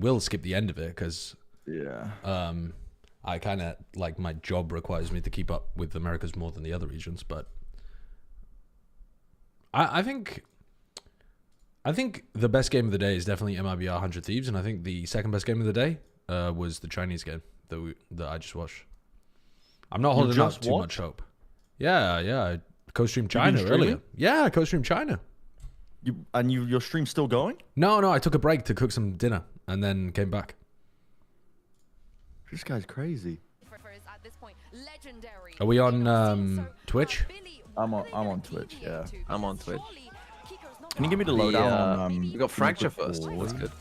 will skip the end of it because I kind of like my job requires me to keep up with Americas more than the other regions, but I think the best game of the day is definitely MiBR 100 Thieves, and I think the second best game of the day was the Chinese game that I just watched. I'm not holding out too much hope. Yeah, I co-streamed China earlier. Yeah, I co-streamed China. Your stream's still going? No, I took a break to cook some dinner and then came back. This guy's crazy. Are we on Twitch? I'm on Twitch. Yeah, I'm on Twitch. Can you give me the lowdown on we got Fracture first. That's good.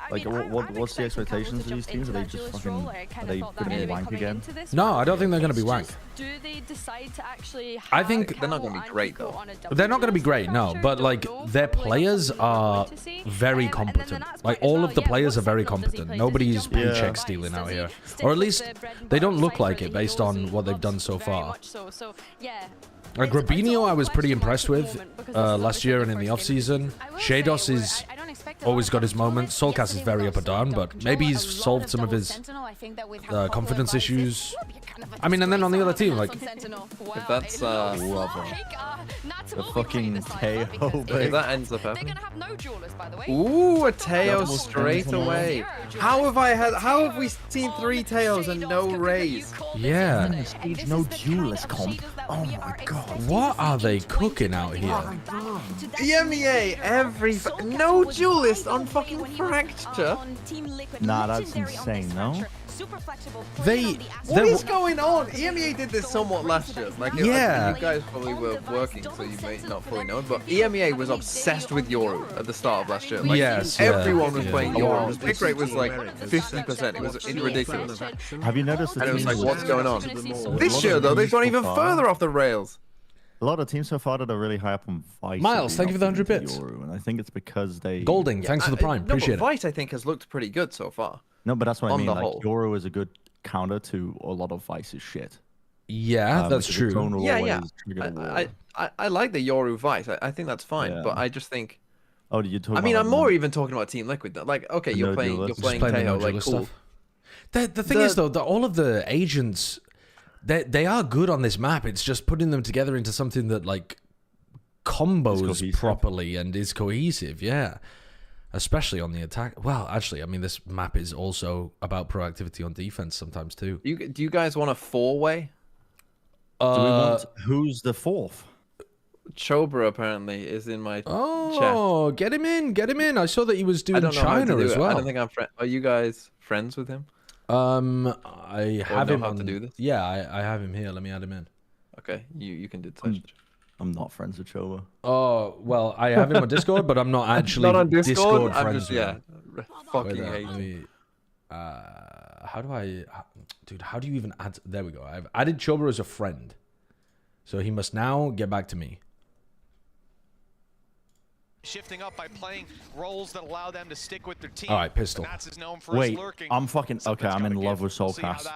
Like, what's the expectations of these teams? Are they just fucking, are they gonna be wank again? No, I don't think they're gonna be wank. Do they decide to actually? I think they're not gonna be great though. They're not gonna be great, no. But like their players are very competent. Like all of the players are very competent. Nobody's paycheck stealing out here, or at least they don't look like it based on what they've done so far. Like Robinho, I was pretty impressed with last year and in the off season. Shados is always got his moments. Solcast is very up and down, but maybe he's solved some of his confidence issues. I mean, and then on the other team, like if that's the fucking Teo, if that ends up happening. Ooh, a Teo straight away. How have we seen 3 Teos and no Rays? Yeah. Stage no duelist comp. Oh my god. What are they cooking out here? EMEA no duelist on fucking Fracture. Nah, that's insane, no? What is going on? EMEA did this somewhat last year. Like, you guys probably were working, so you may not fully know it, but EMEA was obsessed with Yoru at the start of last year. Like, everyone was playing Yoru. His pick rate was like 50%. It was ridiculous. Have you noticed? And it was like, what's going on? This year, though, they've gone even further off the rails. A lot of teams so far that are really high up on Vice. Miles, thank you for the 100 bits. And I think it's because they... Golding, thanks for the prime. Appreciate it. Vice, I think, has looked pretty good so far. No, but that's what I mean. Like, whole. Yoru is a good counter to a lot of Vice's shit. Yeah, that's true. Yeah. I like the Yoru Vice. I think that's fine, but I just think... Oh, you talking I mean, I'm more even talking about Team Liquid. Though. Like, okay, you're playing Teo, like, cool. The thing is, though, that all of the agents... They are good on this map. It's just putting them together into something that like combos properly and is cohesive. Yeah, especially on the attack. Well, actually, I mean, this map is also about proactivity on defense sometimes too. Do you guys want a 4-way? Who's the 4th? Chobra apparently is in my chat. Oh, get him in. I saw that he was doing China as well. I don't think I'm friends. Are you guys friends with him? I have him on. To do this? Yeah, I have him here. Let me add him in. Okay, you can do the I'm not friends with Choba. Oh well, I have him on Discord, but I'm not actually not on Discord. I'm friends just fucking hate. Me, how do I, dude? How do you even add? There we go. I've added Choba as a friend, so he must now get back to me. Shifting up by playing roles that allow them to stick with their team. All right, pistol. Wait, I'm fucking okay. I'm in love with Soulcast.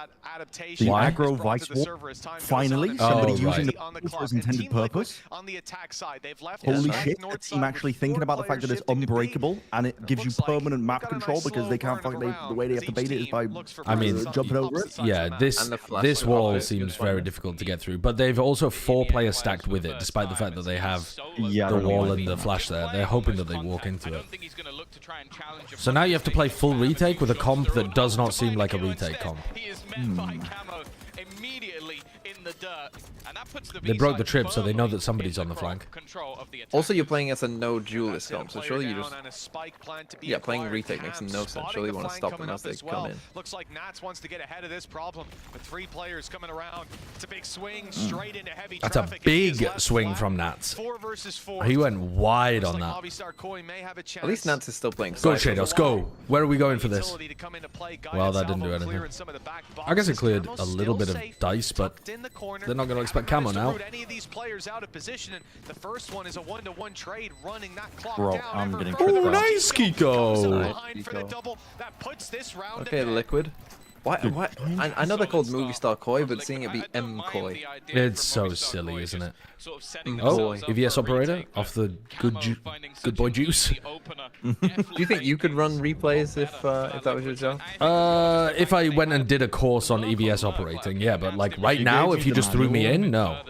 The aggro Vice Warp. Finally, somebody using the for its intended purpose. On the attack side, they've left. Holy shit! The team actually thinking about the fact that it's unbreakable and it gives you permanent map control because they can't fucking the way they have to bait it is by jumping over it. Yeah, this wall seems very difficult to get through, but they've also 4 players stacked with it, despite the fact that they have the wall and the flash there. They're hoping that they walk into it. So now you have to play full retake with a comp that does not seem like a retake comp. They broke the trip, so they know that somebody's on the flank. Also, you're playing as a no duelist comp, so surely you just playing retake makes no sense. Surely you want to stop them as they come in. Looks like Nats wants to get ahead of this problem with 3 players coming around. It's a big swing straight into heavy traffic. That's a big swing from Nats. 4 versus 4. He went wide on that. At least Nats is still playing. Go Shadows, go. Where are we going for this? Well, that didn't do anything. I guess it cleared a little bit of dice, but they're not going to expect camo now. Bro, I'm getting nice Kiko. Okay, Liquid. Why? I know they're called Movie Star Koi, but seeing it be M Koi. It's so silly, isn't it? Oh, EVS operator off the good boy juice. Do you think you could run replays if that was your job? If I went and did a course on EVS operating, yeah, but like right now, if you just threw me in, no.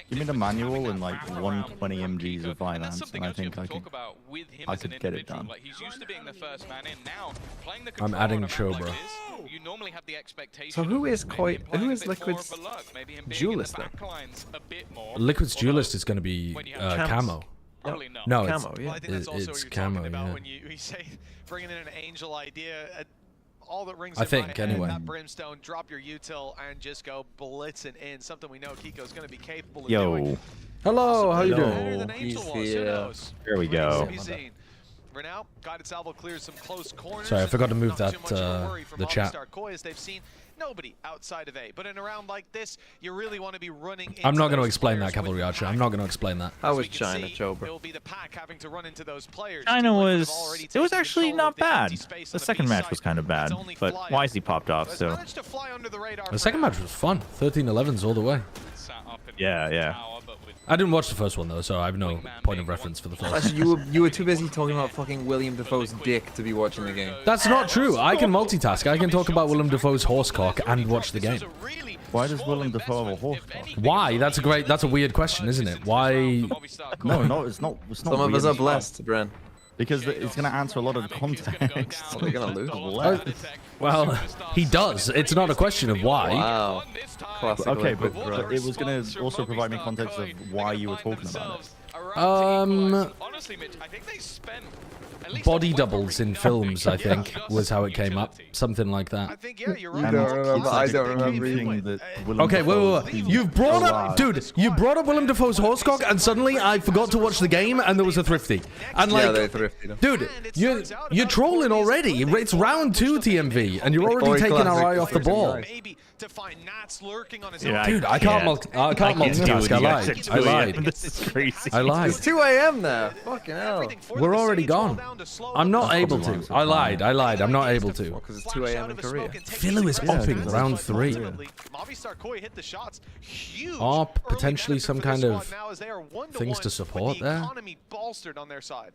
Give me the manual and like 120 mgs of finance, and I think I could get it done. I'm adding Chobra. So who is Koi? Who is Liquid's duelist then? Liquid's duelist is going to be Camo. No, it's, Camo, yeah. it's Camo, yeah. When you say bringing in an angel idea, all that rings I think, in my head, anyway. that Brimstone, drop your util and just go blitzing in. Something we know Kiko's going to be capable of Yo. doing. Hello, how you Better doing? than Angel was, who He's here. knows? There we Remains to go. be seen. For now, Guided Salvo clears some close corners. Sorry, I forgot to move Not that, too much of a worry for the chat. Movistar Koi as they've seen nobody outside of A. But in a round like this, you really want to be running into I'm not going to those explain that, players with Cavalry the Archer. pack. I'm not going to explain that. How As was we can China, see, Chobra? It'll be the pack having to run into those players. China Team Liquid was, have already it was taken actually control not of the empty bad. space The on second B match side. was kind of bad, It's only but Fly Wisely popped off, has so managed to fly under the radar The for second now. match was fun. 13-11s all the way. yeah. I didn't watch the first one, though, so I have no point of reference for the first. Actually, you were too busy talking about fucking William Dafoe's dick to be watching the game. That's not true. I can multitask. I can talk about Willem Dafoe's horsecock and watch the game. Why does Willem Dafoe have a horse cock? Why? That's a weird question, isn't it? Why? No, it's not. Some of us weird. are blessed, Bren. Because it's going to answer a lot of the context. Well, they're gonna lose. Well, he does. It's not a question of why. Wow. Classic Okay, Liquid but grudge. it was going to also provide me context of why you were talking about it. Honestly, Mitch, I think they spent at least Body a doubles in films, I think, was how it came up. Something like I that. think, yeah, you're You right. don't remember, I don't remember Okay, wait. You've brought up, dude. You brought up Willem Dafoe's horsecock, and suddenly I forgot to watch the game, and there was a thrifty. And Yeah, they like, thrifted him. dude, you're trolling already. It's round 2 TMV, and you're already Oi, taking our classic eye off the ball. Maybe to find Nats lurking on his Yeah, own. Dude, I can't multitask. I lied. I lied. This is crazy. I lied. It's 2 a.m. now. Fucking hell. We're already gone. I'm not able to. I lied. I'm not able to. Because it's 2 a.m. in Korea. Philo is upping round 3. Movistar Koi hit the shots. Huge Are early potentially some benefit for kind this of squad now as they are 1-1 things to with support the there? economy bolstered on their side.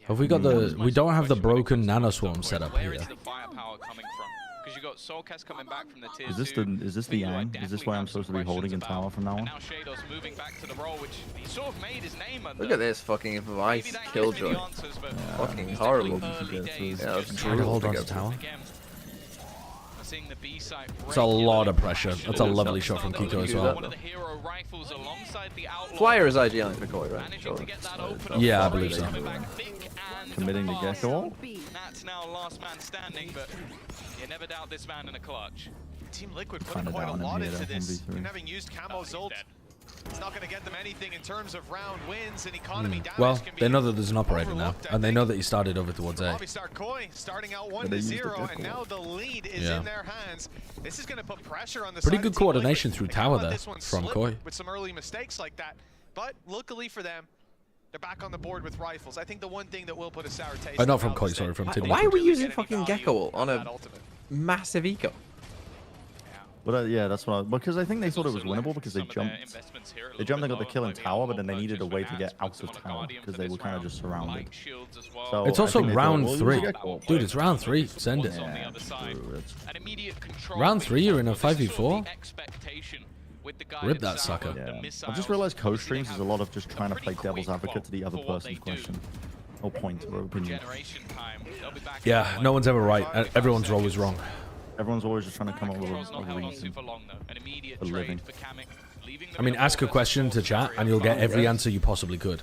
Have we got the? We don't have the broken nanoswarm set up here. Because you got Soulcast coming back from the tier Is this the Yang? Is this why I'm supposed to be holding in tower from now on? Now Shadows moving back to the role, which he sort of made his name under. Look at this fucking Vice Killjoy. Fucking horrible. Yeah, it's Trying to hold on to brutal. tower. Seeing the B site It's a lot of pressure. That's a lovely shot from Kiko as well. one of the hero rifles alongside the outlaw. Flyer is ideal for Koi, right? Managing Sure. to get that open. Yeah, I believe so. Coming back thick and Committing the fast. gecko. That's now last man standing, but you never doubt this man in a clutch. Team Liquid putting Kinda quite a down in lot here, into though, this. 1v3. And having used Camo's ult, it's not going to get them anything in terms of round wins and economy damage. Well, can be they know that there's an operator now, overlooked, I and they think. know that he started over towards A. Movistar Koi starting out But they used the 1-0, and gecko. now the lead is Yeah. in their hands. This is going to put pressure on the Pretty side good of Team coordination Liquid. through They tower can't let there this one from slip Koi. with some early mistakes like that. But luckily for them, they're back on the board with rifles. I think the one thing that will put a sour taste. Not in from mouth Koi, is sorry, that from you Tiddy. Why are we really using get any fucking value Gecko ult on that a ultimate. massive eco? But yeah, that's what. Because I think they thought it was winnable because they jumped. They jumped and got the kill in tower, but then they needed a way to get out of tower because they were kind of just surrounded. So It's I also think they thought, round well, use 3. the gecko ult. Dude, it's round 3. Send it. Yeah, true, that's- Round 3, you're in a 5v4? Rip that sucker. Yeah. I've just realized co-streams is a lot of just trying to play devil's advocate to the other person's question. Or point or opinion. Yeah, no one's ever right. Everyone's always wrong. Everyone's always just trying to come up with a reason for living. I mean, ask a question to chat, and you'll get every answer you possibly could.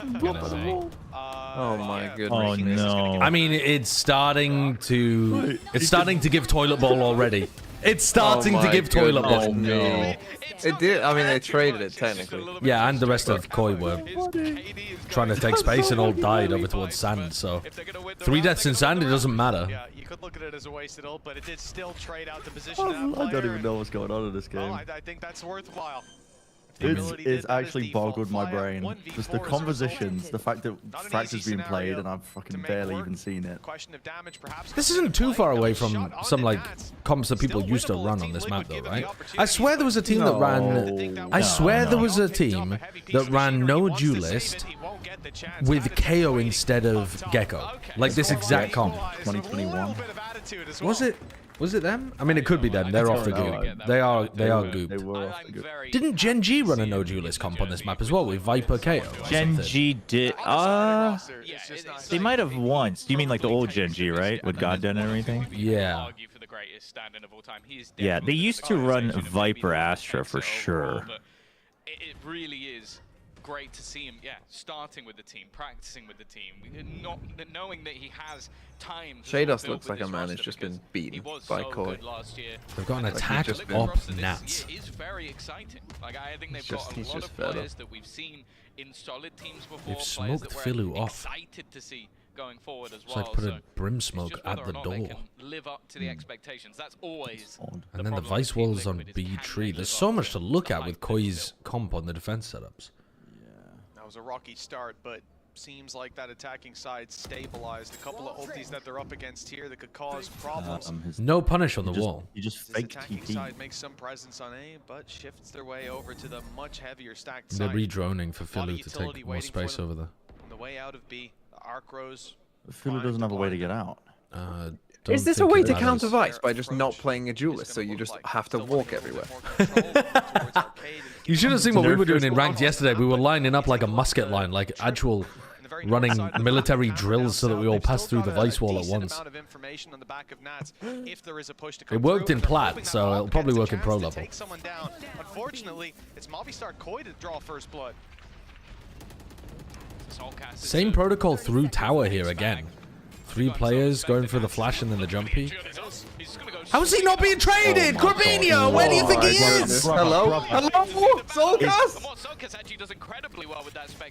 Oh my goodness. Oh no. I mean, it's starting to give toilet bowl already. It's starting to my give toilet goodness bowl. me. It did. I mean, they traded it technically. Yeah, and the rest of Koi were trying to take space and all died over towards sand. So 3 deaths in sand, it doesn't matter. Yeah, you could look at it as a wasted ult, but it did still trade out the position. I don't even know what's going on in this Well, game. I think that's worthwhile. If It's actually boggled my brain. Just the conversations, the fact that Fracture's been played and I've fucking barely even seen it. This isn't too far away from some like comps that people used to run on this map though, right? I swear there was a team that ran... I swear there was a team that ran no duelist with KO instead of Gecko. Like this exact comp. 2021. Was it them? I mean, it could be them. They're off the goop. They are gooped. They were off the goop. Didn't Gen G run a no duelist comp on this map as well with Viper KO? Gen G did. They might have once. Do you mean like the old Gen G, right? With Goddamn and everything? Yeah. Yeah, they used to run Viper Astra for sure. It really is great to see him, starting with the team, practicing with the team, not knowing that he has time. Shados looks like a man who's just been beaten by Koi. They've got an attack op Nats. It is very exciting. Like I think they've got a lot of players that we've seen in solid teams before. They've smoked Philu off. Excited to see going forward as It's well. like put a brim smoke at the door. Live up to the expectations. That's always. And then the Vice Walls on B tree. There's so much to look at with Koi's comp on the defense setups. That was a rocky start, but seems like that attacking side stabilized. A couple of ultis that they're up against here that could cause problems. No punish on the wall. You just This fake attacking TP. side makes some presence on A, but shifts their way over to the much heavier stacked They're side. redroning for Philu to take more space over there. On the way out of B, the arc rows. Philu doesn't have a way to get out. Is this a way to counter Vice by just not playing a duelist, so you just have to walk everywhere? You should have seen what we were doing in ranked yesterday. We were lining up like a musket line, like actual running military drills so that we all pass through the Vice Wall at once. It worked in Plat, so it'll probably work in Pro level. Unfortunately, it's MiBR Koi to draw first blood. Same protocol through tower here again. 3 players going for the flash and then the jumpy. How is he not being traded? Corbinio, where do you think he is? Hello? Hello? Soulcast?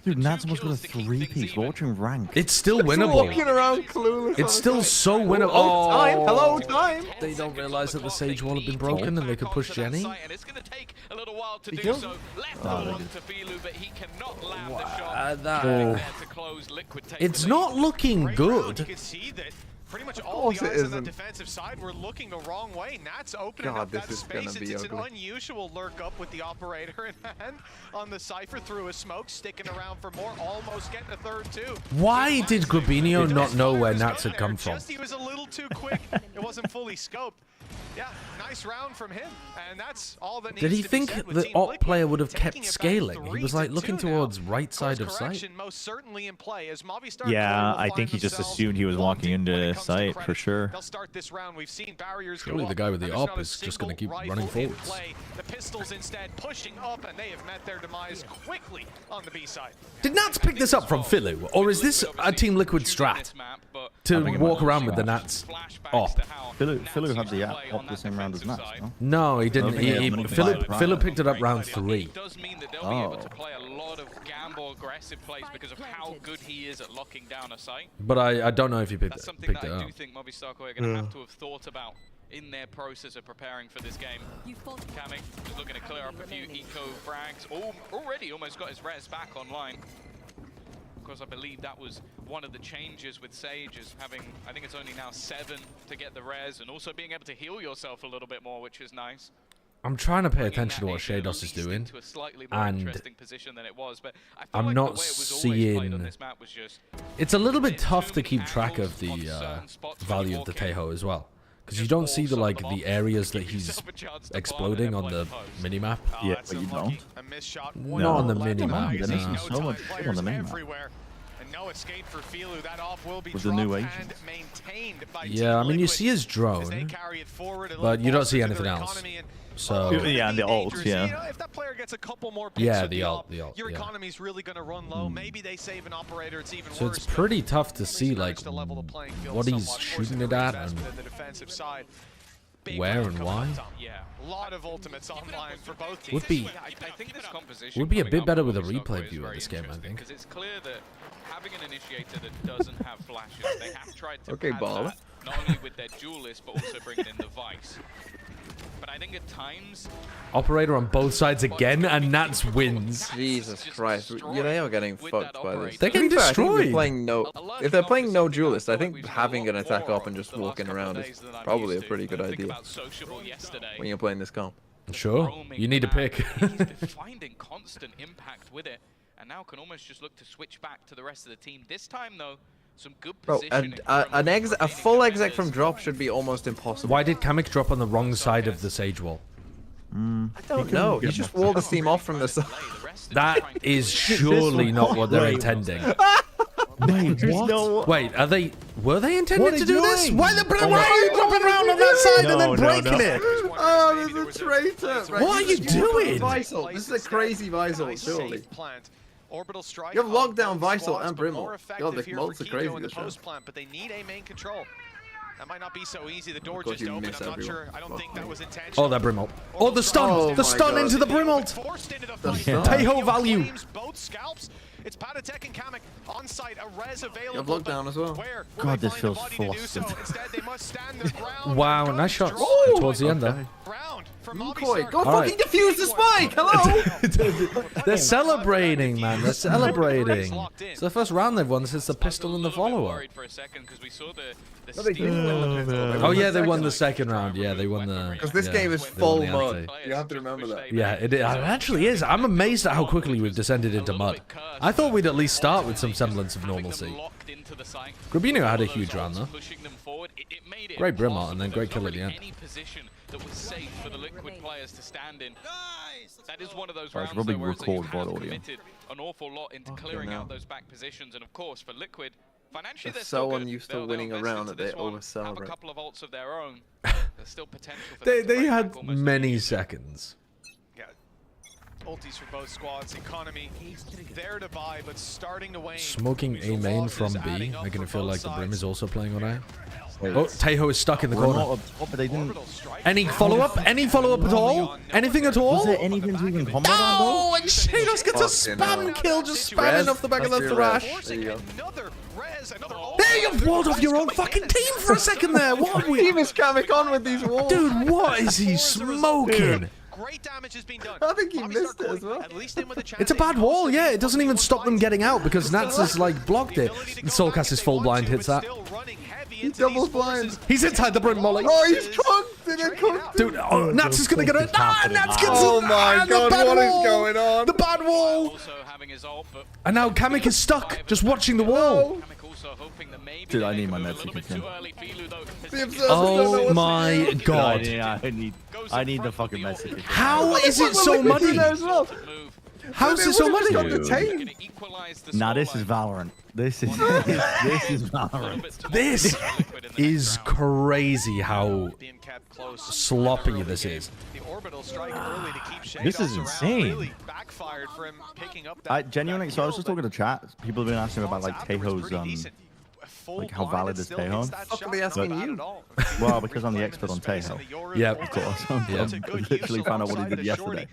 Dude, Nats almost got a 3-piece. We're watching rank. It's still Walking winnable. around clueless. It's still so winnable. Oh, time. Hello, time. They don't realize that the Sage Wall had been broken and they could push Jenny. It's not looking good. Pretty much all the eyes on the defensive side were looking the wrong way. Nats opening up that space. It's an unusual lurk up with the operator in hand on the Cypher through a smoke, sticking around for more, almost getting a third too. Why did Grabinio not know where Nats had come from? Just he was a little too quick. It wasn't fully scoped. Yeah, nice round from him, and that's all that needs Did he to be think said with the Team op Liquid player would have kept taking it back scaling? He was like 3-2 looking now. towards right side Course of sight. correction most certainly in play as MiBR Yeah, will I find think he just themselves assumed he was walking wanting when into it comes to sight credit. for sure. They'll start this round. We've seen barriers Surely go the up, guy with the and there's op not a is just gonna single keep rifle running in forwards. play. The pistols instead pushing up, and they have met their demise quickly on the B side. Did Nats pick this up from Philu, or is this a Team Liquid strat to walk around with the Nats op? Philu had the op the same round as Nats, no? No, he didn't. Philu picked it up round 3. It does mean that they'll be able to play a lot of gamble aggressive plays because of how good he is at locking down a site. But I don't know if he picked That's it something that up. I do think MiBR are going to have to have thought about in their process of preparing for this game. Kamik is looking to clear up a few eco frags. Oh, already almost got his res back online. Of course, I believe that was one of the changes with Sage, is having, I think it's only now 7 to get the res, and also being able to heal yourself a little bit more, which is nice. I'm trying to pay attention to what Shados is doing, and I'm not seeing... It's a little bit tough to keep track of the value of the Tejo as well, because you don't see the areas that he's exploding on the minimap. Yeah, but you don't. Not on the minimap. There needs to be so much shit on the minimap. With the new agent. Yeah, I mean, you see his drone, but you don't see anything else. So yeah, the ults, yeah. You know, if that player gets a couple more picks yeah, with the ult, your economy's really going to run low. Maybe they save an operator, it's even So worse. it's pretty tough to see what he's shooting it at and where and why. Yeah, a lot of ultimates online for both teams. Would be a bit better with a replay view of this game, I think. Because it's clear that having an initiator that doesn't have flashes, they have tried to Okay, pad Ball. that, not only with their duelist, but also bringing in the Vice. But I think at times... Operator on both sides again, and Nats wins. Jesus Christ. Yeah, they are getting fucked by this. They're getting destroyed. If they're playing no duelist, I think having an attack up and just walking around is probably a pretty good idea when you're playing this comp. Sure, you need to pick. He's been finding constant impact with it, and now can almost just look to switch back to the rest of the team. This time, though, some good positioning. A full exec from drop should be almost impossible. Why did Kamek drop on the wrong side of the Sage wall? I don't know. He just walled the team off from the side. That is surely not what they're intending. Wait, what? Wait, were they intended to do this? Why are you dropping around on that side and then breaking it? Oh, there's a traitor. Right, what are you doing? Visal. This is a crazy Visal, surely. Orbital strike. You have lockdown Visal and Brimble. God, the mults are crazy this show. But they need a main control. That might not be so easy. The door just opened. I'm not sure. I don't think that was intentional. Oh, that Brimult. Oh, the stun! Oh the stun into the Brimult! Teho value! Both scalps. It's Patatek and Kamek on site. A res available. You have lockdown as well. God, this feels forced. Instead, they must stand their ground. Wow, nice shots towards the end there. Mukoi, go fucking defuse the spike! Hello! They're celebrating, man. They're celebrating. It's the first round they've won since the pistol and the follow-up. Oh yeah, they won the second round. Yeah, they won the... Because this game is full mud. You have to remember that. Yeah, it actually is. I'm amazed at how quickly we've descended into mud. I thought we'd at least start with some semblance of normalcy. Grubino had a huge round though. Great Brimart and then great kill at the end. That was safe for the Liquid players to stand in. That is one of those I rounds probably where record they VOD have audio. committed an awful lot into clearing out those back positions, and of course for Liquid, financially They're they're still so good. unused to They'll winning a invest round into that they this one, have a over-celebrate. couple of ults of their own. There's still potential for them to They break had back almost many immediately. seconds. Yeah. Ultis for both squads. Economy there to buy, but starting to wane. Smoking A main from B, making it feel like the Brim is also playing on A. Wait, Oh, Teho is stuck in the corner. but they didn't. Any follow-up? Any follow-up at all? Anything at all? Was there anything to even combat on though? Oh, and Shadows gets a spam kill, just spamming off the back of the Thrash. There you go. Another res, another There, you've walled off your own fucking team for a second there. What are we... Team is Kamek on with these walls. Dude, what is he smoking? great damage has been done. I think he missed it as well. At least in with a chance. It's a bad wall, yeah. It doesn't even stop them getting out because Nats has, like, blocked it. Soulcast is full blind, hits that. He double blind. He's inside the Brim Molly. Oh, he's cooked. Did it cook? Dude, oh, Nats is going to get it. Ah, Nats gets it. Oh my god, what is going on? The bad wall. And now Kamek is stuck, just watching the wall. Dude, I need my meds to kick in. Oh my god. I need the fucking meds to kick in. How is it so muddy? How is it so muddy? Nah, this is Valorant. This is Valorant. This is crazy how sloppy this is. This is insane. I genuinely, so I was just talking to chat. People have been asking about like Tejo's like how valid is Tejo? Fuck are they asking you? Well, because I'm the expert on Tejo. Yeah, Of course. I literally found out what he did yesterday.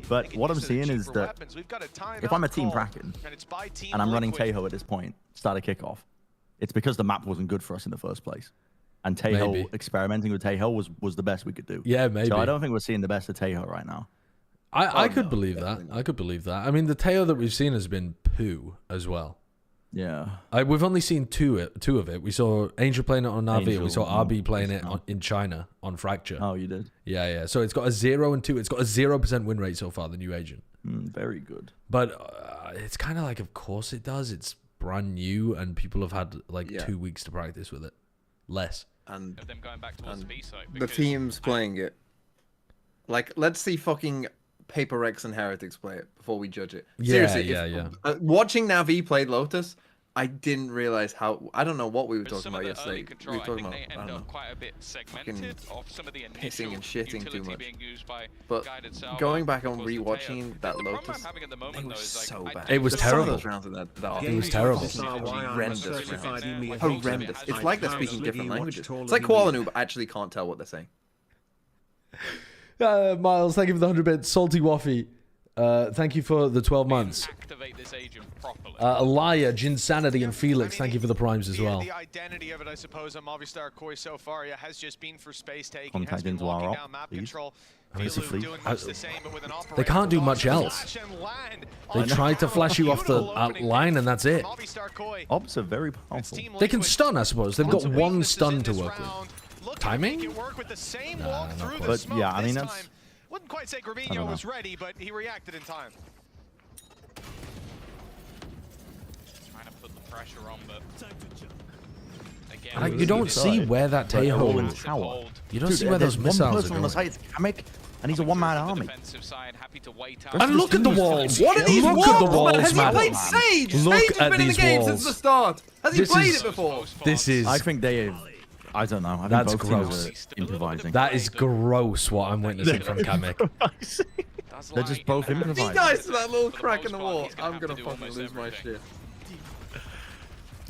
But what I'm seeing is that if I'm a team Kraken and I'm running Tejo at this point, start a kickoff, it's because the map wasn't good for us in the first place. And Tejo, experimenting with Tejo was the best we could do. Yeah, maybe. So I don't think we're seeing the best of Tejo right now. I could believe that. I could believe that. I mean, the Tejo that we've seen has been poo as well. Yeah. We've only seen two of it. We saw Angel playing it on Navi. We saw RB playing it in China on Fracture. Oh, you did? Yeah. So it's got a 0 and 2. It's got a 0% win rate so far, the new agent. Very good. But it's kind of like, of course it does. It's brand new and people have had like 2 weeks to practice with it. Less. And them going back towards the B side the team's playing it. Like, let's see fucking Paper Rex and Heretics play it before we judge it. Seriously, watching Navi play Lotus, I didn't realize how. I don't know what we were talking about yesterday. We were talking about, I don't know, quite a bit segmented of some of the pissing and shitting too much. But But going back and rewatching that Lotus, it was so bad. It was Just some of terrible. those rounds in that It was terrible. horrendous rounds. Horrendous. It's like they're speaking different languages. It's like Kuala Noob actually can't tell what they're saying. Miles, thank you for the 100 bits. Salty Waffy. Thank you for the 12 months. Activate this agent properly. Elia, Jinsanity, and Felix, thank you for the primes as well. The identity of it, I suppose, on MiBR Koi so far, has just been for space taking. Contact Has been into locking our down map please. control. Doing much the same, but with an They can't do much else. They tried to flash you off the line, and that's it. Ops are very powerful. They can stun, I suppose. They've got one stun to work with. Timing? Nah, but yeah, I mean, that's... Wouldn't quite say Gravino was ready, but he reacted in time. Trying to put the pressure on, but again, You don't see where that Taeho is. You don't see where those missiles are going. On the side, it's Kamek, and he's a one-man army. And look at the walls. What are these walls? Look at the walls, Has man. he played Sage? Look Sage has at been in the these game walls. since the start. Has he played it before? This is... I think they... I don't know. I think That's both teams gross. are improvising. That is gross what I'm witnessing from Kamek. They're just both He improvising. dies to that little crack in the wall. I'm gonna fucking lose my shit.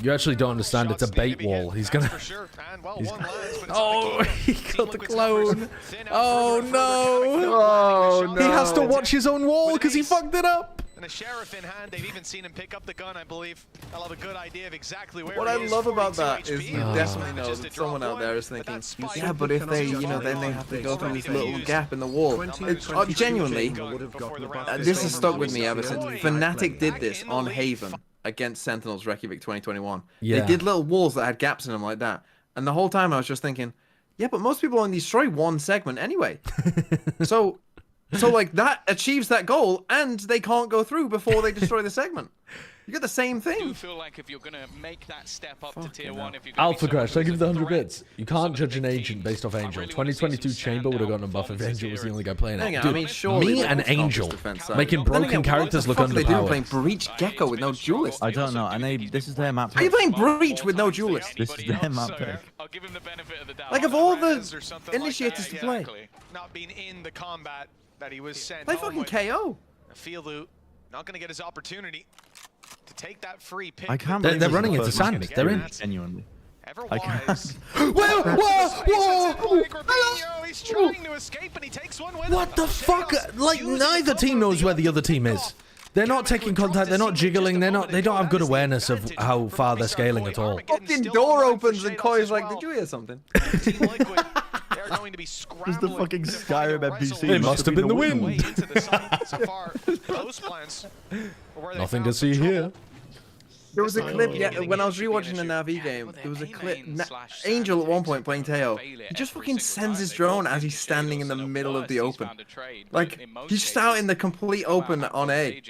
You actually don't understand. It's a bait wall. He's gonna... Oh, he got the clone. Oh, no. Oh, no. He has to watch his own wall because he fucked it up. And a sheriff in hand, they've even seen him pick up the gun, I believe. I'll have a good idea of exactly where What he I is. love about that 42 is you HP. definitely know that someone out there is thinking, yeah, but if they, then they have to go through this little gap in the wall. Genuinely, this has stuck with me ever since. Fnatic did this on Haven against Sentinels Reykjavik 2021. Yeah. They did little walls that had gaps in them like that. And the whole time I was just thinking, yeah, but most people only destroy one segment anyway. So like that achieves that goal, and they can't go through before they destroy the segment. You get the same I thing. do feel like if you're gonna make that step up to tier 1, if you're Alpha Crash, thank you for the 100 bits. You can't judge an agent based off Angel. 2022 Chamber would have gotten a buff if Angel was the only guy playing it. I mean, surely me and Angel making broken characters look underpowered. They do playing underpowered. Breach Gecko with no duelist. I don't know, and this is their map Are you pick. playing Breach with no duelist? This is their map pick. I'll give him the benefit of the doubt. Like of all the Or something like initiators that, to play, Exactly. Not being in the combat that he was sent. play home fucking with. KO. Fieldu not going to get his opportunity to take that free pick. I can't They're believe this is running the into first sand. match They're in. Genuinely. Ever I wise. can't. Whoa! He's trying to escape, and he takes one with What him. the fuck? Like, neither team knows where the other team is. They're not taking contact, they're not jiggling, they don't have good awareness of how far they're scaling at all. Fucking door opens and Koi's like, did you hear something? Team Liquid, they're going to be It's the fucking Skyrim NPC. It must have been the wind. way into the site. So far, those plans were where they Nothing found to see some here. trouble. There was a clip, yeah, when I was rewatching the Navi game, there was a clip. Angel at one point playing Teo, he just fucking sends his drone as he's standing in the middle of the open. Like, he's just out in the complete open on A.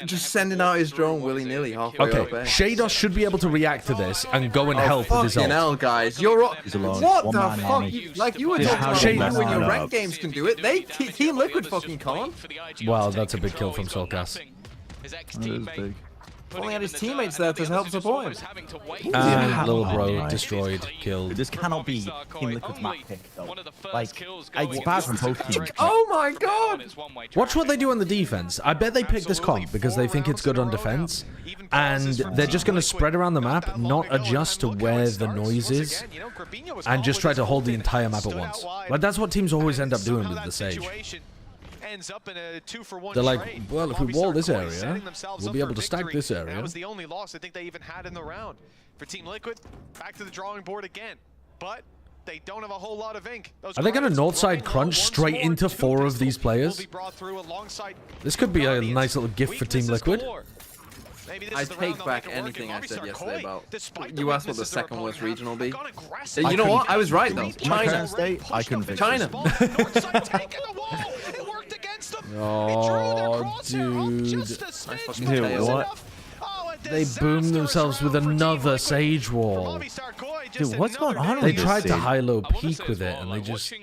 Just sending out his drone willy-nilly halfway Okay, up A. Shados should be able to react to this and go and help with his Fucking ult. hell, guys. You're up. alone. What the One-man fuck? army. Like, you were Yeah, talking how about Shane- people in your Shane- ranked games can do it. Team Liquid fucking can't. Wow, that's a big kill from Soulcast. That is big. Only had his teammates there to help support him. And little bro destroyed, killed. This cannot be Team Liquid's map pick, though. Like, it's bad from both teams. Oh my god! Watch what they do on the defense. I bet they pick this comp because they think it's good on defense, and they're just going to spread around the map, not adjust to where the noise is, and just try to hold the entire map at once. Like, that's what teams always end up doing with the Sage. Ends up in a 2-for-1 They're like, trade. well, if we wall this area, we'll be able to stack this That area. was the only loss I think they even had in the round. For Team Liquid, back to the drawing board again. But they don't have a whole lot of ink. Are they going to Northside crunch straight into 4 of these players? This could be a nice little gift for Team Liquid. I take back anything I said yesterday about. You asked what the second worst region will be. You know what? I was right though. China. I couldn't fix China. Oh, dude. Dude, what? They boomed themselves with another Sage wall. Dude, what's going on They with tried this to scene? high-low peak with it, and they just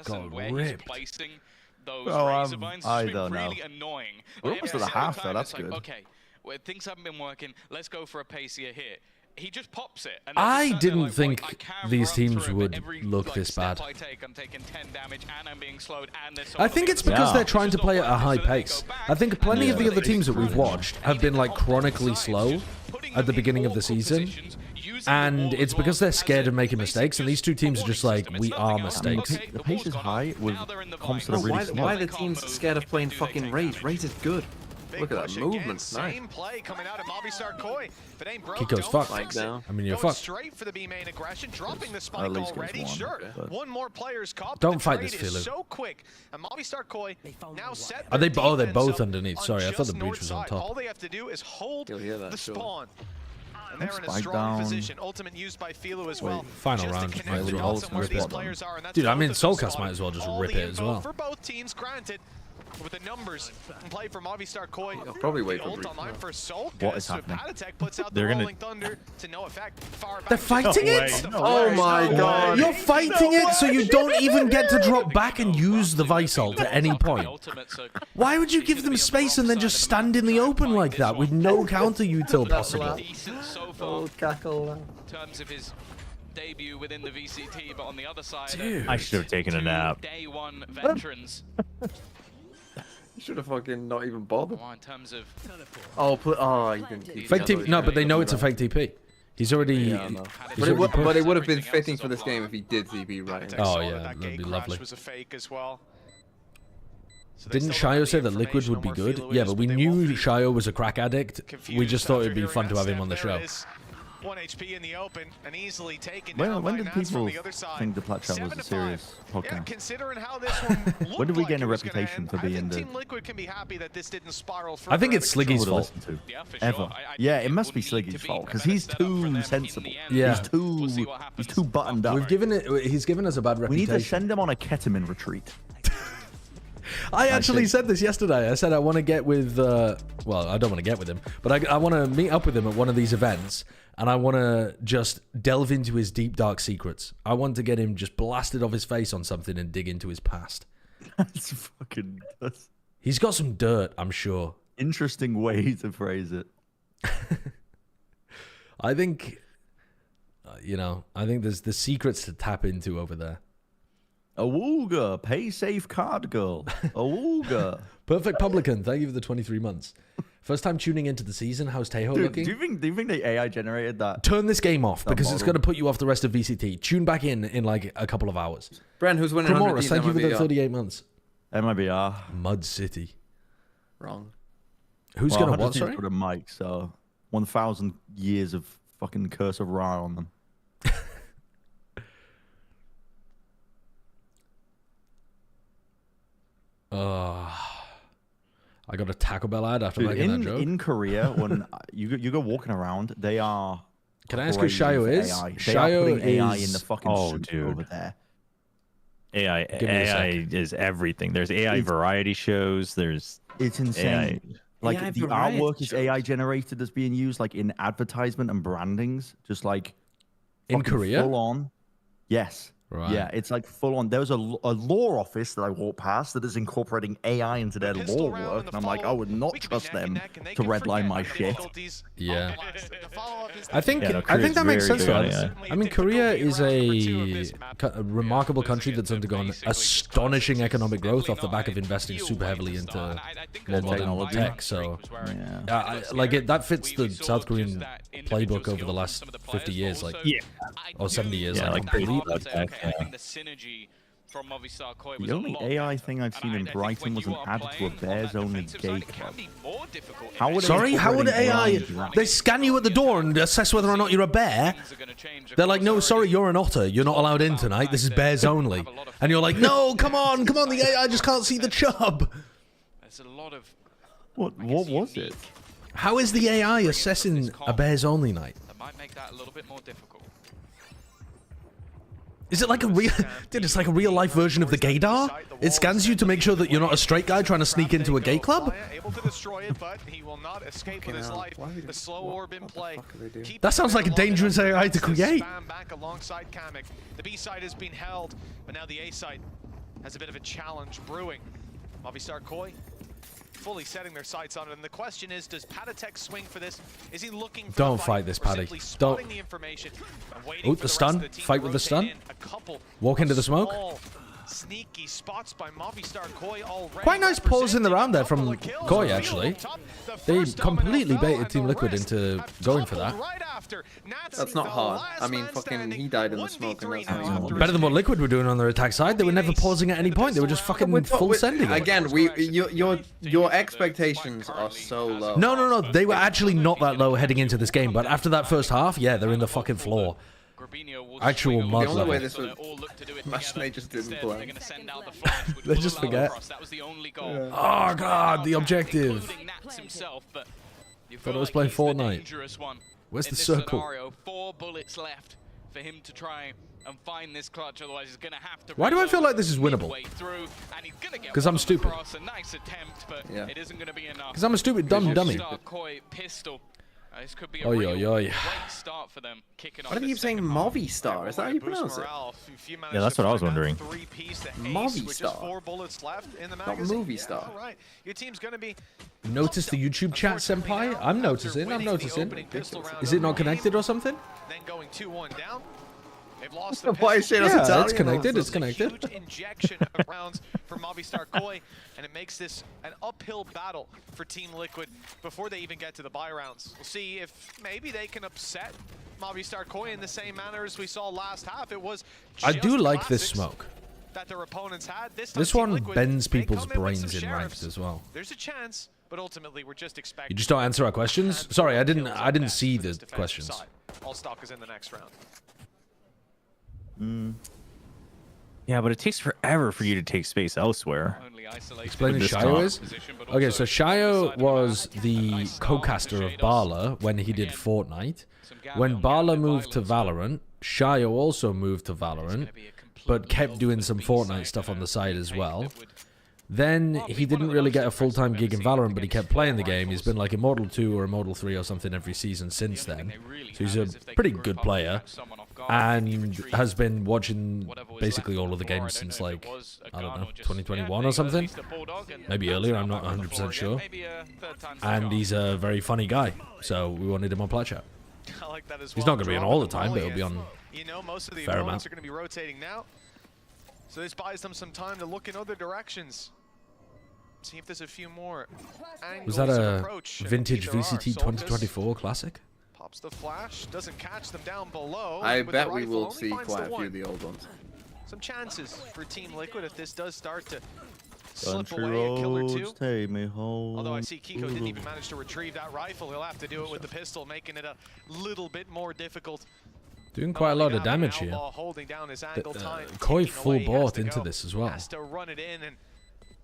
got ripped. I don't know. We're almost at the half, though. That's good. Okay, well, things haven't been working. Let's go for a pacier here. He just pops it. And I didn't think I can these run teams through would every, look this step bad. I take, I'm taking 10 damage and I'm being slowed and there's I think it's because Yeah. they're trying to play at a high pace. I think plenty of the other teams that we've watched have been like chronically slow at the beginning of the season, And it's because they're scared of making mistakes, and these two teams are just like, we are mistakes. The pace is high with comps that are really smart. Why are the teams scared of playing fucking Raze? Raze is good. Look at that movement. Same play coming out of MiBR Koi. If it ain't broke, Kiko's fucked. I mean, you're fucked. Straight for the B main aggression, dropping the spike already. Sure. One more player's caught. Don't fight this Filu. So quick. And MiBR Koi now set. Are they? Oh, they're both underneath. Sorry, I thought the breach was on top. All they have to do is hold the spawn. And they're in a Spike strong down. position. Ultimate used by Filu as well. Final round. Might as well just Dude, I mean, Soulcast might as well just rip it as well. For both teams, granted. With the numbers in play for MiBR Koi. I'll probably wait for What is happening? They're gonna. Thunder to no effect. They're fighting it? Oh my god. You're fighting it so you don't even get to drop back and use the Vice ult at any point. Why would you give them space and then just stand in the open like that with no counter util possible? Oh, cackle. In terms of his debut within the VCT, but on the other side, Dude. I should have taken a nap. Day one veterans. Should have fucking not even bothered. In terms of Oh, you can keep Fake TP. No, but they know it's a fake TP. He's already. Yeah, no. But it would have been fitting for this game if he did TP right. Oh yeah, that'd be lovely. Was a fake as well. Didn't Shio say that Liquid would be good? Yeah, but we knew Shio was a crack addict. We just thought it'd be fun to have him on the show. 1 HP in the open and easily taken When down did by Nats people from the other side. think the Plat Chat was a serious Yeah, podcast? considering how this one When did we looked gain a like it was gonna reputation end, for being I think the- Team Liquid can be happy that this didn't spiral I think it's further out of Sliggy's control. fault. yeah, for Ever. sure. Yeah, it must be Sliggy's fault because he's too sensible. Yeah. He's too buttoned up. We've given it. He's given us a bad We reputation. need to send him on a ketamine retreat. I actually said this yesterday. I said I want to get with. Well, I don't want to get with him, but I want to meet up with him at one of these events, and I want to just delve into his deep dark secrets. I want to get him just blasted off his face on something and dig into his past. That's He's got some dirt, I'm sure. interesting way to phrase it. I think, I think there's the secrets to tap into over there. Awooga, pay safe card girl. Awooga. Perfect Publican, thank you for the 23 months. First time tuning into the season. How's Tejo Dude, looking? do you think the AI generated that? Turn this game off because it's model. going to put you off the rest of VCT. Tune back in like a couple of hours. Bren, who's winning? Gramoris, thank you for the 38 months. MiBR. Mud City. Wrong. Who's going to what, sorry? Put a mic, so 1,000 years of fucking Curse of Ra on them. I got a Taco Bell ad after Dude, making that joke. in Korea, when you go walking around, they are. Can I ask who Shio is? AI. They Shio are putting AI is- in the fucking Oh, suit dude. over there. AI Give me a AI is everything. There's AI variety shows. There's It's insane. AI. Like AI the variety artwork is shows. AI generated that's being used like in advertisement and brandings, just like In fucking Korea? full on. Yes. Right. Yeah, it's like full on. There was a law office that I walked past that is incorporating AI into their law work, and I'm like, I would not trust them to redline my shit. Yeah. I I think Yeah, no, I think that makes Korea's sense. very though. good at I mean, Korea is a remarkable country that's undergone astonishing economic growth off the back of investing super heavily into more modern tech. So, that fits the South Korean playbook over the last 50 years, like or 70 years. Yeah, like completely. The synergy from MiBR Koi was The a only lot AI better. thing I've seen in And I think Brighton when was you an are ad to a playing on that bears-only defensive gay side, it club. can be more difficult. How would Sorry, how would AI? They scan you at the door and assess whether or not you're a bear. They're like, no, sorry, you're an otter. You're not allowed in tonight. This is bears only. And you're like, no, come on. The AI just can't see the chub. There's a lot of What was it? How is the AI assessing a bears only night? that might make that a little bit more difficult. Is it like a real? Dude, it's like a real life version of the gaydar. It scans you to make sure that you're not a straight guy trying to sneak into a gay club. Able to destroy it, but he will not escape with his life. The slow orb in play. That sounds like a dangerous AI to create. Spam back alongside Kamek. The B side has been held, but now the A side has a bit of a challenge brewing. MiBR Koi fully setting their sights on it, and the question is, does Patatek swing for this? Is he looking for Don't the fight this, or Paddy. simply Don't. spotting the information and waiting Ooh, for the rest stun. of the team Fight to with the rotate stun. in? A couple Walk into the smoke. small Sneaky spots by Movistar Koi already. Quite nice pause in the round there from Koi, actually. They completely baited Team Liquid into going for that. That's not hard. I mean, fucking, he died in the smoke, and that's not hard. Better than what Liquid were doing on their attack side. They were never pausing at any point. They were just fucking full sending it. Again, your expectations are so low. No. They were actually not that low heading into this game, but after that first half, yeah, they're in the fucking floor. Actual mud level. The only way this would... Imagine they just didn't play. They just forget. Oh god, the objective. Thought I was playing Fortnite. Where's the circle? 4 bullets left for him to try and find this clutch, otherwise he's gonna have to. Why do I feel like this is winnable? Because I'm stupid. Nice attempt, but it isn't gonna be enough. Because I'm a stupid dumb dummy. Pistol. This could be a great start for them. Why do you keep saying Movistar? Is that how you pronounce it? Yeah, that's what I was wondering. Movistar. Not movie star. Your team's gonna be. Notice the YouTube chat, senpai? I'm noticing. Is it not connected or something? Then going 2-1 down. They've lost the Why is Shane yeah, Italian? it's connected. It's connected. Huge injection of rounds for Movistar Koi, and it makes this an uphill battle for Team Liquid before they even get to the buy rounds. We'll see if maybe they can upset Movistar Koi in the same manner as we saw last half. It was. I do like this smoke. That their opponents had. This one bends people's brains in ranked as well. There's a chance, but ultimately we're just expecting. You just don't answer our questions. Sorry, I didn't see the questions. All stock is in the next round. Yeah, but it takes forever for you to take space elsewhere. Explain who Shio is? Okay, so Shio was the co-caster of Bala when he did Fortnite. When Bala moved to Valorant, Shio also moved to Valorant, but kept doing some Fortnite stuff on the side as well. Then he didn't really get a full-time gig in Valorant, but he kept playing the game. He's been like Immortal 2 or Immortal 3 or something every season since then. So he's a pretty good player and has been watching basically all of the games since like, I don't know, 2021 or something. Maybe earlier, I'm not 100% sure. And he's a very funny guy, so we wanted him on Plat Chat. He's not going to be on all the time, but he'll be on most of the fair opponents amount. are going to be rotating now. So this buys them some time to look in other directions. See if there's a few more angles. Was that a approach. vintage MiBR, VCT 2024 classic? Pops the flash, doesn't catch them down below. I With bet the we rifle, will only see finds quite the a few one. of the old ones. Some chances for Team Liquid if this does start to slip Country away. A kill or two. roads take me home. Although I see Kiko didn't even manage to retrieve that rifle, he'll have to do it with the pistol, making it a little bit more difficult. Doing quite a lot of damage here. Koi full bought into this as well. Has to run it in, and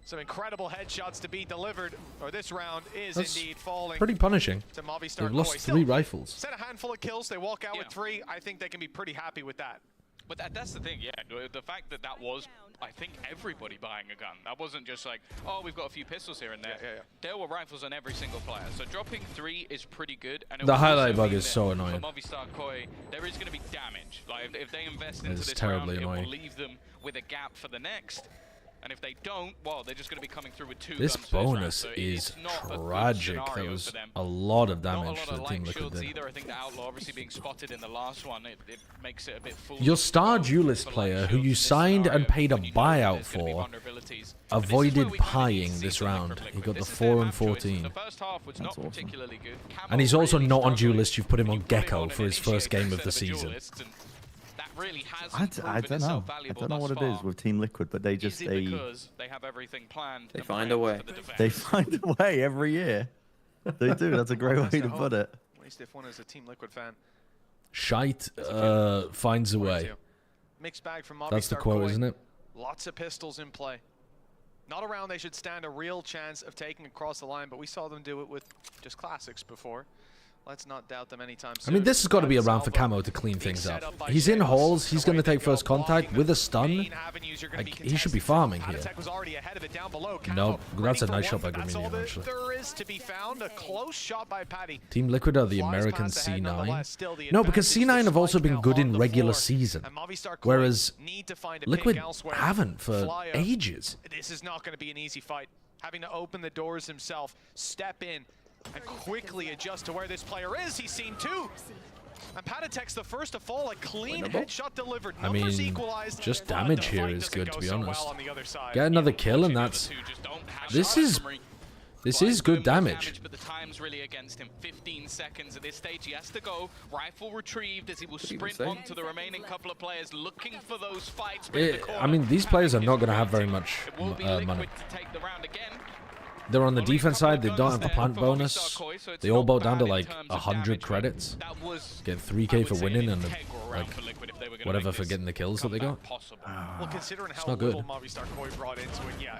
some incredible headshots to be delivered. Or this round is That's indeed falling. pretty punishing. To Movistar They've lost Koi. 3 rifles. Set a handful of kills, they walk out with 3. I think they can be pretty happy with that. But that's the thing, yeah. The fact that that was, I think, everybody buying a gun. That wasn't just like, oh, we've got a few pistols here and there. Yeah. There were rifles on every single player. So dropping 3 is pretty good. And The highlight bug is so annoying. For Movistar Koi, there is going to be damage. Like if they invest into It's this terribly round, annoying. it will leave them with a gap for the next. And if they don't, well, they're just going to be coming through with 2 This guns round. bonus So is it's not a good tragic. That scenario was for them. a lot of Not a damage lot that of Team light Liquid shields did. either. I think the Outlaw obviously being spotted in the last one, it makes it a bit foolish. Your star duelist for light player, who shields you in this signed and scenario paid a when you know buyout there's gonna be for, vulnerabilities. avoided But this is where we kinda need to pieing see this something round. from He Liquid. got the This is 4 their and map choice. 14. The first half was not awesome. particularly good. Camo And he's also really not on struggled duelist. You've put him when on you put him Gecko on for an his first game of initiator the instead a season. duelist, and that really hasn't I proven don't know. itself I valuable don't know thus what it is far. with Team Liquid, but they just Is it because they have everything planned They and find a prepped way. for the defense? they find a way every year. They do. That's a great way to put it. At least if one is a Team Liquid fan. Shite finds a way. Mixed bag from Movistar That's the quote, Koi. isn't it? Lots of pistols in play. Not a round they should stand a real chance of taking across the line, but we saw them do it with just classics before. Let's not doubt them anytime soon. I mean, this has got to be around for Camo to clean things up. He's in halls. He's going to take first contact with a stun. Like, he should be farming here. No, that's a nice shot by Graminian, actually. There is to be found a close shot by Patty. Team Liquid are the American C9. No, because C9 have also been good in regular season, whereas Liquid haven't for ages. This is not going to be an easy fight. Having to open the doors himself, step in, and quickly adjust to where this player is. He's seen 2. And Patatek's the first to fall, a clean headshot delivered. I mean, just damage here is good, to be honest. Get another kill, and that's... This is good damage. But the time's really against him. 15 seconds at this stage. He has to go. Rifle retrieved as he will sprint onto the remaining couple of players, looking for those fights. I mean, these players are not going to have very much money. They're on the defense side. They don't have the plant bonus. They all boat down to like 100 credits. Get 3k for winning and like whatever for getting the kills that they got. Well, considering how little MiBR Koi brought into it, yeah.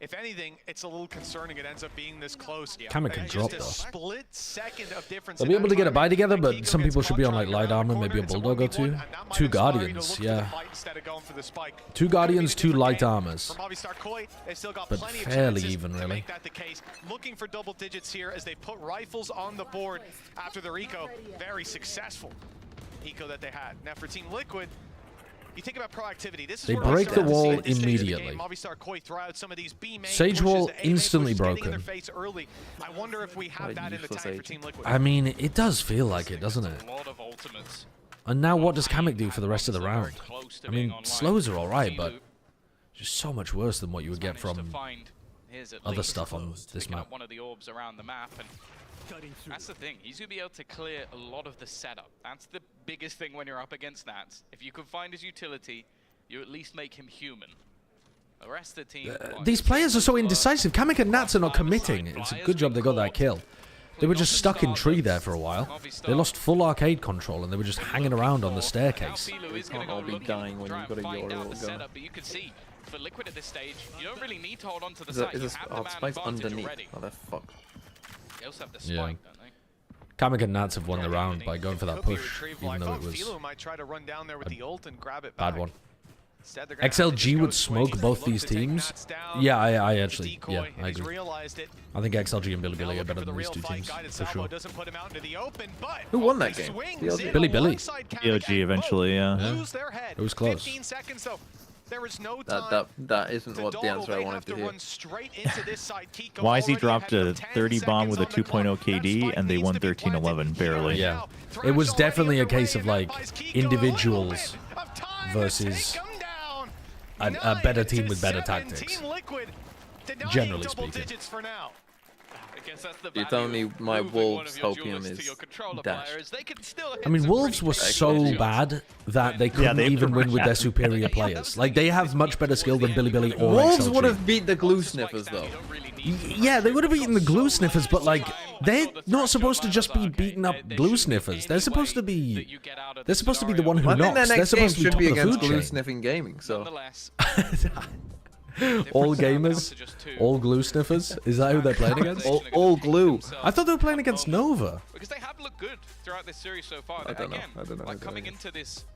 If anything, it's a little concerning it ends up being this close. Kamek can drop though. Split second of difference. They'll be able to get a buy together, but some people should be on like light armor, maybe a bulldog or two. 2 guardians, yeah. 2 guardians, 2 light armors. But fairly even, really. Looking for double digits here as they put rifles on the board after their eco. Very successful eco that they had. Now for Team Liquid, you think about proactivity. This is they break the wall immediately. Sage wall instantly broken. I wonder if we have that in the tank for Team Liquid. I mean, it does feel like it, doesn't it? And now what does Kamek do for the rest of the round? I mean, slows are alright, but just so much worse than what you would get from other stuff on this map. One of the orbs around the map, and that's the thing. He's gonna be able to clear a lot of the setup. That's the biggest thing when you're up against Nats. If you can find his utility, you at least make him human. The rest of the team. These players are so indecisive. Kamek and Nats are not committing. It's a good job they got that kill. They were just stuck in tree there for a while. They lost full arcade control and they were just hanging around on the staircase. You can't all be dying when you've got a Yoru going. But you can see. For Liquid at this stage, you don't really need to hold on to the site. Spike's underneath. Oh, they're fucked. They also have the spike, don't they? Kamek and Nats have won the round by going for that push, even though it was a bad one. XLG would smoke both these teams. Yeah, I actually, yeah, I agree. I think XLG and Billy are better than these two teams, for sure. Who won that game? Billy. EOG eventually, yeah. It was close. There is no that isn't what the answer I wanted to hear. YZ dropped a 30 bomb with a 2.0 KD and they won 13-11 barely. Yeah, it was definitely a case of like individuals versus a better team with better tactics, generally speaking. You're telling me my Wolves hopium is dash? I mean, Wolves were so bad that they couldn't even win with their superior players. Like, they have much better skill than Billy or Wolves XLG. would have beat the glue sniffers, though. Yeah, they would have beaten the glue sniffers, but like, they're not supposed to just be beating up glue sniffers. They're supposed to be the one who knocks. They're supposed to be top of the food chain. Glue sniffing gaming, so. All gamers? All glue sniffers? Is that who they're playing against? all glue. I thought they were playing against Nova. Because they have looked good throughout this series so far. I don't know. Like coming into this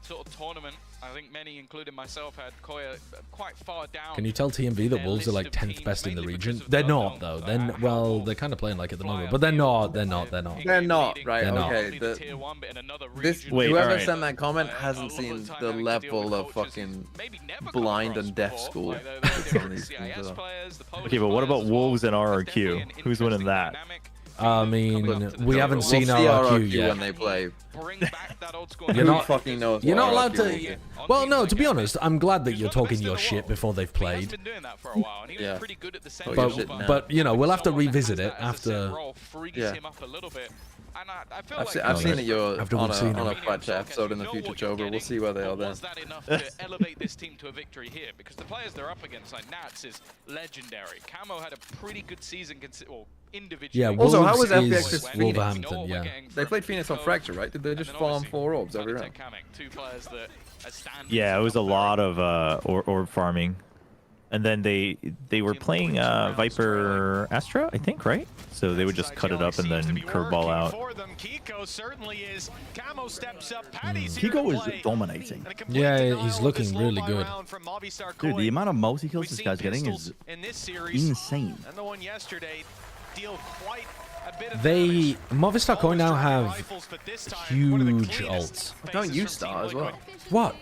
sort of tournament, I think many, including myself, had Koya quite far down. Can you tell TMV that Wolves are like 10th best in the region? They're not, though. Then, well, they're kind of playing like at the moment, but they're not. They're not, right? Okay. Whoever sent that comment hasn't seen the level of fucking blind and deaf school. Okay, but what about Wolves and RRQ? Who's winning that? I mean, we haven't seen RRQ yet. When they play. You're not fucking knows. You're not allowed to. Well, no. To be honest, I'm glad that you're talking your shit before they've played. Yeah. But you know, we'll have to revisit it after. Yeah. I've seen that you're on a Fletcher episode in the future, Joe, but we'll see where they are then. Was that enough to elevate this team to a victory here? Because the players they're up against, like Nats, is legendary. Camo had a pretty good season, individually. Yeah, also, how was FPX's Phoenix? Wolverhampton, yeah. They played Phoenix on Fracture, right? Did they just farm 4 orbs every round? Yeah, it was a lot of orb farming. And then they were playing Viper Astra, I think, right? So they would just cut it up and then curveball out. Kiko is dominating. Yeah, he's looking really good. Dude, the amount of multi-kills this guy's getting is insane. Movistar Koi now have huge ults. Don't you Star as well? What?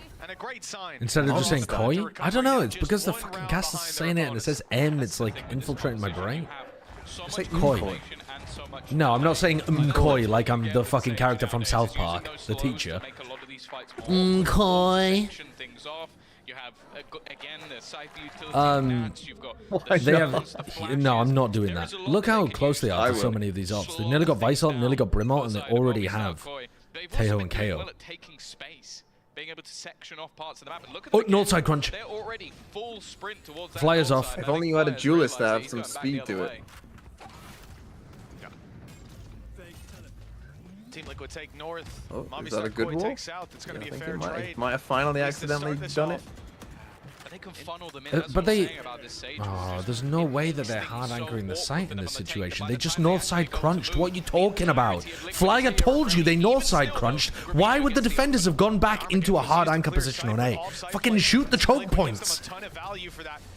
Instead of just saying Koi? I don't know, it's because the fucking cast is saying it and it says M, it's like infiltrating my brain. It's like Koi. much. No, I'm not saying Koi like I'm the fucking character from South Park, the teacher. Koi. You have again the Cypher utility. You've got They have. No, I'm not doing that. Look how close they are to so many of these ops. They've nearly got Vice ult, nearly got Brim ult, and they already have Teho and KO. Being able to section off parts of the map. And look at Oh, north side crunch. They're already full sprint towards that Flyers north off. side. If only you had a duelist to have some speed to it. Team Liquid take north. Oh, is that a good wall? Take south. It's going to be a fair trade. Might have finally accidentally done it. They can funnel them in. That's But what I'm they... saying about this Sage. Oh, there's no way that they're hard anchoring the site in this situation. They just north side crunched. What are you talking about? Flyer told you they north side crunched. Why would the defenders have gone back into a hard anchor position on A? Fucking shoot the choke points.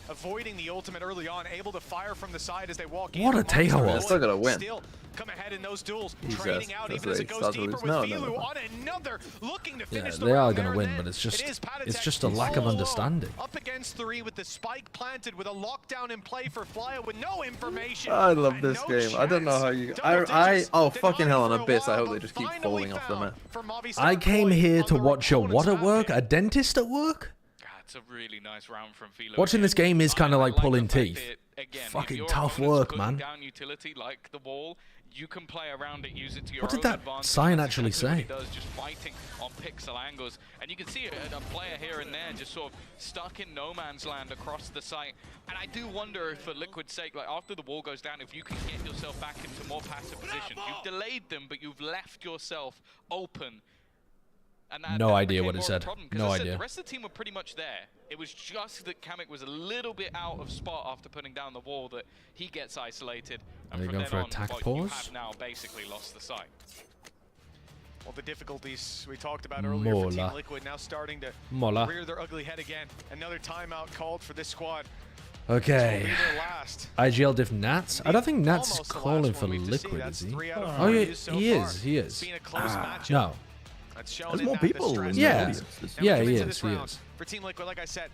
Avoiding the ultimate early on, able to fire from the side as they walk in. What a Teho They're still gonna win. Come ahead in those duels, Jesus, trading out that's even as it right. goes deeper with No. on another, looking to finish the They are round going there to win, and but then. it's just a lack of understanding. Up against 3 with the spike planted with a lockdown in play for Flyer with no information. I love this No game. I don't know how you. Oh fucking hell on Abyss! I hope they just keep falling off the map. I came here to watch a what at work? A dentist at work? It's a really nice round from Philo. Watching this game is kind of like pulling teeth. Again, Fucking tough work, man. Down utility like the wall, you can play around it, use it to your What did own that advantage. sign That's actually exactly say? what he does, just fighting on pixel angles, and you can see a player here and there just sort of stuck in no man's land across the site. And I do wonder, for Liquid's sake, like after the wall goes down, if you can get yourself back into more passive positions. You've delayed them, but you've left yourself open. And No idea became what it more of a said. problem, 'cause No I said idea. The rest of the team were pretty much there. It was just that Kamek was a little bit out of spot after putting down the wall that he gets isolated. And Are they from going then for on, attack well, pause? You have now basically lost the site. Well, the difficulties we talked about earlier for Team Liquid now starting to rear their ugly head again. Another timeout called for this squad. Okay. IGL diff Nats? I don't think Nats calling for Liquid, is he? Oh, yeah, he is. He is. No. There's more people in the Yeah. audience. Yeah, he is. He is. For Team Liquid, like I said,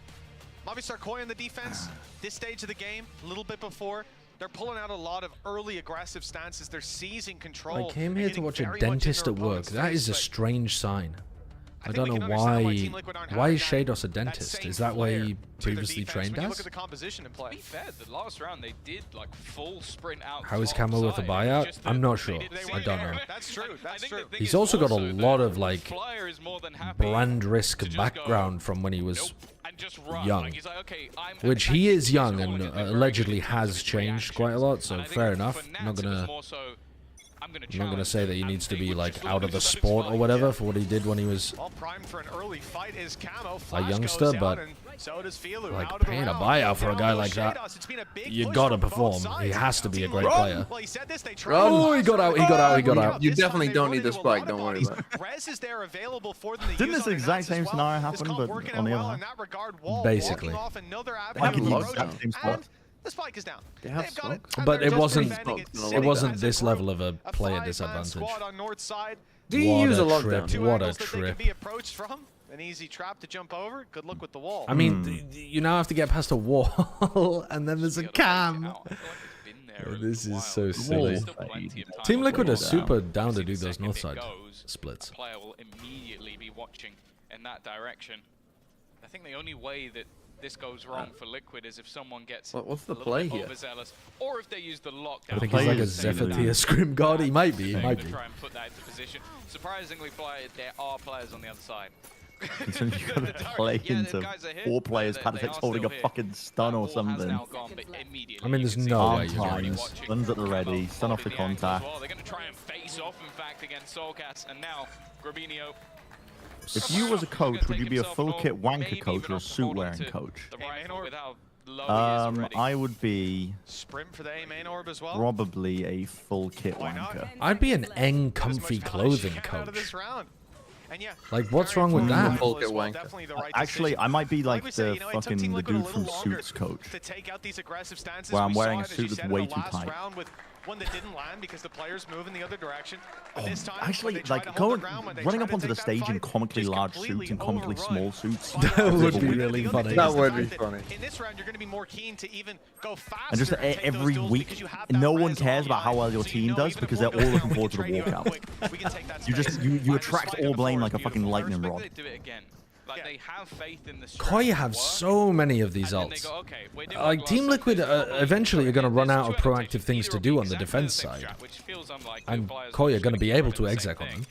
MiBR Koi on the defense, this stage of the game, a little bit before, they're pulling out a lot of early aggressive stances. They're seizing control. I came here to watch a dentist at work. That is a strange sign. I don't know why. Why is Shados a dentist? Is that why he previously trained as? To be fair, the last round they did like full sprint out. How is Camo with a buyout? I'm not sure. I don't know. That's true. That's true. He's also got a lot of like brand risk background from when he was young, which he is young and allegedly has changed quite a lot. So fair enough. I'm not gonna say that he needs to be like out of the sport or whatever for what he did when he was a youngster, but like paying a buyout for a guy like that, you gotta perform. He has to be a great player. Oh, he got out. He got out. He got out. You definitely don't need the spike. Don't worry about it. Didn't this exact same scenario happen, but on the other hand? Basically. The spike is down. They have smoke. But it wasn't this level of a player disadvantage. Do you use a lockdown? What a trip. Be approached from an easy trap to jump over. Good luck with the wall. I mean, you now have to get past a wall, and then there's a cam. This is so silly. Team Liquid are super down to do those north side splits. A player will immediately be watching in that direction. I think the only way that this goes wrong for Liquid is if someone gets what's the play here? overzealous, or if they use the lockdown. I think he's like a Zephyr tier scrim god. He might be. He might be. Try and put that into position. Surprisingly, there are players on the other side. So you gotta play into 4 players. Panatek's holding a fucking stun or something. I mean, there's no way you're doing this. Stuns at the ready. Stun off the contact. They're going to try and face off, in fact, against Soulcast, and now Grabinho. If you was a coach, would you be a full kit wanker coach or a suit wearing coach? I would be probably a full kit wanker. I'd be an Eng comfy clothing coach. Like, what's wrong with that? Actually, I might be like the dude from Suits coach, where I'm wearing a suit that's way too tight. one that didn't land because the players move in the other direction. But this time, actually, like running up onto the stage in comically large suits and comically small suits. That would be really funny. That would be funny. In this round, you're going to be more keen to even go faster. And just every week, no one cares about how well your team does because they're all looking forward to the walkout. You attract all blame like a fucking lightning rod. Like they have faith in the Koi have so many of these ults. Like Team Liquid eventually are going to run out of proactive things to do on the defense side, and Koi are going to be able to exec on them.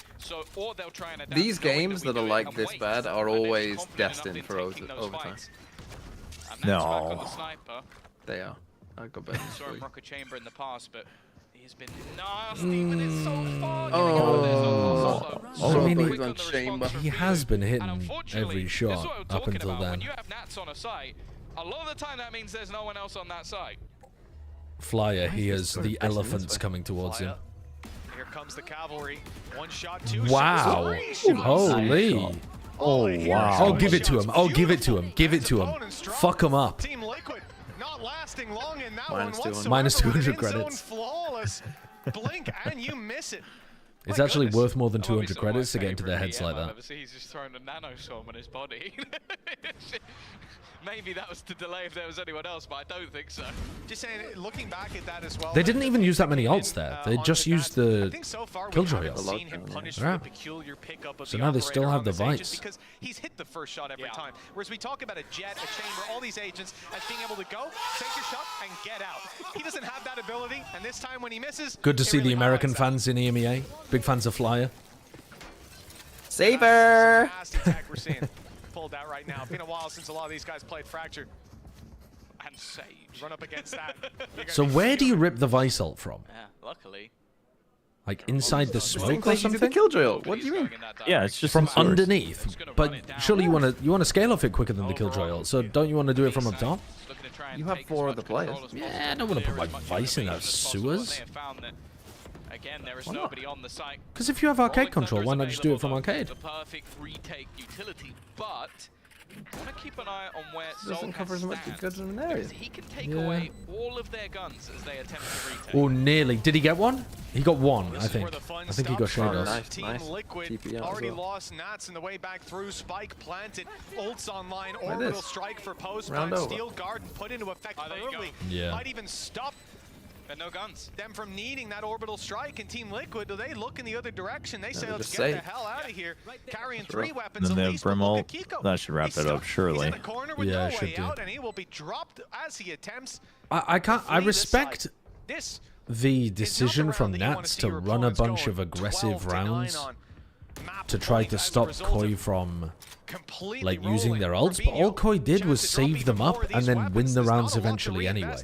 These games that are like this bad are always destined for overtime. No, they are. I got better. Saw him rock a chamber in the past, but he's been nasty, but it's so far. I mean, he has been hitting every shot up until then. When you have Nats on a site, a lot of the time that means there's no one else on that site. Flyer hears the elephants coming towards him. Here comes the cavalry. One shot, two wow. Holy. Oh, wow. Oh, give it to him. Oh, give it to him. Give it to him. Fuck him up. Team Liquid not lasting long in that -200. Minus 200 credits. Flawless. Blink and you miss it. It's actually worth more than 200 credits to get into their heads like that. Obviously, he's just thrown a nanoswarm on his body. Maybe that was to delay if there was anyone else, but I don't think so. Just saying, looking back at that as well. They didn't even use that many ults there. They just used the Killjoy ult. So now they still have the Vice. Because he's hit the first shot every time. Whereas we talk about a Jet, a Chamber, all these agents as being able to go, take your shot, and get out. He doesn't have that ability, and this time when he misses... Good to see the American fans in EMEA. Big fans of Flyer. Saber! We're seeing pulled out right now. Been a while since a lot of these guys played Fracture. And Sage. Run up against that. So where do you rip the Vice ult from? Yeah, luckily. Like inside the smoke or something? Killjoy. What do you mean? yeah, it's just From underneath. But surely you want to scale off it quicker than the Killjoy ult. So don't you want to do it from up top? You have 4 other players. Yeah, I don't want to put my Vice in those sewers. Again, there is nobody on the site. Because if you have arcade control, why not just do it from arcade? The perfect retake utility, but I want to keep an eye on where Doesn't cover as much good in an area. He can take away all of their guns as they attempt to retake. Oh, nearly. Did he get one? He got one, I think. I think he got Shadows. Nice. Team Liquid already lost Nats in the way back through. Spike planted. Ults online. Orbital strike for post. Steel Garden put into effect early. Yeah. Might even stop and no guns. them from needing that orbital strike. And Team Liquid, do they look in the other direction? They say, let's just get safe. the hell out of here. Carrying 3 weapons. And then at they have least, Brim but look ult. at Kiko. That should wrap He's it up, stuck. surely. He's in the corner with Yeah, no it should way do. out, and he will be dropped as he attempts. I respect this the decision from Nats to run a bunch of aggressive rounds to try to stop Koi from like using their ults, but all Koi did was save them up and then win the rounds eventually anyway.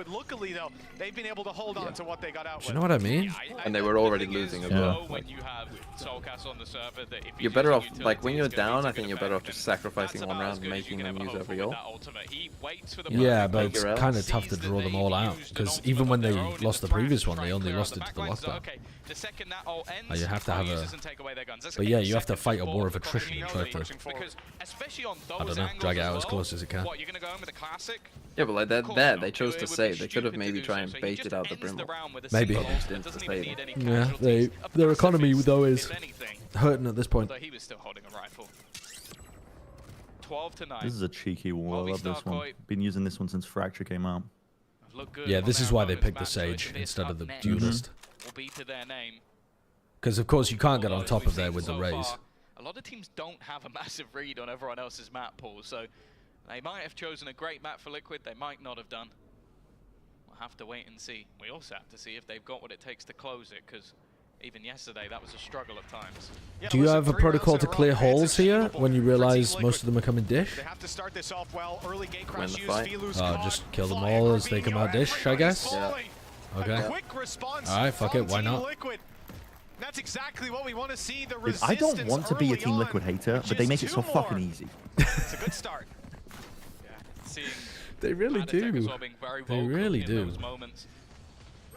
Luckily, though, they've been able to hold on to what they got out. Do you know what I mean? And they were already losing as well. When you have Soulcast on the server, that if You're better off, like when you're down, I think you're better off just sacrificing one round and making them use every ult. Yeah, but it's kind of tough to draw them all out, because even when they lost the previous one, they only lost it to the lockdown. You have to have a... But yeah, you have to fight a war of attrition and try to, I don't know, drag it out as close as it can. Yeah, but like that, there, they chose to save. They could have maybe tried and baited out the Brim. Maybe. Yeah, their economy though is hurting at this point. He was still holding a rifle. 12-9. This is a cheeky wall. I love this one. Been using this one since Fracture came out. Yeah, this is why they picked the Sage instead of the Duelist. Because of course you can't get on top of there with the Raze. A lot of teams don't have a massive read on everyone else's map pool, so they might have chosen a great map for Liquid, they might not have done. We'll have to wait and see. We also have to see if they've got what it takes to close it, because even yesterday that was a struggle at times. Do you have a protocol to clear holes here when you realize most of them are coming dish? They have to start this off well. Early gate crash use, Just kill them all as they come out dish, I guess? Yeah. Okay. Alright, fuck it, why not? That's exactly what we want to see. The Dude, I don't want to be a Team Liquid hater, but they make it so fucking easy. It's a good start. They really do. They really do. Those moments.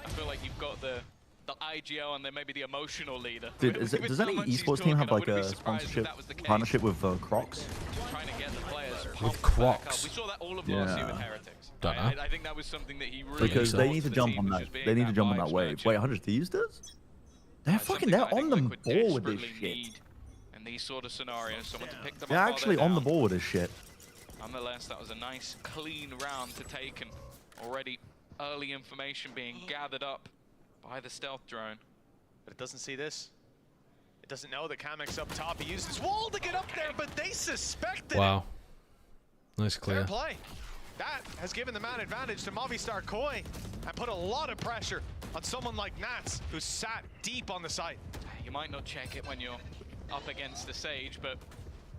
I feel like you've got the IGL and then maybe the emotional leader. Dude, does any esports team have like a sponsorship partnership with Crocs? Trying to get the players with Crocs. we saw that all of last year with Heretics. Don't know. I think that was something that he really Because they need to the jump team on was that. just being They need to that jump on that vibes wave. merchant. Wait, 100 Thieves does? They're Something they're I think on the Liquid ball with this desperately shit. need in these sort of scenarios. Someone to pick them They're up while actually they're on the down. ball with this shit. Nonetheless, that was a nice, clean round to take, and already early information being gathered up by the stealth drone. But it doesn't see this. It doesn't know that Kamek's up top. He used his wall to get up there, but they suspected Wow. Nice it. Fair clear. play. That has given the man advantage to Movistar Koi and put a lot of pressure on someone like Nats, who sat deep on the site. You might not check it when you're up against the Sage, but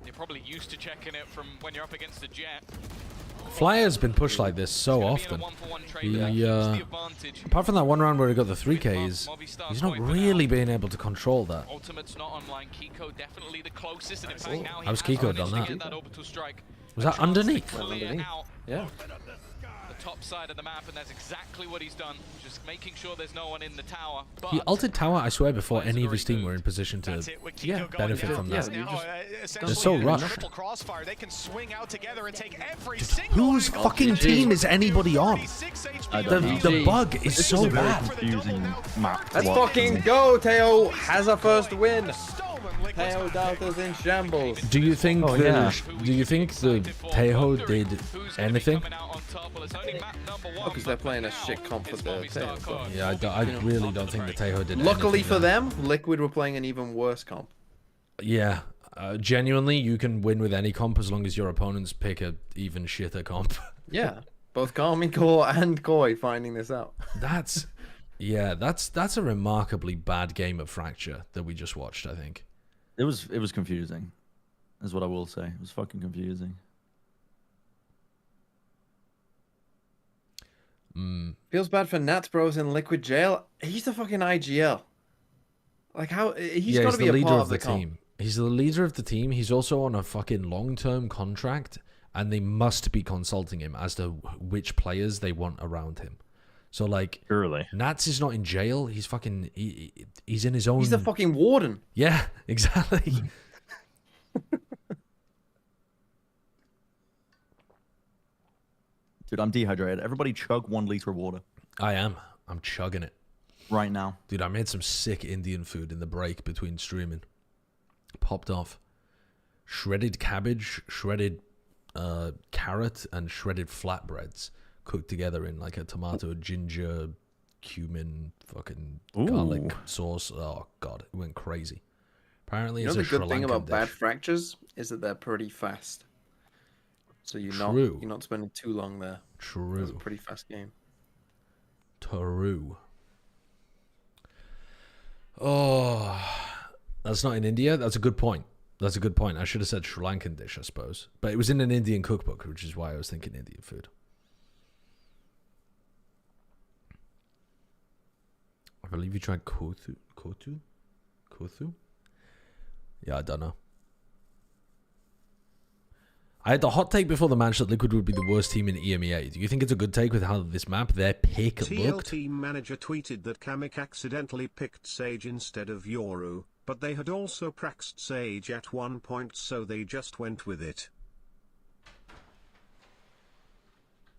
you're probably used to checking it from when you're up against the Jet. Flyer's been pushed like this so often. Apart from that one round where he got the 3Ks, he's not really being able to control that. Ultimate's not online. Kiko definitely the closest, and in fact now he How's has Kiko managed done to that? get that orbital strike. Was that underneath? Underneath. Yeah. The top side of the map, and that's exactly what he's done. Just making sure there's no one in the tower. But He ulted tower, I swear, before any of his team were in position to That's it with Kiko going benefit down. from Yes, that. now, They're essentially so a rushed. triple crossfire. They can swing out together and take every single Whose angle. fucking team is anybody on? 36 The bug is so Very bad. confusing map. Let's What? fucking go! Teo has a first win. Teo Delta's in shambles. Do you think Oh, the yeah. Do you think the Tejo did anything? Because they're playing a shit comp for the Teo. but- Yeah, I really don't think the Tejo did. Luckily anything for there. them, Liquid were playing an even worse comp. Yeah, genuinely, you can win with any comp as long as your opponents pick a even shitter comp. Yeah, both Karmi Core and Koi finding this out. That's that's a remarkably bad game of Fracture that we just watched. I think. It was confusing, is what I will say. It was fucking confusing. Feels bad for Nats Bros in Liquid jail. He's the fucking IGL. Like how he's got to be the a leader part of the comp. team. He's the leader of the team. He's also on a fucking long-term contract, and they must be consulting him as to which players they want around him. So like, Surely. Nats is not in jail. He's fucking. He's in his own. He's the fucking warden. Yeah, exactly. Dude, I'm dehydrated. Everybody chug 1 liter of water I am. I'm chugging it. right now. Dude, I made some sick Indian food in the break between streaming. Popped off. Shredded cabbage, shredded carrot, and shredded flatbreads cooked together in like a tomato, ginger, cumin, fucking garlic Ooh. sauce. Oh, God. It went crazy. Apparently, You know it's the a Sri good thing Lankan about bad dish. fractures is that they're pretty fast. So you're True. not spending too long there. It's a True. pretty fast game. True. Oh, that's not in India. That's a good point. That's a good point. I should have said Sri Lankan dish, I suppose. But it was in an Indian cookbook, which is why I was thinking Indian food. I believe you tried kothu. Kothu? Kothu? Yeah, I don't know. I had the hot take before the match that Liquid would be the worst team in EMEA. Do you think it's a good take with how this map, their pick, looked? TLT manager tweeted that Kamek accidentally picked Sage instead of Yoru, but they had also praxed Sage at one point, so they just went with it.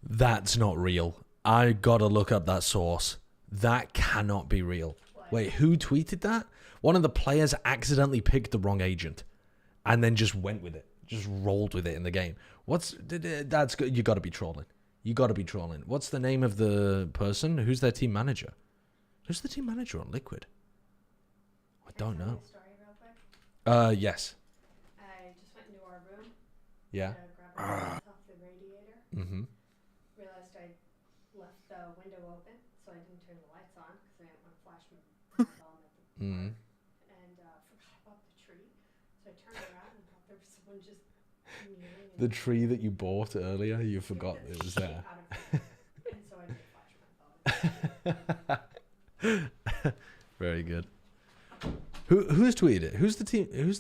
That's not real. I gotta look up that source. That cannot be real. Wait, who tweeted that? One of the players accidentally picked the wrong agent and then just went with it. Just rolled with it in the game. That's good. You gotta be trolling. You gotta be trolling. What's the name of the person? Who's their team manager? Who's the team manager on Liquid? I don't know. Yes. I just went into our room. Yeah. To grab a light off the radiator. Mm-hmm. Realized I left the window open, so I didn't turn the lights on because I didn't want to flash my light on at the Mm-hmm. and forgot about the tree. So I turned around and thought there was someone just kneeling. The tree that you bought earlier, you forgot it was there. And so I didn't flash my phone. Very good. Who's tweeted it? Who's the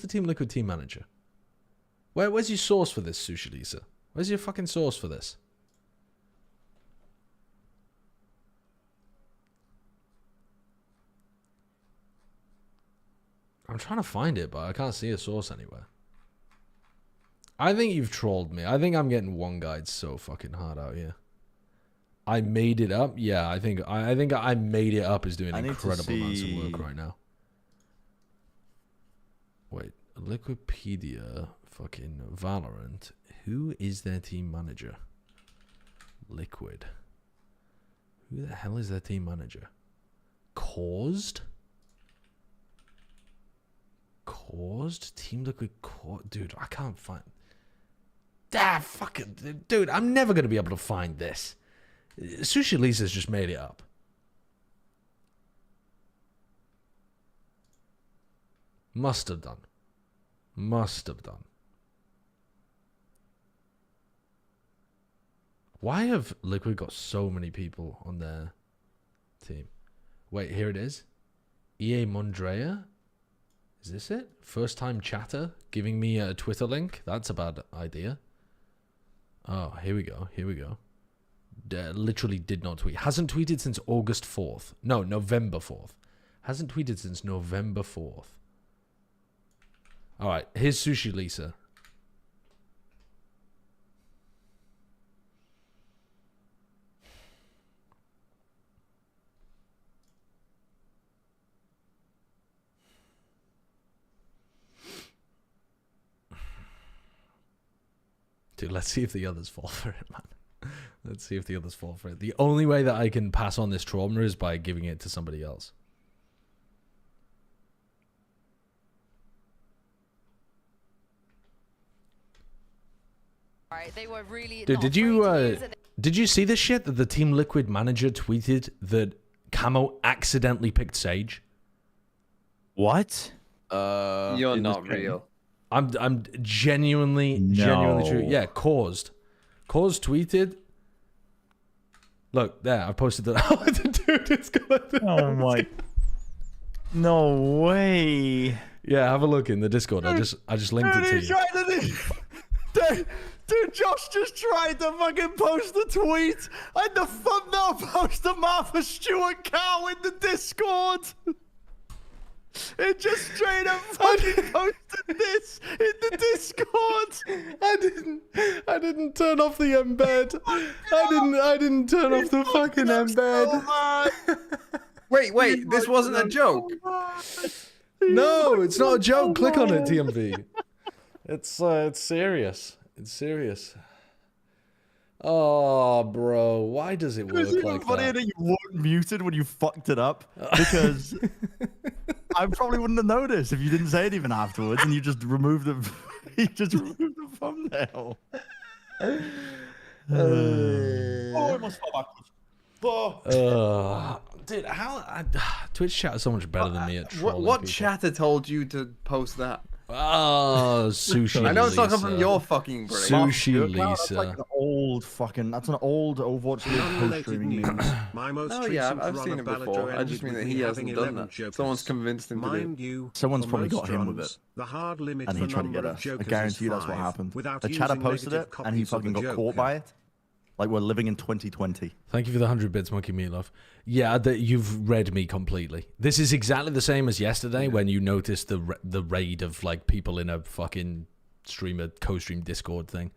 Team Liquid team manager? Where's your source for this, Sushi Lisa? Where's your fucking source for this? I'm trying to find it, but I can't see a source anywhere. I think you've trolled me. I think I'm getting one guide so fucking hard out here. I made it up. Yeah, I think I made it up is doing incredible amounts of work right now. Wait, Liquipedia, fucking Valorant. Who is their team manager? Liquid. Who the hell is their team manager? Caused? Team Liquid dude, I can't find. Fucking dude, I'm never gonna be able to find this. Sushi Lisa's just made it up. Must have done. Why have Liquid got so many people on their team? Wait, here it is. EA Mondrea? Is this it? First time chatter giving me a Twitter link? That's a bad idea. Oh, here we go. Literally did not tweet. Hasn't tweeted since August 4th. No, November 4th. Hasn't tweeted since November 4th. Alright, here's Sushi Lisa. Dude, let's see if the others fall for it, man. Let's see if the others fall for it. The only way that I can pass on this trauma is by giving it to somebody else. They were really dude, did you see this shit that the Team Liquid manager tweeted that Camo accidentally picked Sage? What? You're not real. I'm genuinely true. Yeah, caused tweeted. Look there, I posted that. Dude, it's gonna. Oh my. No way. Yeah, have a look in the Discord. I just linked it to you. Dude, Josh just tried to fucking post the tweet and the thumbnail post of Martha Stewart cow in the Discord. It just straight up fucking posted this in the Discord. I didn't turn off the embed. I didn't turn off the fucking embed. Wait, this wasn't a joke. No, it's not a joke. Click on it, TMV. It's serious. It's serious. Oh, bro, why does it work like that? Funny that you weren't muted when you fucked it up, because I probably wouldn't have noticed if you didn't say it even afterwards, and you just removed the thumbnail. Oh, it must fall backwards. Dude, Twitch chat is so much better than me at trolling What people. chatter told you to post that? Oh, Sushi I know it's not Lisa. coming from your fucking brain. Sushi Lisa. That's Lisa. like an old fucking. That's an old Overwatch League post-streaming meme. Oh yeah, I've seen it before. I just mean that he hasn't done that. Someone's convinced him to do it. Someone's probably got him with it. And he tried to get us. I guarantee you that's what happened. The chatter posted it, and he fucking got caught by it. Like we're living in 2020. Thank you for the 100 bits, Monkey Meatloaf. Yeah, you've read me completely. This is exactly the same as yesterday when you noticed the raid of like people in a fucking co-stream Discord thing.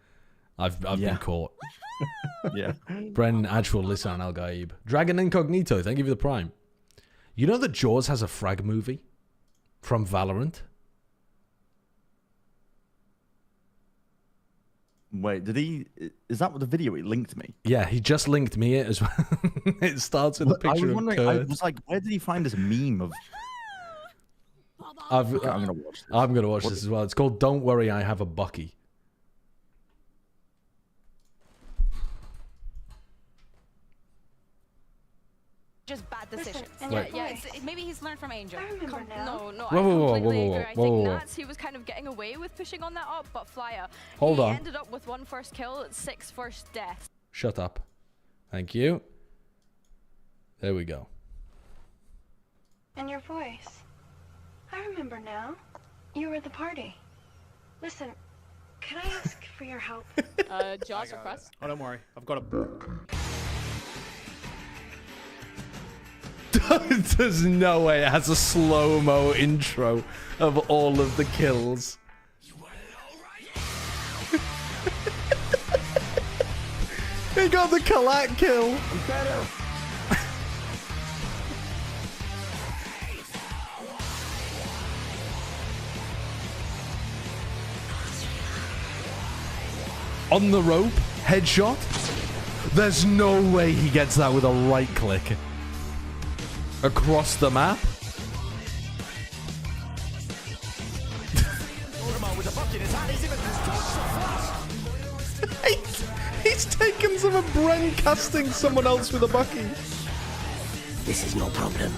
I've been caught. Yeah. Bren, Actual, Lisa, and Al Gaib. Dragon Incognito, thank you for the Prime. You know that Jaws has a frag movie from Valorant? Wait, did he? Is that what the video he linked me? Yeah, he just linked me it as well. It starts with a picture I was of wondering, Kurt. I was like, where did he find this meme of? I'm gonna watch this. I'm gonna watch this as well. It's called "Don't Worry, I Have a Bucky." Just bad decisions. Right. Yeah, maybe he's learned from Angel. I remember now. No, Whoa, I completely agree. I think whoa. Nats, he was kind of getting away with pushing on that up, but Flyer, Hold on. he ended up with 1 first kill, 6 first deaths. Shut up. Thank you. There we go. And your voice. I remember now. You were at the party. Listen, can I ask for your help? Jaws request. Oh, don't worry. I've got a... There's no way it has a slow-mo intro of all of the kills. He got the Kalat kill. On the rope, headshot. There's no way he gets that with a right click. Across the map. He's taken some of Bren casting someone else with a bucky. This is no problem.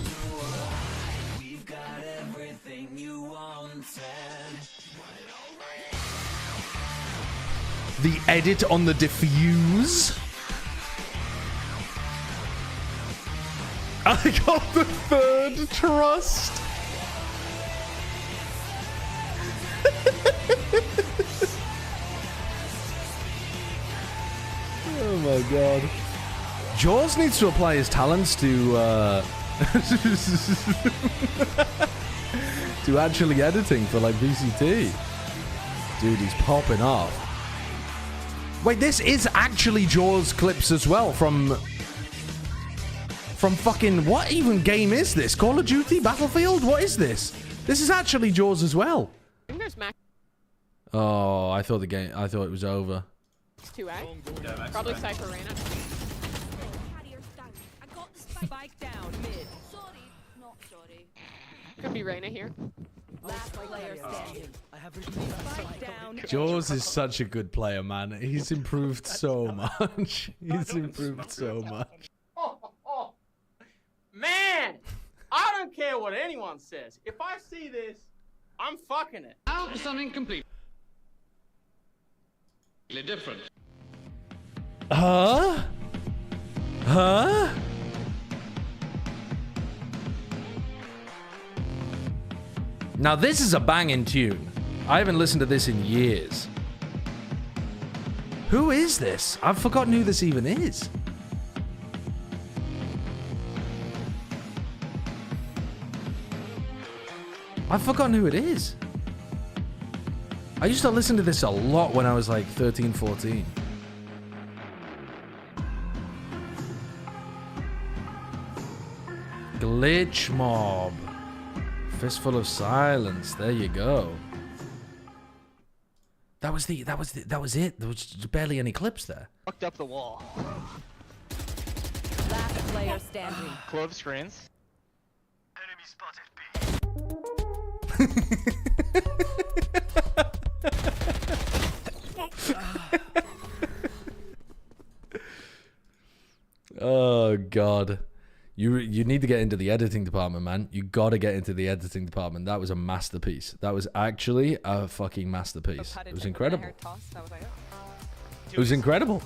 The edit on the diffuse. I got the third trust. Oh my god. Jaws needs to apply his talents to to actually editing for like VCT. Dude, he's popping off. Wait, this is actually Jaws clips as well from fucking, what even game is this? Call of Duty? Battlefield? What is this? This is actually Jaws as well. I think there's Mac. Oh, I thought it was over. It's 2A. Probably Cypher Reyna. Could be Reyna here. Jaws is such a good player, man. He's improved so much. He's improved so much. Man, I don't care what anyone says. If I see this, I'm fucking it. Now something completely different. Huh? Huh? Now this is a banging tune. I haven't listened to this in years. Who is this? I've forgotten who this even is. I've forgotten who it is. I used to listen to this a lot when I was like 13, 14. Glitch Mob. Fistful of Silence. There you go. That was it. There was barely any clips there. Fucked up the wall. Last player standing. Clove screens. Enemy spotted B. Oh god. You need to get into the editing department, man. You gotta get into the editing department. That was a masterpiece. That was actually a fucking masterpiece. It was incredible. It was incredible.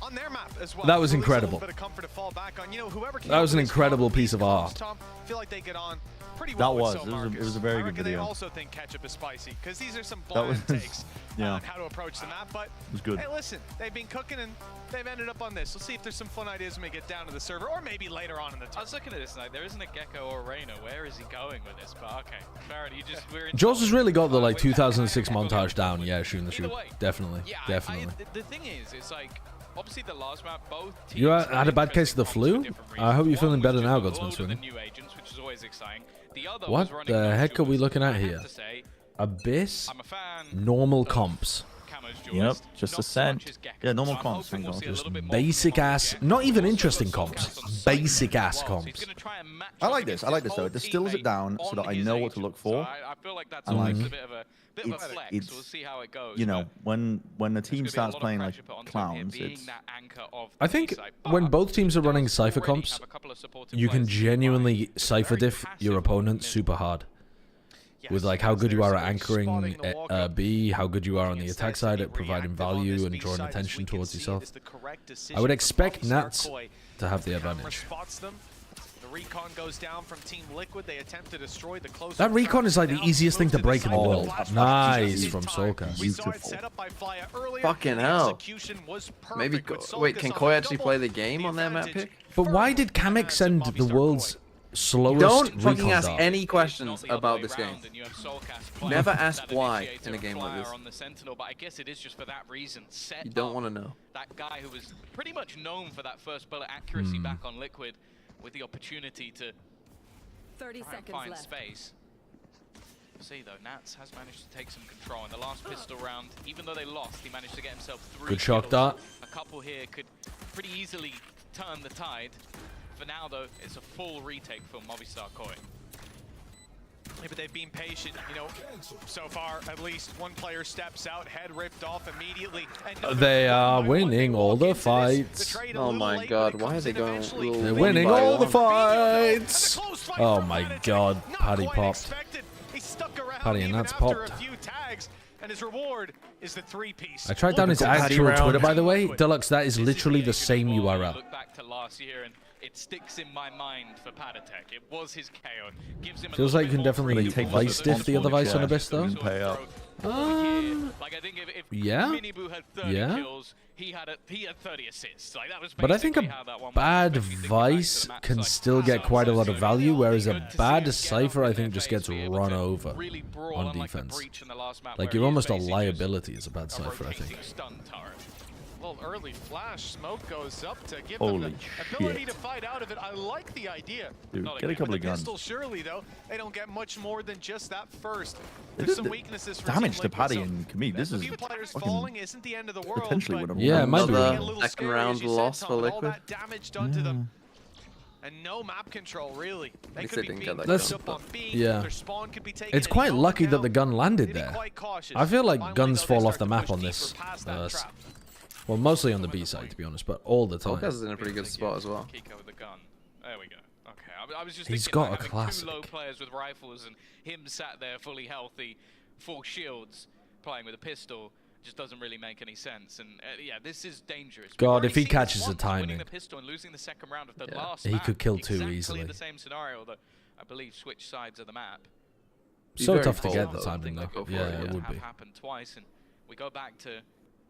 On their map as well. That was incredible. That was an incredible piece of art. Feel like they get on pretty well. It was a very good video. They also think ketchup is spicy because these are some bland takes on how to approach the map. But it was good. Hey, listen, they've been cooking and they've ended up on this. We'll see if there's some fun ideas when we get down to the server, or maybe later on in the tournament. I was looking at this like there isn't a Gecko or Reyna. Where is he going with this? But okay, Barrett, we're in. Jaws has really got the like 2006 montage down. Yeah, shooting the shoot. Definitely. Yeah, definitely. The thing is, it's like. Obviously, the last map, both teams you had a bad case of the flu? I hope you're feeling better now, Godsman Swinging. What the heck are we looking at here? Abyss? Normal comps. Yep, just Ascent. Yeah, normal comps. Just basic ass, not even interesting comps. Basic ass comps. I like this. I like this though. It distills it down so that I know what to look for. I feel like that's always a bit of a flex. We'll see how it goes. You know, when the team starts playing like clowns, it's. I think when both teams are running Cypher comps, you can genuinely Cypher diff your opponent super hard. With like how good you are at anchoring B, how good you are on the attack side at providing value and drawing attention towards yourself. I would expect Nats to have the advantage. The recon goes down from Team Liquid. They attempt to destroy the close. That recon is like the easiest thing to break in the world. Nice from Solka. Fucking hell. Maybe. Wait, can Koi actually play the game on their map pick? But why did Kamek send the world's slowest Don't recon fucking ask dart. any questions about this game. Never ask why in a game like this. On the Sentinel, but I guess it is just for that reason. You don't want to know. That guy who was pretty much known for that first bullet accuracy back on Liquid, with the opportunity to 30 try and seconds find left. space. See though, Nats has managed to take some control in the last pistol round. Even though they lost, he managed to get himself 3 Good shock kills. dart. A couple here could pretty easily turn the tide. For now though, it's a full retake for Movistar Koi. Yeah, but they've been patient, you know, so far. At least one player steps out, head ripped off immediately. They are winning all the fights. Oh my god, why are they going? They're winning all the fights. Oh my god, Paddy popped. Paddy and Nats popped. And his reward is the 3-piece. I tried down his actual Twitter, by the way. Deluxe, that is literally the same URL. Look back to last year and it sticks in my mind for Padatek. It was his KO. Gives him Feels like you can definitely vice diff the other vice on Abyss, though. Like I think if Yeah. Minibu had 30 Yeah. kills, he had 30 assists. Like that was But I think a basically how that one bad went, especially thinking back to vice the match can side. still get quite a lot of value, whereas a Good to see bad him get Cypher, up I in think, their just face, gets be able run to over really brawl, on unlike the defense. breach in the last map Like, where you're he is almost a basically just liability as a bad a Cypher, I think. rotating stun turret. Well, early flash smoke goes up to give Holy them the ability shit. to fight out of it. I like the idea. Dude, Not get a again. couple With of the guns. pistol, surely though, they don't get much more than just that first. They There's did some weaknesses for damage Team to Liquid, Paddy so and Kamik. This a is few players fucking falling isn't the end of the world. potentially but winnable. Yeah, it might be. Another getting a little second scary, round as you said, loss for Tom, with all Liquid. that damage done to them. And no map control, really. They least could they be didn't being get that That's- pushed up on B. yeah. Their spawn could be taken It's any quite moment lucky that now. the gun landed They'd be there. quite cautious. I feel like Finally, guns though, they fall off start the to map push on deeper this. past that trap. Well, mostly on the B side, to be honest, but all the time. Volkaz is in a pretty good spot as well. Kiko with the gun. There we go. Okay, I was just He's thinking got like a having classic. 2 low players with rifles and him sat there fully healthy, full shields, playing with a pistol just doesn't really make any sense. And yeah, this is dangerous. We've God, already if he seen this catches the once, timing. winning the pistol and losing the second round of the last He map, could kill 2 exactly easily. the same scenario that I believe switch sides of the map. So very tough to cold, get the though. timing, I think though. they go for Yeah, it, it yeah. would have be. happened twice, and we go back to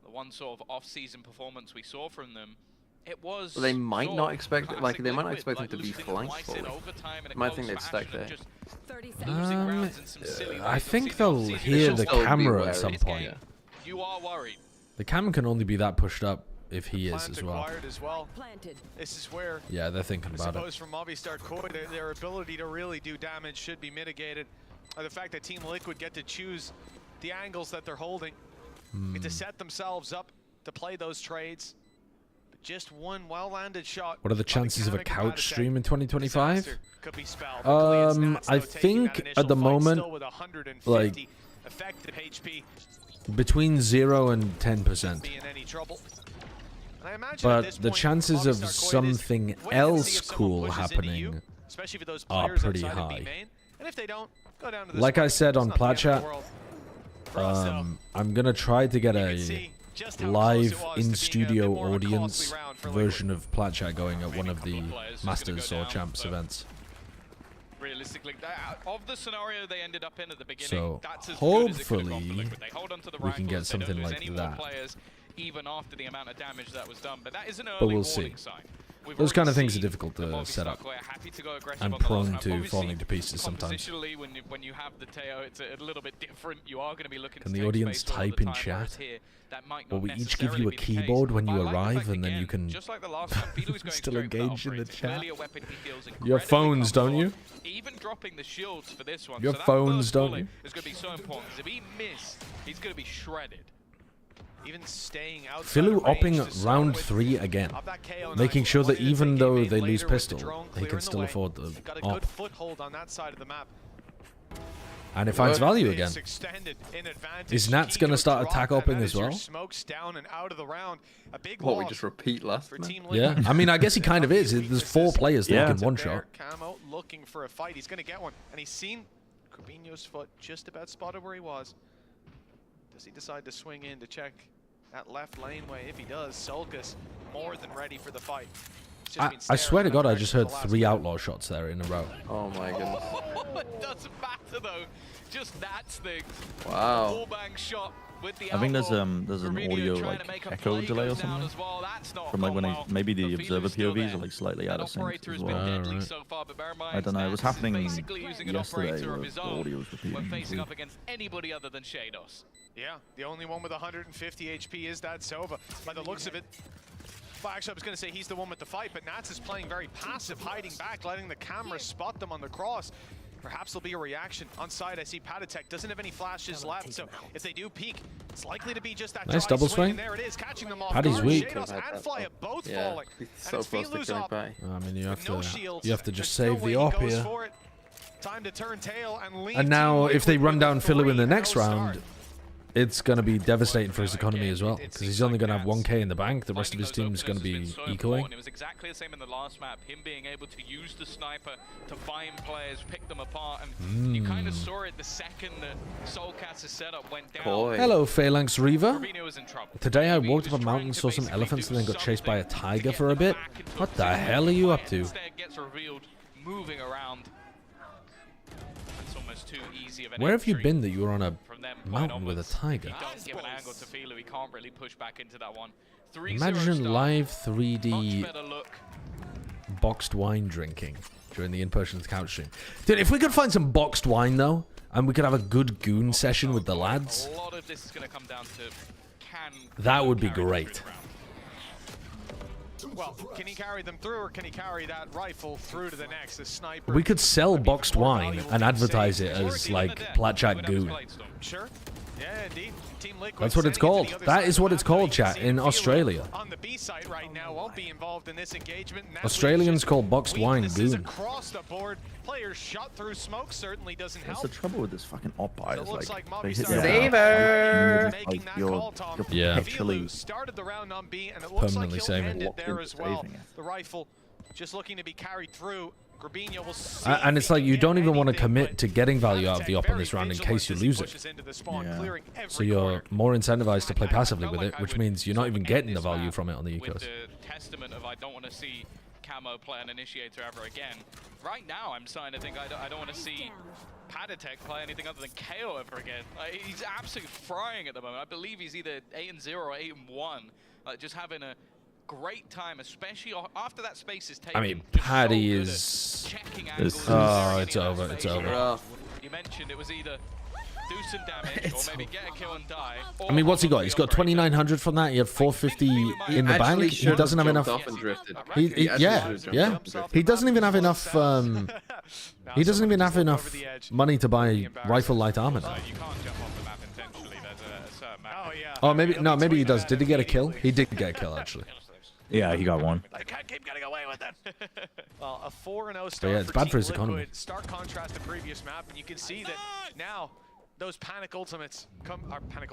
the one sort of off-season performance we saw from them. It was. Well, they might sort not of expect it. Like classic they might not Liquid, expect like them to be losing flanked twice in fully. overtime in a Might think close they'd stack fashion and there. just losing rounds in some silly I ways. think Obviously, they'll the hear off-season the still be camera wary. at some this point. game, you are worried. The camera can only be that pushed up if he is Plant as well. acquired as well. Planted. This is where Yeah, they're thinking I about suppose it. from Movistar Koi, their ability to really do damage should be mitigated. Or the fact that Team Liquid get to choose the angles that they're holding, get to set themselves up to play those trades. But just one well-landed shot. What are the chances of a couch stream in 2025? Disaster could be spelled. Luckily, it's Nats, I though, taking that think initial at the fight moment, still with 150 like, effective HP, between 0 and 10%. be in any trouble. And I imagine at But this the point, chances of Movistar Koi is something waiting to see else if someone cool pushes into happening you, especially for those are players pretty outside of B high. main. And if they don't, go down to the Like I square. said on It's not the end of the Platchat, world. For us, though, I'm gonna try to get you can a see just how close live it was to being a bit in-studio more of a audience costly round for Liquid. version of Platchat going at one of the Couple of players just Masters gonna or go down, Champs so- events. Realistically, of the scenario they ended up in at the beginning, So, that's as good as it could have gone for hopefully, Liquid. They hold on to the we can get rifles, they don't something lose like any more that. players, even after the amount of damage that was done. But that is an early But we'll warning see. sign. We've Those kind of already things are seen difficult the to Movistar set up Koi happy to go aggressive and on the last prone map. to Obviously, falling to pieces sometimes. compositionally, when you have the Teo, it's a little bit different. You are going to be looking Can to the take audience space all type the in time, whereas chat? here, that might Will not we each give necessarily you a be the case. keyboard when But you I like the arrive fact, and then you again, can just like the last time, Beetle is going still straight for that engage in the operator. chat? Clearly a weapon he feels Your incredibly phones, don't you? comfortable. Even dropping the shields for this one. Your so that phones, first don't bullet you? is going to be so important, because if he missed, he's going to be shredded. Even staying outside Philu of range upping to start round with. 3 again, Of that KO9, making sure that wanted to even take though aim in they lose later with the pistol, drone they clear can in the still way. afford the They've got a op. good foothold on that side of the map. And it finds value again. It's extended in advantage. Is Nats going to Kiko start drop, attack and upping that as is your well? Smokes down and out of the round. A big What, we loss just repeat last for man? Team Yeah, Liquid. I mean, I guess he kind of is. There's 4 players that Yeah. can one Bear shot. Camo looking for a fight. He's going to get one. And he's seen Corbinho's foot just about spotted where he was. Does he decide to swing in to check that left laneway? If he does, Sulcas more than ready for the fight. He's just been I staring swear to in God, that I just direction heard for the last 3 minute. outlaw shots there in a row. Oh my goodness. It doesn't matter though. Just that's things. Wow. Wall bang shot I think there's an audio like echo delay or something from like when maybe the observer POVs are like slightly out of sync as well. I don't know. It was happening yesterday where the audio was repeating. Facing up against anybody other than Shados. Yeah, the only one with 150 HP is that Sova. By the looks of it, well, actually, I was going to say he's the one with the fight, but Nats is playing very passive, hiding back, letting the camera spot them on the cross. Perhaps there'll be a reaction on side. I see Patatek doesn't have any flashes left, so if they do peek, it's likely to be just that nice double swing. And there it is, catching them off. Paddy's weak. Shados and Flyer both falling. So close to coming by. I mean, you have to just save the op here. Time to turn tail and leave. And now, if they run down Philu in the next round, it's going to be devastating for his economy as well, because he's only going to have 1k in the bank. The rest of his team is going to be ecoing. It was exactly the same in the last map. Him being able to use the sniper to find players, pick them apart, and you kind of saw it the second that Soulcast's setup went down. Hello, Phalanx Reaver. Was in trouble. Today I walked up a mountain, saw some elephants, and then got chased by a tiger for a bit. What the hell are you up to? Instead gets revealed, moving around. It's almost too easy of an Where have you entry been that you were on a mountain onwards. with a tiger? He does give an angle to Philu. He can't really push back into that one. Imagine live 3D Much better look. boxed wine drinking during the in-person couch stream. Dude, if we could find some boxed wine though, and we could have a good goon session with the lads, A lot of this is going to come down to can that would be great. Well, can he carry them through, or can he carry that rifle through to the next? The sniper. We could sell boxed wine and advertise it as like Platchat Goon. Sure. Yeah, indeed. Team Liquid. That's what it's called. That is what it's called, chat, in Australia. On the B site right now, won't be involved in this engagement. Australians call boxed wine Goon. Across the board, players shot through smoke certainly doesn't help. That's the trouble with this fucking op buy. So Is like they hit Saver! you're Yeah. perpetually started the round on B, and it looks like he'll saving end it. it there as well. The rifle just looking to be carried through. Grabinho will see And it's like you don't even want to commit anything, to getting value out of the op on this round in case you lose it. So you're more incentivized to play passively with it, which means you're not even getting the value from it on the ecos. With the testament of I don't want to see Camo play an initiator ever again. Right now, I'm starting to think I don't want to see Patatek play anything other than KO ever again. Like, he's absolutely frying at the moment. I believe he's either 8-0 or 8-1. Just having a great time, especially after that space is taken. I mean, Paddy is... Oh, it's over. It's over. You mentioned it was either do some damage or maybe get a kill and die. I mean, what's he got? He's got 2,900 from that. He had 450 in the bank. He doesn't have enough. Yeah. He doesn't even have enough. He doesn't even have enough money to buy rifle light armor now. You can't jump off the map intentionally. There's a certain map. Oh yeah. Oh, maybe no. Maybe he does. Did he get a kill? He did get a kill actually. Yeah, he got one. I can't keep getting away with it. Well, a 4-0 start. But yeah, it's bad for his Team economy. Liquid. Stark contrast to previous map, and you can see that now those panic ultimates come. Panic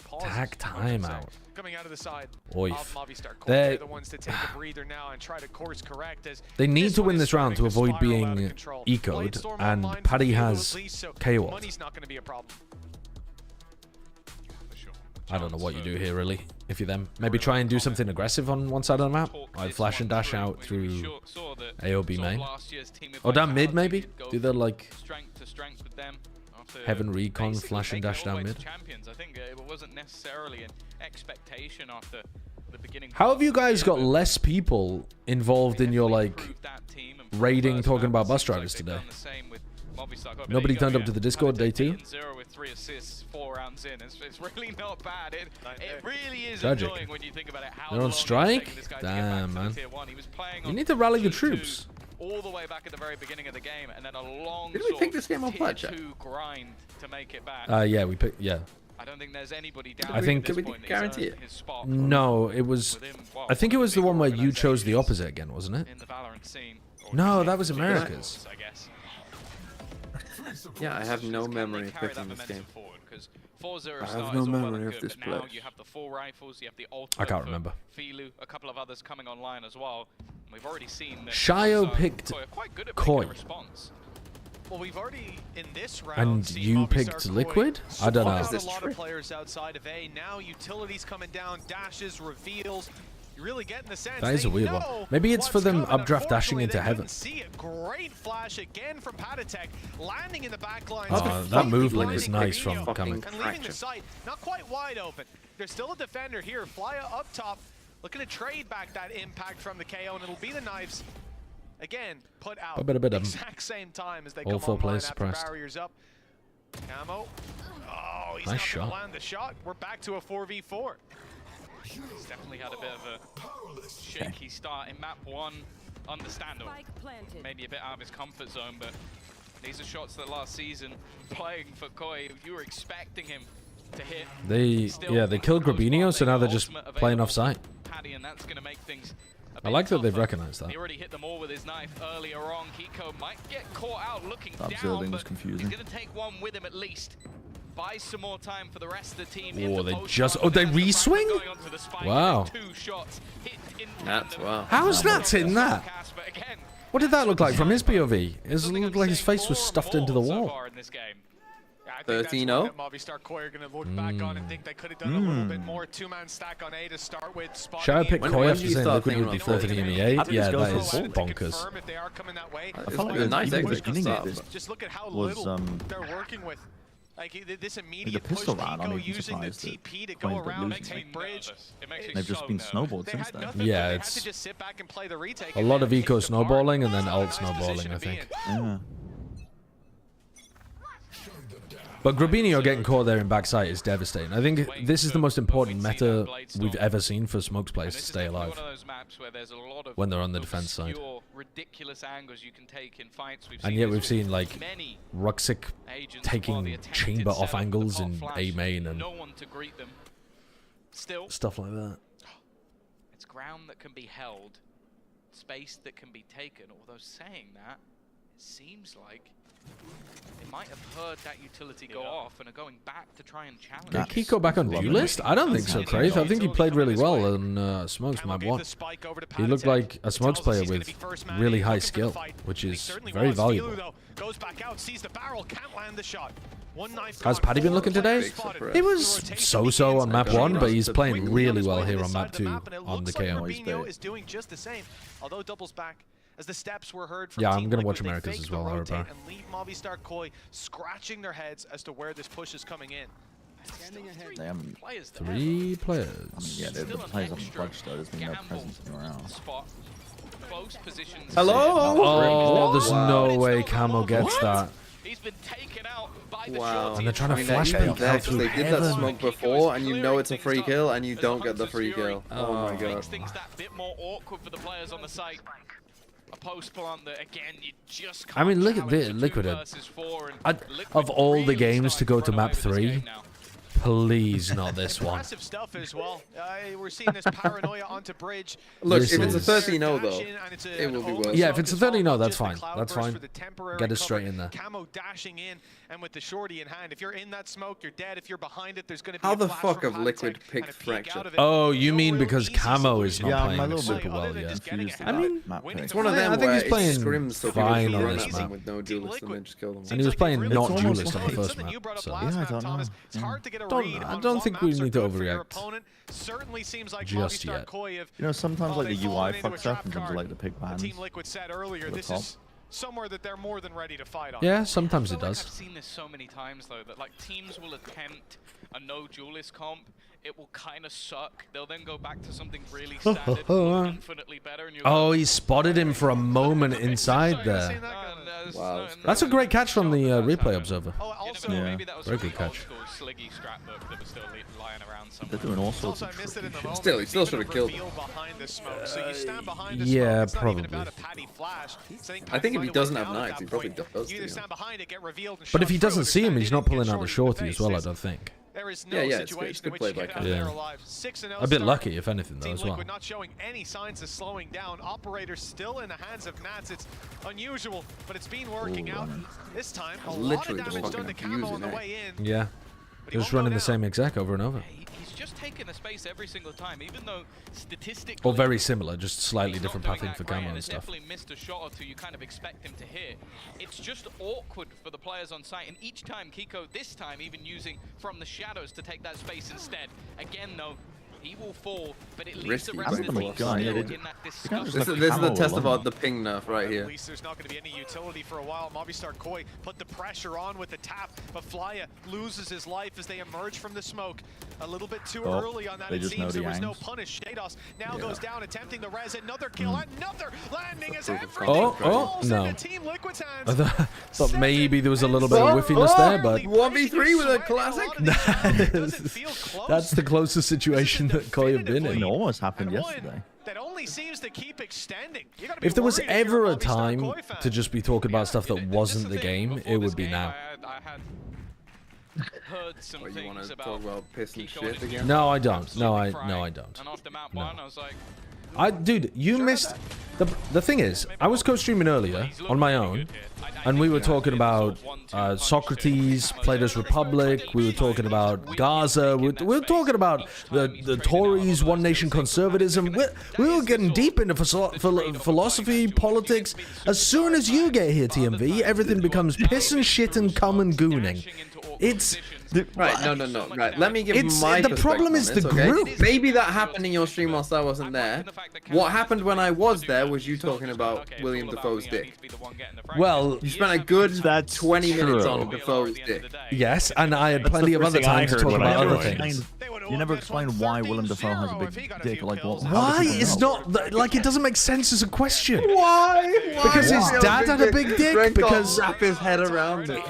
pauses. Tag timeout. Coming out of the side Oif. of Movistar. They're the ones to take a breather now and try to course correct. As They need to one win is this round to starting avoid spiral out of being control. ecoed, Bladestorm and online for Paddy Philo has at least, so KO'd. money's not going to be a problem. I don't know what you do here really. If you're them, maybe try and do something aggressive on one side of the map, like flash and dash out through AOB main, or down mid maybe. Do the like Strength to strength with them. Heaven recon flash and dash down mid. Champions. I think it wasn't necessarily an expectation after the beginning. How have you guys got less people involved in your like raiding talking about bus drivers today? Nobody turned up to the Discord day 2. 0 with 3 assists, 4 rounds in. It's really not bad. It really is Tragic. annoying when you think about it. How They're on long it's strike? taken this guy to get Damn, back man. to Tier 1. He was playing You on need to rally the T2 troops. all the way back at the very beginning of the game, and then a long Did we pick this game on Tier Pledge? 2 grind to make it back. Yeah, we picked. Yeah. I don't think there's anybody down I think- at this Did we point that guarantee he's it? earned his spot No, it was. within, well, I think it was the one where you big chose the organizations opposite again, wasn't it? in the Valorant scene. Or No, just that was in America's. I guess. Yeah, I have no memory of Carry picking that this game. momentum forward, 'cause 4-0 I have start no is all well memory and of good, this but now pledge. you have the 4 rifles, you have the ultimate I can't for remember. Philu, a couple of others coming online as well. And we've already seen that Shio Movistar picked are quite good at Koi. making a response. Well, we've already in this round And seen you Movistar picked Koi Liquid? I don't know. spot a lot of players outside of A. Now utilities coming down, dashes, reveals. really getting the sense That is a weird one. Maybe it's for them updraft dashing into heaven. See a great flash again from Patatek, landing in the back line. Oh, that movement is nice from coming. And leaving the site not quite wide open. There's still a defender here. Flya up top, looking to trade back that impact from the KO, and it'll be the knives. Again, put out A bit of exact same time as they all come four online players after suppressed. barriers up. Camo. Oh, he's Nice not shot. gonna land the shot. We're back to a 4v4. He's definitely had a bit of a shaky start in map 1. Understandable. Maybe a bit out of his comfort zone, but these are shots that last season, playing for Koi, you were expecting him to hit. They killed Grabinho, so now they're just playing off site. Paddy, and that's going to make things I like that they've recognized that. He already hit them all with his knife earlier on. Kiko might get caught out looking That down, building was but confusing. he's going to take one with him at least. Buy some more time for the rest of the team. Oh, they just... Oh, they re-swing? Wow. That's wow. How's Nats hitting that? What did that look like from his POV? It looked like his face was stuffed into the wall. 13-0. MiBR Koi are going to look back on and think they could have done a little bit more. Two-man stack on A to start with. Should I pick Koi after saying Liquid would be about 4th in EMEA? Yeah, that is bonkers. I felt like the nice exit beginning start, of this Just look at how was little they're working with. Like this immediate push, pistol round, I'm Kiko even using the surprised TP to that go Koi ended up around and losing. take bridge. They've just been snowballed They since had then. nothing, Yeah, they it's had to just sit back and play the retake. A lot of eco snowballing and then alt snowballing, I think. Yeah. But Grabinho getting caught there in backside is devastating. I think this is the most important meta we've ever seen for Smokes players to stay alive when they're on the defense side. Ridiculous angles you can take in fights. And yet we've seen like Ruxic taking chamber off angles in A main and stuff like that. It's ground that can be held, space that can be taken. Although saying that, it seems like they might have heard that utility go off and are going back to try and challenge. Get Kiko back on duelist? I don't think so, Craig. I think he played really well on Smokes map 1. He looked like a Smokes player with really high skill, which is very valuable. Goes back out, sees the barrel, can't land the shot. One knife. How's Paddy been looking today? He was so-so on map 1, but he's playing really well here on map 2 on the KO. Is doing just the same, although doubles back. As the steps were heard from yeah, Team I'm gonna Liquid, watch they Americas fake as the well. rotate And leave MiBR Koi scratching their heads as to where this push is coming in. They haven't. 3 players. I mean, yeah, the players haven't budged though. There's been no presence anywhere else. Hello? Oh, there's no way Camo gets that. He's been taken out by the Wow. And they're trying to They flashbang out through did that heaven. smoke before, and you know it's a free kill, and you don't get the free kill. Oh my god. Makes things that bit more awkward for the players on the site. A post plant that again you just can't. I mean, look at this, Liquid. Of all the games to go to map 3, please not this one. Impressive stuff as well. We're seeing this paranoia onto bridge. Look, This if it's a is- 13-0 though, it will be worse. Yeah, if it's a 30-0, that's Just the fine. cloud That's burst fine. for the temporary Get us cover. straight in there. Camo dashing in, and with the shorty in hand, if you're in that smoke, you're dead. If you're behind it, there's going to be How a the flash fuck from have Liquid Patatek picked and a peek Fracture? out of it. Oh, you No mean real because easy Camo is solution. not Yeah, I'm a playing little super bit well yet. confused I about mean, map pick. It's one of Yeah, them I think where he's playing it scrims so people fine can on run this at map. them with no duelist and then just kill them. And he was playing not almost duelist on the like first Something map. you brought up So last Yeah, I map, don't know. Thomas. It's hard to get a Don't- read I on don't what think we maps are need to good for your overreact opponent. Certainly seems like just MiBR yet. Koi have You know, sometimes like the they've UI fallen into a fucks up in trap terms of like the pick card. bans. Team Liquid said earlier, the this top. is somewhere that they're more than ready to fight on. Yeah, sometimes I it feel like does. I've seen this so many times though that like teams will attempt a no duelist comp. It will kind of suck. They'll then go back to something really standard, infinitely better. And Oh, he spotted him for a moment inside there. Wow, That's a great catch from the replay observer. Oh, also, Yeah. maybe that was Very a good catch. old school Sliggy scrapbook that was still lying around somewhere. They're doing all sorts also of I missed it in tricky the shit. moment. Still, he still Even should have a killed reveal him. behind the smoke. So you stand behind the Yeah, smoke. It's not even probably. about a Paddy flash. So I think if he Paddy doesn't went have down at knives, he that probably point. does. You to either be stand honest. behind it, get revealed, and But if shot he doesn't through, see him, or he's stand not in and pulling get out the shorty shorty in as well, I face. don't think. There is no Yeah, it's good. situation It's in good which play you by get out Camo. there Yeah. alive. 6-0 A bit start. lucky, if anything, though, Team as well. Liquid not showing any signs of slowing down. Operator still in the hands of Nats. It's unusual, but it's been working Ooh, out. running. This time, a lot Literally of just damage done to fucking Camo on the abusing, way in. Yeah. But he Just won't go running the down. same exec over and over. He's just taking the space every single time, even though statistically. Or very similar, just slightly he's different not doing pathing that for great, Camo and has stuff. definitely missed a shot or two you kind of expect him to hit. It's just awkward for the players on site, and each time Kiko, this time even using from the shadows to take that space instead. Again though, He will fall, but it leaves Risky the rest of the team still yeah, in that discussion. This is the test about the ping nerf right here. At least there's not going to be any utility for a while. MiBR Koi put the pressure on with the tap, but Flya loses his life as they emerge from the smoke. A little bit too early on that, it seems. There was no punish. Shados now goes down, attempting the res. Another kill, another landing as everything falls into Team Liquid's hands. I thought maybe there was a little bit of whiffiness there, but 1v3 with a classic. That's the closest situation that Koi have been in. It almost happened yesterday. That only seems to keep extending. If there was ever a time to just be talking about stuff that wasn't the game, it would be now. I had heard some You want things to talk about piss and Kiko shit again? No, I don't. No, I don't. And after map No. 1, I was like, Dude, you missed the thing is, I was co-streaming earlier on my own, and we were talking about Socrates played as Republic. We were talking about Gaza. We were talking about the Tories, One Nation conservatism. We were getting deep into philosophy, politics. As soon as you get here, TMV, everything becomes piss and shit and cum and gooning. It's right. No. Right. Let me give my the problem is the group. Maybe that happened in your stream whilst I wasn't there. What happened when I was there was you talking about William Dafoe's dick. Well, you spent a good 20 minutes on Dafoe's dick. Yes, and I had plenty of other time to talk about other things. You never explained why Willem Dafoe has a big dick. Like, what? Why? It's not like it doesn't make sense as a question. Why? Because his dad had a big dick. Because wrap his head around it.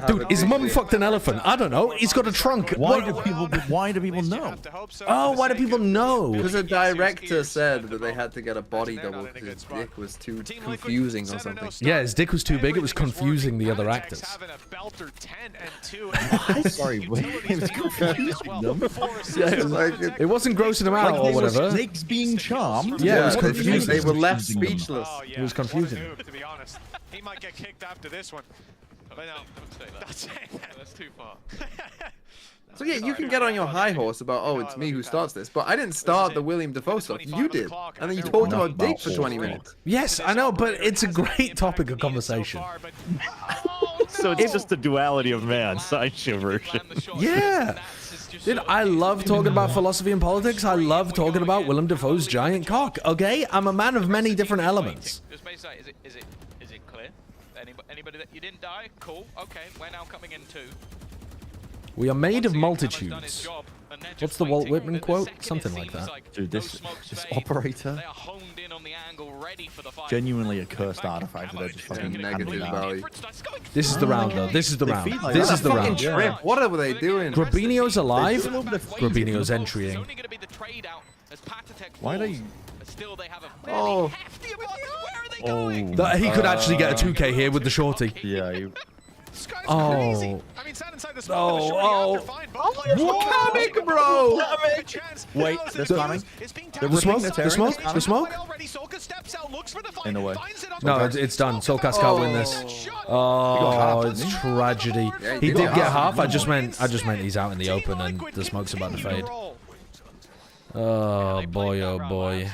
Dude, his mum fucked an elephant. I don't know. He's got a trunk. Why do people know? Oh, why do people know? Because a director said that they had to get a body double because his dick was too confusing or something. Yeah, his dick was too big. It was confusing the other actors. Sorry, wait. It was confusing them. It wasn't grossing him out or whatever. Snakes being charmed. Yeah, it was confusing. They were left speechless. It was confusing. To be honest, he might get kicked after this one. But no, don't say that. That's too far. So yeah, you can get on your high horse about, oh, it's me who starts this, but I didn't start the William Dafoe stuff. You did, and then you talked about dick for 20 minutes. Yes, I know, but it's a great topic of conversation. So it's just the duality of man, sideshow version. Yeah. Dude, I love talking about philosophy and politics. I love talking about Willem Dafoe's giant cock. Okay, I'm a man of many different elements. Is it clear? Anybody that you didn't die? Cool. Okay, we're now coming in too. We are made of multitudes. What's the Walt Whitman quote? Something like that. Dude, this operator, genuinely a cursed artifact that they're just fucking negative value. This is the round, though. This is the round. This is the round. Yeah. What were they doing? Grabinio's alive. Grabinio's entering. Why are they? Oh. He could actually get a 2K here with the shorty. Yeah. Oh. What comic, bro? Wait, they're spamming. The smoke? In a way. No, it's done. Soulcast can't win this. Oh, it's tragedy. He did get half. I just meant he's out in the open and the smoke's about to fade. Oh boy, oh boy.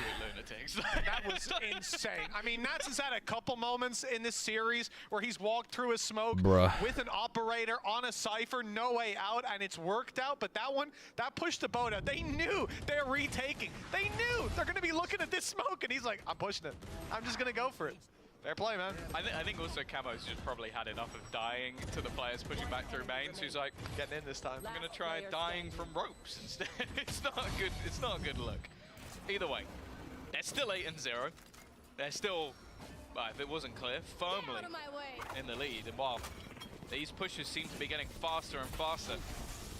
That was insane. I mean, Nats has had a couple moments in this series where he's walked through a smoke with an operator on a Cypher, no way out, and it's worked out. But that one, that pushed the boat out. They knew they're retaking. They knew they're going to be looking at this smoke, and he's like, I'm pushing it. I'm just going to go for it. Fair play, man. I think also Camo's just probably had enough of dying to the players pushing back through mains. Who's like, getting in this time. I'm gonna try dying from ropes instead. It's not a good look. Either way, they're still 8-0. They're still, well, if it wasn't clear, firmly in the lead. And while these pushes seem to be getting faster and faster,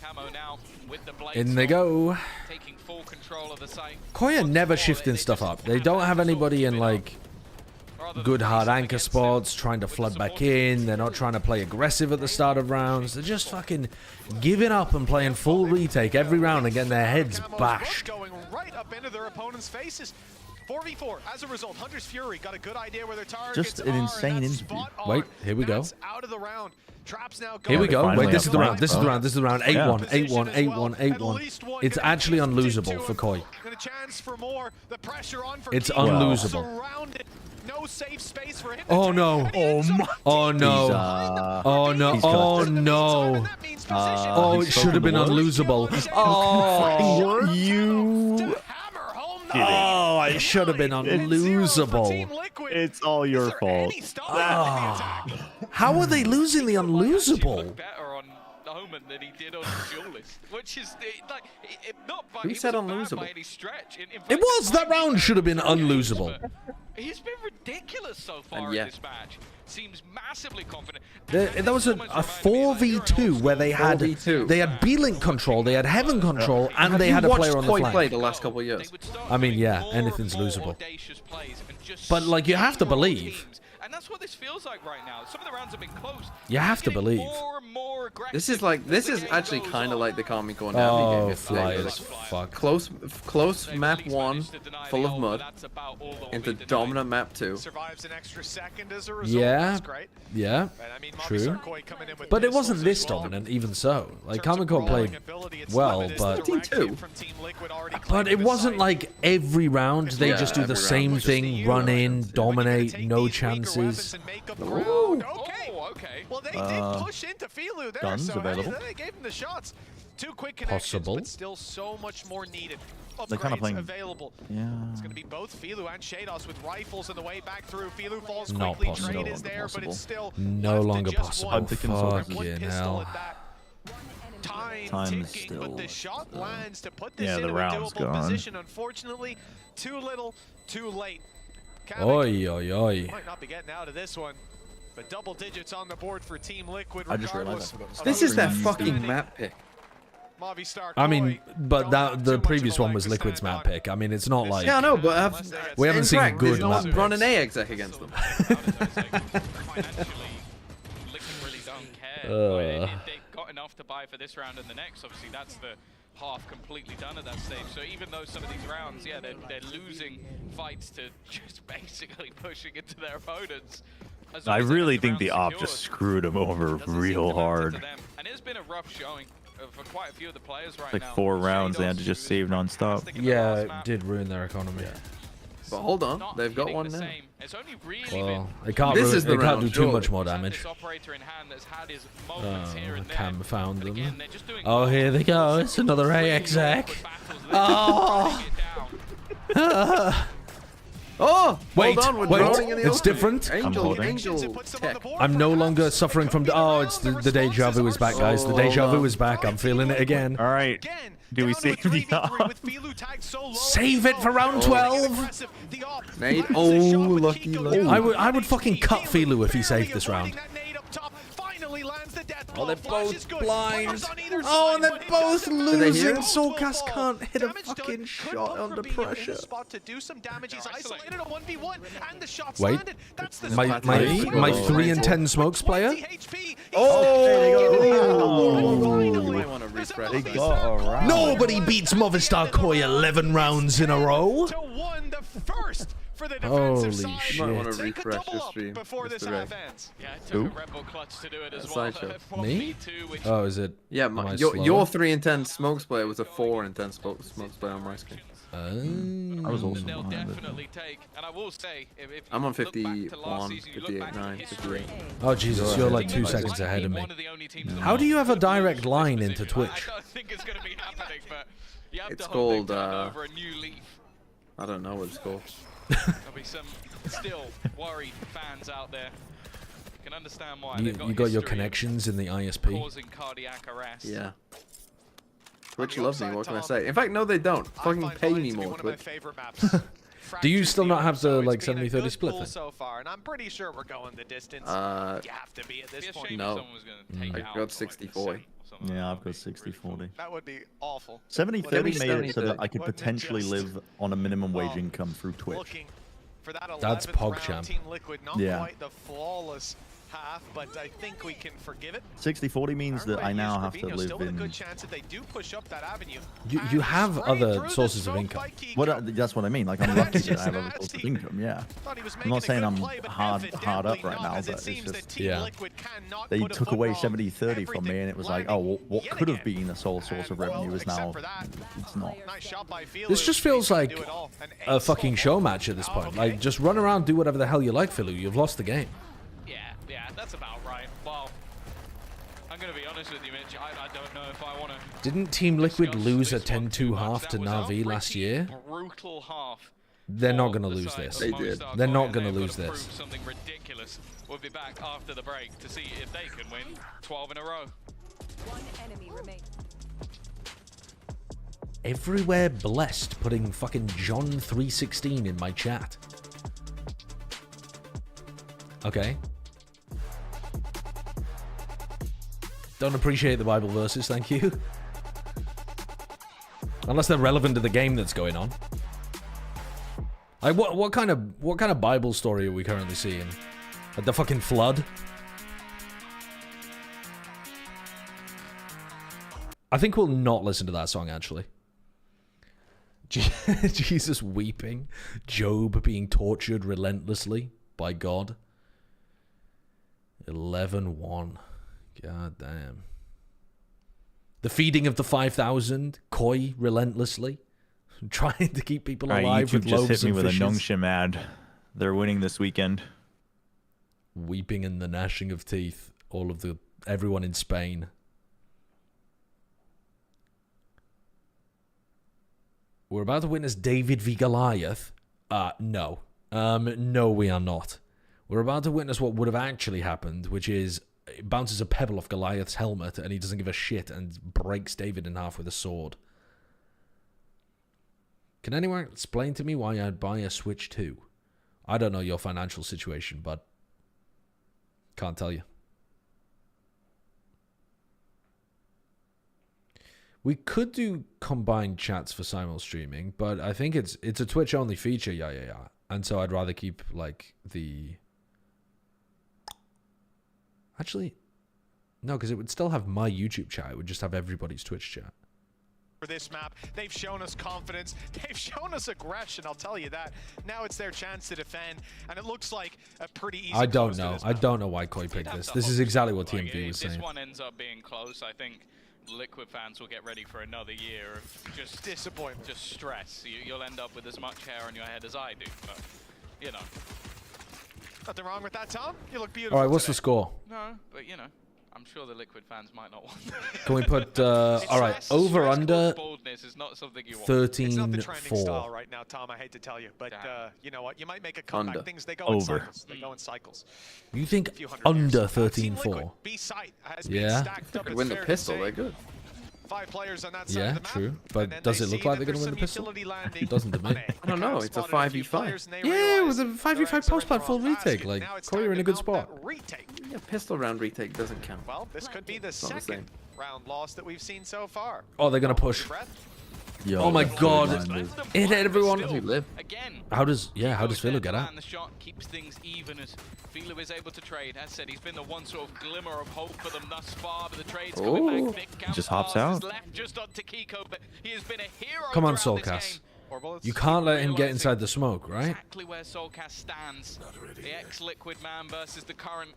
Camo now with the blades. In they go. Taking full control of the site. Koya never shifting stuff up. They don't have anybody in like good hard anchor spots, trying to flood back in. They're not trying to play aggressive at the start of rounds. They're just fucking giving up and playing full retake every round and getting their heads bashed. Going right up into their opponent's faces. 4v4. As a result, Hunter's Fury got a good idea where their targets Just an insane interview. Wait, here we go. Out of the round. Traps now Here we go. Finally Wait, this is the up round. This is the round. This is the round. 8-1, 8-1, 8-1, 8-1. It's actually unlosable for Koi. It's unlosable. No safe space for him. Oh no. Oh no. Oh no. Oh no. Oh, it should have been unlosable. Oh, you. Oh, it should have been unlosable. It's all your fault. Oh. How are they losing the unlosable? Than he did on Duelist, which is like not by, Who said unlosable? by any stretch. It was. That round should have been unlosable. He's been ridiculous so far in this match. Seems massively confident. There was a 4v2 where they had B-Link control, they had Heaven control, and they had a player on the flank. Play the last couple of years. I mean, yeah, anything's losable. But like, you have to believe. And that's what this feels like right now. Some of the rounds have been close. You have to believe. This is actually kind of like the Calm Me Going Down game. Flyers, fuck. Close map 1, full of mud, into dominant map 2. Yeah, yeah, true. But it wasn't this dominant, even so. Like, Kamiko played well, but it wasn't like every round they just do the same thing, run in, dominate, no chances. Okay. Well, they did push into Filu there, guns so available. they gave him the shots. 2 quick connections, Possible. but still so much more needed. They're kind of playing available. Yeah. It's going to be both Filu and Shados with rifles on the way back through. Filu falls Not quickly. possible. Trade is there, but it's still no longer possible. Fucking hell. Time ticking, but the shot lands to put this the into a round's doable gone. position. Unfortunately, too little, too late. Oi, oi, oi. Might not be getting out of this one, but double digits on the board for Team Liquid. I just realized I forgot to This is their fucking map pick. I mean, but the previous one was Liquid's map pick. I mean, it's not like... Yeah, I know, but we haven't seen good no map one picks. run an A exec against them. They've got enough to buy for this round and the next. Obviously, that's the half completely done at that stage. So even though some of these rounds, yeah, they're losing fights to just basically pushing into their opponents. I really think the op just screwed him over real hard. And it's been a rough showing for quite a few of the players right Like now. 4 rounds they had to just save non-stop. Yeah, it did ruin their economy. But hold on, they've got one now. Well, it can't do too much more damage. Cam found them. Oh, here they go. It's another A exec. Oh! Oh! Wait, hold on, we're wait, droning in the it's open. different. Angel tech. I'm no longer suffering from... Oh, it's the deja vu is back, guys. The deja vu is back. I'm feeling it again. All right. Do we save the op? Save it for round 12. Mate, oh, lucky. I would fucking cut Filu if he saved this round. Oh, they're both blind. Oh, and they're both losing. Soulcast can't hit a fucking shot under pressure. Wait, my 3 and 10 smokes player? Nobody beats Movistar Koi 11 rounds in a row. Holy shit. You might want to refresh your stream before this half ends. Yeah, it took a Rebel clutch to do it as well. Me? Oh, is it? Yeah, your 3 and 10 smokes player was a 4 and 10 smokes player on my screen. I was also They'll behind it. definitely take, and I will say, if I'm on you look back 51, to last season, you look 58, back to 9, history, 58. Oh, Jesus, you're like 2 seconds ahead of me. How do you have a direct line into Twitch? I don't think it's going to be happening, but you have It's to hope called, they turn over a new leaf. I don't know what it's called. There'll be some still worried fans out there. You can understand why. You got your connections in the ISP. Causing cardiac arrest. Yeah. Twitch loves me, what can I say? In fact, no they don't. Fucking pay me more, Twitch. Do you still not have the like 70-30 split then? So far, and I'm pretty sure we're going the distance. You have to be at this point. No. I got 60-40. Yeah, I've got 60-40. That would be awful. 70-30 made it so that I could potentially live on a minimum wage income through Twitch. For that That's PogChamp. Team Liquid, not Yeah. quite the flawless half, but I think we can forgive it. 60-40 means that I now have to live still with a in... good chance that they do push up that avenue. You have other sources of income. That's what I mean. Like, I'm lucky that I have other sources of income, yeah. I'm not saying I'm hard up right now, but it's just... Yeah. They took away 70-30 from me, and it was like, oh, well, what could have been a sole source of revenue is now... It's not. This just feels like a fucking show match at this point. Like, just run around, do whatever the hell you like, Philu. You've lost the game. Yeah, that's about right. Well, I'm going to be honest with you, Mitch. I don't know if I want to... Didn't Team Liquid lose a 10-2 half to Na'Vi last year? Brutal half. They're not going to lose this. They did. They're not going to lose this. Something ridiculous. We'll be back after the break to see if they can win 12 in a row. One enemy remains. Everywhere blessed putting fucking John 3:16 in my chat. Okay. Don't appreciate the Bible verses, thank you. Unless they're relevant to the game that's going on. Like what kind of Bible story are we currently seeing? Like the fucking flood? I think we'll not listen to that song actually. Jesus weeping, Job being tortured relentlessly by God. 11-1. God damn. The feeding of the 5,000, Koi relentlessly, trying to keep people alive with loaves and fishes. YouTube just hit me with a Nongshim ad. They're winning this weekend. Weeping and the gnashing of teeth. Everyone in Spain. We're about to witness David v Goliath. No. No, we are not. We're about to witness what would have actually happened, which is it bounces a pebble off Goliath's helmet and he doesn't give a shit and breaks David in half with a sword. Can anyone explain to me why I'd buy a Switch 2? I don't know your financial situation, but can't tell you. We could do combined chats for simul streaming, but I think it's a Twitch only feature, yeah. And so I'd rather keep like the... Actually, no, because it would still have my YouTube chat. It would just have everybody's Twitch chat. For this map, they've shown us confidence. They've shown us aggression, I'll tell you that. Now it's their chance to defend, and it looks like a pretty easy... I don't know. I don't know why Koi picked this. This is exactly what TMV was saying. If this one ends up being close, I think Liquid fans will get ready for another year of just disappointment, just stress. You'll end up with as much hair on your head as I do, but, you know. Nothing wrong with that, Tom. You look beautiful. All right, what's today. the score? No, but, you know, I'm sure the Liquid fans might not want that. Can we put, all right, over, under, is not something you want. 13-4. It's not the trending style right now, Tom, I hate to tell you. But, you know what, you might make a comeback. Things, they go in cycles. They go in cycles. You think under 13-4? Yeah. They could win the pistol, they're good. 5 players on that side Yeah, of the map, true. But does it look like they're going to win the pistol? It doesn't to me. I don't know. It's a 5v5. Yeah, with a 5v5 post-plat full retake. Like, Koi, you're in a good spot. Yeah, pistol round retake doesn't count. Well, this could be the second round loss that we've seen so far. Oh, they're going to push. Yo, oh my god. It hit everyone. Again. How does Philu get out? The shot keeps things even as Philu is able to trade. As said, he's been the one sort of glimmer of hope for them thus far, but the trade's coming back. He just hops out. Just onto Kiko, but he has been a hero. Come on, Soulcast. You can't let him get inside the smoke, right? Exactly where Soulcast stands. The ex-Liquid man versus the current.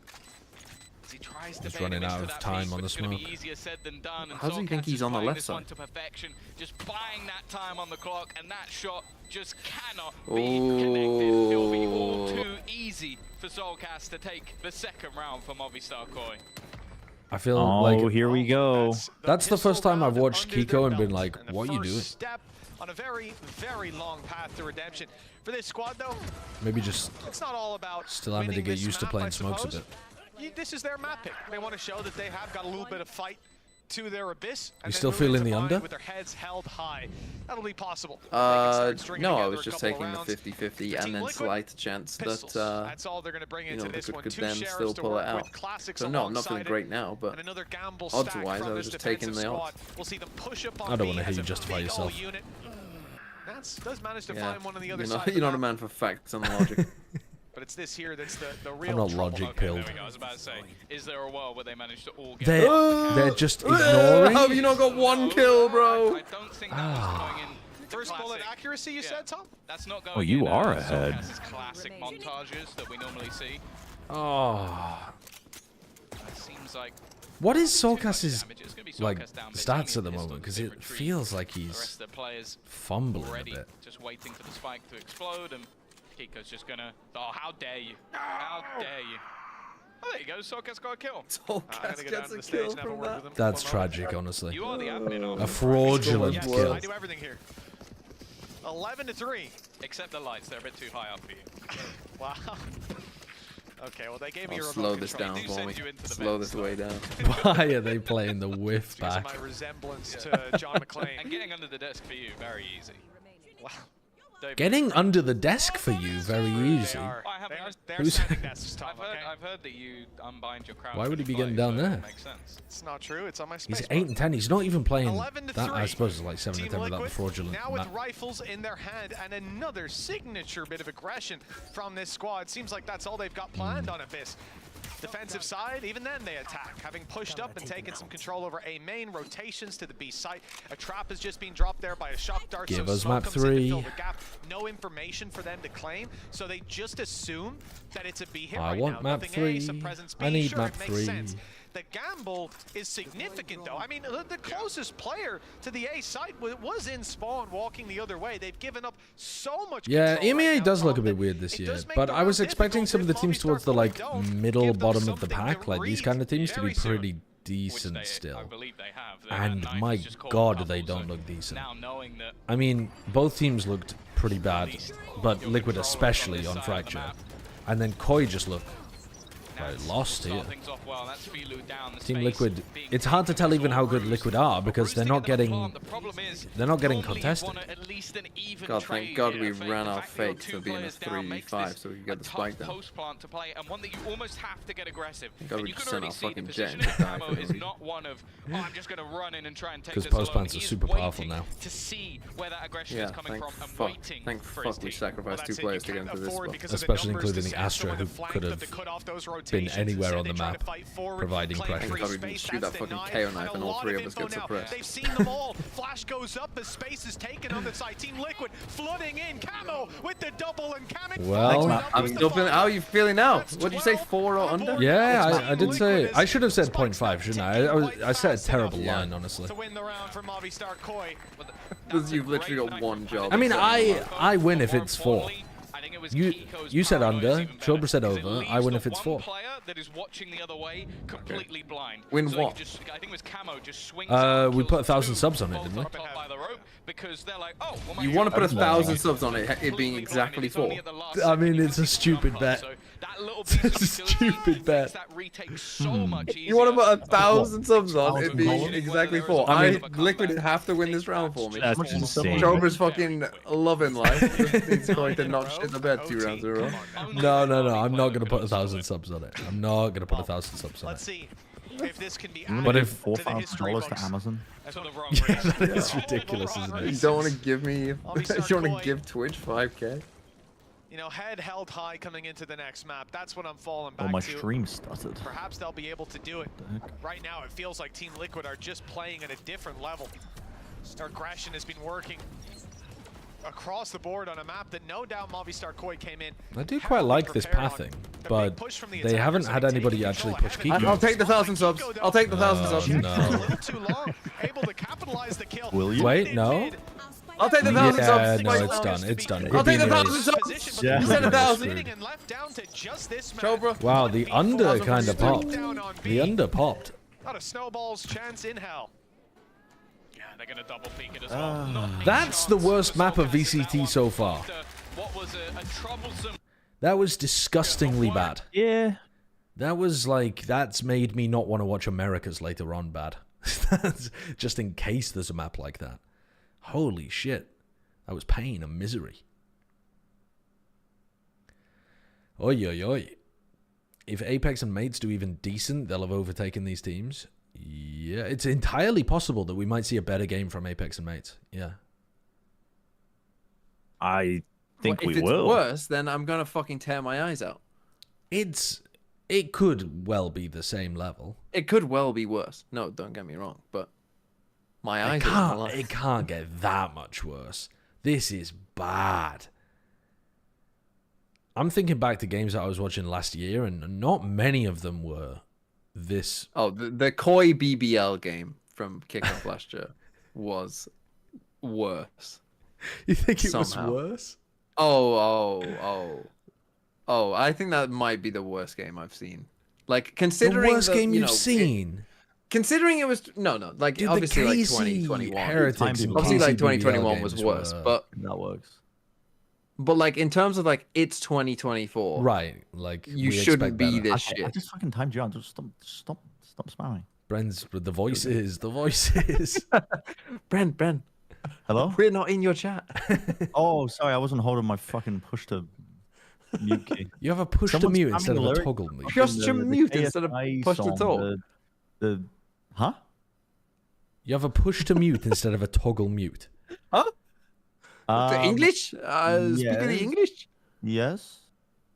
He tries to He's running out of time on the smoke. How does he think he's on the left side? To perfection, just buying that time on the clock, and that shot just cannot be connected. It'll be all too easy for Soulcast to take the second round for Movistar Koi. I feel like here we go. That's the first time I've watched Kiko and been like, what are you doing? Step on a very, very long path to redemption. For this squad, though, maybe just it's not all about still having to get used to playing smokes a bit. This is their map pick. They want to show that they have got a little bit of fight to their abyss. You still feeling the under? With their heads held high. That'll be possible. No, I was just taking the 50-50 and then slight chance that that's all they're going to bring into this one. Could then still pull it out. So no, I'm not feeling great now, but odds-wise, I was just taking the odds. We'll see them push up on I don't want to hear you justify yourself. Nats does manage to find one on the other side. You're not a man for facts and logic. But it's this here that's the real I'm not trouble. logic Okay, pilled. there we go. I was about to say, is there a world where they manage to all get... They're just ignoring. How have you not got one kill, bro? I don't think that was going in. First bullet accuracy, you said, Tom? That's not going Oh, you in, are ahead. Soulcast's classic montages that we normally see. Oh. It seems like... What is Soulcast's It's gonna be like Soulcast down, but stats it's at the only moment? Because a it retreat. feels like The he's rest of the players fumbling already a bit. just waiting for the spike to explode, and Kiko's just gonna... Oh, how dare you? How dare you? Oh, there you go. Soulcast got a kill. Soulcast gets a kill from that. That's tragic, honestly. You are the admin of A fraudulent Yes, kill. I do everything here. 11-3. Except the lights, they're a bit too high up for you. Wow. Okay, well they gave me a I'll remote slow this control. down do for send me. you into the Slow vents, this way down. Why are they playing the whiff Because of back? my resemblance to John McClane. And getting under the desk for you, very easy. Wow. Don't Getting under the desk for you, very easy. They're Who's- standing desks, Tom, I've heard that you unbind your crowd. Why would he be getting pretty down close, so there? it makes sense. It's not true. It's on my space. He's 8 and 10. He's not even playing 11-3. that. I suppose it's like 7 Team and 10 without the Liquid fraudulent. now with map. rifles in their hand and another signature bit of aggression from this squad. Seems like that's all they've got planned on Abyss. Defensive side, even then they attack, having pushed up and taken some control over A main, rotations to the B site. A trap has just been dropped there by a shock dart. Give so us smoke map comes in to 3. fill the gap. No information for them to claim, so they just assume that it's a B hit I right want now. map Nothing 3. A, some presence B. I need sure, map it makes 3. sense. The gamble is significant, though. I mean, the closest player to the A site was in spawn walking the other way. They've given up so much Yeah, control right EMEA now, does look a Tom, bit that weird this it year, does make but the I was round expecting difficult some of the if teams Movistar towards the like don't middle give them bottom of the something pack, to like these read kind of teams, to be very soon. pretty Which decent they, I still. believe they have. And Knife my has just called a God, couple, they don't so look decent. Now knowing that I mean, both teams looked pretty bad, but your Liquid control especially is on on this side of the Fracture. map. And then Koi just looked now like it's lost here. start things off well. That's Filu down the Team space, Liquid, being it's hard to tell even how good Liquid are because they're not getting contested. God, thank God we ran our fake to being a 3v5 so we could get the spike down. Post plant to play and one that you almost have to get aggressive. Thank God And we you just can sent already our see the fucking position jet of to die Camo for no is reason. not one of, oh, I'm just going to run in and try and take Because this post alone. plants are He is super powerful waiting now. to see where that aggression Yeah, is coming thank from and fuck. waiting Thank for fuck his we team. sacrificed 2 players to get into this spot. Especially including the Astra, who could have been anywhere on the map, providing pressure. Thank God we didn't shoot that fucking KO knife and all 3 of us get suppressed. They've seen them all. Flash goes up as space is taken on the side. Team Liquid flooding in. Camo with the double and Kamek. Well, I'm still feeling. How are you feeling now? What did you say? 4 or under? Yeah, I did say. I should have said 0.5, shouldn't I? I said a terrible line, honestly. To win the round for Movistar Koi. Because you've literally got 1 job. I mean, I win if it's 4. You said under, Chobra said over, I win if it's 4. That is watching the other way, completely blind. Win So what? just, I think it was Camo just swings out, We kills put 1,000 2, subs on it, falls didn't we? on top by the rope because they're like, oh, well, You want to put 1,000 subs on it, it being exactly 4. I mean, it's a stupid bet. It's a stupid bet. You want to put 1,000 subs on it being exactly 4. I mean, Liquid have to win this round for me. That's insane. Jobra's fucking loving life. He's going to knock shit in the bed 2 rounds in a row. No, I'm not going to put 1,000 subs on it. I'm not going to put 1,000 subs on Let's it. see if this can be But added if to the history $4,000 books. to Amazon. That's what the wrong That is ridiculous, isn't You it? don't want to give me. You Movistar want Koi. to give Twitch 5k? You know, head held high coming into the next map. That's what I'm falling Oh, back my to. stream stuttered. Perhaps they'll be able to do it. Right now, it feels like Team Liquid are just playing at a different level. Their aggression has been working across the board on a map that no doubt Movistar Koi came in. I do quite like this pathing, but they haven't had anybody actually push Kiko. I'll take the 1,000 subs. I'll take the 1,000 subs. No. A little too long, able to capitalize the kill. Will you? Wait, no? I'll take the 1,000 Yeah, subs. no, it's done. It's done. I'll It'd take be the Mirrors. 1,000 subs. Yeah. You said 1,000. Screwed. And left down to just this map. Chobra. Wow, the under kind of popped. Down on The B. under popped. Not a snowball's chance in hell. Yeah, they're going to double peek it as well. Not a That's the chance worst for map of Soulcast in that VCT one. so far. After what was a troublesome That was disgustingly bad. Yeah. That was like, that's made me not want to watch Americas later on bad. That's just in case there's a map like that. Holy shit. That was pain and misery. Oi, oi, oi. If Apex and Mates do even decent, they'll have overtaken these teams. Yeah, it's entirely possible that we might see a better game from Apex and Mates. Yeah. I think if we will. If it's worse, then I'm gonna fucking tear my eyes out. It could well be the same level. It could well be worse. No, don't get me wrong, but my eyes it can't get that much worse. This is bad. I'm thinking back to games that I was watching last year, and not many of them were this. Oh, the Koi BBL game from kickoff last year was worse. You think it was worse? Oh, I think that might be the worst game I've seen. Like, considering the worst game you've seen. Considering it was like, dude, obviously like 2021. Obviously like 2021 was worse, but that works. But like in terms of like it's 2024, right? Like you shouldn't be this shit. I just fucking timed you out. Just stop spamming. Bren's the voices. Bren. Hello? We're not in your chat. Oh, sorry, I wasn't holding my fucking push to mute key. You have a push to mute instead of a toggle mute. Push to mute instead of push to talk. Huh? You have a push to mute instead of a toggle mute. Huh? The English? Speaking the English? Yes.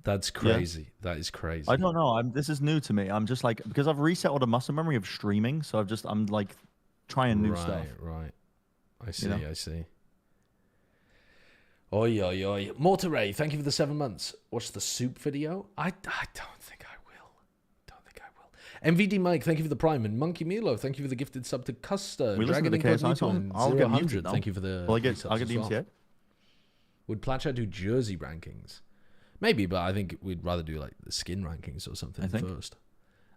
That's crazy. Yeah. That is crazy. I don't know. This is new to me. I'm just like, because I've reset all the muscle memory of streaming, so I'm like trying new stuff. Right. I see. Oi. Mortaray, thank you for the 7 months. Watch the soup video. I don't think I will. MVD Mike, thank you for the prime. And Monkey Milo, thank you for the gifted sub to Custer. Dragon Incognito, I'll get muted. Thank you for the. I'll get the MCA. Would Platchat do jersey rankings? Maybe, but I think we'd rather do like the skin rankings or something first.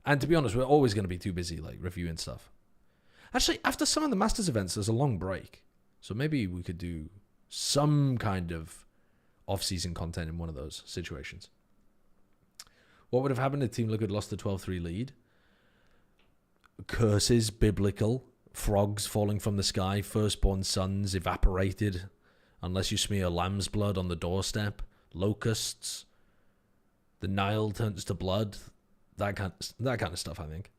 And to be honest, we're always going to be too busy like reviewing stuff. Actually, after some of the Masters events, there's a long break. So maybe we could do some kind of off-season content in one of those situations. What would have happened if Team Liquid lost the 12-3 lead? Curses, biblical, frogs falling from the sky, firstborn sons evaporated unless you smear lamb's blood on the doorstep, locusts, the Nile turns to blood, that kind of stuff, I think.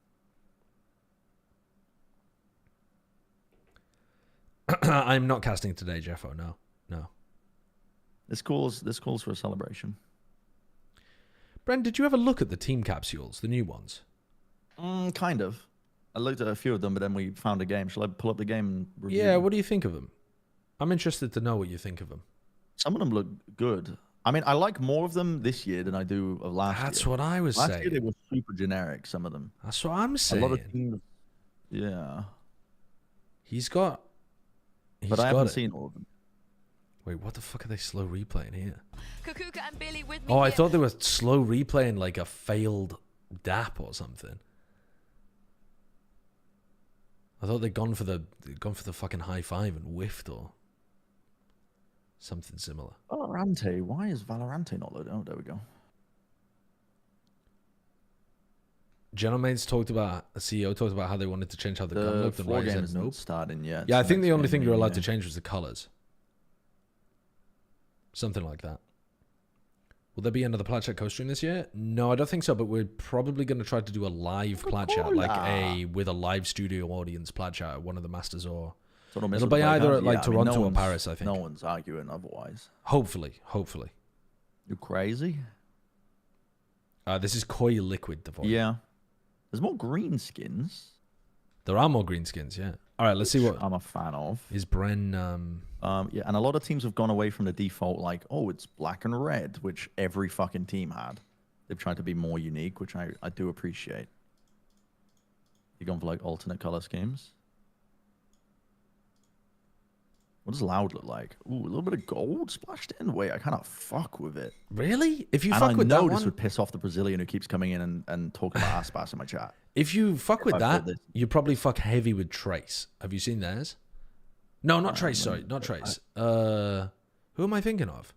I'm not casting today, Jeffo. No. This calls for a celebration. Bren, did you ever look at the team capsules, the new ones? Kind of. I looked at a few of them, but then we found a game. Shall I pull up the game and review Yeah, them? what do you think of them? I'm interested to know what you think of them. Some of them look good. I mean, I like more of them this year than I do of last year. That's what I was saying. Last year they were super generic, some of them. That's what I'm saying. A lot of teams, yeah. But I haven't seen all of them. Wait, what the fuck are they slow replaying here? Oh, I thought they were slow replaying like a failed DAP or something. I thought they'd gone for the fucking high five and whiffed or something similar. Valorante. Why is Valorante not loaded? Oh, there we go. Gentleman's talked about, a CEO talked about how they wanted to change how the gun looked. The 4 games not starting yet. Yeah, I think the only thing you're allowed to change was the colors. Something like that. Will there be another Platchat co-stream this year? No, I don't think so, but we're probably going to try to do a live Platchat, like with a live studio audience Platchat at one of the Masters, or it'll be either at like Toronto or Paris, I think. No one's arguing otherwise. Hopefully. You crazy? This is Koi Liquid, the voice. Yeah. There's more green skins. There are more green skins, yeah. All right, let's see what I'm a fan of. Is Bren... yeah, and a lot of teams have gone away from the default, like, oh, it's black and red, which every fucking team had. They've tried to be more unique, which I do appreciate. You've gone for, like, alternate color schemes. What does loud look like? Ooh, a little bit of gold splashed in. Wait, I cannot fuck with it. Really? If you fuck with that one... I know this would piss off the Brazilian who keeps coming in and talking about Aspas in my chat. If you fuck with that, you probably fuck heavy with Trace. Have you seen theirs? No, not Trace, sorry. Not Trace. Who am I thinking of?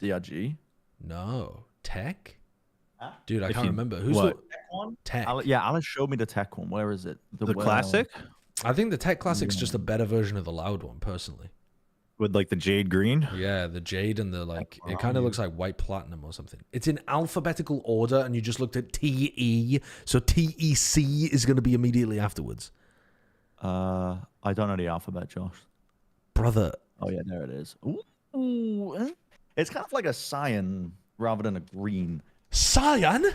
DRG? No. Tech? Dude, I can't remember. Who's the... Tech one? Tech. Yeah, Alice showed me the Tech one. Where is it? The classic? I think the Tech Classic's just a better version of the loud one, personally. With like the jade green? Yeah, the jade and the like, it kind of looks like white platinum or something. It's in alphabetical order, and you just looked at TE, so TEC is going to be immediately afterwards. I don't know the alphabet, Josh. Brother. Oh yeah, there it is. Ooh, It's kind of like a cyan rather than a green. Cyan?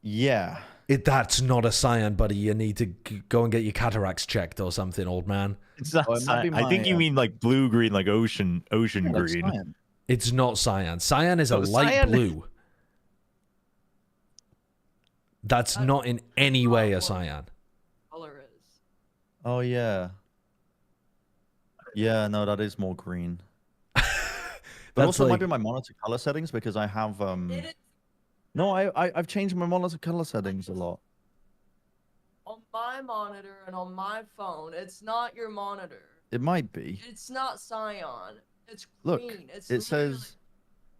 Yeah. That's not a cyan, buddy. You need to go and get your cataracts checked or something, old man. It's not cyan. I think you mean like blue green, like ocean green. Like it's not cyan. Cyan is a light blue. That's not in any way a cyan. Color is. Oh yeah. Yeah, no, that is more green. But also like... might be my monitor color settings because I have No, I've changed my monitor color settings a lot. On my monitor and on my phone, it's not your monitor. It might be. It's not cyan. It's Look, green. It's it says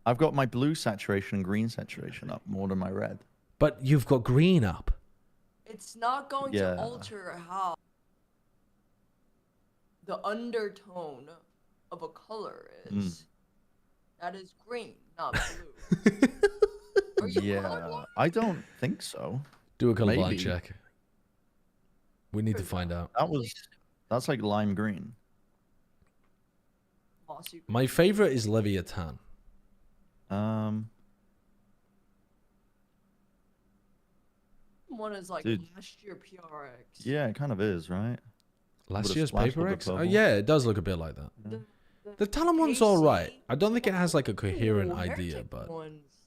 I've got my blue saturation and green saturation up more than my red. But you've got green up. It's not going to alter how the undertone of a color is. That is green, not blue. Yeah, I don't think so. Do a colorblind check. We need to find out. That's like lime green. My favorite is Leviathan. One is like last year PRX. Yeah, it kind of is, right? Last year's Paper X? Oh, yeah, it does look a bit like that. Yeah. The Talon one's all right. I don't think it has like a coherent idea, but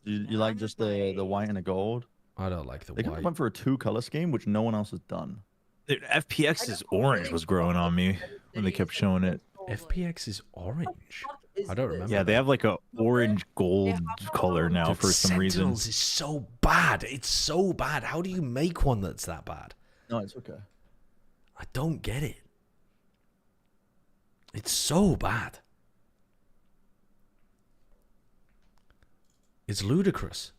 you like just the white and the gold? I don't like the white. They white. went for a 2-color scheme, which no one else has done. Dude, FPX's orange was growing on me when they kept showing it. FPX is orange. I don't remember. Yeah, they have like a orange gold color now for some reason. Sentinels is so bad. It's so bad. How do you make one that's that bad? No, it's okay. I don't get it. It's so bad. It's ludicrous.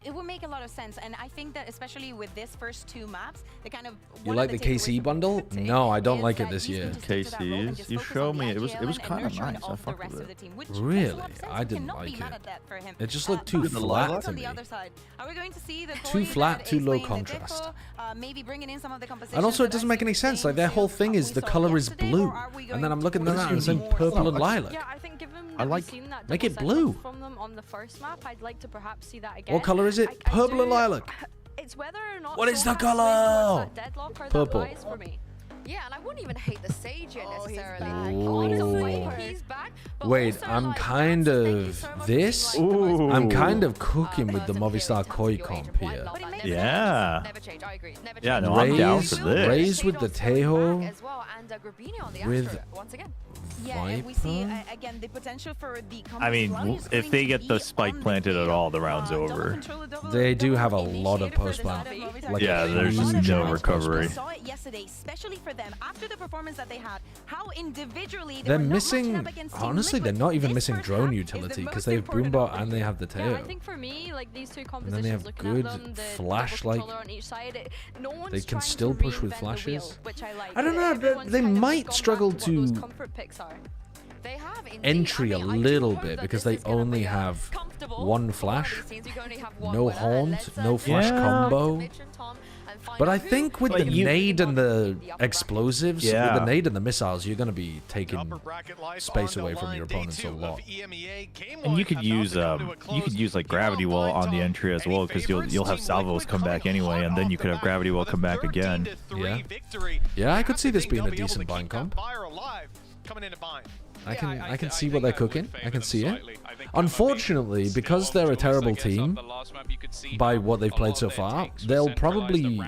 It would make a lot of sense, and I think that especially with this first 2 maps, they kind of. You like the KC bundle? No, I don't like it this year. KCs? You showed me. It was kind of nice. I fucked with it. Really? I didn't like it. It just looked too flat to me. Too flat, too low contrast. And also, it doesn't make any sense. Like their whole thing is the color is blue, and then I'm looking at that and it's in purple and lilac. Yeah, I think given I like that make it blue. From them on the first map, I'd like to perhaps see that again. What color is it? Purple and lilac. It's whether or not. What is the color? Purple. For me. Yeah, and I wouldn't even hate the Sage here necessarily. He's back. Wait, I'm kind of this. Ooh. I'm kind of cooking with the Movistar Koi comp here. Yeah. Yeah, no, I'm down for this. Raise with the Tejo. With Yeah, we see again the potential for the. I mean, if they get the spike planted at all, the round's over. They do have a lot of post plant. Like yeah, there's just no recovery. We saw it yesterday, especially for them after the performance that they had. How individually they're missing. Honestly, they're not even missing drone utility because they have Boombot and they have the Tejo. Yeah, I think for me, like these two compositions, and then they have good flash. Like they can still push with flashes. I don't know. They might struggle to entry a little bit because they only have one flash, no horns, no flash combo. But I think with the nade and the explosives, with the nade and the missiles, you're going to be taking space away from your opponents a lot. And you could use like gravity wall on the entry as well, because you'll have salvos come back anyway, and then you could have gravity wall come back again. Yeah, yeah, I could see this being a decent bind comp. I can see what they're cooking. I can see it. Unfortunately, because they're a terrible team, by what they've played so far, they'll probably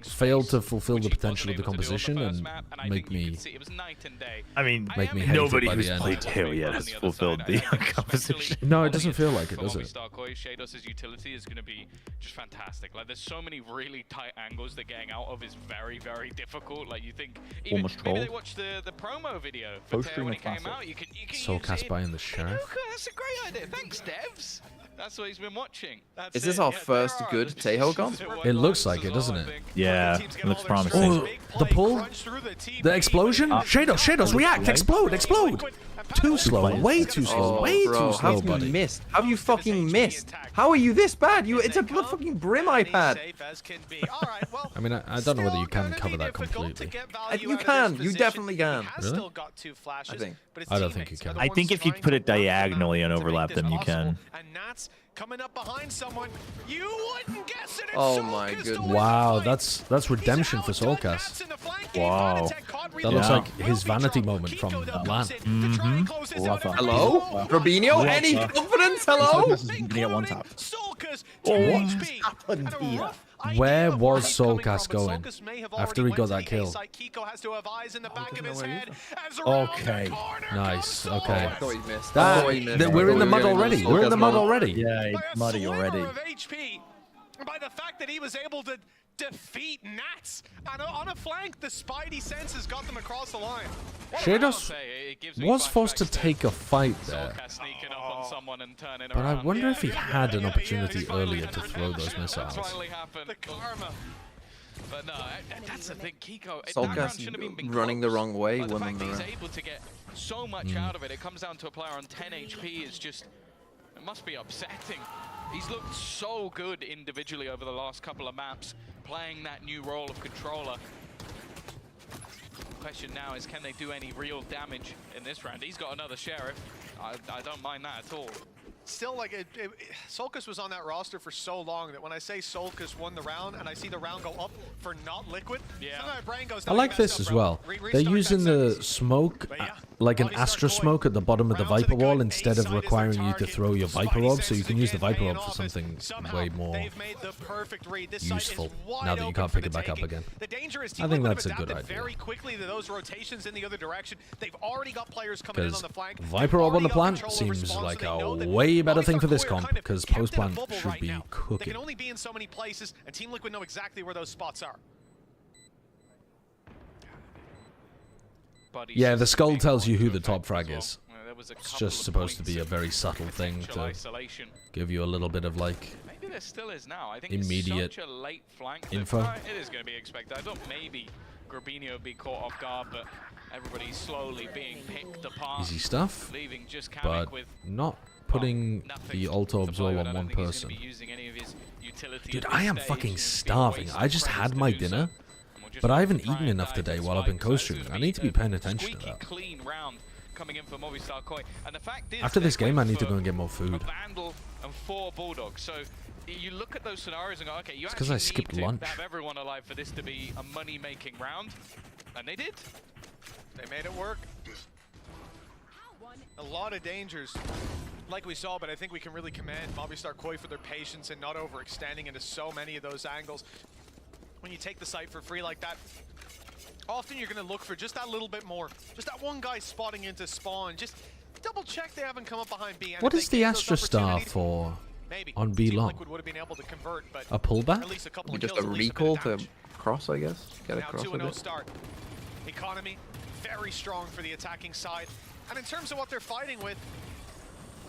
fail to fulfill the potential of the composition and make me. I mean, make me nobody who's played Tail yet has fulfilled the composition. No, it doesn't feel like it, does it? Shados's utility is going to be just fantastic. Like, there's so many really tight angles that getting out of is very, very difficult. Like, you think even maybe they watched the promo video for Tail when it came out. You can Soul cast by in the sheriff. That's a great idea. Thanks, devs. That's what he's been watching. Is this our first good Tejo comp? It looks like it, doesn't it? Yeah, it looks promising. Oh, the pull? The explosion? Shadows, react! Explode! Explode! Too slow. Way too slow. Way too slow, buddy. Missed? How have you fucking missed? How are you this bad? It's a blood fucking brim iPad. I mean, I don't know whether you can cover that completely. You can. You definitely can. Really? I think. I don't think you can. I think if you put it diagonally and overlap them, you can. Coming up behind someone, you wouldn't guess it. Oh my goodness! Wow, that's redemption for Soulcast. Wow, that looks like his vanity moment from LAN. Hello, Robinho? Any confidence? Hello? Get one tap. What happened here? Where was Soulcast going after he got that kill? Okay, nice. Okay, we're in the mud already. We're in the mud already. Yeah, it's muddy already. By the fact that he was able to defeat Nats and on a flank, the Spidey senses got them across the line. Shadows was forced to take a fight there, but I wonder if he had an opportunity earlier to throw those missiles. But no, that's the thing. Kiko, Soulcast running the wrong way. The fact that he's able to get so much out of it, it comes down to a player on 10 HP is just, it must be upsetting. He's looked so good individually over the last couple of maps, playing that new role of controller. The question now is, can they do any real damage in this round? He's got another sheriff. I don't mind that at all. Still, like, Soulcast was on that roster for so long that when I say Soulcast won the round and I see the round go up for not Liquid, my brain goes, I like this as well. They're using the smoke, like an Astra smoke at the bottom of the Viper wall instead of requiring you to throw your Viper orb, so you can use the Viper orb for something way more useful now that you can't pick it back up again. I think that's a good idea. Very quickly to those rotations in the other direction. They've already got players coming in on the flank. Viper orb on the plant seems like a way better thing for this comp, because post plant should be cooking. They can only be in so many places, and Team Liquid know exactly where those spots are. Yeah, the skull tells you who the top frag is. It's just supposed to be a very subtle thing to give you a little bit of like maybe there still is now. I think immediate such a late flank info. It is going to be expected. I thought maybe Grabinho be caught off guard, but everybody's slowly being picked apart. Easy stuff, leaving just but not putting the ult orbs all on one person. Dude, I am fucking starving. I just had my dinner, but I haven't eaten enough today while I've been co-streaming. I need to be paying attention to that. After this game, I need to go and get more food. And 4 Bulldogs. So you look at those scenarios and go, okay, you because I skipped lunch. Have everyone alive for this to be a money-making round, and they did. They made it work. A lot of dangers, like we saw, but I think we can really commend Movistar Koi for their patience and not overextending into so many of those angles. When you take the site for free like that, often you're going to look for just that little bit more. Just that one guy spotting into spawn. Just double check they haven't come up behind B. What is the Astra Star for on B long? A pullback? Just a recall to cross, I guess. Get across a bit. Start. Economy, very strong for the attacking side. And in terms of what they're fighting with,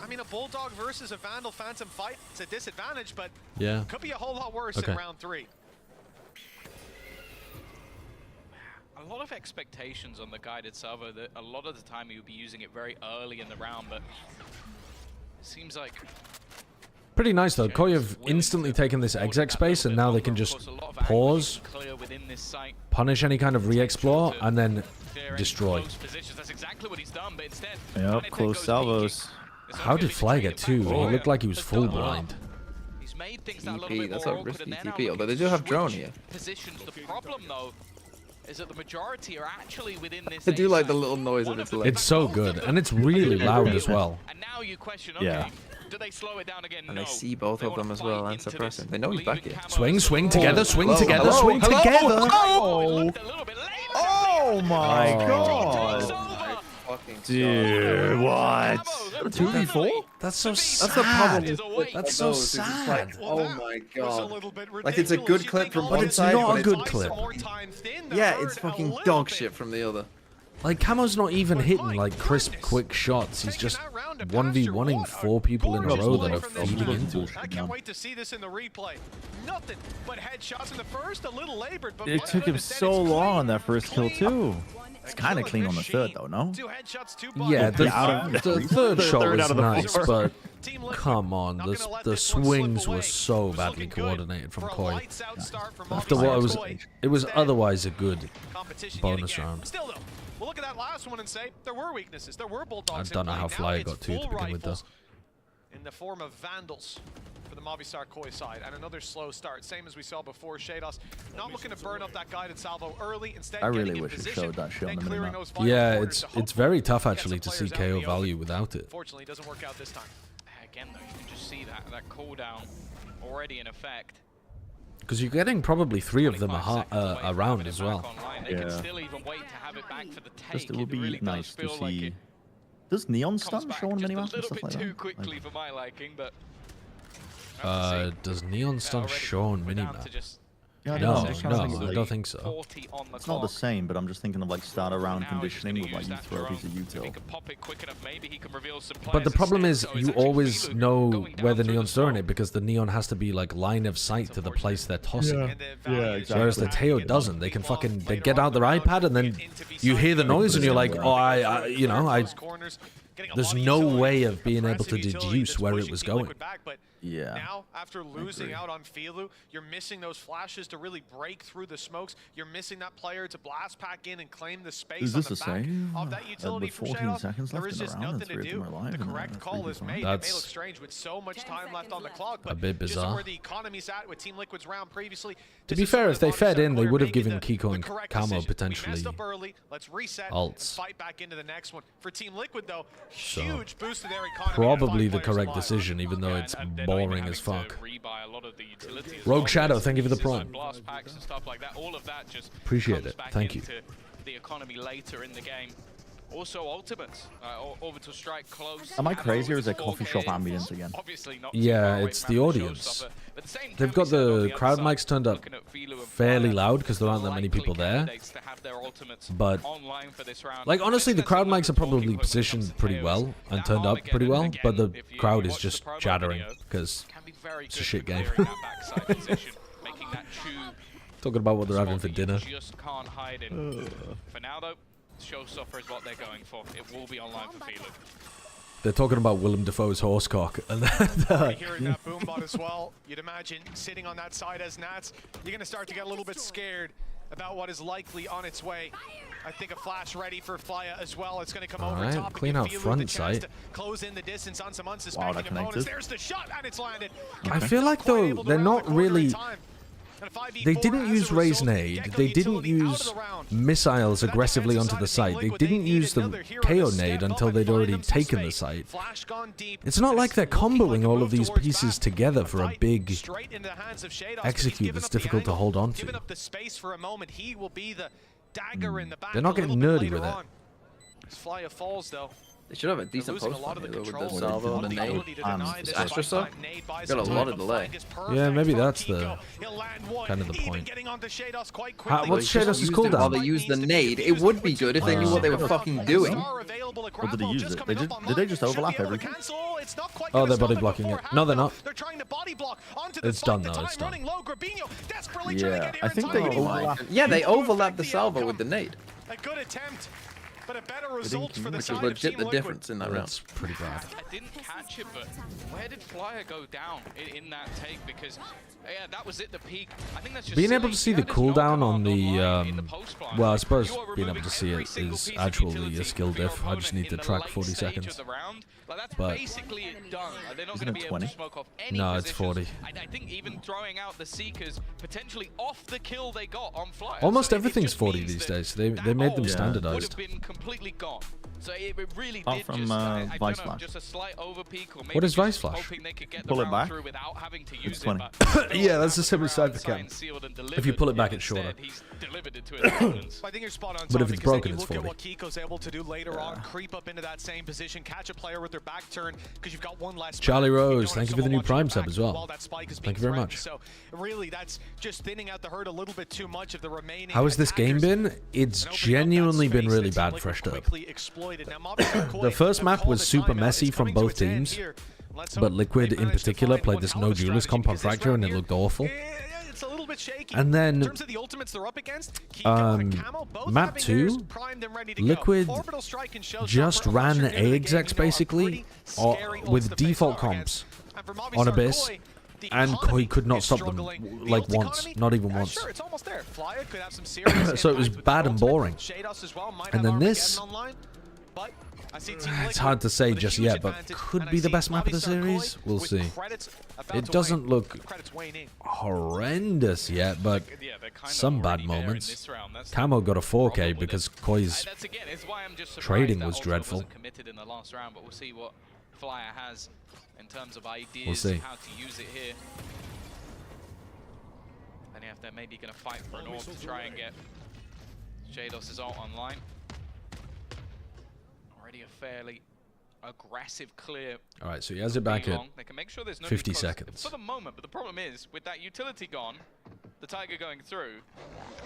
I mean, a Bulldog versus a Vandal Phantom fight, it's a disadvantage, but yeah, could be a whole lot worse in round 3. A lot of expectations on the guided server that a lot of the time you'll be using it very early in the round, but it seems like... Pretty nice though. Koi have instantly taken this exec space, and now they can just pause, punish any kind of re-explore, and then destroy. Yep, close salvos. How did Fly get 2? He looked like he was full blind. TP, that's a risky TP, although they do have drone here. The problem though is that the majority are actually within this. I do like the little noise of its legs. It's so good, and it's really loud as well. And now you question, okay, do they slow it down again? And I see both of them as well, and suppressing. They know he's back here. Swing together, swing together, swing together. Oh my god. Dude, what? 2v4? That's so sad. That's the problem. That's so sad. Oh my god. Like, it's a good clip from one side, but it's not a good clip. Yeah, it's fucking dog shit from the other. Like, Camo's not even hitting like crisp, quick shots. He's just 1v1ing 4 people in a row that are feeding into it. I can't wait to see this in the replay. Nothing but headshots in the first, a little labored, but It took him so long on that first kill too. It's kind of clean on the third though, no? Yeah, the third shot was nice, but come on, the swings were so badly coordinated from Koi. After what it was otherwise a good bonus round. Still though, we'll look at that last one and say there were weaknesses. There were bulldogs. I don't know how Flyer got 2 to begin with though. In the form of Vandals for the MiBR Koi side, and another slow start, same as we saw before. Shados not looking to burn up that guided salvo early, instead I really wish it showed that shit on the minimap. Yeah, it's very tough actually to see KO value without it. Fortunately, it doesn't work out this time. Again, though, you can just see that cooldown already in effect. Because you're getting probably 3 of them around as well. Yeah. Just, it would be nice to see. Does Neon stun show on minimap and stuff like that? Too quickly for my liking, but does Neon stun show on minimap? Yeah, No, I don't think so. It's not the same, but I'm just thinking of like start around conditioning with like you throw a piece of util. But the problem is you always know where the Neon's throwing it because the Neon has to be like line of sight to the place they're tossing it. Yeah, exactly. Whereas the Teo doesn't. They can they get out their iPad and then you hear the noise and you're like, oh, there's no way of being able to deduce where it was going. Yeah. Now, after losing out on Filu, you're missing those flashes to really break through the smokes. You're missing that player to blast pack in and claim the space on the back of that utility from Shadows. There is just nothing to do. The correct call is made. It may look strange with so much time left on the clock, but a bit bizarre. Where the economy's at with Team Liquid's round previously. To be fair, if they fed in, they would have given Kiko and Camo potentially Let's reset ults. Fight back into the next one. For Team Liquid, though, huge boost to their economy. Probably the correct decision, even though it's boring as fuck. Rogue Shadow, thank you for the prime. Appreciate it. Thank you. The economy later in the game. Also, ultimates. Orbital strike close. Am I crazy or is it coffee shop ambience again? Yeah, it's the audience. They've got the crowd mics turned up fairly loud because there aren't that many people there. But, like, honestly, the crowd mics are probably positioned pretty well and turned up pretty well, but the crowd is just chattering because it's a shit game. Talking about what they're having for dinner. For now, though, Showstopper is what they're going for. It will be online for Filu. They're talking about Willem Dafoe's horsecock. And hearing that boombot as well, you'd imagine sitting on that side as Nats, you're going to start to get a little bit scared about what is likely on its way. I think a flash ready for Flya as well. It's going to come over top. Clean out front sight. Close in the distance on some unsuspecting opponents. There's the shot and it's landed. I feel like though they're not really. They didn't use Raise Nade. They didn't use missiles aggressively onto the site. They didn't use the KO Nade until they'd already taken the site. It's not like they're comboing all of these pieces together for a big execute that's difficult to hold on to. They're not getting nerdy with it. Flya falls though. They should have a decent post on here, though, with the salvo and the nade. Astra stuff? Got a lot of delay. Yeah, maybe that's the kind of the point. What's Shados' cooldown? While they use the nade, it would be good if they knew what they were fucking doing. Or did they use it? Did they just overlap everything? Oh, they're body blocking it. No, they're not. It's done though, it's done. Yeah, I think they overlap. Yeah, they overlap the salvo with the nade. A good attempt. But a better result for the which is legit the difference in that round. That's pretty bad. I didn't catch it, but where did Flyer go down in that take? Because yeah, that was at the peak. I think that's just being able to see the cooldown on the well, I suppose being able to see it is actually a skill diff. I just need to track 40 seconds. But basically it done. They're not going to be able to smoke off any no, it's 40. I think even throwing out the Seekers potentially off the kill they got on Flyer. Almost everything's 40 these days. They made them standardized. Completely gone. So it really apart from Vice Flash. Just a slight overpeak, or maybe what is Vice Flash? Pull it back. Without having to it's 20. Yeah, that's the same as Cybercam. If you pull it back, it's shorter. delivered it to his opponents. I think you're spot on. But if Tom, it's because broken, then you it's look 40. at what Kiko's able to do later on, creep up into that same position, catch a player with their back turn, because you've got one less. Charlie Rose, don't thank have you for the someone new watching Prime your sub back as well. while that spike is Thank you being very much. threatened. So really, that's just thinning out the herd a little bit too much of the remaining. How has this game been? It's genuinely been really bad for Stubb. The first map was super messy from both teams, but Liquid in particular played this no duelist comp on Fracture and it looked awful. It's a little bit shaky. And then in terms of the ultimates they're up against, Kiko and Camo, both map having 2, theirs primed and ready to Liquid go. Orbital Strike and Showstopper, just ran once you're into the game, A-execs basically with default comps on Abyss, and Koi could not stop them, like once, not even once. Sure, it's almost there. Flyer could have some serious So it was impact with bad the and ultimate. boring. Shados as well might And have then this, Armageddon online, but I see Team it's Liquid hard to say with a just huge yet, but advantage, could and I be the see best map of the Movistar series. Koi We'll with see. credits about It to doesn't wane. look Credits waning. horrendous yet, but some bad moments. Camo got a 4K because Koi's That's again, it's why I'm just surprised trading that was Ultimate dreadful. wasn't committed in the last round, but we'll see what Flyer has in terms of ideas We'll see. of how to use it here. And if they're maybe going to fight for an orb to try and get Shados' ult online. Already a fairly aggressive clear. All right, so he has it back at They can make sure there's no 50 close seconds. for the moment, but the problem is with that utility gone, the Tiger going through,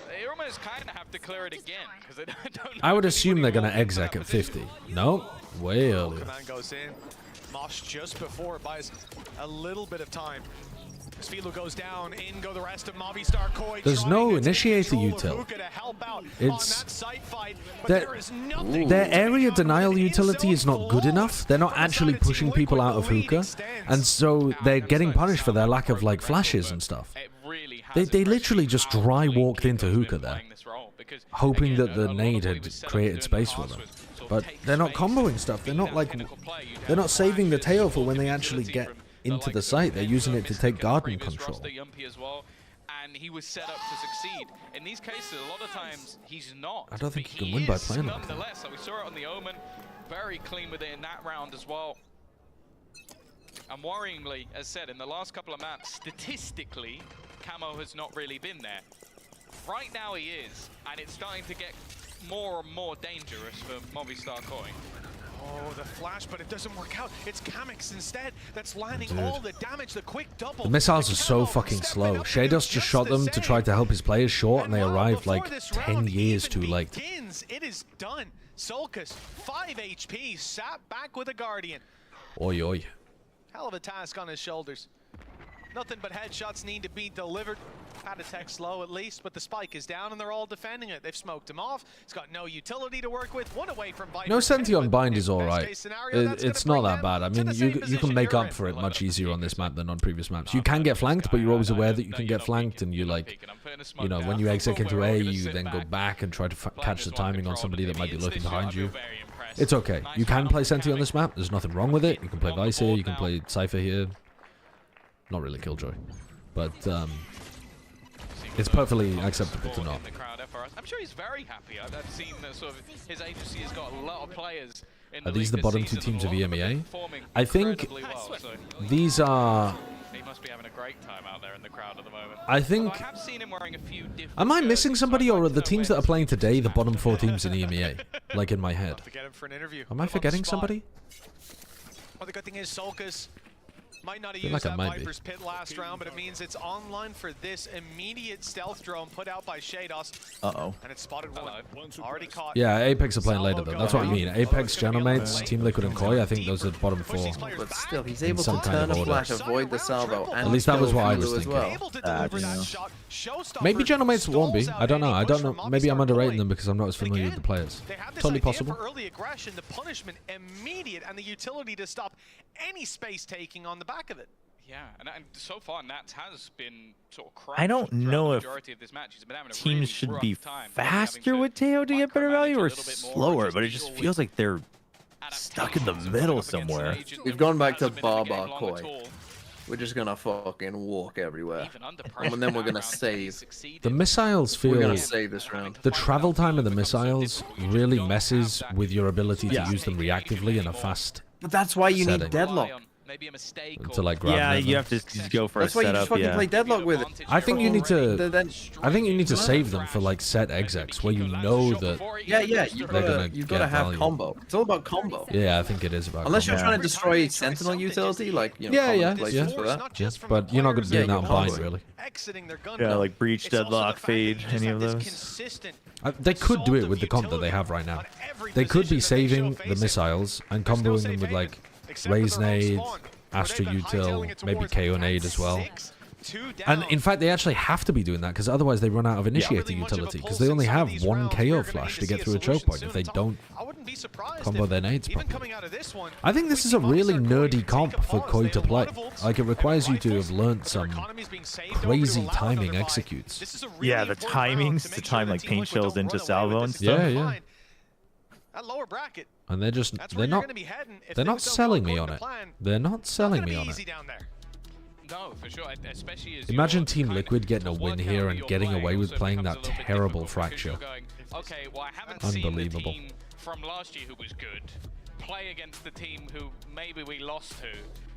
they almost kind of have to clear it again because they don't know I would if assume they're anybody going to will be in exec that at position. 50. No, way earlier. Command goes in. Mosh just before it buys a little bit of time. Svilu goes down, in go the rest of Movistar Koi. There's no initiator util. It's their area denial utility is not good enough. They're not actually pushing people out of hookah, and so they're getting punished for their lack of like flashes and stuff. They literally just dry walked into hookah there, hoping that the nade had created space for them. But they're not comboing stuff. They're not like they're not saving the tail for when they actually get into the site. They're using it to take garden control. And he was set up to succeed. In these cases, a lot of times he's not. I don't think he can win by playing like that. Nonetheless, like we saw it on the Omen, very clean with it in that round as well. And worryingly, as said, in the last couple of maps, statistically, Camo has not really been there. Right now he is, and it's starting to get more and more dangerous for Movistar Koi. Oh, the flash, but it doesn't work out. It's Kamix instead that's landing all the damage, the quick double. The missiles are so fucking slow. Shados just shot them to try to help his players short, and they arrived like 10 years too late. It is done. Solkus, 5 HP, sat back with a Guardian. Oi, oi. Hell of a task on his shoulders. Nothing but headshots need to be delivered. Had a tech slow at least, but the spike is down and they're all defending it. They've smoked him off. He's got no utility to work with. One away from Viper. No Sention Bind is alright. It's not that bad. I mean, you can make up for it much easier on this map than on previous maps. You can get flanked, but you're always aware that you can get flanked, and you like, you know, when you exit into A, you then go back and try to catch the timing on somebody that might be lurking behind you. It's okay. You can play Senti on this map. There's nothing wrong with it. You can play Vice here. You can play Cypher here. Not really Killjoy, but it's perfectly acceptable to not. I'm sure he's very happy. I've seen that sort of his agency has got a lot of players in Are these the bottom two teams of EMEA? I think well, so these are. he must be having a great time out there in the crowd at the moment. I think. Although I have seen him wearing a few different Am I missing jerseys, somebody, so I'd or are like the to teams know that are playing today the bottom 4 teams in EMEA? Like in my head. Am I forgetting somebody? Well, the good thing is Solkus might not have Feel used like I that might be. Viper's Pit last round, but it means it's online for this immediate stealth drone put out by Shados. Uh-oh. And it's spotted one. Already caught. Yeah, Apex are playing later though. That's what I mean. Apex, Genomates, Team Liquid, and Koi. I think those are the bottom 4. But still, he's in able some to kind turn of a order. flash, avoid the salvo, and At least that was what I was Fulu as thinking. well. Maybe Genomates won't be. I don't know. I don't know. Maybe I'm underrating them because I'm not as familiar with the players. Totally possible. For early aggression, the punishment immediate, and the utility to stop any space taking on the back of it. Yeah, and so far Nats has been sort of crushed. I don't know if teams should be faster with Teo to get better value or slower, but it just feels like they're stuck in the middle somewhere. We've gone back to Barbar Koi. We're just gonna fucking walk everywhere, and then we're gonna save. The missiles feel. We're gonna save this round. The travel time of the missiles really messes with your ability to use them reactively in a fast. But that's why you setting. need deadlock. maybe a mistake. To like grab yeah, them. you have to just go for That's a why you setup. just fucking Yeah. play Deadlock with it. I think you need to. Then I think you need to save them for like set execs where you know that. yeah, you They're gonna you've got to get have value. combo. It's all about combo. Yeah, I think it is about. Unless you're combo. trying to destroy Sentinel utility, like you know, common places for that. Yeah, but you're not going to do Yeah, that on you're Bind, probably. really. Yeah, like Breach, Deadlock, Fade, any of those. They could do it with the comp that they have right now. They could be saving the missiles and comboing them with like Raise Nade, Astra Util, maybe KO Nade as well. And in fact, they actually have to be doing that because otherwise they run out of Initiator utility because they only have one KO flash to get through a choke point if they don't combo their nades properly. I think this is a really nerdy comp for Koi to play. Like, it requires you to have learned some crazy timing executes. Yeah, the timings to time like paint shells into salvo and stuff. Yeah, yeah. And they're just, they're not selling me on it. They're not selling me on it. No, for sure. Especially as Imagine Team Liquid getting a win here and getting away with playing that terrible fracture. Okay, well, I haven't Unbelievable. seen the team from last year who was good play against the team who maybe we lost to.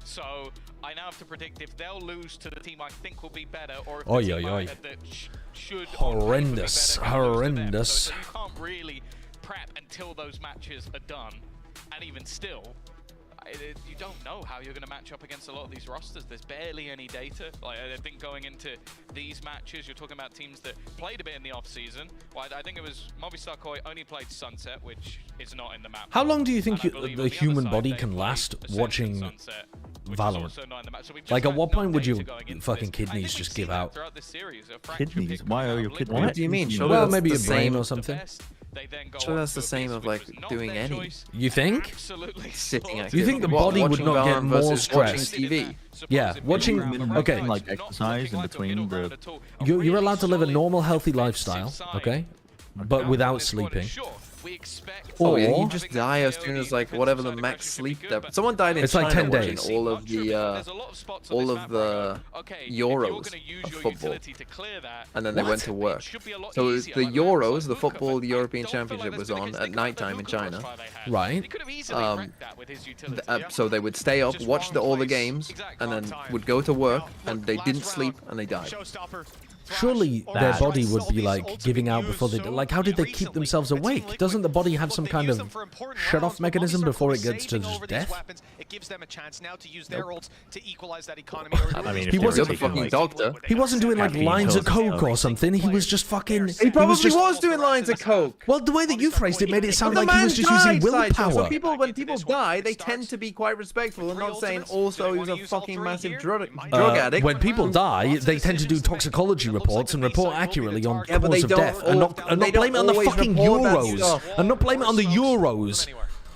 So I now have to predict if they'll lose to the team I think will be better, or if the team that should horrendous, horrendous. So you can't really prep until those matches are done, and even still, you don't know how you're going to match up against a lot of these rosters. There's barely any data. Like, I think going into these matches, you're talking about teams that played a bit in the off-season. Well, I think it was MiBR Koi only played Sunset, which is not in the map. How long do you think the human body can last watching Valorant? Like, at what point would your fucking kidneys just give out? Kidneys? Why are your kidneys? What do you mean? Well, maybe your brain or something. Sure, that's the same of like doing any. You think? Sitting. You think the body would not get more stressed? TV. Yeah, watching. Okay, like exercise in between the. You're allowed to live a normal, healthy lifestyle. Okay, but without sleeping. Oh yeah, you just die as soon as like whatever the max sleep depth. Someone died in It's China like 10 watching days. all of the Euros of football, and then they went to work. So the Euros, the football European Championship, was on at nighttime in China. Right. So they would stay up, watch all the games, and then would go to work, and they didn't sleep, and they died. Surely their body would be like giving out before they. Like, how did they keep themselves awake? Doesn't the body have some kind of shut-off mechanism before it gets to just death? I mean, He wasn't the fucking doctor. He wasn't doing like lines of coke or something. He was just fucking. He probably was doing lines of coke. Well, the way that you phrased it made it sound The like he man was just using died, Sideshow. willpower. So when people die, they tend to be quite respectful and not saying also he was a fucking massive drug addict. When people die, they tend to do toxicology reports and report accurately on Yeah, but they cause of don't death, and not they blame it don't on the always fucking report that Euros, stuff. and not blame it on the Euros.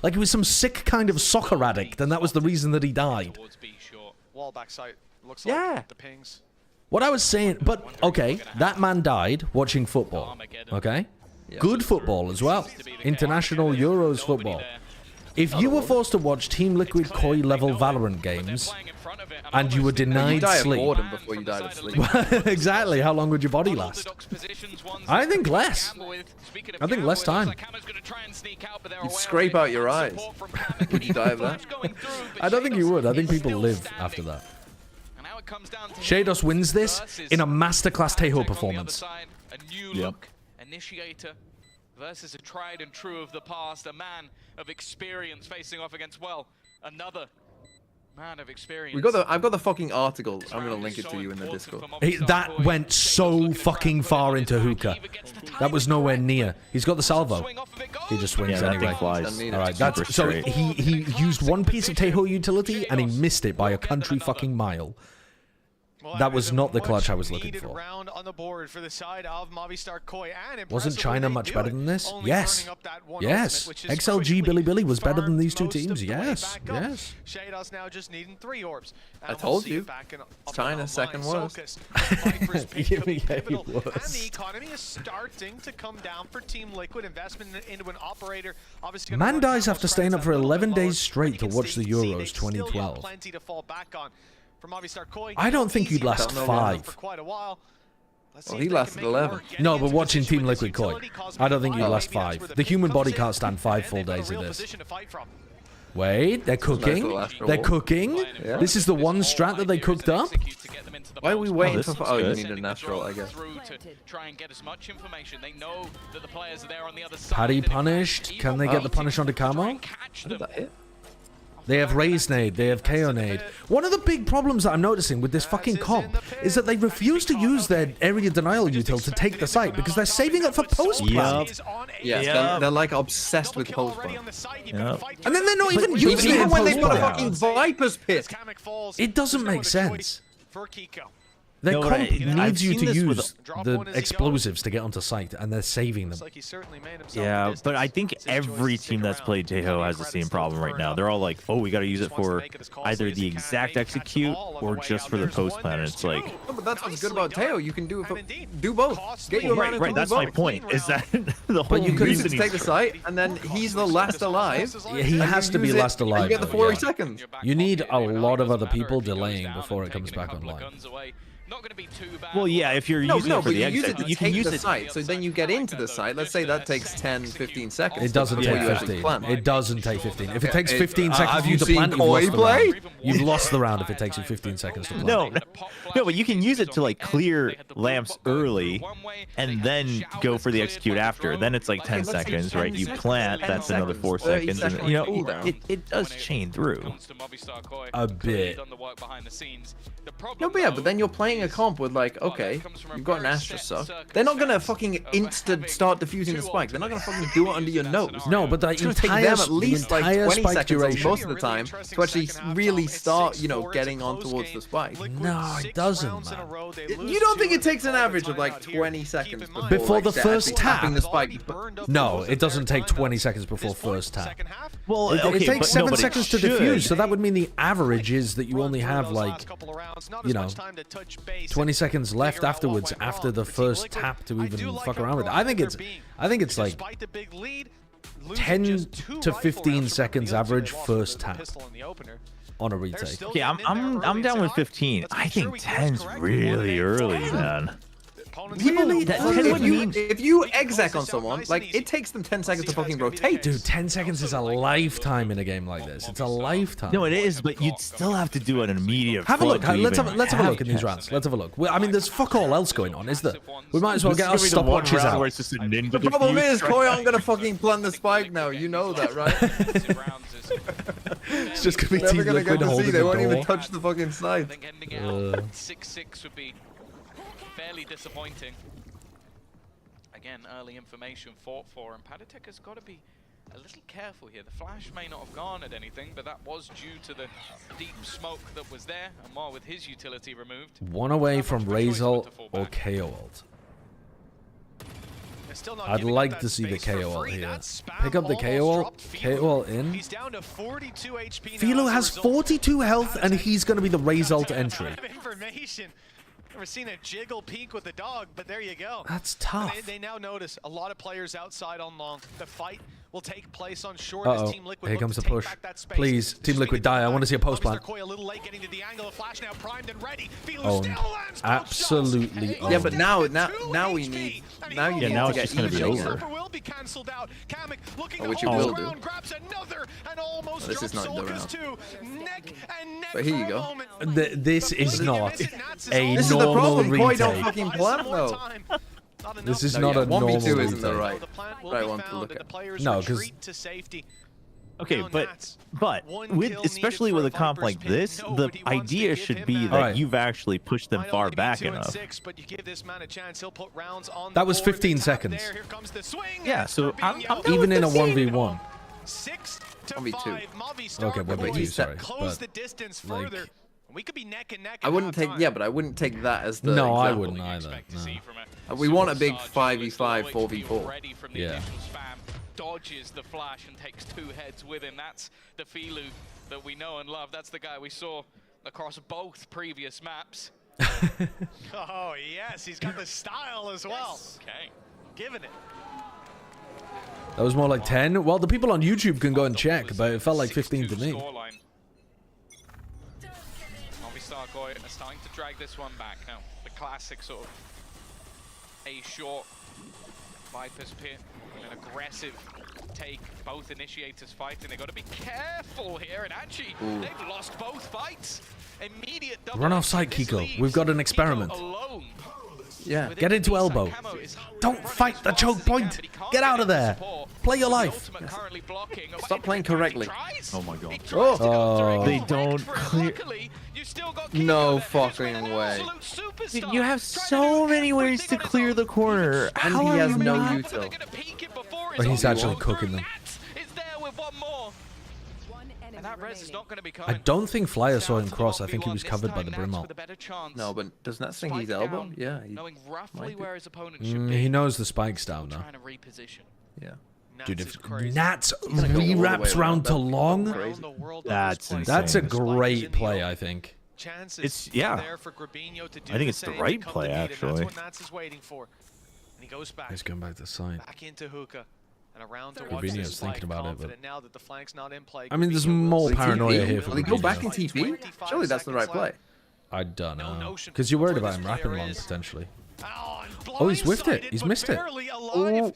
Like he was some sick kind of soccer addict, and that was the reason that he died. Yeah. What I was saying, but okay, that man died watching football. Okay, good football as well, international Euros football. If you were forced to watch Team Liquid Koi level Valorant games, and you were denied you die sleep, of boredom before you died of sleep. exactly, how long would your body last? I think less. I think less time. You'd scrape out your eyes. Would you die of that? I don't think you would. I think people live after that. Shados wins this in a masterclass Tejo performance. Yep. Initiator versus a tried and true of the past, a man of experience facing off against, well, another man of experience. I've got the fucking article. I'm gonna link it to you in the Discord. That went so fucking far into hookah. That was nowhere near. He's got the salvo. He just swings that anyway. thing flies. All right, that's so he used one piece of Tejo utility and he missed it by a country fucking mile. That was not the clutch I was looking for. Wasn't China much better than this? Yes. Yes. XLG Billy was better than these two teams. Yes. Yes. I told you. China's second worst. Yeah, he was. And the economy is starting to come down for Team Liquid. Investment into an operator. Obviously, Man dies after staying up for 11 days straight to watch the Euros 2012. I don't think you'd last 5. Well, he lasted 11. No, but watching Team Liquid Koi, I don't think you'd last 5. The human body can't stand 5 full days of this. Wait, they're cooking. They're cooking. Yeah. This is the one strat that they cooked up. Why are we waiting this for? is Oh, you good. need a natural, I guess. Try and get as much information. They know that the players are there on the other side. Paddy punished. Can they get the punish onto Camo? How did that hit? They have Raise Nade, they have KO Nade. One of the big problems that I'm noticing with this fucking comp is that they refuse to use their area denial util to take the site because they're saving it for post-plant. Yeah, they're like obsessed with post-plant. Yep. And then they're not even using it Even in when they've got a post-plant. fucking Viper's Pit. It doesn't make sense. For Kiko. Their No, but comp I've needs you seen to this with- use the explosives to get onto site, and they're saving them. Yeah, but I think every team that's played Tejo has the same problem right now. They're all like, oh, we got to use it for either the exact execute or just for the post plan. And it's like, No, but that's what's good about Teo. You can do it for, do both. Get your right. That's my point. Is that the whole you can use reason it to take the site, and then he's the last alive. Yeah, he has to be last alive. You get the though, 40 yeah. seconds. You need a lot of other people delaying before it comes back online. Not going to be too bad. Well, yeah, if you're using it for but the you use it exit, to you can take use the it. site, so then you get into the site. Let's say that takes 10, 15 seconds. It doesn't before take you actually 15. plant. It doesn't take 15. If it takes It- 15 seconds have for you you to seen plant, you've Koi lost the play? round. You've lost the round if it takes you 15 seconds to plant. No, but you can use it to like clear lamps early, and then go for the execute after. Then it's like 10 seconds, right? You plant, that's another 4 seconds, and you know it does chain through a bit. No, but yeah, but then you're playing a comp with like, okay, you've got an Astra suck. They're not gonna fucking instant start defusing the spike. They're not gonna fucking do it under your nose. No, but the It's gonna take entire, them at least like 20 spike seconds duration. most of the time to actually really start, you know, getting on towards the spike. No, it doesn't, man. You don't think it takes an average of like 20 seconds Before like, the first actually tapping tap? the spike? No, it doesn't take 20 seconds before first tap. Well, It okay, takes but 7 no, but it seconds to should. defuse, so that would mean the average is that you only have like, you know, 20 seconds left afterwards after the first tap to even fuck around with it. I think it's like 10 to 15 seconds average first tap on a retake. Okay, I'm down with 15. I think 10's really early, man. Really? That 10 would mean If you exec on someone, like, it takes them 10 seconds to fucking rotate. Dude, 10 seconds is a lifetime in a game like this. It's a lifetime. no, it is, but you'd still have to do an immediate. Have a look. flood to Let's even have a look in these 10. rounds. Let's have a look. Well, I mean, there's fuck all else going on, is there? We might as well This get our is gonna be the one stopwatches round where out. it's just a ninja The problem defuse. is, Koi aren't gonna fucking plant the spike now. You know that, right? It's just gonna be Never Team gonna get Liquid to see. holding They the won't even door. touch the fucking side. I think ending it out 6-6 would be fairly disappointing. Again, early information fought for, and Padatek has got to be a little careful here. The flash may not have garnered anything, but that was due to the deep smoke that was there, and while with his utility removed. One away from Raise ult or KO ult. I'd like to see the KO ult here. Pick up the KO ult, KO ult in. He's down to 42 HP now Philo as a has result. 42 health, and he's going to be the Raise ult entry. Information. Never seen a jiggle peek with the dog, but there you go. That's tough. They now notice a lot of players outside on long. The fight will take place on short Uh-oh. as Team Liquid Here look comes to the take push. back that space. Please, Team Liquid, die. I want to see a post plant. Koi a little late getting to the angle of flash now primed and ready. Philo Owned. still lands both Absolutely shots. owned. Yeah, but now we need. Now you need now to it's get just gonna be even. over. Will be cancelled out. Kamek looking Which to it hold will the do. round, grabs another and almost This is drops not the Solkers round. too. Neck and neck But here you for a go. moment. This is not a This is the normal problem. Koi don't retake. fucking plant though. This is No, not yeah, a normal 1v2 isn't the retake. right one to look at. No, because Okay, but with especially with a comp like this, the idea should be that Alright. you've actually pushed them far back enough. That was 15 seconds. Yeah, so I'm down Even with in a 15. 1v1. 1v2. Okay, 1v2, sorry. Close the But, distance like, further. We could be neck and neck. I wouldn't take. Yeah, but I wouldn't take that as the. no, I example. wouldn't either. No. We want a big 5v5, 4v4. Yeah. Dodges the flash and takes 2 heads with him. That's the Filu that we know and love. That's the guy we saw across both previous maps. Oh yes, he's got the style as well. Okay. Giving it. That was more like 10. Well, the people on YouTube can go and check, but it felt like 15 to me. Movistar Koi are starting to drag this one back now. The classic sort of A short Viper's Pit, an aggressive take. Both initiators fighting. They've got to be careful here, and actually, they've lost both fights. Immediate double. Run off site, Kiko. We've got an experiment. Yeah. Get into elbow. Don't fight the choke point. Get out of there. Play your life. Stop playing correctly. Oh my god. Oh. They don't clear. No fucking way. Dude, you have so many ways to clear the corner. And How he are has you no not- util. But he's actually cooking them. And that res is not going to be I coming. don't think Flyer saw him cross. I think he was covered by the Brimall. No, but doesn't that think he's elbow? Yeah. Knowing roughly where his opponent should be. He knows the spike's down now. Trying to reposition. Yeah. Dude, if Nats re-wraps round to long, That's insane. that's a great play, I think. It's yeah. I think it's the right play actually. He's going back to side. Back into hookah. And around to Rubinho's thinking about it, but now that the flank's not in play. I mean, there's more paranoia here for Will he go Rubinho. back in TP? Surely that's the right play. I don't know. Because you're worried about him wrapping long, potentially. Oh, he's whiffed it. He's missed it. Oh.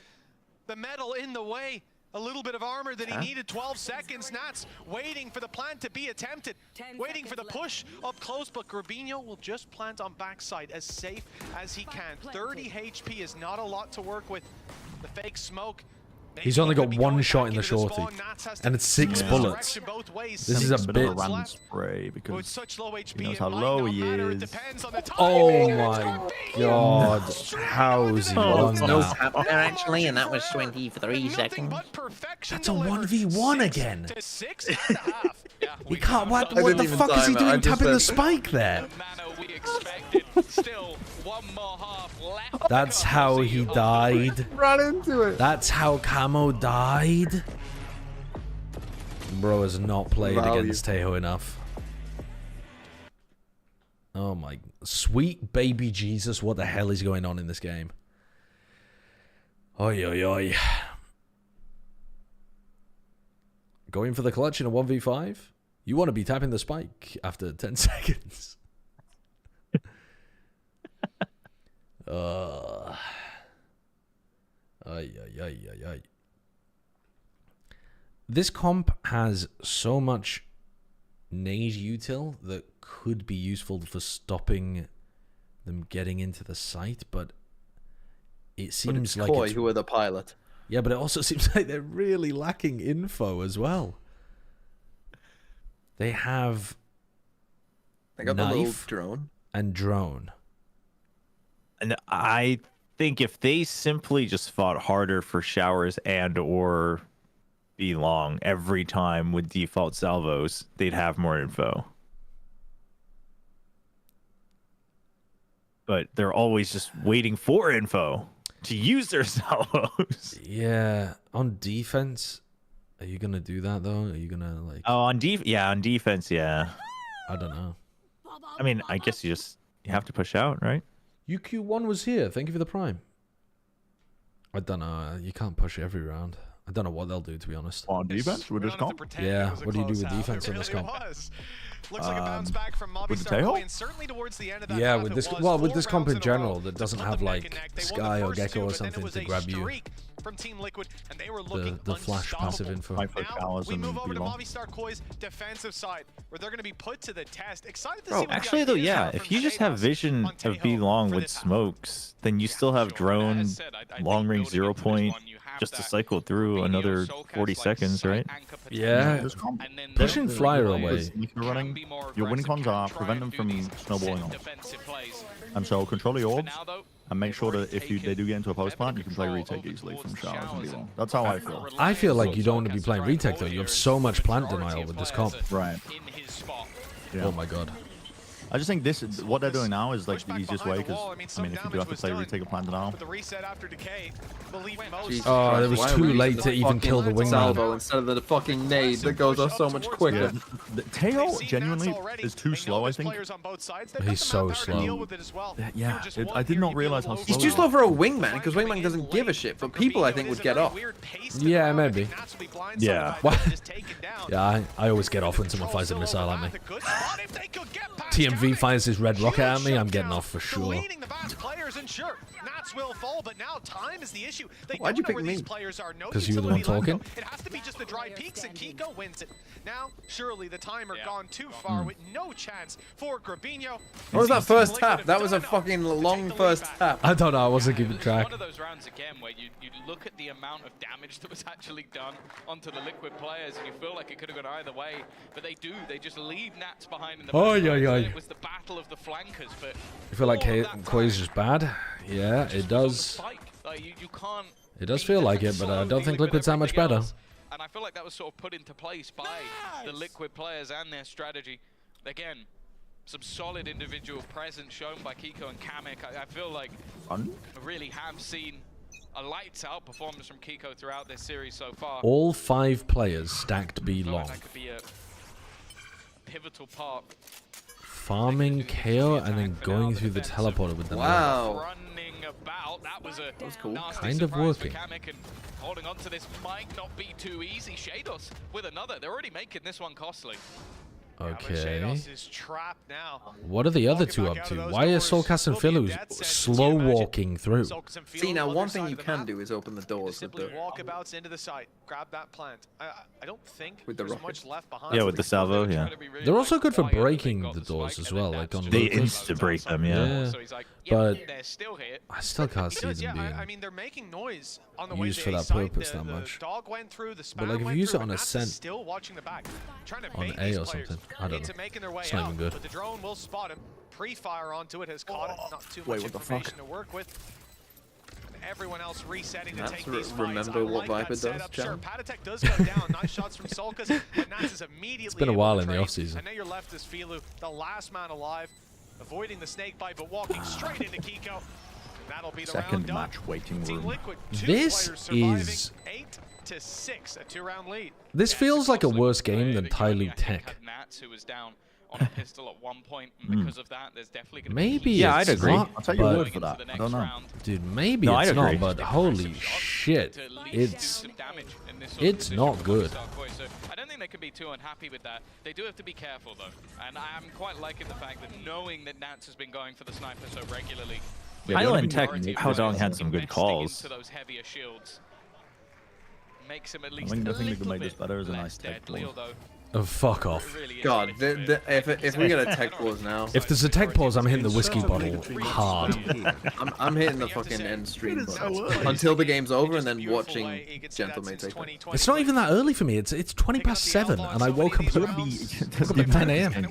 The metal in the way. A little bit of armor that he needed. 12 seconds. Nats waiting for the plant to be attempted. Waiting for the push up close, but Rubinho will just plant on backside as safe as he can. 30 HP is not a lot to work with. The fake smoke. He's only got one shot in the shorty, and it's 6 bullets. This is a bit. Random spray because such low HP, he knows how low he is. Oh my god! How's he won that? Actually, and that was 23 seconds. That's a 1v1 again. He can't. What didn't the even fuck is he time it. I doing just tapping the said- spike there? Still, one more half left. That's how he died. Run into it. That's how Camo died. Bro has not played against Tejo enough. Oh my sweet baby Jesus, what the hell is going on in this game? Oi oi oi. Going for the clutch in a 1v5? You want to be tapping the spike after 10 seconds. Ay, ay, ay, ay, ay. This comp has so much nade util that could be useful for stopping them getting into the site, but it seems like Koi it's... who are the pilot. Yeah, but it also seems like they're really lacking info as well. They have They got the little knife drone. and drone. And I think if they simply just fought harder for showers and or be long every time with default salvos, they'd have more info. But they're always just waiting for info to use their salvos. Yeah, on defense, are you gonna do that though? Are you gonna like? Oh, on defense, yeah. I don't know. I mean, I guess you have to push out, right? UQ1 was here. Thank you for the prime. I don't know. You can't push every round. I don't know what they'll do, to be honest. On defense with this comp? Yeah, what do you do with defense in this comp? Looks like a bounce back from with the MiBR tail? and certainly towards the end of that Yeah, half, with it this, was well, with 4 this comp rounds in a general row. that doesn't Nothing have to like connect. They won the Sky or first Gecko two, or but then it something was to a grab you. streak from Team Liquid, and they were looking The flash passive info. Now Showers we and move over to Velo. MiBR Koi's defensive side, where they're going to be put to the test. Excited to see Bro, what the actually though, ideas yeah, are if from you just Shade have House vision on of Tejo be long for with this. smokes, then you still have drone, long range 0 point, just to cycle through another 40 seconds, right? Yeah, pushing Flyer away. If you're running, your win cons are prevent them from snowballing off. And so control the orbs and make sure that if they do get into a post plant, you can play retake easily from showers and be long. That's how I feel. I feel like you don't want to be playing retake though. You have so much plant denial with this comp. Right. Oh my god. I just think what they're doing now is like the easiest way because I mean if you do have to play retake a plant now. The reset after decay, believe most. Oh, it was Why are too we late using to the even kill the fucking wingman. salvo instead of the fucking nade that goes off so much quicker. Teo genuinely is too slow, I think. He's so slow. Yeah, I did not realize how slow He's too he slow was. for a wingman because wingman doesn't give a shit, but people I think would get off. Yeah, maybe. Yeah. What? Yeah, I always get off when someone fires a missile at me. TMV fires his red rocket at me, I'm getting off for sure. Nats will fall, but now time is the issue. They Why'd don't you know pick where me? these players are. No Because you were the one utility talking. left, though. It has to be just the dry peaks, and Kiko wins it. Now, surely the timer gone too far with no chance for Grabinho. What was that first tap? That was a fucking long first tap. I don't know. I wasn't keeping track. One of those rounds again where you look at the amount of damage that was actually done onto the Liquid players, and you feel like it could have gone either way, but they do. They just leave Nats behind in the Oh, back. yeah, yeah. It was the battle of the flankers, but I feel like Koi's just bad. Yeah, it does. You can't. It does feel like it, but I don't think Liquid's that much better. And I feel like that was sort of put into place by the Liquid players and their strategy. Again, some solid individual presence shown by Kiko and Kamek. I feel like we really have seen a lights out performance from Kiko throughout this series so far. All 5 players stacked B long. That could be a pivotal part. Farming KO and then going through the teleporter with the Wow. Running about. That was cool. Kind of working. Kamek, and holding on to this might not be too easy. Shados with another. They're already making this one costly. Okay. Is trapped now. What are the other two up to? Why are Soulcast and Philu slow walking through? See, now one thing you can do is open the doors with the walkabouts into the site. Grab that plant. I don't think with the there's rocket. much left behind. Yeah, with the salvo, yeah. They're also good for breaking the doors as well. Like on They Lucas. insta-break them, yeah. But they're still here. I still can't see them Yeah, being I mean, they're making noise on the way used to for A that site. purpose The that much. dog went through, the But spam like if you went use it through, on and a Nats is scent still watching the back, trying to on bait A these or players something, I don't into know. making their way It's not out, even good. but the drone will spot him. Pre-fire onto it has caught it. Not too Wait, much what the fuck? information to work with. And everyone else resetting to Nats take these fights. remember I what like Viper that setup. does, Sure, John? Patatek does go down. Nice shots from Solkas, but Nats is immediately It's been a able while to in the trade. offseason. And now you're left as Philu, the last man alive, avoiding the snake bite, but walking straight into Kiko. That'll be the Second round done. match waiting Team room. Liquid, 2 This players surviving, is- 8-6, a 2-round lead. This feels like a worse game than Tyloo Had Tech. Nats, who was down on a pistol at one point, and because of that, there's definitely going to be Maybe Yeah, it's I'd agree. not, I'll take your but- word for that. I don't know. Dude, maybe No, it's I'd not, agree. but holy shit, it's not good. So I don't think they can be too unhappy with that. They do have to be careful though, and I'm quite liking the fact that knowing that Nats has been going for the sniper so regularly. Yeah, Highland Tech, Haodong had some good calls. Into those heavier shields makes him at I least think a the thing that could little make this bit better is a less nice tech deadly, ball. although Oh, fuck off. it really is God, really if we get a tech pause now, If there's a tech pause, I'm hitting the whiskey bottle hard. I'm hitting the fucking end stream button until the game's over and then watching Gentlemate take it. It's not even that early for me. It's 20 past 7, and I woke up at 10 a.m.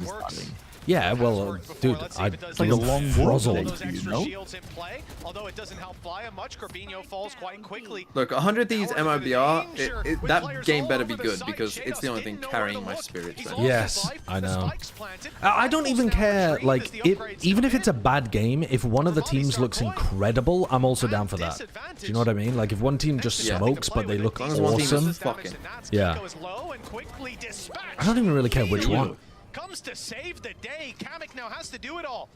Yeah, well, dude, It's like a long frazzled. work day, you know? Although it doesn't help Flya much, Grabinho falls quite quickly. Look, 100 these MiBR, that game better be good because it's the only thing carrying my spirits. Right now. Yes, I know. I don't even care, like, even if it's a bad game, if one of the teams looks incredible, I'm also down for that. Do you know what I mean? Like, if one team just smokes, but they look awesome, yeah. I don't even really care which one. Comes to save the day. Kamek now has to do it all.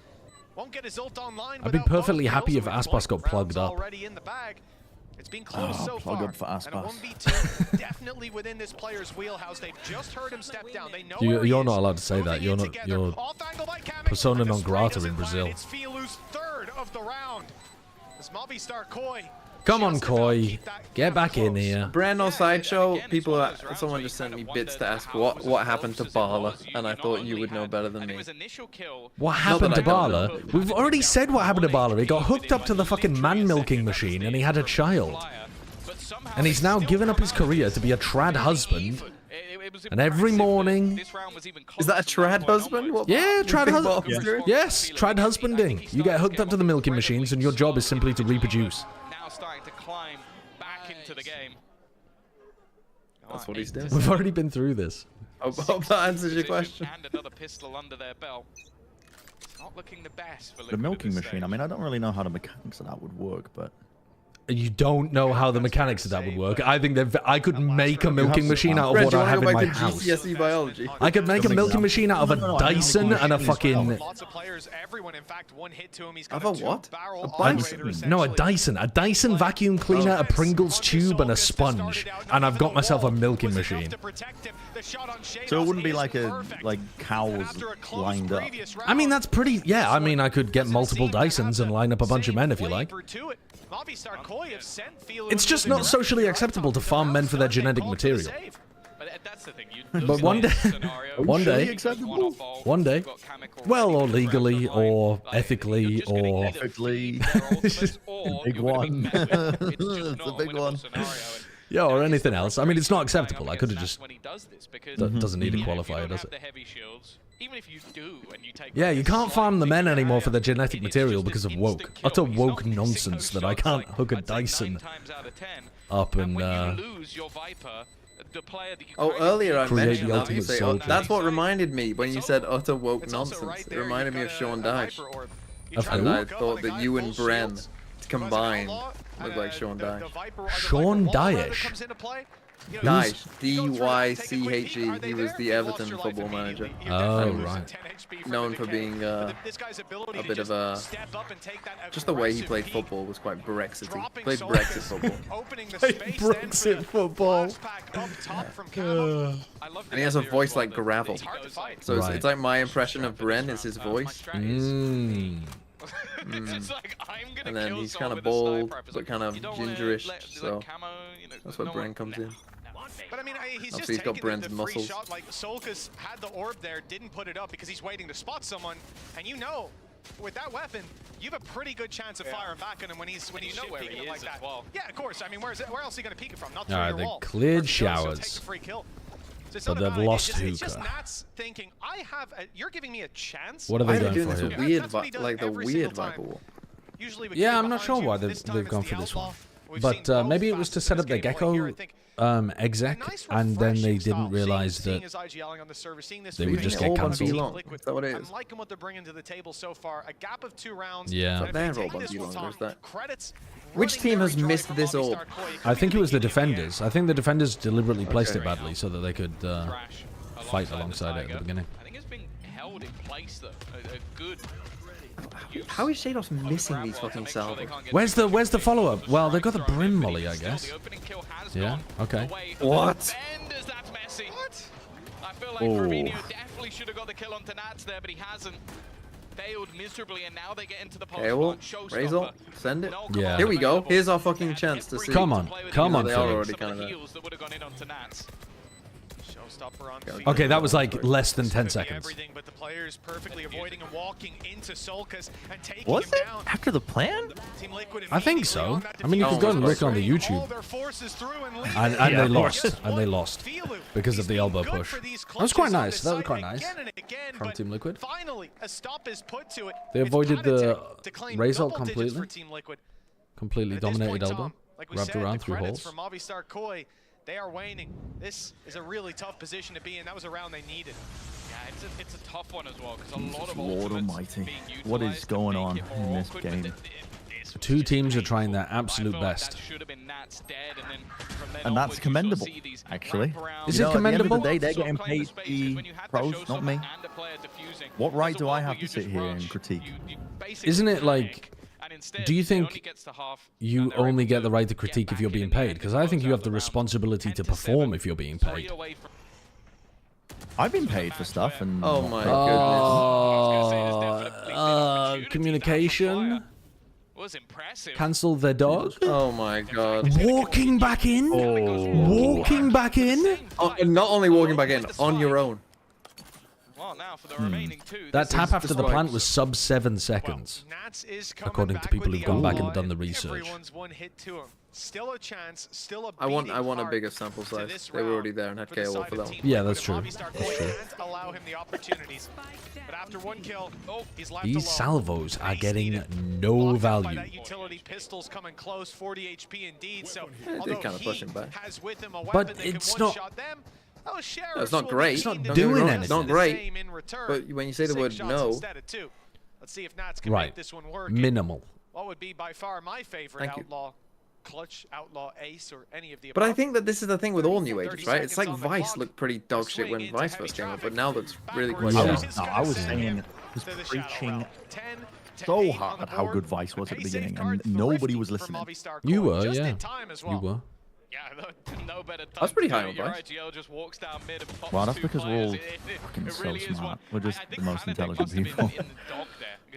Won't get his ult online. I'd be perfectly happy if Aspas got plugged up. Already in the bag. It's been close so plug far. up for Aspas. And a 1v2 definitely within this player's wheelhouse. They've just heard him step down. They know where he You're is. not allowed to say that. You're not. You're persona non grata in Brazil. It's Philu's third of the round. As Mobby start Koi. Come on, Koi. Get back in here. Brand Sideshow, someone just sent me bits to ask what happened to Bala, and I thought you would know better than me. What happened to Bala? We've already said what happened to Bala. He got hooked up to the fucking man-milking machine, and he had a child. And he's now given up his career to be a trad husband. And every morning... Is that a trad husband? What Yeah, trad husband. Yes, trad husbanding. You get hooked up to the milking machines, and your job is simply to reproduce. Starting to climb back into the game. That's what he's doing. We've already been through this. I hope that answers your question. And another pistol under their belt. It's not looking the best for The Liquid milking at this machine, I mean, I don't really know how the mechanics of that would work, but You don't know how the mechanics of that would work. I think I could make a milking machine out of what I have in my house. GCSE biology. I could make a milking machine out of a Dyson and a fucking... Lots of players, everyone, in fact, one hit to him. He's Of got a what? two-barrel A operator, No, a essentially. Dyson. A Dyson vacuum cleaner, a Pringles tube, and a sponge. And I've got myself a milking machine. So it wouldn't be like cows lined up. I mean, that's pretty... Yeah, I mean, I could get multiple Dysons and line up a bunch of men if you like. It's just not socially acceptable to farm men for their genetic material. But one day, well, or legally, or ethically, or... Big one. It's a big one. Yeah, or anything else. I mean, it's not acceptable. I could have just... Doesn't need a qualifier, does it? Yeah, you can't farm the men anymore for their genetic material because of woke. Utter woke nonsense that I can't hook a Dyson up and Earlier I create mentioned the that. ultimate You say, soldier. that's what reminded me when you said utter woke nonsense. It reminded me of Sean Dyche. Of And who? I thought that you and Bren combined look like Sean Dyche. Sean Dyche. Dyche, D-Y-C-H-E. He was the Everton football manager. Oh, right. Known for being a bit of a... Just the way he played football was quite Brexity. Played Brexit football. Brexit football. And he has a voice like gravel. So Right. it's like my impression of Bren is his voice. And then he's kind of bald, but kind of gingerish, so that's where Bren comes in. But I mean, he's Obviously, just he's got taking Bren's the free muscles. shot. Like Solkas had the orb there, didn't put it up because he's waiting to spot someone, and you know, with that weapon, you have a pretty good chance of firing back on him when he's peeking him like that. Yeah, of course. I mean, where else is he going to peek it from? Not through Alright, your they wall. cleared So take showers. the free kill. So it's But not they've about it. lost It's just Hookah. Nats thinking, you're giving me a chance. What are they Why are they going doing for this here? weird, That's what he does like the every weird single time. Viper wall? Usually we Yeah, get I'm not behind sure you. why This time they've it's gone the for this outlaw. one. We've But seen maybe it both was to facets set of up the this game here, I Gecko think. exec, Nice, and then they refreshing didn't style. realize Seeing that his IG yelling on the server, seeing this they would fake just out. get All on cancelled. B-long. Liquid. Is that what it I'm is? liking what they're bringing to the table so far. A gap of 2 rounds. Yeah. And if They're they all take on this B-long, one, where's that? credits Which running team very has dry missed from this Movistar orb? Koi. I think it was the Could be keeping defenders. I think the defenders deliberately placed Okay. it badly so that they could fight alongside it at the beginning. I think it's been held in place though. A good. How is Shados missing these fucking salvos? Where's the follow-up? Well, they've got the Brim Molly, I guess. Yeah, okay. What? I feel like Oh. Fabinho definitely should have got the kill onto Nats there, but he hasn't. Failed miserably, and now they get into the pulse. Okay, well, Razor, send it. Yeah. Here we go. Here's our fucking chance to see. Come on, come on, They are Philly. already kind of there. That would have gone in onto Nats. Showstopper on feet. Okay, that was like less than 10 seconds. Everything, but the players perfectly avoiding and walking into Solkas and taking Was him it down. after the plan? Team Liquid I think so. immediately on that I mean, you defense. could go and look on the All YouTube. their forces through and leave. And Yeah, they of lost. course. And they lost. Filu, Because of he's the been elbow good push. for these That was quite clutches on nice. this That was side quite nice. again and again, From but Team Liquid. Finally, a stop is put to it. They It's avoided kinda the to claim Razor double digits completely. for Team Liquid. Completely At this dominated point, elbow. Tom, like we Wrapped said, around the through credits holes. from Movistar Koi, they are waning. This is a really tough position to be in. That was a round they needed. Yeah, it's a tough one as well because a lot Jesus of Lord ultimates Almighty. being What is utilised to going make on it in more this awkward, game? but this was Two just teams are trying painful. their absolute I feel like best. that should have been Nats dead, and then from then And that's onwards, you commendable, sort of see these actually. wraparounds. Is You it know, at the end of the commendable? day, they're Sort of getting claim the paid space, 'cause the when you have that pros, showstopper not me. and a player defusing, What right there's a do I world have where to you sit just here and rush, critique? you basically Isn't it kill like... egg, and instead Do you it think only gets to half, you and they're only able get the to right to get critique if back you're in being in the paid? end Because and I think close you out have the round. responsibility 10 to 7, perform if you're being 3 paid. away from I've been paid for stuff and... Oh my Communication. was impressive. Cancel their dog. Oh my god. Walking back in. Walking back in. Oh, and not only walking back in, on your own. Well, now for the remaining two. That this tap is after the despite- plant was sub 7 seconds. Nats is coming According to back people with who've the gone back outlaw, and done the and research. Everyone's one hit to him. Still a chance, still a I want beating a heart bigger sample to size. this They were already round there and had for the KO side for of that one. Team Yeah, Liquid, that's and true. Movistar That's Koi true. can't allow him the opportunities. But after one kill, he's left These alone. salvos are He's getting needed. no Blocked out by value. that utility pistols coming close, 40 HP indeed. So they although kinda push he him back. has with him a But weapon that it's can not- one-shot them, those sheriffs No, it's not will great. be It's not keen to doing do anything. It's not the great. same in return. But when you say the 6 word shots no, instead of 2. Let's see if Nats can Right. make this one work. Minimal. What would be by far my favorite Thank you. outlaw, Clutch, Outlaw, Ace, or any of the But I above. think that this is the thing with all new agents, right? It's like Vice looked pretty dog shit when Vice first came out, but now looks really quite Yeah. good. No, I was saying, was preaching so hard how good Vice was at the beginning, and nobody was listening. You were, yeah. You were. No better time. That's pretty high on Vice. RIGL just walks down mid and pops Well, that's two because we're all players. fucking so really is smart. one. We're just the most intelligent people.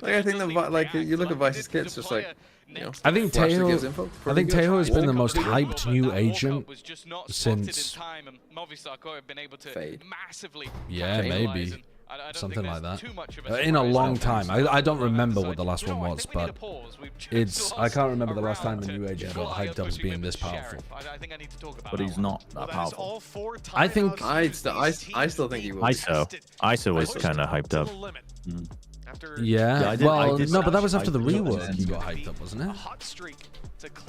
Like, I think that like you look at Vice's kits, just like you know. I think Flash that gives Tejo. info, I think pretty Tejo has good. been the most hyped new agent was just not since. in time, and Movistar Core have been able to Fade. massively Yeah, capitalize, maybe. and I don't Something think like there's that. too much of a In a surprise long there. time. I don't remember what the last one was, but it's. I can't remember the last time a new agent got hyped up as being this powerful. I think I need to talk about But he's not that powerful. I think. I still think he will. ISO was kind of hyped up. Yeah. I did no, but that was I after the did rework. He listen got to hyped up, wasn't it?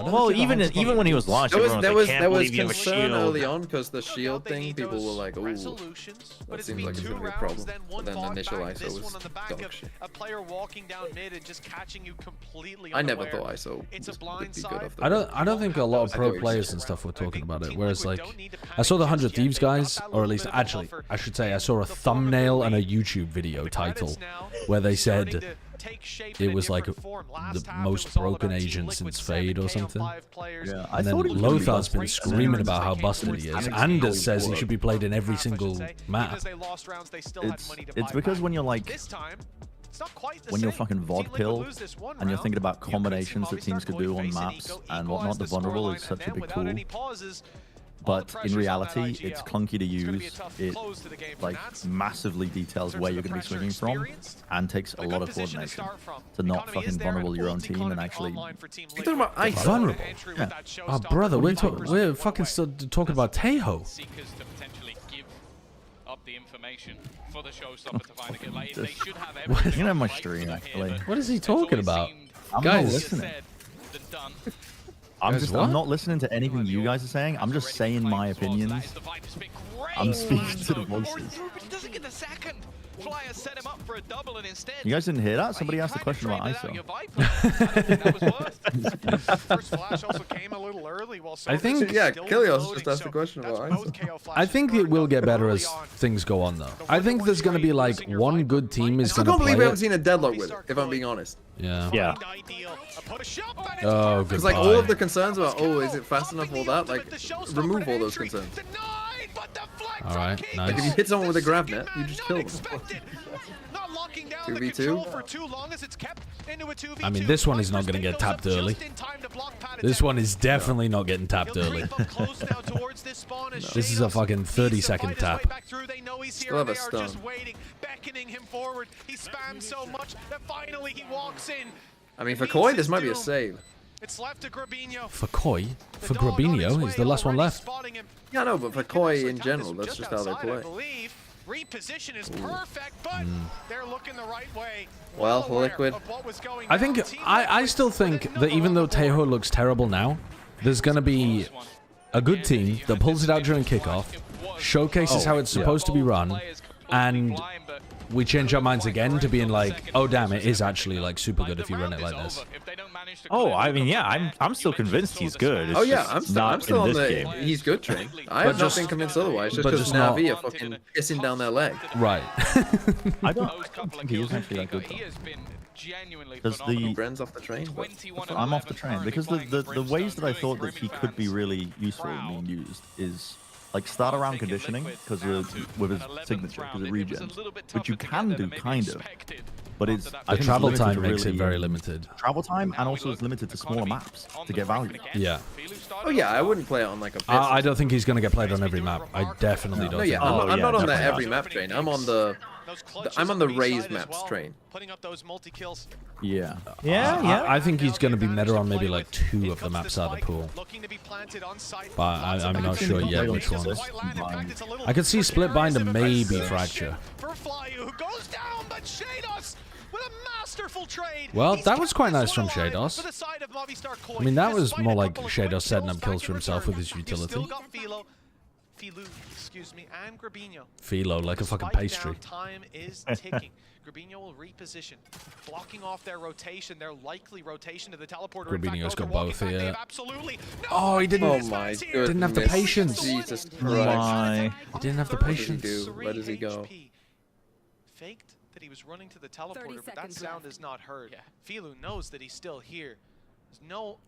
Well, even when he was launched, There everyone was was like, there "Can't was believe you have a concern shield." early on because the shield thing, people were like, "Oh, that seems like it's gonna be a problem." But then the initial ISO was dog shit. A player walking down mid and just catching you completely. I never unaware. thought ISO would be good off the I don't think a lot of I pro thought players and stuff were talking about it. Whereas like, I saw the 100 Thieves guys, or at least actually, I should say, I saw a thumbnail and a YouTube video title where they said it was like the most broken agent since Fade or something. Yeah, And then Lothar's been screaming about how busted he is. Anders says he should be played in every single map. It's because when you're like, when you're fucking VOD pill, and you're thinking about combinations that teams could do on maps and whatnot, the vulnerable is such a big tool. But in reality, it's clunky to use. It like massively details where you're going to be swinging from, and takes a lot of coordination to not fucking vulnerable your own team and actually. You're talking about ISO. Vulnerable. Yeah. Oh, brother, we're fucking still talking about Tejo. Seekers to potentially give up the information for the showstopper to find a kill. Like, they should have everything. You know my right stream here, actually. but What is he it's talking always about? seemed I'm Guys. not listening. said than done. I'm not listening to anything you guys are saying. I'm just saying my opinions. I'm speaking to the voices. Doesn't get the second. Flyer set him up for a double, and instead You guys didn't hear that? Somebody asked a question about ISO. I think Yeah, Kilios just asked a question about ISO. I think it will get better as things go on, though. I think there's going to be like one good team is I still going to can't play believe we haven't it. seen a deadlock with it, if I'm being honest. Yeah. Yeah. Oh, Because like all of goodbye. the concerns about, oh, is it fast enough, all that, like, remove all those concerns. All right, Like if you nice. hit someone with a grab net, you just kill them. 2v2. I mean, this one is not going to get tapped early. This one is definitely not getting tapped early. This is a fucking 30-second tap. Still have a stun. I mean, for Koi, this might be a save. For Koi? For Grabinho? He's the last one left. Yeah, no, but for Koi in general, that's just how they play. Reposition is perfect, but they're looking the right way. Well, Liquid. I think, I still think that even though Tejo looks terrible now, there's going to be a good team that pulls it out during kickoff, showcases how it's supposed to be run, and we change our minds again to being like, oh damn, it is actually like super good if you run it like this. Oh, I mean, yeah, I'm still convinced he's good. It's Oh yeah, just I'm still in on this the game. he's good train. I have not just- been convinced otherwise, just but because just not- Navi are fucking pissing down their leg. Right. I don't think he is actually that good though. Because the Bren's off the train. But I'm off the train because the ways that I thought that he could be really useful in being used is like start around conditioning because with his signature because it regens, which you can do kind of, but it's The travel time makes it very limited. Travel time and also it's limited to smaller maps to get value. Yeah. Oh yeah, I wouldn't play it on like a. I don't think he's going to get played on every map. I definitely don't No, think yeah, that. I'm not on the definitely every map train. I'm on the raised maps train. Putting up those multi-kills. Yeah. I think he's going to be meta on maybe like 2 of the maps out of the pool. But I'm not sure yet which ones. I could see Split Bind and maybe Fracture. Well, that was quite nice from Shados. I mean, that was more like Shados setting up kills for himself with his utility. Filou, excuse me, and Grabinho. Philo, like a fucking Spike pastry. down time is ticking. Grabinho will reposition, blocking off their rotation, their likely rotation to the teleporter. Grabinho's got both here. Absolutely Oh, he didn't. Oh my goodness. Didn't have the patience. Jesus Christ. Why? He didn't have the patience. Where does he go? Faked that he was running to the teleporter, but that sound is not heard. Filou knows that he's still here. There's no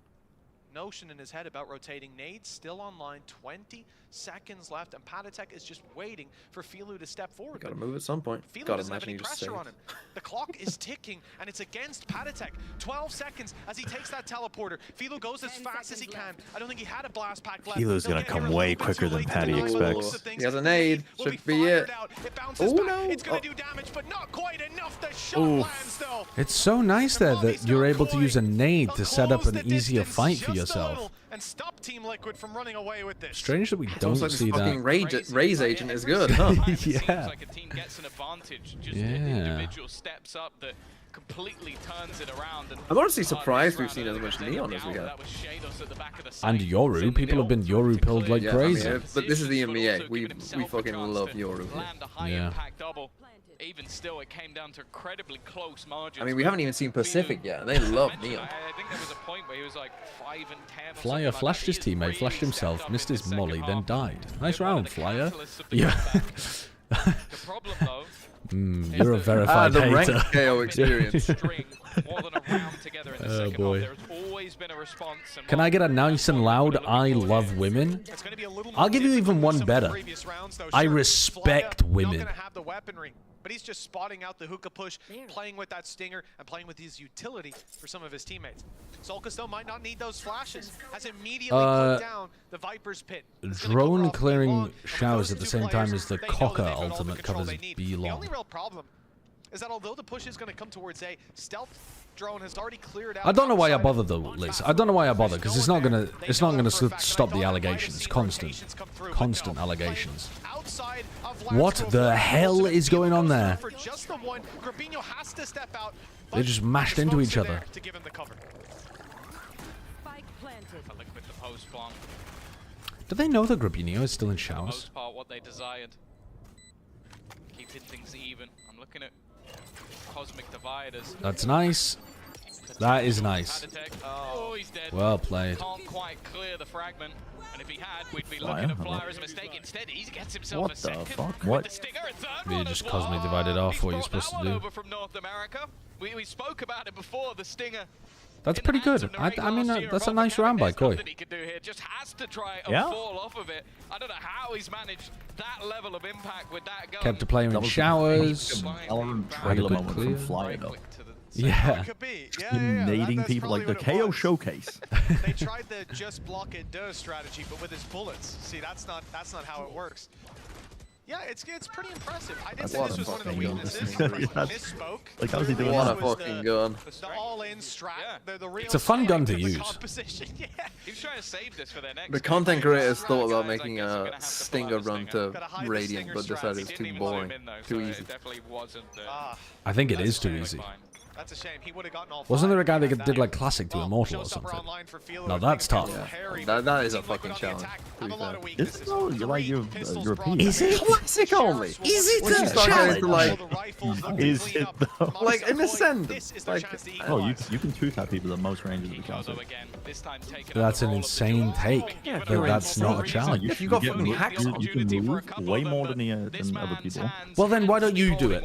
notion in his head about rotating. Nade's still online, 20 seconds left, and Patatek is just waiting for Filou to step forward. Gotta move at some point. Filou God, doesn't have imagine any he just pressure saved. on him. The clock is ticking, and it's against Patatek. 12 seconds as he takes that teleporter. Filou goes as fast as he can. I don't think he had a blast pack left. Filou's gonna come way quicker than Patty expects. He has a nade. Should be it. Oh no! It's gonna do damage, but not quite enough. The shot lands though. It's so nice there that you're able to use a nade to set up an easier fight for yourself. And stop Team Liquid from running away with this. Strange that we don't like see fucking that. Raze agent is good, huh? Yeah. Like a team gets an advantage, just Yeah. an individual steps up that completely turns it around. And I'm honestly surprised we've seen as much Neon as we have. And Yoru. People have been Yoru pilled like crazy. But this is the EMEA. We fucking love Yoru. Yeah. Even still, it came down to incredibly close margins. I mean, we haven't even seen Pacific yet. They love Neon. I think there was a point where he was like 5 and 10. Flyer flashed his teammate, flashed himself, missed his molly, then died. Nice round, Flyer. Yeah. The problem, though, you're a verified the hater. ranked KO experience. more than a round together in the second boy. half. There's always been a response. And Can I get a nice and loud I love women? I'll give you even one better. I respect women. But he's just spotting out the hookah push, playing with that stinger, and playing with his utility for some of his teammates. Solkas, though, might not need those flashes, has immediately put down the Viper's pit. Drone clearing showers at the same time as the Cocker ultimate covers B long. The only real problem is that although the push is going to come towards A, stealth drone has already cleared out. I don't know why I bother though, Liz. I don't know why I bother because it's not gonna stop the allegations. Constant allegations. What the hell is going on there? They just mashed into each other. Do they know that Grabinho is still in showers? most part, what they desired. Keeping things even. I'm looking at Cosmic Dividers. That's nice. That is nice. Oh, he's dead. Well played. Can't quite clear the fragment. And if he had, we'd be looking at Flyer as a mistake. Instead, he gets himself What a the second. fuck? What? You just Cosmic divided off what you're supposed to do. Over from North America. We spoke about it before, the Stinger. That's pretty good. I mean, that's a nice round by Koi. He could do here. Just has to try and Yeah. fall off of it. I don't know how he's managed that level of impact with that gun. Kept the player in showers. Trailer moment from Flyer though. Yeah. Nading people like the KO showcase. They tried the just block it does strategy, but with his bullets. See, that's not how it works. Yeah, it's pretty impressive. I didn't say this was one of the weaknesses. Misspoke. Like, how's he doing What that? a fucking gun. The all-in strat. The real It's a fun gun to strength of the use. composition. Yeah. He's trying to save this for their next The game. content creators thought about Guys, I making guess we're a gonna have to Stinger pull out the run Stinger. to Radiant, but decided it's He too didn't even zoom boring, in, though, too so easy. It definitely wasn't. I think it is too easy. That's a shame. He would have gotten all Wasn't there a guy five. that did like classic to Immortal or something? Now that's tough. That is a fucking challenge. To be fair. Is it though? You're like you're European. Is it? Classic only. Is it Once you a start getting to, challenge? like, Is it though? like in Ascendant. Like, Oh, you can two-tap people at most ranges of the castle. That's an insane take. Yeah, But that's not a challenge. you got fucking hacks on. You can move way more than other people. Well, then why don't you do it?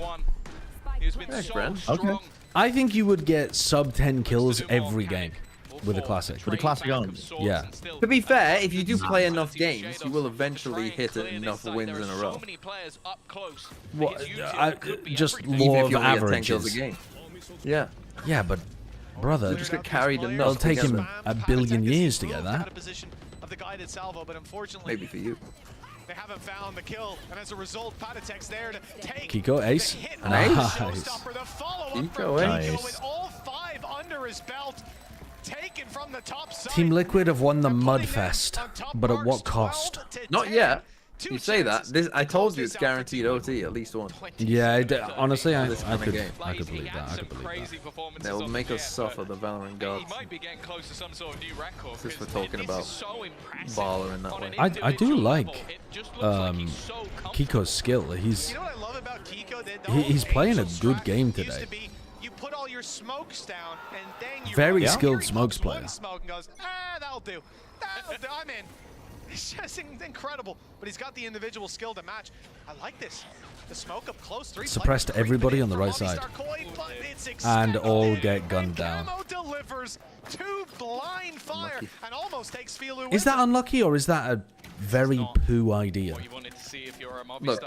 Thanks, Brent. Okay. I think you would get sub 10 kills every game with a classic. With a classic only. Yeah. To be fair, if you do play enough games, you will eventually hit enough wins in a row. What? Just Even law if of you only get 10 kills a averages. game. Yeah. Yeah, but brother, You just get carried enough. it'll take to get him a billion years to get that. Maybe for you. They haven't found the kill, and as a result, Patatek's there to take Kiko ace. the hit. Nice. Showstopper, the follow-up Kiko from ace. Kiko with all 5 under his belt, taken from the top side. Team Liquid have won the They're putting them Mudfest, on top but at marks, what cost? 12 to Not 10. yet. You say that. I told you it's guaranteed OT at least once. Yeah, honestly, I could believe that. I could believe that. They'll make us suffer, the Valorant gods. Since we're talking about Baller in that way. I do like Kiko's skill. He's playing a good game today. Very skilled smokes player. That'll do. I'm in. It's just incredible, but he's got the individual skill to match. I like this. The smoke up close. Suppressed everybody on the right side, and all get gunned down. Is that unlucky, or is that a very poo idea? Look,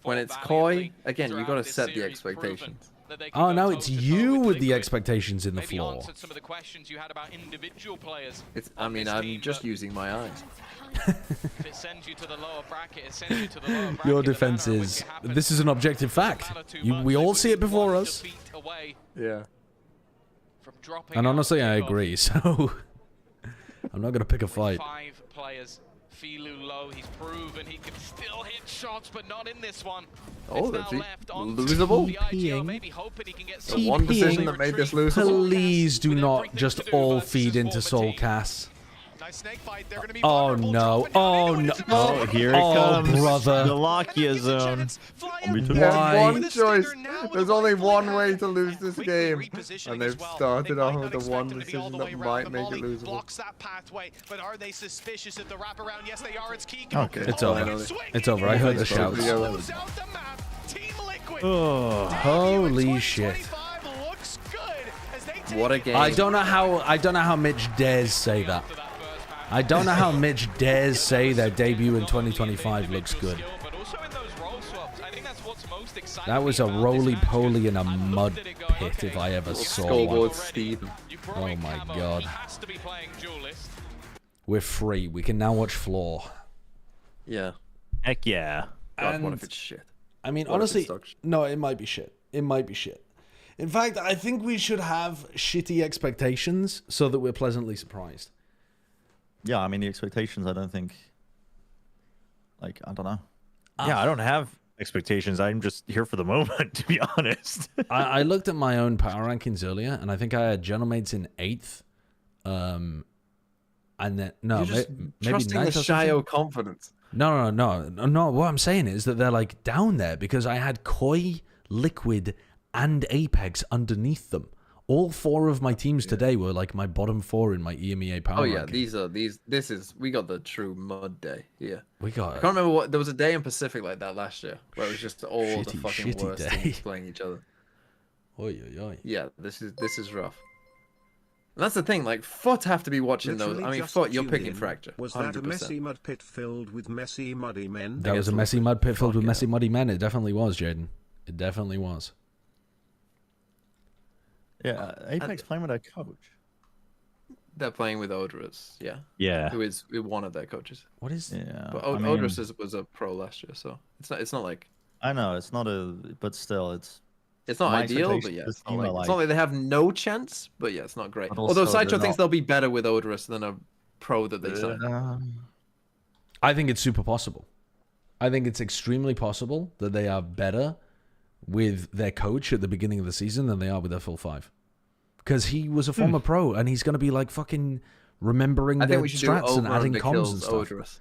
when it's Koi, again, you got to set the expectations. Oh, now it's you with the expectations in the floor. I mean, I'm just using my eyes. Your defense is, this is an objective fact. We all see it before us. Yeah. And honestly, I agree, so I'm not going to pick a fight. Filu low, he's proven he can still hit shots, but not in this one. Oh, that's losable? The one decision that made this losable? Please do not just all feed into Soul Cass. Oh no! Oh no! Oh, here it comes. Brother. The Lakia zone. There's one choice. There's only one way to lose this game, and they've started off with the one decision that might make it losable. Okay, it's over. It's over. I heard the shouts. Oh, holy shit! What a game! I don't know how Mitch dares say that. I don't know how Mitch dares say their debut in 2025 looks good. That was a roly-poly in a mud pit if I ever saw one. Oh my god. We're free. We can now watch Floor. Yeah. Heck yeah. God, what if it's shit? I mean, honestly, no, it might be shit. It might be shit. In fact, I think we should have shitty expectations so that we're pleasantly surprised. Yeah, I mean, the expectations, I don't think... Like, I don't know. Yeah, I don't have expectations. I'm just here for the moment, to be honest. I looked at my own power rankings earlier, and I think I had Genomates in 8th. And then... No, maybe 9th the Shio confidence. No. What I'm saying is that they're, like, down there because I had Koi, Liquid, and Apex underneath them. All 4 of my teams today were like my bottom 4 in my EMEA power. Oh yeah, ranking. we got the true mud day. Yeah, we got. I can't remember what there was a day in Pacific like that last year where it was just all the fucking worst teams playing each other. Oy. Yeah, this is rough. And that's the thing. Like Foot have to be watching those. I mean, Foot, you're picking Fracture. 100%. Was that a messy mud pit filled with messy muddy men? That was a messy mud pit filled with messy muddy men. It definitely was, Jaden. It definitely was. Yeah, Apex playing with their coach. They're playing with Odorous, yeah. Yeah. Who is one of their coaches. What is? Yeah. But Odorous was a pro last year, so it's not like. I know it's not but still it's not ideal, but yeah, it's not like they have no chance, but yeah, it's not great. Although Sideshow thinks they'll be better with Odorous than a pro that they signed. I think it's super possible. I think it's extremely possible that they are better with their coach at the beginning of the season than they are with their full 5. Because he was a former pro, and he's going to be like fucking remembering their strats and adding comms and stuff. Odorous.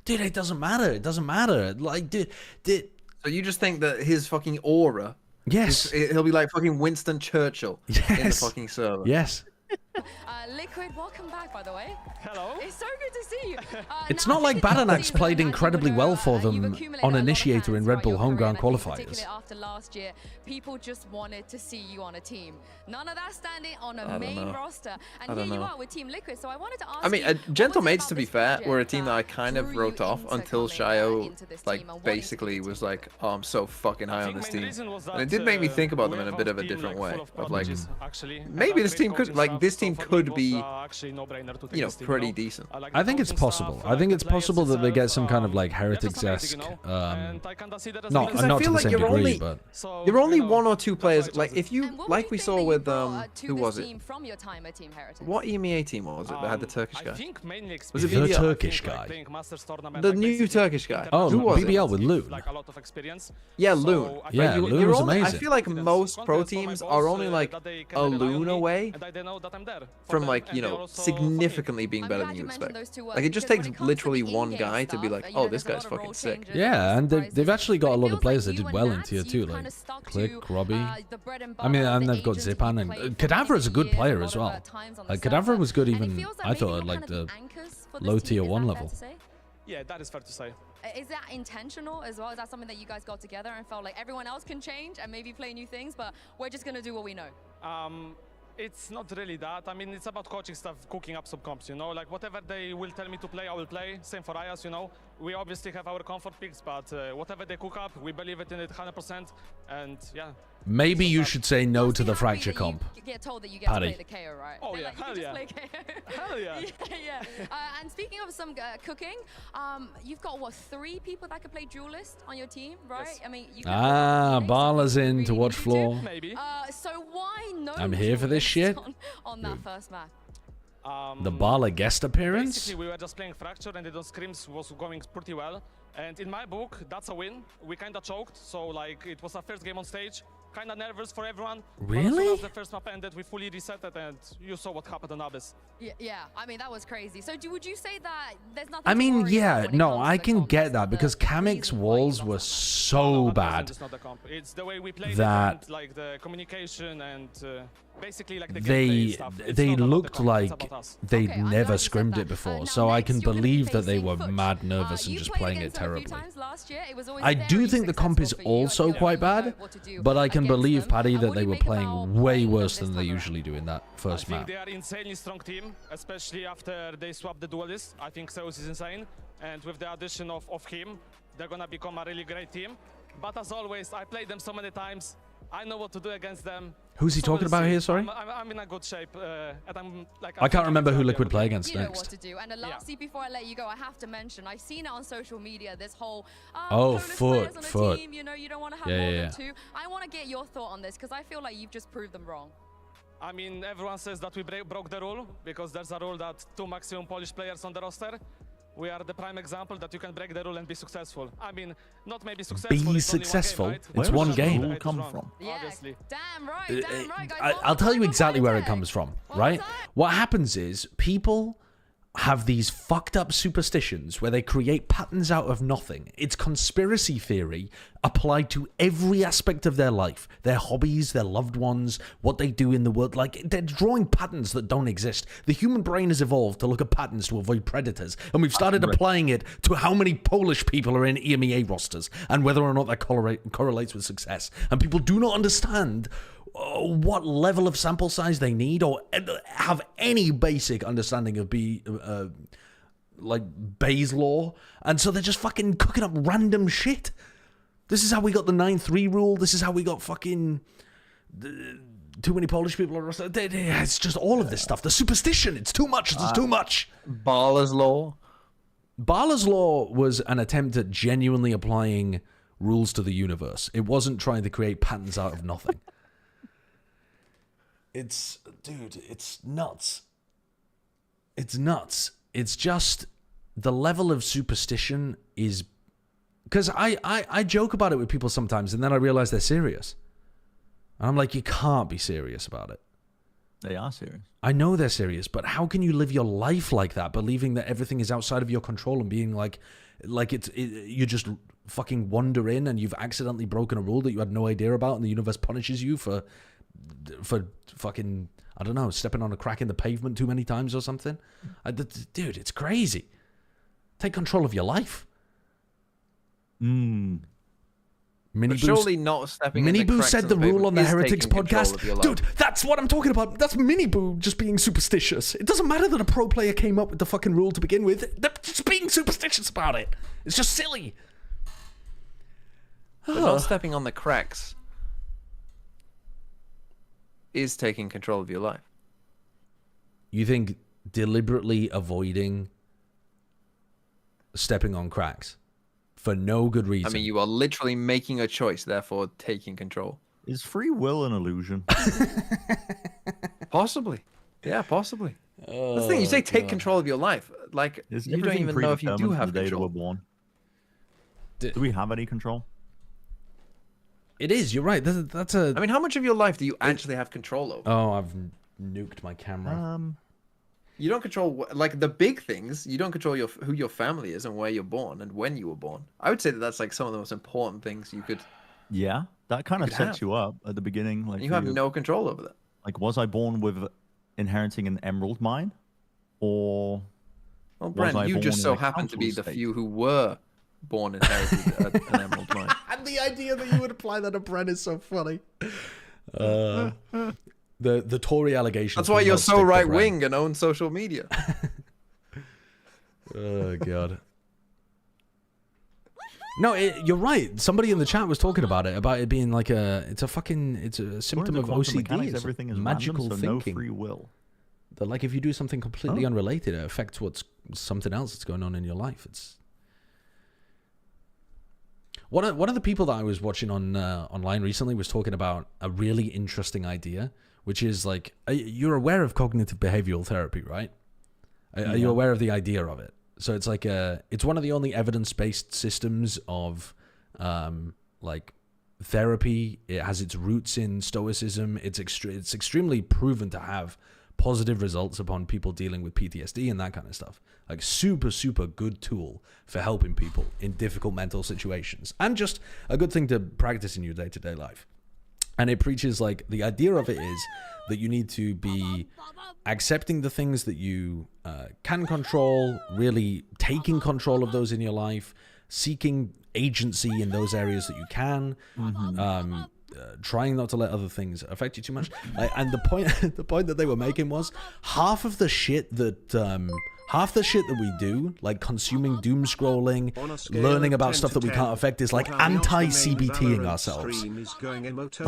Dude, it doesn't matter. It doesn't matter. Like, dude. So you just think that his fucking aura... Yes. He'll be like fucking Winston Churchill in the fucking server. Yes. Liquid, welcome back, by the way. Hello. It's so good to see you. It's not like Badanax played incredibly well for them on Initiator in Red Bull Homeground qualifiers. After last year, people just wanted to see you on a team. None of that standing on a main roster. And here you are with Team Liquid, so I wanted to ask I mean, Gentle Mates, to be fair, were a team that I kind of wrote off until Shio, like, basically was like, oh, I'm so fucking high on this team. And it did make me think about them in a bit of a different way. Of like, maybe this team could, like, this team team could be, you know, pretty decent. I think it's possible. I think it's possible that they get some kind of like Heretics-esque, not to the same degree, but you're only one or two players. Like if you, like we saw with who was it? What EMEA team was it that had the Turkish guy? Was it the BBL? Turkish guy? The new Turkish guy. Oh, who was BBL it? with Loon. Yeah, Loon. Yeah, Loon was amazing. I feel like most pro teams are only like a Loon away from like, you know, significantly being better than you expect. Like it just takes literally one guy to be like, oh, this guy's fucking sick. Yeah, and they've actually got a lot of players that did well in tier 2, like Click, Robbie. I mean, and they've got Zipan, and Kadavra's a good player as well. Like Kadavra was good even, I thought, at like the low tier 1 level. Yeah, that is fair to say. Is that intentional as well? Is that something that you guys got together and felt like everyone else can change and maybe play new things, but we're just going to do what we know? It's not really that. I mean, it's about coaching stuff, cooking up some comps, you know? Like, whatever they will tell me to play, I will play. Same for Ayas, you know? We obviously have our comfort picks, but whatever they cook up, we believe it in it 100%, and yeah. Maybe you should say no to the fracture comp. Get told that you get to play the KO, right? Oh, yeah, like, hell yeah. Hell yeah. Yeah. And speaking of some cooking, you've got, what, 3 people that could play Duelist on your team, right? Yes. I mean, you Bala's in to watch floor. Maybe. So why no I'm here for this shit. On that first map? The Bala guest appearance? Basically, we were just playing Fracture and the scrims was going pretty well. And in my book, that's a win. We kind of choked, so like it was our first game on stage. Kind of nervous for everyone. Really? But as soon as the first map ended, we fully reset it, and you saw what happened on Abyss. Yeah, I mean, that was crazy. So would you say that there's nothing I to mean, worry yeah, about when it no, comes to I the can comp? get that because Kamik's walls were so bad It's not the comp. It's the way we played that it and, like the communication and basically like the they gameplay stuff. It's they not about looked the comp, it's like about us. they'd Okay, I'm glad never you said scrimmed that. it before, Now so I can next, you're gonna be believe that they facing were Futch. mad nervous and You just played playing it against them a few terribly. times last year. It was always I do very think the comp is successful for you, and also you quite know bad, what to do but I can against believe, them. Paddy, And that what do they you were make about playing way playing worse them than this they time usually do in that first I think map. they are insanely strong team, especially after they swapped the duelist. I think Zeus is insane, and with the addition of him, they're gonna become a really great team. But as always, I played them so many times. I know what to do against them. Who's he So talking we'll about see. here, sorry? I'm in a good shape, and I'm like. I can't remember who Liquid Liquid play against You know what next. to do. And lastly, before I let you go, I have to mention, I've seen it on social media, this whole Oh, bonus players on a Foot. team, you know, you don't want to have Yeah, more yeah, than 2. I want to get your thought on this because I feel like you've just proved them wrong. I mean, everyone says that we broke the rule because there's a rule that 2 maximum Polish players on the roster. We are the prime example that you can break the rule and be successful. I mean, not maybe successful. Be it's only one successful? game, right? It's Where one does game. the Rule come wrong, from? Yeah, Obviously. damn right, guys. I'll tell you exactly where it comes from, right? What happens is people have these fucked up superstitions where they create patterns out of nothing. It's conspiracy theory applied to every aspect of their life, their hobbies, their loved ones, what they do in the world. Like, they're drawing patterns that don't exist. The human brain has evolved to look at patterns to avoid predators, and we've started applying it to how many Polish people are in EMEA rosters and whether or not that correlates with success. And people do not understand what level of sample size they need or have any basic understanding of like Bayes' law, and so they're just fucking cooking up random shit. This is how we got the 9-3 rule. This is how we got fucking too many Polish people on roster. It's just all of this stuff. The superstition. It's too much. There's too much. Bala's law. Bala's law was an attempt at genuinely applying rules to the universe. It wasn't trying to create patterns out of nothing. Dude, it's nuts. It's nuts. It's just the level of superstition is... Because I joke about it with people sometimes, and then I realize they're serious. And I'm like, you can't be serious about it. They are serious. I know they're serious, but how can you live your life like that, believing that everything is outside of your control and being like you just fucking wander in and you've accidentally broken a rule that you had no idea about, and the universe punishes you for fucking, I don't know, stepping on a crack in the pavement too many times or something? Dude, it's crazy. Take control of your life. Surely not stepping in the Miniboo cracks said of the the rule pavement on the is Heretics taking control podcast. of your life. Dude, that's what I'm talking about. That's Miniboo just being superstitious. It doesn't matter that a pro player came up with the fucking rule to begin with. They're just being superstitious about it. It's just silly. But not stepping on the cracks is taking control of your life. You think deliberately avoiding stepping on cracks for no good reason. I mean, you are literally making a choice, therefore taking control. Is free will an illusion? Possibly. Yeah, possibly. That's the thing, you say take control of your life. Like, you don't even know if you do have the control. We're born? Do we have any control? It is, you're right. That's a... I mean, how much of your life do you actually have control over? Oh, I've nuked my camera. You don't control, like, the big things. You don't control who your family is and where you're born and when you were born. I would say that that's, like, some of the most important things you could... Yeah, that kind of sets you up at the beginning. Like you have no control over that. Like, was I born with inheriting an emerald mine? Or... Well, Brent, you just so happen to be the few who were born inherited an emerald mine. And the idea that you would apply that to Brent is so funny. The Tory allegations. That's why you're so right wing and own social media. Oh god. No, you're right. Somebody in the chat was talking about it being like it's a symptom of OCD. It's everything is magical random, so thinking. no free will. That like if you do something completely unrelated, it affects something else that's going on in your life. It's one of the people that I was watching on online recently was talking about a really interesting idea, which is like you're aware of cognitive behavioral therapy, right? Are you aware of the idea of it? So it's like it's one of the only evidence-based systems of like therapy. It has its roots in Stoicism. It's extremely proven to have positive results upon people dealing with PTSD and that kind of stuff. Like super, super good tool for helping people in difficult mental situations and just a good thing to practice in your day-to-day life. And it preaches like the idea of it is that you need to be accepting the things that you can control, really taking control of those in your life, seeking agency in those areas that you can, trying not to let other things affect you too much. And the point that they were making was half the shit that we do, like consuming doom scrolling, learning about stuff that we can't affect, is like anti-CBTing ourselves.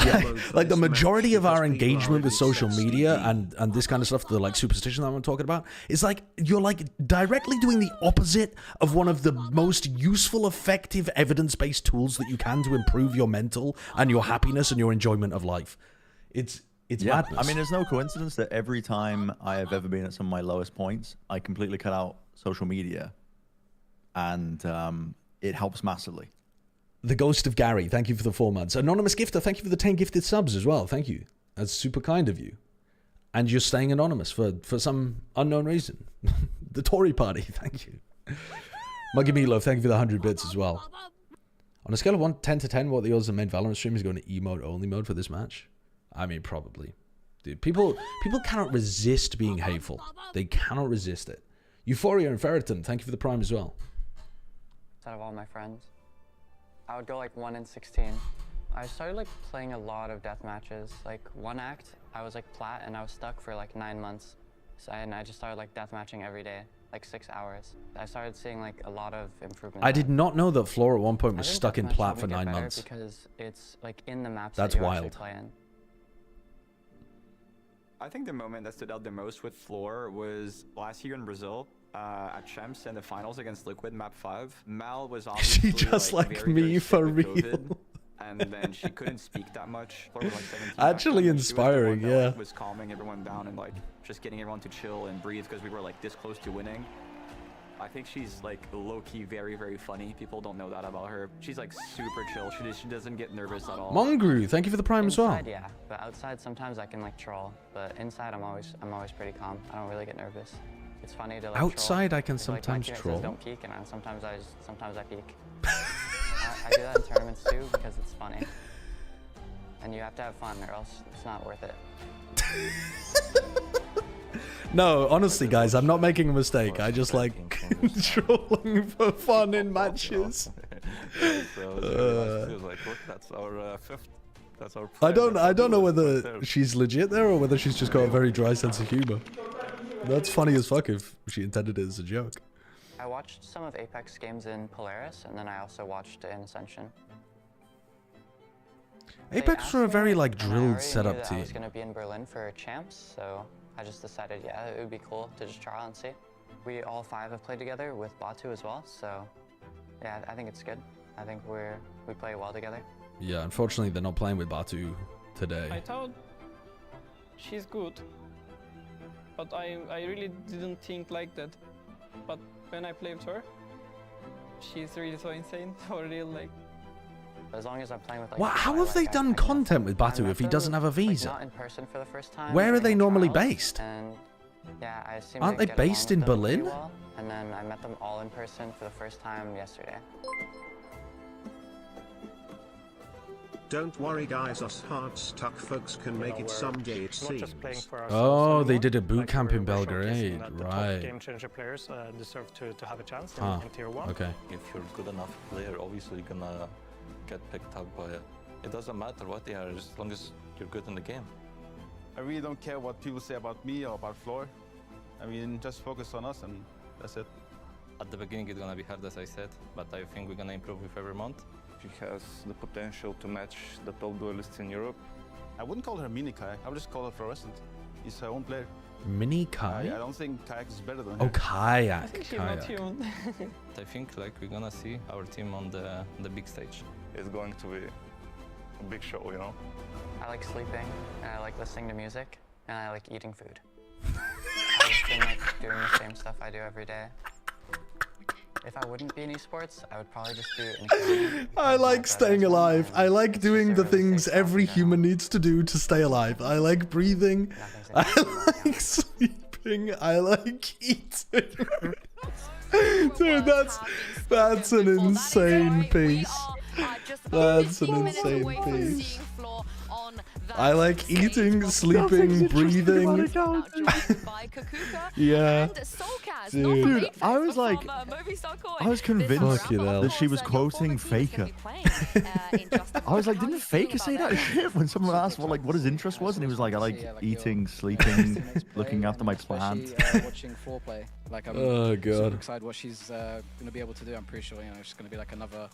Yeah, like the majority of our engagement with social media and this kind of stuff, the like superstition that I'm talking about, is like you're like directly doing the opposite of one of the most useful, effective, evidence-based tools that you can to improve your mental and your happiness and your enjoyment of life. It's madness. I mean, it's no coincidence that every time I have ever been at some of my lowest points, I completely cut out social media, and it helps massively. The Ghost of Gary, thank you for the 4 months. Anonymous Gifter, thank you for the 10 gifted subs as well. Thank you. That's super kind of you. And you're staying anonymous for some unknown reason. The Tory Party, thank you. Muggy Meatloaf, thank you for the 100 bits as well. On a scale of 10 to 10, what the odds of main Valorant stream is going to emote only mode for this match? I mean, probably. Dude, people cannot resist being hateful. They cannot resist it. Euphoria and Ferriton, thank you for the prime as well. Out of all my friends, I would go like 1 in 16. I started like playing a lot of death matches. Like one act, I was like plat and I was stuck for like 9 months. And I just started like death matching every day, like 6 hours. I started seeing like a lot of improvement. I did not know that Floor at one point was stuck in plat for 9 months. Because it's like in the maps That's that you wild. actually play in. I think the moment that stood out the most with Floor was last year in Brazil at Champs in the finals against Liquid Map 5. Mal was obviously She just like very, me very for sick with real. COVID, and then she couldn't speak that much. Floor was like 17. Actually She inspiring, was the one that, yeah. like, was calming everyone down and like just getting everyone to chill and breathe because we were like this close to winning. I think she's like low-key very, very funny. People don't know that about her. She's like super chill. She doesn't get nervous at all. Mongru, thank you for the prime as well. Inside, yeah, but outside sometimes I can like troll. But inside I'm always pretty calm. I don't really get nervous. It's funny to like Outside troll. I can Like, my sometimes teammate says troll. don't peek, and sometimes I peek. I do that in tournaments too because it's funny. And you have to have fun or else it's not worth it. No, honestly, guys, I'm not making a mistake. I just like trolling for fun in matches. That's our fifth. That's our. I don't know whether she's legit there or whether she's just got a very dry sense of humor. That's funny as fuck if she intended it as a joke. I watched some of Apex games in Polaris, and then I also watched in Ascension. Apex were a very like I drilled already setup knew that I team. was going to be in Berlin for Champs, so I just decided, yeah, it would be cool to just try out and see. We all 5 have played together with Batu as well, so yeah, I think it's good. I think we play well together. Yeah, unfortunately, they're not playing with Batu today. I thought she's good, but I really didn't think like that. But when I played with her, she's really so insane, so real like. As long as I'm playing with like. What? How have they done content with Batu if he doesn't have a visa? Not in person for the first time. Where are they normally based? And yeah, I assume Aren't they based in Berlin? Well, and then I met them all in person for the first time yesterday. Don't worry guys, us hard-stuck folks can make it someday, it seems. Oh, they did a boot camp in Belgrade, right. Game changer players deserve to have a chance in Tier 1. Okay. If you're a good enough player, obviously you're gonna get picked up by it. It doesn't matter what they are, as long as you're good in the game. I really don't care what people say about me or about Floor. I mean, just focus on us and that's it. At the beginning it's gonna be hard, as I said, but I think we're gonna improve with every month. She has the potential to match the top duelists in Europe. I wouldn't call her mini kayak, I would just call her fluorescent. He's her own player. Mini kayak? I don't think kayak is better than her. Oh, kayak. I think she's not tuned. I think like we're gonna see our team on the big stage. It's going to be a big show, you know? I like sleeping, and I like listening to music, and I like eating food. I've just been like doing the same stuff I do every day. If I wouldn't be in esports, I would probably just do it. I like staying alive. I like doing the things every human needs to do to stay alive. I like breathing. I like sleeping. I like eating. Dude, that's an insane piece. That's an insane piece. I like eating, sleeping, breathing. Yeah. Dude, I was like, I was convinced that she was quoting Faker. I was like, didn't Faker say that shit when someone asked what his interest was, and he was like, I like eating, sleeping, looking after my plant. Watching Floor play, like I'm super excited what she's gonna be able to do. I'm pretty sure it's gonna be like another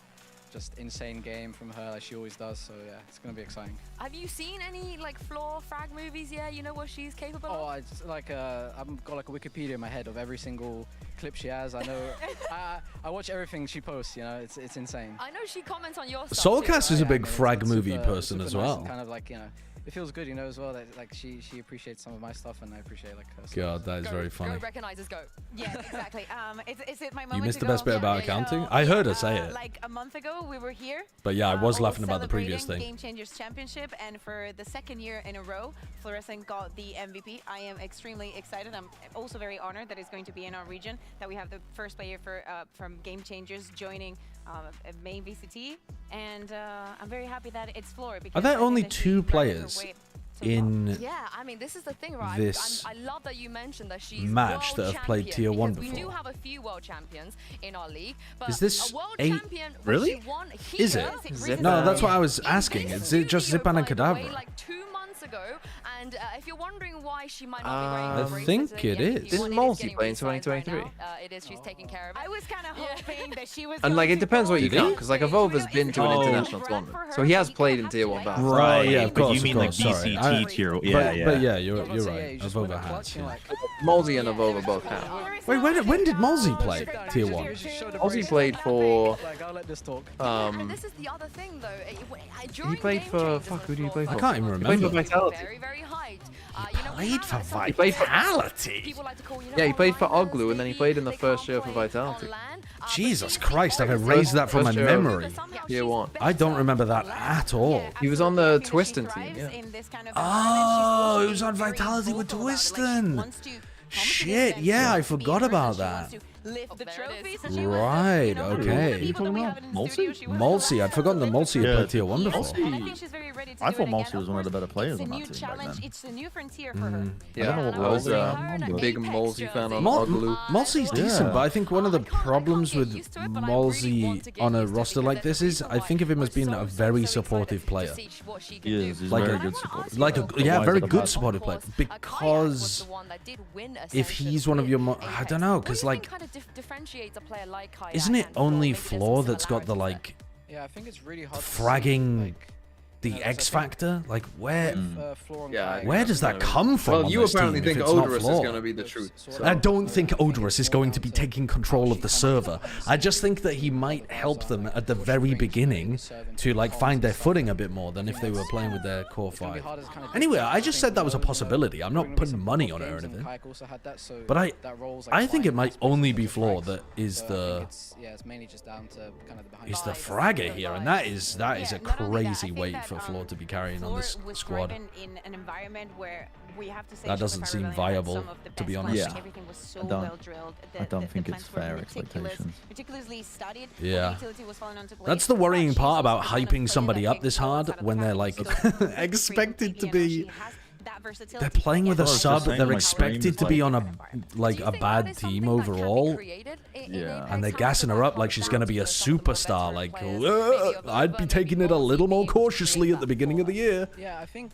just insane game from her, like she always does. So yeah, it's gonna be exciting. Have you seen any like Floor frag movies yet? You know what she's capable of? Oh, it's like I've got like a Wikipedia in my head of every single clip she has. I know. I watch everything she posts. You know, it's insane. I know she comments on your stuff. Soulcast is a big frag movie person as well. Nice, kind of like it feels good, as well that like she appreciates some of my stuff and I appreciate like her stuff. God, that is very funny. Go recognizers, go. Yeah, exactly. Is it my moment? You missed the best bit about accounting. I heard her say it. Like a month ago, we were here. But yeah, I was laughing about the previous thing. Game Changers Championship, and for the second year in a row, Fluorescent got the MVP. I am extremely excited. I'm also very honored that it's going to be in our region, that we have the first player from Game Changers joining main VCT, and I'm very happy that it's Floor. Are there only 2 players in I mean, this is the thing, right? this I love that you mentioned that she's match that have played Tier 1 before? We do have a few world champions in our league, but is this a world 8? champion Really? Is it? No, that's what I was asking. Is it just Zipan and Kadabra? Like 2 months ago, and if you're wondering why she might not be wearing I think it is. Didn't Multi play in 2023? It is. She's taking care of it. I was kind of hoping that she was. And like it depends what you count, because like Evolve has been to an international tournament, so he has played in Tier 1 battles. Right, yeah, of course. You mean like BCT Tier? But yeah, you're right. Evolve has. Molzy and Evolve both have. Wait, when did Molzy play Tier 1? Molzy played for. This is the other thing though. He played for. Fuck, who did he play for? I can't even remember. He played for Vitality. Very, very hyped. Played for Vitality. Yeah, he played for Oglu, and then he played in the first year for Vitality. Jesus Christ, I've erased that from my memory. Tier 1. I don't remember that at all. He was on the Twiston team, yeah. Oh, he was on Vitality with Twiston. Shit, yeah, I forgot about that. Right, okay. Mulsi? I'd forgotten that Mulsi had played Tier 1 before. I thought Mulsi was one of the better players on that team back then. It's a new frontier for her. Yeah, I was a big Mulsi fan on Oglu. Mulsi's decent, but I think one of the problems with Mulsi on a roster like this is I think of him as being a very supportive player. He is. He's like very good supportive. Very good supportive player. Because if he's one of your, I don't know, because like, isn't it only Floor that's got the like, I think it's really hard fragging the X Factor? Like, where Yeah, does that come from? Well, on you this apparently team if think it's not Odorous is Floor? going to be the truth. So. I don't think Odorous is going to be taking control of the server. I just think that he might help them at the very beginning to like find their footing a bit more than if they were playing with their core 5. Anyway, I just said that was a possibility. I'm not putting money on it or anything. But I think it might only be Floor that is the fragger here, and that is a crazy weight for Floor to be carrying on this squad. That doesn't seem viable, to be honest. Yeah, I don't think it's fair expectations. Yeah, that's the worrying part about hyping somebody up this hard when they're like expected to be. They're playing with a sub. They're expected to be on a bad team overall. Yeah. And they're gassing her up like she's going to be a superstar. Like, I'd be taking it a little more cautiously at the beginning of the year. Yeah, I think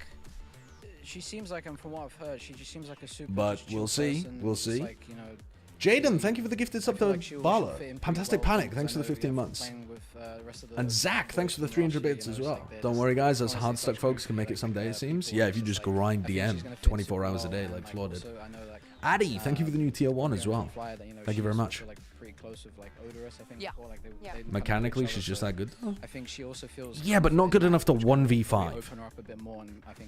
she seems like, and from what I've heard, she just seems like a super. But we'll see. Person. We'll see. Like, you know, Jaden, thank you for the gifted sub to Bala. Fantastic Panic, thanks for the 15 months. And Zach, thanks for the 300 bits as well. Don't worry, guys, us hard stuck folks can make it someday, it seems. Yeah, if you just grind DM 24 hours a day like Floor did. Addy, thank you for the new tier 1 as well. Thank you very much. Mechanically, she's just that good. I think she also feels. Yeah, but not good enough to 1v5.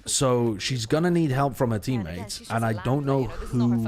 So she's gonna need help from her teammates, and I don't know who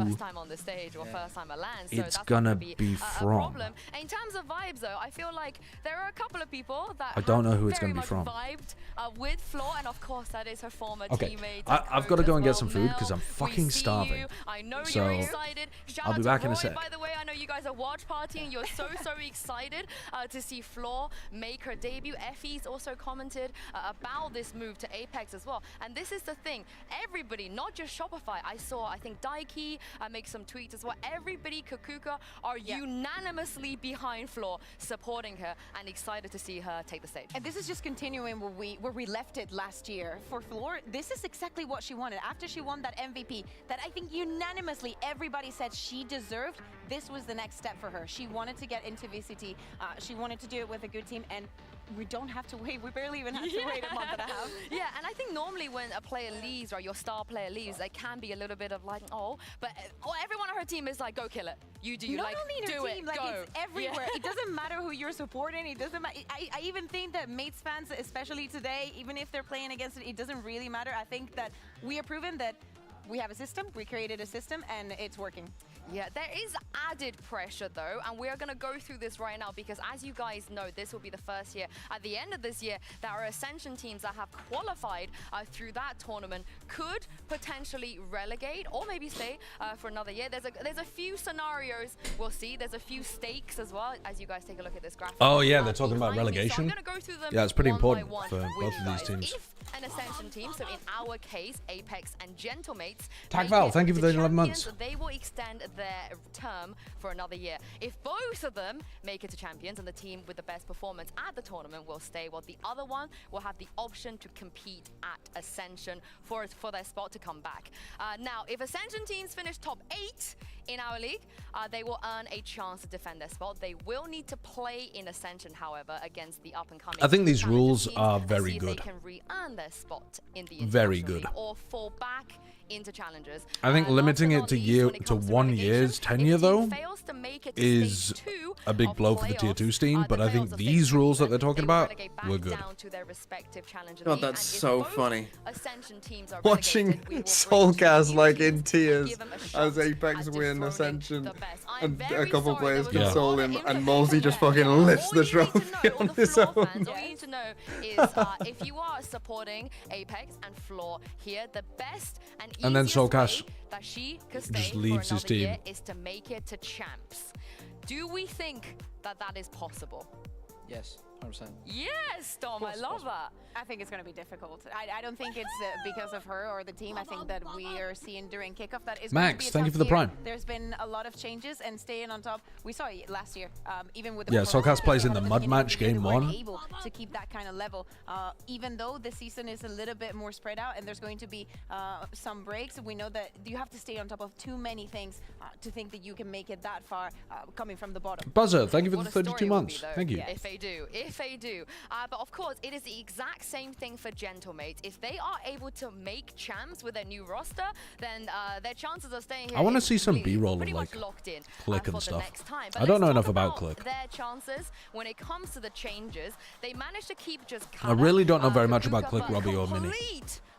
it's gonna be from. In terms of vibes, though, I feel like there are a couple of people that I don't know who it's gonna be from. Vibed with Floor, and of course that is her former teammate. I've got to go and get some food because I'm fucking starving. I know so you're excited. Shout I'll be back in a sec. By the way, I know you guys are watch partying. You're so excited to see Floor make her debut. Effie's also commented about this move to Apex as well. And this is the thing. Everybody, not just Shopify. I think Daiki make some tweets as well. Everybody, Kakuka, are unanimously behind Floor, supporting her and excited to see her take the stage. And this is just continuing where we left it last year. For Floor, this is exactly what she wanted. After she won that MVP, that I think unanimously everybody said she deserved, this was the next step for her. She wanted to get into VCT. She wanted to do it with a good team, and we don't have to wait. We barely even have to wait a month and a half. Yeah, and I think normally when a player leaves, or your star player leaves, it can be a little bit of like, but everyone on her team is like, go kill it. You do, Not like, only in her do team, it, like go. it's everywhere. It doesn't matter who you're supporting. It doesn't matter. I even think that Mates fans, especially today, even if they're playing against it, it doesn't really matter. I think that we have proven that we have a system, we created a system, and it's working. Yeah, there is added pressure though, and we're going to go through this right now because as you guys know, this will be the first year at the end of this year that our Ascension teams that have qualified through that tournament could potentially relegate or maybe stay for another year. There's a few scenarios we'll see. There's a few stakes as well as you guys take a look at this graphic. Oh yeah, they're talking about relegation. So go through them yeah, it's pretty important one for both of these teams. If an Ascension team, so in our case, Apex and Gentlemates, Tag Val, thank you for the 11 months. They will extend their term for another year. If both of them make it to champions and the team with the best performance at the tournament will stay, while the other one will have the option to compete at Ascension for their spot to come back. Now, if Ascension teams finish top 8 in our league, they will earn a chance to defend their spot. They will need to play in Ascension, however, against the up-and-coming. I think these rules are very good. They can re-earn their spot in the very good. Or fall back into challengers. I think limiting it to 1 year's tenure though is a big blow for the tier 2 scene, but I think these rules that they're talking about were good. God, that's so funny. Watching Soulcast like in tears as Apex win Ascension and a couple players console him and Mosey just fucking lifts the trophy on his own. All you need to know is if you are supporting Apex and Floor here, the best and then Soulcast that she could stay just leaves his team. Year is to make it to champs. Do we think that that is possible? Yes, 100%. Yes, Dom, I love that. I think it's going to be difficult. I don't think it's because of her or the team. I think that we are seeing during kickoff that is Max, going to be a thank you tough for the year. prime. There's been a lot of changes and staying on top. We saw it last year, even with the Soulcast plays in the mud match game 1. Able to keep that kind of level, even though the season is a little bit more spread out and there's going to be some breaks. We know that you have to stay on top of too many things to think that you can make it that far coming from the bottom. Buzzer, thank you for the 32 months. Thank you. If they do, if they do. But of course, it is the exact same thing for Gentlemates. If they are able to make champs with their new roster, then their chances of staying here. I want to see some B-roll of like Click and stuff. I don't know enough about Click. Their chances when it comes to the changes, they managed to keep just. I really don't know very much about Click, Robbie, or Mini.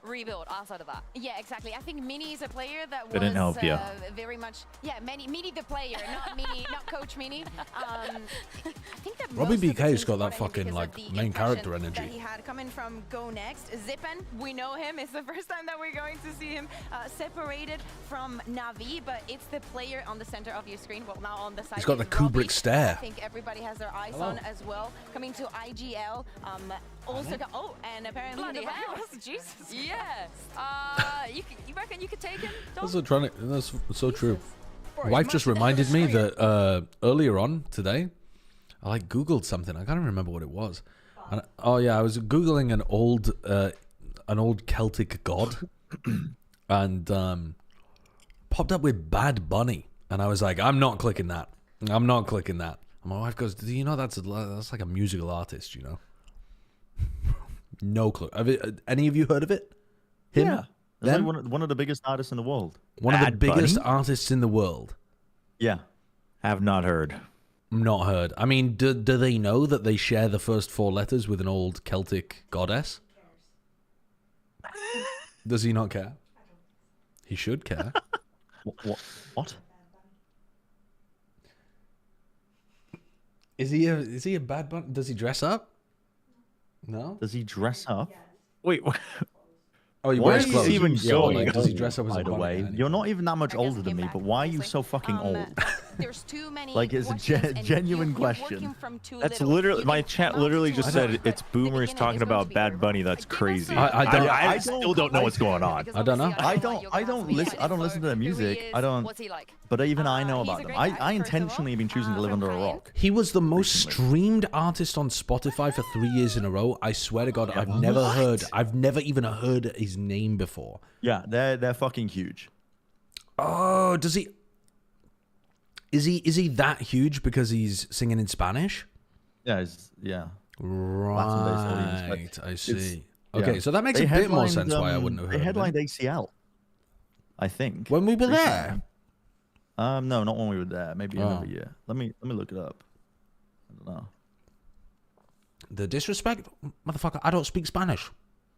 Rebuild outside of that. Yeah, exactly. I think Mini is a player that Couldn't help you. Very much. Yeah, Mini the player, not Mini, not Coach Mini. I think that Robbie BK's got that fucking like main character that energy. he had coming from Go Next. Zippen, we know him. It's the first time that we're going to see him separated from Navi, but it's the player on the center of your screen. Well, now on the side. He's got the Robbie. Kubrick stare. I think everybody has their eyes on as well. Coming to IGL. Also, and apparently Bloody the hell. Jesus. Yeah. You reckon you could take him, Dom? That's so true. Wife just reminded me that earlier on today, I like Googled something. I can't even remember what it was. And, oh yeah, I was Googling an old Celtic god, and popped up with Bad Bunny, and I was like, I'm not clicking that. I'm not clicking that. And my wife goes, do you know that's like a musical artist, you know? No clue. Any of you heard of it? Him? Yeah. Them? Like one of the biggest artists in the world. One of the biggest artists in the world. Yeah. Have not heard. Not heard. I mean, do they know that they share the first 4 letters with an old Celtic goddess? Does he not care? He should care. What? Is he a bad bunny? Does he dress up? No. Does he dress up? Wait. Oh, he Why wears are you clothes. even going? Like, does he dress up as By a the bunny? way, you're not even that much older than me, but why are you so fucking old? There's too many. Like, it's a genuine question. That's literally my chat. Literally just said it's boomers talking about Bad Bunny. That's crazy. I still don't know what's going on. I don't know. I don't listen to their music. I don't. But even I know about them. I intentionally have been choosing to live under a rock. He was the most streamed artist on Spotify for 3 years in a row. I swear to God, I've never even heard his name before. Yeah, they're fucking huge. Oh, does he? Is he that huge because he's singing in Spanish? Yeah, Right, I see. Okay, so that makes a bit more sense why I wouldn't have heard. They of headlined it. ACL, I think. When we were there. No, not when we were there. Maybe another year. Let me look it up. I don't know. The disrespect, motherfucker! I don't speak Spanish.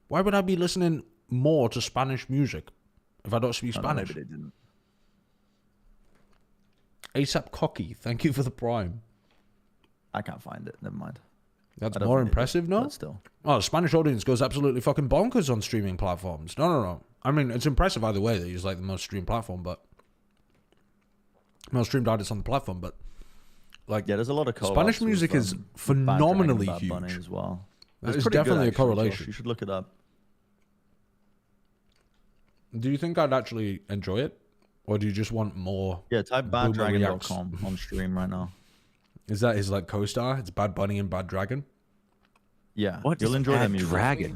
Why would I be listening more to Spanish music if I don't speak Spanish? Maybe they didn't. ASAP Cocky, thank you for the prime. I can't find it. Never mind. That's more impressive, no? But still. Oh, the Spanish audience goes absolutely fucking bonkers on streaming platforms. No. I mean, it's impressive either way that he's like the most streamed platform, but most streamed artist on the platform. But like, yeah, there's a lot of Spanish music is phenomenally huge as well. That is definitely a correlation. You should look it up. Do you think I'd actually enjoy it? Or do you just want more? Yeah, type baddragon.com on stream right now. Is that his like co-star? It's Bad Bunny and Bad Dragon? Yeah. What You'll enjoy that music. Dragon?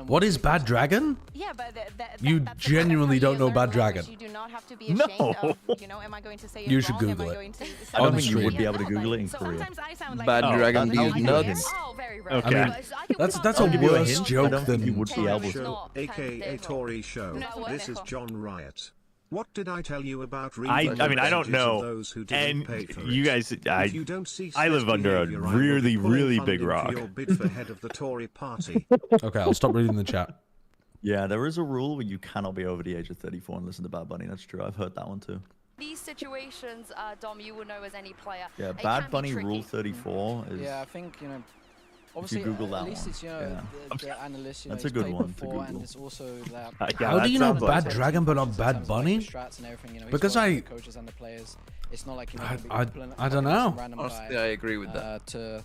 What is Bad Dragon? Yeah, but you genuinely don't know Bad Dragon. You do not have to be ashamed of, am I going to say it You should wrong? Google it. I don't think you would be able to Google it in Korea. Sometimes I sound like Bad Dragon, these nuts. Oh, very rare. Okay. I mean, That's a worse joke than you would be able to. Show, aka Tory Show. This is John Riot. What did I tell you about I mean, I don't know. And you guys, I live under a really, really big rock. Okay, I'll stop reading the chat. Yeah, there is a rule where you cannot be over the age of 34 and listen to Bad Bunny. That's true. I've heard that one too. These situations, Dom, you will know as any player. Yeah, Bad Bunny rule 34 is. Yeah, I think obviously, if you Google that at least one. It's, the analyst, that's a good one to before, and Google. it's also that. How do you know Bad Dragon but not Bad Bunny? Because the coaches and the players. It's not like I don't know. Honestly, I agree with that. To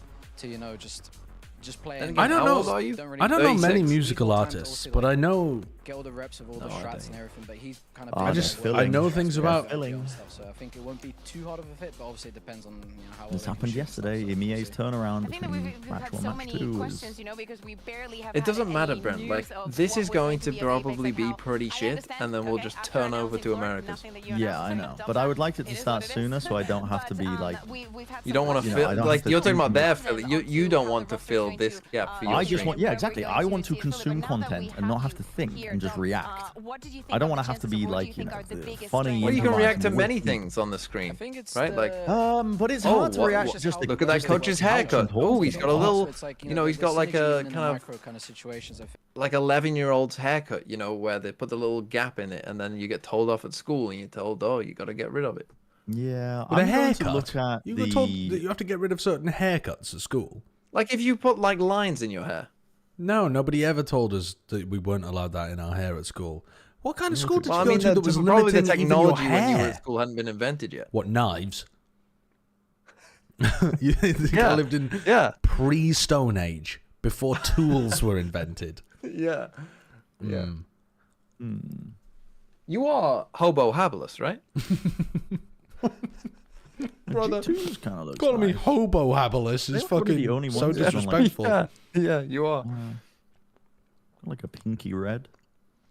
just just playing. I don't know. Really I don't know many musical artists, but I know. Get all the reps of all the strats and everything, but he's kind of. I know things about. Stuff, so I think it won't be too hard of a fit, but obviously it depends on how. This happened yesterday. MEA's turnaround. I think that we've had so many questions, you know, because we barely have. It doesn't matter, Brent. Like this is going to probably be pretty shit, and then we'll just turn over to Americas. Yeah, I know, but I would like it to start sooner, so I don't have to be like. You don't want to fill like you're talking about their filling. You don't want to fill this gap for your I just want, yeah, exactly. I want to consume content and not have to think and just react. I don't want to have to be like, you know, funny. Well, you can react to many things on the screen, right? Like, but it's hard to react. Just look at that coach's haircut. Oh, he's got a little, you know, he's got like a kind of like 11-year-old's haircut, you know, where they put the little gap in it, and then you get told off at school, and you're told, oh, you got to get rid of it. Yeah, with a haircut. You were told that you have to get rid of certain haircuts at school. Like if you put like lines in your hair. No, nobody ever told us that we weren't allowed that in our hair at school. What kind of school did you go to that was probably the limiting technology even your when you were hair? at school hadn't been invented yet. What, knives? You think I lived in pre-Stone Age, before tools were invented. Yeah. Yeah. You are hobo habilis, right? Brother, kind of looks calling me hobo habilis is fucking so disrespectful. Yeah, you are. Like a pinky red.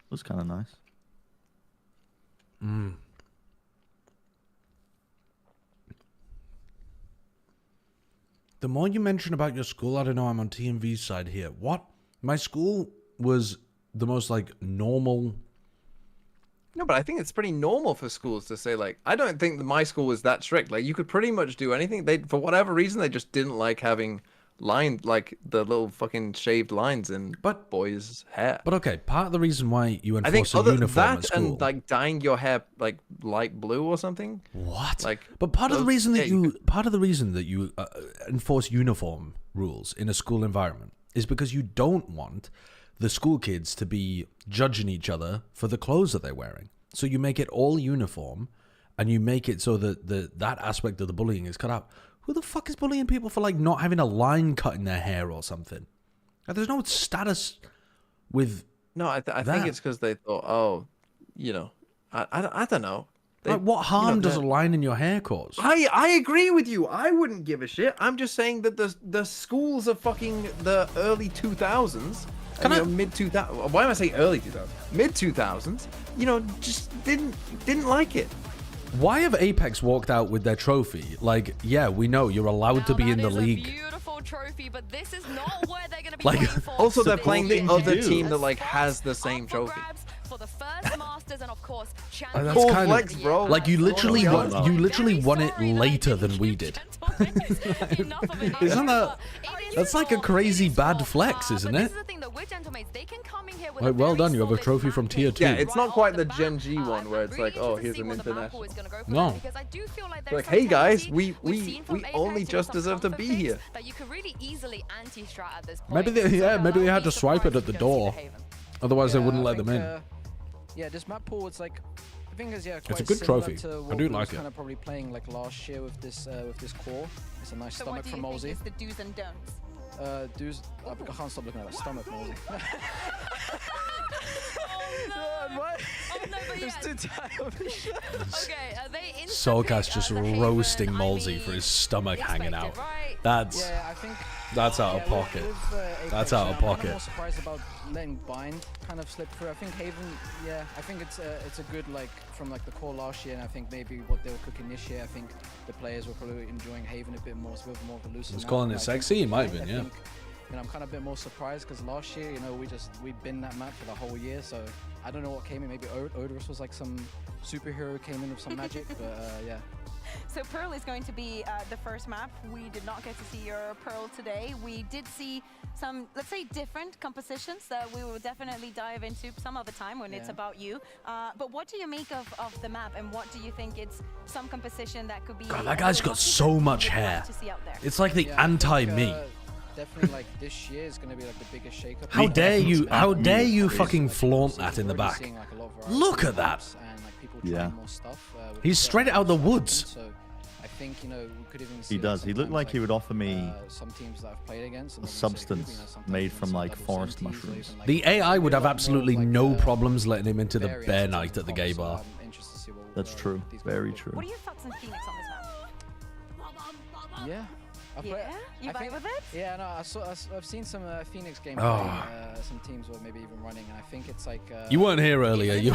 Looks kind of nice. The more you mention about your school, I don't know, I'm on TMV's side here. What? My school was the most, like, normal... No, but I think it's pretty normal for schools to say, like, I don't think that my school was that strict. Like, you could pretty much do anything. They, for whatever reason, they just didn't like having lines, like the little fucking shaved lines in boys' hair. But okay, part of the reason why you enforce a uniform at school... and, like, dyeing your hair, like, light blue or something. What? Like, but part of the reason that you enforce uniform rules in a school environment is because you don't want the school kids to be judging each other for the clothes that they're wearing. So you make it all uniform, and you make it so that that aspect of the bullying is cut out. Who the fuck is bullying people for, like, not having a line cut in their hair or something? Like, there's no status with No, I think it's because they thought, oh, you know, I don't know. Like, what harm does a line in your hair cause? I agree with you. I wouldn't give a shit. I'm just saying that the schools of fucking the early 2000s, mid 2000s. Why am I saying early 2000s? Mid 2000s. You know, just didn't like it. Why have Apex walked out with their trophy? Like, yeah, we know you're allowed to be in the league. Beautiful trophy, but this is not where they're gonna be like, playing for. Also, they're playing the other team that like has the same trophy. For the first Masters and of course that's kind flex, of, bro. Like you literally won it later than we did. Isn't that? That's like a crazy bad flex, isn't it? Like, well done, you have a trophy from tier 2. Yeah, it's not quite the Gen G one where it's like, oh, here's an international. No. Like, hey guys, we only just deserve to be here. Maybe they had to swipe it at the door, otherwise they wouldn't let them in. Yeah, this map pool, it's like, I think it's it's a good trophy. I do like it. Kind of probably playing like last year with this core. It's a nice stomach from Molsey. What do you think is the do's and don'ts? Do's. I can't stop looking at that stomach, Molsey. Soulcast just roasting Molsey for his stomach hanging out. That's out of pocket. That's out of pocket. I'm more surprised about letting Bind kind of slip through. I think Haven, I think it's a good, like, from like the core last year, and I think maybe what they were cooking this year, I think the players were probably enjoying Haven a bit more, so with more of a looser. He's calling it sexy. It might have been, yeah. You know, I'm kind of a bit more surprised because last year, you know, we'd been that map for the whole year, so I don't know what came in. Maybe Odorous was like some superhero came in with some magic, but yeah. So Pearl is going to be the first map. We did not get to see your Pearl today. We did see some, let's say, different compositions that we will definitely dive into some other time when it's about you. But what do you make of the map, and what do you think it's some composition that could be... God, that guy's got so much hair. It's like the anti-me. Definitely, like, this year is going to be like the biggest shakeup. How dare you fucking flaunt that in the back? Look at that. And, like, people yeah. more stuff, he's straight out of the woods. So I think, you know, we could even see He does. He looked like he would offer me some teams that I've played against, a substance made from like forest mushrooms. The AI would have absolutely no problems letting him into the bear night at the gay bar. That's true. Very true. What are your thoughts on Phoenix on this map? Yeah. You vibe with it? Yeah, no, I've seen some Phoenix gameplay, some teams were maybe even running, and I think it's like... You weren't here earlier, you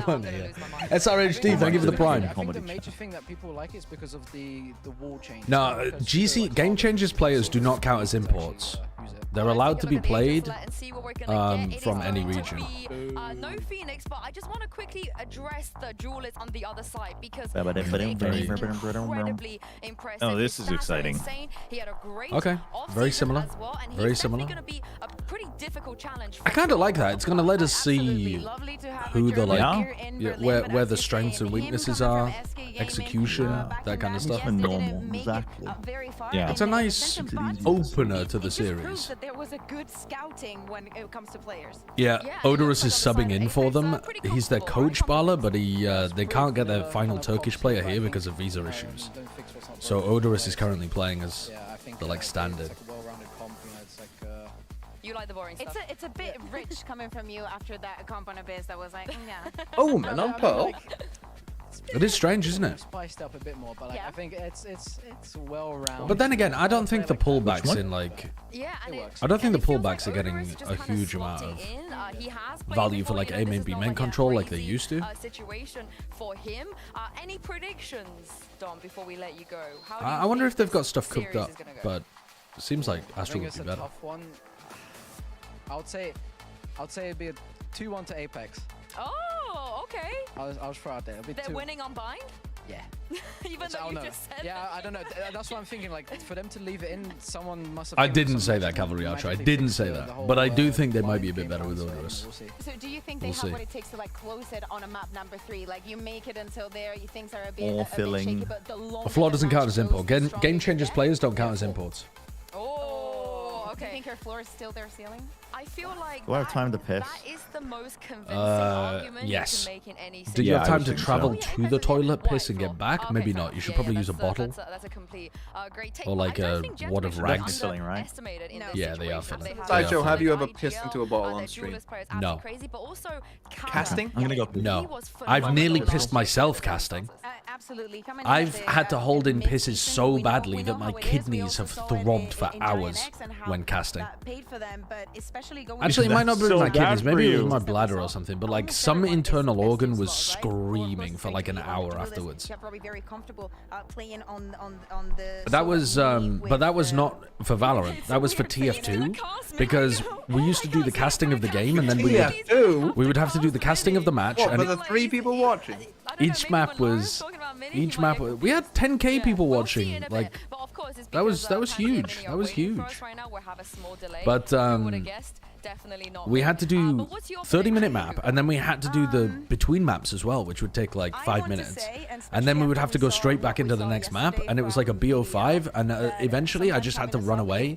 weren't here. SRHD, thank you for the prime. I think the major thing that people like is because of the wall change. No, GC, Game Changers players do not count as imports. They're allowed to be played from any region. No Phoenix, but I just want to quickly address the duelist on the other side because incredibly impressive. Oh, this is exciting. He had a great very similar. Very similar. I kind of like that. It's going to let us see who the where the strengths and weaknesses are, execution, that kind of stuff. Normal, exactly. Yeah, it's a nice opener to the series. There was a good scouting when it comes to players. Yeah, Odorous is subbing in for them. He's their coach, Bala, but they can't get their final Turkish player here because of visa issues. So Odorous is currently playing as the standard. You like the boring stuff. It's a bit rich coming from you after that comp on Abyss that was like, yeah. Oh man, on Pearl. It is strange, isn't it? Spiced up a bit more, but I think it's well rounded. But then again, I don't think the pullbacks in I don't think the pullbacks are getting a huge amount of value for A main B main control like they used to. Situation for him. Any predictions, Dom, before we let you go? I wonder if they've got stuff cooked up, but it seems like Astral would be better. Tough one. I would say it'd be a 2-1 to Apex. Oh, okay. I'll try out there. They're winning on bind? Yeah. Even though you just said that. I don't know. That's what I'm thinking. For them to leave it in, someone must have... I didn't say that, Cavalry Archer. I didn't say that. But I do think they might be a bit better with Odorous. So do you think they have what it takes to close it on a map number 3? You make it until there, things are a bit shaky, but the longer... A flaw doesn't count as import. Game Changers players don't count as imports. Oh, okay. Do you think her floor is still their ceiling? I feel like do I have time to piss? that is the most convincing argument yes. you can make in any Do you have time to travel to the toilet, piss, and get back? Okay, maybe not. You should probably use a bottle. That's a complete great take. Or a wad of rags. Filling, right? Yeah, they are filling. Sideshow, have you ever pissed into a bottle on stream? No. Casting? I'm gonna go. No. I've nearly pissed myself casting. Absolutely. I've had to hold in pisses so badly that my kidneys have throbbed for hours when casting. Actually, it might not be my kidneys. Maybe it was my bladder or something. But some internal organ was screaming for an hour afterwards. But that was not for Valorant. That was for TF2 because we used to do the casting of the game and then we would have to do the casting of the match. What, and for the 3 people watching? Each map we had 10k people watching. That was huge. That was huge. But we had to do 30-minute map, and then we had to do the between maps as well, which would take 5 minutes. And then we would have to go straight back into the next map, and it was like a BO5, and eventually I just had to run away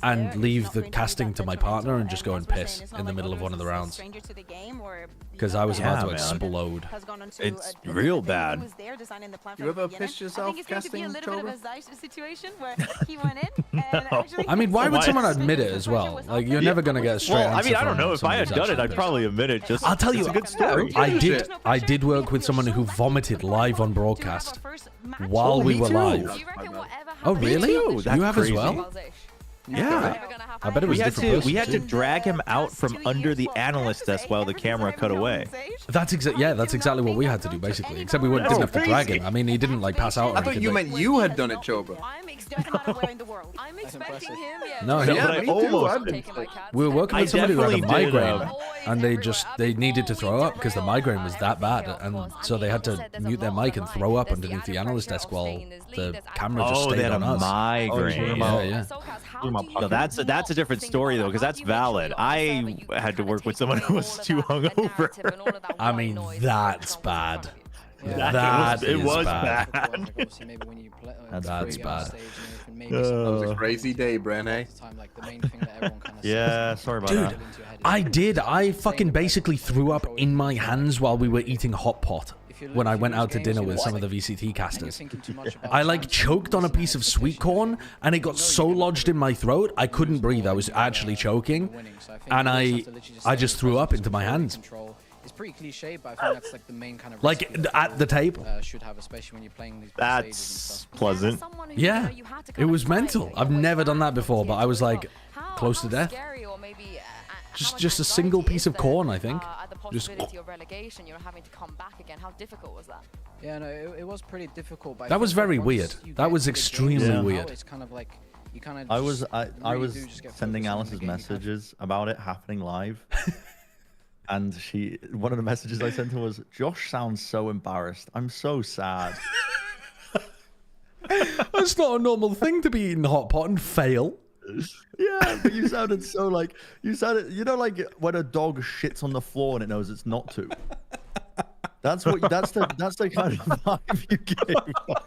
and leave the casting to my partner and just go and piss in the middle of one of the rounds. Because I was about to explode. It's real bad. You ever pissed yourself casting, Toba? I mean, why would someone admit it as well? You're never going to get a straight answer. Well, I mean, I don't know. If I had done it, I'd probably admit it. I'll tell you, it's a good story. I did work with someone who vomited live on broadcast while we were live. Oh, really? You have as well? Yeah. I bet it was we had to drag him out from under the analyst desk while the camera cut away. That's exactly what we had to do basically. Except we didn't have to drag him. I mean, he didn't pass out. I thought you meant you had done it, Choba. I'm expecting him. No, I almost. We were working with somebody who had a migraine, and they needed to throw up because the migraine was that bad, and so they had to mute their mic and throw up underneath the analyst desk while the camera just stayed on us. Migraine. Yeah. No, that's a different story though, because that's valid. I had to work with someone who was too hungover. I mean, that's bad. It was bad. That's bad. That was a crazy day, Bren, Yeah, sorry about that. Dude, I fucking basically threw up in my hands while we were eating hot pot. when I went out to dinner with some of the VCT casters. I like choked on a piece of sweet corn and it got so lodged in my throat I couldn't breathe. I was actually choking, and I just threw up into my hands. It's pretty cliche, but I think that's like the main kind of like at the table. Should have, especially when you're playing these. That's pleasant. Yeah, it was mental. I've never done that before, but I was like close to death. Just a single piece of corn, I think. Just. Of relegation, you're having to come back again. How difficult was that? Yeah, no, it was pretty difficult. But that was very weird. That was extremely weird. It's kind of like you kind of. I was sending Alice's messages about it happening live. And one of the messages I sent her was, Josh sounds so embarrassed. I'm so sad. That's not a normal thing to be eating hot pot and fail. Yeah, but you sounded so like, you like when a dog shits on the floor and it knows it's not to. That's the kind of vibe you gave off.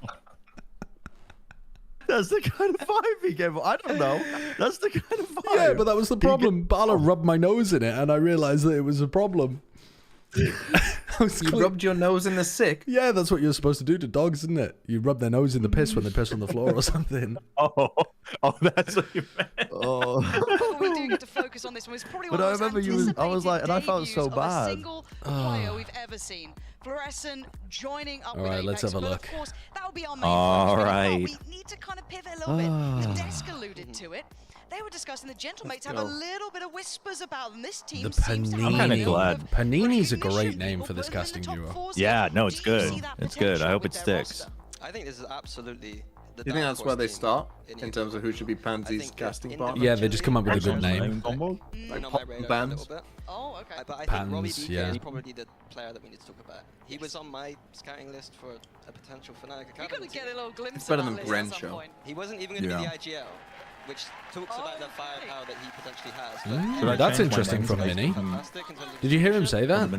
That's the kind of vibe he gave off. I don't know. That's the kind of vibe. Yeah, but that was the problem. Bala rubbed my nose in it and I realized that it was a problem. You rubbed your nose in the sick? Yeah, that's what you're supposed to do to dogs, isn't it? You rub their nose in the piss when they piss on the floor or something. Oh, that's what you meant. Oh. We do get to focus on this one. It's probably one But I of the remember I was like, and I felt so bad. Single player we've ever seen. Fluorescent joining up with All right, Apex, let's have a but look. Of course, that will be our main All focus. right. We need to kind of pivot a little bit. The desk alluded to it. They were discussing the Gentlemates have a little bit of whispers about them. This team The seems to have I'm kind of glad. Panini's a great name for this casting duo. Yeah, no, it's good. It's good. I hope it sticks. I think this is absolutely. Do you think that's where they start in terms of who should be Pansy's casting partner? Yeah, they just come up with a good name. Like Pop Bands. Oh, okay. But I think Pans, Robbie BK yeah. is probably the player that we need to talk about. He was on my scouting list for a potential Fnatic Academy. You're gonna get a little glimpse It's better of than that list at some Brenshaw. point. He wasn't even going to be the IGL, which talks about the firepower that he potentially has. Mm, that's interesting from Mini. Did you hear him say that?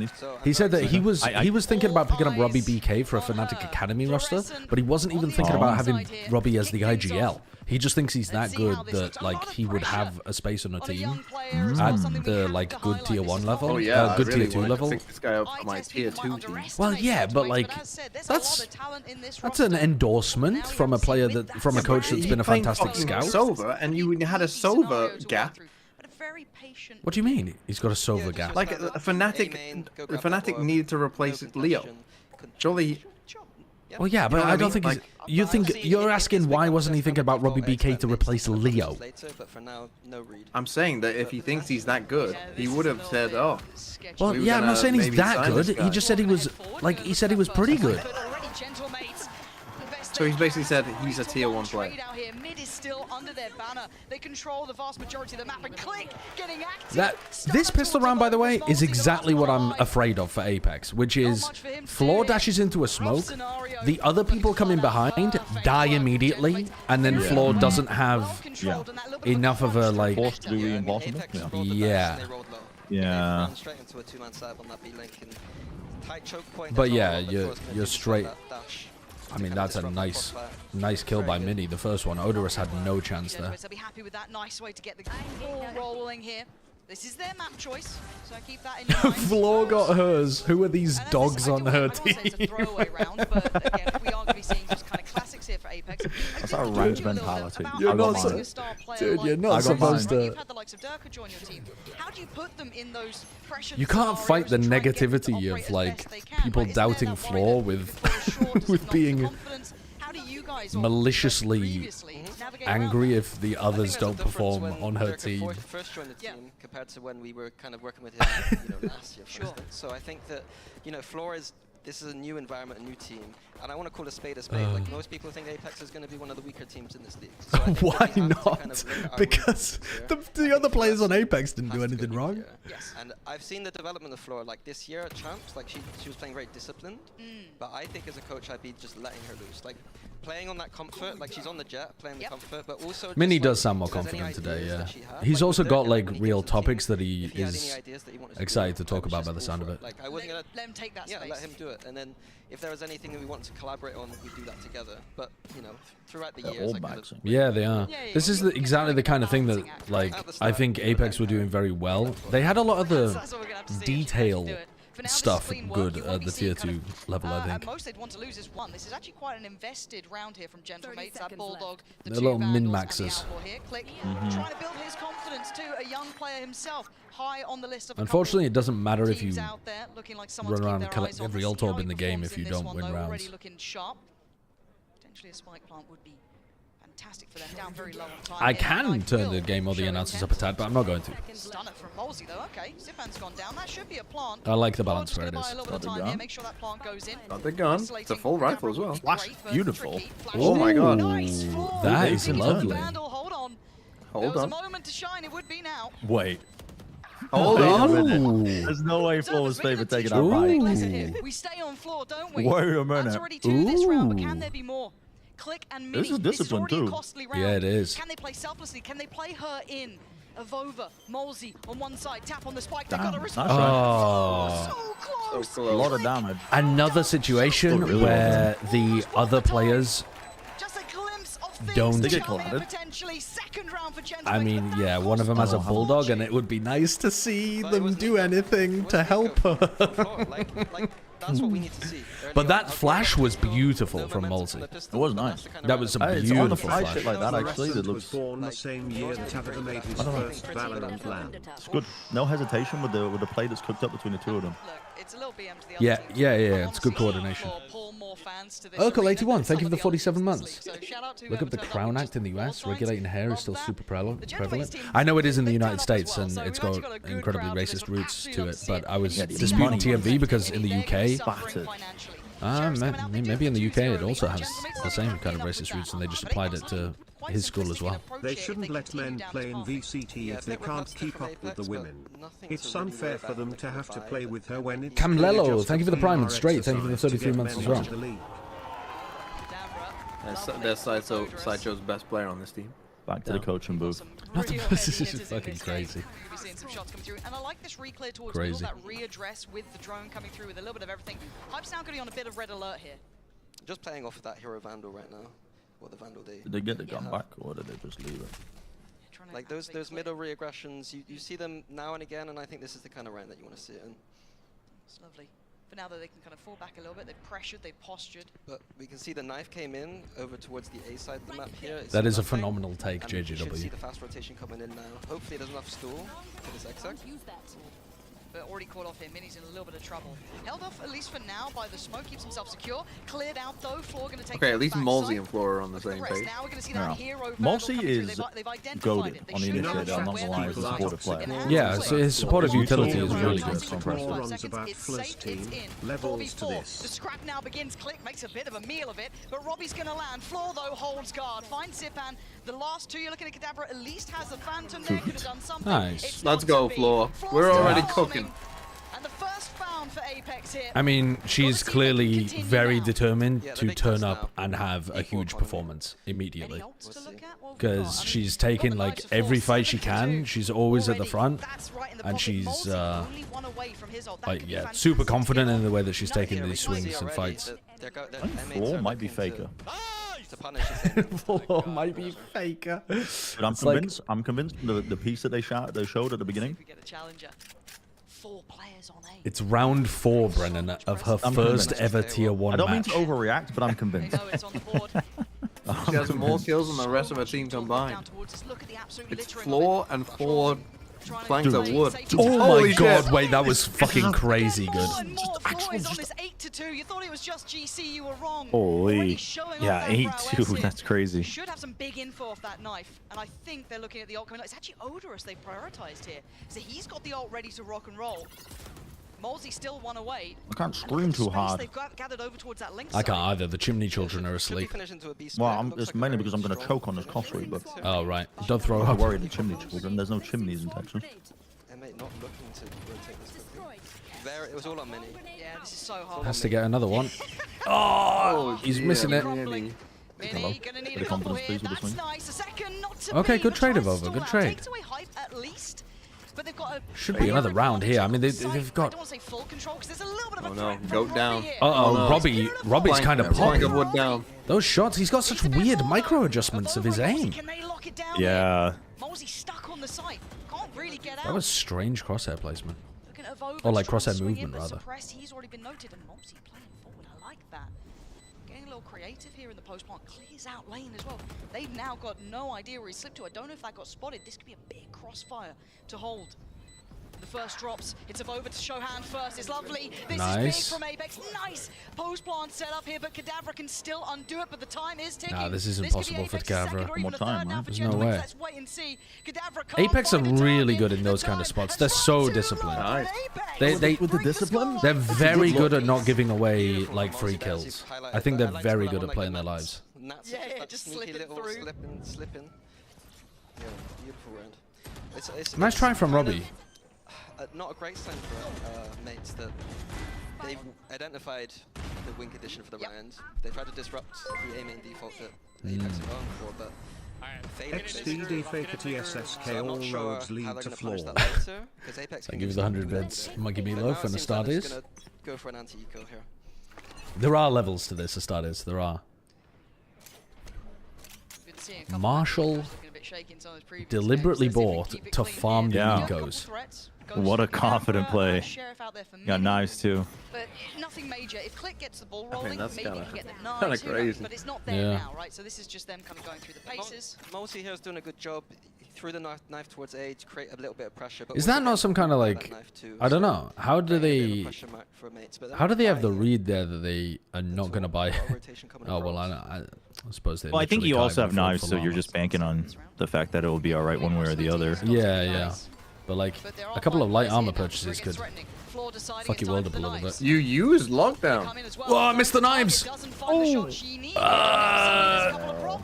He said that he was thinking about picking up Robbie BK for a Fnatic Academy roster, but he wasn't even thinking about having Robbie as the IGL. He just thinks he's that good that like he would have a space on a team at the like good tier 1 level, Oh yeah, good I really tier 2 wanted level. to pick this guy up for my tier 2 team. Well, yeah, but like that's an endorsement from a player from a coach that's been a fantastic scout. Sova, and you had a Sova gap. What do you mean? He's got a Sova gap. Like a Fnatic needed to replace Leo. Surely. Well, yeah, but I don't think he's. You think you're asking why wasn't he thinking about Robbie BK to replace Leo? I'm saying that if he thinks he's that good, he would have said, "Oh." Well, yeah, I'm not saying he's that good. He just said he was like he said he was pretty good. So he's basically said he's a tier 1 player. Mid is still under their banner. They control the vast majority of the map and Click getting active. This pistol round, by the way, is exactly what I'm afraid of for Apex, which is Floor dashes into a smoke, the other people coming behind die immediately, and then Floor doesn't have enough of a like. Yeah. Yeah. But yeah, you're straight. I mean, that's a nice kill by Mini. The first one, Odorous had no chance there. They'll be happy with that. Nice way to get the ball rolling here. This is their map choice, so keep that in mind. Floor got hers. Who are these dogs on her team? That's our ranked mentality. You're not dude, you're not supposed to. You can't fight the negativity of like people doubting Floor with being maliciously angry if the others don't perform on her team. First joined the team compared to when we were kind of working with him, last year, for instance. So I think that, Floor this is a new environment, a new team, and I want to call a spade a spade. Like most people think Apex is going to be one of the weaker teams in this league. So why not? Because the other players on Apex didn't do anything wrong. Yes, and I've seen the development of Floor. Like this year at Champs, like she was playing very disciplined, but I think as a coach I'd be just letting her loose, like playing on that comfort. Like she's on the jet, playing the comfort, but also. Mini does sound more confident today. Yeah, he's also got like real topics that he is excited to talk about by the sound of it. Like I wasn't gonna let him take that space. Let him do it, and then if there was anything that we want to collaborate on, we do that together. But throughout the years, yeah, they are. This is exactly the kind of thing that like I think Apex were doing very well. They had a lot of the detail stuff good at the tier 2 level, I At think. most, they'd want to lose is one. This is actually quite an invested round here from Gentlemates. That Bulldog, the They're two little Vandals, min-maxers. and the Outlaw here. Click, trying to build his confidence too. A young player himself, high on the list of. Unfortunately, it doesn't matter if you out there looking like someone run to keep around their and collect eyes on. every We'll ult see how orb he in the game performs if you in this don't one, win though. rounds. Already looking sharp. Potentially a spike plant would be fantastic for them. Down very low on time. I can turn the game or the announcers up a tad, but I'm not going to. Stunner from Molsey though. Okay, Zipan's gone down. That should be a plant. I like the balance where it is. Buy a little bit of time here. Make sure that plant goes in. Got the gun. It's a full rifle as well. Flash, beautiful. Oh my god. That is lovely. Hold on. Hold on. A moment to shine. It would be now. Wait. Hold on. There's no way Floor was favored taking that right. We stay on floor, don't we? Wait a minute. That's already two this round, but can there be more? Click and Mini. This is discipline already a too. costly round. Yeah, it is. Can they play selflessly? Can they play her in? Avova, Molsey on one side, tap on the spike. They've got a response. Oh. So close. A lot of damage. Another situation where the other players don't. They get collided. I mean, yeah, one of them has a bulldog, and it would be nice to see them do anything to help her. That's what we need to see. But that flash was beautiful from Molsey. It was nice. That was some It's on the beautiful fly flash. shit like that, actually. That looks. Born the same year that Tabitha made his first Valorant LAN. It's good. No hesitation with the play that's cooked up between the two of them. It's a little BM to the Yeah, it's good coordination. Urkel 81, thank you for the 47 months. Look up the Crown Act in the US. Regulating hair is still super prevalent. I know it is in the United States, and it's got incredibly racist roots to it, but I was disputing TMV because in the UK, maybe in the UK it also has the same kind of racist roots, and they just applied it to his school as well. They shouldn't let men play in VCT if they can't keep up with the women. It's unfair for them to have to play with her when it's Camlello, thank you for the Prime, and Straight, thank you for the 33 months as well. That's Sideshow's best player on this team. Back to the coaching booth. This is fucking crazy. Some shots come through, and I like this reclear towards Crazy. middle, that readdress with the drone coming through with a little bit of everything. Hype's now going to be on a bit of red alert here. Just playing off of that hero Vandal right now. What the Vandal did. Did they get the gun back, or did they just leave it? Like those middle reaggressions, you see them now and again, and I think this is the kind of round that you want to see it in. It's lovely. For now, though, they can kind of fall back a little bit. They've pressured, they've postured. But we can see the knife came in over towards the A side of the map here. That is a phenomenal take, You should see JGW. the fast rotation coming in now. Hopefully there's enough stall for this exec. But already caught off here. Mini's in a little bit of trouble. Held off, at least for now, by the smoke. Keeps himself secure. Cleared out, though. Floor going to take Okay, at least backside. Molsey and Floor are on the same Rest. page. Now we're going to see that hero Vandal Molsey coming through. is They've identified goated it. They on the should know initiator. I'm not where gonna lie, the as a hero supportive is. player. Yeah, so his supportive utility is really good. It's impressive. Runs about first team, levels to this. The scrap now begins. Click makes a bit of a meal of it, but Robbie's going to land. Floor, though, holds guard. Finds Zipan. The last two, you're looking at Kadabra, at least has a Phantom there. Could have done something. Nice. Let's go, Floor. We're already cooking. And the first found for Apex here. I mean, she's clearly very determined to turn up and have a huge performance immediately. Because she's taken like every fight she can. She's always at the front, and she's like, yeah, super confident in the way that she's taking these swings and fights. Floor might be faker. Floor might be faker. But I'm convinced. I'm convinced the piece that they showed at the beginning. It's round 4, Brennan, of her first ever tier 1 match. I don't mean to overreact, but I'm convinced. She has more kills than the rest of her team combined. It's Floor and 4 planks of wood. Oh my god, wait, that was fucking crazy good. You thought it was just GC, you were wrong. Holy. Yeah, 8-2, that's crazy. Should have some big info off that knife, and I think they're looking at the ult coming. It's actually Odorous they've prioritized here. So he's got the ult ready to rock and roll. Molsey still one away. I can't scream too hard. I can't either. The chimney children are asleep. Well, it's mainly because I'm going to choke on this cost rate, but... Oh, right. Don't throw up. I'm worried the chimney children. There's no chimneys in Texas. Not looking to rotate this quickly. It was all on Mini. Yeah, this is so hard. Has to get another one. Oh, he's missing it. Mini gonna need a couple here. That's nice. A second, not to Okay, be, good but trade, tries Avova. still Good out. trade. Takes away Hype at least. But they've got a Should be another round here. I mean, they've got... Oh no, goat down. Uh-oh, Robbie's kind of Plank popping. of wood down. Those shots, he's got such weird micro adjustments of his aim. Yeah. Molsey stuck on the site. Can't really get out. That was strange crosshair placement. looking at Vova. Or like crosshair movement, rather. Suppressed. He's already been noted, and Mopsy playing forward. I like that. Getting a little creative here in the post plant, clears out lane as well. They've now got no idea where he slipped to. I don't know if that got spotted. This could be a big crossfire to hold. The first drops. It's a Vova to show hand first. It's lovely. This is big from Apex. Nice post plant set up here, but Kadavra can still undo it. But the time is ticking. Nah, this is impossible for Kadavra. One more time, man. There's no way. Let's wait and see. Apex are really good in those kind of spots. They're so disciplined. Nice. They with the discipline. They're very good at not giving away like free kills. I think they're very good at playing their lives. Yeah, just slipping through. Slipping. Yeah, beautiful round. Nice try from Robbie. Not a great sign for mates that they've identified the win condition for the round. They tried to disrupt the A main default that Apex are going for, but XDD fake at TSSK, all roads lead to floor. I give you the 100 beds. Monkey Meatloaf and Astartes. Go for an anti-eco here. There are levels to this, Astartes. There are. Marshall deliberately bought to farm the ecos. What a confident play. Got knives too. But nothing major. If Click gets the ball rolling, that's maybe he kinda- can get the kinda knives, crazy. but it's not there now, right? So this is just them kind of going through the paces. Multi here is doing a good job. He threw the knife towards A to create a little bit of pressure. But Is that not some kind of like, I don't know, how do they have the read there that they are not going to buy? Oh, well, I suppose they. Well, I think you also have knives, so you're just banking on the fact that it will be all right one way or the other. Yeah, yeah. But like, a couple of light armor purchases could fuck your world up a little bit. You used lockdown. Oh, I missed the knives!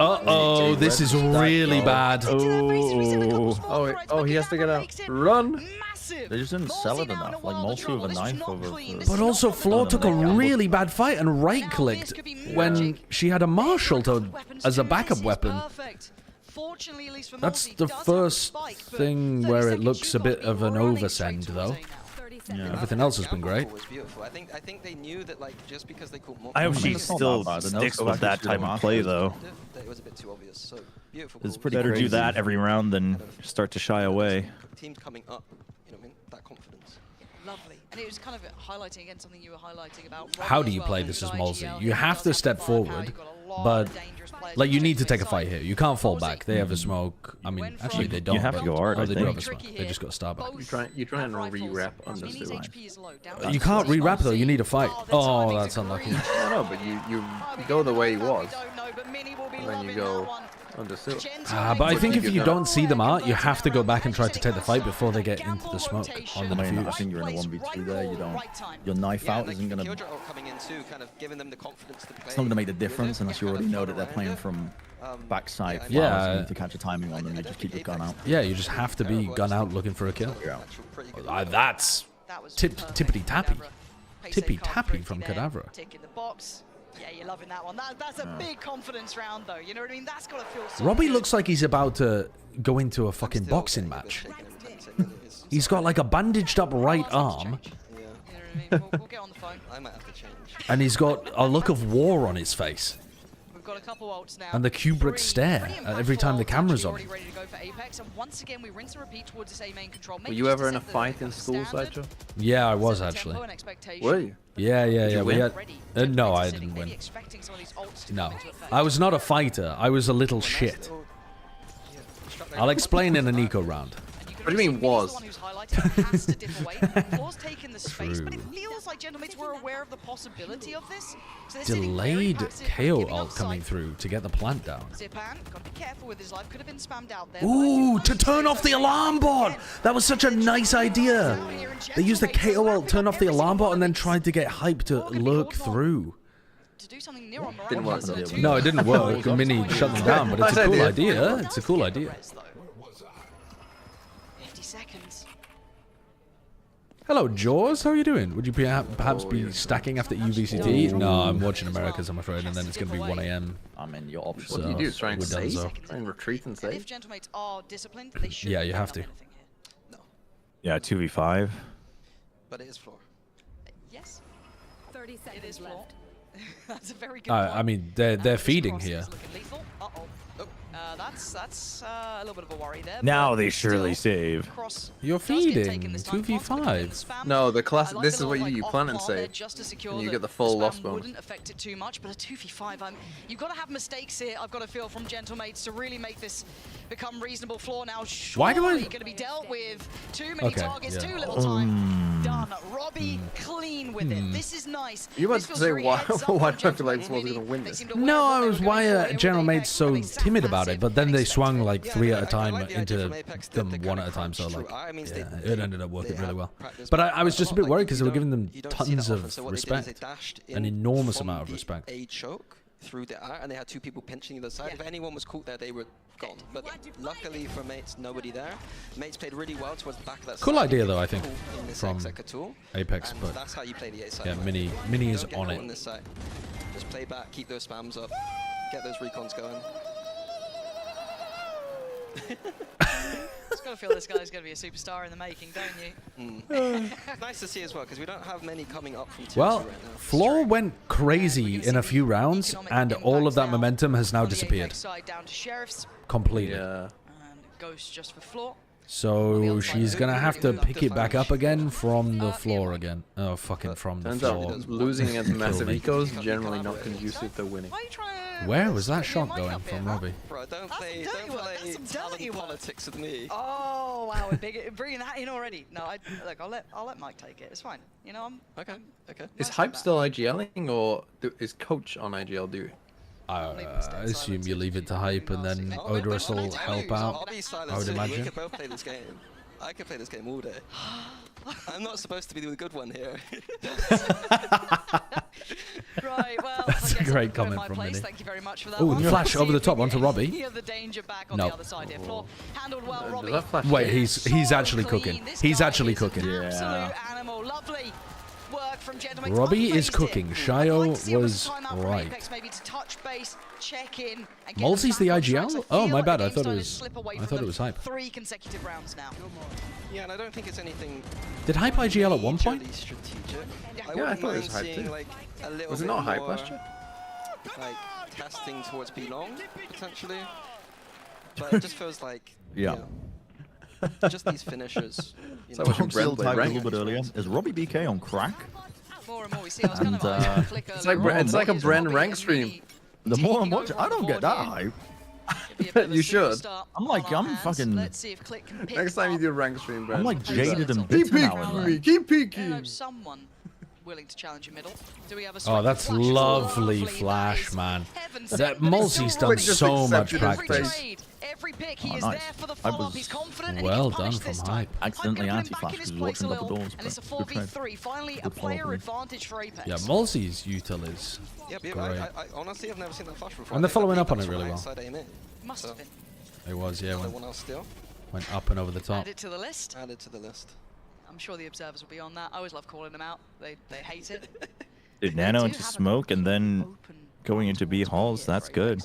Uh-oh, this is really bad. Oh, he has to get out. Run! They just didn't sell it enough. Like Multi with a knife over. But also, Floor took a really bad fight and right-clicked when she had a Marshall as a backup weapon. That's the first thing where it looks a bit of an oversend, though. Yeah. Everything else has been great. I think they knew that, like, just because they caught more. I hope she still sticks with that type of play, though. It was a bit too obvious. So beautiful. It's pretty better crazy. do that every round than start to shy away. Teams coming up, you know what I mean? That confidence. Lovely. And it was kind of highlighting again something you were highlighting about. How do you play this as Molzy? You have to step forward, but like you need to take a fight here. You can't fall back. They have a smoke. I mean, actually they don't. You have to go hard. Oh, they do have a smoke. They just got a star back. You try and re-wrap under the You can't re-wrap though. You need a fight. Oh, that's unlucky. No, but you go the way he was, and then you go under Sue. But I think if you don't see them out, you have to go back and try to take the fight before they get into the smoke on the I defuse. think you're in a 1v2 there. You don't. Your knife out isn't gonna. Coming in too, kind of giving them the confidence to play. It's not gonna make the difference unless you already know that they're playing from backside. Yeah. You need to catch a timing on them. You just keep your gun out. Yeah, you just have to be gun out looking for a kill. That's tippity tappy. Tippy tappy from Kadavra. Tick in the box. Yeah, you're loving that one. That's a big confidence round, though. You know what I mean? That's got to feel so Robbie good. looks like he's about to go into a fucking boxing match. He's got like a bandaged up right arm. We'll get on the phone. I might have to change. And he's got a look of war on his face. We've got a couple ults now. And the Kubrick stare every time the camera's on. Ready to go for Apex, and once again we rinse and repeat towards this A main control. Were you ever in a fight in school, Sideshow? Yeah, I was actually. Were you? Yeah. you We win? had. No, I didn't win. No, I was not a fighter. I was a little shit. I'll explain in an eco round. What do you mean was? True. But it feels like Gentlemates were aware of the possibility of this. So they're Delayed passive, KO giving up ult coming sight. through to get the plant down. Zipan, got to be careful with his life. Could have been spammed out there. Ooh, to turn off the alarm bot! That was such a nice idea. They used the KO ult, turn off the alarm bot, and then tried to get hype to lurk through. To do something near on Didn't work. No, it didn't work. Mini shut them down, but it's a cool idea. It's a cool idea. 50 seconds. Hello, Jaws. How are you doing? Would you perhaps be stacking after UVCT? No, I'm watching Americas, I'm afraid, and then it's going to be 1 AM. I'm in your option. So What do you do? Try and we're done, save? so. Try and retreat and And save? if Gentlemates are disciplined, they should. Yeah, you have to. Yeah, 2v5. But it is floor. Yes. 30 It seconds is floor. left. That's a very good I mean, they're feeding here. That's a little bit of a worry there. Now they surely save. You're feeding 2v5. No, the classic. This is what you do. You plant and save, and you get the full loss bonus. Wouldn't affect it too much, but a 2v5. You've got to have mistakes here. I've got to feel from Gentlemates to really make this become reasonable. Floor now. Why do I? Going to be dealt with. Too many targets, too little time. Done. Robbie clean with it. This is nice. You about to say why? Why do I feel like Floor's going to win this? No, I was why General Made's so timid about it, but then they swung like 3 at a time into them 1 at a time, so like yeah, it ended up working really well. But I was just a bit worried because they were giving them tons of respect, an enormous amount of respect. A choke through the air, and they had 2 people pinching the other side. If anyone was caught there, they were gone. But luckily for Mates, nobody there. Mates played really well towards the back of that cool side. idea though, I think, from Apex, and but that's how you play the A side. yeah, right? Mini is Don't get on caught it. on this side. Just play back, keep those spams up, get those recons going. Just got to feel this guy's going to be a superstar in the making, don't you? Nice to see as well, because we don't have many coming up from tier 2 Well, right now. Floor went crazy in a few rounds, and all of that momentum has now disappeared Down to Sheriffs. completely. Yeah. And Ghost just for Floor. So she's gonna have to pick it back up again from the floor again. Oh, fucking from the Turns floor. out losing against massive me. ecos is generally not conducive to winning. Where was that shot going from Robbie? Bro, don't play talent politics with me. Oh wow, we're bringing that in already. No, look, I'll let Mike take it. It's fine. You know, I'm okay. Is Hype still IGLing, or is Coach on IGL do? I assume you leave it to Hype and then Odorous will help out. I'll be silent I would soon. We imagine. could both play this game. I could play this game all day. I'm not supposed to be the good one here. Right, well, That's a great comment from Minnie. Thank you very much for that. Oh, flash over the top onto Robbie. No. Wait, he's actually cooking. He's actually cooking. Yeah. Animal, lovely work from Robbie is cooking. Shio was right. Mulzi's the IGL? Oh, my bad. I thought it was Hype. 3 consecutive rounds now. Yeah, and I don't think it's anything. Did Hype IGL at one point? Yeah, I thought it was Hype too. Like, was it not Hype last year? Like testing towards B long potentially, but it just feels like just these finishes. You know, I'm still typed a little bit earlier. Is Robbie BK on crack? More and more we see. I was kind of it's like a Bren rank stream. The more I'm watching, I don't get that hype. You should. I'm like, I'm fucking. Next time you do a rank stream, Bren. I'm like jaded and bitter now. Keep peeking. Someone willing to challenge in middle. Do we have a Oh, that's lovely flash, man. That Mulzi's done so much practice. Every pick, he is there for the follow-up. He's confident well done from Hype. Accidentally anti-flash because he was watching double doors. And it's a 4v3. Finally, a player advantage for Apex. Yeah, Mulzi's util is great. I honestly have never seen that flash before. And they're following up on it really well. Must have been. It was, yeah. Went up and over the top. Add it to the list. Added to the list. I'm sure the observers will be on that. I always love calling them out. They hate it. Dude, Nano into smoke and then going into B halls. That's good.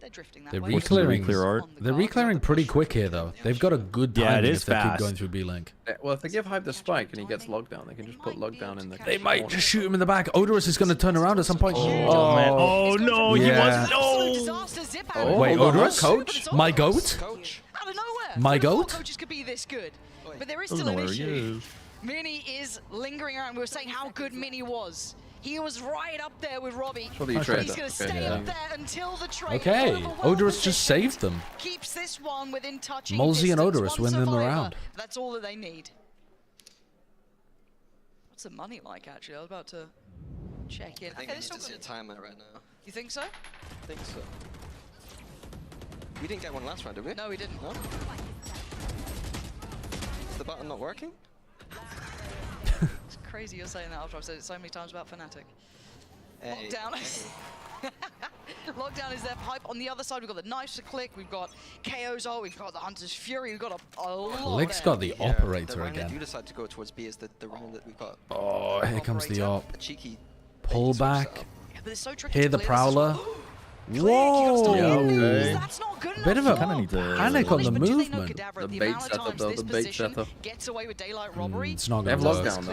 They're drifting that They're way. reclearing pretty quick here, though. They've got a good timing if they keep going through B link. Well, if they give Hype the spike and he gets locked down, they can just put lockdown in the. They might just shoot him in the back. Odorous is going to turn around at some point. Oh, man. Oh, no. Yeah. He was Oh, wait, Odorous? Coach? My goat? Out of nowhere. My goat? Coaches could be this good, but there is still an issue. Mini is lingering around. We were saying how good Mini was. He was right up there with Robbie. He's going to stay up there until the trade. Okay, Odorous just saved them. Keeps this one within touching Mulzi and distance. Odorous win them around. That's all that they need. What's the money like, actually? I was about to check in. I think I need to see a timer right now. You think so? I think so. We didn't get one last round, did we? No, we didn't. No? Is the button not working? It's crazy you're saying that after I've said it so many times about Fnatic. Hey. Lockdown. Lockdown is there. Hype on the other side. We've got the knives to click. We've got KO's ult. We've got the Hunter's Fury. We've got a lot. Lick's got the operator the round again. That you decide to go towards B is the round that we've got. Oh, here comes the op. A cheeky Pull back. Yeah, but it's so tricky Hear to the clear this as Prowler. well. Whoa! That's not good enough. Bit of a panic on the movement. The bait setup, though. The bait setup. Gets away with daylight robbery. It's not They going have to lockdown,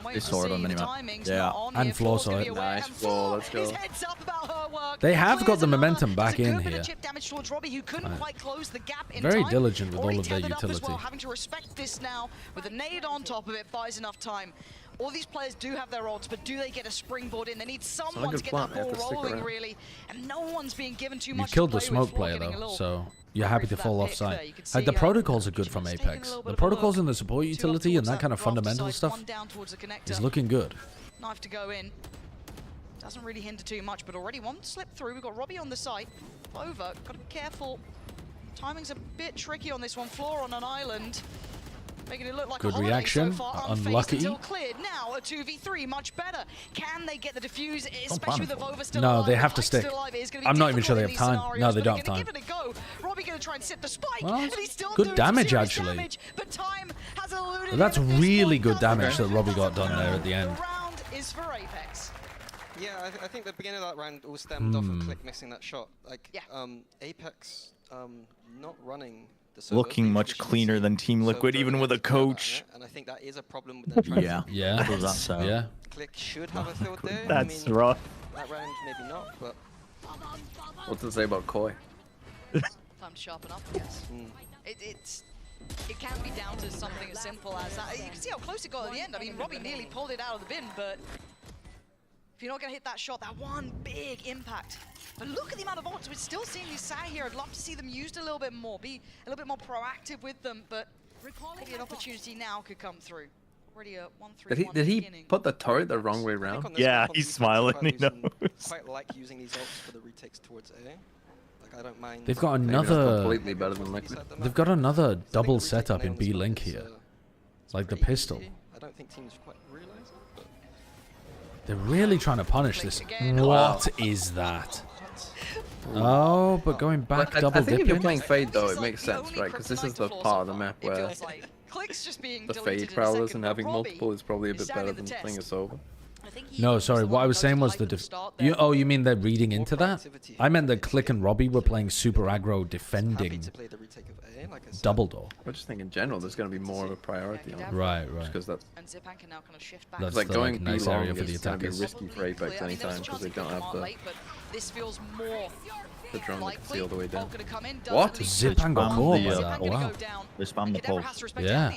though. They saw it on the minimap. Yeah. And Floor saw it. Nice, Floor. Let's go. They have got the momentum back in here. Very diligent with all of their utility. Having to respect this now with a nade on top of it buys enough time. All these players do have their ults, but do they get a springboard in? They need someone to get that ball rolling, really. And no one's being given too much. You killed the smoke player, though, so you're happy to fall offside. Like, the protocols are good from Apex. The protocols and the support utility and that kind of fundamental stuff is looking good. Knife to go in. Doesn't really hinder too much, but already one slip through. We've got Robbie on the side. Over, got to be careful. Timing's a bit tricky on this one. Floor on an island. Making it look like good a reaction. So far, Unlucky. Cleared. Now a 2v3, much better. Can they get the defuse, especially with the Vova still No, alive, they have to stick. I'm not even sure they have time. No, they don't have time. Give it a go. Robbie gonna try and sit the spike, Well, and he's still good doing damage, serious actually. damage, but time has eluded Well, that's him at this really point. good damage that Robbie got done there at the end. The round is for Apex. Yeah, I think the beginning of that round all stemmed off of Click missing that shot. Like, Apex not running the server. Looking much cleaner than Team Liquid, even with a coach. And I think that is a problem with them. Yeah. Click should have a field there. That's I mean, rough. That round maybe not, but What's it say about Koi? Time to sharpen up, I guess. It can be down to something as simple as that. You can see how close it got at the end. I mean, Robbie nearly pulled it out of the bin, but if you're not going to hit that shot, that one big impact. But look at the amount of ults. We're still seeing these sat here. I'd love to see them used a little bit more, be a little bit more proactive with them, but maybe an opportunity now could come through. Already a 1-3-1 Did he put the turret the wrong way around? Yeah, he's smiling. He knows. quite like using these ults for the retakes towards A. Like, I don't mind. They've got another. They've got another double setup in B Link here, like the pistol. I don't think teams quite realize it, but they're really trying to punish this. What is that? Oh, but going back double dipping. I think if you're playing Fade though, it makes sense, right? Because this is the part of the map where the Fade prowlers and having multiple is probably a bit better than playing a Sova. No, sorry. What I was saying was you mean they're reading into that? I meant that Click and Robbie were playing super aggro defending double door. I just think in general there's going to be more of a priority on it. Right. Because that's That's like the, going nice B long area for the is going to be attackers. risky for Apex anytime because they don't have the drone that can see all the way down. What? Zipan got caught by that. Wow. They spam the pulse. Yeah.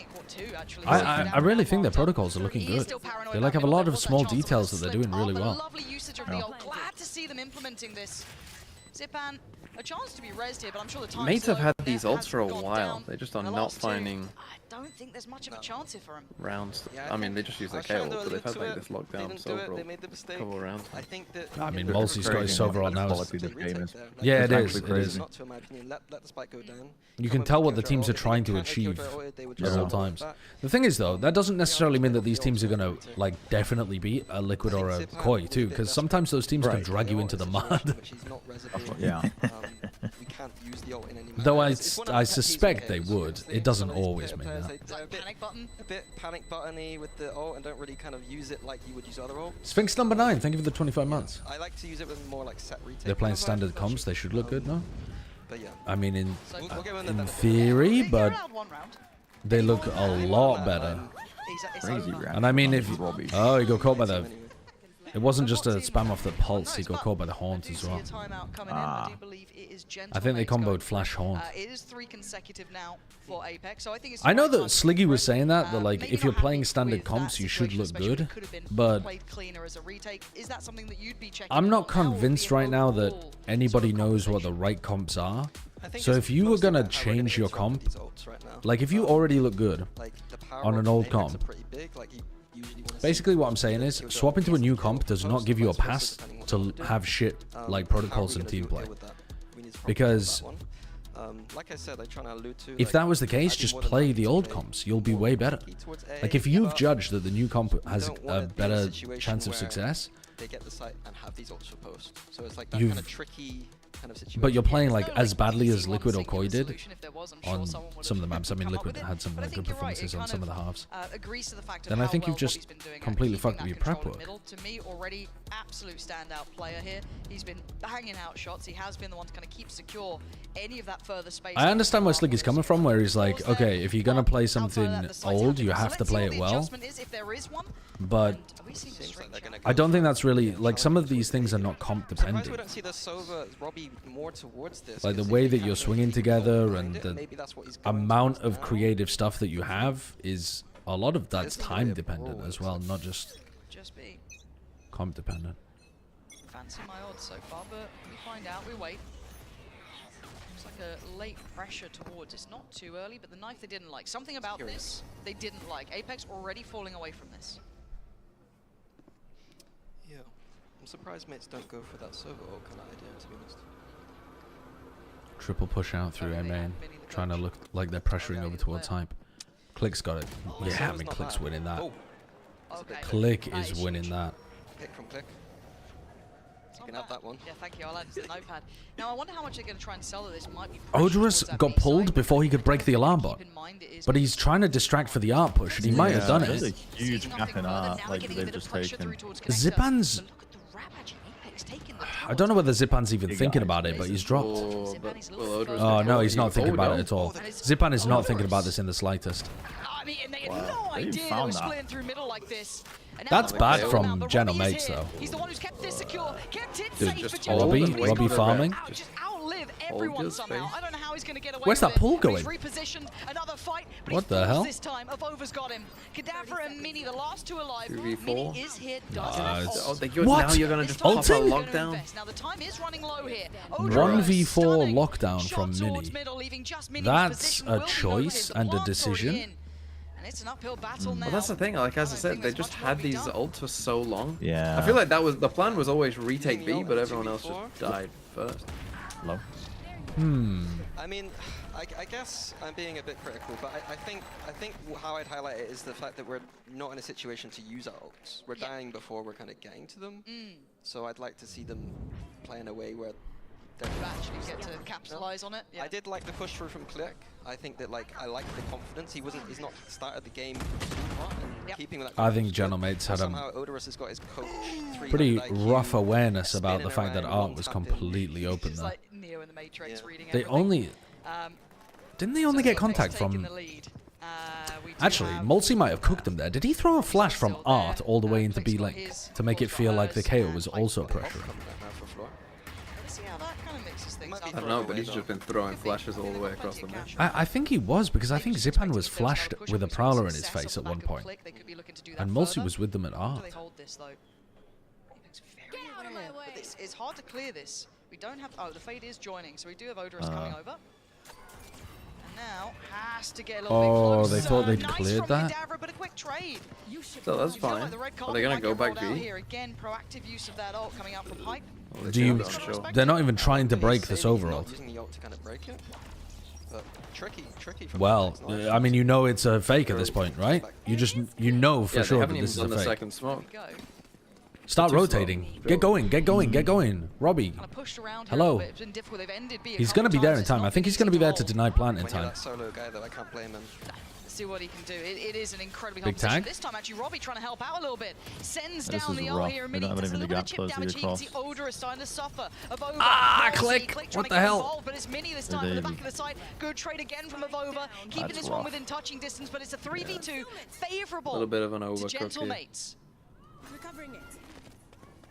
I really think their protocols are looking good. They like have a lot of small details that they're doing really well. Glad to see them implementing this. Zipan, a chance to be rezzed here, but I'm sure the time Mates have had these ults for a while. They just are not finding I don't think there's much of a chance here for him. rounds. I mean, they just use their KO, but they've had like this lockdown Sova a couple of rounds. I think that I mean, Mulsi's got his Sova on now. Yeah, it is. It is. Not to my opinion, let the spike go down. You can tell what the teams are trying to achieve at all times. The thing is, though, that doesn't necessarily mean that these teams are going to, like, definitely beat a Liquid or a Koi, too, because sometimes those teams can drag you into the mud. Yeah. Though I suspect they would. It doesn't always mean that. Panic button. A bit panic button-y with the ult and don't really kind of use it like you would use other ult. Sphinx number 9, thank you for the 25 months. I like to use it with more like set retake. They're playing standard comps, they should look good, no? But yeah. I mean, in theory, but they look a lot better. Crazy round. And I mean, if oh, he got caught by the. It wasn't just a spam off the pulse. He got caught by the haunt as well. I think they comboed flash haunt. It is 3 consecutive now for Apex, so I think it's I know that Sliggy was saying that like if you're playing standard comps, you should look good, but I'm not convinced right now that anybody knows what the right comps are. So if you were gonna change your comp, like if you already look good on an old comp, basically what I'm saying is swapping to a new comp does not give you a pass to have shit like protocols and team play. Because like I said, I try to allude to, if that was the case, just play the old comps. You'll be way better. Like if you've judged that the new comp has a better chance of success, they get the site and have these ults for post. So it's like that kind of tricky kind of situation. But you're playing like as badly as Liquid or Koi did on some of the maps. I mean, Liquid had some like good performances on some of the halves. Then I think you've just completely fucked up your prep work. To me, already absolute standout player here. He's been banging out shots. He has been the one to kind of keep secure any of that further space. I understand where Slick is coming from, where he's like, okay, if you're gonna play something old, you have to play it well. But I don't think that's really like some of these things are not comp dependent. We don't see the Sova Robbie more towards this. Like the way that you're swinging together and the amount of creative stuff that you have is a lot of that's time dependent as well, not just comp dependent. Fancy my odds so far, but we find out. We wait. Looks like a late pressure towards. It's not too early, but the knife they didn't like. Something about this they didn't like. Apex already falling away from this. Yeah, I'm surprised mates don't go for that Sova ult kind of idea, to be honest. Triple push out through A main, trying to look like they're pressuring over towards Hype. Click's got it. Yeah, I mean, Click's winning that. Click is winning that. Pick from Click. You can have that one. Yeah, thank you. I'll add it to the notepad. Now, I wonder how much they're going to try and sell that this might be. Odorous got pulled before he could break the alarm bot. But he's trying to distract for the art push, and he might have done it. There's a huge gap in art, like they've just taken. Zipan's... I don't know whether Zipan's even thinking about it, but he's dropped. Oh, no, he's not thinking about it at all. Zipan is not thinking about this in the slightest. I mean, they had no idea they were splitting through middle like this. That's bad from General Mates, though. He's the one who's kept this secure, kept it Dude, safe for Robbie farming. Just outlive everyone somehow. I don't know how he's going to get away. Where's that pool going? Repositioned another fight, but what the hell? This time Avova's got him. Cadaver and Mini, the last two alive. 2v4. Mini is here. What? Now you're going to just pop a lockdown. Now the time is running low here. 1v4 lockdown from Mini. That's a choice and a decision. And it's an uphill battle now. Well, that's the thing. Like as I said, they just had these ults for so long. Yeah. I feel like that was the plan was always retake B, but everyone else just died first. Low. I mean, I guess I'm being a bit critical, but I think how I'd highlight it is the fact that we're not in a situation to use our ults. We're dying before we're kind of getting to them. So I'd like to see them play in a way where you actually get to capitalize on it. I did like the push through from Click. I think that I like the confidence. He's not started the game too hot and keeping that. I think General Mates had somehow Odorous has got his coach pretty rough awareness about the fact that Art was completely open there. Like Neo in the Matrix reading they only didn't they only get contact from? Actually, Multi might have cooked him there. Did he throw a flash from Art all the way into B Link to make it feel like the KO was also pressuring? I don't know, but he's just been throwing flashes all the way across the map. I think he was, because I think Zipan was flashed with a Prowler in his face at one point. And Multi was with them at Art. It's hard to clear this. We don't have... Oh, the Fade is joining, so we do have Odorous coming over. And now has to get a little bit closer. They thought they'd cleared that? But a quick trade. So that's fine. Are they going to go back B? Here again, proactive use of that ult coming out from Hype. They're not even trying to break this overall. Well, I mean, you know it's a fake at this point, right? You know for sure that this is a fake. Second smoke. Start rotating. Get going, get going, get going. Robbie. Hello. He's going to be there in time. I think he's going to be there to deny plant in time. See what he can do. It is an incredibly big tag. This time, actually, Robbie trying to help out a little bit. Sends down the ult here. Mini does a little bit of chip damage. You can see Odorous starting to suffer. Ah, Click! What the hell? But it's Mini this time on the back of the side. Good trade again from Avova. Keeping this one within touching distance, but it's a 3v2. Favorable. A little bit of an to overcook Gentle here. Mates. Recovering it.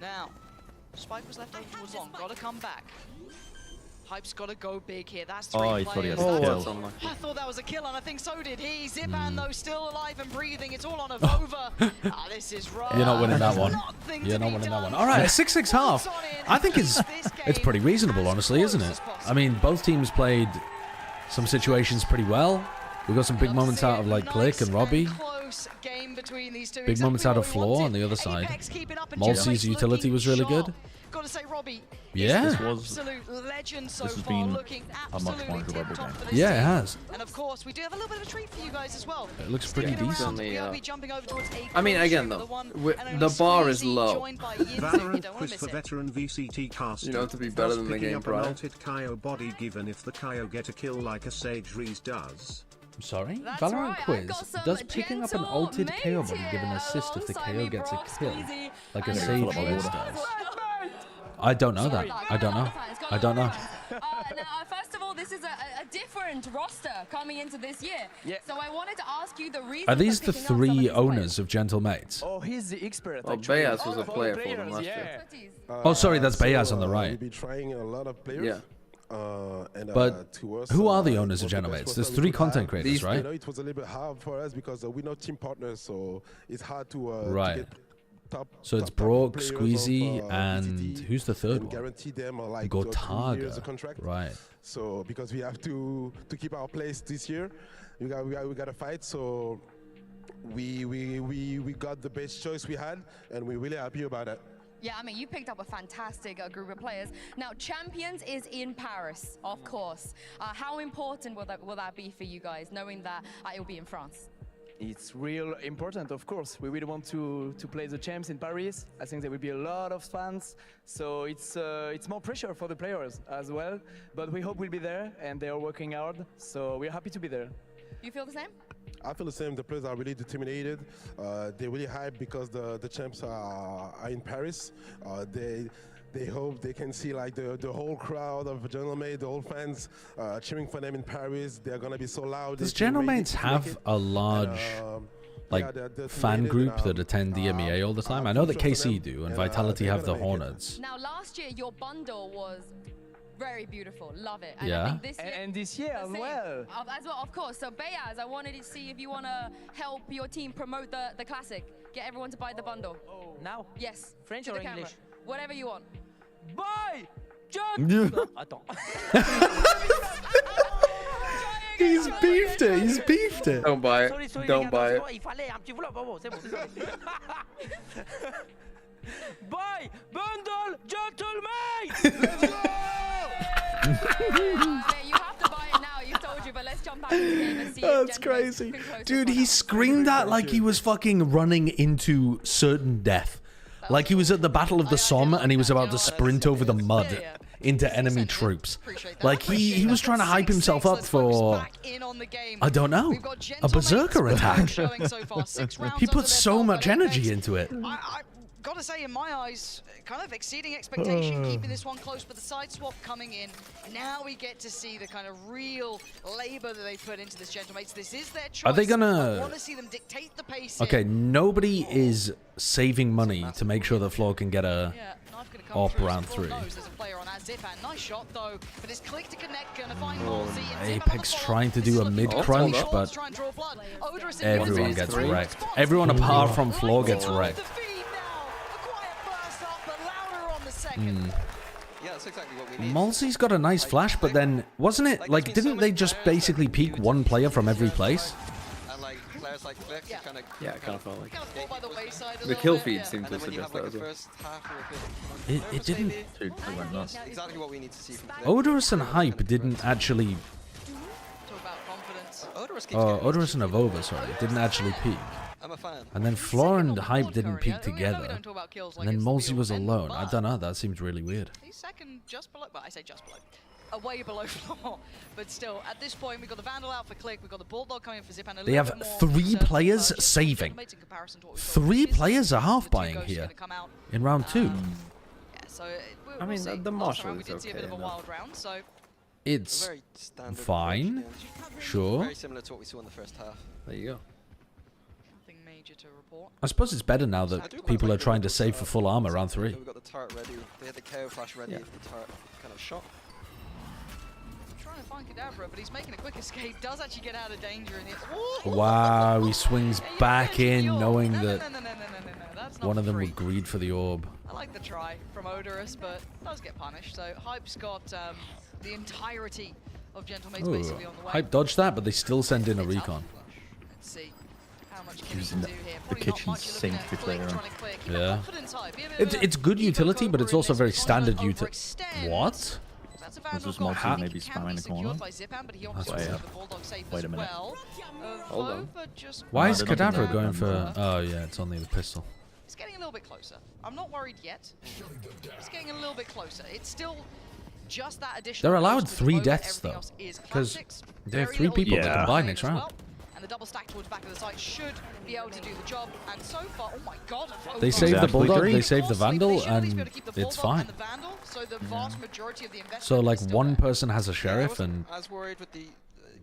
Now, Spike was left over towards long. Gotta come back. Hype's got to go big here. That's 3 he thought he had players. a kill. I thought that was a kill, and I think so did he. Zipan, though, still alive and breathing. It's all on Avova. This is rough. You're not winning that one. You're not winning that one. All right, a 6-6 half. I think it's pretty reasonable, honestly, isn't it? I mean, both teams played some situations pretty well. We got some big moments out of like Click and Robbie. Big moments out of Floor on the other side. Multi's utility was really good. Gotta say, Robbie, yeah. absolute legend so far, looking a much more enjoyable game. Yeah, it has. And of course, we do have a little bit of a treat for you guys as well. It looks pretty decent. Yeah. I I mean, again, though, the bar is low. Valorant quiz for veteran VCT caster. You know, to be better than the game prior. Melted Kaio body given if the Kaio get a kill like a Sage Reese does. I'm sorry? That's Valorant right, quiz. Does gentle picking up an ulted KO body give an assist if the KO gets a kill? Like a Sage Reese does? I don't know that. I don't know. I don't know. Now, first of all, this is a different roster coming into this year. So I wanted to ask you the reason. Are these the 3 owners of Gentle Mates? Oh, he's the expert. Oh, Bayaz was a player for them last year. Oh, sorry, that's Bayaz on the right. We'll be trying a lot of players. Yeah. But who are the owners of Gentle Mates? There's 3 content creators, right? You know, it was a little bit hard for us because we're not team partners, so it's hard to right. get top. So it's Brock, Squeezy, and who's the third one? Guarantee them like Gotaga. Right. So because we have to keep our place this year, we got to fight. So we got the best choice we had, and we're really happy about it. Yeah, I mean, you picked up a fantastic group of players. Now, Champions is in Paris, of course. How important will that be for you guys, knowing that it will be in France? It's real important, of course. We really want to play the champs in Paris. I think there will be a lot of fans, so it's more pressure for the players as well. But we hope we'll be there, and they are working hard, so we're happy to be there. You feel the same? I feel the same. The players are really determined. They're really hyped because the champs are in Paris. They hope they can see like the whole crowd of Gentle Mates, the whole fans cheering for them in Paris. They're gonna be so loud. Does Gentle Mates have a large fan group that attend the EMEA all the time? I know that KC do, and Vitality have the Hornets. Now, last year your bundle was very beautiful. Love it. And yeah. I think this year, and this year as well. As well, of course. So Bayaz, I wanted to see if you want to help your team promote the classic. Get everyone to buy the bundle. Now? Yes. French to or the camera. English? Whatever you want. Buy! Jump! Attends. He's beefed it. He's beefed it. Don't buy it. Don't buy it. Buy bundle Gentle Mates! Let's go! You have to buy it now. You told you, but let's jump back into the game and see. That's crazy, dude. He screamed that like he was fucking running into certain death, like he was at the Battle of the Somme and he was about to sprint over the mud into enemy troops. Like he was trying to hype himself up for, I don't know, a berserker attack. He put so much energy into it. Gotta say, in my eyes, kind of exceeding expectation, keeping this one close, but the side swap coming in. Now we get to see the kind of real labor that they put into this Gentle Mates. This is their choice. Are they gonna? I want to see them dictate the pace. Okay, nobody is saving money to make sure that Floor can get a op round 3. Apex trying to do a mid crunch, but everyone gets wrecked. Everyone apart from Floor gets wrecked. Yeah, that's exactly what we need. Malsey's got a nice flash, but then wasn't it like didn't they just basically peek one player from every place? And like players like Flick kind of it kind of felt like the kill feed seemed to suggest that as well. It didn't. Dude, it went nuts. Exactly what we need to see from Flick. Odorous and Hype didn't actually. Odorous and Avova, sorry, didn't actually peek. I'm a fan. And then Floor and Hype didn't peek together. And then Malsey was alone. I don't know, that seems really weird. He's second just below, but I say just below. Way below Floor. But still, at this point, we've got the Vandal out for Click, we've got the Bulldog coming for Zip, and they have 3 players saving. 3 players are half buying here in round 2. Yeah, so I mean, the Marshall is okay. It's fine, sure. Very similar to what we saw in the first half. There you go. I suppose it's better now that people are trying to save for full armor round 3. We've got the turret ready. They had the KO flash ready if the turret kind of shot. Trying to find Kadabra, but he's making a quick escape. Does actually get out of danger in the. Wow, he swings back in knowing that one of them would greed for the orb. I like the try from Odorous, but does get punished. So Hype's got the entirety of Gentle Mates basically on the way. Hype dodged that, but they still send in a recon. Let's see how much Using the kitchen sink to play around. Yeah. It's good utility, but it's also very standard utility. What? That's a Was Vandal this multi goal. maybe spamming the corner? By Zipan, but he That's obviously way got up. the Bulldog safe Wait as a minute. well. Hold on. Vova just Why is they don't do Cadaver that. going for... Oh, yeah, it's only the pistol. It's getting a little bit closer. I'm not worried yet. It's getting a little bit closer. It's still just that additional. They're allowed boost with 3 Vova. deaths, Everything though. else is Because classics. they have Very 3 little people that use can of buy range next as round. well. And the double stack towards the back of the site should be able to do the job. And so far, oh my god. They save the Bulldog, they save the Vandal, and it's fine. So the vast majority of the investment So, like, is still one there. person has a Sheriff, and... I was worried with the...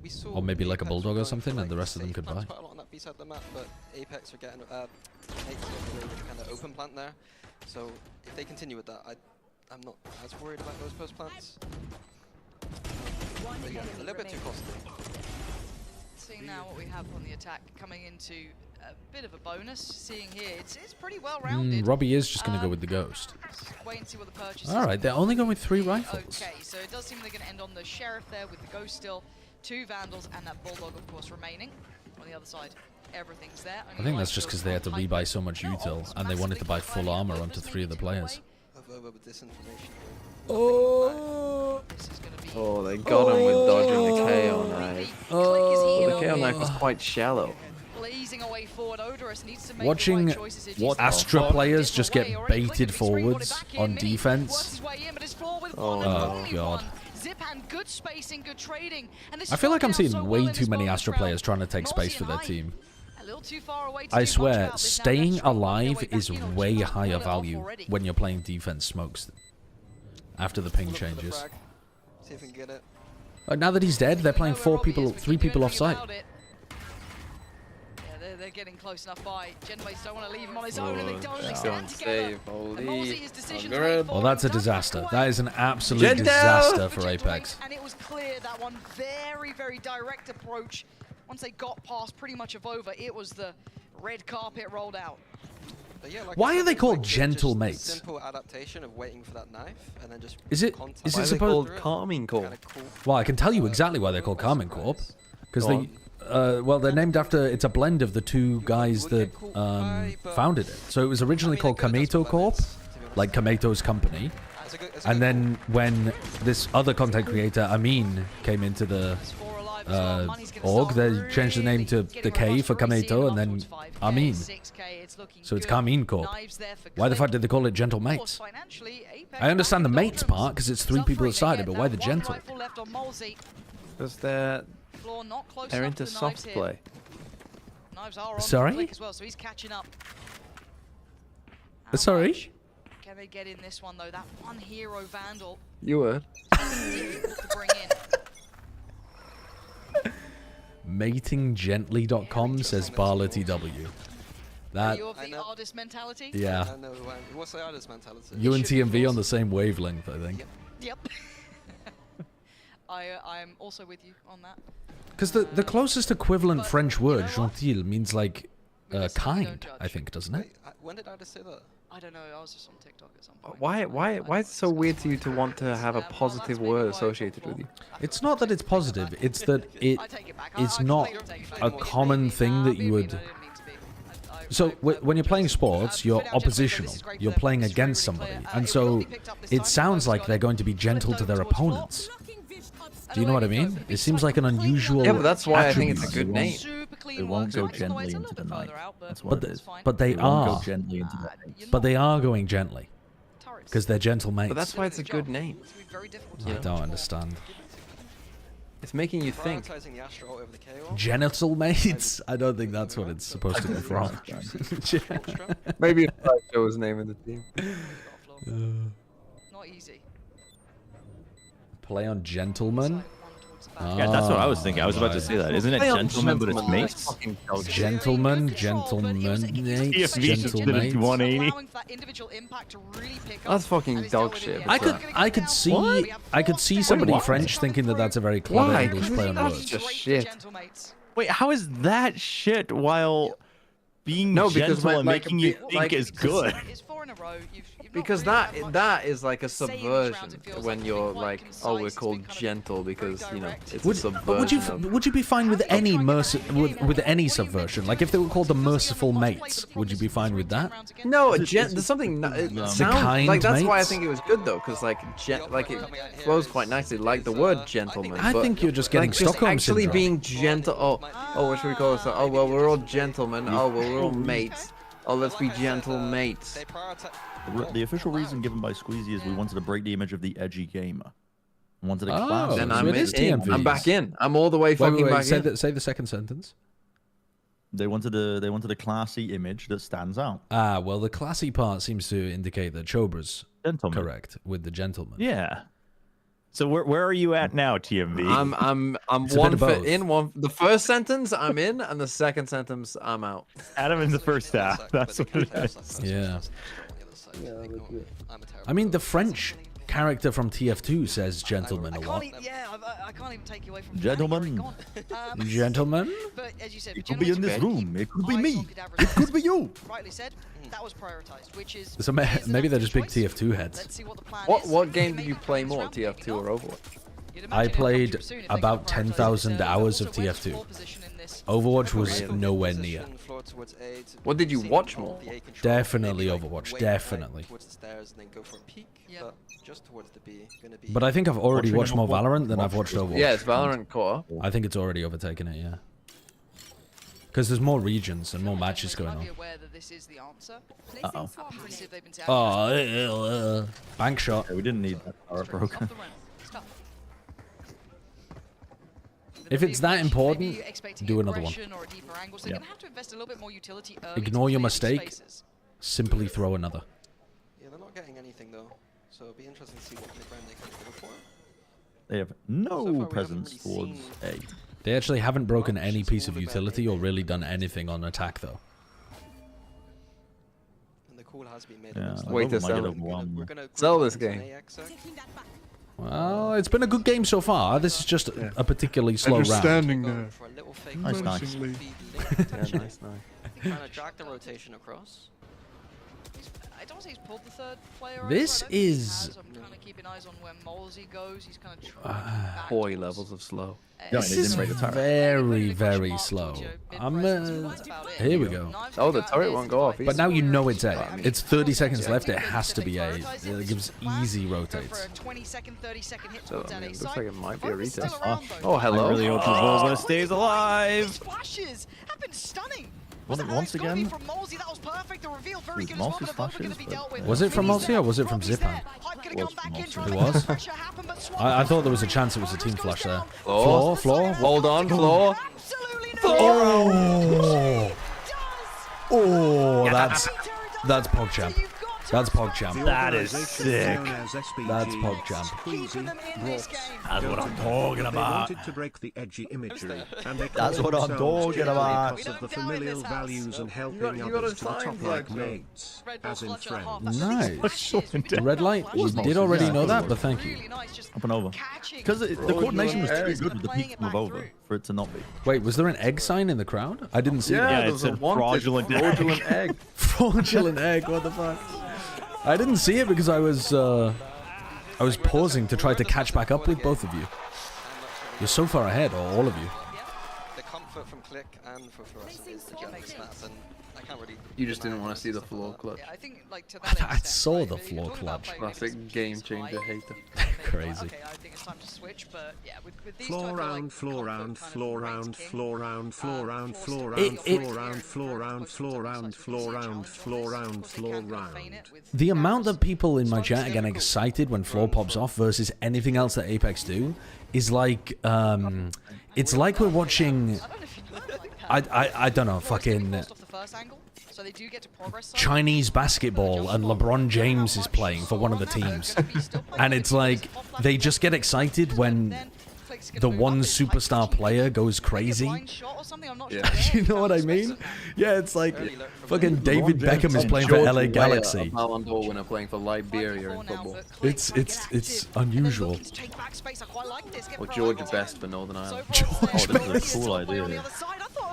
we saw Or maybe like a Apex Bulldog were or going something, for, and the like, rest of them safe could plants buy. quite a lot on that B side of the map, but Apex are getting... Apex are getting away with kind of open plant there. So if they continue with that, I'm not as worried about those post plants. But yeah, a little bit too costly. Seeing now what we have on the attack coming into a bit of a bonus. Seeing here, it's pretty well rounded. Robbie is just going to go with the Ghost. Wait and see what the purchase Alright, they're only going with 3 rifles. Okay, so it does seem they're going to end on the Sheriff there with the Ghost still, 2 Vandals, and that Bulldog, of course, remaining. On the other side, everything's there. I think that's just because they had to rebuy so much util, and they wanted to buy full armor onto 3 of the players. With this information. Oh! Oh, they got him with dodging the KO knife. Oh, the KO knife was quite shallow. Blazing away forward, Odorous needs to make Watching the right choices here. Astra players just get baited forwards on defense. Oh, Oh, God. Zipan, good spacing, good trading. And this I is feel like I'm working out seeing so way well in too this many bonus Astra round. players trying to take Multi space for and their high. team. A little too far away to I do much swear, about this. Now staying they're trying to work their alive way is back in. way Pull higher it off value already. when you're playing defense smokes after the ping Look for the changes. frag. See if we can get it. Now that he's dead, they're playing 3 people off site. Yeah, they're getting close enough by. Genmates don't want to leave him on his own, and they don't Don't stand together. save, holy. And Mozzie, decision I'm to move good. Well, that's a disaster. That is an absolute Gentle! disaster for Apex. And it was clear that one very, very direct approach. Once they got past pretty much of over, it was the red carpet rolled out. But yeah, like Why I are said, they it's called like gentle just mates? Simple adaptation of waiting for that knife and then just Is it contact. is Why it are they called supposed? Calming Corp? Kinda cool. Well, I can tell you exactly why they're called Carmine Corp. Because Go they, well, they're named after. It's a blend of the 2 guys that founded it. So it was originally called Kameto Corp, like Kameto's company. And then when this other content creator Amin came into the org, they changed the name to the K for Kameto and then Amin. So it's Carmine Corp. Why the fuck did they call it Gentle Mates? I understand the mates part because it's 3 people aside, but why the gentle? Because they're into soft play. Sorry? As well, so he's catching up. Sorry? Can they get in this one though? That one hero Vandal. You were. Difficult to bring in. Matinggently.com says Barla TW. That, You of the artist mentality? yeah. I know, what's the artist mentality? You and TMV on the same wavelength, I think. Yep. I'm also with you on that. Because the closest equivalent French word, gentil, means like kind, I think, doesn't it? When did artists say that? I don't know. I was just on TikTok at some point. Why is it so weird to you to want to have a positive word associated with you? It's not that it's positive, it's that it's not a common thing that you would... So when you're playing sports, you're oppositional. You're playing against somebody. And so it sounds like they're going to be gentle to their opponents. Do you know what I mean? It seems like an unusual Yeah, but that's why I think it's a attribute. good name. They won't go gently into the night. That's what it is. But they won't are. go gently into the night. But they are going gently. Because they're gentle mates. But that's why it's a good name. I don't understand. It's making you think. Prioritizing the Astra over the KO. Genital mates? I don't think that's what it's supposed to be from. Maybe if I show his name in the team. Not easy. Play on gentleman? Yeah, that's what I was thinking. I was about to say that. Isn't it gentleman, but it's mates? Gentleman, gentleman, mates, gentle mates. 180. That's fucking dog shit. I could see somebody What? French thinking that that's a very clever Why? English play on That's words. just shit. Wait, how is that shit while being No, because gentle and like, making you think is good. It's 4 in a row. You've Because that is like a subversion when you're like, oh, we're called gentle because you know it's a subversion. But would you be fine with any with any subversion? Like if they were called the merciful mates, would you be fine with that? No, there's something. It sounds kind like that's why I mates? think it was good though, because like it flows quite nicely, like the word gentleman. I but, think you're just getting like, just Stockholm actually syndrome. being gentle. Oh, what should we call this? Oh well, we're all gentlemen. Oh well, we're all mates. Oh, let's be gentle mates. The official reason given by Squeezy is we wanted to break the image of the edgy gamer. We wanted a Oh, class. Then so I'm it is in. TMVs. I'm back in. I'm all the way fucking back in. Say the second sentence. They wanted a classy image that stands out. Ah, well, the classy part seems to indicate that Chobra's correct with the gentleman. Yeah. So where are you at now, TMV? I'm It's a bit one of foot both. in, one. The first sentence I'm in, and the second sentence I'm out. Adam in the first half. That's what it is. Yeah. I mean, the French character from TF2 says gentleman a lot. I can't even take you away from Gentlemen. Gentlemen? But as you said, It could be in this room. It could be me. It could be you. rightly said, that was prioritized, which is So maybe they're just big TF2 heads. What game did you play more, TF2 or Overwatch? I played about 10,000 hours of TF2. Overwatch was nowhere near. What did you watch more? Definitely Overwatch, definitely. But I think I've already watched more Valorant than I've watched Overwatch. Yeah, it's Valorant core. I think it's already overtaken it, yeah. Because there's more regions and more matches going on. Oh, bank shot. Yeah, we didn't need that power broken. If it's that important, do another one. Yeah. Ignore your mistake. Simply throw another. Yeah, they're not getting anything though, so it'll be interesting to see what MiBR they can go for. They have no presence towards A. They actually haven't broken any piece of utility or really done anything on attack, though. And the call has been made. Yeah, Wait to sell it. Sell this game. Well, it's been a good game so far. This is just a particularly slow round. standing there. Nice. Nice. Trying to drag the rotation across. I don't say he's pulled the third player. This is I'm kind of keeping eyes on where Molesy goes. He's kind of trying Boy levels of slow. This is very, very slow. Here we go. Oh, the turret won't go off. But now you know it's A. It's 30 seconds left. It has to be A. It gives easy rotates. So, I mean, it looks like it might be a retake. Oh, Oh, hello. I really hope Volva stays alive. Splashes have been stunning. Once again, From Molesy, that was perfect. The reveal very with good as well, Molesy but both are going to be splashes, dealt with. Was it from Multi or was it from Zipan? It was? I thought there was a chance it was a team flash there. Floor. Hold on, floor. Oh, that's PogChamp. That's PogChamp. That is sick. That's PogChamp. That's what I'm talking about. Wanted to break the edgy imagery, and they That's called what I'm themselves talking about. because of the familial values and helping You got others a to the top sign like flag, mates, as in friends. Nice. The red light? We did already know that, but thank you. Up and over. Because the coordination was too good with the peak move over for it to not be. Wait, was there an egg sign in the crowd? I didn't see Yeah, that. Yeah, there it was a said wanted fraudulent egg. Fraudulent egg, what the fuck? I didn't see it because I was pausing to try to catch back up with both of you. You're so far ahead, or all of you. The comfort from Click and for Fluorescent is the general stats, and I can't really. You just didn't want to see the floor clutch. I think, like, to that I saw the floor clutch. Classic game changer hater. Crazy. Okay, I think it's time to switch, but yeah, with these Floor two, I feel round, like floor round, comfort floor kind of round, reigns king. floor round, floor round, floor It- round, it- floor round, floor round, floor round, floor round, floor round, floor round. The amount that people in my chat are getting excited when floor pops off versus anything else that Apex do is like, it's like we're watching, I don't know, fucking So they do get to progress. Chinese basketball and LeBron James is playing for one of the teams. And it's like, they just get excited when the one superstar player goes crazy. Yeah. You know what I mean? Yeah, it's like fucking David Beckham is playing for LA Galaxy. Ballon d'Or winner playing for Liberia in football. It's unusual. Or Georgia Best for Northern Ireland. George Oh, this is a cool idea.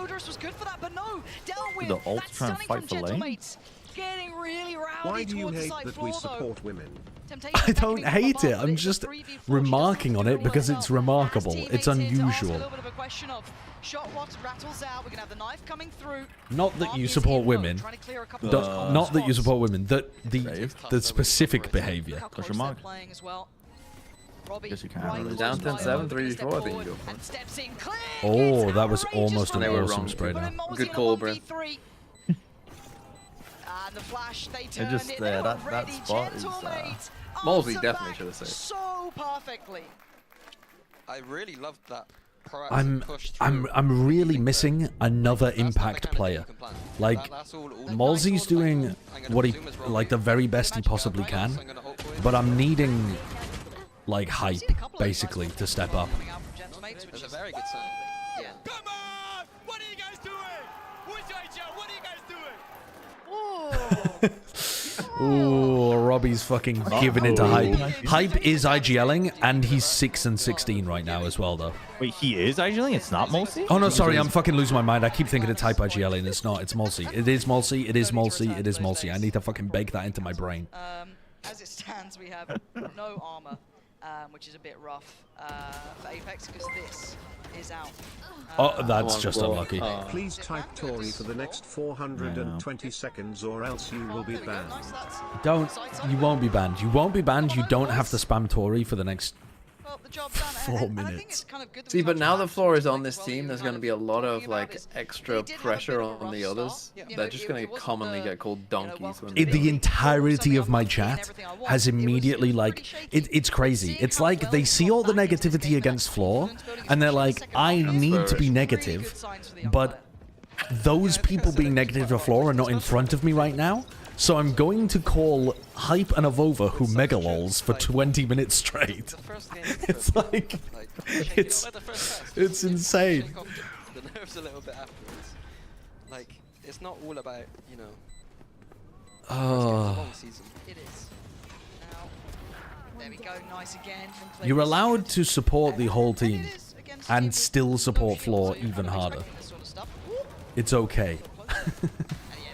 Odorous was good for that, but no, dealt with. The ult That's trying to stunning fight from for lane? Gentlemates. Getting really rowdy Why do you towards the hate side that floor, we though. support women? I don't hate it. I'm just remarking on it because it's remarkable. It's unusual. Not that you support women. Not that you support women. That the specific behavior. Question mark. Guess you can. Down 10-7, 3v4, I think you go. Oh, that was almost an They were awesome wrong. spray down. Good call, Bryn. And the flash, they It turned just it. there. They That already spot is. Gentlemate Malsey answered definitely back should have saved. so perfectly. I really loved that proactive push I'm really missing another impact player. Like Malsey's doing what he like the very best he possibly can, but I'm needing like hype basically to step up. That's a very good sign. Yeah. Come on! What are you guys doing? Who's IGL? What are you guys doing? Ooh, Robbie's fucking giving into hype. Hype is IGLing, and he's 6-16 right now as well, though. Wait, he is IGLing? It's not Mulsey? Oh no, sorry, I'm fucking losing my mind. I keep thinking it's hype IGLing. It's not. It's Mulsey. It is Mulsey. It is Mulsey. It is Mulsey. I need to fucking bake that into my brain. As it stands, we have no armor, which is a bit rough for Apex because this is out. Oh, that's just unlucky. Please type Tory for the next 420 seconds or else you will be banned. You won't be banned. You won't be banned. You don't have to spam Tory for the next 4 minutes. See, but now the floor is on this team, there's going to be a lot of like extra pressure on the others. They're just going to commonly get called donkeys. When The entirety of my chat has immediately like it's crazy. It's like they see all the negativity against Floor and they're like, I need to be negative, but those people being negative to Floor are not in front of me right now. So I'm going to call Hype and Avova who megalols for 20 minutes straight. It's like, it's insane. The nerves a little bit afterwards. Like, it's not all about, you know. Oh. It is. Now, there we go, nice again from You're allowed to support the whole team and still support Floor even harder. It's okay.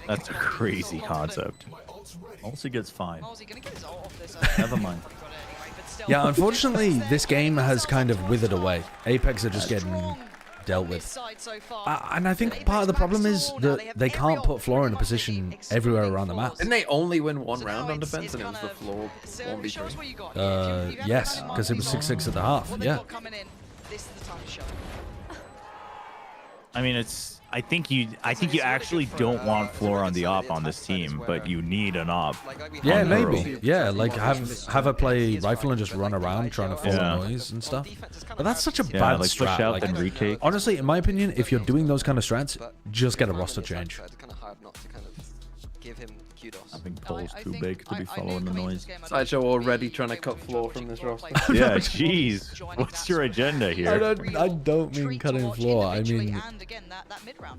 That's a crazy concept. Mulsey gets fine. gonna get his ult off this. Never mind. Yeah, unfortunately, this game has kind of withered away. Apex are just getting dealt with. And I think part of the problem is that they can't put Floor in a position everywhere around the map. Didn't they only win one round on defense and it was the floor 1v3? Yes, because it was 6-6 at the half. Yeah. I mean, I think you actually don't want Floor on the op on this team, but you need an op. Yeah, on maybe. Pearl. Yeah, like have her play rifle and just run around trying to follow noise and stuff. But that's such a bad like strat. push out Like, and retake. honestly, in my opinion, if you're doing those kind of strats, just get a roster change. Kind of hard not to kind of give him kudos. I think Paul's too big to be following the noise. Sideshow already trying to cut Floor from this roster. Yeah, jeez. What's your agenda here? I don't mean cutting Floor. I mean.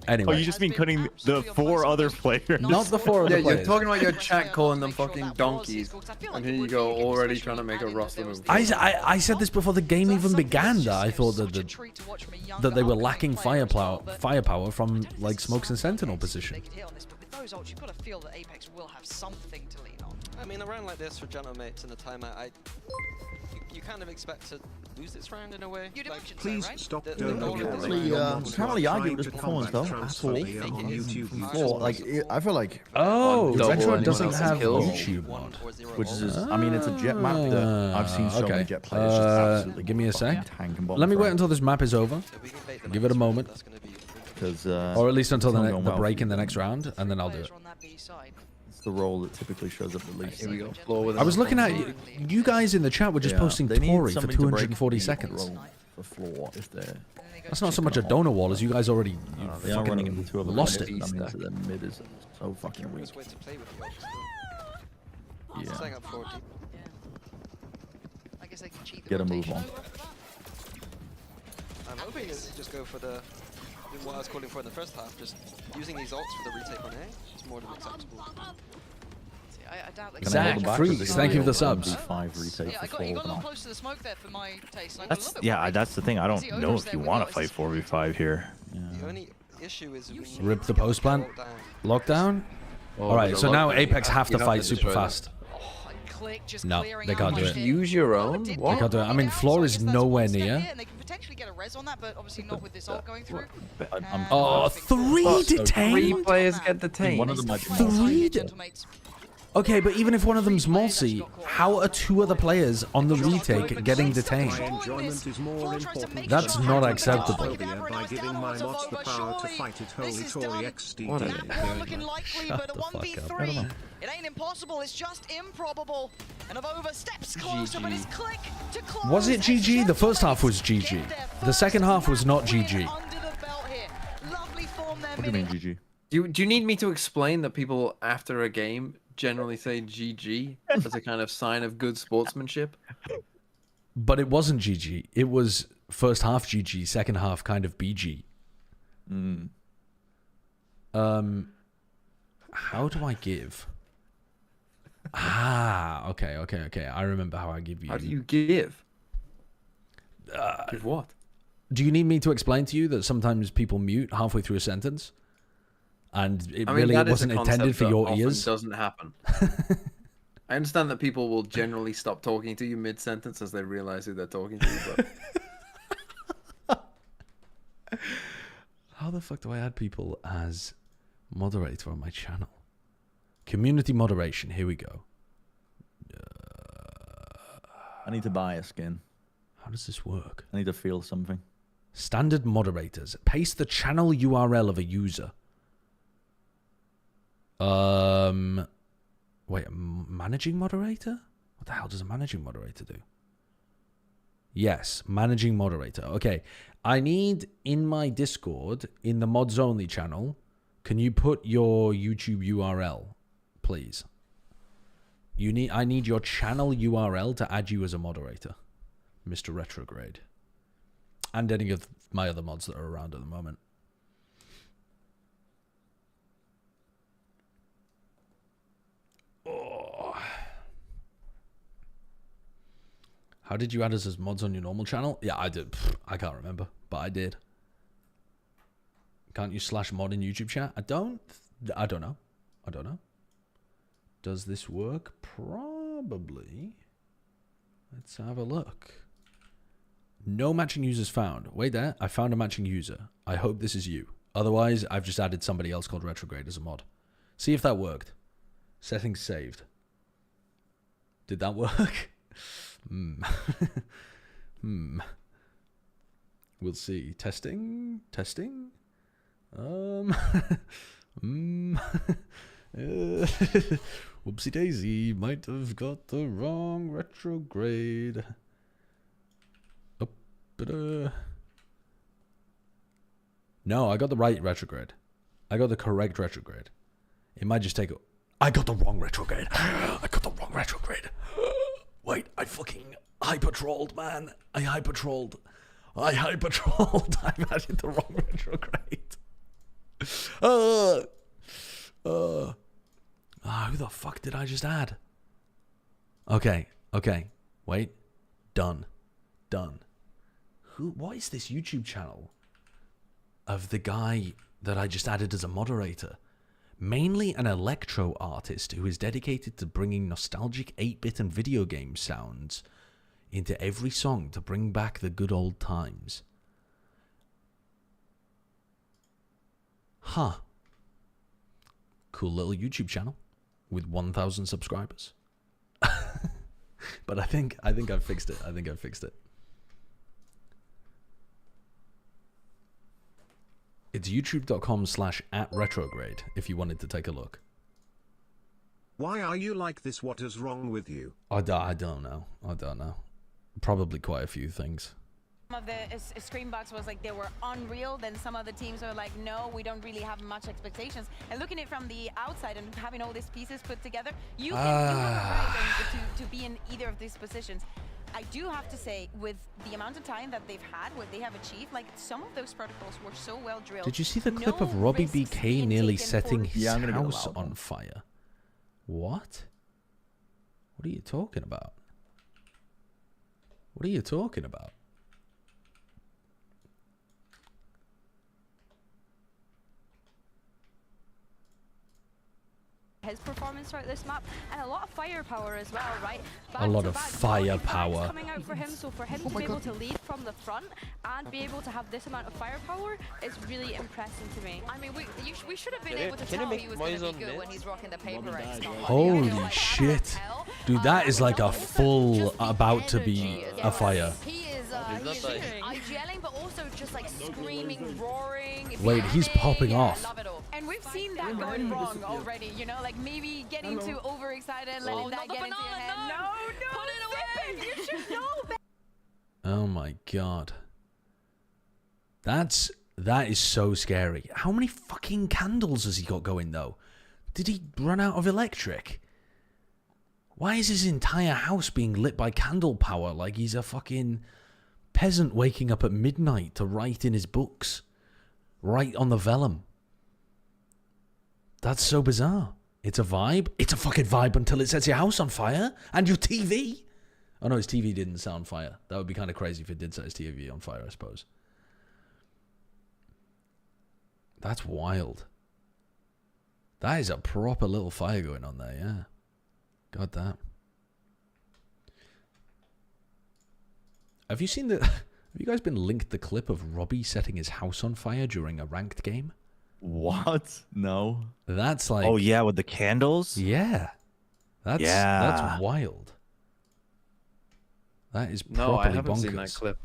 Anyway. Oh, you just mean cutting the 4 other players? Not the 4 other Yeah, players. you're talking about your chat calling them fucking donkeys, and here you go already trying to make a roster move. I said this before the game even began that I thought that they were lacking firepower from like Smokes and Sentinel position. Those ults, you've got to feel that Apex will have something to lean on. I mean, a round like this for Gentlemates in a timeout, you kind of expect to lose this round in a way. Please stop You can't really argue with his performance though at all. Floor, like I feel like Retro doesn't have YouTube mod, which is I mean it's a jet map that I've seen so many jet players just absolutely give me a sec. tank and bomb Let me for. wait until this map is over. Give it a moment. Or at least until the break in the next round, and then I'll do it. It's the role that typically shows up the least. Here we go. Floor with I was looking at you guys in the chat were just posting they need Tory for somebody to break 240 the seconds. role for Floor if they're. That's not so much a donor wall as you guys already They are running into 2 other lost players. it. That means that their mid is so fucking weak. Setting up Floor deep. I guess they can cheat the Get a move on. I'm hoping to just go for the what I was calling for in the first half, just using these ults for the retake on A. It's more than acceptable. I doubt they Zach Freeze, thank you for the subs. 5 retake I for got, you Floor. got a little close to the smoke there for my taste. That's that's the thing. I don't know if you want to fight 4v5 here. The only issue is we need Rip to the get post plant. lockdown. Lockdown? Oh, Alright, the so now lockdown, Apex have to you fight destroy super that. fast. No, they can't do Just it. use your own? They What? can't do it. I mean, floor is nowhere near. And they can potentially get a res on that, but obviously not with this ult going through. Oh, three detained? 3 players get detained. One of them might be Three? Okay, but even if one of them's Mulsi, how are 2 other players on the retake getting detained? Enjoyment is more important. That's not acceptable. By giving my mods the power to fight it, holy Tory XD. What looking likely, but a 1v3. It ain't impossible, it's just improbable. And of over steps closer, but it's click to close. Was it GG? The first half was GG. The second half was not GG. Under the belt here. Lovely form there, What do you mean, GG? Do you need me to explain that people after a game generally say GG as a kind of sign of good sportsmanship? But it wasn't GG. It was first half GG, second half kind of BG. How do I give? Okay. I remember how I give you. How do you give? Give what? Do you need me to explain to you that sometimes people mute halfway through a sentence? And it really wasn't intended for your ears? Doesn't happen. I understand that people will generally stop talking to you mid-sentence as they realize who they're talking to, but... How the fuck do I add people as moderator on my channel? Community moderation, here we go. I need to buy a skin. How does this work? I need to feel something. Standard moderators. Paste the channel URL of a user. Wait, a managing moderator? What the hell does a managing moderator do? Yes, managing moderator. Okay, I need in my Discord, in the mods only channel, can you put your YouTube URL, please? I need your channel URL to add you as a moderator, Mr. Retrograde. And any of my other mods that are around at the moment. Oh. How did you add us as mods on your normal channel? Yeah, I did. I can't remember, but I did. Can't you /mod in YouTube chat? I don't know. Does this work? Probably. Let's have a look. No matching users found. Wait there. I found a matching user. I hope this is you. Otherwise, I've just added somebody else called Retrograde as a mod. See if that worked. Settings saved. Did that work? We'll see. Testing. Whoopsie daisy. Might have got the wrong Retrograde. No, I got the right Retrograde. I got the correct Retrograde. It might just take... I got the wrong Retrograde. Wait, I fucking hyper-trolled, man. I hyper-trolled. I've added the wrong Retrograde. Who the fuck did I just add? Okay. Wait. Done. What is this YouTube channel of the guy that I just added as a moderator? Mainly an electro artist who is dedicated to bringing nostalgic 8-bit and video game sounds into every song to bring back the good old times. Huh. Cool little YouTube channel with 1,000 subscribers. But I think I've fixed it. It's youtube.com/@retrograde if you wanted to take a look. Why are you like this? What is wrong with you? I don't know. Probably quite a few things. Some of the screen box was like they were unreal. Then some of the teams are like, no, we don't really have much expectations. And looking at it from the outside and having all these pieces put together, you have a right to be in either of these positions. I do have to say, with the amount of time that they've had, what they have achieved, like some of those protocols were so well drilled. Did you see the clip of Robbie BK nearly setting his house on fire? What? What are you talking about? his performance throughout this map, and a lot of firepower as well, right? A lot of firepower coming out for him, so for him to be able to lead from the front and be able to have this amount of firepower is really impressive to me. I mean, we should have been able to tell he was going to be good when he's rocking the paper X. Holy shit. Dude, that is like a full about to be a fire. He is IGLing, but also just like screaming, roaring. Wait, he's popping off. And we've seen that going wrong already, you know, like maybe getting too overexcited, letting that get into your head. No, put it away. You should know better. Oh my god. That is so scary. How many fucking candles has he got going though? Did he run out of electric? Why is his entire house being lit by candle power like he's a fucking peasant waking up at midnight to write in his books? Right on the vellum. That's so bizarre. It's a vibe. It's a fucking vibe until it sets your house on fire and your TV. Oh no, his TV didn't sound fire. That would be kind of crazy if it did set his TV on fire, I suppose. That's wild. That is a proper little fire going on there, yeah. Got that. Have you seen the... Have you guys been linked the clip of Robbie setting his house on fire during a ranked game? What? No. That's like... Oh, yeah, with the candles? Yeah. That's wild. That is properly No, I haven't bonkers. seen that clip.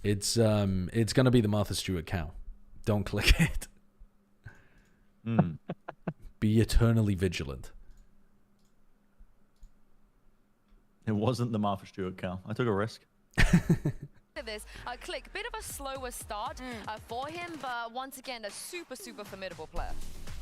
It's going to be the Martha Stewart cow. Don't click it. Be eternally vigilant. It wasn't the Martha Stewart cow. I took a risk. This Click, bit of a slower start for him, but once again, a super formidable player.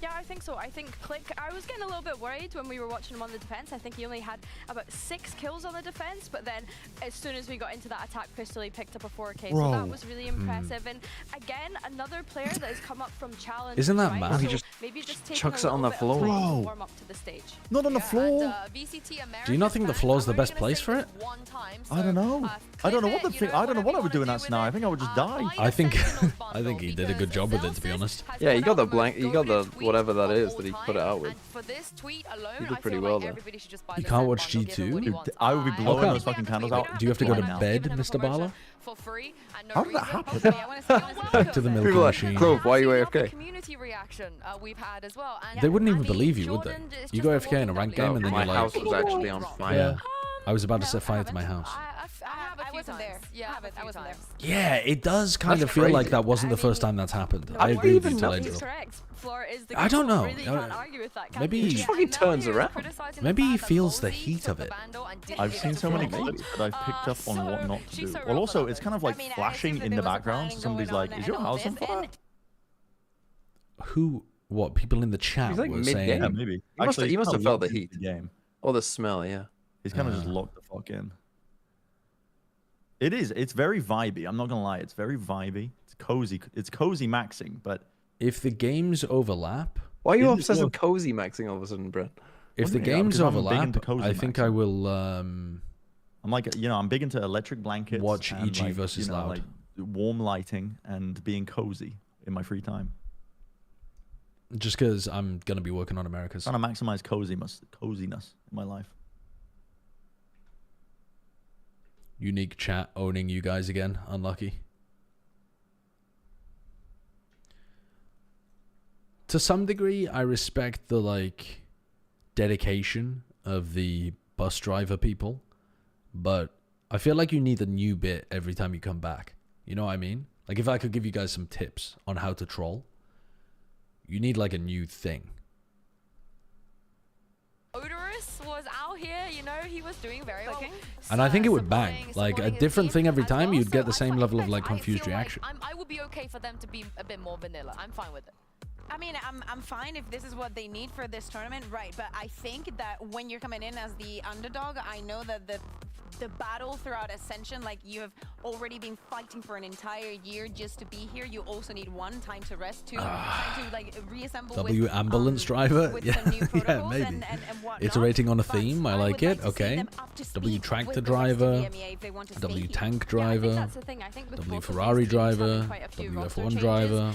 Yeah, I think so. I think Click, I was getting a little bit worried when we were watching him on the defense. I think he only had about 6 kills on the defense, but then as soon as we got into that attack pistol, he picked up a 4K. So that was really impressive. And again, another player that has come up from challenge. Isn't that right? mad? So He just maybe just chucks it on the floor. To warm up to the stage. Not on the floor. And, Do you not think the floor's the best place for it? I don't know. I don't know what I don't know what I would do in that scenario. I think I would just die. I think he did a good job with it, to be honest. Yeah, you got the blank. You got the whatever that is that he put it out with. You did pretty well there. You can't watch G2? Dude, I would be blowing those fucking candles out. Do you have to go to bed, Mr. Bala? How did that happen? Back to the milk machine. Clove, why are you AFK? Community reaction we've had as well. And They wouldn't even believe you, would they? You go AFK in a ranked game and then my you're like... house was actually on fire. Yeah. I was about to set fire to my house. I wasn't there. Yeah, I wasn't there. Yeah, it does kind of feel crazy. like that wasn't the first time that's happened. I agree with you, Telangel. Correct. Floor is the I don't know. Really can't argue with that, can Maybe you? He fucking turns around. Maybe he feels the heat of it. I've seen so many clips that I've picked up on what not to do. Well, also, it's kind of like flashing in the background. So somebody's like, "Is your house on fire?" Who? What? People in the chat He's like were mid-game. saying... Yeah, maybe. He must have felt the heat. Game. Or the smell, yeah. He's kind of just locked the fuck in. It is. It's very vibey. I'm not gonna lie. It's very vibey. It's cozy. It's cozy maxing. But if the games overlap... Why are you obsessed with cozy maxing all of a sudden, Brett? If the games overlap, I think I will... I'm like, I'm big into electric blankets. Watch and EG versus Loud. Like warm lighting and being cozy in my free time. Just because I'm going to be working on Americas. Trying to maximize coziness in my life. Unique chat owning you guys again. Unlucky. To some degree, I respect the dedication of the bus driver people, but I feel like you need a new bit every time you come back. You know what I mean? Like if I could give you guys some tips on how to troll, you need like a new thing. Odorous was out here, he was doing very well. And I think it would bang. Like a different thing every time, you'd get the same level of confused reaction. I would be okay for them to be a bit more vanilla. I'm fine with it. I mean, I'm fine if this is what they need for this tournament, right? But I think that when you're coming in as the underdog, I know that the battle throughout Ascension, you have already been fighting for an entire year just to be here. You also need 1, time to rest, 2, time to reassemble. W ambulance driver, with yeah, some new yeah, maybe. and Iterating on a theme, I like it. Okay. W tractor driver, W tank driver, W Ferrari driver, W F1 driver.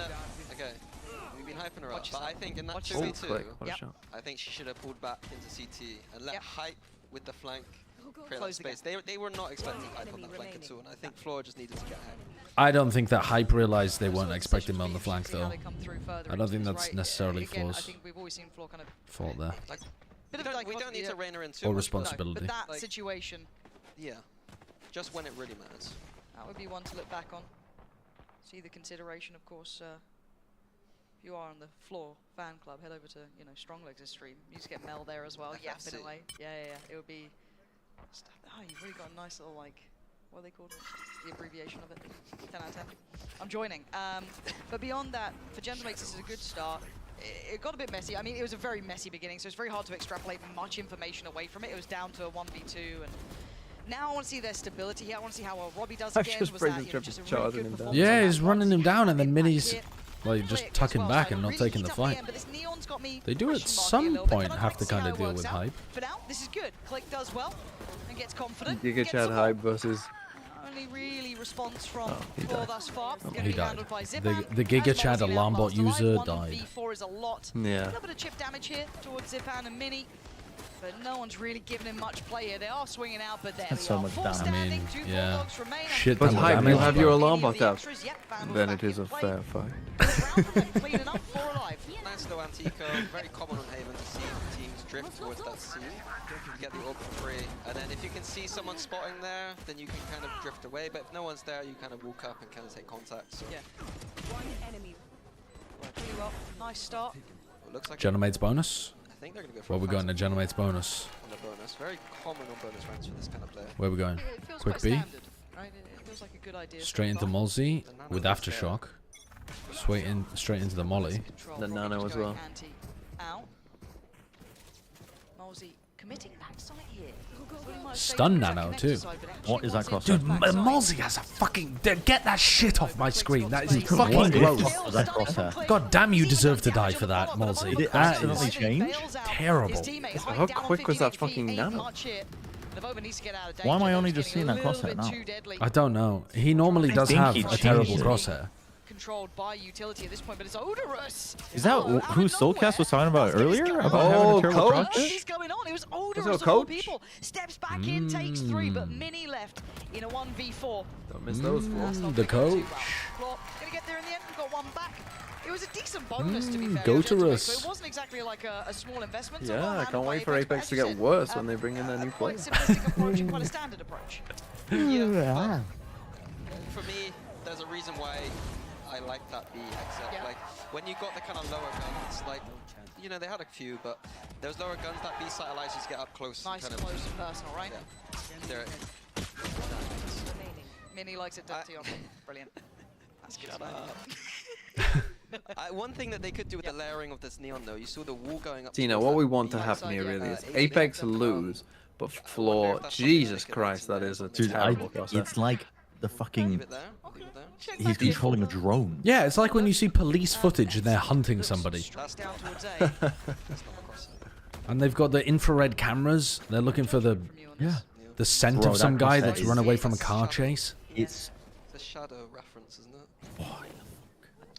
Okay. We've been hyping her up, but I think in that Quick, 2v2, what a shot. I think she should have pulled back into CT and let Hype with the flank create that space. They were not expecting hype on that flank at all, and I think Flora just needed to get ahead. I don't think that hype realized they weren't expecting me on the flank, though. I don't think that's necessarily Flora's fault there. We don't need to rein her in too Or much, responsibility. But that situation, yeah, just when it really matters. that would be one to look back on. See the consideration, of course. If you are on the floor fan club, head over to Stronglegs' stream. You just get Mel there as well, yapping away. Yeah. It would be. Oh, you've really got a nice little what are they called? The abbreviation of it. 10 out of 10. I'm joining. But beyond that, for Gentlemates, this is a good start. It got a bit messy. I mean, it was a very messy beginning, so it's very hard to extrapolate much information away from it. It was down to a 1v2, and now I want to see their stability here. I want to see how well Robbie does again. Was that, just a really good performance? Yeah, he's running him down, and then Mini's like just tucking back and not taking the fight. They do at some point have to kind of deal with hype. For now, this is good. Click does well and gets confident. Giga Chad hype versus. Only really response from Thor thus far. He died. The Giga Chad alarm bot user died. V4 is a lot. Yeah. A little bit of chip damage here towards Zipan and Mini. But no one's really giving him much play here. They are swinging out, but That's so much damage. I mean, yeah. Shit But ton of hype, damage. you have your alarm bot out. Then it is a fair fight. Nice though, Antico. Very common on Haven to see teams drift towards that C. Get the orb for free. And then if you can see someone spotting there, then you can kind of drift away. But if no one's there, you kind of walk up and kind of take contact. So. Yeah. One enemy. Pretty well. Nice start. Looks like Gentlemates bonus? I think they're going to go for Where we going to Gentlemates bonus? on the bonus. Very common on bonus rounds for this kind of player. Where we going? Quick B? Right? It feels like a good idea. Straight into Mulzi with Aftershock. Straight into the Molly. The Nano as well. Out. Mulzi committing backside here. Stun Nano too. What is that crosshair? Dude, Mulzi has a fucking... Get that shit off my screen. That is fucking gross. That crosshair? God damn, you deserve to die for that, Mulzi. Did it That accidentally is change? terrible. How quick was that fucking Nano? Why am I only just seeing that crosshair now? I don't know. He normally does have a terrible crosshair. Controlled by utility at this point, but it's odorous. Is that who Soulcast was talking about earlier? About having a terrible What crosshair? is going on? It was odorous of all people. Steps back in, takes 3, but Mini left in a 1v4. Don't miss those four. The coach. Gonna get there in the end. Got one back. It was a decent bonus to be fair. Go to us. So it wasn't exactly like a small investment. So Yeah, well I handled can't by wait for Apex to get worse when they bring in their new player. Quite simplistic approach and quite a standard approach. Yeah. For me, there's a reason why I like that B except like when you got the kind of lower guns, like they had a few, but those lower guns that B site allows you to get up close. Nice and and close and personal, right? Yeah. Mini likes it dirty on. Brilliant. That's good. One thing that they could do with the layering of this neon though, you saw the wall going up. Tina, what we want to happen here really is Apex lose, but Floor, Jesus Christ, that is a terrible crosshair. It's like the fucking... He's controlling a drone. Yeah, it's like when you see police footage and they're hunting somebody. And they've got the infrared cameras. They're looking for the scent of some guy that's run away from a car chase. It's a shadow reference, isn't it?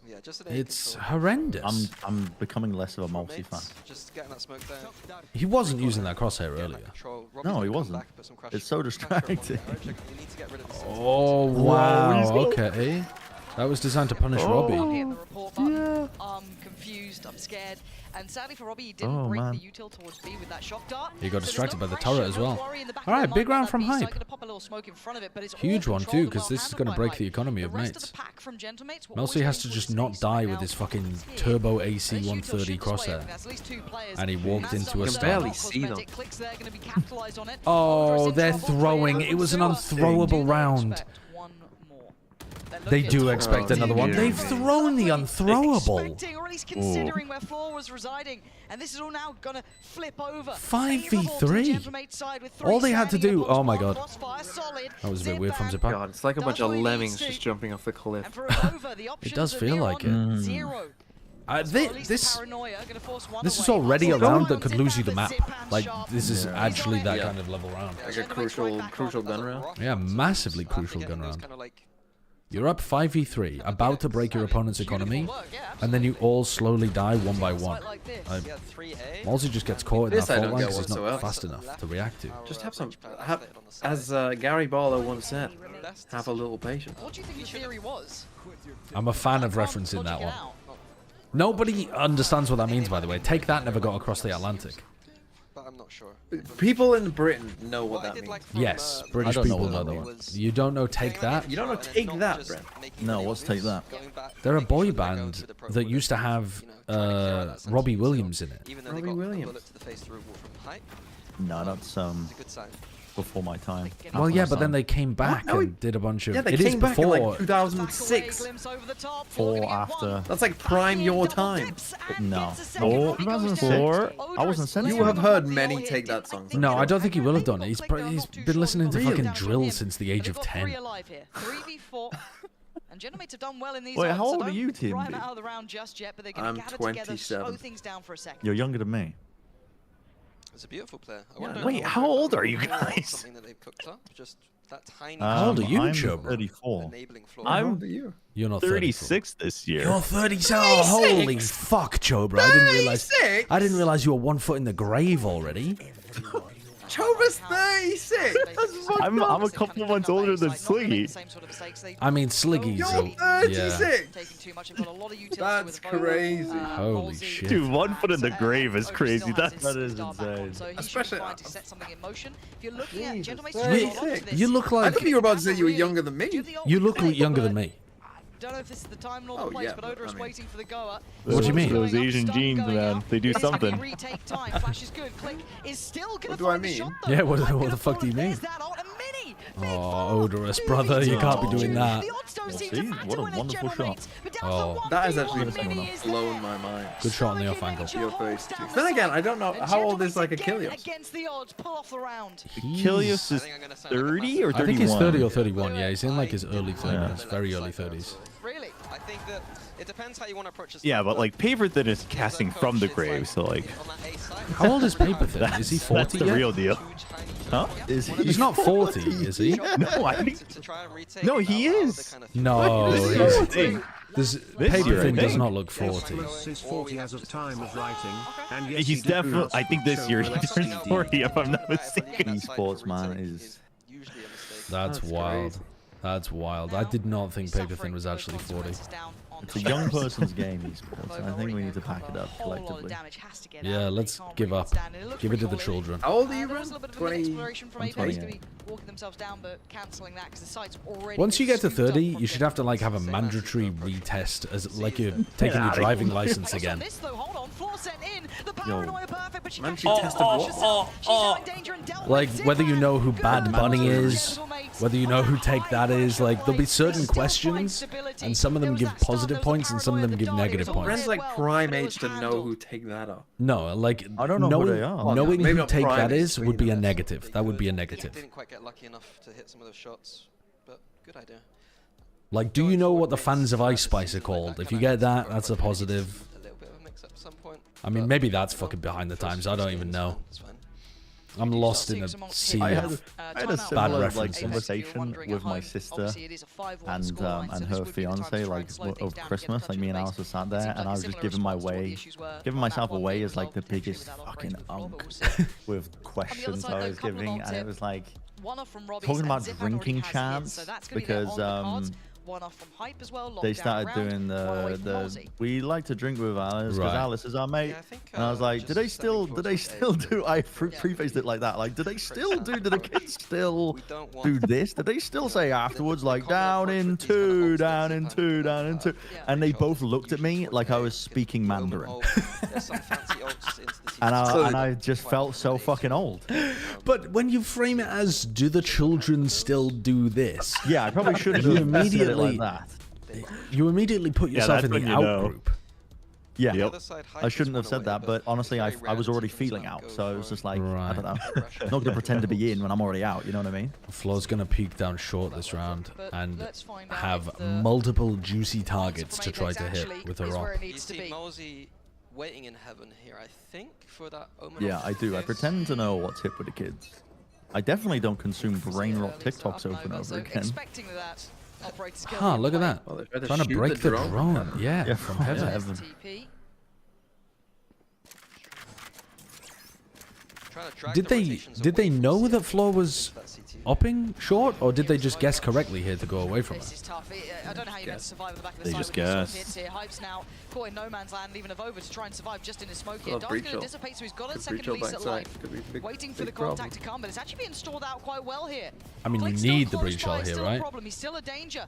Yeah, just an It's horrendous. I'm becoming less of a Multi fan. Just getting that smoke down. He wasn't using that crosshair earlier. No, he wasn't. It's so distracting. Oh, wow. Okay. That was designed to punish Robbie. I'm confused. I'm scared. And sadly for Robbie, he didn't break the util towards B with that shock dart. He got distracted by the turret as well. All right, big round from Hype. Huge one too, because this is going to break the economy of mates. Melcy has to just not die with his fucking turbo AC 130 crosshair. And he walked into a stun. barely see them. Oh, they're throwing. It was an unthrowable round. They do expect another one. They've thrown the unthrowable. Or at least considering where Floor was residing. And this is all now going to flip over. 5v3. All they had to do... Oh my god. That was a bit weird from Zipan. God, it's like a bunch of lemmings just jumping off the cliff. It does feel like it. This is already a round that could lose you the map. Like, this is actually that kind of level round. Like a crucial gun round? Yeah, massively crucial gun round. You're up 5v3, about to break your opponent's economy, and then you all slowly die one by one. Malsey just gets caught in that fault line because he's not fast enough to react to. Just have some, as Gary Barlow once said, have a little patience. What do you think the theory was? I'm a fan of referencing that one. Nobody understands what that means, by the way. Take That never got across the Atlantic. But I'm not sure. People in Britain know what that means. Yes, British people know that one. You don't know Take That? You don't know Take That, Brent? No, what's Take That? They're a boy band that used to have Robbie Williams in it. Robbie Williams. No, that's before my time. Well, yeah, but then they came back and did a bunch of. Yeah, they it is came back before. in like 2006. Or after. That's like prime your time. No. Oh, 2004. I wasn't sending. You have heard many Take That songs. No, I don't think he will have done it. He's been listening to fucking drill since the age of 10. 3v4. And Genomates have done well in these Wait, odds, how so old are don't you, Tim? prime it out of the round just yet, but they're going to gather together, slow things down for a second. You're younger than me. It's a beautiful player. Wait, how old are you guys? Something that they've cooked up, just that tiny. How old are you, I'm Chobo? 34. I'm You're not 36 this year. You're 36. Oh, holy fuck, Chobra! I didn't realize you were 1 foot in the grave already. Choba's 36. I'm a couple months older than Sliggy. I mean, Sliggy's. You're 36. That's crazy. Holy shit. Dude, 1 foot in the grave is crazy. That is insane. Especially. To set something in motion. If you're looking at Genomates, You look I like. thought you were about to say you were younger than me. You look younger than me. don't know if this is the time nor the place, but Oda is waiting for the goer. What do you mean? Those Asian genes, man. They do something. Retake time. Flash is good. Click is still going to find the shot, though. Yeah, what the fuck do you mean? Oh, odorous brother, you can't be doing that. See, what a wonderful shot. Oh, that has actually blown my mind. Good shot on the off angle. Then again, I don't know how old is like Achilles. Against the odds, pull off the round. Achilles is 30 or 31? I think he's 30 or 31. Yeah, he's in like his early 30s, very early 30s. Really? I think that it depends how you want to approach this. Yeah, but like Paperthin is casting from the grave, so like. How old is Paperthin? Is he 40 That's the yet? real deal. Huh? Is he? He's not 40, is he? No, I think. No, he is. No, Paperthin does not look 40. Is 40 as of time of writing, and yes, He's definitely. I think this year he turns 40, if I'm not mistaken. Esports, man, is. That's wild. That's wild. I did not think Paperthin was actually 40. It's a young person's game, esports, and I think we need to pack it up collectively. Yeah, let's give up. Give it to the children. How old are you, Ren? 20. Once you get to 30, you should have to like have a mandatory retest as like you're taking your driving license again. Yo, like whether you know who Bad Bunny is, whether you know who Take That is, like there'll be certain questions, and some of them give positive points and some of them give negative points. Ren's like prime age to know who Take That are. No, like I don't know who they are. Knowing Maybe who not Take prime That age, is would be a negative. That would be a negative. Didn't quite get lucky enough to hit some of those shots, but good idea. Like, do you know what the fans of Ice Spice are called? If you get that, that's a positive. A little bit of a mix-up at some point. I mean, maybe that's fucking behind the times. I don't even know. I'm lost in a sea I had of a bad similar like references. conversation with my sister and her fiance like over Christmas. Like me and Alice were sat there, and I was just giving myself away as like the biggest fucking unk with questions I was giving, and it was like talking about drinking champs because they started doing the we like to drink with Alice because Alice is our mate, and I was like, do they still do? I prefaced it like that, like, do the kids still do this? Do they still say afterwards like down in two, and they both looked at me like I was speaking Mandarin, and I just felt so fucking old. But when you frame it as, do the children still do this? Yeah, I probably should have immediately like that. You immediately put yourself in the out group. Yeah, I shouldn't have said that, but honestly, I was already feeling out, so I was just like, I don't know. I'm not gonna pretend to be in when I'm already out. You know what I mean? Flo's gonna peek down short this round and have multiple juicy targets to try to hit with her op. You see Mosey waiting in heaven here, I think, for that omen. Yeah, I do. I pretend to know what's hip with the kids. I definitely don't consume brain rot TikToks over and over again. Huh, look at that. Oh, they're trying to break the drone. Yeah, from heaven. Did they know that Floor was upping short, or did they just guess correctly here to go away from it? I don't know how you're meant to survive on the back of the They side just with these guessed. hits here. Hype's now caught in no man's land, leaving Avova to try and survive just in his smoke here. Dark's going to dissipate, so he's got a second release at life. Waiting for the contact to come, but it's actually being stalled out quite well here. I mean, you need the breach shell here, right? He's still a danger.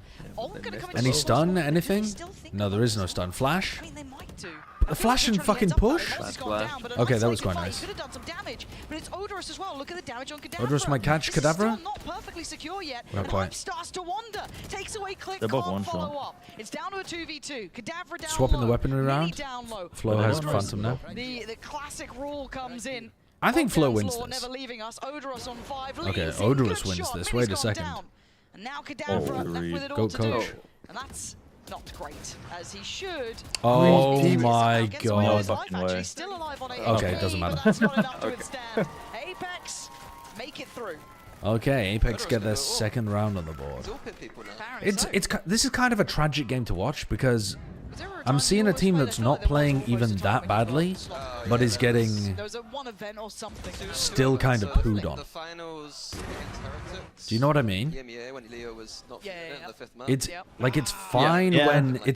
Any stun? Anything? No, there is no stun. Flash? I mean, they might do. A flash and fucking push? Okay, that was quite He nice. could have done some damage, but it's Odorous as well. Look at the damage on Kadabra. Odorous might catch This is Kadabra? still not perfectly secure yet. Not And quite. Hype starts to wander. Takes away Click. They're both Can't one follow shot. up. It's down to a 2v2. Kadabra down Swapping the low. weaponry Mini around. down low. Flo has Odorous, Phantom now. The classic rule comes in. I think Flo Lockdown's wins law this. Never leaving us. Odorous on 5. Okay, leads in. Odorous Good wins shot. this. Mini's Wait a gone second. down. And now Kadabra left with it all Goat to coach. do. And that's not great, as he should. Oh my Gets away with his god. life, actually. Still alive on Okay, it doesn't matter. but that's not enough to withstand. Apex make it through. Okay, Apex get their second round on the board. This is kind of a tragic game to watch because I'm seeing a team that's not playing even that badly, but is getting still kind of pooed on. Do you know what I mean? It's like it's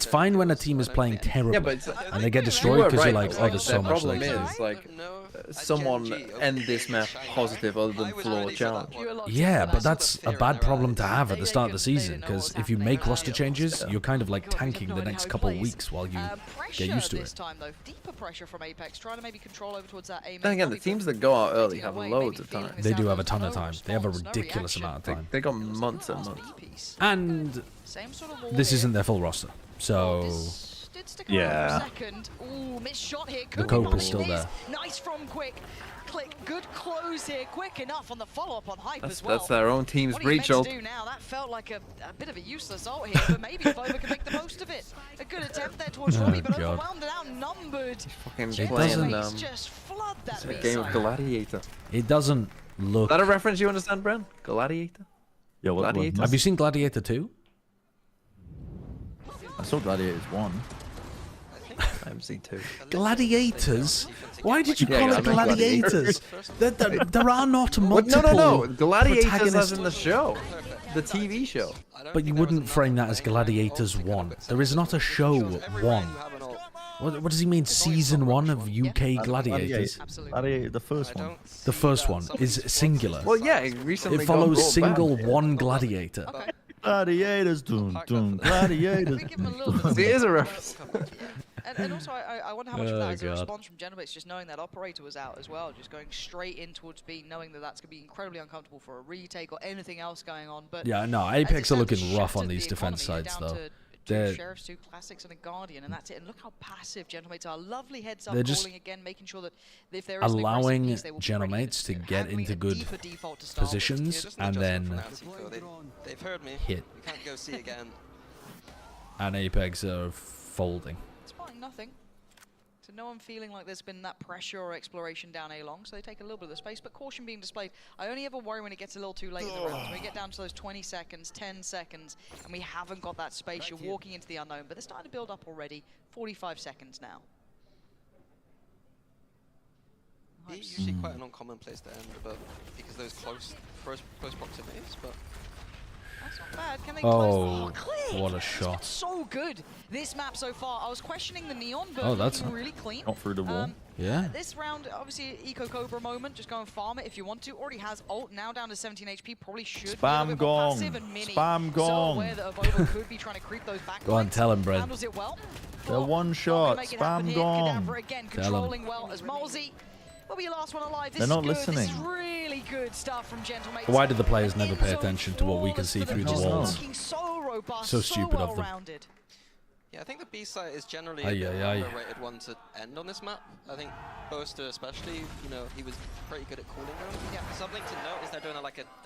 fine when a team is playing terribly and they get destroyed because you're like, oh, there's so much problem they can do. is, like, someone end this map positive other than Floor challenge. Yeah, but that's a bad problem to have at the start of the season because if you make roster changes, you're kind of like tanking the next couple of weeks while you get used to This it. time, though. Deeper pressure from Apex, trying to maybe control over towards that aim. Then again, the teams that go out early have loads of time. They do have a ton of time. They have a ridiculous amount of time. They got months and months. And this isn't their full roster. So, yeah. Ooh, missed shot here. The cope is still there. Nice from Quick. Click, good close here. Quick enough on the follow-up on Hype as well. That's their own team's What are you breach meant ult. to do now? That felt like a bit of a useless ult here, but maybe Vova can make the most of it. A good attempt there towards Robbie, but God. overwhelmed and outnumbered. Fucking It playing doesn't- Just flood that it's a game of Gladiator. It doesn't look. Is that a reference you understand, Bren? Gladiator? Yeah, what? Gladiator? Have you seen Gladiator 2? I saw Gladiators 1. MC2. Gladiators? Why did you Yeah, call I it meant Gladiators? there are not multiple No. Gladiators as protagonists. in the show. The TV show. But you wouldn't frame that as Gladiators 1. There is not a show 1. What does he mean, season 1 of UK Gladiators? Gladiator, the first one. The first one is singular. Well, yeah, it recently It got follows brought single back. one gladiator. Gladiators, dun, dun, gladiators. It is a reference. And also, I wonder how much of that is a God. response from Genomates, just knowing that Operator was out as well, just going straight in towards B, knowing that that's going to be incredibly uncomfortable for a retake or anything else going on. But Yeah, no, Apex are looking rough on these defense sides, though. Two They're, Sheriffs, 2 Classics, and a Guardian, and that's it. And look how passive Genomates are. Lovely heads up They're just calling again, making sure that if there is an aggressive allowing piece, they will be ready Genomates to get handling into a good deeper default to start with. positions and then They've heard me. hit. We can't go see again. And Apex are folding. It's fine, nothing. So no one feeling like there's been that pressure or exploration down A long, so they take a little bit of the space, but caution being displayed. I only ever worry when it gets a little too late in the round. When we get down to those 20 seconds, 10 seconds, and we haven't got that space, you're walking into the unknown, but they're starting to build up already. 45 seconds now. It's usually quite an uncommon place to end, but because those close proximities, but That's not bad. Can they Oh, Click! what a It's shot. been so good this map so far. I was questioning the Neon, but Oh, that's looking really clean. Not through the wall. Yeah. This round, obviously, Eco Cobra moment. Just go and farm it if you want to. Already has ult, now down to 17 HP. Probably should be a Spam little bit more gong. passive, and Mini Spam so gong. aware that Avova could be trying to creep those back Go on, lines. tell him, Brent. Handles it well. They're one shot. Make it happen Spam here. gong. Kadabra again, Tell 'em. controlling well as Malzy. Will be the last one alive. This They're not is good. This is listening. really good stuff from Gentlemates. Why do the players never pay attention to what we can see through the Just walls? looking so robust, So stupid of them. well-rounded. yeah, I think the B site is generally Aye, a aye, aye. overrated one to end on this map. I think Boaster especially, you know, he was pretty good at cooling them. Yeah. Something to note is they're doing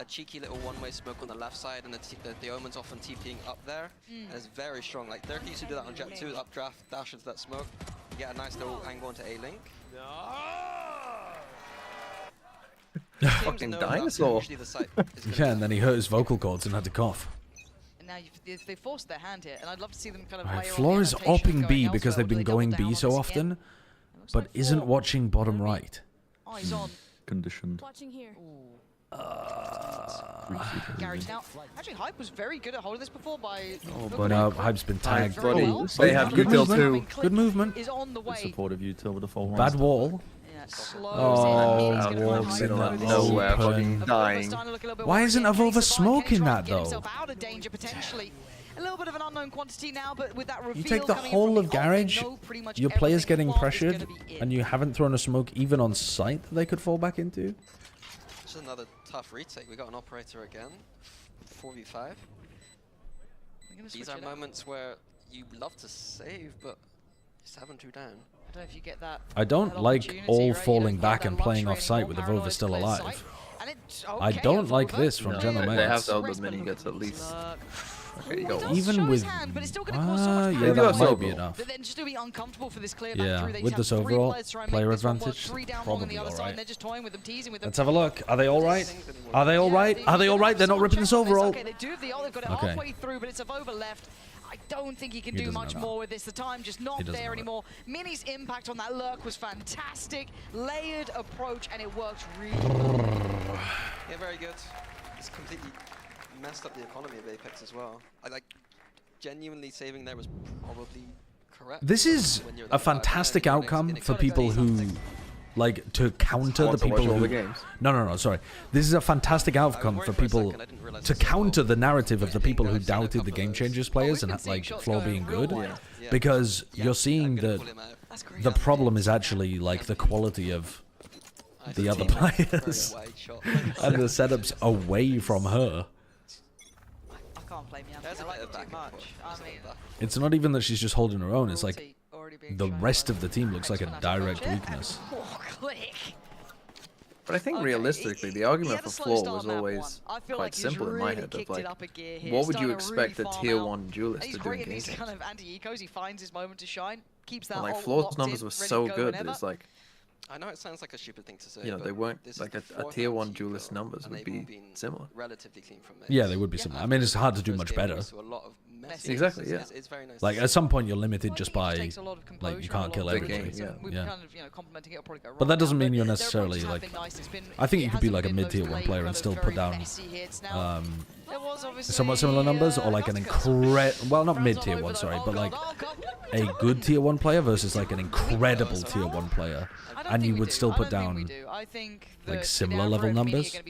a cheeky little one-way smoke on the left side, and the Omen's often TPing up there. And it's very strong. Like Dirk used to do that on Jet 2, updraft, dash into that smoke. You get a nice little angle into A-Link. Fucking dinosaur. Yeah, and then he hurt his vocal cords and had to cough. now they forced their hand here, and I'd love to see them kind of All right, layer on Floor the is adaptation of opping going B elsewhere, because they've or do been they double going down B on so this often, again? but isn't watching bottom right. Eyes on. Conditioned. Watching here. Garage now. Actually, Hype was very good at holding this before by. But Hype's been tagged. Buddy, Oh, they have good movement. too. Good movement. Is on the way. Supportive util with a full Bad wall. Oh, walks in that nowhere, open. fucking dying. Why isn't Avova smoking that though? Out of danger potentially. A little bit of an unknown quantity now, but with that reveal You take the coming in whole from of the off, garage, they know pretty much your player's everything getting Flart is pressured, gonna be in. and you haven't thrown a smoke even on sight that they could fall back into? This is another tough retake. We got an operator again. 4v5. These are moments where you love to save, but 7-2 down. I don't know if you get that. I don't that like opportunity, all right? You falling don't back have and that playing luxury off sight anymore. with Avova Paranoid's still clear alive. sight. And it's I okay, don't like Avova. this from General They have Mates. the other mini gets at least. Okay, you got Even with yeah, that might be enough. But then just to be uncomfortable for this clear Yeah, back through, they with just this have three overall players to try and player make this one work, advantage, 3 down long on probably the other side, alright. and they're just toying with them, teasing with them. Let's have a look. Are they all right? Are they all right? Are they all right? They're not ripping this overall. Okay, they do have the ult, they've got it Okay. halfway through, but it's Avova left. I don't think he can He do doesn't much know that. more with this. The time just He not doesn't there know that. anymore. Mini's impact on that lurk was fantastic. Layered approach, and it works really Yeah, very good. It's completely messed up the economy of Apex as well. I like genuinely saving there was probably correct. This is When you're a that far down, fantastic you're outcome gonna for get people who, something. like, to counter the want to watch people all who... the games. No, sorry. This is a fantastic outcome for people to counter the narrative of the people who doubted the Game Changers players and, like, Floor being good. Because you're seeing that the problem is actually, like, the quality of the other players and the setups away from her. I can't blame you. I like it too much. I mean, It's not even that she's just holding her own. It's like the rest of the team looks like a direct weakness. But I think realistically, the argument for Floor was always quite simple in my head. Of like, what would you expect a tier 1 duelist he's to do great in in these game kind games? of anti-ecos. He finds his moment to shine, keeps that And like ult Floor's locked numbers in, were ready so to go good that whenever. it's like, I know it sounds like a stupid thing to say. you know, but they weren't this is like the a fourth tier match 1 you've duelist got, numbers and would they've be all been similar. relatively clean from Yeah, they would be similar. I mean, it's hard to do much better. So a lot of mess. Exactly, yeah. It's very nice. Like, to at see. some point, you're limited just by, Takes a lot of like, you composure can't and a kill lot of everybody. patience, and we've Yeah. kind of, you know, complimenting it, it'll probably go But that wrong doesn't now, mean you're their necessarily, approaches have like... been nice. It's been- I think it you could be hasn't like a been mid-tier those 1 late player kind and of still very put down messy hits. Now, there was obviously, somewhat similar numbers, or like an incredible... Well, not mid-tier 1, sorry, but like a good tier 1 player versus like an incredible tier 1 player. And you would still put down I think like similar level numbers. I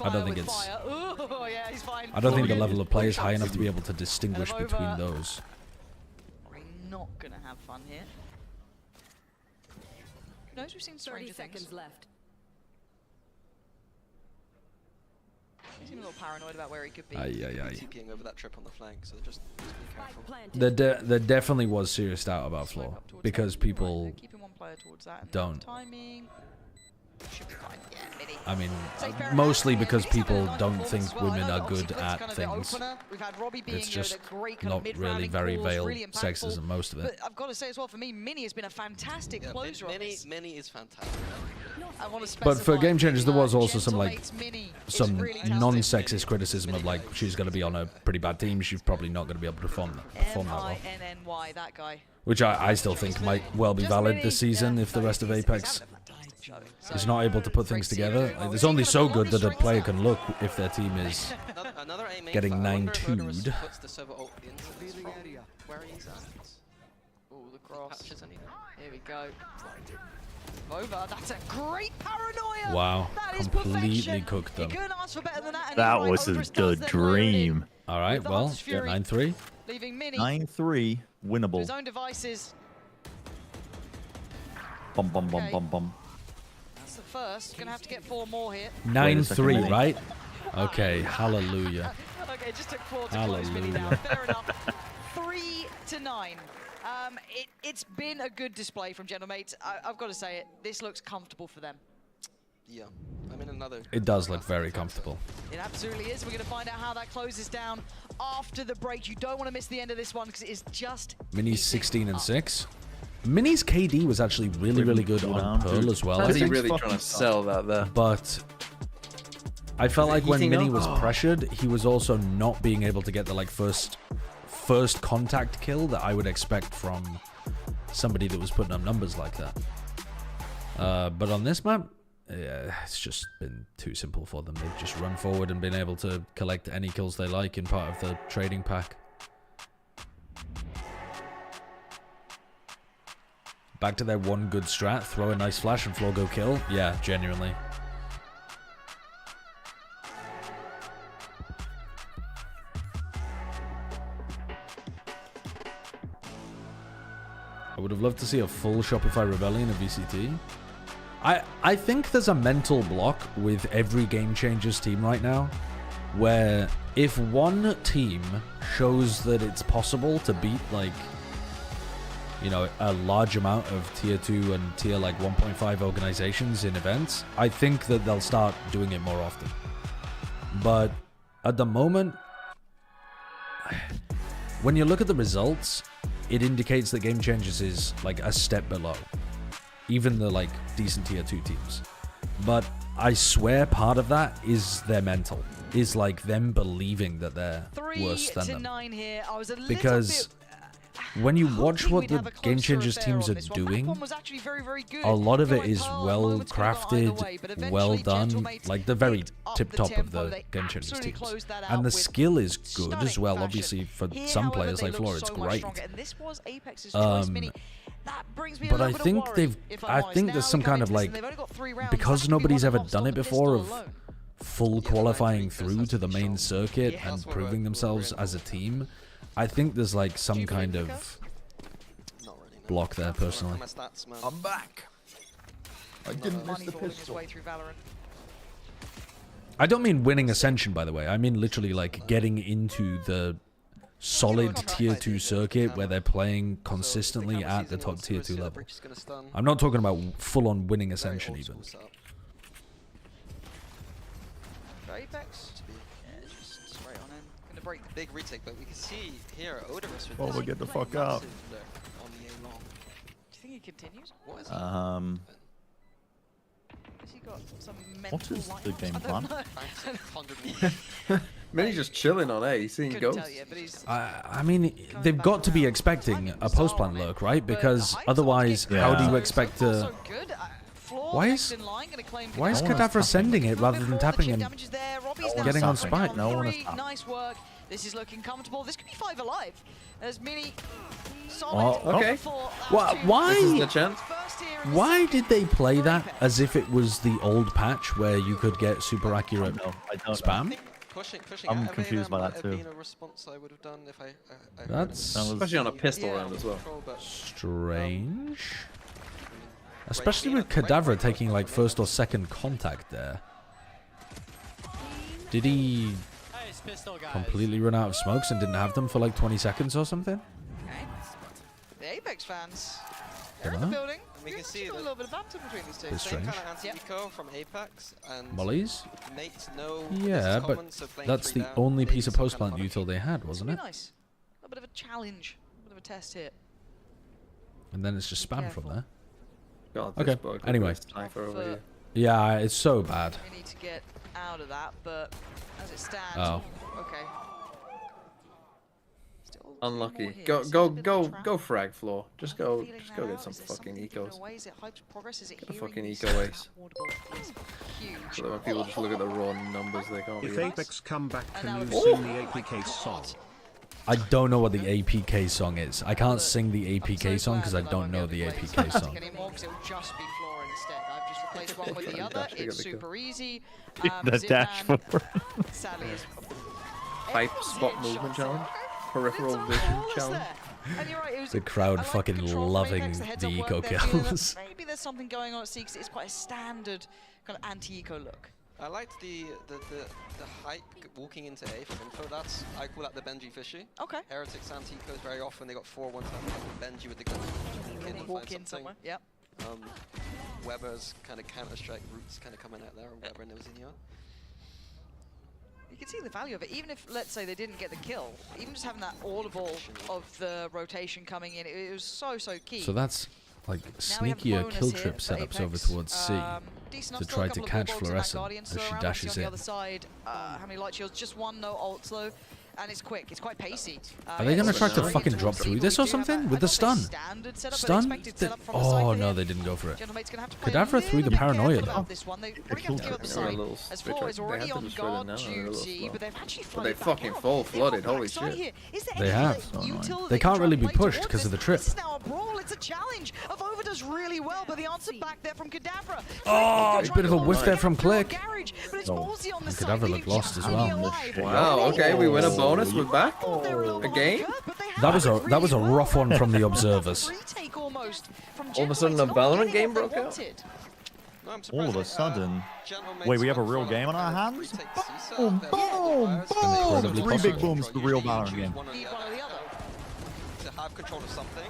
don't think it's... Oh, yeah, he's fine. I don't think the level of play is high enough to be able to distinguish between those. We're not gonna have fun here. Who knows? We've seen 30 stranger seconds things. left. He seemed a little paranoid about where he could be. TPing over that trip on the flank, so just be careful. There definitely was serious doubt about Floor because people Keeping one player towards that and don't. timing. Should be fine. Yeah, midi. I mean, Say fair mostly enough. because He's having a people nice don't performance think as well. I women know are that good obviously at Click's kind of the things. opener. We've had Robbie being, It's you know, just the great kind not of really mid-rounding very calls, veiled really impactful. sexism, most of it. But I've got to say as well, for me, Mini has been a fantastic closer on this. Mini is fantastic. I want to But for specify, Game Changers, there was also some like Gentlemate's Mini is some really talented. non-sexist criticism of like she's going to be on a pretty bad team. She's probably not going to be able to perform that well. M-I-N-N-Y, that guy. Which I still think might well be valid this season if the rest of Apex is not able to put things together. Like, it's only so good that a player can look if their team is getting 9-2'd. Puts the server ult into this from where he's at. Oh, the cross. Patches anything. Here we go. Over. That's a great paranoia. Wow, That is completely perfection. cooked them. You couldn't ask for better than that. And That he's right, was Oprah's the does then layer it in. dream. All right, With the well, Hunter's Fury. 9-3. Leaving Mini 9-3, to winnable. his own devices. Bum bum bum bum bum. That's the first. Gonna have to get 4 more here. 9-3, right? Okay, hallelujah. Okay, it just took 4 to close Mini down. Hallelujah. Fair enough. 3-9. It's been a good display from Gentlemates. I've got to say it. This looks comfortable for them. Yeah, I'm in another. It does look very comfortable. It absolutely is. We're going to find out how that closes down after the break. You don't want to miss the end of this one because it is just... Mini's 16-6. Mini's KD was actually really good on Pearl as well. How's I he think. really trying to sell that there? But I felt like when Mini was pressured, he was also not being able to get the like first contact kill that I would expect from somebody that was putting up numbers like that. But on this map, yeah, it's just been too simple for them. They've just run forward and been able to collect any kills they like in part of the trading pack. Back to their one good strat, throw a nice flash and floor go kill. Yeah, genuinely. I would have loved to see a full Shopify Rebellion of VCT. I think there's a mental block with every Game Changers team right now, where if one team shows that it's possible to beat, like, you know, a large amount of tier 2 and tier like 1.5 organizations in events, I think that they'll start doing it more often. But at the moment, when you look at the results, it indicates that Game Changers is like a step below even the like decent tier 2 teams. But I swear part of that is their mental, is like them believing that they're worse than them. Because when you watch what the Game Changers teams are doing, a lot of it is well crafted, well done, like the very tip top of the Game Changers teams. And the skill is good as well, obviously for some players like Floor, it's great. But I think there's some kind of like, because nobody's ever done it before, of full qualifying through to the main circuit and proving themselves as a team, I think there's like some kind of block there, personally. I'm back. I didn't miss the pistol. I don't mean winning Ascension, by the way. I mean literally like getting into the solid tier 2 circuit where they're playing consistently at the top tier 2 level. I'm not talking about full-on winning Ascension even. Apex. Yeah, just straight on him. Gonna break the big retake, but we can see here Odorous with oh, we get the fuck out. Do you think he continues? What is he got some what is the game plan? Many's just chilling on A, seeing ghosts. I mean, they've got to be expecting a post-plant lurk, right? Because otherwise, how do you expect to... Why is Kadavra sending it rather than tapping and getting on spike? No one is nice work. This is looking comfortable. This could be 5 alive. As Mini okay. Why did they play that as if it was the old patch where you could get super accurate spam? I'm confused by that too. That's especially on a pistol round as well. Strange. Especially with Kadavra taking like first or second contact there. Did he completely run out of smokes and didn't have them for like 20 seconds or something? Okay. The Apex fans, they're in the building. We can see a little bit of banter between these two. It's strange. Kind of anti-eco from Apex and Mollies? No, yeah, but that's the only piece of post-plant util they had, wasn't it? Nice. A bit of a challenge, a bit of a test here. And then it's just spam from there. God, okay, anyway. Yeah, it's so bad. We need to get out of that, but as it stands, okay. Unlucky. Go frag floor. Just go get some fucking ecos. Get a fucking eco ace. So that when people just look at the raw numbers, they can't. If Apex come back, can you sing the APK song? I don't know what the APK song is. I can't sing the APK song because I don't know the APK song. Replace one with the other. It's super easy. The dash forward. Sadly, hype spot movement challenge. Peripheral vision challenge. The crowd fucking loving the eco kills. Maybe there's something going on at C because it's quite a standard kind of anti-eco look. I liked the hype walking into A for info. That's, I call that the Benji fishy. Okay. Heretics anti-ecos very often they got 4-1 Benji with the gun. Walk in somewhere. Yep. Weber's kind of Counter-Strike roots kind of coming out there, or Weber knows in here. You can see the value of it, even if, let's say, they didn't get the kill, even just having that audible of the rotation coming in, it was so key. So that's like sneakier kill trip setups over towards C to try to catch Fluorescent as she dashes in. How many light shields? Just one, no ults though. And it's quick. It's quite pacey. Are they gonna try to fucking drop through this or something with the stun? Stun? Oh no, they didn't go for it. Kadavra threw the paranoia though. But they fucking full flooded. Holy shit. They have. They can't really be pushed because of the trip. It's a challenge. Avova does really well, but the answer back there from Kadavra. Oh, a bit of a whiff there from Click. Oh, and Kadavra looked lost as well. Wow. Okay, we win a bonus. We're back. A game. That was a rough one from the observers. All of a sudden, a Valorant game broke out. All of a sudden. Wait, we have a real game on our hands? Boom, boom, boom! 3 big booms for the real Valorant game. To have control of something.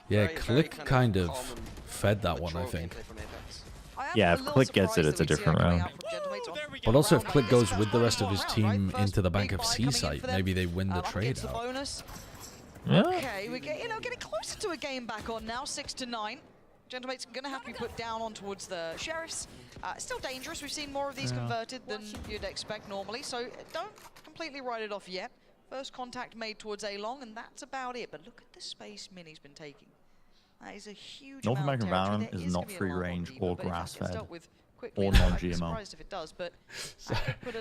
Yeah, Click kind of fed that one, I think. Yeah, if Click gets it, it's a different round. But also, if Click goes with the rest of his team into the Bank of Sea site, maybe they win the trade out. Yeah. Okay, we're getting closer to a game back on now, 6-9. Gentlemate's going to have to be put down on towards the Sheriffs. Still dangerous. We've seen more of these converted than you'd expect normally, so don't completely write it off yet. First contact made towards A-Long, and that's about it. But look at the space Mini's been taking. That is a huge North amount American of territory. Valorant is not free range or grass fed quickly, or non-GMO.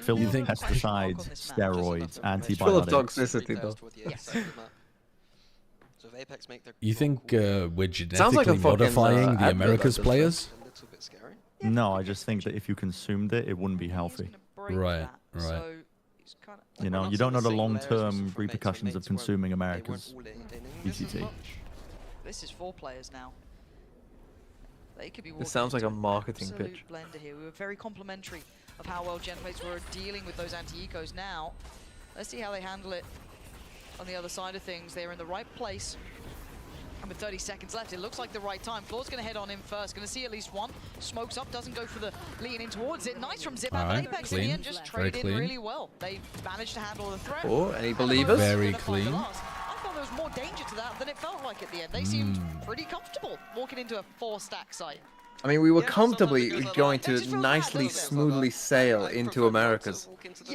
Filled with pesticides, steroids, antibiotics. Full of toxicity though. Yes. You think we're genetically modifying the Americas players? No, I just think that if you consumed it, it wouldn't be healthy. Right, right. You know, you don't know the long-term repercussions of consuming America's BCT. This is 4 players now. They could be. This sounds like a marketing pitch. Blender here. We were very complimentary of how well Gentlemates were dealing with those anti-ecos. Now, let's see how they handle it on the other side of things. They're in the right place. And with 30 seconds left, it looks like the right time. Floor's going to head on in first. Going to see at least one. Smokes up, doesn't go for the lean in towards it. Nice from Zip. But Apex in the end just traded in really well. They managed to handle the threat. Oh, any believers? Very clean. I thought there was more danger to that than it felt like at the end. They seemed pretty comfortable walking into a 4-stack site. I mean, we were comfortably going to nicely, smoothly sail into Americas.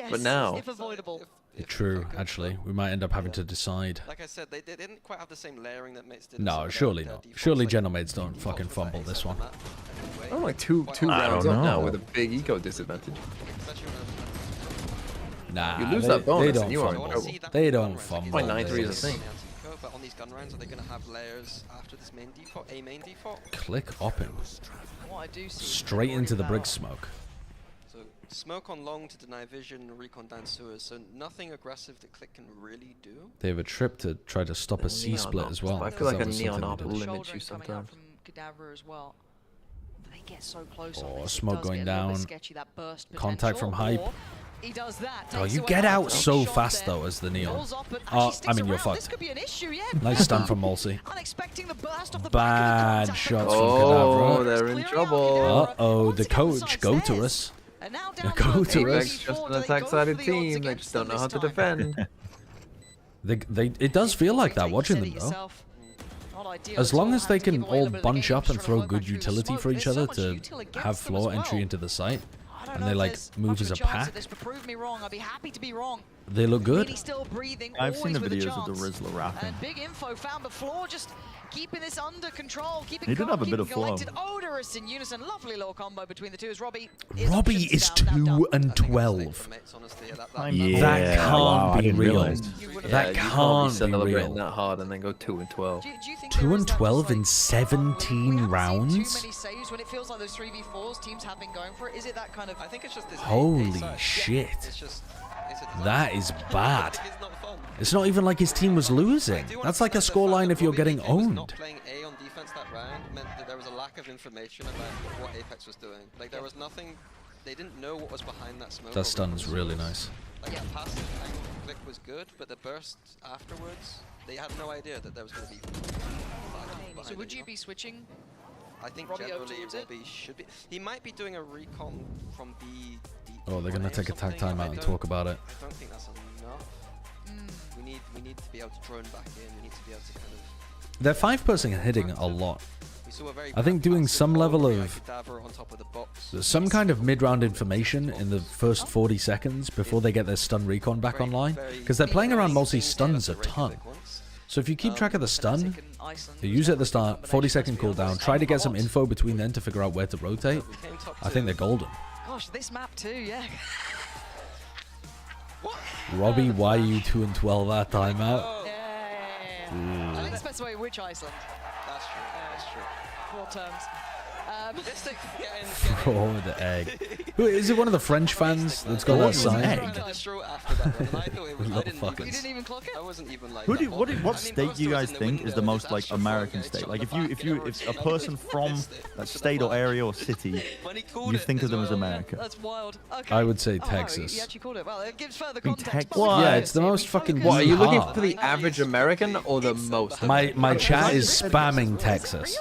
But now... if avoidable. True, actually. We might end up having to decide. Like I said, they didn't quite have the same layering that Mates did. No, surely not. Surely Gentlemates don't fucking fumble this one. I'm like two rounds up now with a big eco disadvantage. Nah, you lose that bonus and you are in fumble. trouble. They don't fumble. 0.93 is a thing. But on these gun rounds, are they going to have layers after this main default? A main default? Click opping. What I do see Straight into the brig smoke. So smoke on long to deny vision, recon down sewers. So nothing aggressive that Click can really do. They have a trip to try to stop a C split as well. I feel like a neon op limits you sometimes. From Cadaver as well. They get so close. Oh, smoke going down. Sketchy, that burst Contact from Hype. He does that. Oh, you get out so fast though as the neon. I mean, you're fucked. Nice stun from Mulsey. Bad shots from Kadavra. Oh, they're in trouble. Uh-oh, the coach, go to us. Go to us. Just an attack-sided team. They just don't know how to defend. It does feel like that watching them though. As long as they can all bunch up and throw good utility for each other to have floor entry into the site, and they like move as a pack, they look good. I've seen the videos of the Rizzler rapping. Big info found the floor, just keeping this under control, keeping He did have a bit of flow. Odorous in unison. Lovely little combo between the two as Robbie is 2 and 12. Yeah, that can't be real. That can't be celebrating real. that hard and then go 2 and 12. 2 and 12 in 17 rounds. Too many saves when it feels like those 3v4s teams have been going for it. Is it that kind of? I think it's just this. Holy shit. That is bad. It's not even like his team was losing. That's like a scoreline if you're getting owned. Not playing A on defense that round meant that there was a lack of information about what Apex was doing. Like there was nothing. They didn't know what was behind that smoke. That stun is really nice. Like the passive angle Click was good, but the burst afterwards, they had no idea that there was going to be. So would you be switching? I think Robbie generally Robbie should be. He might be doing a recon from B. Oh, they're gonna take a tag time out and talk about it. I don't think that's enough. We need we need to be able to drone back in. We need to be able to kind of. They're 5% hitting a lot. We saw a very I think doing some level of Cadaver on top of the box. some kind of mid-round information in the first 40 seconds before they get their stun recon back online, because they're playing around multi stuns a ton. So if you keep track of the stun, you use it at the start, 40-second cooldown, try to get some info between then to figure out where to rotate. I think they're golden. Gosh, this map too, yeah. Robbie, why are you 2 and 12 at timeout? I didn't specify which Iceland. That's true. That's true. Broad terms. Fraud egg. Who is it? One of the French fans that's got that sign? Little fuckers. You didn't even clock it? I wasn't even like. What state do you guys think is the most like American state? Like if a person from that state or area or city, you think of them as America. That's wild. Okay. I would say Oh, Texas. you actually called it. Well, it gives further context. Yeah, it's the most fucking. What, are you looking hard. for the average American or the most? My chat is spamming Texas.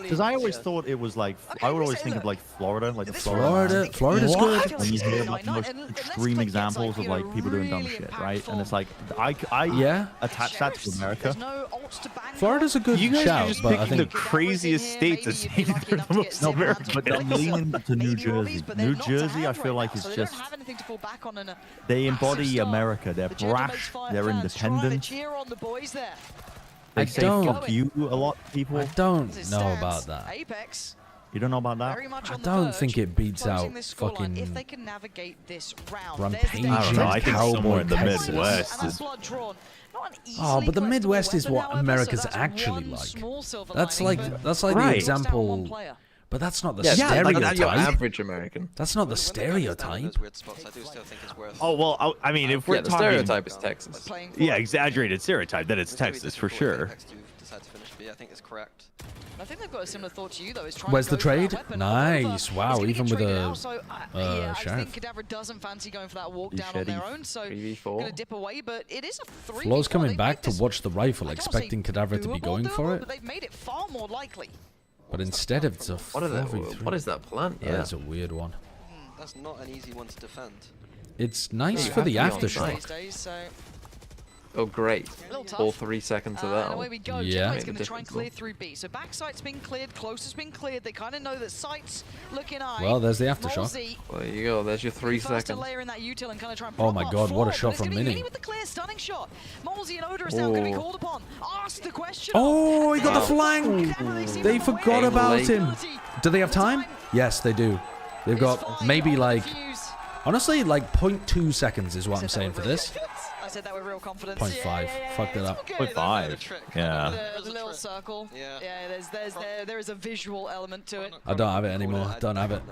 Because I always thought it was like I would always think of like Florida, like the Florida's good. When you hear about the most extreme examples of like people doing dumb shit, right? And it's like I attach that to America. Florida's a good You guys shout, are just but I picking think the craziest states as saying they're the most American. But I'm leaning to New Jersey. New Jersey, I feel like is just they embody America. They're brash. They're independent. They say fuck you a lot, people. I don't know about that. Apex. You don't know about that? I don't think it beats out fucking if they can navigate this round. rampaging I don't know. I think somewhere cowboy in the Texas. Midwest is. Oh, but the Midwest is what America's actually like. That's like the example. But that's not the stereotype. That's your average American. That's not the stereotype. Oh well, I mean, if we're the talking, stereotype is Texas. Yeah, exaggerated stereotype. Then it's Texas for sure. I think it's correct. I think they've got a similar thought to you, though. Is trying Where's to the go for that trade? weapon. Nice. Wow, even with a I sheriff. think Cadaver doesn't fancy going for that walk down on their own, so gonna dip away. But it is a 3v4. Flo's coming back to watch the rifle, expecting Cadaver to be going for it. But they've made it far more likely. But instead it's a What is that plan? Yeah. That's a weird one. That's not an easy one to defend. It's nice for the aftershock. Oh, great. Tough. All 3 seconds of that. Away we go. Yeah. Checkmate's going to try and clear through B. So backside's been cleared, close has been cleared. They kind of know that sight's looking high. Well, there's the aftershock. Molzy, Well, there you go. There's your 3 first to seconds. layer in that util and kind of try and Oh prop my up god, what a forward, shot but from it's gonna be Mini. with the clear stunning shot. Molzy and Odorous now going to be called upon. Ask the question. Oh, he got the flank! They forgot about him. Do they have time? Yes, they do. They've got maybe like, honestly, like 0.2 seconds is what I'm saying for this. I said that with real confidence. 0.5. Fucked it up. 0.5. Yeah. The little circle. Yeah. There is a visual element to it. I don't have it anymore. Don't have it.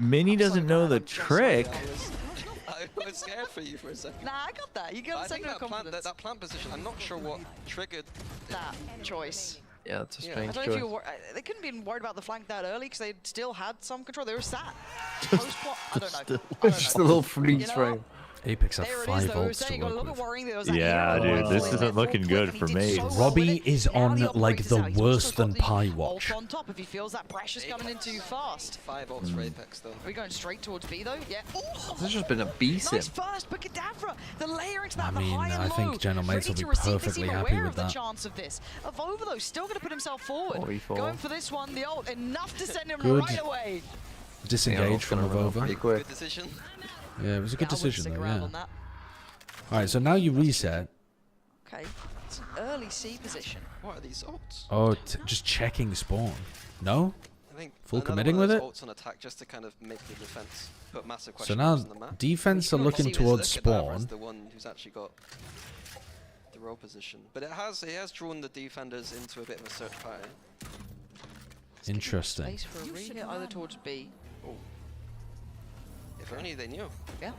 Minnie doesn't know the trick. I was scared for you for a second. Nah, I got that. You got I think that confidence. that plant position, I'm not sure what triggered that choice. Yeah, it's a I strange don't know if choice. they couldn't be worried about the flank that early because they still had some control. They were sat. Post plot. I don't know. Just a little freeze frame. Apex have There it 5 is, though. We were volts to saying got a work little with. bit worrying. There was that Yeah, hero dude, this isn't looking good for me. Robbie is on like the worse than pie ult watch. on top if he feels that pressure's coming in too fast. 5 ults for Apex though. Are we going straight towards B though? Yeah. This has just been a beast. Nice first, but Cadavra, the layer into that, I the mean, high and I think low, General Mates will ready be to receive this, perfectly even happy aware with of the that. chance of this. Avova though, still going to put himself forward. 4v4. Going for this one, the ult, enough to send him Good. right away. Disengage from Avova. Pretty quick. Good decision. Yeah, it was a good Yeah, I wouldn't decision stick though, around yeah. on that. Alright, so now you reset. Okay, it's an early C position. What are these ults? Oh, just checking spawn. No? I think Full another committing one of with those it? ults on attack just to kind of make the defense put massive So question now marks on the map. defense are looking towards Cadaver is spawn. the one who's actually got the role position, but it has drawn the defenders into a bit of a search party. Interesting. Space for a re-hit either towards B. Oh. If only they knew. Yeah.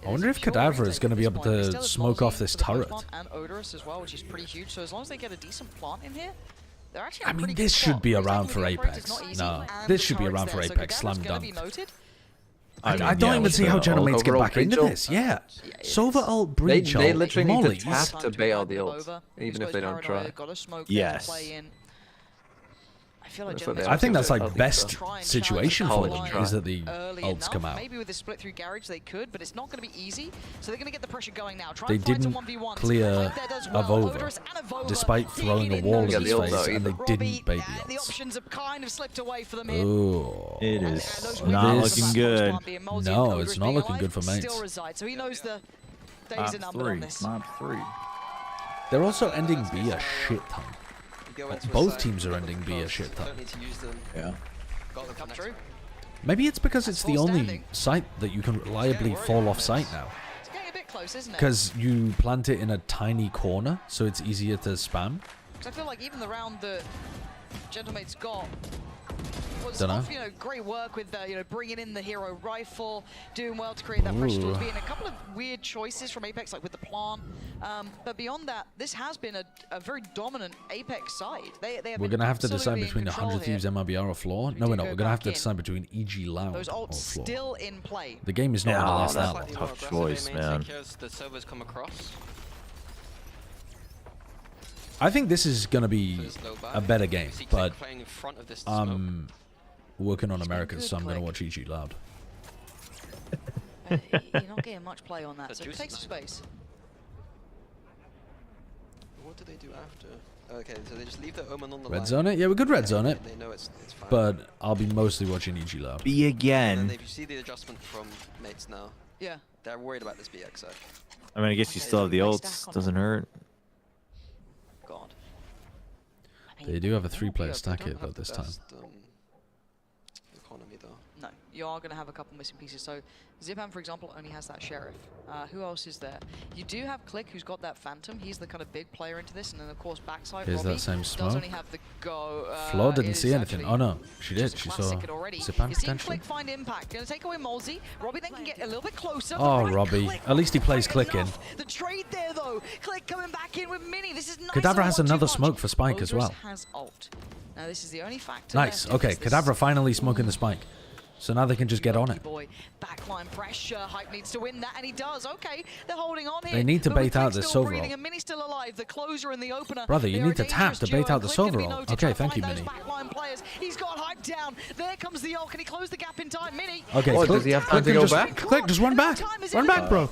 I wonder if Cadaver is going to be able to smoke off this turret. And Odorous as well, which is pretty huge. So as long as they get a decent plant in here, they're actually. I mean, this should be around for Apex. No, this should be around for Apex. Slam dunk. I don't even see how General Mates get back into this. Yeah. Sova ult, breach They ult, literally need mollies. to tap to bail the ult, even if they don't try. Yes. I feel like I think that's like best situation for them is that the ults come out. Maybe with the split through garage they could, but it's not going to be easy. So they're going to get the pressure going now. They didn't clear a Vova, despite throwing a wall in his face, and they didn't bait the The options have kind of slipped away for them here. Ooh. It is not looking good. No, it's not looking good for mates. So he knows the days are numbered on this. Map 3. They're also ending B a shit ton. Both teams are ending B a shit ton. Yeah. Maybe it's because it's the only site that you can reliably fall off site now. It's getting a bit close, isn't it? Because you plant it in a tiny corner, so it's easier to spam. Because I feel like even the round that Gentlemate's got was Dunno. off, great work with bringing in the hero rifle, doing well to create that pressure towards B, and a couple of weird choices from Apex, like with the plant. But beyond that, this has been a very dominant Apex side. We're going to have to decide between 100 Thieves, MiBR, or Floor. No, we're not. We're going to have to decide between EG Loud Those or ults Floor. still in play. The game is not going to last that long. Tough choice, man. The servers come across. I think this is going to be a better game, but I'm working on Americas, so I'm going to watch EG Loud. You're not getting much play on that, so take some space. What do they do after? Okay, so they just leave the Omen on the Red zone it? Yeah, we could red zone it. They know it's fine. But I'll be mostly watching EG Loud. B again. And if you see the adjustment from mates now, yeah, they're worried about this BX side. I mean, I guess you still have the ults. Doesn't hurt. God. They do have a 3-player stack here, though, this time. Economy, though. No, you are going to have a couple missing pieces. So Zipan, for example, only has that Sheriff. Who else is there? You do have Click, who's got that Phantom. He's the kind of big player into this. And then, of course, backside, Here's Robbie that same does smoke. only have the go. Flo didn't see anything. Oh, no. She did. She saw Zipan, You're seeing potentially. Click find impact. Going to take away Molzy. Robbie then can get a little bit closer. Oh, Robbie. At least he plays Click in. The trade there, though. Click coming back in with Mini. This is nice. Kadavra has another smoke for Spike as well. Has ult. Now, this is the only factor. Nice. Okay, Kadavra finally smoking the Spike. So now they can just get on it. Boy, backline pressure. Hype needs to win that, and he does. Okay, they're holding on here. They need to bait out this Silver and Mini still alive. The closer and the opener. Brother, you need to tap to bait out the Silver. Okay, thank you, Mini. Backline players. He's got Hype down. There comes the ult. Can he close the gap in time, Mini? Okay, oh, does he have time to go back? Click, just run back. Run back, bro.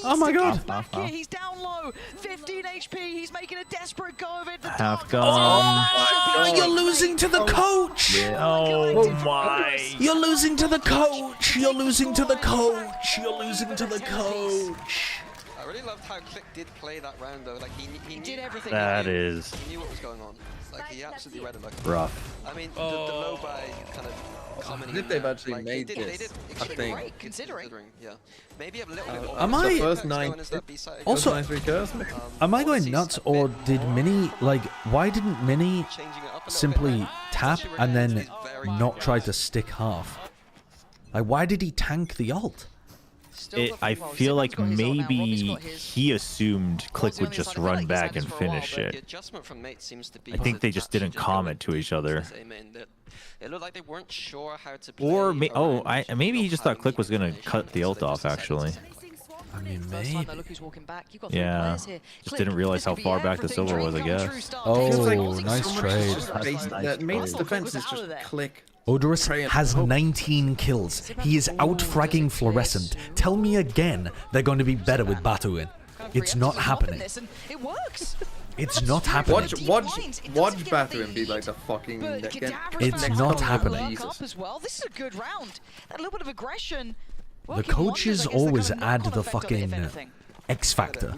Oh my god. Back here. He's down low. 15 HP. He's making a desperate go of it. Half gone. Oh, you're losing to the coach. Oh my. You're losing to the coach. You're losing to the coach. You're losing to the coach. I really loved how Click did play that round though. Like he did everything. That is. He knew what was going on. Like he absolutely read it like rough. I mean, the low buy kind of. I think they've actually made this. I think. Great, considering. Yeah. Maybe a little bit more. Am I? First 9. Also, am I going nuts, or did Mini why didn't Mini simply tap and then not try to stick half? Like, why did he tank the ult? I feel like maybe he assumed Click would just run back and finish it. I think they just didn't comment to each other. It looked like they weren't sure how to play. Or maybe he just thought Click was gonna cut the ult off actually. I mean, maybe. Yeah, just didn't realize how far back the Silver was, I guess. Oh, nice trade. That mate's defense is just Click. Odorous has 19 kills. He is out-fragging Fluorescent. Tell me again they're going to be better with Batu in. It's not happening. It works. It's not happening. Watch Batu and be like the fucking. It's not happening. As well. This is a good round. That little bit of aggression. The coaches always add the fucking X factor.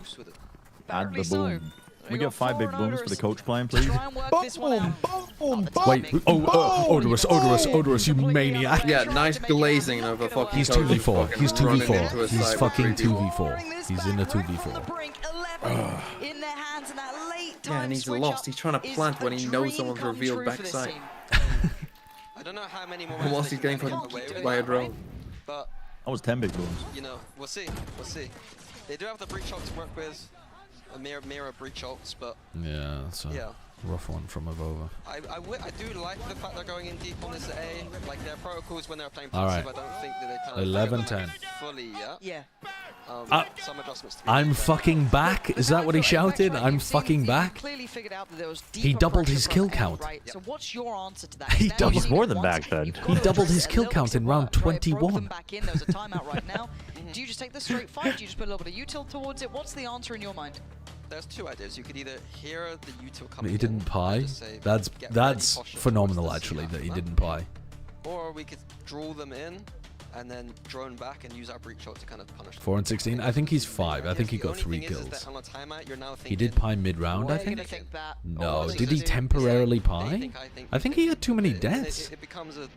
Add the boom. We get 5 big booms for the coach playing, please. Boom, boom, wait, Odorous, you maniac. Yeah, nice glazing over fucking. He's 2v4. He's 2v4. He's fucking 2v4. He's in a 2v4. In their hands in that late time. Yeah, and he's lost. He's trying to plant when he knows someone's revealed backside. I don't know how many more. And whilst he's getting put by a drone. But that was 10 big booms. You know, we'll see. We'll see. They do have the breach ult to work with. A mirror breach ults, but yeah, so yeah. Rough one from Avova. I do like the fact they're going in deep on this A. Like their protocols when they're playing All passive, right. I don't think that they kind of 11-10. fully yet. Yeah. Some adjustments to be I'm made there. fucking back. Is that what he shouted? I'm fucking back. Clearly figured out that there was He doubled his kill count. right? So what's your answer to that? He Now doubled you've seen more it than once, back then. you've got He to doubled address his it a kill little count bit in more. round Right, broke 21. them back in. There was a timeout right now. Do you just take the straight fight? Do you just put a little bit of util towards it? What's the answer in your mind? There's two ideas. You could either hear the util coming He didn't in pie. and just say, That's "Get ready, that's posture phenomenal towards this," actually and that he that. didn't pie. Or we could draw them in and then drone back and use our breach shot to kind of punish them. 4 and 16. I think he's 5. I think he The got only 3 thing is kills. that on a timeout, you're now He did thinking, pie mid-round, I "What are you think. gonna think that?" No, Or did he is it- temporarily I pie? think I think he had too many deaths. It becomes a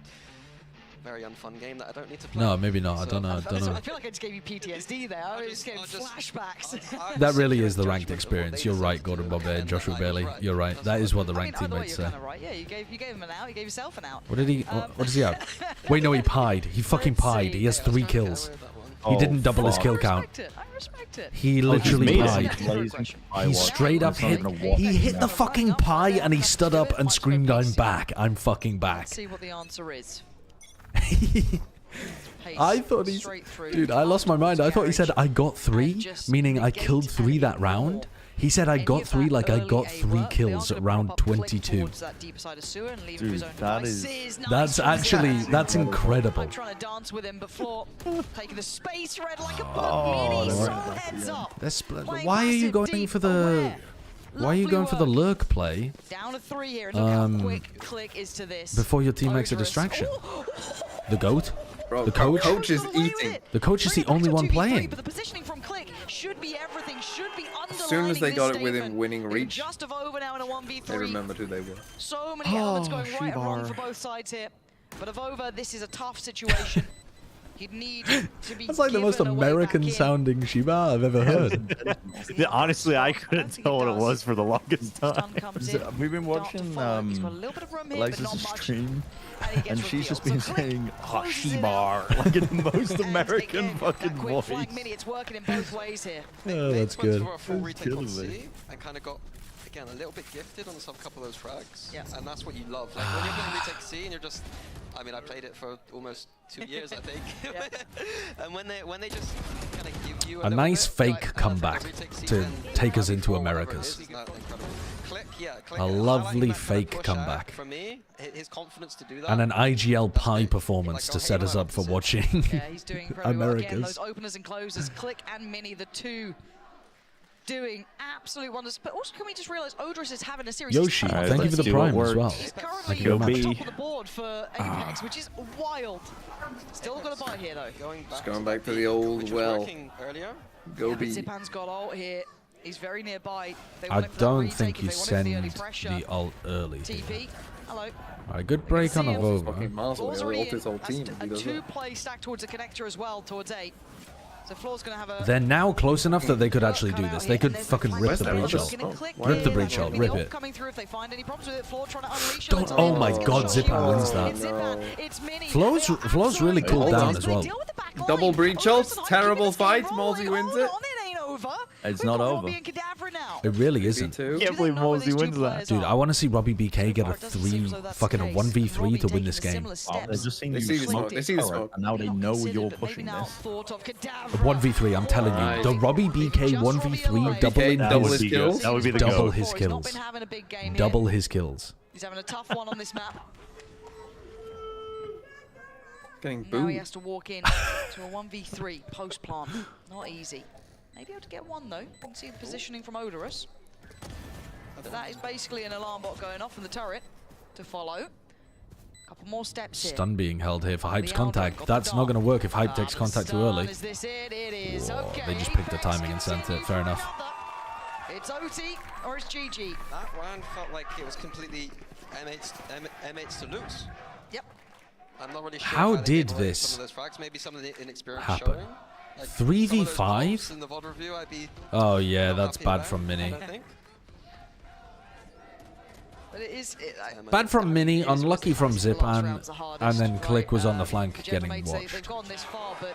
very unfun game that I don't need to play. No, maybe not. I don't know. I I don't know. feel like I just gave you PTSD there. I was just getting flashbacks. That really is the ranked experience. You're right, Gordon Bombay and Joshua Bailey. You're right. That is what the ranked I know teammates you're say. kind of right. Yeah, you gave him an out. You gave yourself an out. What did he? What does he have? Wait, no, he pied. He fucking pied. He has 3 kills. He didn't double his kill count. I respect it. He literally pied. He was. straight up hit. He hit the fucking pie and he stood up and screamed, "I'm back. I'm fucking back." Let's see what the answer is. I thought he's... Dude, I lost my mind. I thought he said, "I got 3," meaning I killed 3 that round. He said, "I got 3," like I got 3 kills at round 22. Dude, that is... That's actually... That's incredible. I'm trying to dance with him before taking the space red like a Oh, mini. no. So heads up. Why are you going for the... Why are you going for the lurk play? Down to 3 here. Look how quick Click is to this. Before your team makes a distraction. The GOAT? Bro, the coach? coach is eating. The coach is the only one playing. But the positioning from Click should be everything. Should be As soon as they got it with him winning It's reach, just of over now in a 1v3. they remembered who they were. So many elements going right and wrong for both sides here. But Avova, this is a tough situation. He'd need to be That's like the most American sounding Shiba I've ever heard. Yeah, honestly, I couldn't tell what it was for the longest time. We've been watching Alexis' stream, and she's just been saying, "Oh, Shibar," like in the most American fucking voice. It's working in both ways here. Oh, that's good. For a full retake on C and kind of got, again, a little bit gifted on some couple of those frags. Yeah. And that's what you love. Like when you're going to retake C and you're just, I mean, I played it for almost 2 years, I think. And when they just kind of give you A nice fake comeback to take us into Americas. A lovely fake comeback. For me, his confidence to do that. And an IGL pie performance to set us up for watching Yeah, he's doing incredibly well. Again, Americas. those openers and closers, Click and Mini, the two doing absolute wonders. But also, can we just realize Odris is having a series. Yoshi, He's thank you for the prime as well. He's Thank currently you very top much. of the board for Apex, which is wild. Still got a buy here though. Just going back to the old well. Go Yeah, but B. Zipan's got ult here. He's very nearby. They I want him for that don't retake think if you they want send it for the early pressure. the ult early. TP, hello. Alright, good break on Fucking Avova. miles away. Floor's He'll already ult his in. whole team if he That's does a that. two-play stack towards the connector as well, towards 8. So Floor's going to have a... They're now close enough that they could actually do this. They could fucking rip the breach ult. Rip the breach ult. Rip it. Coming through if they find any problems with it. Floor trying to unleash Don't. Oh my god, Zipan wins that. Flo's really cooled down as well. Double breach ult, terrible fight. Malzy wins it. It's not over. It really isn't. Can't believe Mosey wins that. Dude, I want to see Robbie BK get a 1v3 to win this game. They've just seen They you see the smoke smoke. They see the turret, smoke. and now they know you're pushing this. 1v3, I'm telling you. The Robbie BK 1v3 doubling double his kills. That would be the double goat. his kills. Double his kills. He's having a tough one on this map. Getting Now he booed. has to walk in to a 1v3 post plant. Not easy. Maybe able to get one though. You can see the positioning from Odorous. But that is basically an alarm bot going off in the turret to follow. Couple more steps here. Stun being held here for Hype's contact. That's not going to work if Hype takes contact too early. Is this it? It is. Oh, Okay. they just picked the timing and sent it. Fair enough. It's OT or it's GG. That round felt like it was completely M8's to lose. Yep. I'm not really sure How they did came away with this some of those frags. Maybe some of the inexperience happen? showing. Like 3v5? in the VOD review, I'd be Oh yeah, not that's happy bad about, from Mini. I think. But it is. Bad from Mini, unlucky from Zipan, and then Click was on the flank getting They've watched. gone this far, but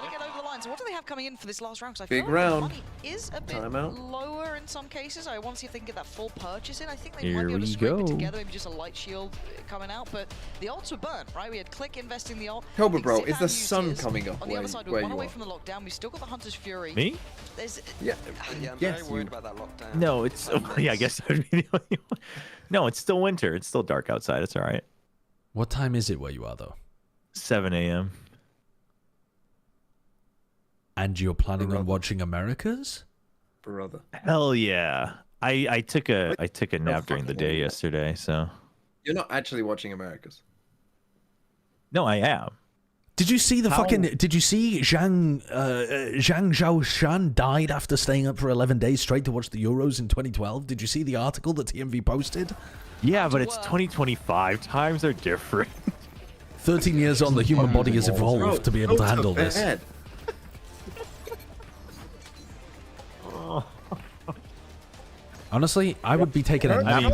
they get over the line. So what do they have coming in for this last round? Because I Big feel like the round. money is a bit Timeout. lower in some cases. I want to see if they can get that full purchase in. I think they Here might be able to we scrape it go. together, maybe just a light shield coming out. But the ults were burnt, right? We had Click investing the ult. Cobra, bro, Zip is the used sun his. coming up On the other side, where we're one you away are? from the lockdown. We've still got the Hunter's Fury. Me? There's Yeah, Yeah, I'm yes, very worried about that lockdown. No, it's yeah. I guess I'd be the only one. No, it's still winter. It's still dark outside. It's all right. What time is it where you are, though? 7 a.m. And you're planning on watching Americas? Brother. Hell yeah. I took a nap during the fucking day idiot. yesterday, so You're not actually watching Americas. no, I am. Did you see the How- fucking? Did you see Zhang Zhaoshan died after staying up for 11 days straight to watch the Euros in 2012? Did you see the article that TMV posted? Yeah, but it's 2025. Times are different. 13 years on, the human body has evolved to be able to handle this. Honestly, I would be taking a nap.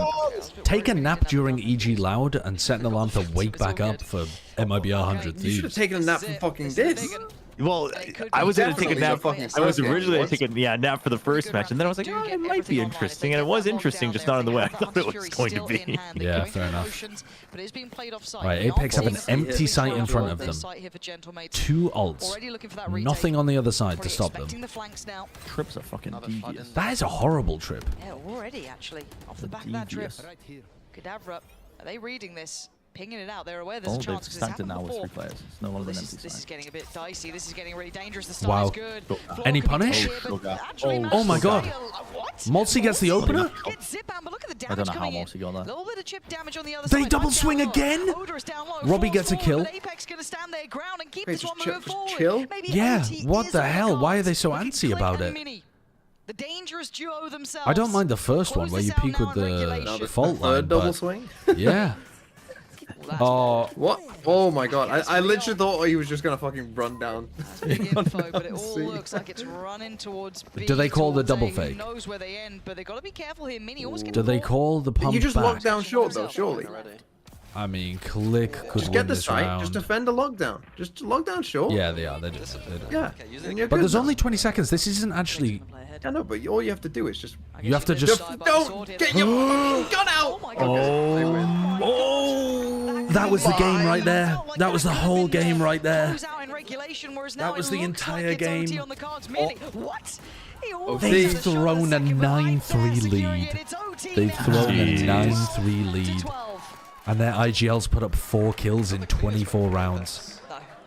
Take a nap during EG Loud and set an alarm to wake back up for MiBR 100 You should have Thieves. taken a nap from fucking this. Well, I was going to take a nap. I was originally going to take a nap for the first match, and then I was like, oh, it might be interesting. And it was interesting, just not in the way I thought it was going to be. Yeah, fair enough. But it's being played offside. Right, Apex have an empty site in front of them. 2 ults. Nothing on the other side to stop them. The flanks now. Trips are fucking devious. That is a horrible trip. Yeah, already actually off the back of that trip. Devious. Kadavra, are they reading this? Pinging it out. They're aware there's Oh, a they've chance because it's stacked it happened now with before. 3 players. It's no longer an empty This is site. getting a bit dicey. This is getting really dangerous. The start Wow. is good. Floor Any could be punish? here, but actually Oh my god. What? Multi gets the opener? Get Zip Amber, look at the I damage don't know how coming in. Mossy got that. Little bit of chip damage on the other They side. double Right swing down low. again? Odor is down low. Robbie Force gets a forward, kill. but Apex gonna stand their ground and keep Wait, this just one chill- moving just forward. chill? Maybe Yeah, OT what is the on hell? Why are cards. they so Look at antsy Click about and it? Mini. The dangerous duo themselves. I don't mind the first one where you peek with the fault line, double but swing? yeah. Oh, What? Oh my god! I literally thought he was just gonna fucking run down. Big info, but it all looks like it's running towards B. Do they call the double towards A. Who fake? knows where they end, but they gotta be careful here. Mini almost Do they call the pump You just back? locked down short though, surely. I mean, Click could Just win get the this site. round. Just defend the lockdown. Just lock down short. Yeah, they are. They do. Yeah. And you're But good there's now. only 20 seconds. This isn't actually. I know, but all you have to do is just. You have to just. Don't get your fucking gun out. Oh, that was the game right there. That was the whole game right there. That was the entire game. They've thrown a 9-3 lead. They've thrown a 9-3 lead. And their IGL's put up 4 kills in 24 rounds.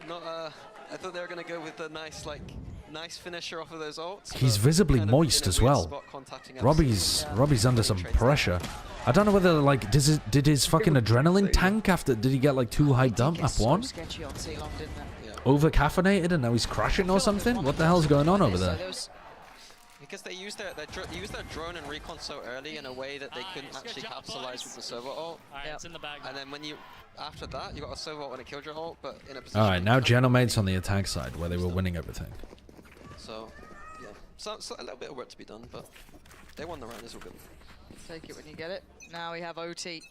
I thought they were going to go with the nice finisher off of those ults. He's but visibly kind of moist in a as weird well. spot contacting us. Robbie's under some pressure. I don't know whether like did his fucking adrenaline tank after did he get like too hyped up map 1? Sketchy on C-Long, didn't it? Over caffeinated and now he's crashing or something? What the hell's going on over there? Because they used their drone and recon so early in a way that they couldn't actually capitalize with the servo ult. It's in the bag. And then when you after that you got a servo ult and a killjoy ult, but in a position. All right, now Genomate's on the attack side where they were winning everything. So yeah, so a little bit of work to be done, but they won the round. It's all good. Take it when you get it. Now we have OT.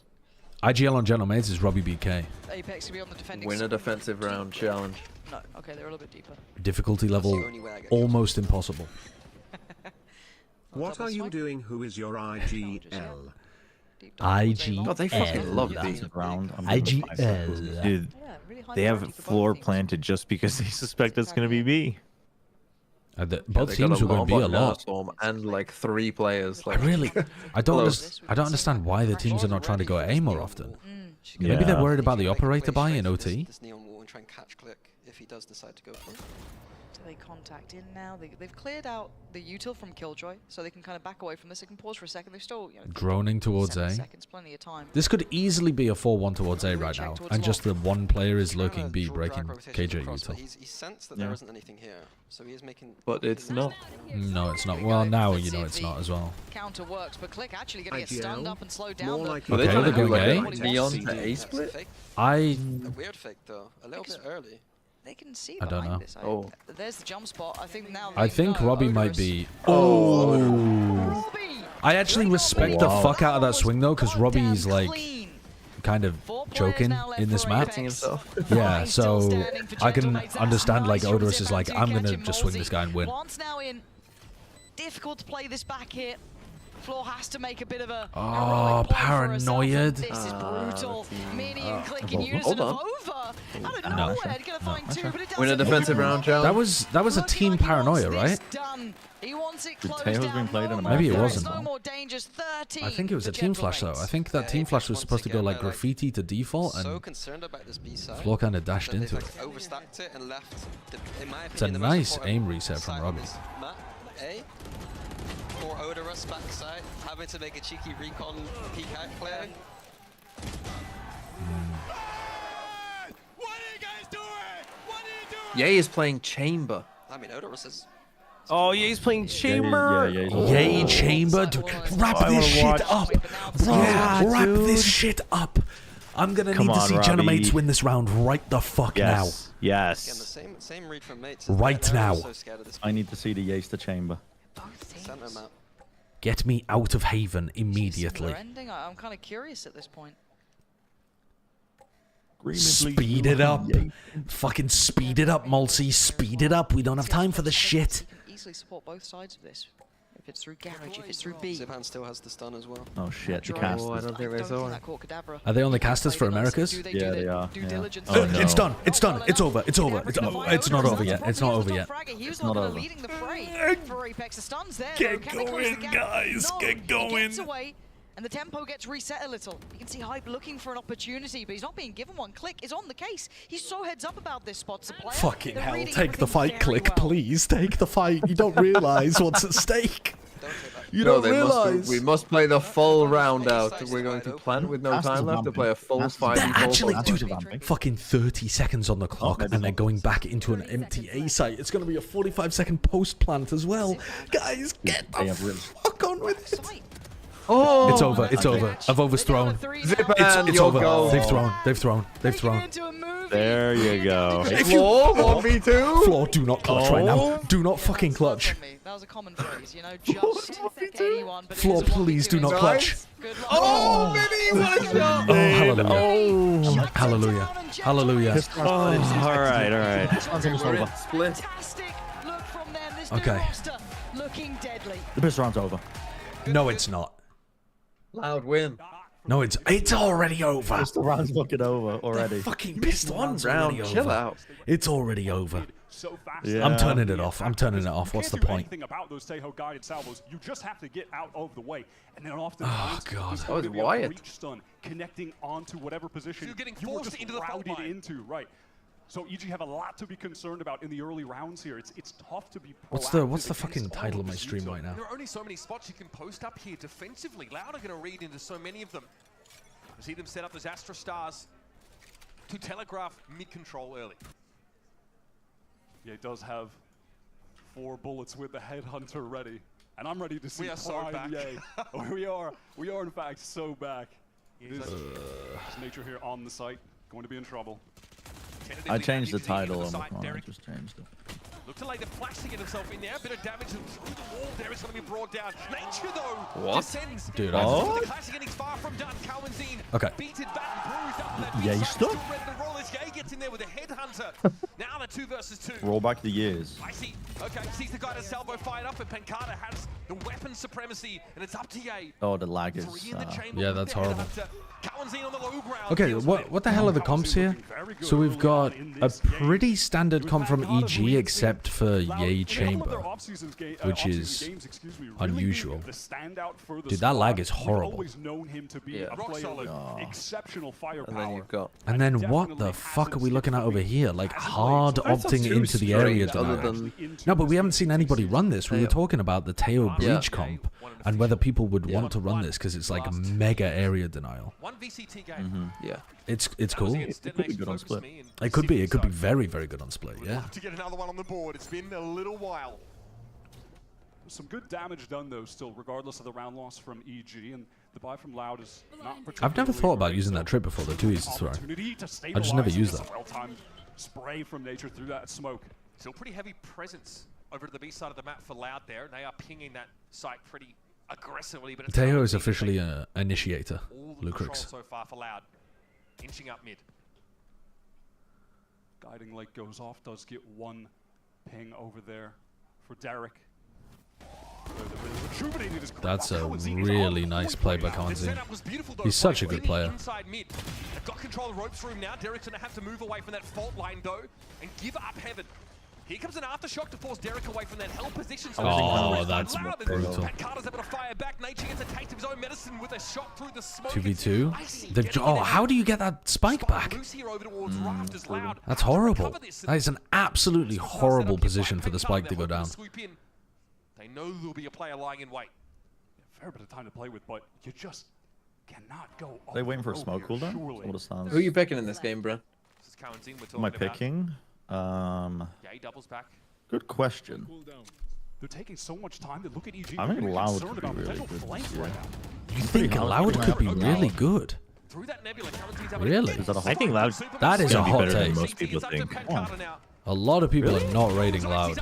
IGL on Genomates is Robbie BK. Apex to be on the defending Win a side. defensive round challenge. No, okay, they're a little bit deeper. Difficulty level almost impossible. What are you doing? Who is your IGL? IGL. God, they fucking love that round. IGL. Dude, they have floor planted just because they suspect it's going to be B. Both teams were going to be a lot. And like 3 players. Like I don't understand why the teams are not trying to go A more often. Maybe Yeah. they're worried about the operator buy in OT. This neon wall and try and catch Click if he does decide to go for it. Do they contact in now? They've cleared out the util from Killjoy, so they can kind of back away from this. They can pause for a second. They're still, you know, Droning towards 7 A. seconds, plenty of time. This could easily be a 4-1 towards A right now, and just the one player is lurking B, breaking KJ util. He's sensed that there isn't anything here, so he is making. But it's not. No, it's not. Well, now you know it's not as well. Counter works, but Click actually going to get stunned up and slowed down. More but like Okay, they're going like A. Neon to A split? I A weird fake though, a little bit early. They can see I don't behind know. this. Oh. There's the jump spot. I think now. I they think know Robbie Odorous- might be. Oh! I actually respect the fuck out of that swing though, because Robbie's like kind of choking in this map. Yeah, so I can understand like Odorous is like, I'm gonna just swing this guy and win. Once now in, difficult to play this back here. Floor has to make a bit of a paranoid. This is brutal. Mini and Click in unison of over. Out of nowhere, gonna find two, but it doesn't. Win a defensive round challenge. That was a team paranoia, right? He wants it closed down. Maybe it wasn't. No more dangers. 13. I think it was a team flash though. I think that team flash was supposed to go like graffiti to default, and Floor kind of dashed into it. Overstacked it and left. In my It's a opinion, nice aim reset from Robbie. A. More Odorous backside, having to make a cheeky recon peek out play. Ye is playing Chamber. I mean, Odorous is. Oh, yeah, he's playing Chamber. Yay, Chamber. Wrap this shit up. Bro, wrap this shit up. I'm going to need to see Genomates win this round right the fuck now. Yes. Again, the same read from Mates. Right now. I need to see the Yace to Chamber. Get me out of Haven immediately. I'm kind of curious at this point. Speed it up. Fucking speed it up, Mulsey. Speed it up. We don't have time for this shit. You can easily support both sides of this. If it's through Garage, if it's through B. Zipan still has the stun as well. Oh shit, the casters. I don't think they saw it. Are they on the casters for Americas? Yeah, they are. Oh, no. It's done. It's done. It's over. It's over. It's not over yet. It's not over yet. It's not over. Get going, guys. Get going. And the tempo gets reset a little. You can see Hype looking for an opportunity, but he's not being given one. Click is on the case. He's so heads up about this spot supply. Fucking hell, take the fight, Click, please. Take the fight. You don't realize what's at stake. You don't realize. We must play the full round out. We're going to plan with no time left to play a full 5v4. Actually, dude, fucking 30 seconds on the clock, and they're going back into an empty A site. It's going to be a 45-second post-plant as well. Guys, get the fuck on with it. Oh, it's over. It's over. I've overthrown. It's over. They've thrown. There you go. Floor, 1v2. Floor, do not clutch right now. Do not fucking clutch. That was a common phrase, you know, just anyone. Floor, please do not clutch. Oh, Mini, what a shot. Oh, hallelujah. Hallelujah. Hallelujah. Oh, all right. Fantastic look from them. This okay. roster looking deadly. The best round's over. No, it's not. Loud win. No, it's already over. The round's fucking over already. The fucking pistol round's round. already Chill over. out. It's already over. So fast. Yeah. I'm turning it off. I'm turning it off. What's the point? About those Tejo guided salvos, you just have to get out of the way, and then often God. Oh, it's Wyatt. Reach stun, connecting onto whatever position you're getting you were forced just into the fault routed line. into, right? So EG have a lot to be concerned about in the early rounds here. It's tough to be. What's the fucking title of my stream right now? There are only so many spots you can post up here defensively. Loud are going to read into so many of them. You see them set up as Astra Stars to telegraph mid-control early. Yeah, it does have 4 bullets with the headhunter ready, and I'm ready to see. We are so back. we are in fact so back. This nature here on the site going to be in trouble. I changed the title on the phone. I just changed it. Looks like they're flashing it himself in there. A bit of damage through the wall there. It's going to be brought down. Nature, though, descends. Dude, The classic and he's far from done. Kalmanzine beaten back and bruised up. That yeah, you stuck. The roll as Ye gets in there with a headhunter. Now the 2 versus 2. Roll back the years. I see. Okay, sees the guy to salvo fired up, and Pencada has the weapon supremacy, and it's up to Ye. Oh, the lag is. Yeah, that's horrible. Kalmanzine on the low ground. Okay, what the hell are the comps here? So we've got a pretty standard comp from EG except for Ye Chamber, which is unusual. Dude, that lag is horrible. And then you've got. And then what the fuck are we looking at over here? Like hard opting into the area denial. No, but we haven't seen anybody run this. We were talking about the Teo Breach comp and whether people would want to run this because it's like mega area denial. Yeah. It's cool. It could be good on split. It could be very, very good on split, yeah. To get another one on the board. It's been a little while. Some good damage done though still, regardless of the round loss from EG, and the buy from Loud is not. I've never thought about using that trip before. They're too easy to throw. I just never use that. Well-timed spray from Nature through that smoke. Still pretty heavy presence over to the B side of the map for Loud there. They are pinging that site pretty aggressively. But Tejo is officially an initiator, all the control Lucrix. so far for Loud. inching up mid. Guiding light goes off, does get one ping over there for Derek. That's a really nice play by Kanzi. He's such a good player. Inside mid. They've got control of the ropes room now. Derek's going to have to move away from that fault line, though, and give up heaven. Here comes an aftershock to force Derek away from that hell position. Oh, that's brutal. Carter's able to fire back. Nature gets a taste of his own medicine with a shot through the smoke. 2v2. Oh, how do you get that spike back? That's horrible. That is an absolutely horrible position for the spike to go down. They know there'll be a player lying in wait. Fair bit of time to play with, but you just cannot go. Are they waiting for a smoke cooldown? Who are you picking in this game, bro? Who am I picking? Yeah, he doubles back. Good question. They're taking so much time to look at EG. I think Loud could be really good. You think Loud could be really good? Really? I think Loud. That is a hot take. Most people think. A lot of people are not rating Loud.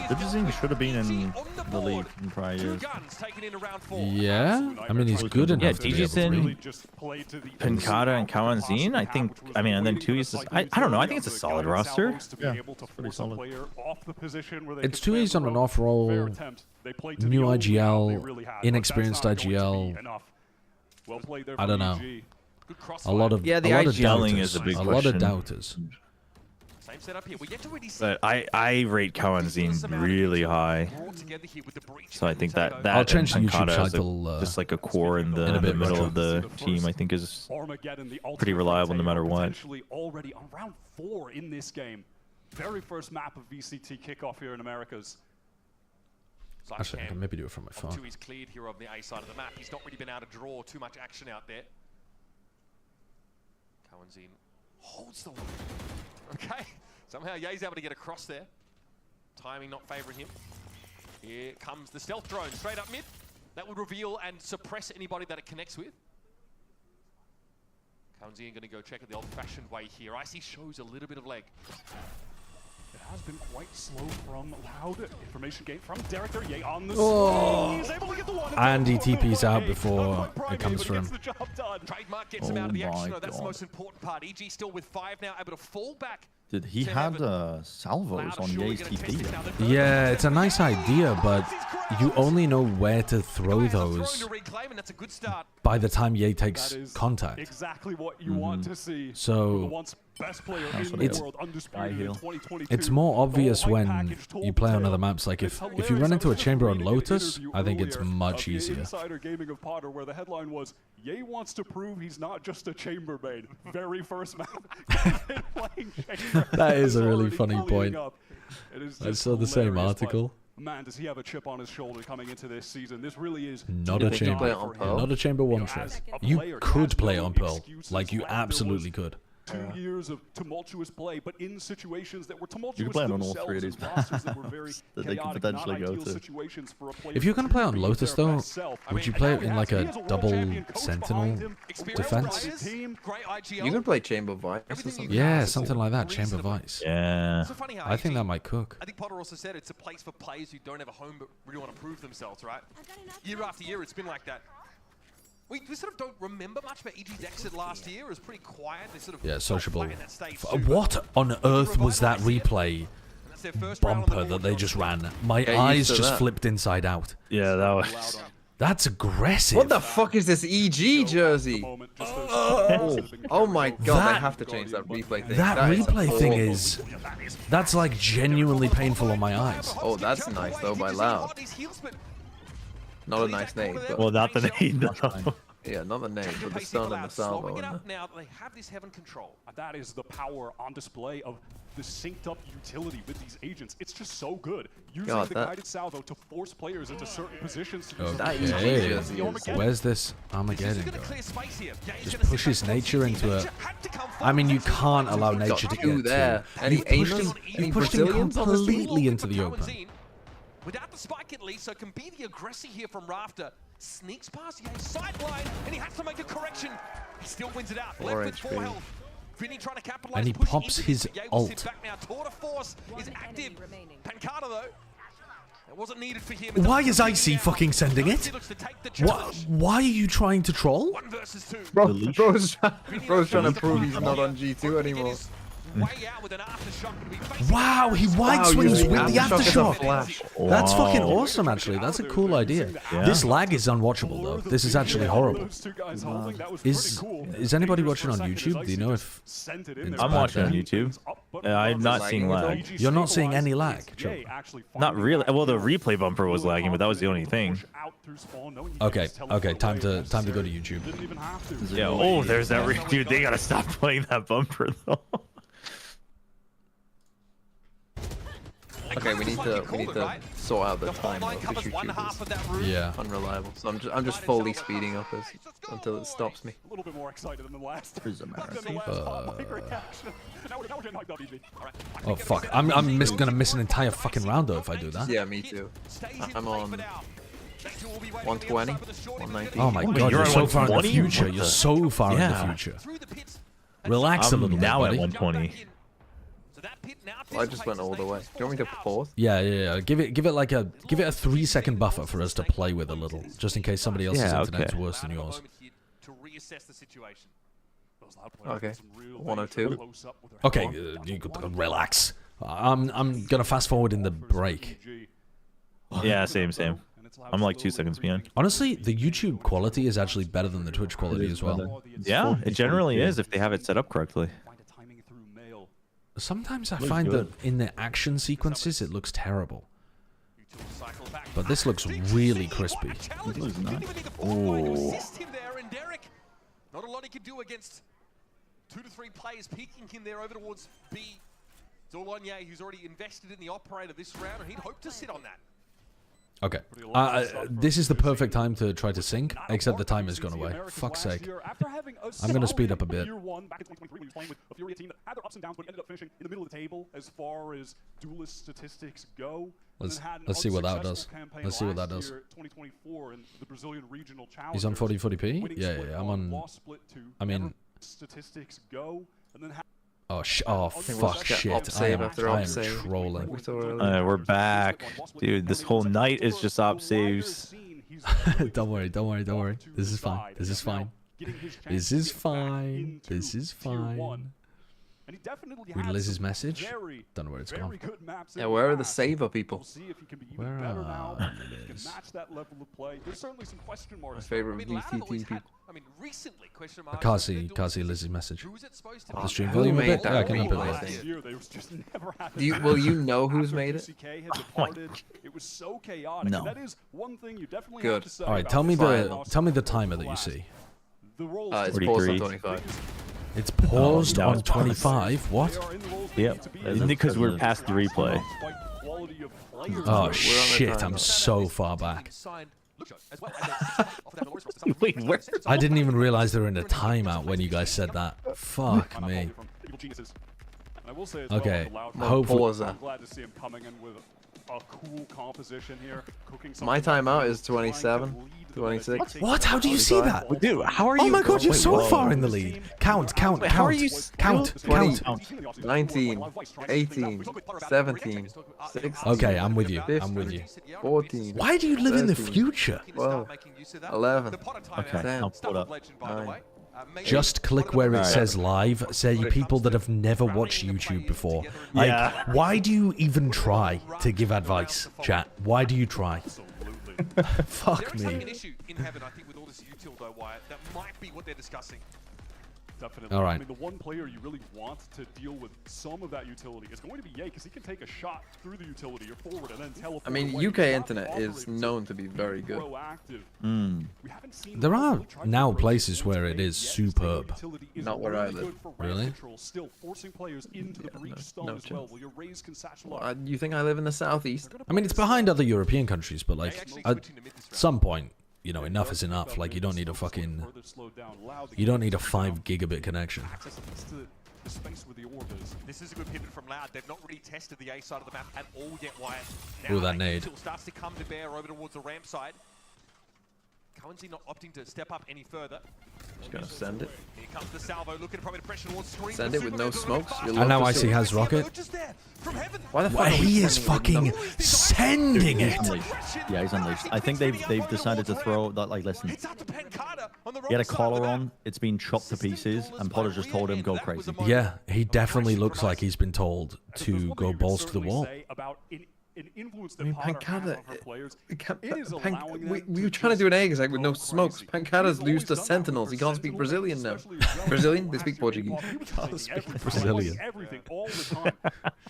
Didging should have been in the league in prior years. Yeah? I mean, he's good enough. Yeah, Digison, Pancata, and Kawanzin, I think. I mean, and then Tui's. I don't know. I think it's a solid roster. Yeah, pretty solid. It's 2E's on an off roll. New IGL, inexperienced IGL. I don't know. A lot of IGLing is a big question. A lot of doubters. Same setup here. We're yet to really see. But I rate Kawanzin really high. So I think that I'll change the YouTube Pancata title. Just like a core in the middle of the team, I think is pretty reliable no matter what. Already on round 4 in this game. Very first map of VCT kickoff here in Americas. Actually, I can maybe do it from my phone. He's cleared here on the A side of the map. He's not really been able to draw too much action out there. Kawanzin holds the one. Okay. Somehow Ye's able to get across there. Timing not favouring him. Here comes the stealth drone straight up mid. That would reveal and suppress anybody that it connects with. Kawanzin going to go check it the old-fashioned way here. Icy shows a little bit of leg. It has been quite slow from Loud. Information gain from Derek there. Ye on the Oh. He's able to get the one. And he TP's out before it comes for him. Trademark gets him out of the action. No, that's the most important part. EG still with 5 now, able to fall back. Did he had salvos on Ye's TP? Yeah, it's a nice idea, but you only know where to throw those by the time Ye takes contact. Exactly what you want to see. So best player in the world, undisputed in 2022. it's more obvious when you play on other maps. Like if you run into a chamber on Lotus, I think it's much easier. Insider Gaming of Potter, where the headline was, Ye wants to prove he's not just a chambermaid. Very first map. Playing chamber. That is a really funny point. I saw the same article. Man, does he have a chip on his shoulder coming into this season? This really is not a chamber. Not a chamber one trick. You could play on Pearl. Like you absolutely could. 2 years of tumultuous play, but in situations that were tumultuous you can play on all 3 of these maps that they could potentially go to. If you're going to play on Lotus, though, would you play it in like a double Sentinel defense? You can play Chamber Vice or something. Yeah, something like that, Chamber Vice. Yeah. I think that might cook. I think Potter also said it's a place for players who don't have a home but really want to prove themselves, right? Year after year, it's been like that. We sort of don't remember much about EG's exit last year. It was pretty quiet. They sort of Yeah, sociable. What on earth was that replay bumper that they just ran? My eyes just flipped inside out. Yeah, that was... That's aggressive. What the fuck is this EG jersey? Oh my god, they have to change that replay thing. That replay thing is... That's like genuinely painful on my eyes. Oh, that's nice though by Loud. Not a nice name. But well, not the name, no. Yeah, not the name, but the stun and the salvo. Now they have this heaven control. That is the power on display of the synced up utility with these agents. It's just so good. Using the guided salvo to force players into certain positions. Okay, where's this Armageddon going? Just pushes nature into a... I mean, you can't allow nature to get there. You pushed him completely into the open. Without the spike at least, so can be the aggressor here from Rafter. Sneaks past Ye's sideline, and he has to make a correction. He still wins it out. Left with 4 health. Vinny trying to capitalize. And he pops his ult. Back now. Tour de Force is active. Pancata though. It wasn't needed for him. Why is Icy fucking sending it? Why are you trying to troll? 1 versus 2. Bro's trying to prove he's not on G2 anymore. Wow, he wide swings with the aftershock. Wow. That's fucking awesome, actually. That's a cool idea. Yeah. This lag is unwatchable, though. This is actually horrible. Is anybody watching on YouTube? Do you know if... I'm watching on YouTube. I'm not seeing lag. You're not seeing any lag, Joe? Not really. Well, the replay bumper was lagging, but that was the only thing. Okay, time to go to YouTube. Yeah. Oh, there's that. Dude, they gotta stop playing that bumper though. Okay, we need to sort out the time of the YouTubers. Yeah. Unreliable. So I'm just fully speeding up until it stops me. A little bit more excited than the last. Oh fuck! I'm gonna miss an entire fucking round though if I do that. Yeah, me too. I'm on 120, 119. Oh my god, you're so far in the future. You're so far in the future. Relax a little bit, now buddy. at 120. Well, I just went all the way. Do you want me to pause? Yeah. Give it a 3-second buffer for us to play with a little, just in case somebody else's internet's worse than yours. Okay. 102. Okay, you could relax. I'm gonna fast forward in the break. Yeah, same. I'm like 2 seconds behind. Honestly, the YouTube quality is actually better than the Twitch quality as well. Yeah, it generally is if they have it set up correctly. Sometimes I find that in the action sequences it looks terrible. But this looks really crispy. It looks nice. Oh. Not a lot he can do against 2 to 3 players peeking him there over towards B. Zolonye, who's already invested in the operator this round, and he'd hope to sit on that. Okay. This is the perfect time to try to sync, except the timer's gone away. Fuck's sake. I'm going to speed up a bit. Back in 2023, we were playing with a Fury team that had their ups and downs, but ended up finishing in the middle of the table as far as duelist statistics go. Let's see what that does. Let's see what that does. 2024 in the Brazilian regional challenge. He's on 4040p? Yeah, I'm on... I mean... Statistics go, and then oh fuck shit! I am trolling. We're back, dude. This whole night is just op saves. Don't worry. This is fine. This is fine. Read Liz's message. Don't know where it's gone. Yeah, where are the saver people? Where are Liz? My favorite VT people. I mean, recently, I can't see Liz's message. The stream volume a bit? Yeah, I can up it. Will you know who's made it? No. Good. All right, tell me the timer that you see. It's paused on 25. It's paused on 25. What? Yep. Because we're past the replay. Oh shit! I'm so far back. Wait, where? I didn't even realize they were in a timeout when you guys said that. Fuck me. Okay, hopefully. I'm glad to see him coming in with a cool composition here. My timeout is 27, 26. What? How do you see that? Dude, how are you? Oh my god, you're so far in the lead. Count. How are you? Count. 19, 18, 17, 16. Okay, I'm with you. 15, 14. Why do you live 13, in the future? 12, 11. Okay, 10, I'll put up. 9. Just click where it says live. Say people that have never watched YouTube before. Like, why do you even try to give advice, chat? Why do you try? Fuck me. An issue in Heaven, I think, with all this util though, Wyatt. That might be what they're discussing. Definitely. All right. I mean, the one player you really want to deal with some of that utility is going to be Ye, because he can take a shot through the utility or forward and then teleport. I mean, away. UK internet is known to be very good. There are now places where it is superb. Not where I live. Really? Still forcing players into the breach stone as well. Will your Raze can satchel You think I live in the southeast? I mean, it's behind other European countries, but like at some point, you know, enough is enough. Like, you don't need a fucking... You don't need a 5 gigabit connection. This is a good pivot from Loud. They've not really tested the A side of the map at all yet, Wyatt. Ooh, that nade. Starts to come to bear over towards the ramp side. Currency not opting to step up any further. Just gonna send it. Here comes the salvo, looking probably to pressure towards screen. Send it with no smokes. And now Icy has rocket. Why the fuck? He is fucking sending it. Yeah, he's unleashed. I think they've decided to throw that. Like, listen, he had a collar on. It's been chopped to pieces, and Potter just told him go crazy. Yeah, he definitely looks like he's been told to go balls to the wall. I mean, Pancada, we were trying to do an egg with no smokes. Pancada's used to Sentinels. He can't speak Brazilian now. Brazilian? They speak Portuguese. Brazilian. Everything all the time.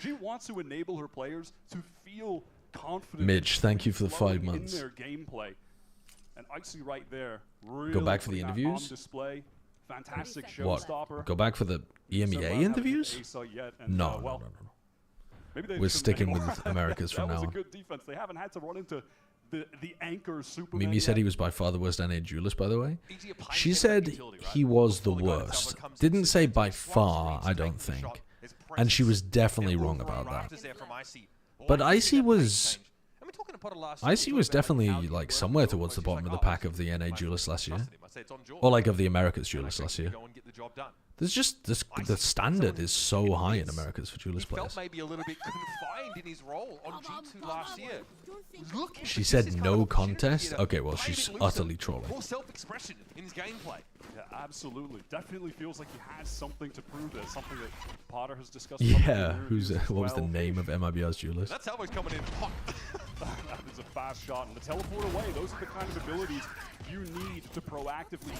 She wants to enable her players to feel confident. Mitch, thank you for the 5 months. In their gameplay. And Icy right there. Go back for the interviews? On display. Fantastic What? showstopper. Go back for the EMEA interviews? No. We're sticking with Americas from now on. That was on. a good defense. They haven't had to run into the anchor Superman. Mimi said he was by far the worst NA duelist, by the way. She said he was the worst. Didn't say by far, I don't think. And she was definitely wrong about that. But Icy was definitely like somewhere towards the bottom of the pack of the NA duelist last year. Or like of the Americas duelist last year. There's just the standard is so high in Americas for duelist players. Maybe a little bit confined in his role on G2 last year. She said no contest? Okay, well, she's utterly trolling. More self-expression in his gameplay. Yeah, absolutely. Definitely feels like he has something to prove there. Something that Potter has discussed. Yeah, what was the name of MiBR's duelist? That's Salvo's coming in hot. That is a fast shot, and the teleport away. Those are the kind of abilities you need to proactively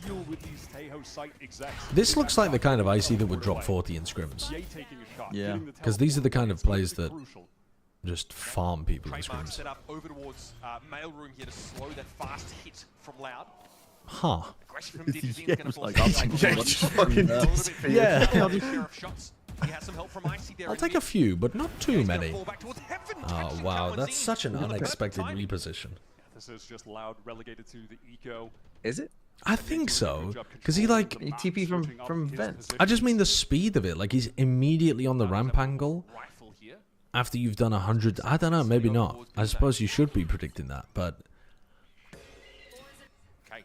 deal with these Tejo site execs. This looks like the kind of Icy that would drop 40 in scrims. Yeah, because these are the kind of plays that just farm people in scrims. Set up over towards mailroom here to slow that fast hit from Loud. Huh. Yeah, it was like, I'll take a few, but not too many. Oh, wow, that's such an unexpected reposition. This is just Loud relegated to the eco. Is it? I think so, because he like TP from vents. I just mean the speed of it. Like he's immediately on the ramp angle after you've done 100. I don't know, maybe not. I suppose you should be predicting that, but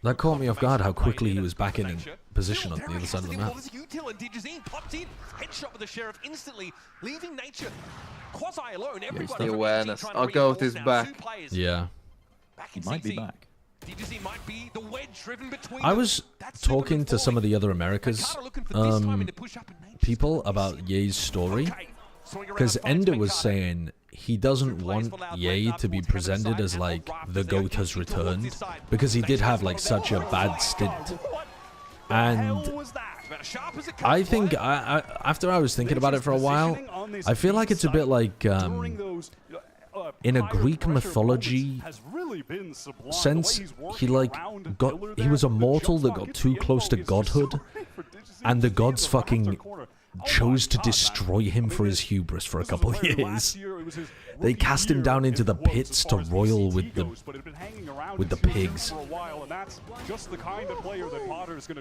that caught me off guard how quickly he was back in position on the other side of the map. Headshot with the Sheriff instantly, leaving Nature quasi alone. The awareness. I'll go with his back. Yeah. He might be back. I was talking to some of the other Americas people about Ye's story, because Ender was saying he doesn't want Ye to be presented as like the GOAT has returned, because he did have like such a bad stint. And I think after I was thinking about it for a while, I feel like it's a bit like in a Greek mythology sense, he was a mortal that got too close to godhood, and the gods fucking chose to destroy him for his hubris for a couple of years. They cast him down into the pits to roil with the pigs.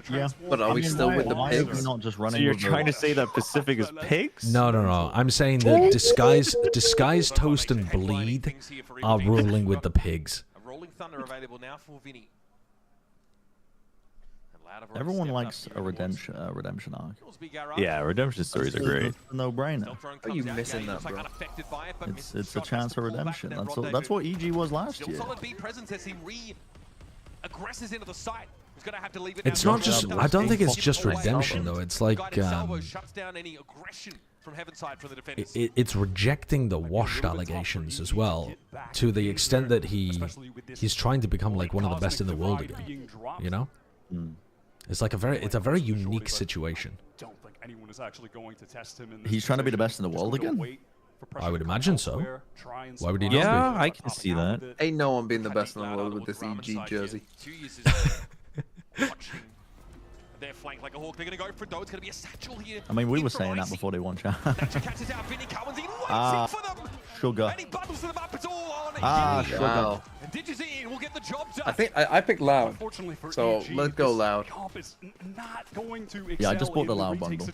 Yeah, but are we still with the pigs? Not just running. So you're trying to say that Pacific is pigs? No. I'm saying that Disguise, Toast, and Bleed are ruling with the pigs. A Rolling Thunder available now for Vinny. Everyone likes a redemption arc. Yeah, redemption stories are great. No brainer. Are you missing that, bro? It's a chance for redemption. That's what EG was last year. It's not just. I don't think it's just redemption though. It's like it's rejecting the washed allegations as well, to the extent that he's trying to become like one of the best in the world again. You know. It's like it's a very unique situation. He's trying to be the best in the world again? I would imagine so. Why would he not be? Yeah, I can see that. Ain't no one being the best in the world with this EG jersey. They're flanked like a hawk. They're going to go for it, though. It's going to be a satchel here. I mean, we were saying that before they won chat. Sugar. Sugar. I think I picked Loud, so let's go Loud. Yeah, I just bought the Loud bundle.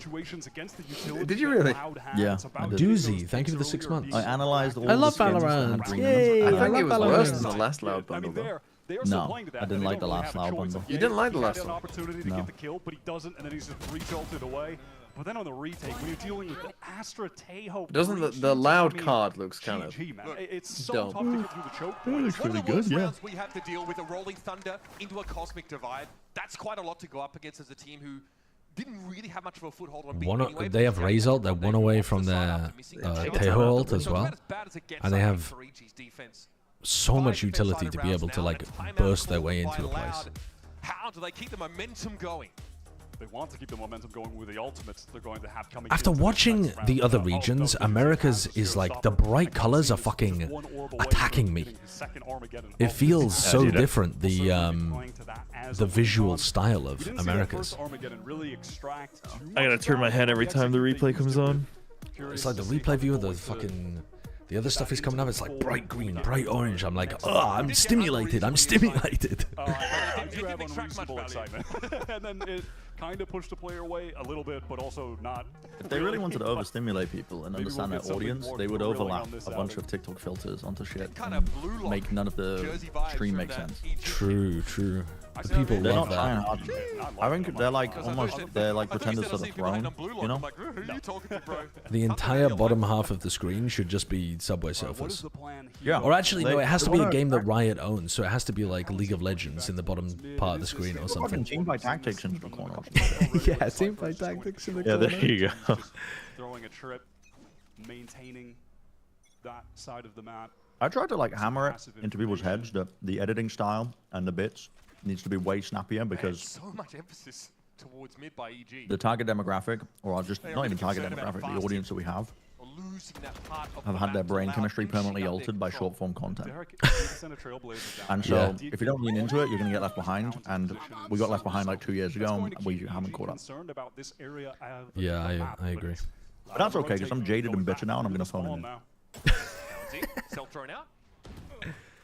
Did you really? Yeah. Doozy, thank you for the 6 months. I analyzed all I love the skins Valorant. that had Yay, I think it was Valorant. worse than the last Loud bundle, though. They are No, still playing to that. I didn't like the last Lao bundle. You didn't like the last one? He had an one? opportunity to No. get the kill, but he doesn't, and then he's just re-jolted away. But then on the retake, when you're dealing with the Astra Tejo, Doesn't the loud card looks kind of GG, man. It's so dumb. tough to get through the choke That looks One really of the good, worst yeah. rounds we have to deal with a rolling thunder into a cosmic divide. That's quite a lot to go up against as a team who didn't really have much of a foothold on B anyway. They have Raze ult. They're one away from their Tejo ult as well, and they have so much utility to be able to like burst their way into a place. How do they keep the momentum going? They want to keep the momentum going with the ultimates they're going to have coming. After into watching this next the round. other regions, America's is like the bright colors are fucking attacking me. It feels so different. The visual style of America's. I gotta turn my head every time the replay comes on. It's like the replay view of the fucking. The other stuff is coming up. It's like bright green, bright orange. I'm like, oh, I'm stimulated. I'm stimulated. I do have unreasonable excitement, and then it kind of pushed the player away a little bit, but also not. If they really wanted to overstimulate people and understand their audience, they would overlap a bunch of TikTok filters onto shit and make none of the stream make sense. True, true. The people They're love not trying that. hard. I think they're like almost, they're like pretenders to the throne, you know? The entire bottom half of the screen should just be Subway Surfers. Yeah. Or actually, no, it has to they be a wanna- game that Riot owns, so it has to be like League of Legends in the bottom part of the screen or Fucking something. team by tactics into the corner. Yeah, team by tactics in the Yeah, corner. there you go. Throwing a trip, maintaining that side of the map. I tried to like hammer it into people's heads that the editing style and the bits needs to be way snappier because So much emphasis towards mid by EG. the target demographic, or just not even target demographic, the audience that we have have had their brain chemistry permanently altered by short form content. And so, if you don't lean into it, you're going to get left behind. And we got left behind like 2 years ago, and we haven't caught up. Yeah, I agree. But that's okay, because I'm jaded and bitter now, and I'm going to phone him in. Self thrown out.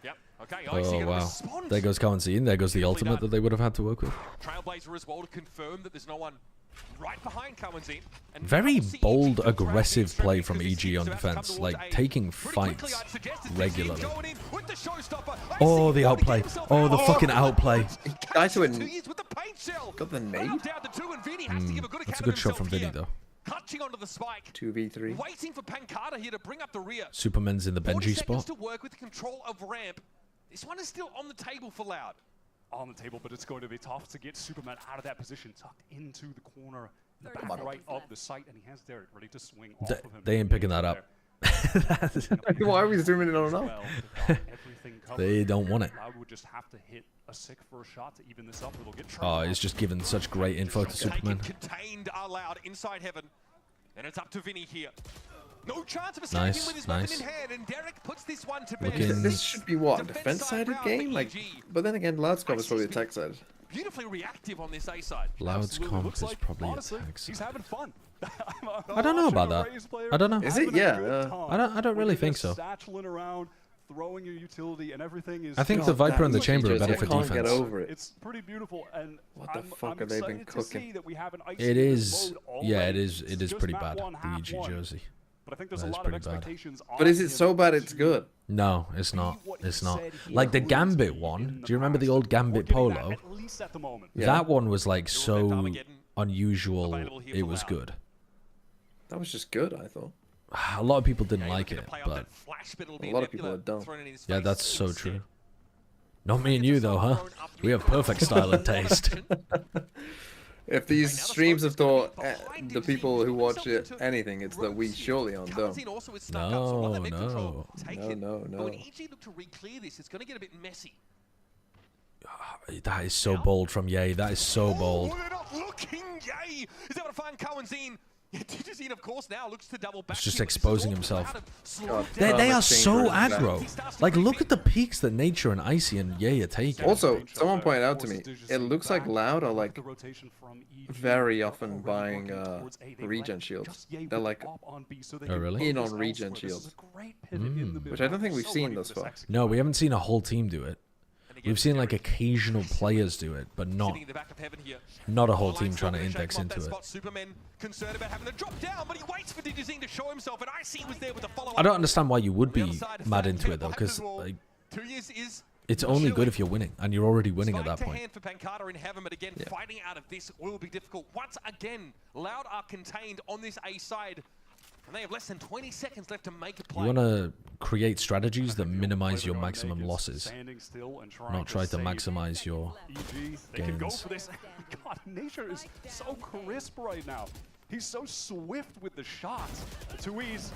Yep. Okay. Oh wow. There goes Kawanseen. There goes the ultimate that they would have had to work with. Trailblazer as well to confirm that there's no one right behind Kawanseen. Very bold, aggressive play from EG on defense, like taking fights regularly. Oh, the outplay. Oh, the fucking outplay. Guy to it. Got the nade. That's a good shot from Vinny, though. Clutching onto the spike. 2v3. Waiting for Pancada here to bring up the rear. Superman's in the 40 Benji seconds spot. to work with control of ramp. This one is still on the table for Loud. On the table, but it's going to be tough to get Superman out of that position, tucked into the corner, in the back right of the site, and he has Derek ready to swing off of him. They ain't picking that up. Why are we zooming in on it now? They don't want it. Loud would just have to hit a sick first shot to even this up. It'll get Oh, he's just given such great info to Superman. Contained are Loud inside heaven. And it's up to Vinny here. No chance of escaping with his weapon in hand, and Derek puts this one to bed. This should be what? A defense-sided game? Like, but then again, Loud's is probably attack-sided. Beautifully reactive on this A side. Loud's comp is probably honestly, attack side. he's having fun. I don't know about that. I don't know. Is it? Yeah. I don't really think so. Satcheling around, throwing your utility, and everything is. I think the Viper and the Chamber are better for defense. Get over it. It's pretty beautiful, and what the fuck have they been cooking? It is. Yeah, it is. It is pretty bad. The EG jersey. But I think there's That a is lot of pretty bad. expectations. But is it so bad it's good? No, it's not. It's not. Like the Gambit one. Do you remember the old Gambit Polo? That one was like so unusual. It was good. That was just good, I thought. A lot of people didn't like it, but a lot of people are dumb. yeah, that's so true. Not me and you though, huh? We have perfect style and taste. If these streams have taught the people who watch it anything, it's that we surely aren't dumb. No. No. But when EG look to re-clear this, it's going to get a bit messy. That is so bold from Ye. That is so bold. They're not looking. Yay! Is able to find Kawanseen. Digizine, of course, now looks to double back. He's just exposing himself. God, They are so Chamber is aggro. Like, look at the peaks that Nature and Icy and Ye are taking. Also, someone pointed out to me, it looks like Loud are like very often buying regen shields. They're like Oh, really? in on regen shields, which I don't think we've seen thus far. No, we haven't seen a whole team do it. We've seen like occasional players do it, but not a whole team trying to index into it. Superman concerned about having to drop down, but he waits for Digizine to show himself, and Icy was there with the follow-up. I don't understand why you would be mad into it though, because like 2 years is it's only good if you're winning, and you're already winning at that point. Hand for Pancata in heaven, but again, fighting out of this will be difficult. Once again, Loud are contained on this A side, and they have less than 20 seconds left to make a play. You want to create strategies that minimize your maximum losses, not try to maximize your They can go gains. for this. God, Nature is so crisp right now. He's so swift with the shots. 2Es,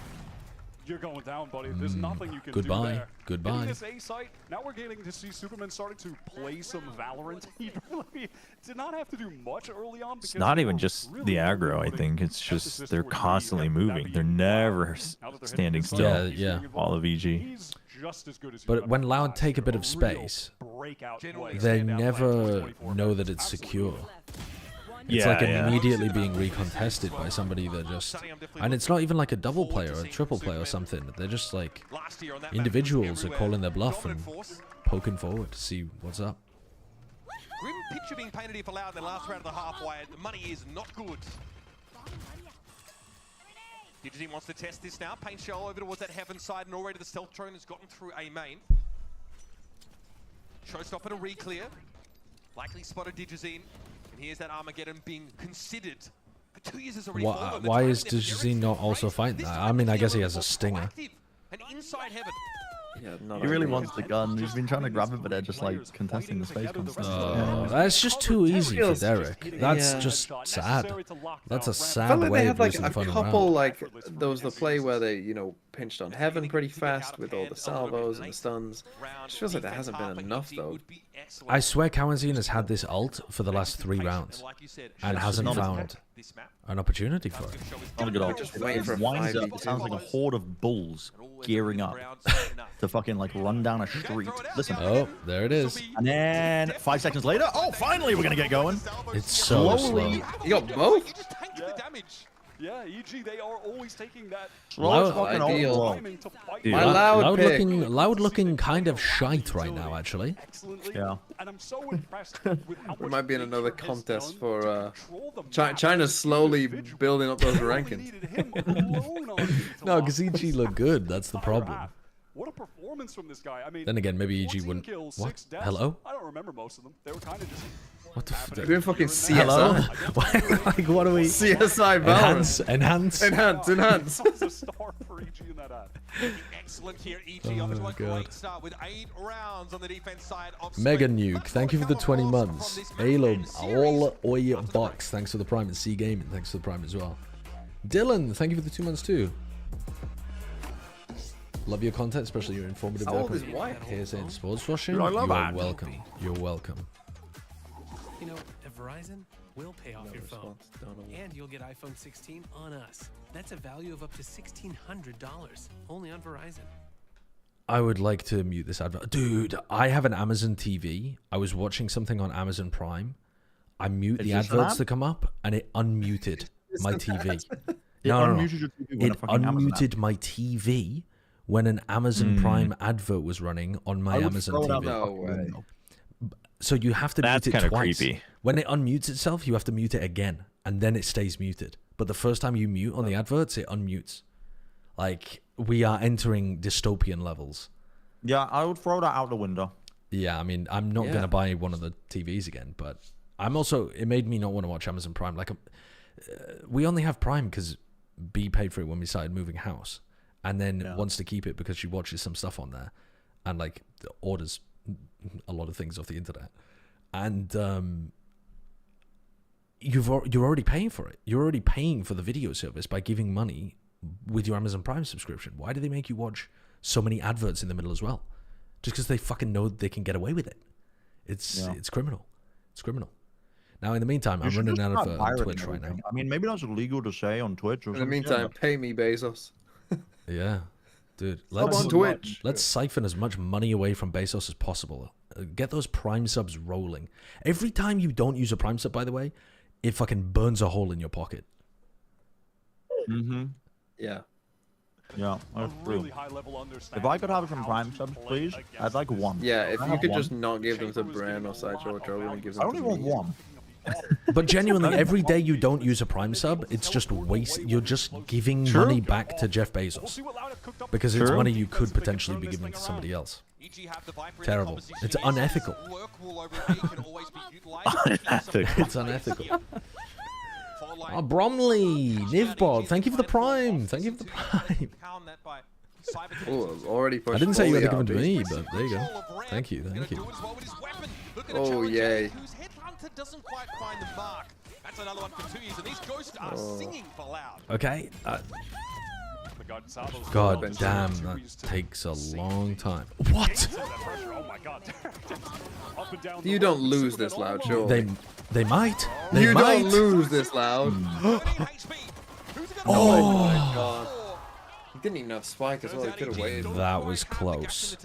you're going down, buddy. There's nothing you can do there. Goodbye. Hitting this A site, now we're getting to see Superman starting to play some Valorant. He really did not have to do much early on. It's not even just the aggro, I think. It's just they're constantly moving. They're never standing still. Yeah. All of EG. But when Loud take a bit of space, they never know that it's secure. It's like immediately being recontested by somebody that just... And it's not even like a double player or a triple player or something. They're just like... Individuals are calling their bluff and poking forward to see what's up. Grim picture being painted here for Loud in the last round of the halfway. The money is not good. Digity wants to test this now. Paint shell over towards that heaven side, and already the stealth drone has gotten through A main. Showstopper to re-clear. Likely spotted Digizine. And here's that Armageddon being considered. For 2 years has already fallen. Why is Digizine not also fighting that? I mean, I guess he has a stinger. And inside heaven. Yeah, He really wants the gun. He's been trying to grab it, but they're just like contesting the space constantly. That's just too easy for Derek. That's just sad. That's a sad Like way they of had like losing a the final couple round. like there was the play where they pinched on heaven pretty fast with all the salvos and the stuns. It just feels like there hasn't been enough though. I swear Cowanzine has had this ult for the last 3 rounds and hasn't found an opportunity for it. Not a good ult. It winds up. It sounds like a horde of bulls gearing up to fucking like run down a street. Listen. Oh, there it is. And then 5 seconds later, oh, finally we're gonna get going. It's so slowly. slow. You got both. Yeah, EG, they are always taking that. Dude, My Loud pick. Loud looking kind of shite right now, actually. Yeah. And I'm so impressed with how We might be in another contest for China's slowly building up those rankings. No, because EG look good. That's the problem. What a performance from this guy. I mean, Then again, maybe EG 14 wouldn't. kills, What? 6 deaths. Hello? I don't remember most of them. They were kind of just. What the f? You're doing fucking CSI. Hello? Like, what are we? CSI Valorant. Enhance. It's a star for EG in that ad. Excellent here, EG. Off to a great start with 8 rounds on the defense side of Mega Nuke, thank you for the 20 months. Alum, all oi bucks. Thanks for the prime. And C Gaming, thanks for the prime as well. Dylan, thank you for the 2 months too. Love your content, especially your informative. How old is Wyatt? KSA and sports washing. Dude, I You love are that. welcome. You're welcome. You know, at Verizon, we'll pay off your phone. And you'll get iPhone 16 on us. That's a value of up to $1,600. Only on Verizon. I would like to mute this advert. Dude, I have an Amazon TV. I was watching something on Amazon Prime. I mute the adverts that come up, and it unmuted my TV. No. It unmuted my TV when an Amazon Prime advert was running on my Amazon TV. No way. So you have to That's mute it kinda twice. creepy. When it unmutes itself, you have to mute it again, and then it stays muted. But the first time you mute on the adverts, it unmutes. Like, we are entering dystopian levels. Yeah, I would throw that out the window. Yeah, I mean, I'm not going to buy one of the TVs again, but I'm also, it made me not want to watch Amazon Prime. Like, we only have Prime because B paid for it when we started moving house, and then wants to keep it because she watches some stuff on there and like orders a lot of things off the internet. And you're already paying for it. You're already paying for the video service by giving money with your Amazon Prime subscription. Why do they make you watch so many adverts in the middle as well? Just because they fucking know they can get away with it. It's criminal. It's criminal. Now, in the meantime, I'm running out of Twitch right now. I mean, maybe that's illegal to say on Twitch. Or In the meantime, pay me, Bezos. Yeah, dude. Come on Twitch. Let's siphon as much money away from Bezos as possible. Get those Prime subs rolling. Every time you don't use a Prime sub, by the way, it fucking burns a hole in your pocket. Mm-hmm. Yeah. Yeah, that's true. If I could have some Prime subs, please, I'd like one. Yeah, if I you have could one. just not give them to Bran or Sideshow or Joe, and give them I only to want me. one. But genuinely, every day you don't use a Prime sub, it's just waste. You're just giving money back to Jeff Bezos because it's money you could potentially be giving to somebody else. Terrible. It's unethical. It's unethical. Oh, Bromley, Nivbot, thank you for the Prime. Thank you for the Prime. Oh, already I didn't say you had to give them to me, but there you go. Thank you, thank you. Oh, yay. Doesn't quite find the mark. That's another one for 2 years, and these ghosts are singing for loud. Okay. God damn, that takes a long time. What? You don't lose this loud, sure. They might. You don't lose this loud. Oh my god. He didn't even have spike as well. He could have waited. That was close.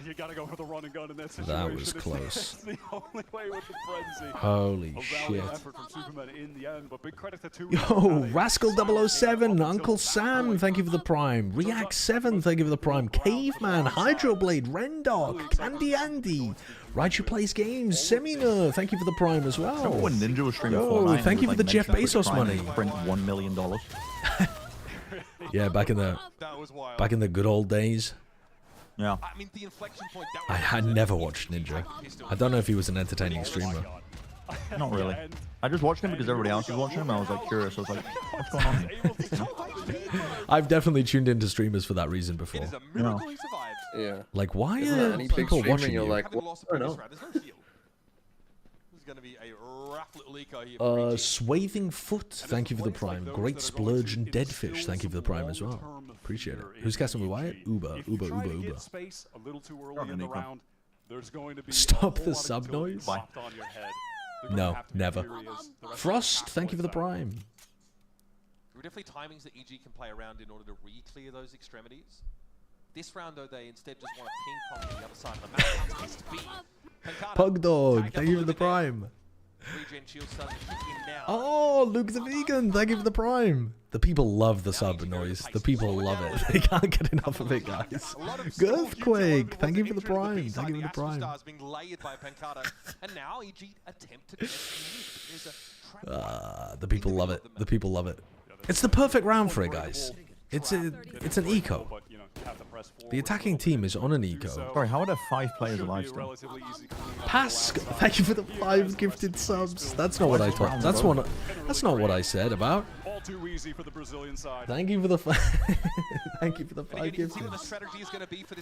You gotta go for the run and gun in that situation. That was close. It's the only way with the frenzy. Holy shit. Effort from Superman in the end, but big credit to Yo, Rascal 007, Uncle Sam, thank you for the Prime. React 7, thank you for the Prime. Caveman, Hydroblade, Rendog, Candy Andy, Raichu Plays Games, Semina, thank you for the Prime as well. Remember when Ninja was streaming Yo, Fortnite? thank you for the Jeff Bezos money. Print $1 million. Yeah, back in the good old days. Yeah. I mean, the inflection point. I had never watched Ninja. I don't know if he was an entertaining streamer. Not really. I just watched him because everybody else was watching him. I was like curious. I was like, what's going on here? I've definitely tuned into streamers for that reason before. Yeah. Like, why Isn't are that any big people streamer watching you're you? like, what? I don't know. Going to be a rough little eco here. Swathing Foot, thank you for the Prime. Great Splurge and Deadfish, thank you for the Prime as well. Appreciate it. Who's casting with Wyatt? Uber. Stop the sub noise? No, never. Frost, thank you for the Prime. There are definitely timings that EG can play around in order to re-clear those extremities. This round, though, they instead just want to ping pong to the other side of the map. That's speed. Pug Dog, thank you for the Prime. Oh, Luke the Vegan, thank you for the Prime. The people love the sub noise. The people love it. They can't get enough of it, guys. Earthquake, thank you for the Prime. Thank you for the Prime. The people love it. The people love it. It's the perfect round for it, guys. It's an eco. The attacking team is on an eco. Sorry, how are there 5 players alive still? Pask, thank you for the 5 gifted subs. That's not what I thought. That's not what I said about. Thank you for the thank you for the 5 gifted.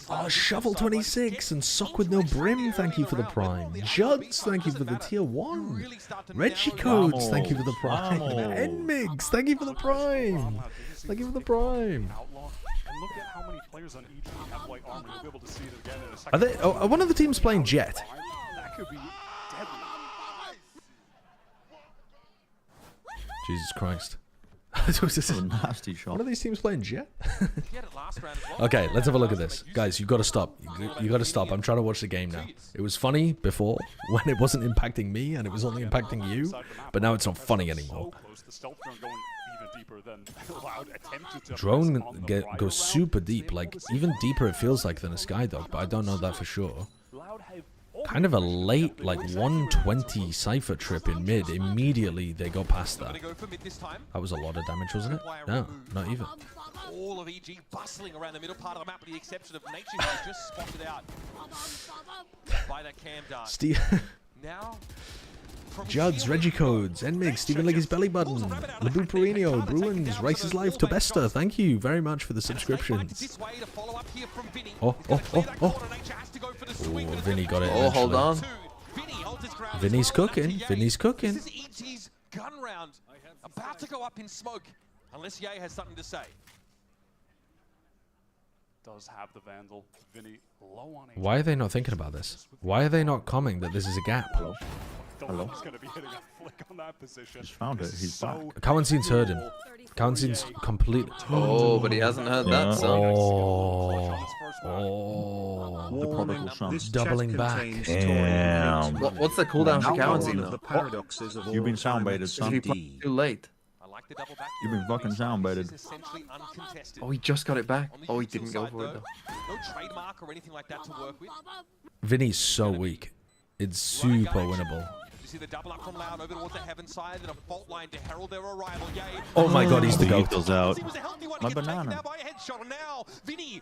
Oh, Shovel 26 and Sock with No Brim, thank you for the Prime. Juds, thank you for the tier 1. Reggie Codes, thank you for the Prime. Nmix, thank you for the Prime. Thank you for the Prime. And look at how many players on EG have white armor. You'll be able to see it again in a Are second. they? Are one of the teams playing Jet? That could be deadly. Jesus Christ. This is a nasty shot. One of these teams playing Jet? Okay, let's have a look at this. Guys, you've got to stop. You got to stop. I'm trying to watch the game now. It was funny before when it wasn't impacting me and it was only impacting you, but now it's not funny anymore. Drone goes super deep, like even deeper it feels like than a Skydog, but I don't know that for sure. Kind of a late, like 120 Cypher trip in mid. Immediately they got past that. That was a lot of damage, wasn't it? No, not even. All of EG bustling around the middle part of the map with the exception of Nature, who just spotted out by that cam dart. Now, Juds, Reggie Codes, Nmix, Stephen Leggy's Belly Button, Labu Perino, Bruins, Race's Life, Tobesta, thank you very much for the subscriptions. Oh, Vinny got it. Oh, hold on. Vinny's cooking. Vinny's cooking. This is EG's gun round. About to go up in smoke. Unless Ye has something to say. Does have the Vandal. Vinny low on Why are they not thinking about this? Why are they not commenting that this is a gap? Hello. Just found it. He's back. Cowan's heard him. Cowan's completely. Oh, but he hasn't heard that song. The prodigal son. Doubling back. Damn. What's the cooldown for Cowan's? You've been soundbaited, son. He played too late. You've been fucking soundbaited. Oh, he just got it back. Oh, he didn't go for it though. No trademark or anything like that to work with. Vinny's so weak. It's super winnable. see the double up from Loud over towards the heaven side, then a fault line to herald their arrival. Yay. Oh my god, he's the goat. out. My banana. By a headshot, and now Vinny,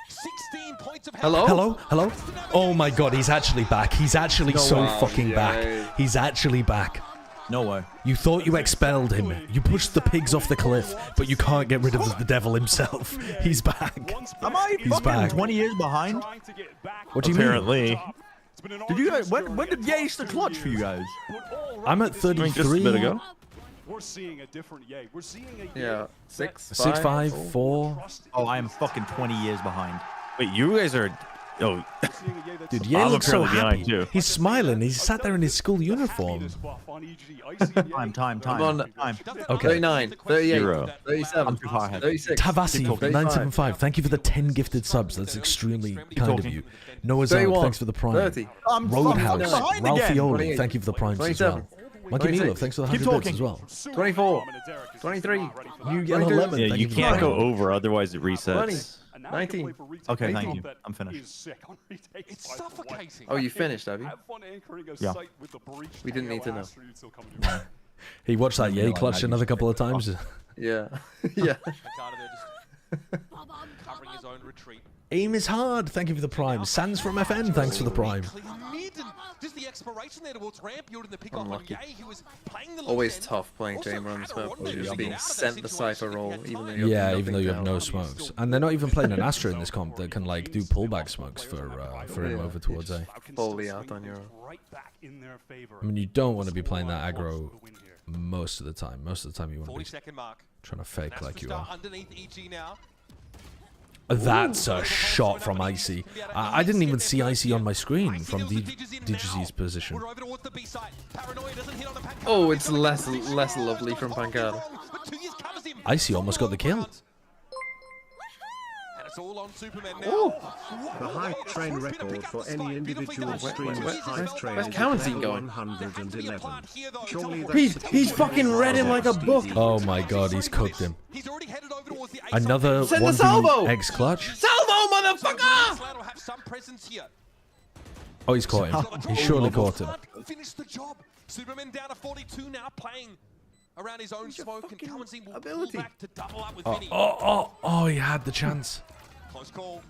16 points of Hello? Hello? Hello? Oh my god, he's actually back. He's actually so fucking back. He's actually back. No way. You thought you expelled him. You pushed the pigs off the cliff, but you can't get rid of the devil himself. He's back. Am I fucking 20 years behind? What do you Apparently. Did you guys? When did Yates the clutch for you guys? I'm at 33. Just a bit ago. We're seeing a different Ye. We're seeing a Yeah, 6, 5, 4. Oh, I am fucking 20 years behind. Wait, you guys are... Oh, dude, Ye I'm looks so apparently happy. behind, too. He's smiling. He's sat there in his school uniform. Time. Okay. 39, 38, Zero. 37, I'm too far ahead. 36, Tavasi, 35. 975. Thank you for the 10 gifted subs. That's extremely kind of you. Noah's 31, thanks for the prime. 30. I'm Roadhouse, fucking behind again. Ralphioli, 28, thank you for the primes as 27, well. Monkey 26. Milo, thanks for the Keep 100 bits talking. as well. 24, 23, You yellow 22, lemon. Yeah, thank you for the can't prime. go over, otherwise it 20, resets. 19. Okay, 18. thank you. I'm finished. It's suffocating. Oh, you finished, have you? Yeah. We didn't need to know. He watched that Ye clutch another couple of times. Yeah. Yeah. Pancada there just covering his own retreat. Aim is hard. Thank you for the prime. Sans from FN, thanks for the prime. Clear mid, and just the expiration there towards ramp yielding the pick off on Ye. He was playing the Always loose tough playing Also, Jamer on this map. Aaron Just Rodgers being out of sent that the situation Cypher role, against even though the you have Yeah, nothing even though you have down. no smokes. And they're not even playing an Astra in this comp that can like do pullback smokes for him over towards A. Fully out on your own. I mean, you don't want to be playing that aggro most of the time. Most of the time you want to be 40-second mark. trying to fake like you are. Underneath EG now. That's a shot from Icy. I didn't even see Icy on my screen from DGZ's position. We're over towards the B side. Paranoia doesn't hit on the Pancada. Oh, it's less lovely from Pancada. But 2 years covers him. Icy almost got the kill. And it's all on Superman now. The hype train record for any individual streamer's hype train where's is Quarantine going? 111. Surely He's fucking read him like a book. Oh my god, he's cooked him. He's already headed over towards the A Another Send the salvo! 1v X clutch. Salvo, motherfucker! Side will have some presence here. Oh, he's caught him. He surely caught him. Finish the job. Superman down to 42 now, playing around his own smoke, and Quarantine will pull back to double up with Vinny. Oh, he had the chance. Close call.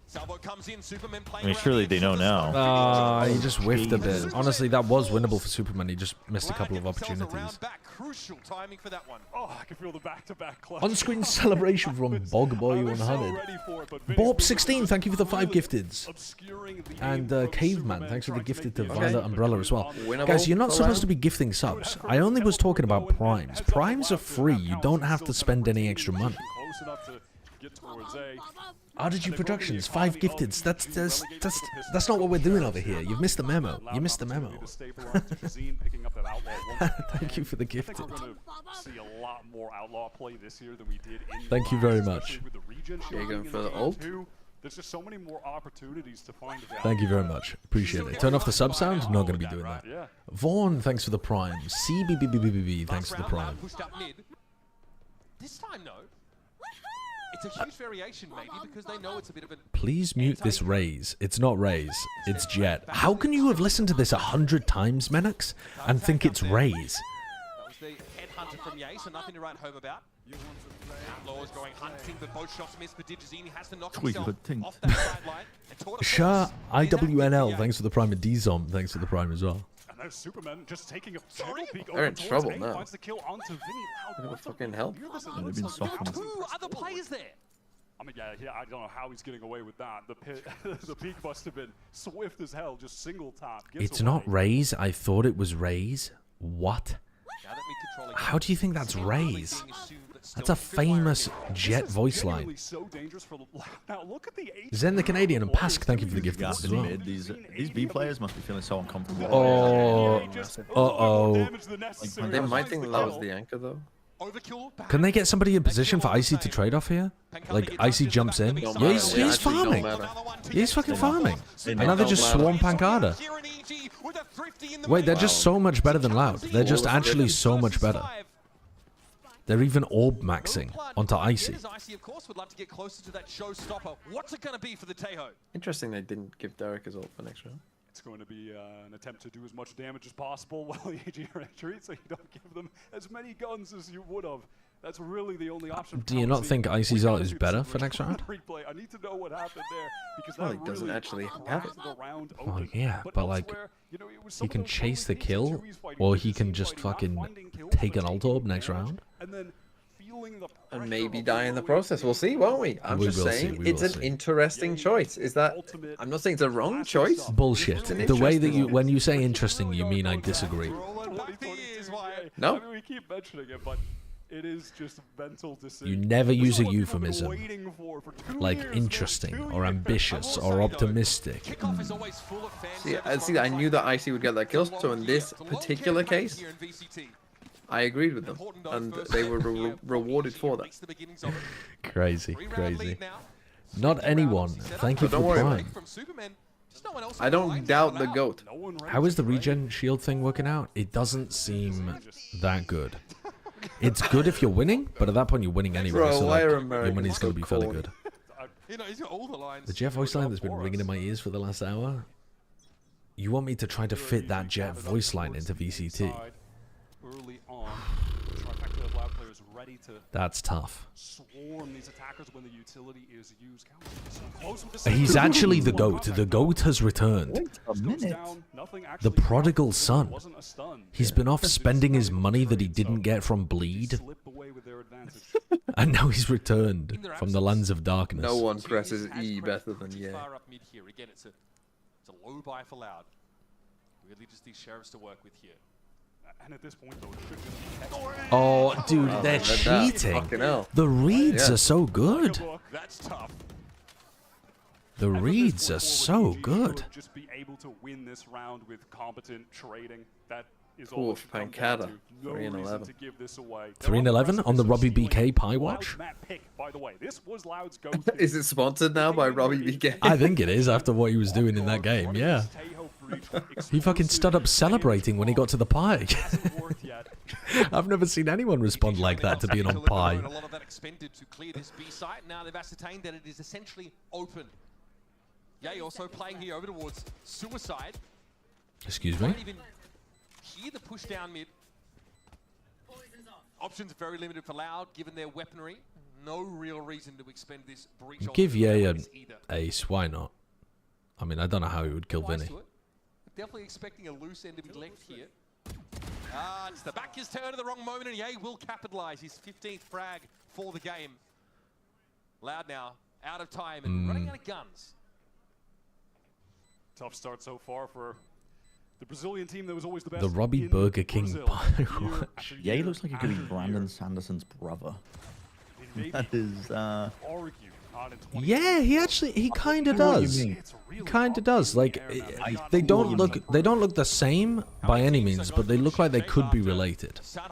Salvo comes in, Superman I playing mean, surely they know now. He just whiffed a bit. Honestly, that was winnable for Superman. He just missed a couple of opportunities. back. Crucial timing for that one. Oh, I can feel the back-to-back clutch. On-screen celebration from Bogboy100. Borp16, thank you for the 5 gifteds. And Caveman, thanks for the gifted to Violet Umbrella as well. Guys, you're not supposed to be gifting subs. I only was talking about primes. Primes are free. You don't have to spend any extra money. Close enough to get towards A. RDG Productions, 5 gifteds. That's not what we're doing over here. You've missed the memo. You missed the memo. Thank you for the gifted. We're going to see a lot more outlaw play this year than we did in Thank you very much. Yeah, you going for the ult? There's just so many more opportunities to find value. Thank you very much. Appreciate it. Turn off the sub sound? Not going to be doing that. Yeah. Vaughn, thanks for the prime. CBBBBB, thanks for the prime. Pushed up mid. This time, no. It's a huge variation, maybe, because they know it's a bit of an... Please mute this Raze. It's not Raze. It's Jet. How can you have listened to this 100 times, Menux, and think it's Raze? That was the headhunter from Ye, so nothing to write home about. Outlaws going hunting, but both shots missed for Digizine. He has to knock himself off that sideline. Shah IWNL, thanks for the prime. And D-Zom, thanks for the prime as well. And there's Superman just taking a single peek They're in over trouble towards A, now. finds the kill onto Vinny. Loud. What fucking help? They've been softened. Two other players there. I mean, yeah, I don't know how he's getting away with that. The peak must have been swift as hell, just single tap. It's not Raze. I thought it was Raze. What? How do you think that's Raze? That's a famous Jet voice line. Zen the Canadian and Pask, thank you for the gift as well. These B players must be feeling so uncomfortable. Oh, They might think that was the anchor, though. Can they get somebody in position for Icy to trade off here? Like, Icy jumps in. Yeah, he's farming. Yeah, he's fucking farming. And now they just swarm Pancada. Wait, they're just so much better than Loud. They're just actually so much better. They're even orb maxing onto Icy. Icy, of course, would love to get closer to that showstopper. What's it going to be for the Tejo? Interesting they didn't give Derek his ult for next round. It's going to be an attempt to do as much damage as possible while the AG are retreat, so you don't give them as many guns as you would have. That's really the only option. Do you not think Icy's ult is better for next round? I need to know what happened there because well, he doesn't actually have it. Oh yeah, but like, he can chase the kill, or he can just fucking take an ult orb next round. And maybe die in the process. We'll see, won't we? I'm just saying it's an interesting choice. Is that? I'm not saying it's a wrong choice. Bullshit. The way that you, when you say interesting, you mean I disagree. No. We keep mentioning it, but it is just mental decision. You never use a euphemism like interesting or ambitious or optimistic. See, I knew that Icy would get that kill, so in this particular case, I agreed with them, and they were rewarded for that. Crazy, crazy. Not anyone. Thank you for Prime. I don't doubt the GOAT. How is the regen shield thing working out? It doesn't seem that good. It's good if you're winning, but at that point you're winning anyway, Bro, so like, your Americans money's going to be fairly corny. good. The Jet voice line that's been ringing in my ears for the last hour? You want me to try to fit that Jet voice line into VCT? Early on, trifecta of Loud players ready to That's tough. swarm these attackers when the utility is used. So close with the He's actually the GOAT. The GOAT has returned. Wait a minute. The prodigal son. He's been off spending his money that he didn't get from Bleed. And now he's returned from the lands of darkness. No one presses E better than yeah. Again, it's a low buy for Loud. Really just these sheriffs to work with here. And at this point, though, it should just be Oh, dude, they're cheating. The reads are so good. That's tough. The reads are so good. Just be able to win this round with competent trading. That is Oof, all it should come down Pancata, to. No 3 and reason 11. to give this away. 3 and 11 on the Robbie BK Pie Watch. Map pick, by the way. This was Loud's go. Is it sponsored now by Robbie BK? I think it is after what he was doing in that game, yeah. He fucking stood up celebrating when he got to the pie. I've never seen anyone respond like that to being on pie. A lot of that expended to clear this B site. Now they've ascertained that it is essentially open. Yay also playing here over towards Suicide. Excuse me? Don't even hear the push down mid. Options are very limited for Loud, given their weaponry. No real reason to expend this breach. Give Ye an ace, why not? I mean, I don't know how he would kill Vinny. Definitely expecting a loose end to be left here. It's the back is turned at the wrong moment, and Ye will capitalize his 15th frag for the game. Loud now, out of time and running out of guns. Tough start so far for the Brazilian team that was always the best. The Robbie Burger King Pie Watch. Yeah, he looks like he could be Brandon Sanderson's brother. That is, Yeah, he kind of does. He kind of does. Like, they don't look the same by any means, but they look like they could be related. Yeah,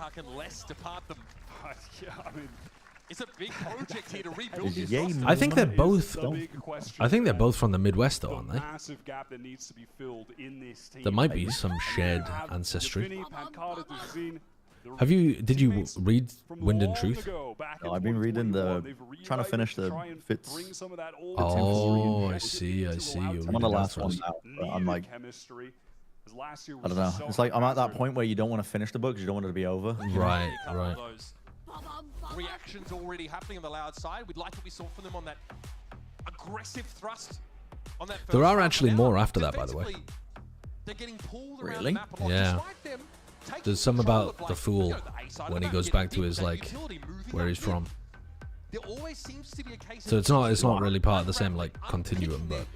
I mean, it's a big project here to rebuild this. I think they're both. I think they're both from the Midwest, though, aren't they? massive gap that needs to be filled in this team. There might be some shared ancestry. Vinny, Pancata, Duzine, Did you read Wind and Truth? No, I've been reading trying to finish the Fitz. Oh, I see. I'm on the last one now, but I'm like, I don't know. It's like I'm at that point where you don't want to finish the book because you don't want it to be over. Right. Reactions already happening on the Loud side. We'd like what we saw from them on that aggressive thrust. On that There are actually more after that, by the way. They're getting pulled around Really? the map a lot. Yeah. Despite them taking There's some control about of, the fool when he goes back to his like where he's from. There always seems to be a case So it's not really part of the same like continuum, but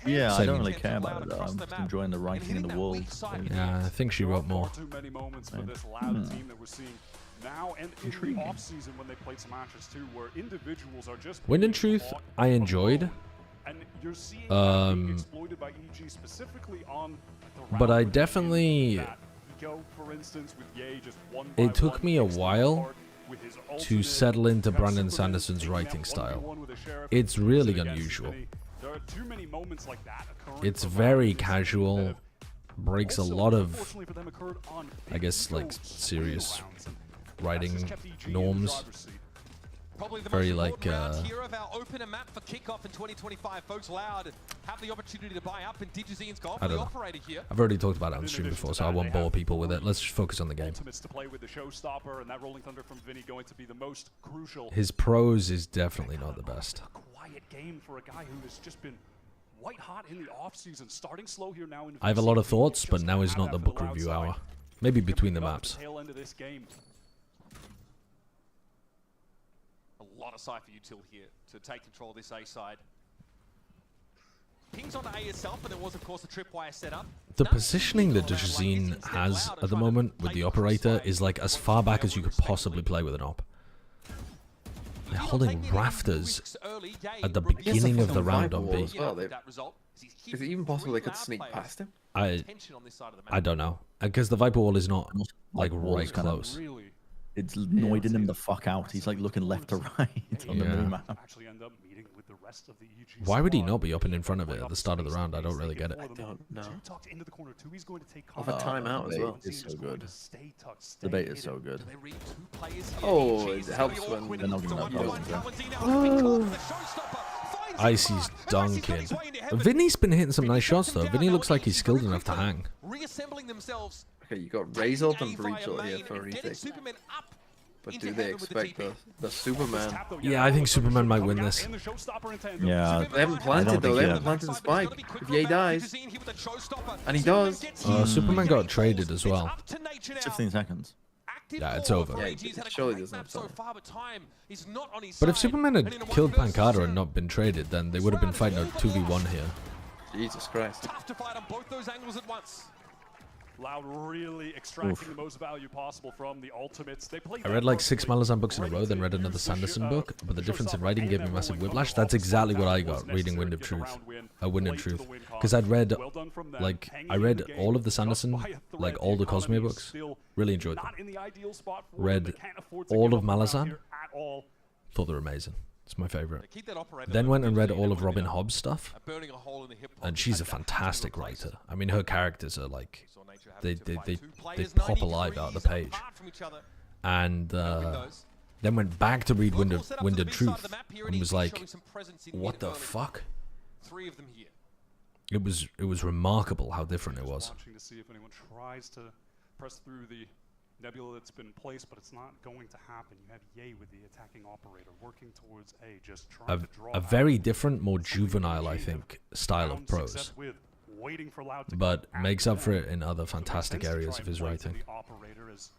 Yeah, I same don't really care about it. I'm just enjoying the ranking in the world. Yeah, I think she wrote more. Too many moments for this Loud team that we're seeing now and in the off season when they played some matches too, where individuals are just Wind and Truth, I enjoyed. and you're seeing that being exploited by EG specifically on the But I round definitely. that go, for instance, with Ye just one by It took one, me a takes the while apart with his to ultimate, settle into has Brandon Superman Sanderson's taking writing that style. 1v1 with a sheriff, It's really against unusual. Vinny. There are too many moments like that occurring It's for very Loud casual, breaks a also, lot of, unfortunately for them, occurred on I guess, like serious writing norms. very like here of our opener map for kickoff in 2025. Folks Loud have the opportunity to buy up, and Digizine's gone for the operator here. I've already talked about it on stream before, so I won't bore people with it. Let's just focus on the game. To play with the showstopper, and that rolling thunder from Vinny going to be the most crucial. His pros is definitely not the best. Quiet game for a guy who has just been white hot in the off season, starting slow here now in I have a lot of thoughts, but now is not the book review hour. Maybe between the maps. Tail end of this game. A lot of Cypher util here to take control of this A side. Pings on A itself, but there was of course a tripwire setup. The positioning that Dejazine has at the moment with the operator is like as far back as you could possibly play with an op. They're holding rafters at the beginning of the round on B. Is it even possible they could sneak past him? I don't know, because the Viper wall is not like right close. It's noiding him the fuck out. He's like looking left to right on the map. Why would he not be up and in front of it at the start of the round? I don't really get it. I don't know. Of a timeout as well. It's so good. The bait is so good. Oh, it helps when they're not gonna have Icy's dunking. Vinny's been hitting some nice shots though. Vinny looks like he's skilled enough to hang. Okay, you got Razor and Breach out here for a retake. But do they expect the Superman? Yeah, I think Superman might win this. Yeah. They haven't planted though. They haven't planted the spike. If Ye dies, and he does. Superman got traded as well. 15 seconds. Yeah, it's over. Yeah, he surely doesn't have time. But if Superman had killed Pancada and not been traded, then they would have been fighting a 2v1 here. Jesus Christ. Tough to fight on both those angles at once. Loud really extracting the most value possible from the ultimates. They play I read like 6 Malazan books in a row, then read another Sanderson book, but the difference in writing gave me massive whiplash. That's exactly what I got reading Wind of Truth. Wind and Truth. Because I'd read, like, I read all of the Sanderson, like all the Cosmere books. Really enjoyed them. Read all of Malazan. Thought they were amazing. It's my favorite. Then went and read all of Robin Hobb's stuff. And she's a fantastic writer. I mean, her characters are like, they pop alive out of the page. And then went back to read Wind of Truth and was like, what the fuck? It was remarkable how different it was. Watching to see if anyone tries to press through the nebula that's been placed, but it's not going to happen. You have Ye with the attacking operator working towards A, just trying to draw a very different, more juvenile, I think, style of prose. But makes up for it in other fantastic areas of his writing. The operator is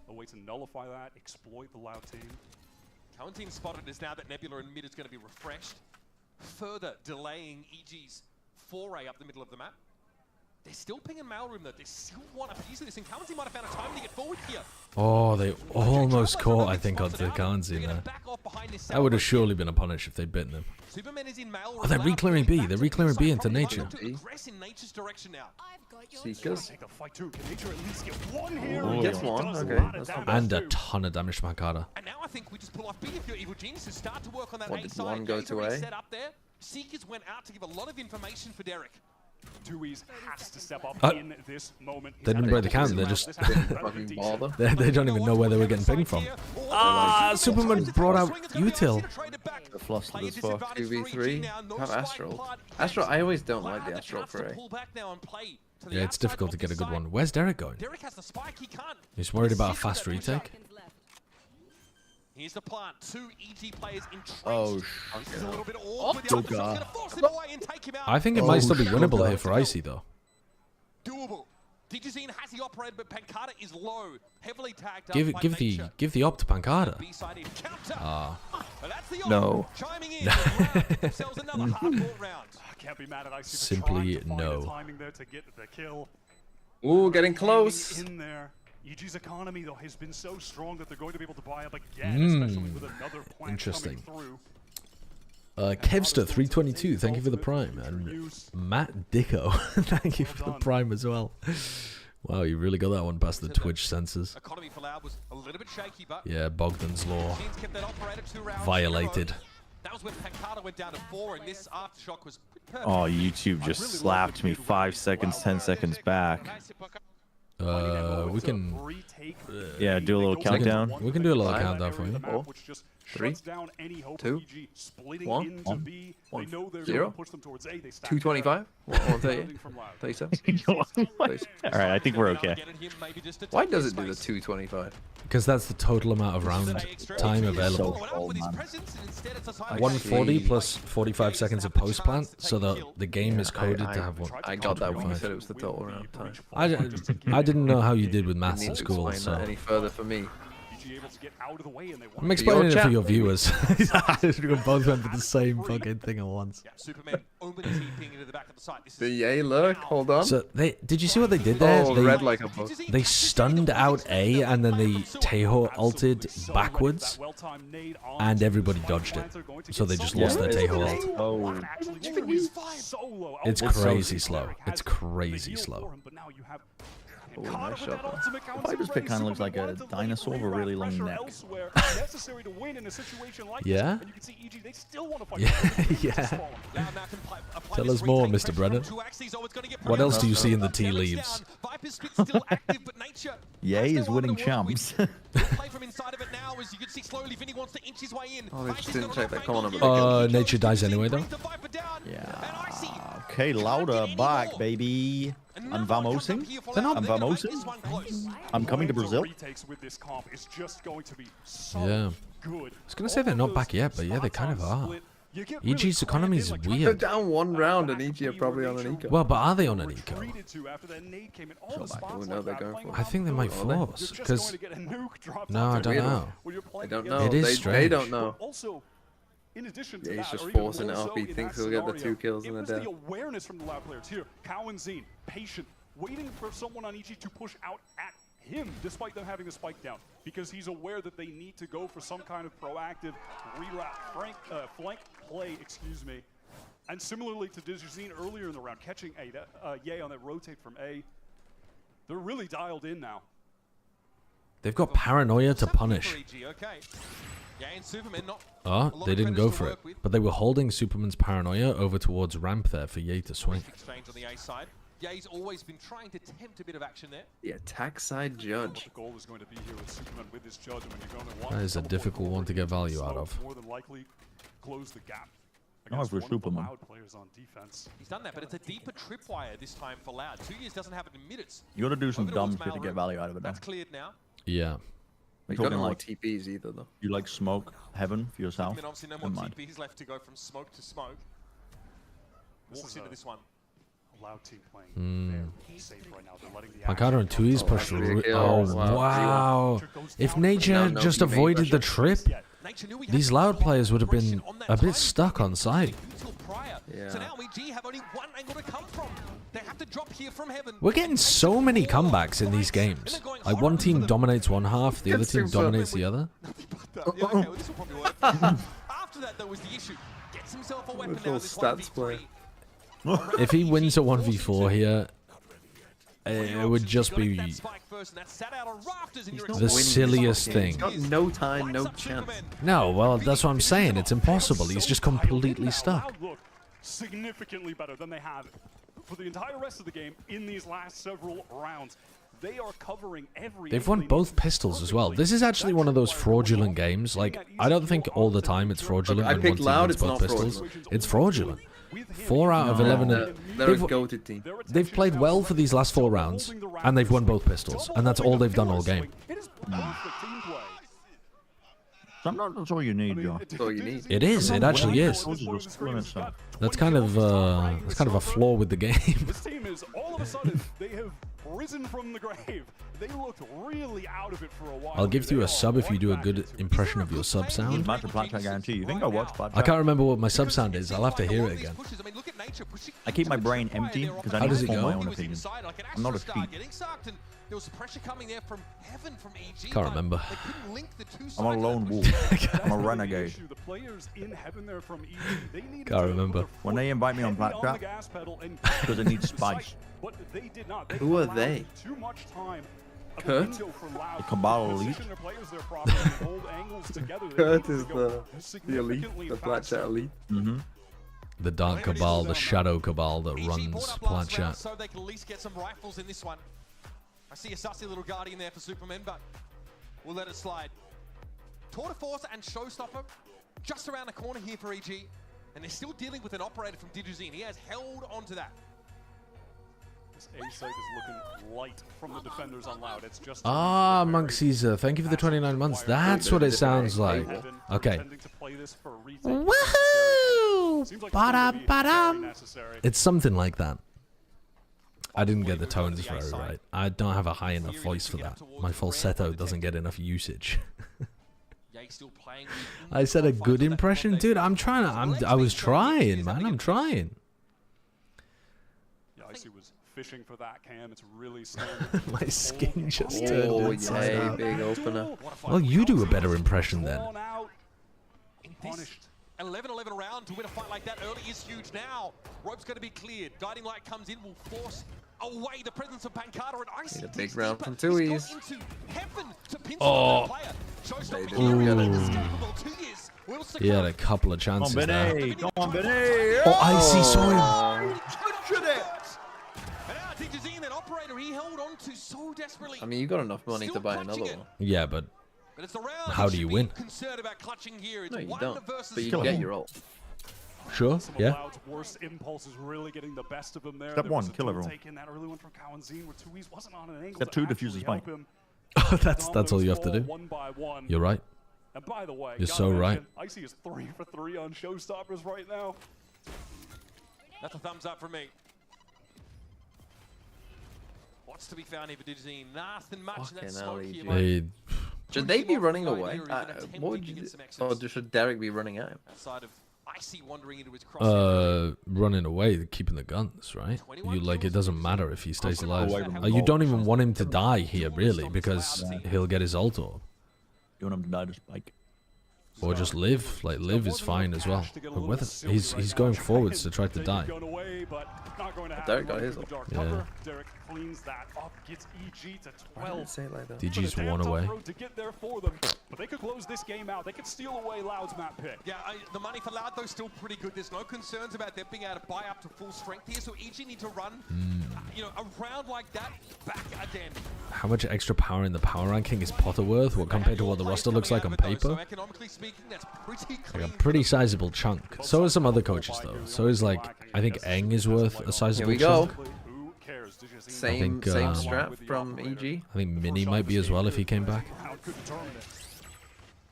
a way to nullify that, exploit the Loud team. Quarantine spotted is now that Nebula in mid is going to be refreshed, further delaying EG's foray up the middle of the map. They're still pinging Mailroom though. They still want a piece of this, and Quarantine might have found a time to get forward here. Oh, they almost caught, I think, onto the Quarantine there. That would have surely been a punish if they'd bitten him. Oh, they're re-clearing B. They're re-clearing B into Nature. Seekers. Take the fight too. Can Nature at least get one here? He gets one. Okay. And a ton of damage to Mancada. And now I think we just pull off B if you're Evil Geniuses. Start to work on that What A did side. one go to A? Set up there. Seekers went out to give a lot of information for Derek. Dewey's has to step up in this moment. They didn't break the count. They're just they don't even know where they were getting pinged from. Ah, Superman brought out Util. The flustered as fuck. 2v3. Have Astral. Astral. I always don't like the Astral for A. Yeah, it's difficult to get a good one. Where's Derek going? Derek has the spike. He can't. He's worried about a fast retake. Here's the plant. 2 EG players entrenched. Oh, This is a little bit awkward. The opposite's gonna force him away and take him out. I think it might still be winnable here for Icy though. Doable. Digizine has the operator, but Pancada is low, heavily tagged up. Give the op to Pancada. No. Chiming in. Themselves another hardcore round. Can't be mad at Icy. Simply no. Timing there to get the kill. Ooh, getting close. In there. EG's economy though has been so strong that they're going to be able to buy up again, especially with another plant interesting. coming through. Kevster 322, thank you for the prime, and Matt Dicko, thank you for the prime as well. Wow, you really got that one past the Twitch censors. Economy for Loud was a little bit shaky, but Yeah, Bogdan's law kept that operator 2 rounds violated. That was when Pancada went down to 4, and this aftershock was perfect. Oh, YouTube just slapped me 5 seconds, 10 seconds back. We can... yeah, do a little countdown. We can do a little countdown for you. 3, 2, 1, 0, 225. 37. All right, I think we're okay. Why does it do the 225? Because that's the total amount of round time available. 140 plus 45 seconds of post plant, so the game is coded to have one. I got that when you said it was the total round time. I didn't know how you did with maths in school, so any further for me. I'm explaining it for your viewers. We both went for the same fucking thing at once. The yay lurk, hold on. So did you see what they did there? Oh, they, red like a book. They stunned out A and then they Taeho ulted backwards and everybody dodged it. So they just lost their Taeho ult. Oh. It's crazy slow. It's crazy slow. Oh, nice shot. Viper's pick kind of looks like a dinosaur with a really long neck. Yeah? Yeah. Tell us more, Mr. Brennan. What else do you see in the tea leaves? Yay is winning champs. Oh, they just didn't check that corner. Nature dies anyway, though. Yeah. Okay, louder back, baby. I'm vamosing. I'm vamosing. I'm coming to Brazil. Yeah. I was going to say they're not back yet, but yeah, they kind of are. EG's economy is They're weird. down 1 round and EG are probably on an eco. Well, but are they on an eco? Oh, no, they're going for it. I think they might force, because... No, I don't know. I don't know. It is They strange. don't know. Yeah, he's just forcing it up. He thinks he'll get the 2 kills and a death. The awareness from the lab players here. Cow and Zine, patient, waiting for someone on EG to push out at him, despite them having a spike down, because he's aware that they need to go for some kind of proactive flank play, excuse me. And similarly to Dizzy earlier in the round, catching Ye on that rotate from A, they're really dialed in now. They've got paranoia to punish. Oh, they didn't go for it. But they were holding Superman's paranoia over towards ramp there for Ye to swing. Ye's always been trying to tempt a bit of action there. The attack side judge. The goal is going to be here with Superman with this judge, and when you're going to That is a difficult one to get value out of. More than likely close the gap. Oh, for Superman. He's done that, but it's a deeper tripwire this time for Loud. 2 years doesn't have it in minutes. You gotta do some dumb shit to get value out of it now. That's cleared now. Yeah. You got no TPs either, though. You like smoke heaven for yourself? I mean, obviously no more TPs left to go from smoke to smoke. Walks into this one. Loud team playing very safe right now. They're letting the Pancada and Tui's pushed. Oh, wow. If Nature just avoided the trip, these Loud players would have been a bit stuck on site. Yeah. So now EG have only one angle to come from. They have to drop here from heaven. We're getting so many comebacks in these games. Like one team dominates one half, the other team dominates the other. After that, though, was the issue. Gets himself a weapon now. This stats play. If he wins a 1v4 here, it would just be the silliest thing. He's got no time, no chance. No, well, that's what I'm saying. It's impossible. He's just completely stuck. Significantly better than they have for the entire rest of the game in these last several rounds. They are covering every. They've won both pistols as well. This is actually one of those fraudulent games. Like, I don't think all the time it's fraudulent when one team wins both pistols. It's fraudulent. 4 out of 11. They're a goated team. They've played well for these last 4 rounds, and they've won both pistols, and that's all they've done all game. That's all you need, Joe. That's all you need. It is. It actually is. That's kind of a flaw with the game. This team is all of a sudden they have risen from the grave. They looked really out of it for a while. I'll give you a sub if you do a good impression of your sub sound. I guarantee you. Think I watched Black I can't remember what my sub sound is. I'll have to hear it again. I keep my brain empty because I need to form my own opinion. I'm not a sheep. There was pressure coming there from heaven from EG. Can't remember. I'm a lone wolf. I'm a renegade. Can't remember. When they invite me on Blackjack, because it needs spice. Who are they? Kurt? The Cabal Elite. Kurt is the elite, the Blackjack elite. The Dark Cabal, the Shadow Cabal that runs Blackjack. So they can at least get some rifles in this one. I see a sussy little guardian there for Superman, but we'll let it slide. Tour de Force and Showstopper just around the corner here for EG. And they're still dealing with an operator from Digizine. He has held onto that. This A-site is looking light from the defenders on Loud. It's just Ah, Monk Caesar, thank you for the 29 months. That's what it sounds like. Okay. Woohoo! Ba-da-ba-dum. It's something like that. I didn't get the tones very right. I don't have a high enough voice for that. My falsetto doesn't get enough usage. I said a good impression, dude. I'm trying to. I was trying, man. I'm trying. Yeah, Icy was fishing for that cam. It's really My skin just turned inside out. Big opener. Well, you do a better impression then. Punished. 11-11 round to win a fight like that early is huge now. Rope's going to be cleared. Guiding light comes in, will force away the presence of Pancada and Icy. A big round from Tui's. Oh. He had a couple of chances there. Go on, Benny. Oh, Icy saw him. I mean, you got enough money to buy another one. Yeah, but how do you win? No, you don't. But you can get your ult. Sure, yeah. Loud's worst impulse is really getting the best of him there. Step one, kill everyone. Taking that early one from Kawanzin where Tui's wasn't on an angle. Step two, diffuse his mic. Oh, that's all you have to do. You're right. And by the way, you're so right. Icy is 3 for 3 on Showstoppers right now. That's a thumbs up from me. What's to be found here for Digizine? Nothing much in that smoke here. Should they be running away? What would you do? Or should Derek be running out? Outside of Icy wandering into his cross. Running away, keeping the guns, right? You like it doesn't matter if he stays alive. You don't even want him to die here, really, because he'll get his ult orb. You want him to die just like. Or just live. Like live is fine as well. But whether he's going forwards to try to die. Derek got his ult. Yeah. Derek cleans that up, gets EG to 12. DG's one away. To get there for them, but they could close this game out. They could steal away Loud's map pick. Yeah, the money for Loud though is still pretty good. There's no concerns about them being able to buy up to full strength here. So EG need to run, you know, a round like that back again. How much extra power in the power ranking is Potter worth? What compared to what the roster looks like on paper? So economically speaking, that's pretty clean. Like a pretty sizable chunk. So is some other coaches though. So is like I think Eng is worth a sizable chunk. Same strap from EG. I think Mini might be as well if he came back.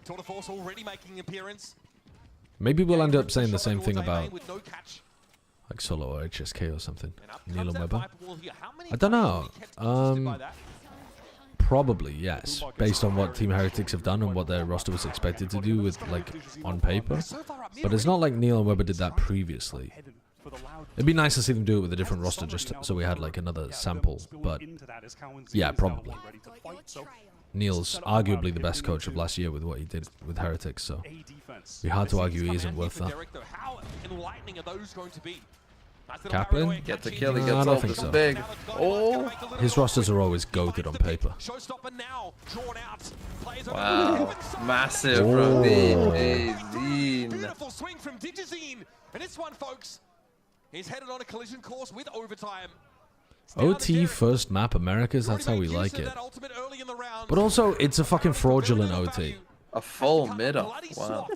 Tour de Force already making an appearance. Maybe we'll end up saying the same thing about like Solo or HSK or something. Neil and Weber. I don't know. Probably yes, based on what Team Heretics have done and what their roster was expected to do with like on paper. But it's not like Neil and Weber did that previously. It'd be nice to see them do it with a different roster just so we had like another sample, but yeah, probably. Neil's arguably the best coach of last year with what he did with Heretics, so it'd be hard to argue he isn't worth that. Kaplan? Get the kill, he I gets don't off think this so. big. Oh! His rosters are always goated on paper. Wow. Massive from Digizine. Beautiful swing from Digizine. And this one, folks, is headed on a collision course with overtime. OT first map Americas, that's how we like it. But also, it's a fucking fraudulent OT. A full mid-up. Wow.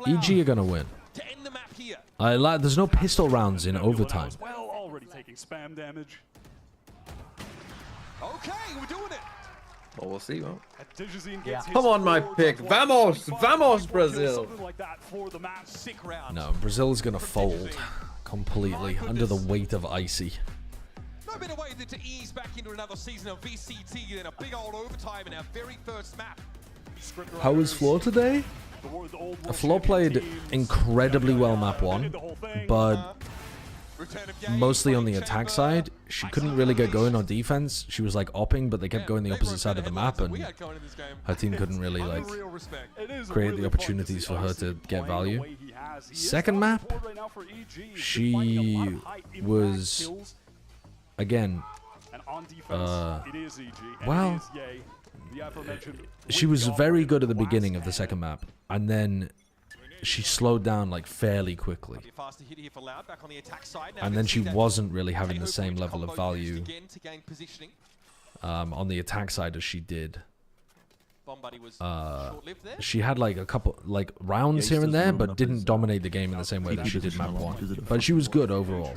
EG are gonna win. There's no pistol rounds in overtime. Well, already taking spam damage. Okay, we're doing it. Well, we'll see, won't we? Come on, my pick. Vamos! Vamos, Brazil! No, Brazil's gonna fold completely under the weight of Icy. No better way than to ease back into another season of VCT than a big old overtime in our very first map. How was Floor today? Floor played incredibly well map 1, but mostly on the attack side. She couldn't really get going on defense. She was like opping, but they kept going the opposite side of the map, and her team couldn't really like create the opportunities for her to get value. Second map, she was again well, she was very good at the beginning of the second map, and then she slowed down like fairly quickly. And then she wasn't really having the same level of value on the attack side as she did she had like a couple like rounds here and there, but didn't dominate the game in the same way that she did map 1. But she was good overall.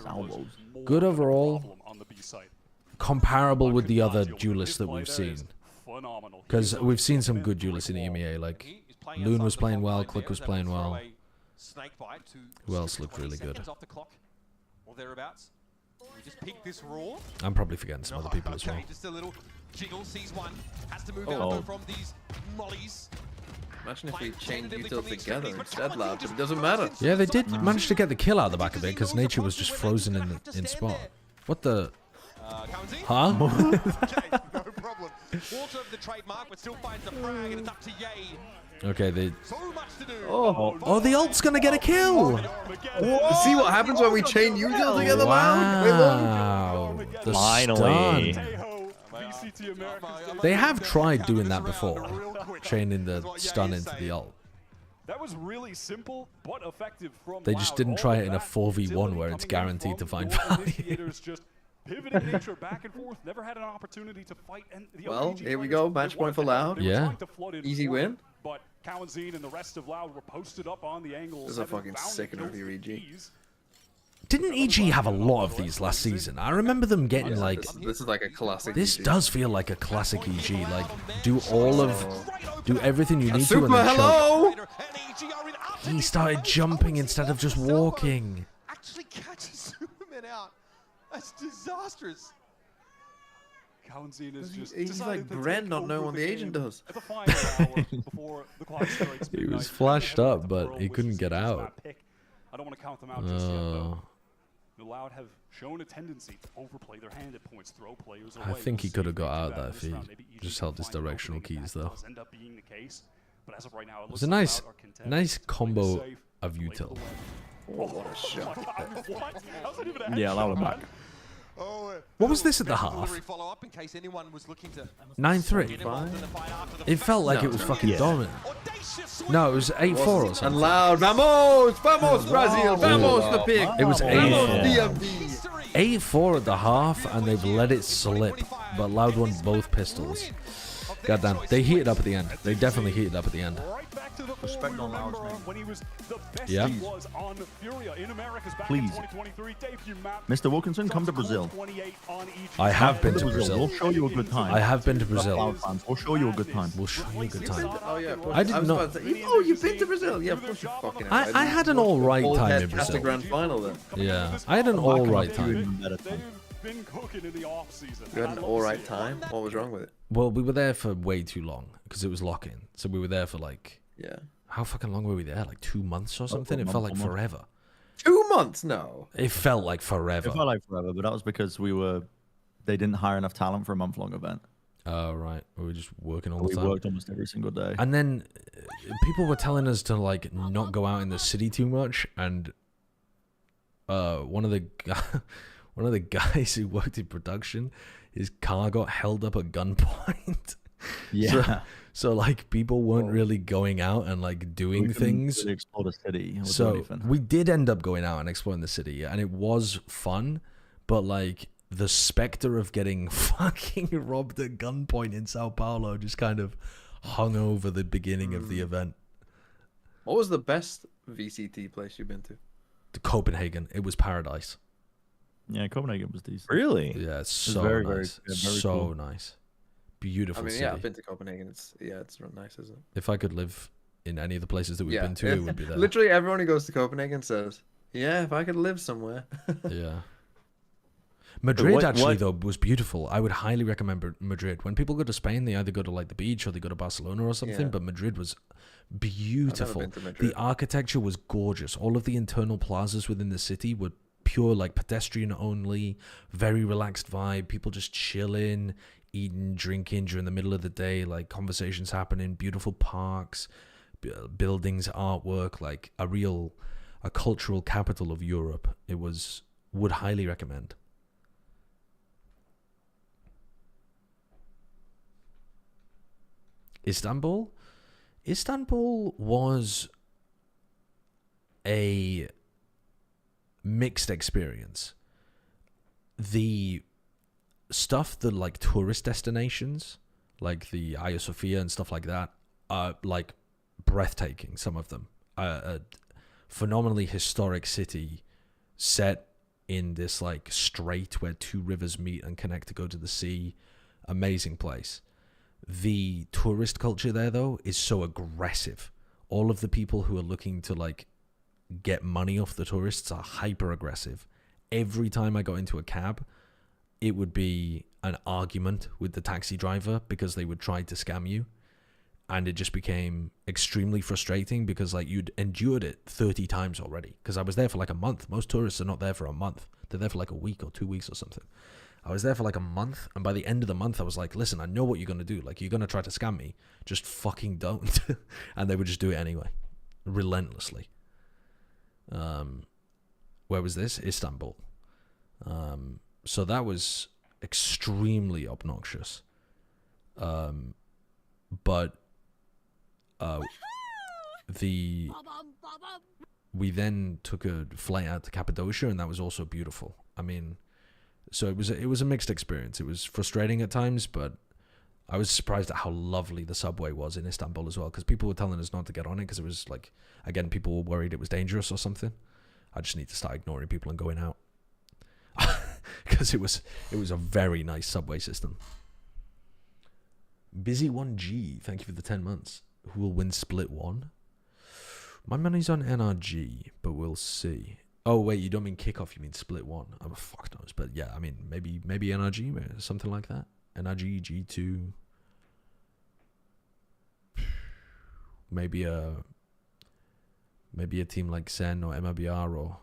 Good overall. Comparable with the other duelists that we've seen. Because we've seen some good duelists in EMEA. Like Loon was playing well, Click was playing well. Who else looked really good? I'm probably forgetting some other people as well. Just a little jiggle, sees one, has to move down from these mollies. Imagine if we chained util together instead, lads. It doesn't matter. Yeah, they did manage to get the kill out of the back of it because Nature was just frozen in spot. What the? Huh? No problem. Walks over the trademark, but still finds the frag, and it's up to Yay. Okay, they. Oh, the ult's gonna get a kill. See what happens when we chain util together, wow. The Finally. stun. They have tried doing that before, chaining the stun into the ult. That was really simple but effective from They just didn't try it in a 4v1 where it's guaranteed to find value. Pivoting Nature back and forth, never had an opportunity to fight. And well, here we go. Match point for Loud. Yeah. Easy win. But Cowanzine and the rest of Loud were posted up on the angles. This is a fucking sickener for EG. Didn't EG have a lot of these last season? I remember them getting like... This is like a classic This EG. does feel like a classic EG. Like, do everything you need to Super, and then hello! choke. He started jumping instead of just walking. Actually catches Superman out. That's disastrous. Cowanzine is just He's like Bren not knowing what the agent does. He was flashed up, but he couldn't get out. I don't want to count them out just yet, though. The Loud have shown a tendency to overplay their hand at points, throw players away. I think he could have got out there if he just held his directional keys, though. It was a nice combo of util. Oh, what a shot. Yeah, allow him back. What was this at the half? 9-3. It felt like it was fucking dominant. No, it was 8-4 or something. And Loud, vamos, vamos, Brazil, vamos, the pig. It was Vamos, 8-4. DMV. 8-4 at the half, and they've let it slip. But Loud won both pistols. Goddamn, they heated up at the end. They definitely heated up at the end. Respect on Loud's name. Yeah. Please. Mr. Wilkinson, come to Brazil. I have been to Brazil. We'll show you a good time. I have been to Brazil. We'll show you a good time. We'll show you a good time. Oh, yeah. I did not. Oh, you've been to Brazil? Yeah, of course you fucking have. I had an alright time in Past the Brazil. grand final then. Yeah, I had an alright time. You had an alright time? What was wrong with it? Well, we were there for way too long because it was lock-in. So we were there for like... Yeah. How fucking long were we there? Like 2 months or something? It felt like forever. 2 months? No. It felt like forever. It felt like forever, but that was because they didn't hire enough talent for a month-long event. Oh, right. We were just working all the time. We worked almost every single day. And then people were telling us to like not go out in the city too much. And one of the guys who worked in production, his car got held up at gunpoint. Yeah. So like people weren't really going out and like doing things. Really explore the city. So we did end up going out and exploring the city, and it was fun, but like the specter of getting fucking robbed at gunpoint in Sao Paulo just kind of hung over the beginning of the event. What was the best VCT place you've been to? To Copenhagen. It was paradise. Yeah, Copenhagen was decent. Really? Yeah, it's so very, nice. very So cool. nice. Beautiful I mean, city. yeah, I've been to Copenhagen. It's real nice, isn't it? If I could live in any of the places that we've been to, it would be there. Literally everyone who goes to Copenhagen says, yeah, if I could live somewhere. Yeah. Madrid actually though was beautiful. I would highly recommend Madrid. When people go to Spain, they either go to like the beach or they go to Barcelona or something. Yeah. But Madrid was beautiful. I've never been to Madrid. The architecture was gorgeous. All of the internal plazas within the city were pure like pedestrian only, very relaxed vibe. People just chilling, eating, drinking during the middle of the day, like conversations happening, beautiful parks, buildings, artwork, like a cultural capital of Europe. Would highly recommend. Istanbul was a mixed experience. The stuff, the like tourist destinations, like the Hagia Sophia and stuff like that, are like breathtaking. Some of them, a phenomenally historic city set in this like strait where two rivers meet and connect to go to the sea. Amazing place. The tourist culture there, though, is so aggressive. All of the people who are looking to like get money off the tourists are hyper aggressive. Every time I got into a cab, it would be an argument with the taxi driver because they would try to scam you. And it just became extremely frustrating because like you'd endured it 30 times already. Because I was there for like a month. Most tourists are not there for a month. They're there for like a week or 2 weeks or something. I was there for like a month, and by the end of the month, I was like, listen, I know what you're going to do. Like, you're going to try to scam me. Just fucking don't. And they would just do it anyway. Relentlessly. Where was this? Istanbul. So that was extremely obnoxious. But we then took a flight out to Cappadocia, and that was also beautiful. I mean, so it was a mixed experience. It was frustrating at times, but I was surprised at how lovely the subway was in Istanbul as well, because people were telling us not to get on it because it was like, again, people were worried it was dangerous or something. I just need to start ignoring people and going out because it was a very nice subway system. Busy 1G, thank you for the 10 months. Who will win Split 1? My money's on NRG, but we'll see. Oh, wait, you don't mean kickoff, you mean Split 1. I'm a fuck knows, but yeah, I mean, maybe NRG, something like that. NRG, G2. Maybe a team like Sen or MiBR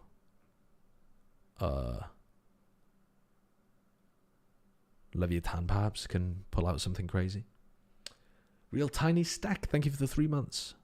or Leviathan perhaps can pull out something crazy. Real Tiny Stack, thank you for the 3 months.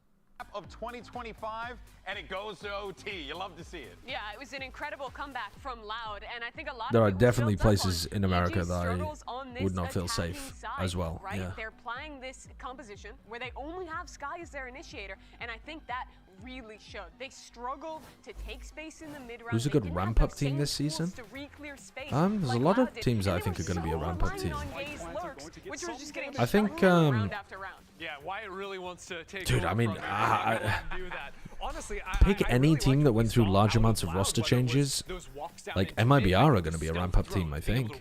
Of 2025, and it goes to OT. You love to see it. Yeah, it was an incredible comeback from Loud, and I think a lot There of are people definitely built up places on in America that I struggles on this would not feel safe attacking side, as well. Right? Yeah. They're playing this composition where they only have Sky as their initiator, and I think that really showed. They struggled to take space in the mid-round. Who's a good ramp-up team this season? There's a lot of teams that I think are going to be a ramp-up team. I think, yeah, Wyatt really wants to take dude, I mean, do that. Honestly, pick any team that went through large amounts of roster changes. Like MiBR are going to be a ramp-up team, I think.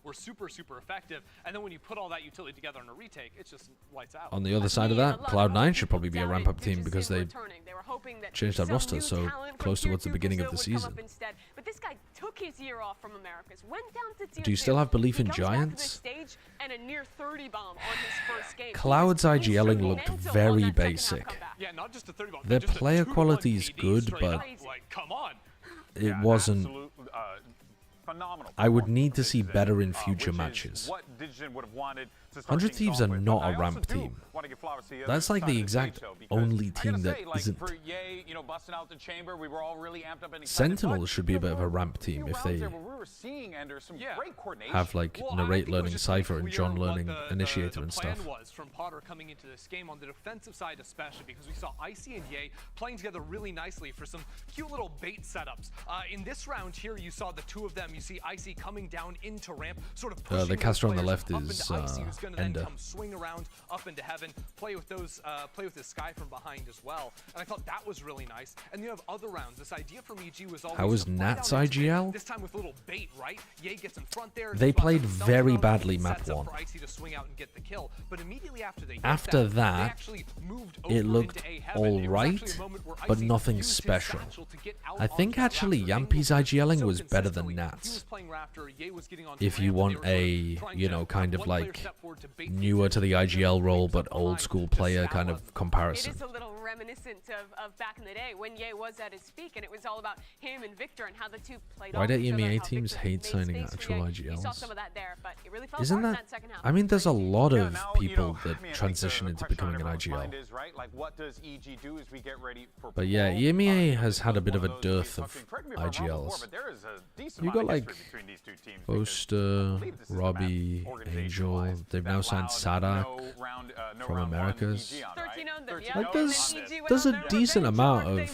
Were super effective, and then when you put all that utility together in a retake, it's just lights out. On the other side of that, Cloud9 should probably be a ramp-up team because they changed that roster so close towards the beginning of the season. But this guy took his year off from Americas, went down to Do you still have belief in Giants? Cloud's IGLing looked very basic. Their player quality is good, but it wasn't. I would need to see better in future matches. 100 Thieves are not a ramp team. That's like the exact only team that isn't. Sentinels should be a bit of a ramp team if they have like Narrate learning Cypher and John learning Initiator and stuff. Was from Potter coming into this game on the defensive side especially, because we saw Icy and Ye playing together really nicely for some cute little bait setups. In this round here, you saw the two of them. You see Icy coming down into ramp, sort of pushing the caster on the left up is into Icy, who's gonna then Ender. come swing around up into heaven, play with those, play with this Sky from behind as well. And I thought that was really nice. And you have other rounds. This idea from EG was always How was to fly Nats down into IGL? it, this time with a little bait, right? Ye gets in front there. They spots played themselves very up, badly sets map up 1. for Icy to swing out and get the kill. But immediately after they did After they that, actually moved it over looked into A heaven. It was alright, actually a moment where but Icy nothing used his special. satchel to get out I think onto actually Raptor. Yampi's IGLing So was better than consistently, he Nats. was playing Raptor, Ye was getting onto If you ramp, want and they a, were trying you to know, kind of one player like step forward to bait newer to the IGL role but old school player kind of comparison. It is a little reminiscent of back in the day when Ye was at his peak, and it was all about him and Victor and how the two played Why off do each other, EMEA how teams Victor hate made signing space for actual Ye. You saw IGLs? some of that there, but it really fell Isn't apart in that? that second half. I mean, there's a lot of people that transition into becoming an IGL. But yeah, EMEA has had a bit of a dearth of IGLs. You got like Boaster, Robbie, Angel. They've now signed Sadak from Americas. Like there's there's a decent amount of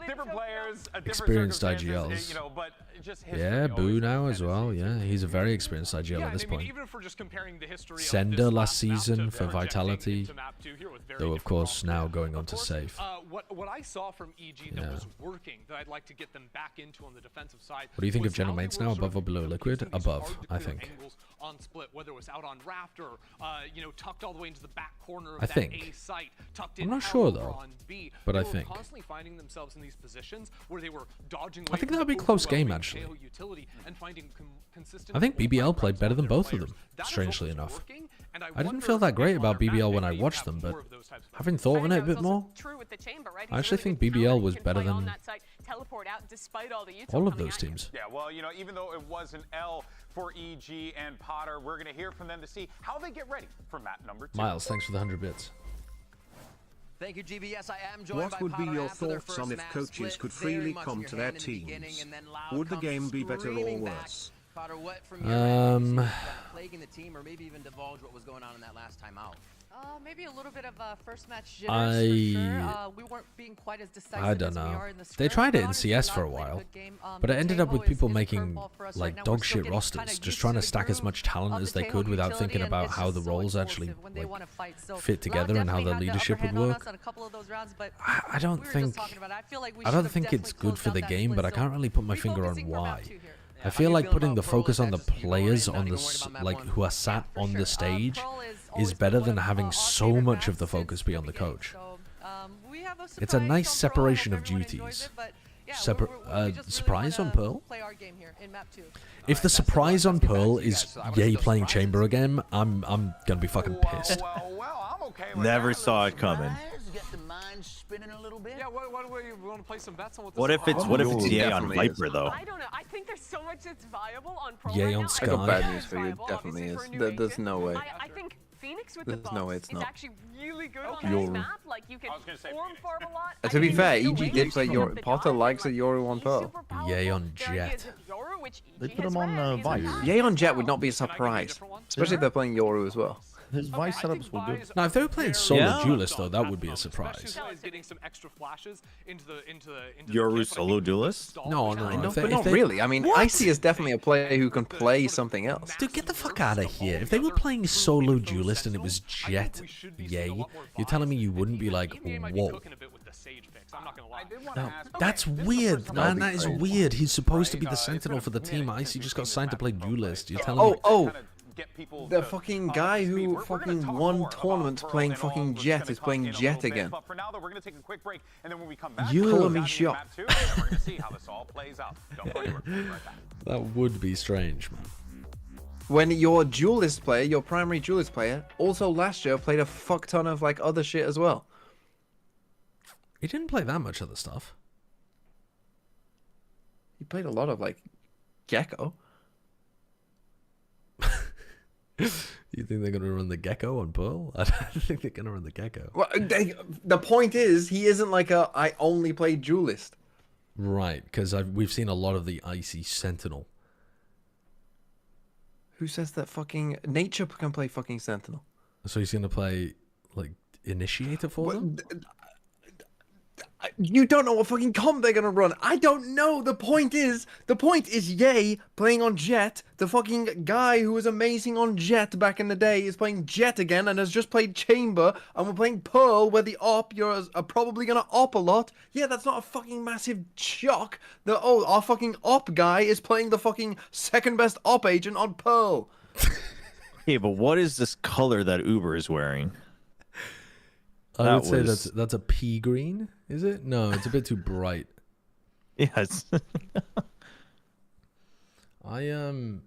Different players, experienced IGLs. You know, but just Yeah, Boo now as well. Yeah, he's a very experienced IGL at this point. even if we're just comparing the history Sender last season for Vitality, though of course now going on to Safe. What I saw from EG that was working, that I'd like to get them back into on the defensive side. What do you think of General Mates now? Above or below Liquid? Above, I think. On split, whether it was out on Raft or you know, tucked all the way into the back corner of I that think. A site, tucked I'm in not sure over though, on B. but They I were think. constantly finding themselves in these positions where they were dodging I think that'll be a close game actually. I think BBL played better than both of them, strangely enough. I didn't feel that great about BBL when I watched them, but having thought on it a bit more, I actually think BBL was better than all of those teams. Yeah, well, you know, even though it was an L for EG and Potter, we're going to hear from them to see how they get ready for map number 2. Miles, thanks for the 100 bits. Thank you, GBS. I am joined What by would be Potter your after their thoughts on first if map coaches split. could Very freely much come in to your their hand in the beginning, teams? and then Loud Would the comes game be better or screaming back. worse? Potter, what from your end do you see was plaguing the team, or maybe even divulge what was going on in that last time out? Maybe a little bit of first match jitters for sure. We weren't being quite as decisive I don't as we know. are in the They script, tried but it in honestly, CS Loud for a played while, good game. but it ended up with Taeho people is a making curveball for us right like now. dog We're still shit getting rosters, kinda just used trying to to the stack as groove much talent of as the they Taeho could without utility, thinking and about it's how just the so roles explosive actually when they wanna fight. So fit Loud together and how the definitely had the leadership upper would hand on work. us on a couple of those rounds, but I don't we were think just talking about it. I feel like we I should don't have think it's definitely good for the closed out that game, split, but I so can't really put my finger on refocusing for why. map 2 here. I feel like putting the focus on the players on the like who are sat on the stage is better than having so much of the focus be on the coach. It's a nice separation of duties. Surprise on Pearl? If the surprise on Pearl is Yay playing Chamber again, I'm gonna be fucking pissed. Never saw it coming. Yeah, what do you want to play some bets on what? What if it's Yay on Viper though? I don't know. I think there's so much that's viable on Pro Yay right on now. Sky. I got bad news for you. It definitely is. There's no way. I think Phoenix with There's the no way buffs it's is not. actually really good on Yoru. this map. Like you can form farm a lot. To be fair, EG did play Yoru. Potter likes a Yoru on Pearl. Yay on Jet. They put him on Vice. Yay on Jet would not be a surprise, especially if they're playing Yoru as well. His Vice setups were good. Now, if they were playing solo duelist though, that would be a surprise. Getting some extra flashes into the Yoru solo duelist? No, But not really. I mean, Icy is definitely a player who can play something else. Dude, get the fuck out of here. If they were playing solo duelist and it was Jet Yay, you're telling me you wouldn't be like, whoa. No, that's weird, man. That is weird. He's supposed to be the sentinel for the team. Icy just got signed to play duelist. You're telling me... Oh, the fucking guy who fucking won tournaments playing fucking Jet is playing Jet again. For now, though, we're going to take a quick break, and then when we come back, Color me shot. we're going to see how this all plays out. Don't go anywhere. We'll be right back. That would be strange, man. When your duelist player, your primary duelist player, also last year played a fuck ton of like other shit as well. He didn't play that much other stuff. He played a lot of like Gecko. You think they're gonna run the Gecko on Pearl? I don't think they're gonna run the Gecko. Well, the point is, he isn't like a I only play duelist. Right, because we've seen a lot of the Icy Sentinel. Who says that fucking Nature can play fucking Sentinel? So he's gonna play like Initiator for them? You don't know what fucking comp they're gonna run. I don't know. The point is Yay playing on Jet. The fucking guy who was amazing on Jet back in the day is playing Jet again and has just played Chamber. And we're playing Pearl, where the op you're probably gonna op a lot. Yeah, that's not a fucking massive shock. Our fucking op guy is playing the fucking second best op agent on Pearl. Hey, but what is this color that Uber is wearing? I would say that's a pea green, is it? No, it's a bit too bright. Yes. I'm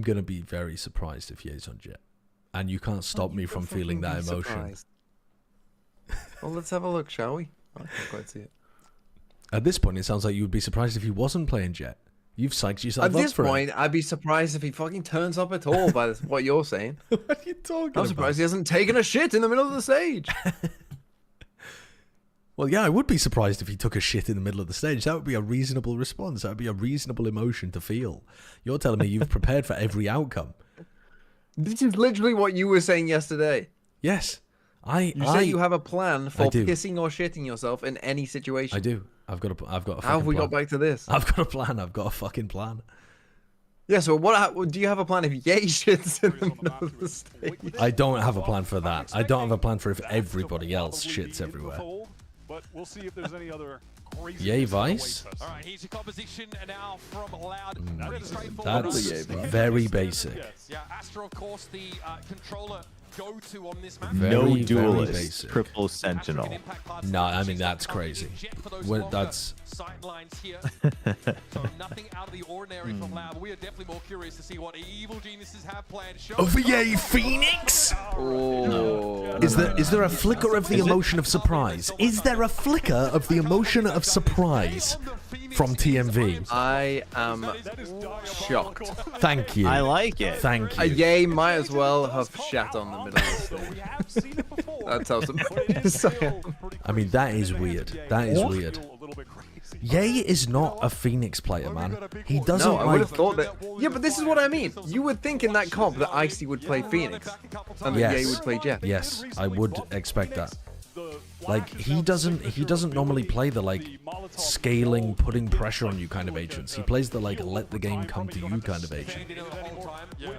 gonna be very surprised if Ye's on Jet, and you can't stop me from feeling that emotion. Well, let's have a look, shall we? I can't quite see it. At this point, it sounds like you would be surprised if he wasn't playing Jet. You've psyched yourself up for it. At this point, I'd be surprised if he fucking turns up at all by what you're saying. What are you talking about? I'm surprised he hasn't taken a shit in the middle of the stage. Well, yeah, I would be surprised if he took a shit in the middle of the stage. That would be a reasonable response. That would be a reasonable emotion to feel. You're telling me you've prepared for every outcome. This is literally what you were saying yesterday. Yes. You say you have a plan for pissing or shitting yourself in any situation. I do. I've got a. I've got a. How have we plan. got back to this? I've got a plan. I've got a fucking plan. Yeah. So what? Do you have a plan if Ye shits in the middle of the stage? I don't have a plan for that. I don't have a plan for if everybody else shits everywhere. But we'll see if there's any other. Yay, Vice. All right, here's your composition now from Loud. That's very basic. Yeah, Astra, of course, the controller go-to on this map. No duelist, triple sentinel. No, I mean that's crazy. That's sightlines here. So nothing out of the ordinary from Loud. We are definitely more curious to see what evil geniuses have planned. Yay, Phoenix! Oh. Is there a flicker of the emotion of surprise? Is there a flicker of the emotion of surprise from TMV? I am shocked. Thank you. I like it. Thank you. Ye might as well have shat on the middle of the stage. That tells them. I mean, that is weird. That is weird. Ye is not a Phoenix player, man. He doesn't. No, I would have thought that. Yeah, but this is what I mean. You would think in that comp that Icy would play Phoenix, and that Ye would play Jet. Yes, I would expect that. Like he doesn't normally play the like scaling, putting pressure on you kind of agents. He plays the like let the game come to you kind of agent.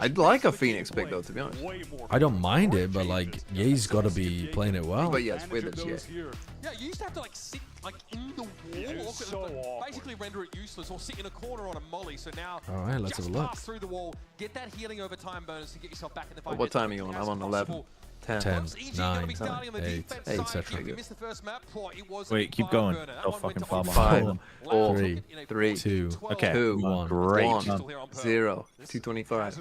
I'd like a Phoenix pick though, to be honest. I don't mind it, but like Ye's got to be playing it well. But yes, with it, yeah, you used to have to like sit like in the wall, or basically render it useless, or sit in a corner on a molly. So now, all right, let's have a look. Pass through the wall, get that healing over time bonus to get yourself back in the fight. What time are you on? I'm on 11. 10, 9, 8, etc. Wait, keep going. So fucking far behind. 4, 3, 2, okay. 2, 1. Great. 1, 0, 225.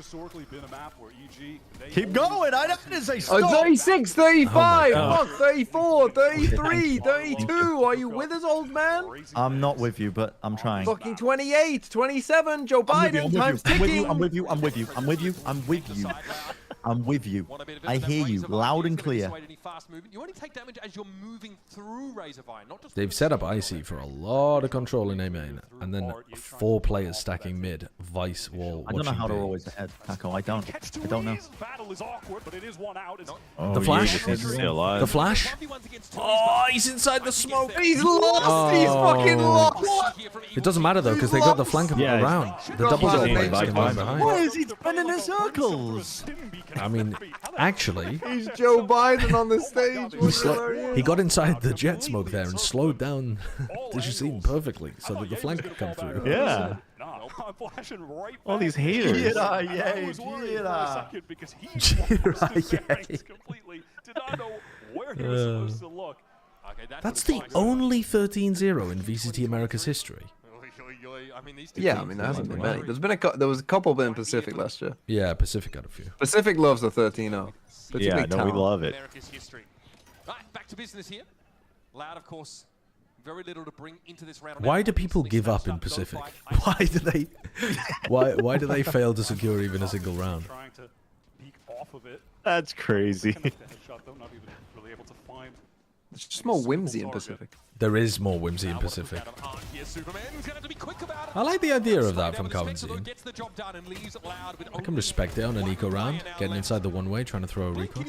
Keep going. I didn't say stop. 36, 35, fuck, 34, 33, 32. Are you with us, old man? I'm not with you, but I'm trying. Fucking 28, 27. Joe Biden, time's ticking. I'm with you. I'm with you. I'm with you. I'm with you. I'm with you. I hear you loud and clear. You only take damage as you're moving through Razorvine, not just. They've set up Icy for a lot of control in A main, and then 4 players stacking mid, Vice, Wall. I don't know how they're always ahead, Taco. I don't know. Oh, the flash. The flash. Oh, he's inside the smoke. He's lost. He's fucking lost. It doesn't matter though, because they got the flank around. The double behind. Why is he spinning in circles? I mean, actually, he's Joe Biden on the stage. He got inside the jet smoke there and slowed down the scene perfectly so that the flank could come through. Yeah. All these haters. That's the only 13-0 in VCT America's history. Yeah, I mean there hasn't been many. There was a couple in Pacific last year. Yeah, Pacific got a few. Pacific loves the 13-0. Yeah, no, we love it. Right, back to business here. Loud, of course, very little to bring into this round. Why do people give up in Pacific? Why do they? Why do they fail to secure even a single round? That's crazy. There's just more whimsy in Pacific. There is more whimsy in Pacific. I like the idea of that from Kawanzine. I can respect it on an eco round, getting inside the one-way, trying to throw a recon.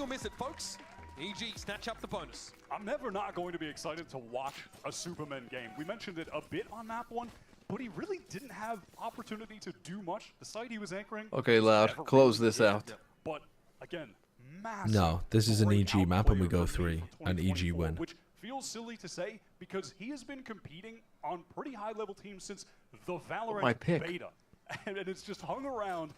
EG, snatch up the bonus. I'm never not going to be excited to watch a Superman game. We mentioned it a bit on map 1, but he really didn't have opportunity to do much. The site he was anchoring. Okay, Loud, close this out. But again, massive. No, this is an EG map and we go 3, and EG win. Which feels silly to say because he has been competing on pretty high-level teams since the Valorant beta. And it's just hung around.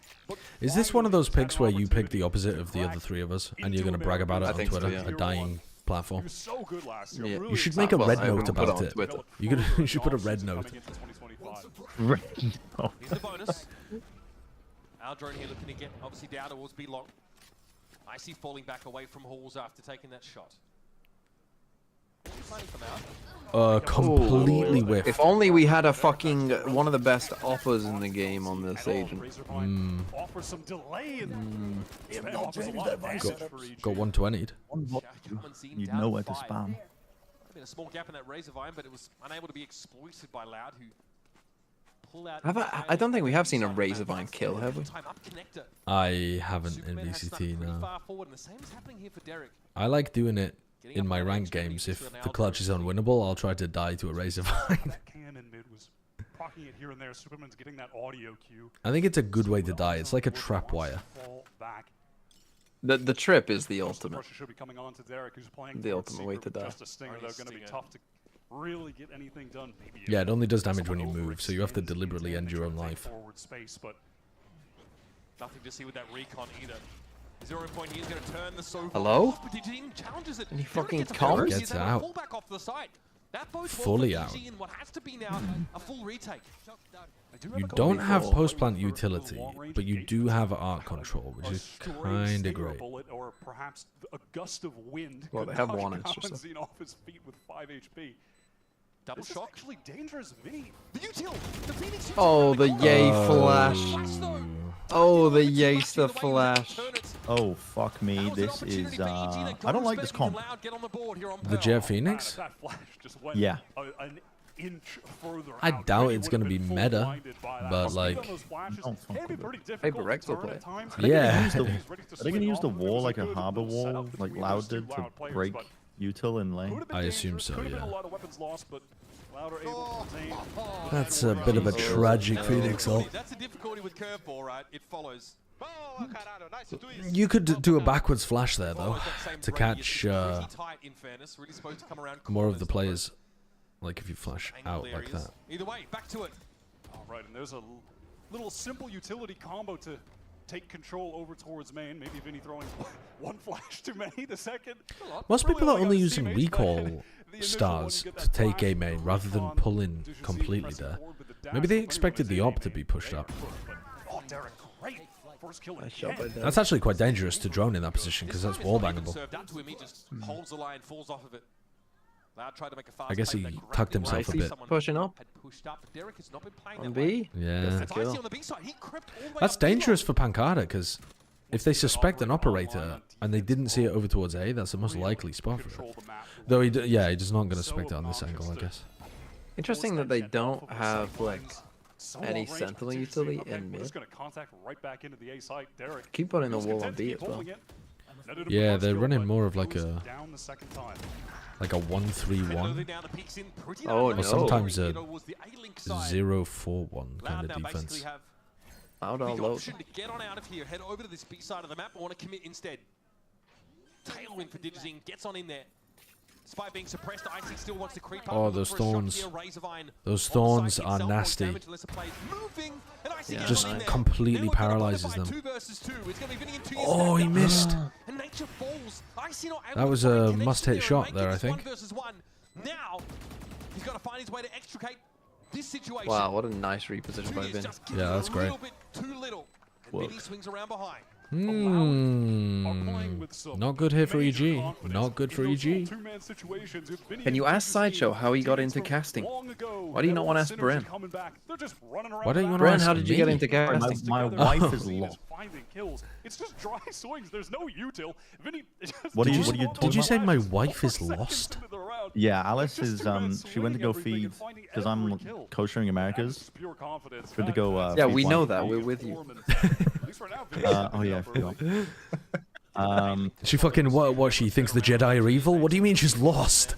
Is this one of those picks where you pick the opposite of the other 3 of us and you're going to brag about it on Twitter? A dying platform. Yeah. You should make a red note about it. You should put a red note. Red note. Here's the bonus. Our drone here looking to get obviously down towards B long. Icy falling back away from Halls after taking that shot. Completely whiffed. If only we had a fucking one of the best offers in the game on this agent. Offer some delay Got 120'd. You know where to spam. A small gap in that Razorvine, but it was unable to be exploited by Loud, who I don't think we have seen a Razorvine kill, have we? I haven't in VCT, no. I like doing it in my ranked games. If the clutch is unwinnable, I'll try to die to a Razorvine. I think it's a good way to die. It's like a trapwire. The trip is the ultimate. The ultimate way to die. Really get anything done. Yeah, it only does damage when you move, so you have to deliberately end your own life. Nothing to see with that recon either. 0 point here is going to turn the so Hello? Challenges it. And he fucking comes? Gets out. Fully out. You don't have post-plant utility, but you do have art control, which is kind of great. Or perhaps a gust of wind. Well, they have one. It's just off his feet with 5 HP. Double this shock. Is actually dangerous. Mini. Oh, the yay flash. Oh, the Yaster flash. Oh, fuck me. This is, I don't like this comp. The Jet Phoenix? Yeah. I doubt it's going to be meta, but like... Paper Rex will play. Yeah. Are they going to use the wall like a harbor wall, like Loud did, to break util in lane? I assume so, yeah. Oh. That's a bit of a tragic Phoenix ult. That's the difficulty with curveball, right? It follows. You could do a backwards flash there, though, to catch more of the players. Like if you flash out like that. Either way, back to it. All right, and there's a little simple utility combo to take control over towards main. Maybe Vinny throwing one flash too many. The second. Most people are only using recall stars to take A main rather than pull in completely there. Maybe they expected the op to be pushed up. Oh, Derek, great. First kill again. That's actually quite dangerous to drone in that position because that's wallbangable. I guess he tucked himself a bit. Pushing up. On B? Yeah. That's dangerous for Pancada because if they suspect an operator and they didn't see it over towards A, that's the most likely spot for it. Though he does not going to suspect it on this angle, I guess. Interesting that they don't have like any sentinel utility in mid. Keep putting the wall on B as well. Yeah, they're running more of like a 1-3-1. Oh no. Or sometimes a 0-4-1 kind of defense. Out all low. To get on out of here, head over to this B side of the map. I want to commit instead. Tailwind for Digizing, gets on in there. Despite being suppressed, Icy still wants to creep up. Oh, those thorns. Those thorns are nasty. Yeah, just completely paralyzes them. Oh, he missed. That was a must-hit shot there, I think. Now, he's got to find his way to extricate this situation. Wow, what a nice reposition by Vin. Yeah, that's great. Too little. And Vinny swings around behind. Not good here for EG. Not good for EG. Can you ask Sideshow how he got into casting? Why do you not want to ask Bren? Why don't you want to Bren, ask how did you me? get into casting? My wife is lost. It's just dry swings. There's no util. What are you talking Did you say about? my wife is lost? Yeah, Alice is, she went to go feed, because I'm co-sharing Americas. She went to go, yeah, feed we one. know that. We're with you. Oh yeah, I forgot. She fucking, what, she thinks the Jedi are evil? What do you mean she's lost?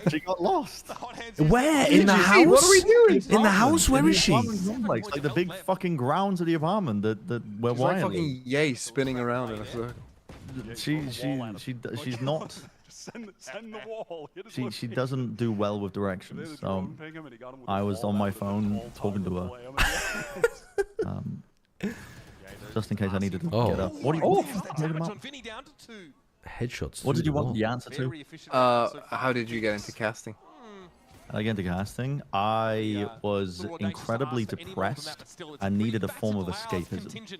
She got lost. Where? In the house? What are we doing? In the house? Where is she? Like the big fucking grounds of the apartment that where She's Wyatt like fucking lives. yay spinning around in a circle. She's not. Send the wall. She doesn't do well with directions. So I was on my phone talking to her. Just in case I needed to get up. What do you Headshots. What did you want the answer to? How did you get into casting? I get into casting. I was incredibly depressed and needed a form of escapism.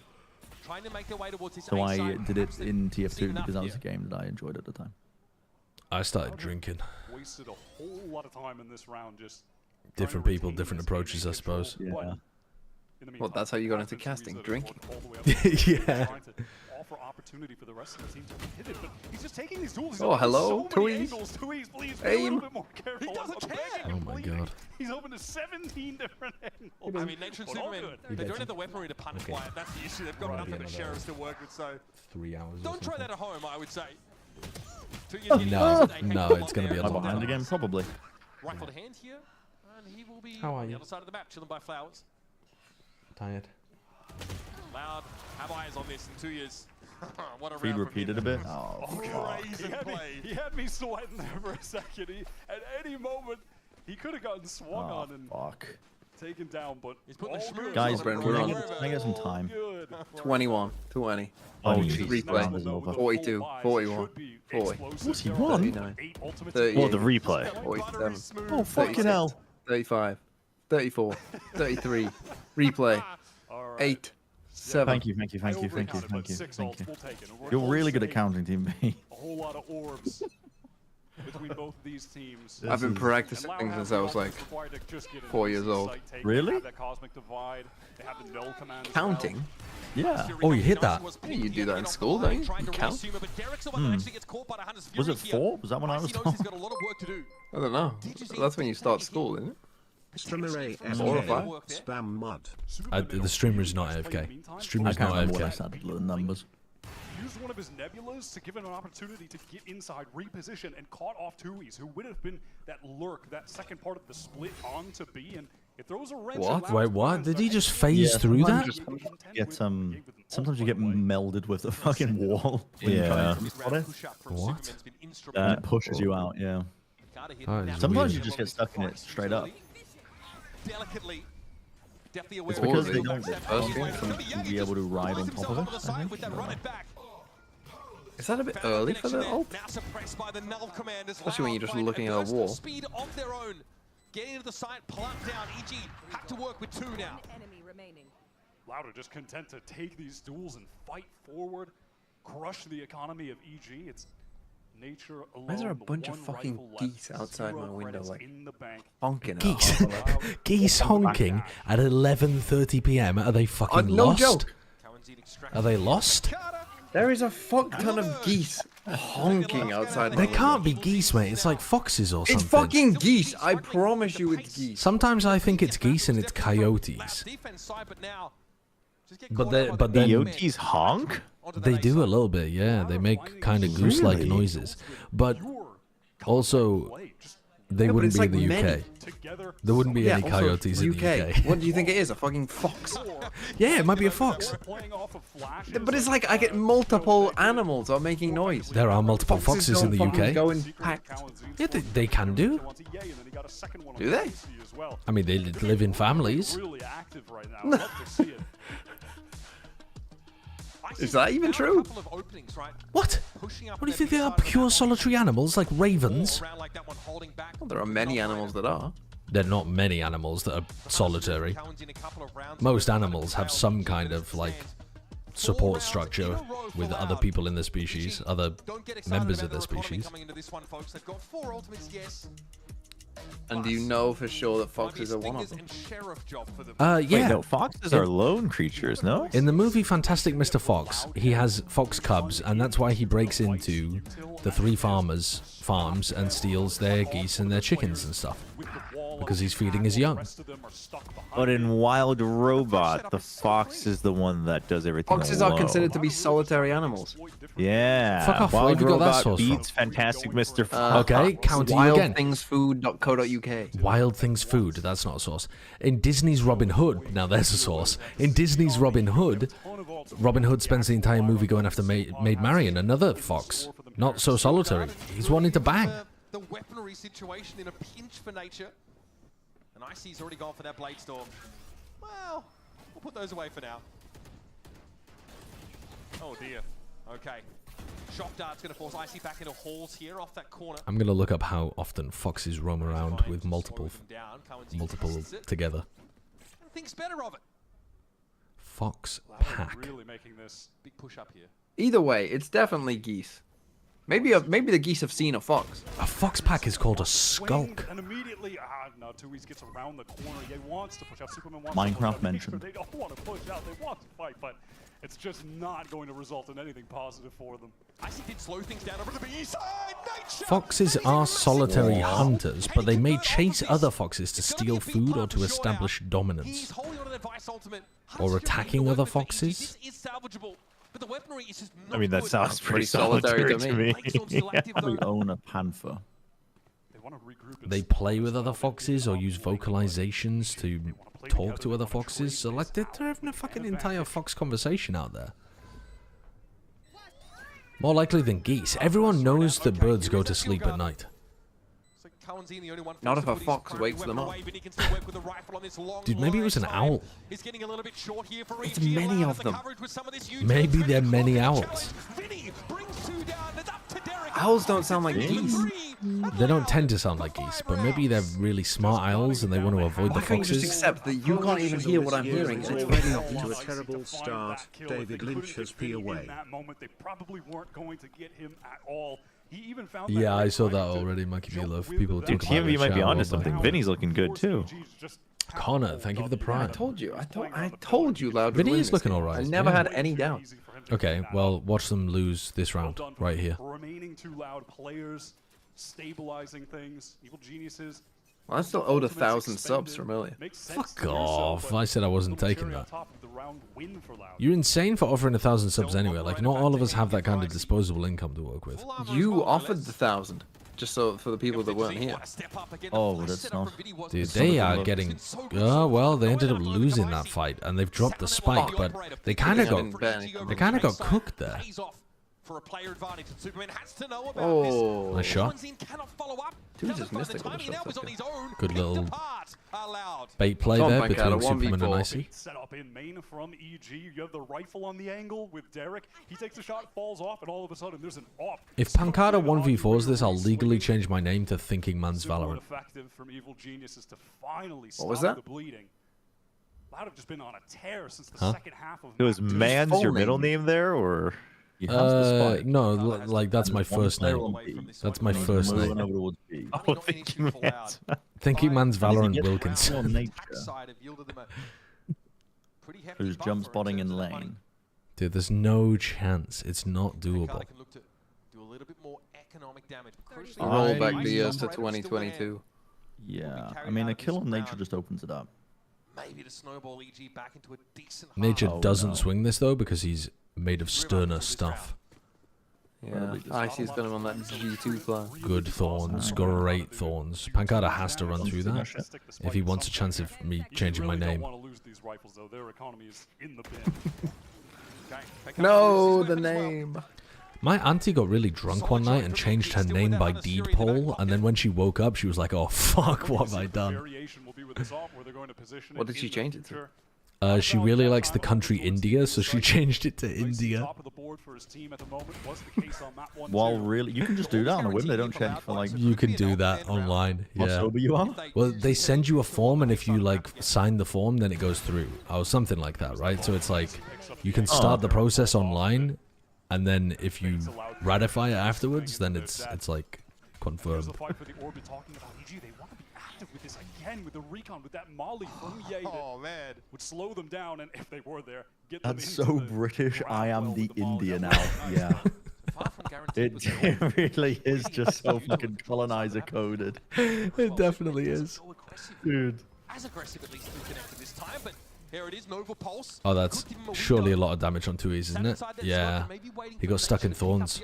So I did it in TF2 because that was a game that I enjoyed at the time. I started drinking. Wasted a whole lot of time in this round just Different people, different approaches, I suppose. Yeah. Well, that's how you got into casting, drinking. Yeah. Offer opportunity for the rest of the team to pivot, but he's just taking these duels. Oh, hello, Tui's. Tui's. Please be a Aim. little bit more careful. He doesn't care. Oh my god. He's open to 17 different angles. I mean, Nature and Superman, they don't have the weaponry to punish Wyatt. That's the issue. They've got nothing but sheriffs to work with, so 3 hours. don't try that at home, I would say. No, it's going to be a long behind time. again, probably. Rifle to hand here, and he will be How are on the you? other side of the map, chilling by flowers. Tired. Loud, have eyes on this in 2 years. What a Feed round from repeated him. a bit. Oh, fuck. He had me sweating there for a second. At any moment, he could have gotten swung on and taken down, but he's putting the schmooze Guys, on. Brent, we're on. can I get some time? 21, 20. Oh, Jeez. Replay. 42, 41, 40. 41? 39, Oh, 38, the replay. 47, Oh, fucking hell. 35, 34, 33. Replay. 8, 7. Thank you. You're really good at counting, Team B. a whole lot of orbs between both of these teams. I've been practicing since I was like 4 years old. Really? Counting? Yeah. Oh, you hit that. Yeah, you do that in school, don't you? You count? Was it 4? Was that when I was told? I don't know. That's when you start school, isn't it? Samurai 4 or 5. Spam mud. The streamer's not AFK. I Streamer's can't not remember what I AFK. started with the numbers. Used one of his nebulas to give him an opportunity to get inside, reposition, and caught off Tui's, who would have been that lurk, that second part of the split onto B, and it throws a wrench. What? Wait, what? Did he just phase through that? Sometimes you get melded with the fucking wall. when you try and spot it. What? And it pushes you out, yeah. Oh, it's Sometimes weird. you just get stuck in it straight up. Delicately. It's because they don't want to be able to ride on top of it, I think. Is that a bit early for the ult? Especially when you're just looking at a wall. Speed of their own. Getting into the site, plucked down. EG had to work with 2 now. Louder just content to take these duels and fight forward, crush the economy of EG. It's nature alone. Why is there a bunch of fucking geese outside my window, like honking? Geese, geese honking at 11:30 p.m. Are they fucking no lost? joke. Are they lost? There is a fuck ton of geese honking outside. They can't be geese, mate. It's like foxes or something. It's fucking geese. I promise you, it's geese. Sometimes I think it's geese and it's coyotes. But then Coyotes honk? They do a little bit, yeah. They make kind of goose-like noises. But also, they wouldn't be in the UK. There wouldn't be any coyotes in the UK. What do you think it is? A fucking fox? Yeah, it might be a fox. But it's like I get multiple animals are making noise. There are multiple foxes in the UK. Go in packs. Yeah, they can do. Do they? I mean, they live in families. Is that even true? What? What do you think they are? Pure solitary animals like ravens? Well, there are many animals that are. There are not many animals that are solitary. Most animals have some kind of like support structure with other people in the species, other members of the species. And do you know for sure that foxes are one of them? Yeah. Wait, no, foxes are lone creatures, no? In the movie Fantastic Mr. Fox, he has fox cubs, and that's why he breaks into the 3 farmers' farms and steals their geese and their chickens and stuff. Because he's feeding his young. But in Wild Robot, the fox is the one that does everything Foxes alone. are considered to be solitary animals. Yeah. Fuck off, where Wild have you got that Robot source beats from? Fantastic Mr. Fox. Okay, counting again. WildThingsFood.co.uk. Wild Things Food, that's not a source. In Disney's Robin Hood, now there's a source. In Disney's Robin Hood spends the entire movie going after Maid Marian, another fox. Not so solitary. He's wanting to bang. The weaponry situation in a pinch for Nature. And Icy's already gone for that Blade Storm. Well, we'll put those away for now. Oh dear. Okay. Shock Dart's going to force Icy back into halls here off that corner. I'm going to look up how often foxes roam around with multiple together. Thinks better of it. Fox pack. Really making this big push up here. Either way, it's definitely geese. Maybe the geese have seen a fox. A fox pack is called a skulk. And immediately, no, Tui's gets around the corner. He wants to push out. Superman wants Minecraft to push out. mentioned. They don't want to push out. They want to fight, but it's just not going to result in anything positive for them. Icy did slow things down over to the east side. Nature. Foxes are solitary hunters, but they may chase other foxes to steal food or to establish dominance. Or attacking other foxes. I mean, that sounds pretty solitary to me. We own a panther. They play with other foxes or use vocalizations to talk to other foxes. So, like, they're having a fucking entire fox conversation out there. More likely than geese. Everyone knows that birds go to sleep at night. Not if a fox wakes them up. Dude, maybe it was an owl. It's many of them. Maybe they're many owls. Owls don't sound like geese. They don't tend to sound like geese, but maybe they're really smart owls and they want to avoid the Why can't you just foxes. accept that you can't even hear what I'm hearing? And it's really not to a terrible start. David Lynch has P away. In that moment, they probably weren't going to get him at all. He even found Yeah, I saw that already, Mikey B. Love. People Dude, talk about TMV it, might be shout onto out, something. but- Vinny's looking good too. Connor, thank you for the I prime. told you. I told you, Loud. Vinny is looking alright. I never yeah. had any doubt. Okay, well, watch them lose this round right here. Remaining two Loud players, stabilizing things. Evil Geniuses. Well, I still owed 1,000 subs from earlier. Fuck off. I said I wasn't taking that. You're insane for offering 1,000 subs anyway. Like, not all of us have that kind of disposable income to work with. You offered the 1,000, just so for the people that weren't here. Oh, that's not. Dude, they are getting... well, they ended up losing that fight, and they've dropped the spike, but they kind of got cooked there. For a player advantage, and Superman has to know about Oh, this. Nice shot. Dude just missed it. Good little bait play there between Superman and Icy. Set up in main from EG. You have the rifle on the angle with Derek. He takes a shot, falls off, and all of a sudden there's an op. If Pancada 1v4s this, I'll legally change my name to Thinking Man's Valorant. Effective from Evil Geniuses to finally What was stop that? the bleeding. Loud have just been on a tear since the second half of. So is Man's your middle name there, or? No, like that's my first name. That's my first name. Oh, Thinking Man's. Thinking Man's Valorant Wilkinson. Who's jump spotting in lane? Dude, there's no chance. It's not doable. Roll back the years to 2022. Yeah, I mean, a kill on nature just opens it up. Maybe to snowball EG back into a decent Nature doesn't swing this though because he's made of sterner stuff. Yeah, Icy's got him on that G2 fly. Good thorns, great thorns. Pancada has to run through that if he wants a chance of me changing my name. No, the name. My auntie got really drunk one night and changed her name by deed poll, and then when she woke up, she was like, "Oh fuck, what have I done?" What did she change it to? She really likes the country India, so she changed it to India. Well, really, you can just do that on a whim. They don't check for like. You can do that online. How Yeah. sober you are? Well, they send you a form, and if you like sign the form, then it goes through. Oh, something like that, right? So it's like you can start the process online, and then if you ratify it afterwards, then it's like confirmed. With this again, with the recon, with that molly from Ye that would slow them down, and if they were there, get them That's into so the British. I am the India now. Yeah. It really is just so fucking colonizer coded. It definitely is. Dude. As aggressive at least as we connected this time, but here it is, Nova Pulse. Oh, that's surely a lot of damage on 2Es, isn't it? Yeah. He got stuck in thorns.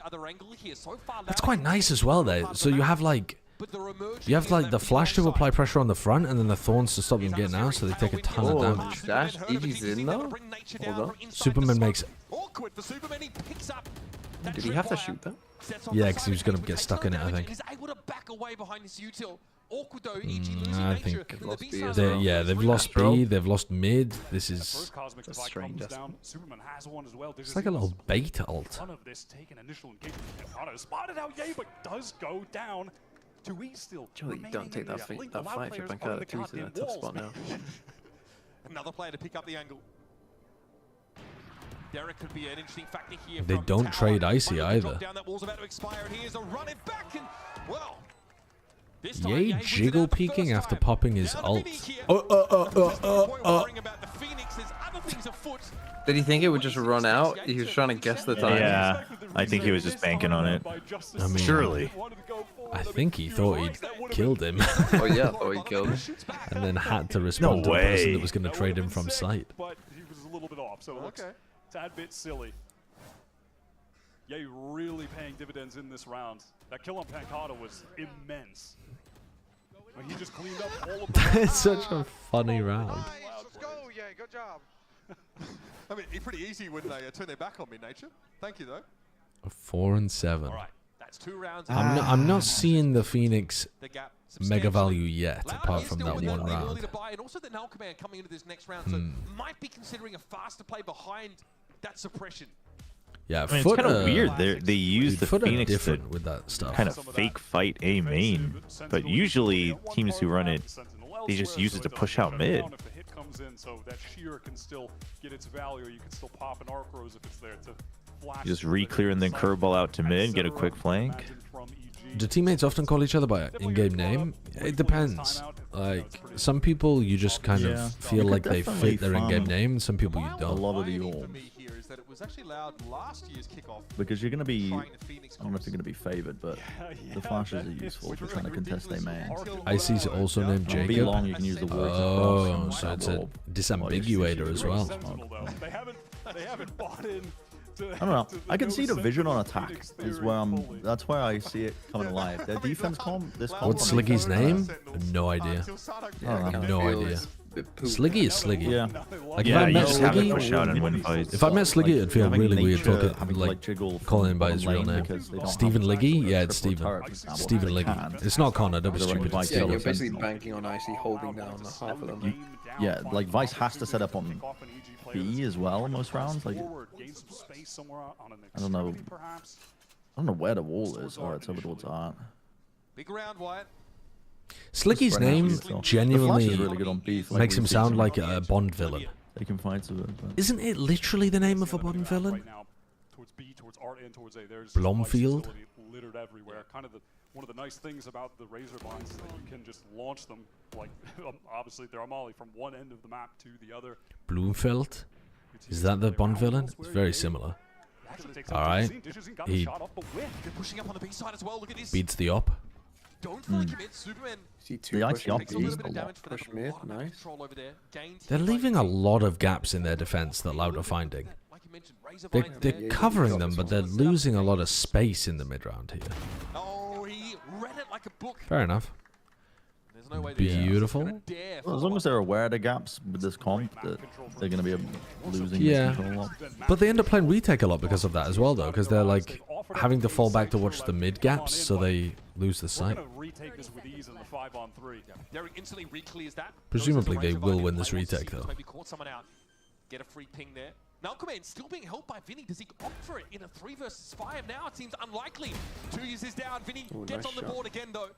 That's quite nice as well, there. So you have like the flash to apply pressure on the front, and then the thorns to stop them getting out, so they take a ton of damage. Dash, EG's in though? Hold on. Superman makes. Did he have to shoot that? Yeah, because he was gonna get stuck in it, I think. I think. They've lost B, they've lost mid. This is. That's strange. It's like a little bait ult. Spotted out Ye, but does go down. Still Joey, don't take that fight if you're Pancada. 2's in a tough spot now. Another player to pick up the angle. Derek could be an interesting factor here. They don't trade Icy either. Down, that wall's about to expire, and here's a run it back, and well, this Yay time, jiggle peeking after popping his ult. Did he think it would just run out? He was trying to guess the time. Yeah, I think he was just banking on it. I mean, surely. I think he thought he'd killed him. Oh yeah, I thought he killed him. And then had to respond to the person that was going to trade him from sight. But he was a little bit off, so it looks a tad bit silly. Yeah, you're really paying dividends in this round. That kill on Pancata was immense. He just cleaned up all of the It's such a funny round. Let's go, yeah, good job. I mean, it's pretty easy when they turn their back on me, Nature. Thank you, though. 4 and 7. All right, that's 2 rounds. I'm not seeing the Phoenix mega value yet, apart from that one round. And also the null command coming into this next round, so might be considering a faster play behind that suppression. Yeah, I mean, it's kind of weird. They use the Phoenix to with that stuff. kind of fake fight A main, but usually teams who run it, they just use it to push out mid. If the hit comes in, so that shear can still get its value. You can still pop an arc rose if it's there to flash. You just re-clear and then curveball out to mid, get a quick flank. Do teammates often call each other by in-game name? It depends. Like, some people you just kind of feel like they fit their in-game name, and some people you A don't. lot of the orb. That it was actually allowed last year's kickoff. Because you're going to be, I don't know if you're going to be favored, but the flashes are useful for trying to contest their main. Icy's also named Jacob. Be long, you can use the words Oh, so it's a disambiguator as well. They haven't bought in. I don't know. I can see the vision on attack is where that's where I see it coming alive. Their defense What's Sliggy's name? No idea. I have no idea. Sliggy is Sliggy. Yeah. Like Yeah, if I you met just have it push Sliggy, out and win fights. if I met Sliggy, it'd feel Having really weird nature, talking, having, like calling him by his real name. Stephen Liggy? Yeah, it's Stephen. Stephen Liggy. It's not Connor, don't be stupid. It's Yeah, you're Stephen. basically banking on Icy holding down the half of them. Yeah, like Vice has to set up on B as well most rounds. Like, I don't know. I don't know where the wall is. Oh, it's over towards art. Big round, Wyatt. Sliggy's name genuinely really good on B, makes him sound like a Bond villain. They can fight to it. But... Isn't it literally the name of a Bond villain? Towards B, towards Art, and towards A. There's Blomfield? littered everywhere. Kind of one of the nice things about the Razor Bonds is that you can just launch them, like, obviously they're Amali, from one end of the map to the other. Bloomfield? Is that the Bond villain? It's very similar. Alright. He pushing up on the B side as well. Look at this. beats the op. Don't fully commit. Superman. The Icy up Takes a is little bit a of lot. damage, but Push that's a mid, lot of nice. control over there. Gained They're leaving a lot of gaps in their defense that Loud are finding. like you mentioned, Razor They're, Vines they're there. covering them, but they're losing a lot of space in the mid round here. Oh, he read it like a book. Fair enough. There's no way Beautiful. Well, as long as they're aware of the gaps with this comp, that they're going to be losing Yeah, this control a lot. but they end up playing retake a lot because of that as well, though, because they're like having to fall back to watch the mid gaps, so they lose the sight. Retake this with ease in the 5-on-3. Derek instantly re-clears that. Presumably they will win this retake, though. Maybe caught someone out. Get a free ping there. Now Command still being held by Vinny. Does he opt for it in a 3 versus 5? Now it seems unlikely. 2 uses down. Vinny gets on the board again, though.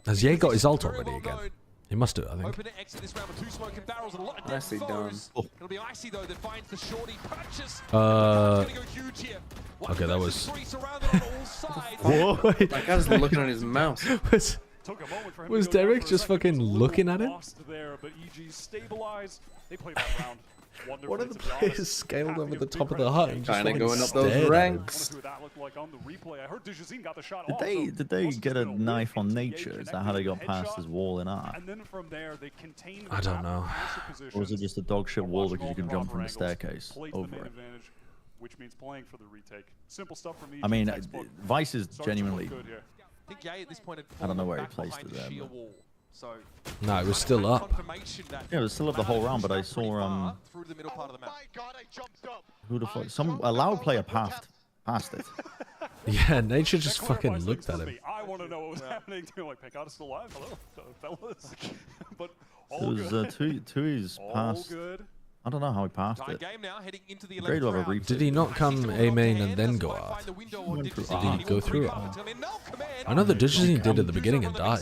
Has Ye got his ult already again? He must do, I think. Hoping to exit this round with 2 smoking barrels and a lot of dead Nicely done. foes. It'll be Icy though that finds the shorty purchase. Uh, Gonna go huge here. Okay, that was... 3 surrounded on all sides. Whoa, wait. That guy's looking on his mouse. Was Derek just fucking looking at him? There, but EG stabilized. They played that round. One of the players scaled over the top of the hut and just Kinda fucking going up those stared at him. ranks. Did they get a knife on nature? Is that how they got past his wall in art? I don't know. Or is it just a dog shit wall because you can jump from the staircase over it? Which means playing for the retake. Simple stuff from EG. I mean, Vice is genuinely... I think Ye at this point had I don't know where he fallen placed back it behind there. the sheer wall. So No, it was still up. Yeah, it was still up the whole round, but I saw through the middle part of the map. who the fuck? A loud player passed it. Yeah, Nature just fucking looked at him. I want to know what was happening to him. Like, Pecato's still alive. Hello, fellas. But It was Tui's passed. I don't know how he passed it. Great to have a replay. Did he not come A main and then go out? Did he go through out? I know that Digizine did at the beginning and died.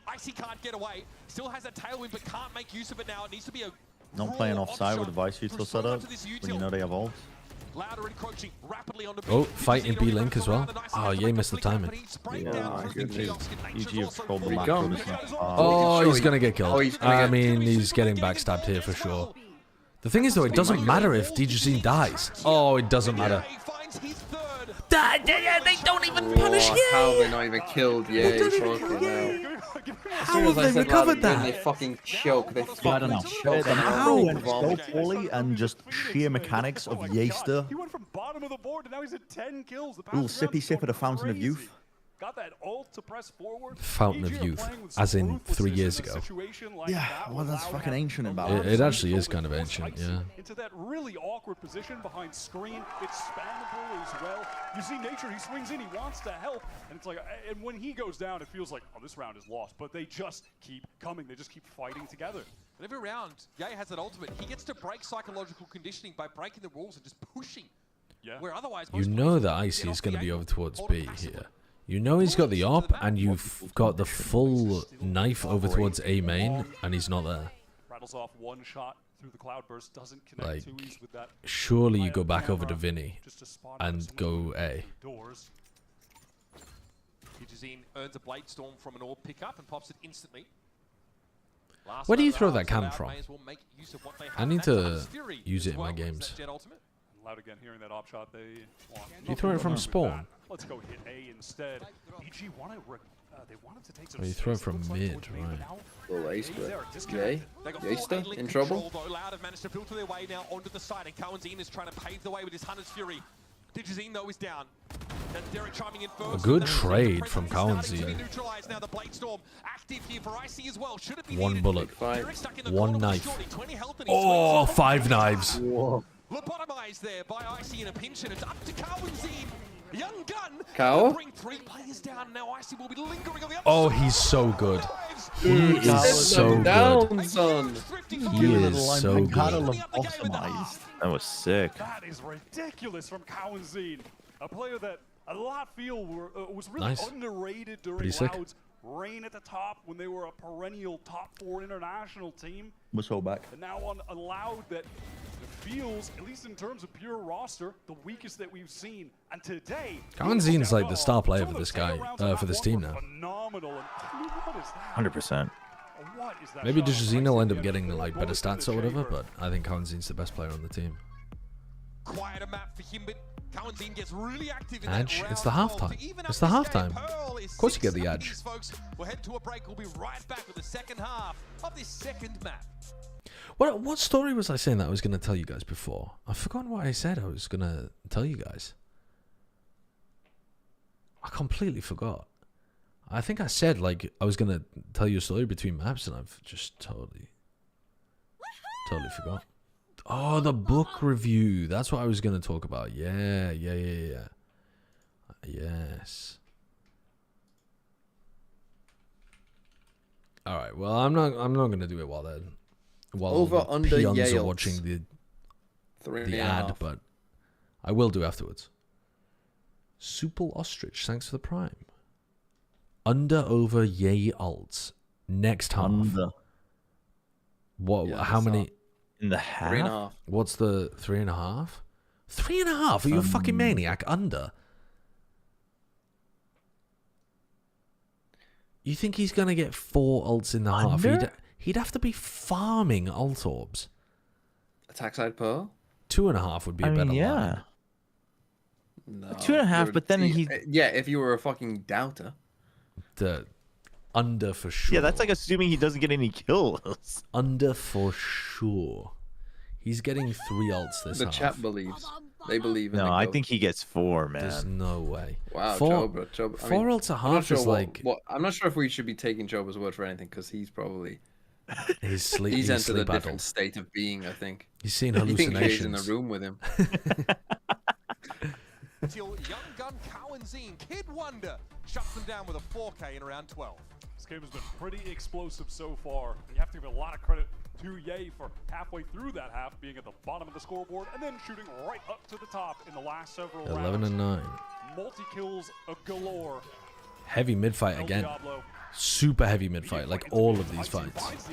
Icy can't get away. Still has a tailwind, but can't make use of it now. It needs to be a Not playing offside with the Vice util setup when you know they have ults. Louder encroaching rapidly on the Oh, fighting B-Link as well. Oh, Ye missed the timing. EG have probably Oh, he's going to get killed. I mean, he's getting backstabbed here for sure. The thing is, though, it doesn't matter if DJZ dies. Oh, it doesn't matter. They don't even punish Ye! How have they not even killed Ye? How have they recovered that? They fucking choke. They I don't know. choke. The macro went so poorly, and just sheer mechanics of Yeaster. He went from bottom of the board and now he's at 10 kills. Little sippy sip at a fountain of youth. Got that ult to press forward. Fountain of Youth, as in 3 years ago. Yeah, well, that's fucking ancient about it actually is kind of ancient, yeah. Into that really awkward position behind screen. It's spammable as well. You see Nature, he swings in, he wants to help. And it's like, and when he goes down, it feels like, oh, this round is lost. But they just keep coming. They just keep fighting together. And every round, Ye has that ultimate. He gets to break psychological conditioning by breaking the rules and just pushing. Yeah. Where otherwise, You know that Icy is going to be over towards B here. You know he's got the op, and you've got the full knife over towards A main, and he's not there. Rattles off one shot through the cloudburst, doesn't connect Like, too easy with that. surely you go back over to Vinny and go A. DJZ earns a Blade Storm from an orb pickup and pops it instantly. Where do you throw that cannon from? I need to use it in my games. Loud again, hearing that op shot, they want. You throw it from spawn? Let's go hit A instead. EG wanted, they wanted to take some. Oh, you throw it from mid, right? Little ace, but Ye? Yeaster in trouble? Loud have managed to filter their way now onto the side, and Cowanzine is trying to pave the way with his Hunter's Fury. DJZ though is down. Derek chiming in first. A good trade from Cowanzine. Now the Blade Storm active here for Icy as well. Should it be One bullet, one knife. 20 health and Oh, 5 knives. Whoa. Lobotomized there by Icy in a pinch, and it's up to Cowanzine. Young gun. Cow? Bring 3 players down. Now Icy will be lingering on the Oh, he's so good. Dude, he is so down, good. Son. He is so good. That was sick. That is ridiculous from Cowanzine. A player that a lot feel was really Nice. underrated during Pretty sick. Loud's reign at the top when they were a perennial top 4 international team. Was so back. And now on a Loud that feels, at least in terms of pure roster, the weakest that we've seen. And today, Cowanzine's like the star player for this guy, for this team now. phenomenal. And what is that? 100%. What is that Maybe shot? DJZ will end up getting like better stats or whatever, but I think Cowanzine's the best player on the team. Quieter map for him, but Cowanzine gets really active in Edge, that it's the round halftime. It's the halftime. Of course you get the edge. Folks, we'll head to a break. We'll be right back with the second half of this second map. What story was I saying that I was going to tell you guys before? I've forgotten what I said I was going to tell you guys. I completely forgot. I think I said like I was going to tell you a story between maps, and I've just totally forgot. Oh, the book review. That's what I was going to talk about. Yeah. Yes. All right. Well, I'm not going to do it while then. While Over the under peons Yales. are watching the 3.5. ad, but I will do afterwards. Supple Ostrich, thanks for the prime. Under over Ye alts next half. Under. What? Yeah, how many? In the half? 3.5. What's the 3.5? 3.5? Are you a fucking maniac? Under. You think he's gonna get 4 ults in the half? He'd have to be farming ult orbs. Attack side pearl? 2.5 would be a better line. No. 2.5, but then he... Yeah, if you were a fucking doubter. The under for sure. Yeah, that's like assuming he doesn't get any kills. Under for sure. He's getting 3 ults this The half. chat believes. They believe in No, the I goat. think he gets 4, man. There's no way. Wow, 4 Joba. 4 ults a half is like... I'm not sure if we should be taking Joba's word for anything, because he's probably... He's entered sleep a different addled. state of being, I think. He's seen You think Jay's in hallucinations. the room with him. Till Young Gun Cowanzine, Kid Wonder, shuts them down with a 4K in around 12. This game has been pretty explosive so far. You have to give a lot of credit to Ye for halfway through that half being at the bottom of the scoreboard and then shooting right up to the top in the last several 11 rounds. and 9. Multi-kills galore Heavy mid fight again. Super heavy mid fight, like all of these fights.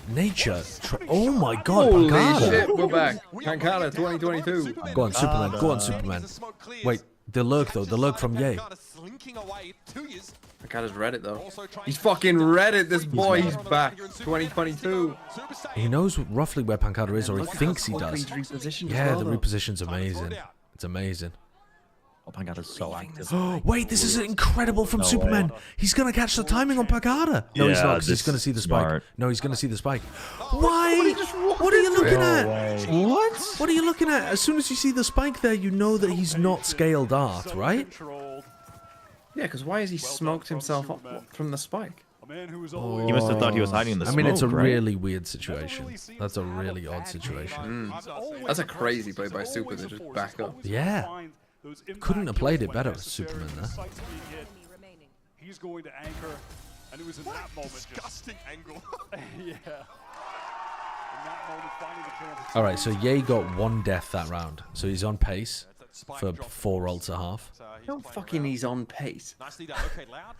Nature. Oh my god, Holy Pancada. shit, we're back. Pancada 2022. Go on, Superman. Go on, Superman. Wait, the lurk though. The lurk from Ye. Pancada's read it though. He's fucking read it. This boy, he's back. 2022. He knows roughly where Pancada is, or he thinks he does. Yeah, the reposition's amazing. It's amazing. Oh, Pancada's so active. Oh, wait, this is incredible from Superman. He's going to catch the timing on Pancada. No, he's not, because he's going to see the spike. No, he's going to see the spike. Why? What are you looking at? What? What are you looking at? As soon as you see the spike there, you know that he's not scaled art, right? Yeah, because why has he smoked himself up from the spike? Oh. He must have thought he was hiding in the smoke, I mean, it's a right? really weird situation. That's a really odd situation. That's a crazy play by Super to just back up. Yeah. Couldn't have played it better with Superman there. He's going to anchor, and it was in that moment. Disgusting angle. Yeah. All right, so Ye got 1 death that round, so he's on pace for 4 ults a half. No fucking he's on pace. Nicely done. Okay, Loud.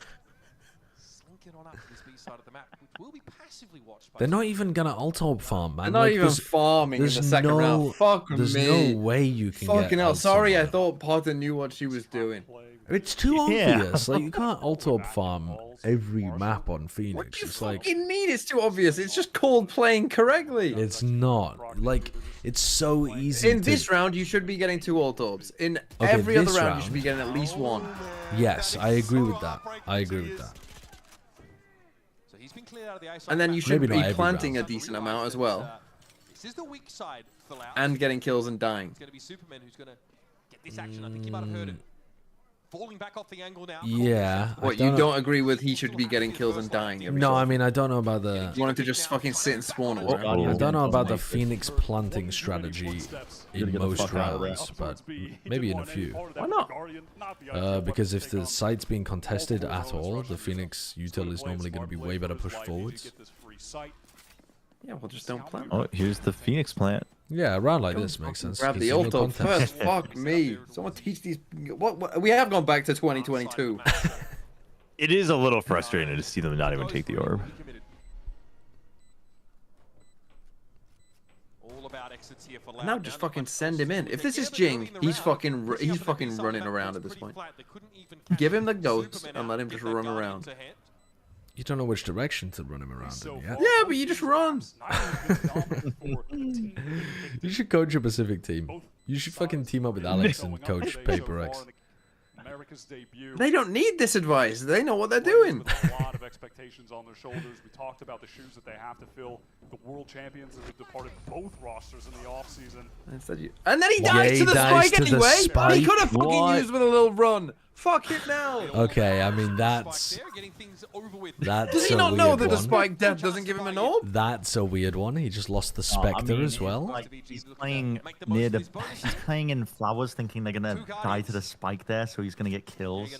Slink it on up to this B side of the map, which will be passively watched by They're not even gonna ult farm, man. They're not even farming in the second round. Fuck me. There's no way you can get fucking hell. ult Sorry, I thought Potter knew what she was doing. It's too obvious. Like, you can't ult farm every map on Phoenix. What do you it's like fucking mean it's too obvious? It's just called playing correctly. it's not. Like, it's so easy. In this round, you should be getting 2 ult orbs. In Okay, every other this round, round- you should be getting at least 1. Yes, I agree with that. I agree with that. And then you should Maybe not be every planting round. a decent amount as well. This is the weak side for Loud. And getting kills and dying. It's going to be Superman who's going to get this action. I think you might have heard it. Falling back off the angle now. Yeah. What, you don't agree with he should be getting kills and dying every No, so I often? mean, I don't know about the. You want him to just fucking sit and spawn all I around? don't know about the Phoenix planting strategy in most rounds, but maybe in a few. Why not? Because if the site's being contested at all, the Phoenix util is normally going to be way better push forwards. Yeah, well, just don't plant. Oh, here's the Phoenix plant. Yeah, a round like this makes sense. Grab 'cause the there's no ult up contest. first. Fuck me. Someone teach these. What? We have gone back to 2022. It is a little frustrating to see them not even take the orb. Now just fucking send him in. If this is Jing, he's fucking running around at this point. Give him the goats and let him just run around. You don't know which direction to run him around in yet. Yeah, but you just run. You should coach a Pacific team. You should fucking team up with Alex and coach Paper X. They don't need this advice. They know what they're doing. A lot of expectations on their shoulders. We talked about the shoes that they have to fill. The world champions that have departed both rosters in the offseason. And then he dies to the spike anyway. He could have fucking used with a little run. Fuck it now. Okay, I mean that's Does he a not know weird that the one. spike death doesn't give him an orb? That's a weird one. He just lost the Spectre as well. Like, he's playing near the. He's playing in flowers, thinking they're gonna die to the spike there, so he's gonna get kills.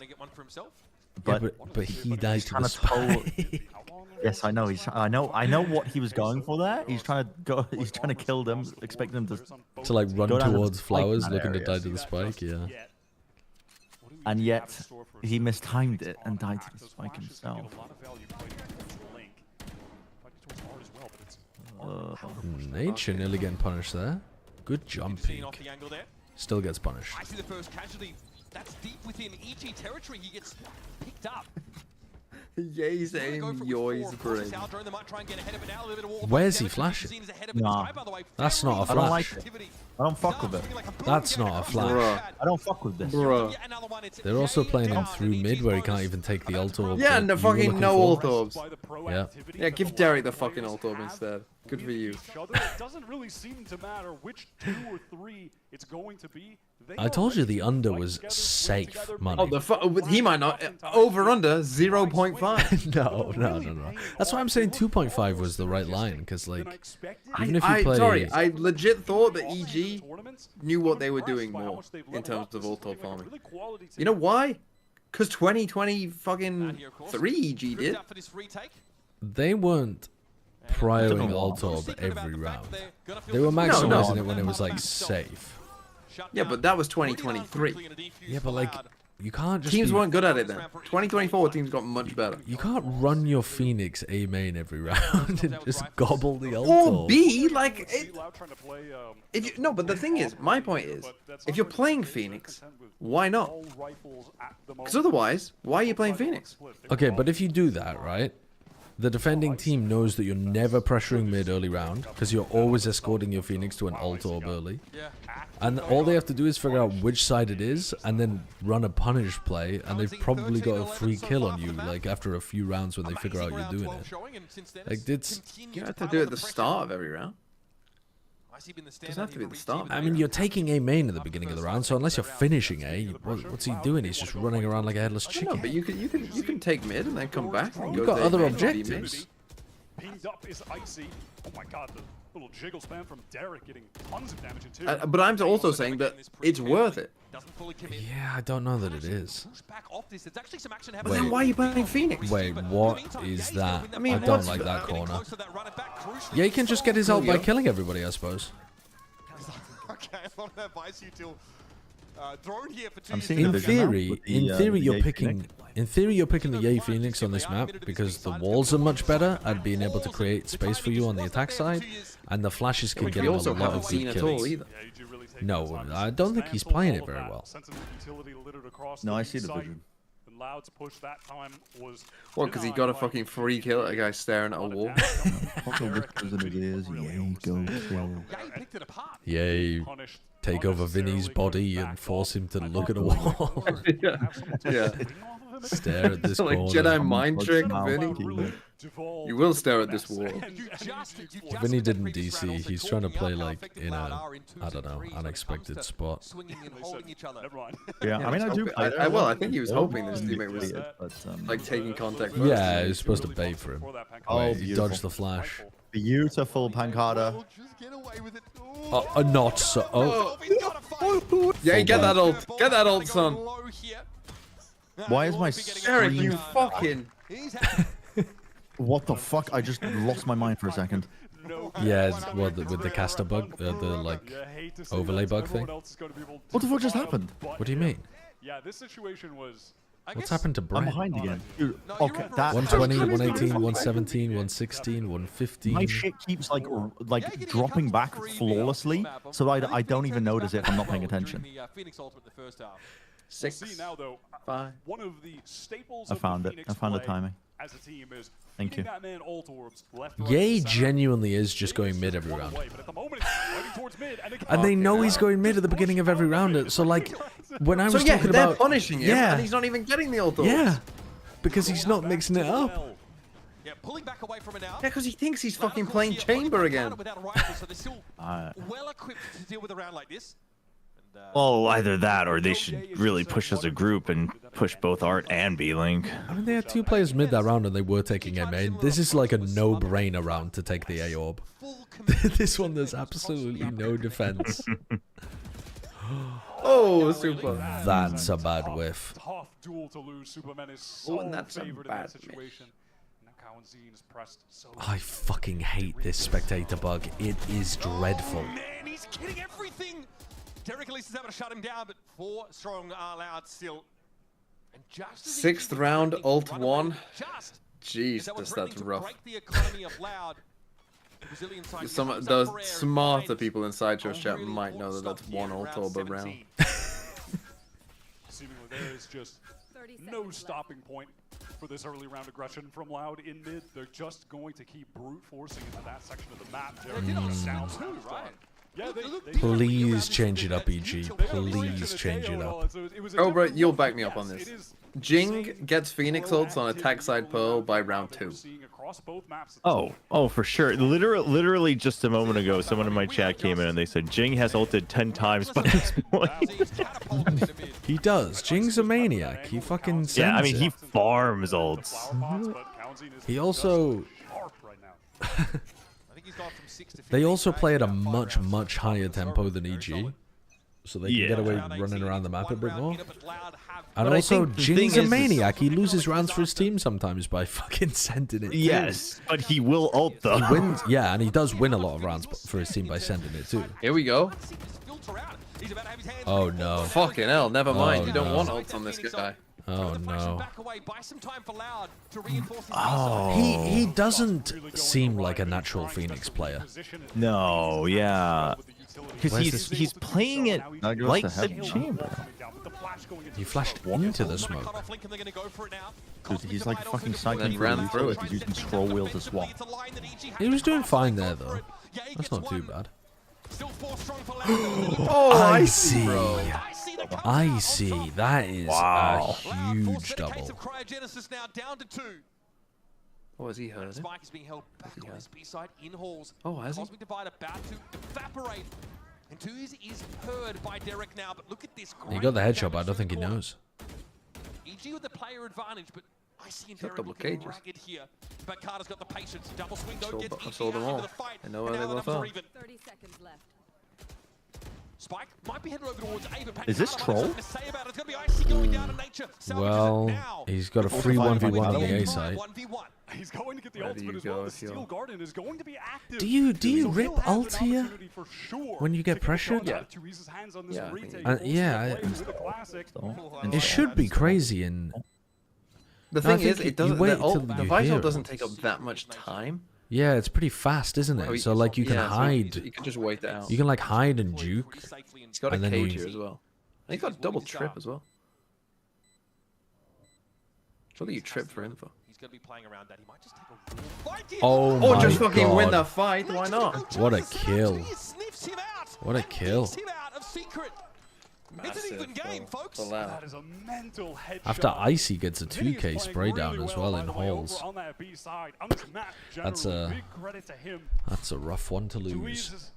But he died to the spike. Yes, I know. I know what he was going for there. He's trying to go. He's trying to kill them, expecting them To like run go down towards the spike flowers, in that looking to area. die to the spike. Yeah. And yet he mistimed it and died to the spike himself. Nature nearly getting punished there. Good jump peek. Still gets punished. I see the first casualty. That's deep within EG territory. He gets picked up. Ye's aim, yoi's brain. Where's he flashing? Nah, That's not a I don't flash. like it. I don't fuck with it. That's not a flash. Bruh. I don't fuck with this. Bruh. They're also playing him through mid where he can't even take the ult orb. Yeah, that and you the were fucking looking no for. ult orbs. Yeah. Yeah, give Derek the fucking ult orb instead. Good for you. It doesn't really seem to matter which 2 or 3 it's going to be. I told you the under was safe money. Oh, he might not. Over under 0.5. No. That's why I'm saying 2.5 was the right line, because like, even if you play. Sorry, I legit thought that EG knew what they were doing more in terms of ult orb farming. You know why? Because 2020 fucking 3 EG did. They weren't prioring ult orb every round. They were maximizing it when it was like safe. Yeah, but that was 2023. Yeah, but like, You can't just teams weren't good at it then. 2024 teams got much better. You can't run your Phoenix A main every round and just gobble the ult. Or B, like if you, no, but the thing is, my point is, if you're playing Phoenix, why not? Because otherwise, why are you playing Phoenix? Okay, but if you do that, right? The defending team knows that you're never pressuring mid early round because you're always escorting your Phoenix to an ult orb early. And all they have to do is figure out which side it is and then run a punish play, and they've probably got a free kill on you like after a few rounds when they figure out you're doing it. Like it's you have to do it at the start of every round. Doesn't have to be at the start. I mean, you're taking A main at the beginning of the round, so unless you're finishing A, what's he doing? He's just running around like a headless chicken. No, but you can take mid and then come back. And You've go got to other A main, objectives. Pinged up is Icy. Oh my god, the little jiggle spam from Derek getting tons of damage in 2. But I'm also saying that it's worth it. Yeah, I don't know that it is. But then why are you playing Phoenix? Wait, what is that? I mean, I don't like that corner. Yeah, he can just get his ult by killing everybody, I suppose. Okay, a lot of advice you till drone here for 2 years. In theory, you're picking the A Phoenix on this map because the walls are much better at being able to create space for you on the attack side, and the flashes can get him a lot of good kills. No, I don't think he's playing it very well. No, I see the vision. Loud's push that time was What, because he got a fucking free kill at a guy staring at a wall? Yay, take over Vinny's body and force him to look at a wall. Yeah. Stare at this like corner. Jedi mind trick, Vinny. You will stare at this wall. Vinny didn't DC. He's trying to play like in a, I don't know, unexpected spot. Yeah, I mean, I do. I think he was hoping this teammate was like taking contact first. Yeah, he was supposed to bait for him. Oh, he dodged the flash. Beautiful Pancada. Not so. Oh. Yeah, get that ult. Get that ult, son. Why is my Eric, you screen... fucking... What the fuck? I just lost my mind for a second. Yeah, well, with the caster bug, the like overlay bug thing. What the fuck just happened? What do you mean? Yeah, this situation was... What's happened to Brent? I'm behind again. Dude, okay, that 120, 118, 117, 116, 115. My shit keeps like dropping back flawlessly, so I don't even notice it if I'm not paying attention. 6, 5. One of the staples I found it. I found the timing. As a team is Thank you. that man ult orbs left, Ye genuinely is just going mid every round. And they know he's going mid at the beginning of every round. So like, when I was talking they're about punishing him, and he's not even getting the ult orbs. Yeah, because he's not mixing it up. Yeah, pulling back away from it now. Yeah, because he thinks he's fucking playing Chamber again. Well equipped to deal with a round like this. Well, either that or they should really push as a group and push both Art and B-Link. I mean, they had 2 players mid that round and they were taking A main. This is like a no-brainer round to take the A orb. This one, there's absolutely no defense. Oh, super. That's a bad whiff. Tough duel to lose. Superman is so and that's favored a bad in that situation. I fucking hate this spectator bug. It is dreadful. Man, he's getting everything. Derek at least is able to shut him down, but 4 strong are Loud still. And just 6th round, ult 1. Jeez, that's rough. Some of those smarter people in Sideshow's chat might know that that's 1 ult orb a round. Seemingly there is just no stopping point for this early round aggression from Loud in mid. They're just going to keep brute forcing into that section of the map. Down too, right? Yeah, Please change it up, EG. Please change it up. Oh, bro, you'll back me up on this. Jing gets Phoenix ults on attack side Pearl by round 2. Oh, for sure. Literally just a moment ago, someone in my chat came in and they said Jing has ulted 10 times by this point. He does. Jing's a maniac. He fucking sends Yeah, I mean, it. he farms ults. He also... They also play at a much higher tempo than EG, so they can get away running around the map a bit more. And But also, I think the Jing's thing a is- maniac. He loses rounds for his team sometimes by fucking sending it. Yes, but he will ult though. He wins, yeah, and he does win a lot of rounds for his team by sending it too. Here we go. Oh no. Fucking hell, never mind. Oh, You don't no. want ults on this guy. Oh no. Oh. He doesn't seem like a natural Phoenix player. No, yeah. Because Where's he's playing it like the chamber. He flashed into the smoke. Dude, he's like fucking cycling through it. He's using scroll wheel to swap. He was doing fine there though. That's not too bad. Oh, I see. bro. I see. That is a huge double. Oh, has he heard it? Spike is being held back on his B side in halls. Oh, has he? Cosmic Divide about to evaporate. And Twos is heard by Derek now, but look at this. He got the headshot, but I don't think he knows. EG with the player advantage, but I see Got Derek double looking cages. ragged here. But Carter's got the patience. Double swing though gets I EG saw them out all. into the fight. I know where And they now both the numbers are. even. 30 seconds left. Spike might be headed over towards Ava. Is this troll? Well, he's got a free 1v1 on the A side. He's going to get the Where do ultimate you as well. go The if you're- Steel Garden is going to be active. Do you So rip he'll have ult an here opportunity for sure when you get to the pressured? shot to Reese's hands on this Yeah, I think retake. he yeah, With the classic. It should be crazy in. The No, I thing is, think it doesn't. you wait The, ult, till the you Vital hear it. doesn't take up that much time. Yeah, it's pretty fast, isn't it? Oh, So like you can yeah, so hide. you can just wait it out. You can like hide and juke. He's got a and then cage you- here as well. And he's got double trip as well. Surely you trip for info. He's going to be playing around that. He might just take a real fight here. Oh Or my just fucking win God. that fight. Why not? What a kill! What a kill! Him out of secret. It's an even game, folks. That is a mental headshot. After Icy gets a 2K spray down as well in halls. On that B side. Unmatched That's general. a Big credit to him. that's a rough one to Louise lose. has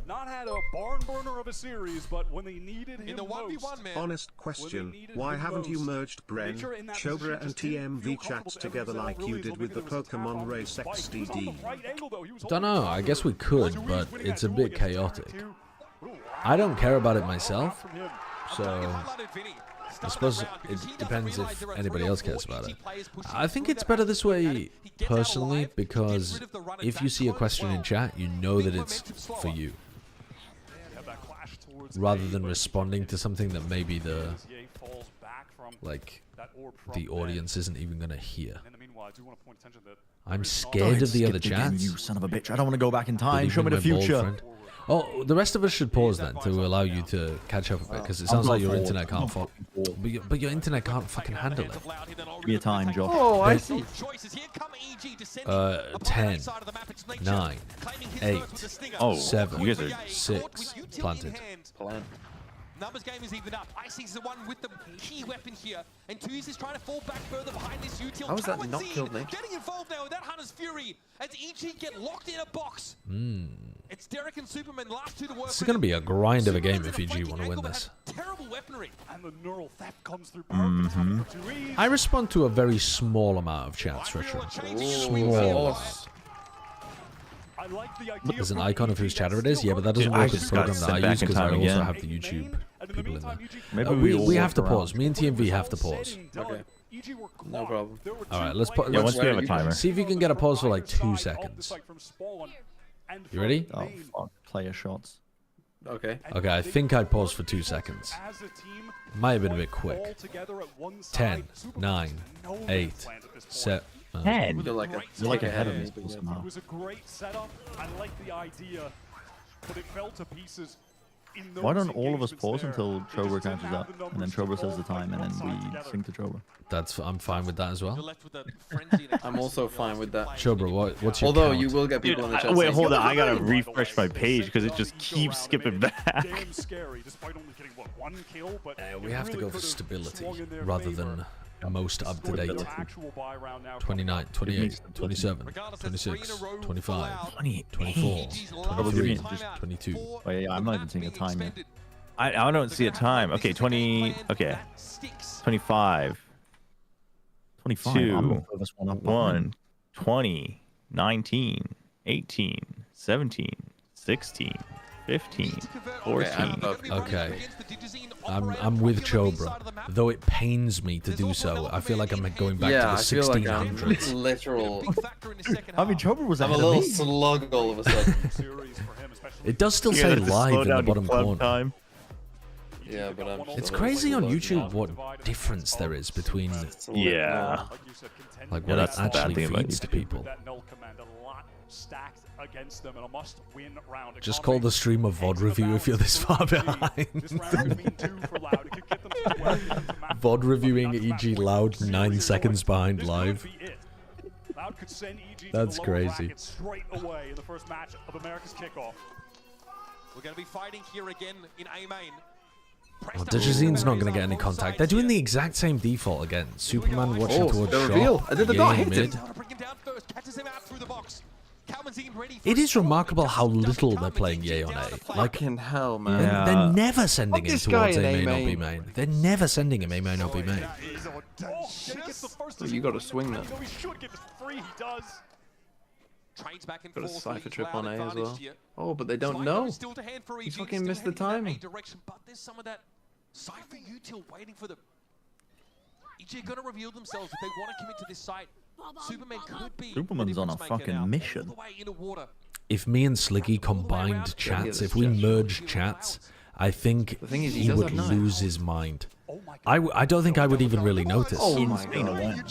not had a barn burner of a series, but when they needed him In the 1v1, man. Honest question, why haven't you merged Bren, Chobra and TMV chats together like you did with the Pokemon Race XDD? Don't know. I guess we could, but it's a bit chaotic. I don't care about it myself, so I suppose it depends if anybody else cares about it. I think it's better this way, personally, because if you see a question in chat, you know that it's for you, rather than responding to something that maybe the audience isn't even gonna hear. I'm scared of the other chats. You son of a bitch! I don't want to go back in time. Believe Show in me the my bald future. friend. Oh, the rest of us should pause then to allow you to catch up a bit, because it sounds like your internet can't but your internet can't fucking handle it. Give me a time, Josh. Oh, I see. 10, 9, 8, Oh, 7, you guys are 6, planted. Numbers game is even up. Icy's the one with the key weapon here, and Twos is trying to fall back further behind this util. How is that not killed, Nick? Getting involved now with that Hunter's Fury as EG get locked in a box. It's Derek and Superman last two to work. This is going to be a grind of a game if EG want to win this. Terrible weaponry. And the neural theft comes through I respond to a very small amount of chats, Retro. Small. I like the idea. There's an icon of whose chatter it is. Yeah, but that doesn't Dude, I work with the just got program that sent I back use in because I time also again. have the YouTube people in there. Maybe We have to walk around. pause. Me and TMV have to pause. Okay. No problem. All right, let's pause. Yeah, once we have a timer. See if you can get a pause for like 2 seconds. You ready? Oh fuck! Player shots. Okay. Okay, I think I paused for 2 seconds. Might have been a bit quick. 10, 9, 8, 7. 10. You're like You're like ahead of me It somehow. was a great setup. I like the idea, but it fell to pieces. In Why those don't all of us engagements pause there. until They just Chobra didn't catches have up, the and then numbers Chobra to says the all time, and fight then we together. sync to Chobra. I'm fine with that as You're well. left with a frenzy. I'm also fine with that. Chobra, what's your Although count? you will get people in the chat. Wait, saying, hold "Yo, on. I gotta Ryan." refresh my page because it just keeps skipping back. Damn scary, despite only getting what, one kill, but We it have to really go for could've stability swung in their rather favor. than most up to date. Your actual buy round now 29, 28, 27, 26, 25, 24, 23, 22. Oh yeah, I'm not even seeing a time yet. I don't see a time. Okay, 20. Okay, 25. 25. Two, I'm the furthest one up. 1, 20, 19, 18, 17, 16, 15, 14. Okay. I'm with Chobra, though it pains me to do so. I feel like I'm going back Yeah, I to feel the like I'm 1600s. literal. I mean, Chobra was I'm a ahead of little me. slug all of a sudden. It does still You say have to slow live in the down to bottom club corner. time. Yeah, but I'm It's crazy on YouTube what difference there is between Yeah. like what it actually feeds to people. Just call the stream a VOD review if you're this far behind. VOD reviewing EG Loud 9 seconds behind live. That's crazy. Straight away in the first match of America's kickoff. We're going to be fighting here again in A main. Oh, Digizine's not going to get any contact. They're doing the exact same default again. Superman watching towards shot. Reveal. I did not hit mid. him. It is remarkable how little they're playing Ye on A. Like, in hell, man. They're never sending him towards A main or B main. main. They're never sending him A main or B main. You got to swing that. Trains back and Got a forth, Cypher trip Loud on A as advantage well. here. Oh, but they don't Cypher know. is still to hand for He EG, fucking still missed the heading in timing. A direction, but there's some of that Cypher util waiting for the EG are going to reveal themselves if they want to commit to this site. Superman could be. Superman's on a fucking mission. If me and Sliggy combined chats, if we merged chats, I think thing is, he he does would have knife. lose his mind. I don't think I would even really notice. Oh my god.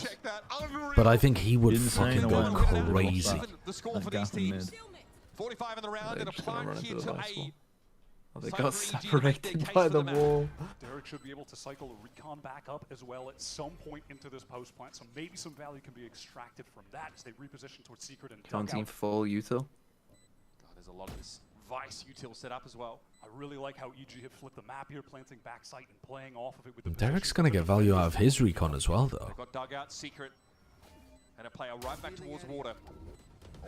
But I think he would Insane fucking go awareness. crazy. The score for these teams. 45 in the round and a plant here to A. Oh, they got separated by the wall. Derek should be able to cycle a recon back up as well at some point into this post plant, so maybe some value can be extracted from that as they reposition towards secret and Counting dugout. full util. God, there's a lot of this Vice util set up as well. I really like how EG have flipped the map here, planting backside and playing off of it with the Derek's going to get value out of his recon as well, though. They've got dugout, secret, and a player right back towards water.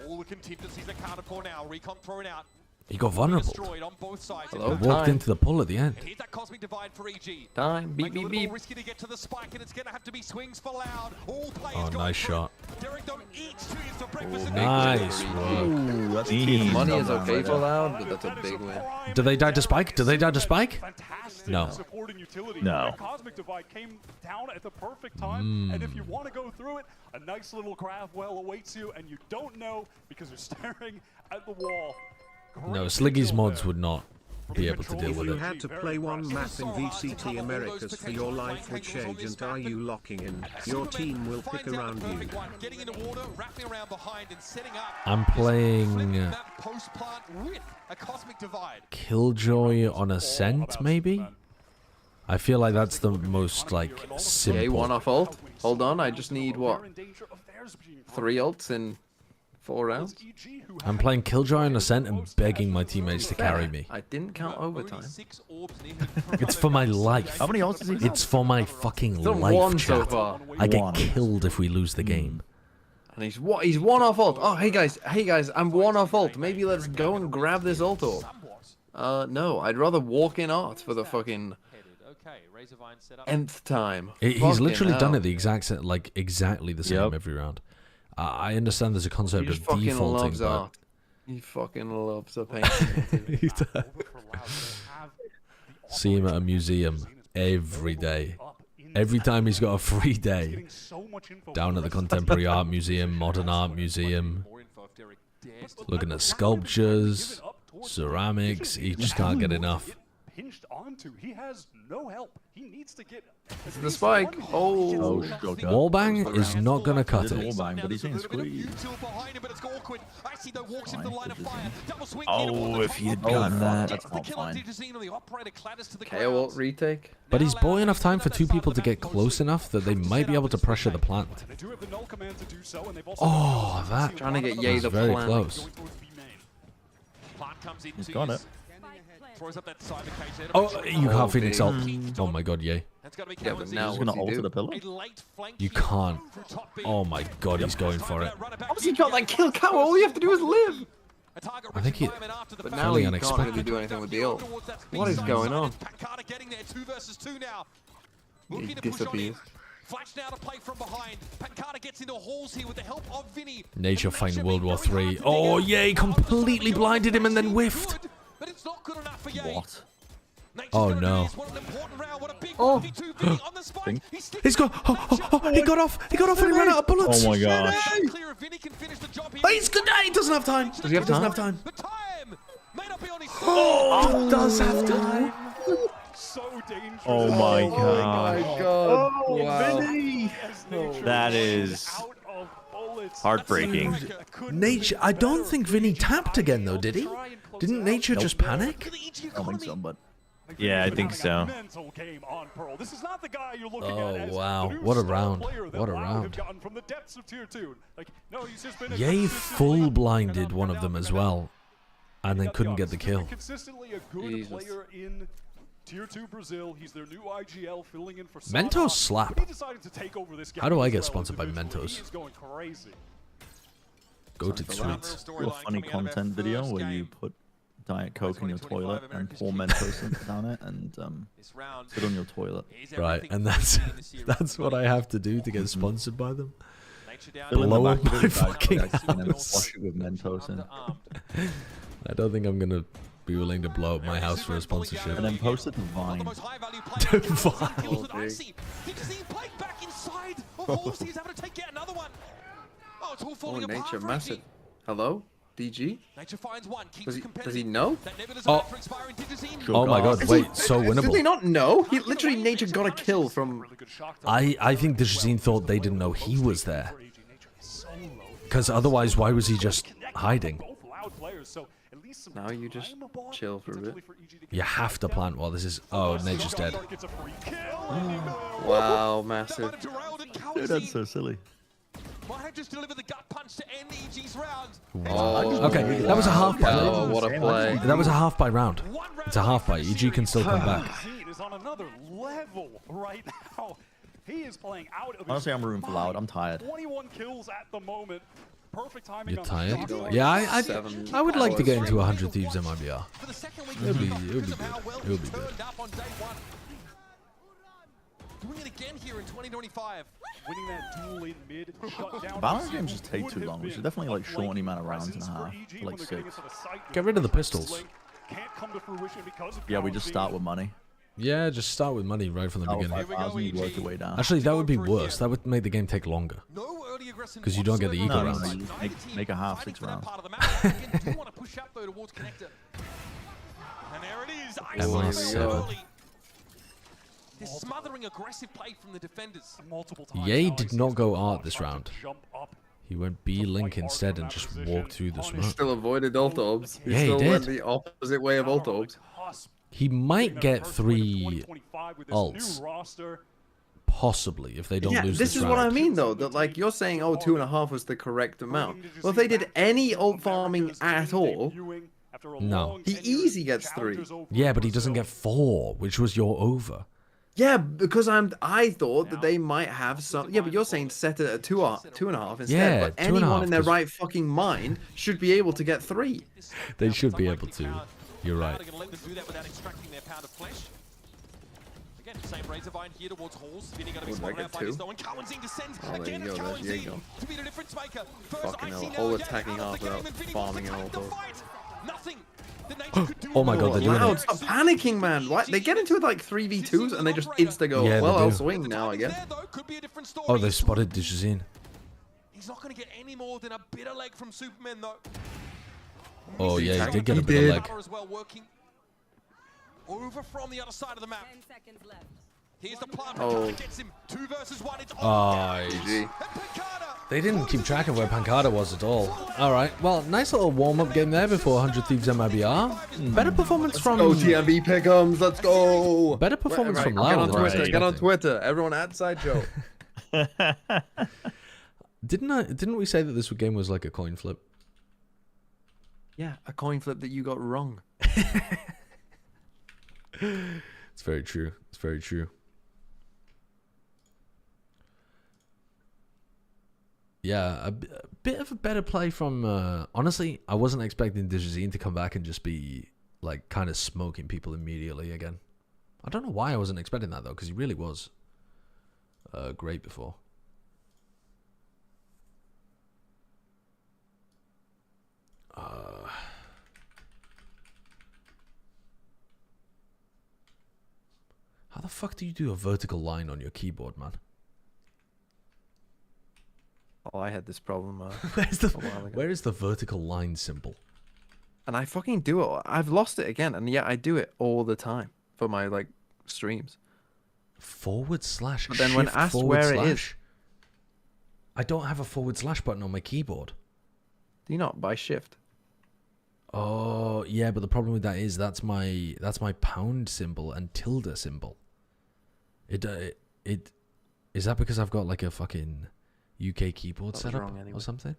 All the contingencies accounted for now. Recon thrown out. He got vulnerable. Destroyed on both sides. He walked into the pull at the end. And here's that cosmic divide for EG. Time. Beep, Make beep, a little beep. more risky to get to the spike, and it's going to have to be swings for Loud. All players Oh, going nice through. shot. Derek don't eat 2 years for breakfast. and Nice victory. work. Ooh, that's Money money is okay for Loud, but that's a big win. Do they die to spike? Do they die to spike? No. Supporting utility. No. That cosmic divide came down at the perfect time, and if you want to go through it, a nice little grab well awaits you, and you don't know because you're staring at the wall. No, Sliggy's mods would not be able to deal If with you it. had to play one map in VCT Americas for your life, which agent are you locking in? Your team will pick around you. Getting into water, wrapping around behind, and setting up. I'm playing That post plant with a cosmic divide. Killjoy on Ascent, maybe? I feel like that's the most, like, simple. Okay, one off ult. Hold on, I just need what? 3 ults in 4 rounds? I'm playing Killjoy on Ascent and begging my teammates to carry me. I didn't count overtime. It's for my life. How many ults has he got? It's for my fucking Done life, one so chat. far. I get One. killed if we lose the game. And he's what? He's 1 off ult. Oh, hey guys, I'm 1 off ult. Maybe let's go and grab this ult orb. No, I'd rather walk in art for the fucking nth time. He's Fucking literally done hell. it the exactly the same every round. I understand there's a concept He just of fucking defaulting, loves but art. He fucking loves a painting. He does. See him at a museum every day. Every time he's got a free day, down at the Contemporary Art Museum, Modern Art Museum, looking at sculptures, ceramics, he just can't get enough. Hinged onto. He has no help. He needs to get. The spike. Oh, Wallbang is not going to cut it. Wallbang, but he's in squeeze. Oh, if you'd done that. That's not fine. KO ult retake. But he's bought enough time for 2 people to get close enough that they might be able to pressure the plant. They do have the null command to do so, and they've also Oh, that Trying to get Ye was the very plant. close. He's got it. Oh, you can't Phoenix ult. big. Oh my god, yay. Yeah, but now He's gonna what's he alter do? the pillar. You can't. Oh my god, he's going for it. Obviously, you got that kill cow. All you have to do is live. I think he... But now fairly he can't unexpected. really do anything with the ult. What is going on? He disappears. Flash now to play from behind. Pancada gets into halls here with the help of Vinny. Nature fighting World War 3. Oh, yay, completely blinded him and then whiffed. But it's not good enough for Ye. What? Oh no. Oh. He's got... he got off. He got off and he ran out of bullets. Oh my gosh. Oh, he's good. He doesn't have time. Does he have doesn't time? have time. Oh, he does have time. so dangerous. Oh my god. God. Oh, Wow. Vinny. That is heartbreaking. Nature. I don't think Vinny tapped again though, did he? Didn't Nature just panic? I don't think so, but Yeah, I think so. Oh wow! What a round! What a round! Yay full blinded one of them as well, and then couldn't get the kill. Consistently a good player in Tier 2 Brazil. He's their new IGL filling in for Mentos slap. When he decided to take over this game How do I as get well sponsored by individually, Mentos? he is going crazy. Go to tweets. Do a funny content video where you put Diet Coke in your toilet and pour Mentos down it and sit on your toilet. Right, and that's what I have to do to get sponsored by them. Fill in the Blow back up of my it, fucking and then house. wash it with Mentos in. I don't think I'm gonna be willing to blow up my house for a sponsorship. And then post it to Vine. To Vine. Oh, Nature, massive. Hello? DG? Does he know? Oh. Oh my god, wait, so Did they winnable. not know? He literally, Nature got a kill from... I think the Shazine thought they didn't know he was there. Because otherwise, why was he just hiding? Now you just chill for a bit. You have to plant while this is... Oh, Nature's dead. Wow, massive. Dude, that's so silly. Might have just delivered the gut punch to end EG's round. Oh, Okay, that was a half by. Oh, what a play. That was a half by round. It's a half by. EG can still come back. Is on another level right now. He is playing out of his Honestly, I'm rooting for Loud. I'm tired. 21 kills at the moment. Perfect timing. You're tired? Yeah, I would like to get into 100 Thieves MiBR. It would be good. It would be good. Doing it again here in 2025. Winning that duel in mid, shut down. Valorant games just take too long. We should definitely like shorten the amount of rounds in half, to, like 6. Get rid of the pistols. Yeah, we just start with money. Yeah, just start with money right from the beginning. 5,000, you work your way down. Actually, that would be worse. That would make the game take longer. Because you don't get the eco rounds. No, make a half 6 rounds. MR7. They're smothering aggressive play from the defenders. Yay did not go art this round. He went B-Link instead and just walked through the He smoke. still avoided ult orbs. He Yeah, he still did. went the opposite way of ult orbs. He might get 3 ults. Possibly, if they don't lose this is round. what I mean though, that like you're saying, oh, 2.5 was the correct amount. Well, if they did any ult farming at all, No. he easy gets 3. Yeah, but he doesn't get 4, which was your over. Yeah, because I thought that they might have some. Yeah, but you're saying set it at 2.5 instead. Yeah, but anyone 2.5, in their 'cause- right fucking mind should be able to get 3. They should be able to. You're right. They're going to let them do that without extracting their pound of flesh. Again, same Razor Vine here towards Halls. Vinny going to be spotted out by this though, and Cowanzine descends again. There you go. To be the difference maker. First Fucking icy hell, now whole again attacking out of half the game, without and Vinny farming wants and to all keep the those. fight. Nothing. The Nature could do Oh my god, they're doing Loud, it. stop panicking, man. Why? They get into it like 3v2s and they just insta go. Yeah, Well, they I'll do. swing now, I guess. Oh, they spotted the Shazine. He's not going to get any more than a bit of leg from Superman though. Oh yeah, he did get a He bit did. of leg. As well, working over from the other side of the map. Here's the plant. Oh. Gets him 2 versus 1. It's Oh, they didn't keep track of where Pancada was at all. Alright, well, nice little warm-up game there before 100 Thieves MiBR. Better performance from... Go TMB pick'ems, let's go! Better performance from Get Loud. on Twitter, Right. get on Twitter. Everyone at Sideshow. Didn't we say that this game was like a coin flip? Yeah, a coin flip that you got wrong. It's very true. It's very true. Yeah, a bit of a better play from... honestly, I wasn't expecting Dijazine to come back and just be like kind of smoking people immediately again. I don't know why I wasn't expecting that though, because he really was great before. How the fuck do you do a vertical line on your keyboard, man? Oh, I had this problem Where is the vertical line symbol? And I fucking do it. I've lost it again, and yet I do it all the time for my like streams. / But then when asked where it is, I don't have a / button on my keyboard. Do you not? By shift. Oh yeah, but the problem with that is that's my pound symbol and tilde symbol. It is that because I've got like a fucking UK keyboard set up anyway. or something?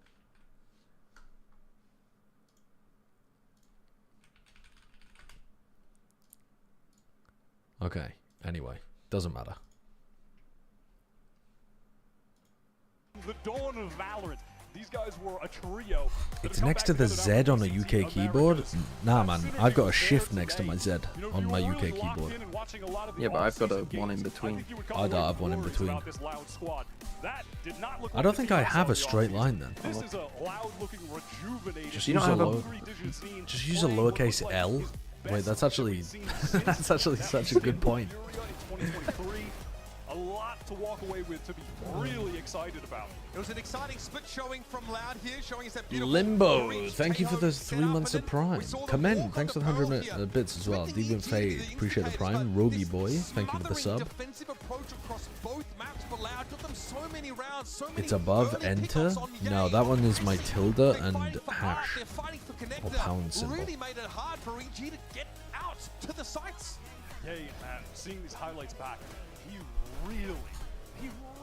Okay. Anyway, doesn't matter. The dawn of Valorant. These guys were a trio. It's next to the Z on a UK keyboard? Nah, man. I've got a shift next to my Z on my UK keyboard. Yeah, but I've got a one in between. I don't have one in between. I don't think I have a straight line then. Just use a lowercase L. Wait, that's actually that's actually such a good point. A lot to walk away with, to be really excited about. It was an exciting split showing from Loud here, showing us that beautiful Limbo, thank you for the 3 months of Prime. Commend, thanks for the 100 bits as well. Deviant Faye, appreciate the Prime. Rogie Boy, thank you for the sub. It's above enter? No, that one is my tilde and hash or pound symbol. Really made it hard for EG to get out to the sites. Hey, man, seeing these highlights back, he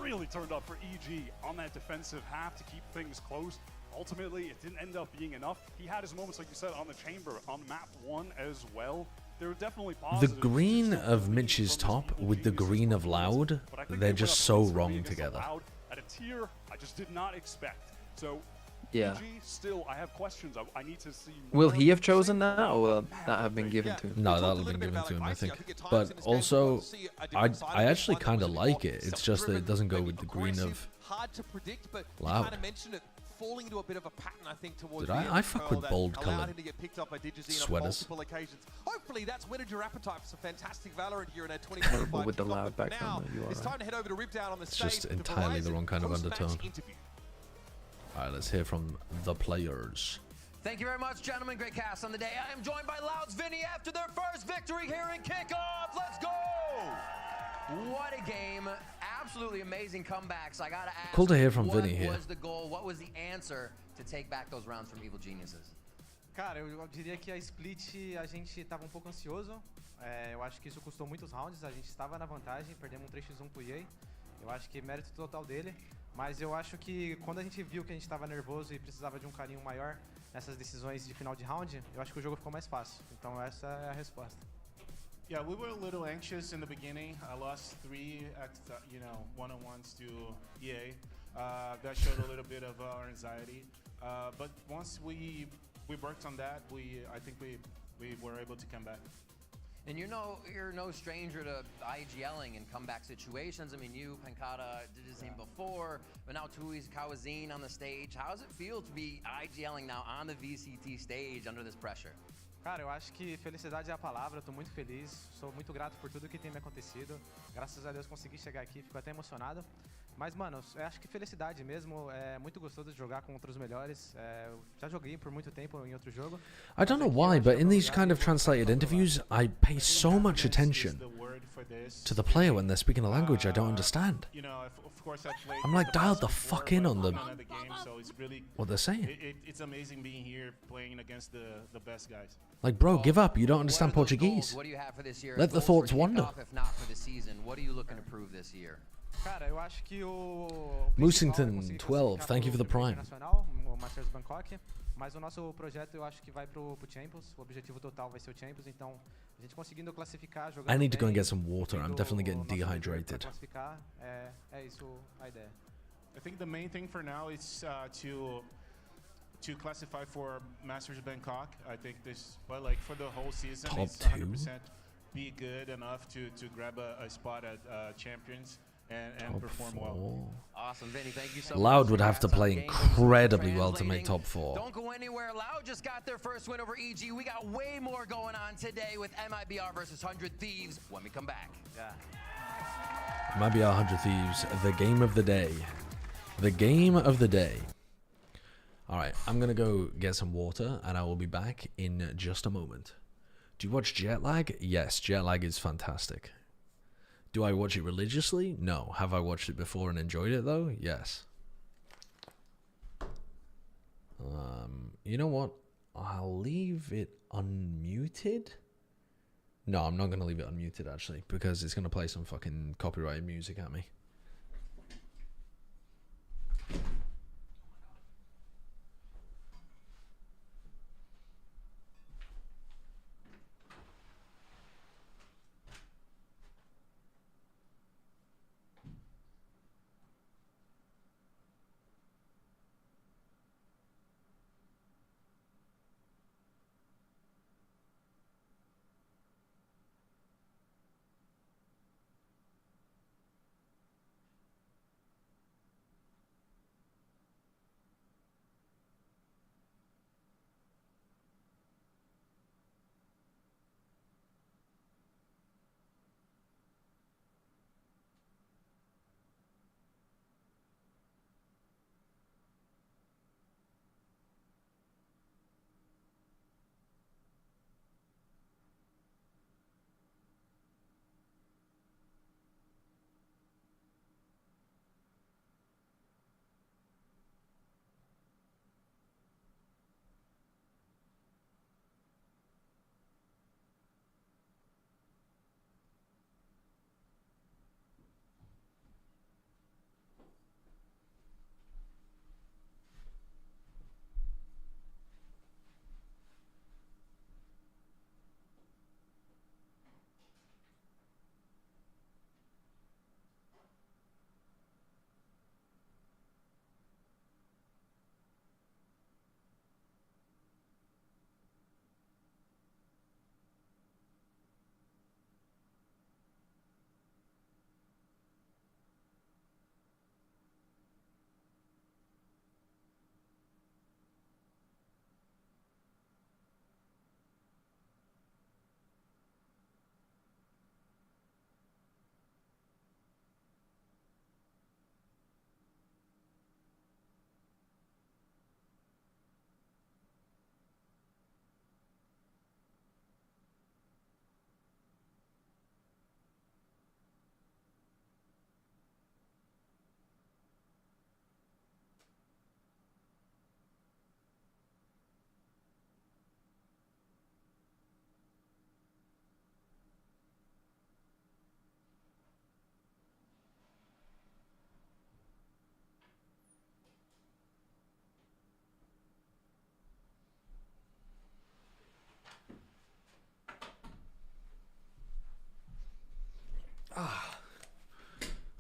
really turned up for EG on that defensive half to keep things close. Ultimately, it didn't end up being enough. He had his moments, like you said, on the chamber, on map 1 as well. There were definitely The green of Mitch's top with the green of Loud, they're just so wrong together. At a tier I just did not expect. So yeah. EG, still, I have questions. I need to see. Will he have chosen that, or will that have been given to him? No, that'll have been given to him, I think. But also, I actually kind of like it. It's just that it doesn't go with the green of Loud. Falling into a bit of a pattern, I think, towards Did I fuck with bold colored sweaters? Hopefully that's whetted your appetite for some fantastic Valorant here in our 2025. With the Loud background, you are it's time to head over to Ripdown on the stage. It's just entirely the wrong kind of undertone. Alright, let's hear from the players. Thank you very much, gentlemen. Great cast on the day. I am joined by Loud's Vinny after their first victory here in kickoff. Let's go! What a game. Absolutely amazing comebacks. I gotta ask, cool to hear from Vinny here. What was the goal? What was the answer to take back those rounds from Evil Geniuses? Cara, eu diria que a split a gente estava um pouco ansioso. Eu acho que isso custou muitos rounds. A gente estava na vantagem, perdemos um 3x1 pro EA. Eu acho que mérito total dele. Mas eu acho que quando a gente viu que a gente estava nervoso e precisava de um carinho maior nessas decisões de final de round, eu acho que o jogo ficou mais fácil. Então essa é a resposta. Yeah, we were a little anxious in the beginning. I lost 3 one-on-ones to EA. That showed a little bit of our anxiety. But once we worked on that, I think we were able to come back. And you're no stranger to IGLing in comeback situations. I mean, you, Pancata, did the same before, but now Tui's Kawazine on the stage. How does it feel to be IGLing now on the VCT stage under this pressure? Cara, eu acho que felicidade é a palavra, eu tô muito feliz, sou muito grato por tudo que tem me acontecido. Graças a Deus consegui chegar aqui, fico até emocionado. Mas, mano, eu acho que felicidade mesmo, é muito gostoso de jogar com outros melhores. Eu já joguei por muito tempo em outro jogo. I don't know why, but in these kind of translated interviews, I pay so much attention to the player when they're speaking a language I don't understand. I'm like dialed the fuck in on what they're saying. It's amazing being here playing against the best guys. Like, bro, give up. You don't understand Portuguese. What do you have for this year? Let the thoughts wander. If not for the season, what are you looking to prove this year? Cara, eu acho que o Moosington 12, thank you for the Prime. O Masters Bangkok, mas o nosso projeto eu acho que vai pro Champions. O objetivo total vai ser o Champions, então a gente conseguindo classificar, jogando I need to go and get some water. I'm definitely getting dehydrated. Classificar, é isso a ideia. I think the main thing for now is to classify for Masters Bangkok. I think this, but like for the whole season, it's 100% be good enough to grab a spot at Champions. And perform well. Awesome, Vinny. Thank you so much. Loud would have to play incredibly well to make top 4. Don't go anywhere. Loud just got their first win over EG. We got way more going on today with MiBR versus 100 Thieves when we come back. Yeah. MiBR 100 Thieves, the game of the day. The game of the day. All right, I'm going to go get some water and I will be back in just a moment. Do you watch Jet Lag? Yes, Jet Lag is fantastic. Do I watch it religiously? No. Have I watched it before and enjoyed it though? Yes. You know what? I'll leave it unmuted. No, I'm not going to leave it unmuted actually, because it's going to play some fucking copyrighted music at me.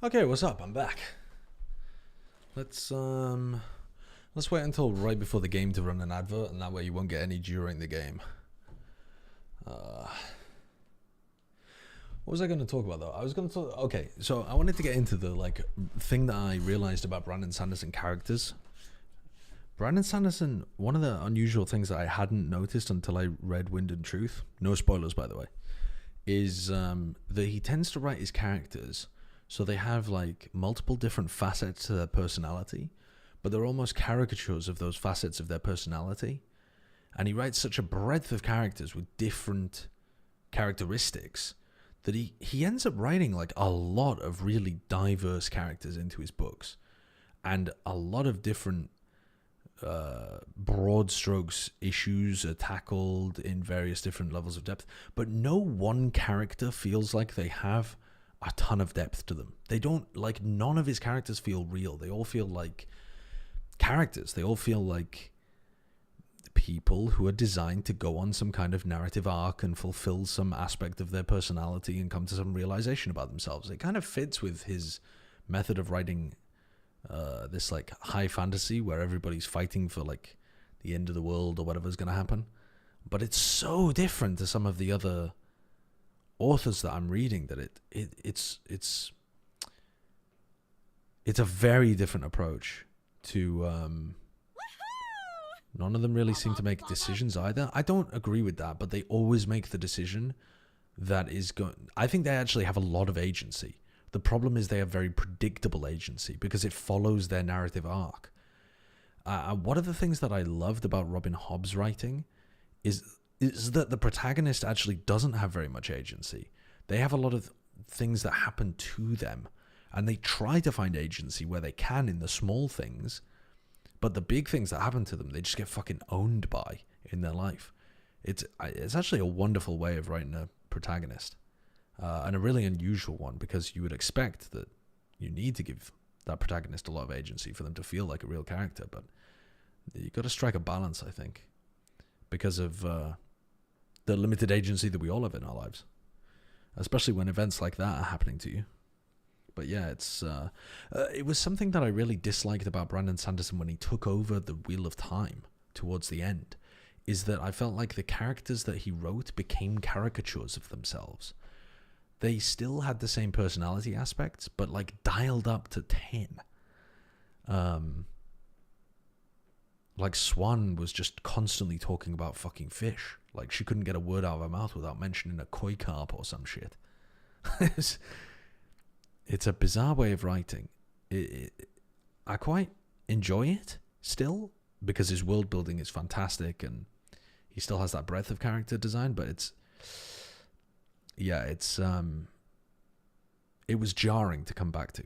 Okay, what's up? I'm back. Let's wait until right before the game to run an advert, and that way you won't get any during the game. What was I going to talk about though? I was going to talk. Okay, so I wanted to get into the thing that I realized about Brandon Sanderson characters. Brandon Sanderson, one of the unusual things that I hadn't noticed until I read Wind and Truth, no spoilers by the way, is that he tends to write his characters so they have multiple different facets to their personality, but they're almost caricatures of those facets of their personality. And he writes such a breadth of characters with different characteristics that he ends up writing a lot of really diverse characters into his books, and a lot of different broad strokes issues are tackled in various different levels of depth, but no one character feels like they have a ton of depth to them. They don't, none of his characters feel real. They all feel like characters. They all feel like people who are designed to go on some kind of narrative arc and fulfill some aspect of their personality and come to some realization about themselves. It kind of fits with his method of writing this high fantasy where everybody's fighting for the end of the world or whatever's going to happen. But it's so different to some of the other authors that I'm reading that it's a very different approach to none of them really seem to make decisions either. I don't agree with that, but they always make the decision that is going. I think they actually have a lot of agency. The problem is they have very predictable agency because it follows their narrative arc. One of the things that I loved about Robin Hobb's writing is that the protagonist actually doesn't have very much agency. They have a lot of things that happen to them, and they try to find agency where they can in the small things, but the big things that happen to them, they just get fucking owned by in their life. It's actually a wonderful way of writing a protagonist, and a really unusual one, because you would expect that you need to give that protagonist a lot of agency for them to feel like a real character, but you got to strike a balance, I think, because of the limited agency that we all have in our lives, especially when events like that are happening to you. But yeah, it was something that I really disliked about Brandon Sanderson when he took over the Wheel of Time towards the end, is that I felt like the characters that he wrote became caricatures of themselves. They still had the same personality aspects, but like dialed up to 10. Like Swan was just constantly talking about fucking fish. Like she couldn't get a word out of her mouth without mentioning a koi carp or some shit. It's a bizarre way of writing. I quite enjoy it still, because his world building is fantastic and he still has that breadth of character design, but it was jarring to come back to.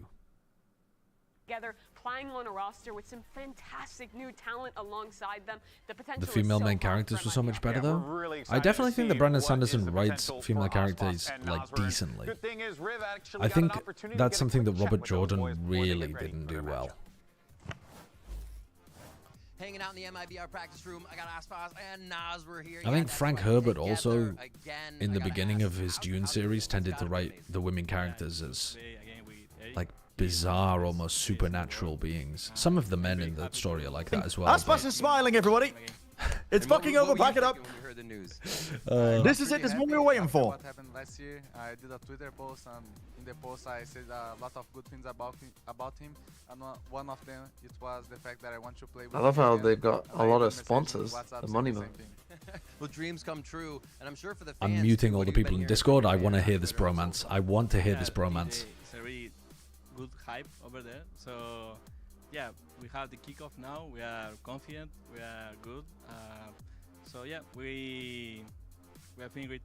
Together, playing on a roster with some fantastic new talent alongside them. The potential. The female main characters were so much better, though. I definitely think that Brandon Sanderson writes female characters like decently. I think that's something that Robert Jordan really didn't do well. Hanging out in the MiBR practice room, I got Aspas and Nas were here. I think Frank Herbert also, in the beginning of his Dune series, tended to write the women characters as like bizarre, almost supernatural beings. Some of the men in the story are like that as well. Aspas is smiling, everybody. It's fucking over. Pack it up. This is it. This is what we were waiting for. What happened last year? I did a Twitter post, and in the post I said a lot of good things about him, and one of them it was the fact that I want to play with I love how they've got a lot of sponsors. The money man. Well, dreams come true, and I'm sure for the fans. I'm muting all the people in Discord. I want to hear this bromance. I want to hear this bromance. It's a very good hype over there. So yeah, we have the kickoff now. We are confident. We are good. So yeah, we are feeling great.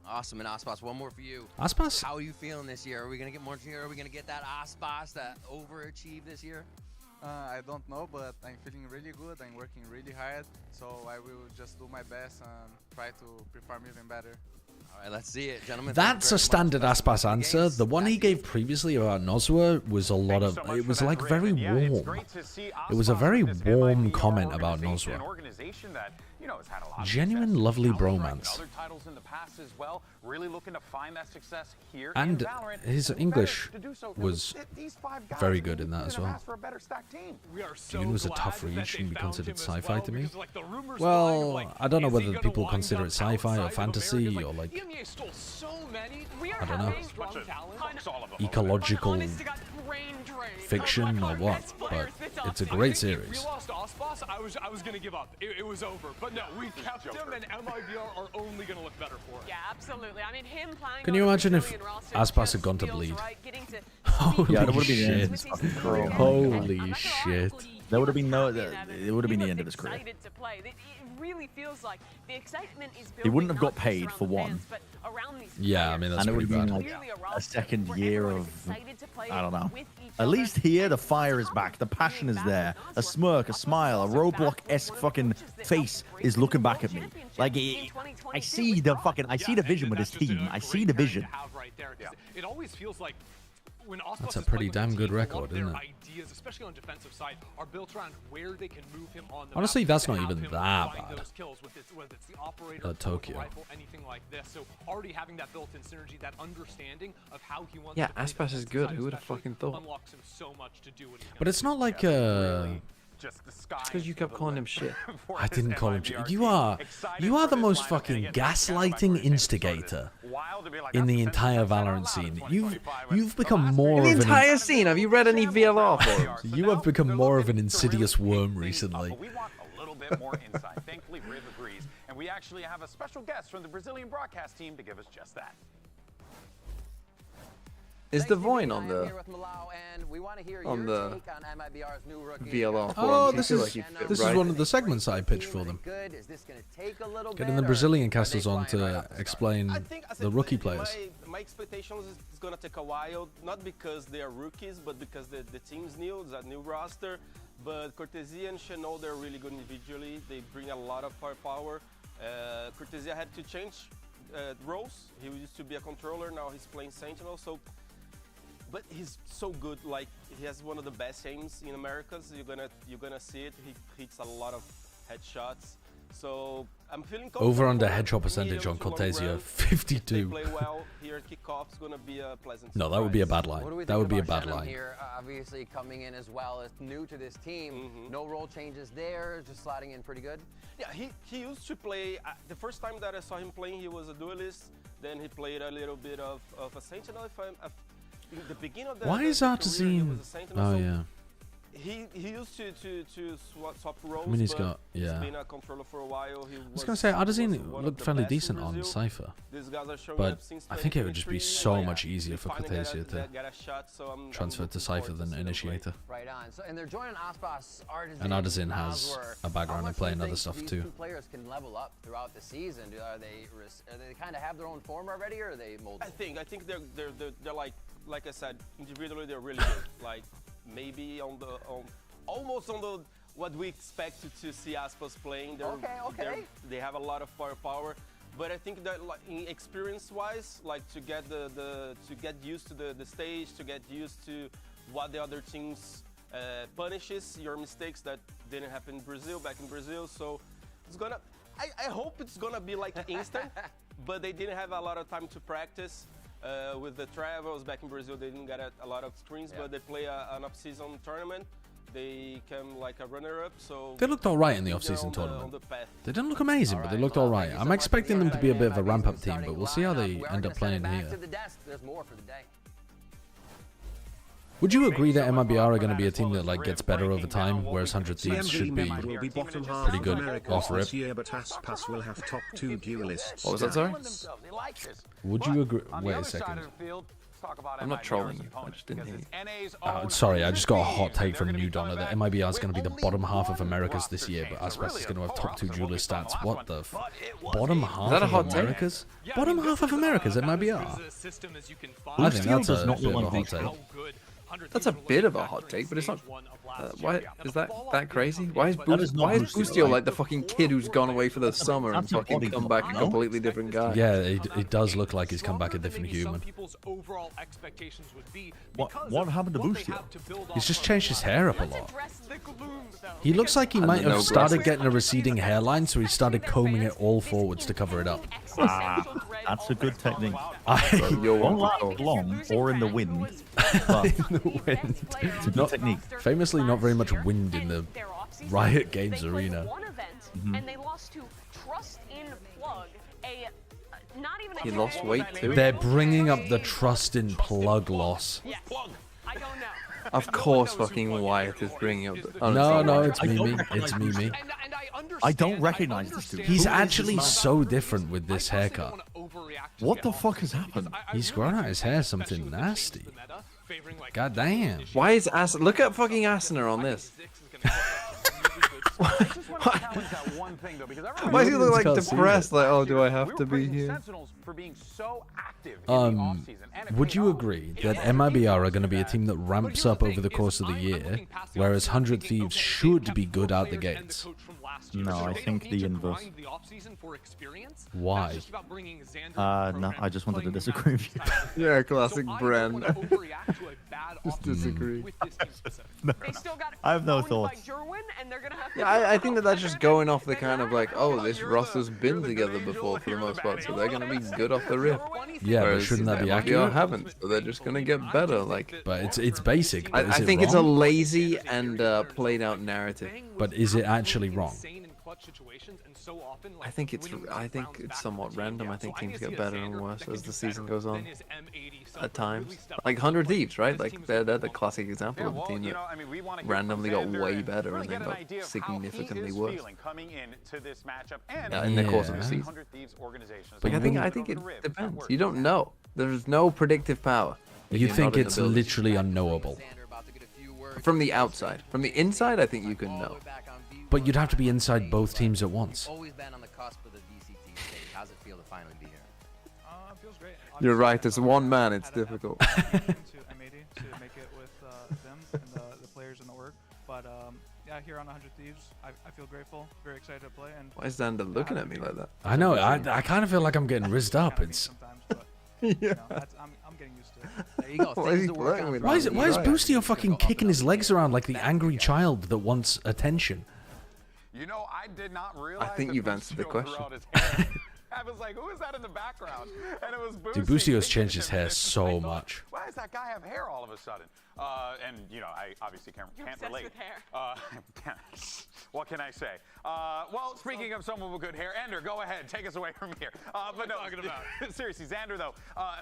Awesome. And Aspas, one more for you. Aspas? How are you feeling this year? Are we gonna get more here? Are we gonna get that Aspas that overachieve this year? I don't know, but I'm feeling really good. I'm working really hard, so I will just do my best and try to perform even better. All right, let's see it, gentlemen. That's a standard Aspas answer. The one he gave previously about Nozwa was a lot of... It was like very warm. It was a very warm comment about Nozwa. Genuine lovely bromance. And his English was very good in that as well. Dune was a tough read, shouldn't be considered sci-fi to me. Well, I don't know whether people consider it sci-fi or fantasy or like, I don't know, ecological fiction or what, but it's a great series. We lost Aspas, I was gonna give up. It was over. But no, we kept him, and MiBR are only gonna look better for it. Yeah, absolutely. I mean, him playing. Can you imagine if Aspas had gone to bleed? Holy yeah, that would have shit. been Holy shit. There would have been no. It would have been the end of his career. It really feels like the excitement is He wouldn't have got paid for one. Yeah, I mean that's and it pretty would have bad. been like a second year of, I don't know. At least here the fire is back, the passion is there. A smirk, a smile, a Roblox-esque fucking face is looking back at me. Like I see the vision with his team. I see the vision. It always feels like when That's a pretty damn good record, isn't it? Ideas, especially on defensive side, are built around where they can move him on the Honestly, map. that's not Have even him that find bad. those kills with whether it's the operator, Tokyo. the rifle, anything like this. So already having that built-in synergy, that understanding of how he wants Yeah, to play Aspas is good. Who would have fucking thought? unlocks him so much to do what he But it's not like because you kept calling him shit. I didn't call him shit. You are the most fucking gaslighting instigator in the entire Valorant scene. You've become more The of entire scene. Have you read any VLR forums? You have become more of an insidious worm recently. We want a little bit more insight. Thankfully, Riv agrees, and we actually have a special guest from the Brazilian broadcast team to give us just that. Is the Voin on the VLR? Oh, this is one of the segments I pitched for them. Getting the Brazilian casters on to explain the rookie players. my expectations is it's gonna take a while, not because they are rookies, but because the team's new, it's a new roster. But Cortesia and Chenol, they're really good individually. They bring a lot of firepower. Cortesia had to change roles. He used to be a controller, now he's playing Sentinel. So, but he's so good. Like he has one of the best aims in Americas. You're gonna see it. He hits a lot of headshots. So I'm feeling over under headshot percentage on Cortesia, 52. They play well here at kickoff's gonna be a pleasant No, that would be a bad line. That would be a bad line. Here, obviously coming in as well as new to this team. No role changes there, just sliding in pretty good. Yeah, he used to play. The first time that I saw him playing, he was a duelist. Then he played a little bit of a Sentinel. In the beginning of the Why is Artazine? Oh yeah. He used to swap roles. I mean, he's got He's been a controller for a while. I was gonna say Artazine looked fairly decent on Cypher, but I think it would just be so much easier for Cortesia to transfer to Cypher than Initiator. Right on. So, and they're joining Aspas, And Artazine has a background in playing other stuff too. Two players can level up throughout the season. Are they kind of have their own form already, or are they molded? I think they're like I said, individually they're really good. Like maybe almost on the what we expect to see Aspas playing. They have a lot of firepower, but I think that like experience-wise, like to get to get used to the stage, to get used to what the other teams punishes your mistakes that didn't happen in Brazil, back in Brazil. So it's gonna. I hope it's gonna be like instant, but they didn't have a lot of time to practice. With the travels back in Brazil, they didn't get a lot of screens, but they play an off-season tournament. They came like a runner-up, so they looked all right in the off-season tournament. They didn't look amazing, but they looked all right. I'm expecting them to be a bit of a ramp-up team, but we'll see how they end up playing here. Would you agree that MiBR are going to be a team that like gets better over time, whereas 100 Thieves should be pretty good off rip? What was that, sorry? Would you agree? Wait a second. I'm not trolling you. I just didn't hear you. Sorry, I just got a hot take from New Donna that MiBR is going to be the bottom half of Americas this year, but Aspas is going to have top 2 duelist stats. What the bottom half of Americas? Bottom half of Americas at MiBR? I think that's a bit of a hot take. That's a bit of a hot take, but it's not. Why is that crazy? Why is Boostio like the fucking kid who's gone away for the summer and fucking come back a completely different guy? Yeah, it does look like he's come back a different human. What happened to Boostio? He's just changed his hair up a lot. He looks like he might have started getting a receding hairline, so he started combing it all forwards to cover it up. That's a good technique. Won't last long or in the wind. But in the wind. It's a good technique. Famously, not very much wind in the Riot Games arena. And they lost to Trust in Plug, not even he lost weight too. They're bringing up the Trust in Plug loss. Yes. I don't know. Of course, fucking Wyatt is bringing up. No, it's Mimi. It's Mimi. I don't recognize this dude. He's actually so different with this haircut. What the fuck has happened? He's grown out his hair something nasty. God damn. Why is Look at fucking Asner on this. Why does he look like depressed? Like, oh, do I have to be here? Would you agree that MiBR are going to be a team that ramps up over the course of the year, whereas 100 Thieves should be good out the gates? No, I think the inverse. Why? No, I just wanted to disagree with you. Yeah, classic Bren. Just disagree. No, I have no thoughts. Yeah, I think that's just going off the kind of like, oh, this roster's been together before for the most part, so they're going to be good off the rip. Yeah, but shouldn't that be accurate? Haven't, so they're just going to get better. Like, but it's basic. But I think it's a lazy and played out narrative. But is it actually wrong? I think it's somewhat random. I think teams get better and worse as the season goes on. At times, like 100 Thieves, right? Like they're the classic example of a team that randomly got way better and then got significantly worse. In the course of the season. But I think it depends. You don't know. There's no predictive power. You think it's literally unknowable? From the outside. From the inside, I think you can know. But you'd have to be inside both teams at once. Always been on the cusp of the VCT stage. How's it feel to finally be here? feels great. You're right. As one man, it's difficult. to M80 to make it with them and the players and the org. But yeah, here on 100 Thieves, I feel grateful, very excited to play. And why is Xander looking at me like that? I know. I kind of feel like I'm getting rizzed up. It's. You know, I'm getting used to it. There you go. Why is he flirting with Why me? is Boostio fucking kicking his legs around like the angry child that wants attention? You know, I did not realize. I think you've answered the question. I was like, who is that in the background? And it was Boostio. Dude, Boostio's changed his hair so much. Why does that guy have hair all of a sudden? And you know, I obviously can't relate. With hair. What can I say? Well, speaking of someone with good hair, Ender, go ahead, take us away from here. But no, seriously, Xander though,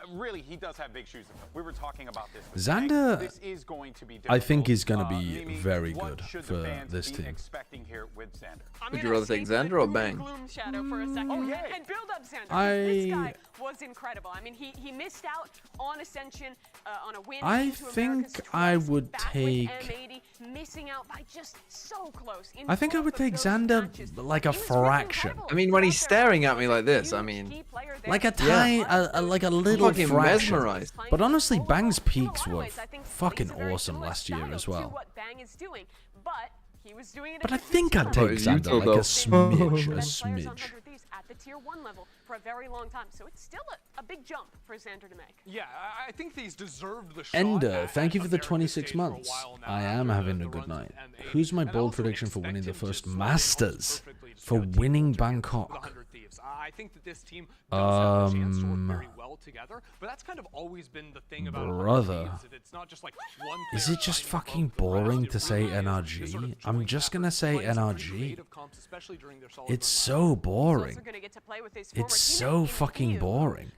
really, he does have big shoes to fill. We were talking about this. Xander, this is going to be I think, is going to be Mimi, very what good should for the fans this be team. expecting here with Xander? Would you rather take Xander or Bang? Gloom Shadow for a second. And build up Xander. This guy was incredible. I mean, he missed out on Ascension, on a win. I think I would take. M80, missing out by just so close. I think I would take Xander like a fraction. I mean, when he's staring at me like this, I mean, like a tiny, like a little fucking fraction. mesmerized. But honestly, Bang's peaks were fucking awesome last year as well. But I think I'd take Xander like a smidge, At the tier 1 level for a very long time, so it's still a big jump for Xander to make. Yeah, I think these deserved the shot. Ender, thank you for the 26 months. I am having a good night. Who's my bold prediction for winning the first Masters? For winning Bangkok? I think that this team does have a chance to work very well together, but that's kind of always been the thing about Brother. it's not just like one Is it just fucking boring to say NRG? I'm just gonna say NRG. It's so boring. It's so fucking boring.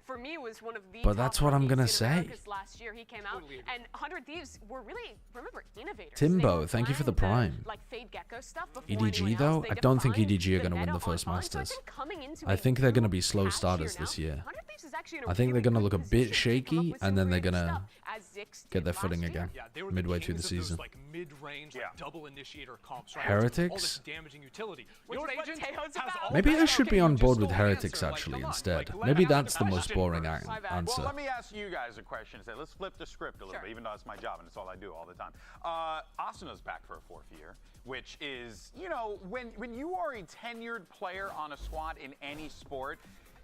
But that's what I'm gonna say. Last year he came out and 100 Thieves were really, remember, innovators. Timbo, thank you for the prime. Like Fade Gecko stuff EDG though? I don't think EDG are gonna win the first Masters. I think they're gonna be slow starters this year. I think they're gonna look a bit shaky and then they're gonna get their footing again midway through the season. Heretics? Maybe I should be on board with Heretics actually instead. Maybe that's the most boring answer. Let me ask you guys a question. Let's flip the script a little bit, even though it's my job and it's all I do all the time. Asuna's back for a 4th year, which is, you know, when you are a tenured player on a squad in any sport,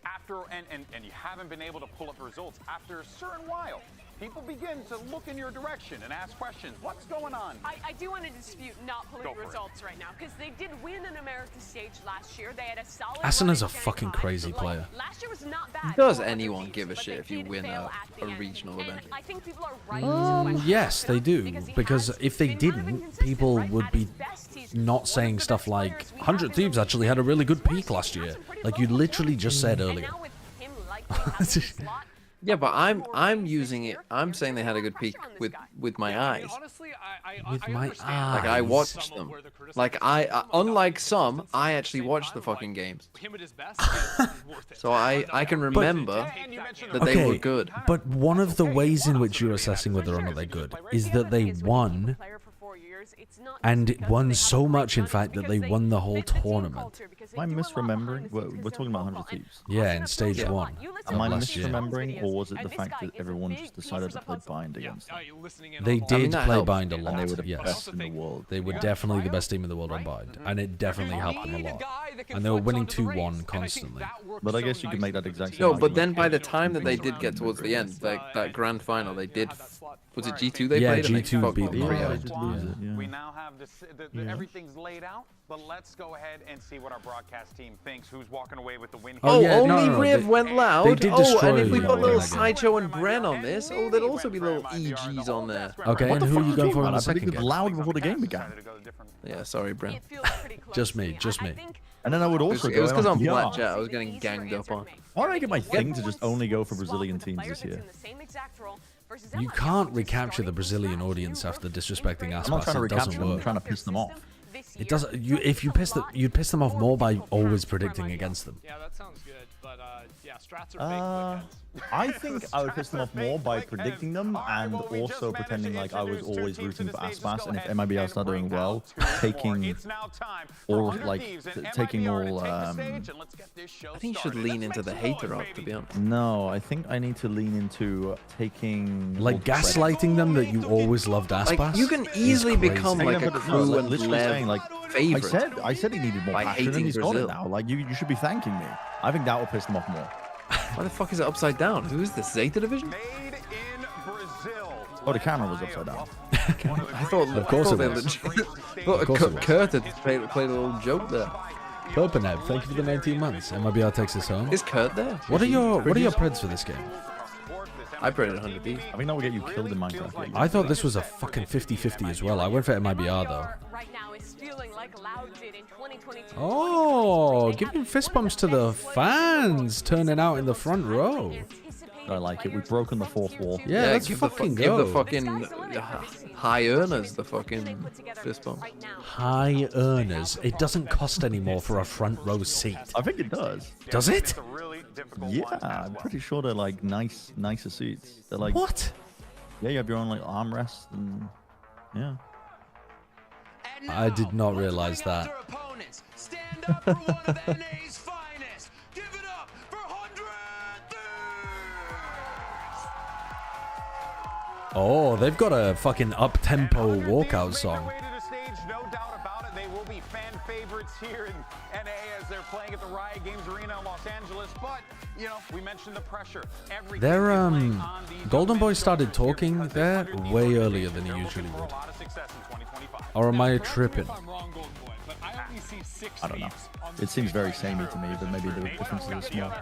after and you haven't been able to pull up results after a certain while, people begin to look in your direction and ask questions. What's going on? I do want to dispute not pulling results right now, because they did win an America stage last year. They had a solid. Asuna's a fucking crazy player. Last year was not bad. Does anyone give a shit if you win a regional event? I think people are right. Yes, they do. Because if they didn't, people would be not saying stuff like 100 Thieves actually had a really good peak last year. Like you literally just said earlier. Yeah, but I'm using it. I'm saying they had a good peak with my eyes. With my eyes. Like I watched them. Like unlike some, I actually watched the fucking games. So I can remember that they were good. But one of the ways in which you're assessing whether or not they're good is that they won. And it won so much, in fact, that they won the whole tournament. Am I misremembering? We're talking about 100 Thieves. Yeah, in stage 1. Am I misremembering, or was it the fact that everyone just decided to play Bind against them? They did play Bind a lot, and they were the yes. best in the world. They were definitely the best team in the world on Bind, and it definitely helped them a lot. And they were winning 2-1 constantly. But I guess you could make that exact same No, but argument. then by the time that they did get towards the end, like that grand final, they did. Was it G2 they Yeah, played? and they G2 fucked beat them them. pretty hard. We now have everything's laid out, but let's go ahead and see what our broadcast team thinks. Who's walking away with the win? Oh, yeah, only no, Riv went loud. They did Oh, destroy and if we got little Winner. Sideshow and Bren on this, oh, there'd also be little EGs on there. Okay, and who are you going for in the second game? Loud before the game began. Yeah, sorry, Bren. Just me, just me. And then I would also It was because I'm MiBR. Black Jet. I was getting ganged up on. Why don't I get my thing to just only go for Brazilian teams this year? You can't recapture the Brazilian audience after disrespecting I'm not Aspas. trying to It doesn't recapture them. I'm work. trying to piss them off. It doesn't. If you piss them, you'd piss them off more by always predicting against them. Yeah, that sounds good. But but yeah, strats are big. I think I would piss them off more by predicting them and also pretending like I was always rooting for Aspas, and if MiBR start doing well, taking all I think you should lean into the hater arc, to be honest. No, I think I need to lean into taking like gaslighting them that you always loved Aspas. Like, you can easily become like a crew and literally saying like favorite. I said he needed more passion and he's got it now. Like you should be thanking me. I think that will piss them off more. Why the fuck is it upside down? Who is this? Zeta Division? Oh, the camera was upside down. I thought, of course it was. Kurt had played a little joke there. Purpeneb, thank you for the 19 months. MiBR takes us home. Is Kurt there? What are your preds for this game? I predicted 100 Ds. I think that will get you killed in Minecraft. I thought this was a fucking 50-50 as well. I went for MiBR though. Oh, giving fist bumps to the fans turning out in the front row. I like it. We've broken the fourth wall. Yeah, let's fucking go. Give the fucking high earners the fucking fist bump. High earners. It doesn't cost any more for a front row seat. I think it does. Does it? Yeah, I'm pretty sure they're like nicer seats. They're like what? Yeah, you have your own like armrest and yeah. I did not realize that. Oh, they've got a fucking up-tempo walkout song. No doubt about it, they will be fan favorites here in NA as they're playing at the Riot Games Arena in Los Angeles. But you know, we mentioned the pressure. Their Golden Boy started talking there way earlier than he usually would. Or am I tripping? I don't know. It seems very samey to me, but maybe the differences are small.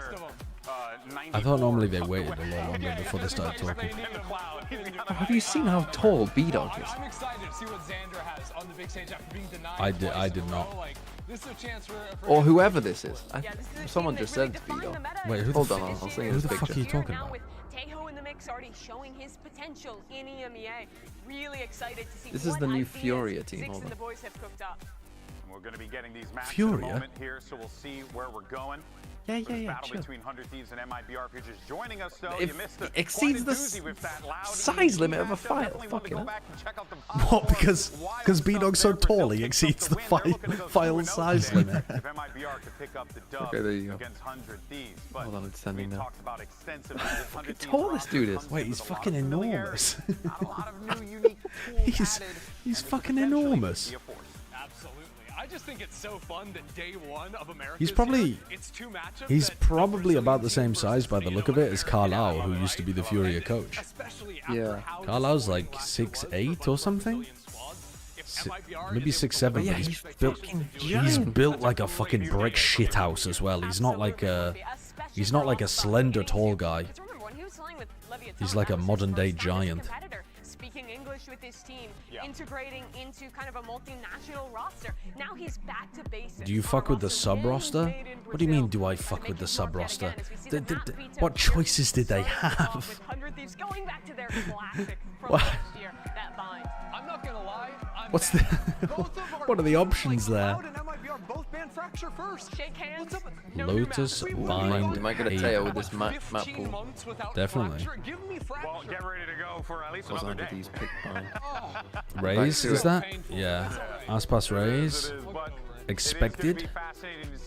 I thought normally they waited a little longer before they started talking. Have you seen how tall B-Dog is? I'm excited to see what Xander has on the big stage after being denied. I did not. This is a chance for or whoever this is. Someone just said B-Dog. Wait, who Hold on, I'll sing who this the picture. fuck are you talking about? Tejo in the mix already showing his potential in EMEA. Really excited to see This is the new Furia team. Hold on. the boys have cooked up. We're going to be getting these matches Furia? in a moment here, so we'll see where we're going. Yeah. Battle between 100 Thieves and MiBR. If you're just joining us, though, It you missed exceeds the size limit of a file. Fucking hell. What? Because B-Dog's so tall, he exceeds the file size limit. If MiBR could pick up the dub Okay, there you go. against 100 Thieves, but Hold on, it's sending now. talked about extensively this 100 Look how tall this dude is. Wait, he's fucking enormous. he's fucking enormous. Absolutely. I just think it's so fun that day one of America. He's probably He's probably about the same size by the look of it as Carlisle, who used to be the Furia coach. Yeah. Carlisle's like 6'8" or something. Maybe 6'7", but he's built like a fucking brick shithouse as well. He's not like a slender tall guy. He's like a modern day giant. Speaking English with his team, integrating into kind of a multinational roster. Now he's back to basics. Do you fuck with the sub roster? What do you mean, do I fuck with the sub roster? What choices did they have? What? I'm not gonna lie. What's the? What are the options there? Both band fracture first. Shake hands. Lotus, Bind, We might get a tail with this map pool. Definitely. Well, get ready to go for at least Goes another on to day. these pick Bind. Raise, is that? Yeah. Aspas raise. Expected.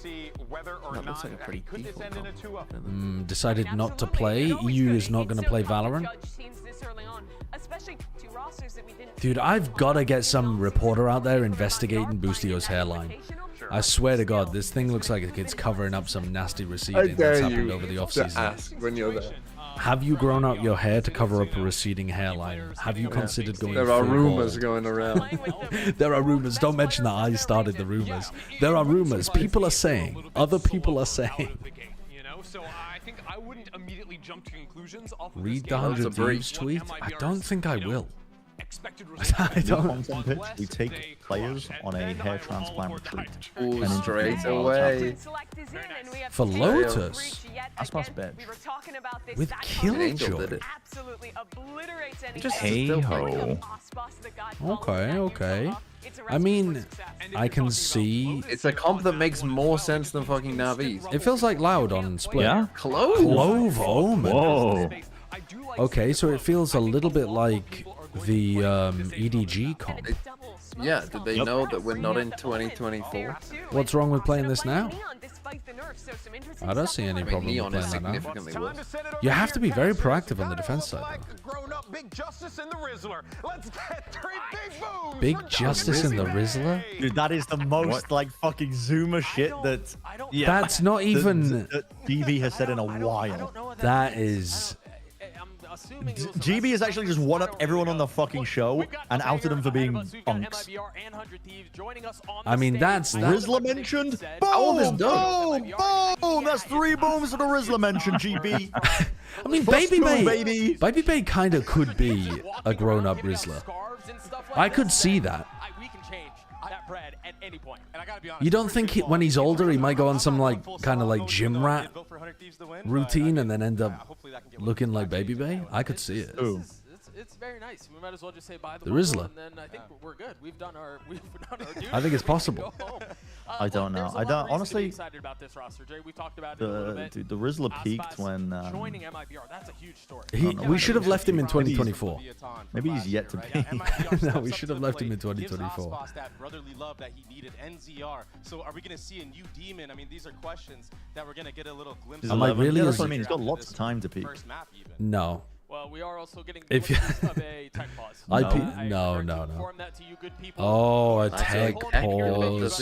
That looks like a pretty default comp. Decided not to play. EU is not going to play Valorant. Dude, I've got to get some reporter out there investigating Boostio's hairline. I swear to God, this thing looks like it's covering up some nasty receding that's happened over the off-season. Ask when you're there. Have you grown out your hair to cover up a receding hairline? Have you considered going There are full rumors bald? going around. There are rumors. Don't mention that I started the rumors. There are rumors. People are saying. Other people are saying. So I think I wouldn't immediately jump to conclusions off of Read this the game. 100 Thieves tweet? I don't think I will. I don't. We take players on a hair transplant retreat. Ooh, and straight interview them. away. For Lotus? Aspas bench. With Killjoy? Just Hey ho. Okay. I mean, I can see. It's a comp that makes more sense than fucking Navi's. It feels like Loud on Split. Yeah? Clove Omen. Whoa. Okay, so it feels a little bit like the EDG comp. Yeah, did they know that we're not in 2024? What's wrong with playing this now? I don't see any problem with Neon is playing that now. significantly worse. You have to be very proactive on the defense side, though. Big Justice and the Rizzler. Let's get 3 big moves. Big Justice in the Rizzler? Dude, that is the most like fucking Zoomer shit that. Yeah, That's not even. that GB has said in a while. That is. GB has actually just one up everyone on the fucking show and outed them for being punks. I mean, that's Rizzler mentioned. All this Boom! done. Boom! Boom! That's 3 booms to the Rizzler mentioned, GB. I mean, Baby Bay kind of could be a grown-up Rizzler. I could see that. You don't think when he's older he might go on some like kind of like gym rat routine and then end up looking like Baby Bay? I could see it. Ooh. It's very nice. We might as well just say bye the Rizzler. And then I think we're good. We've done our duty. I think it's possible. I don't know. I don't honestly. Excited about this roster, Jay. We talked about it a little bit. Dude, the Rizzler peaked when. Joining MiBR, that's a huge story. We should have left him in 2024. Maybe he's yet to be. No, we should have left him in 2024. That brotherly love that he needed. NZR. So are we going to see a new demon? I mean, these are questions that we're going to get a little glimpse. Am I really? That's what I mean. He's got lots of time to peak. No. Well, we are also getting if you of a tech pause. No. Oh, a tech pause.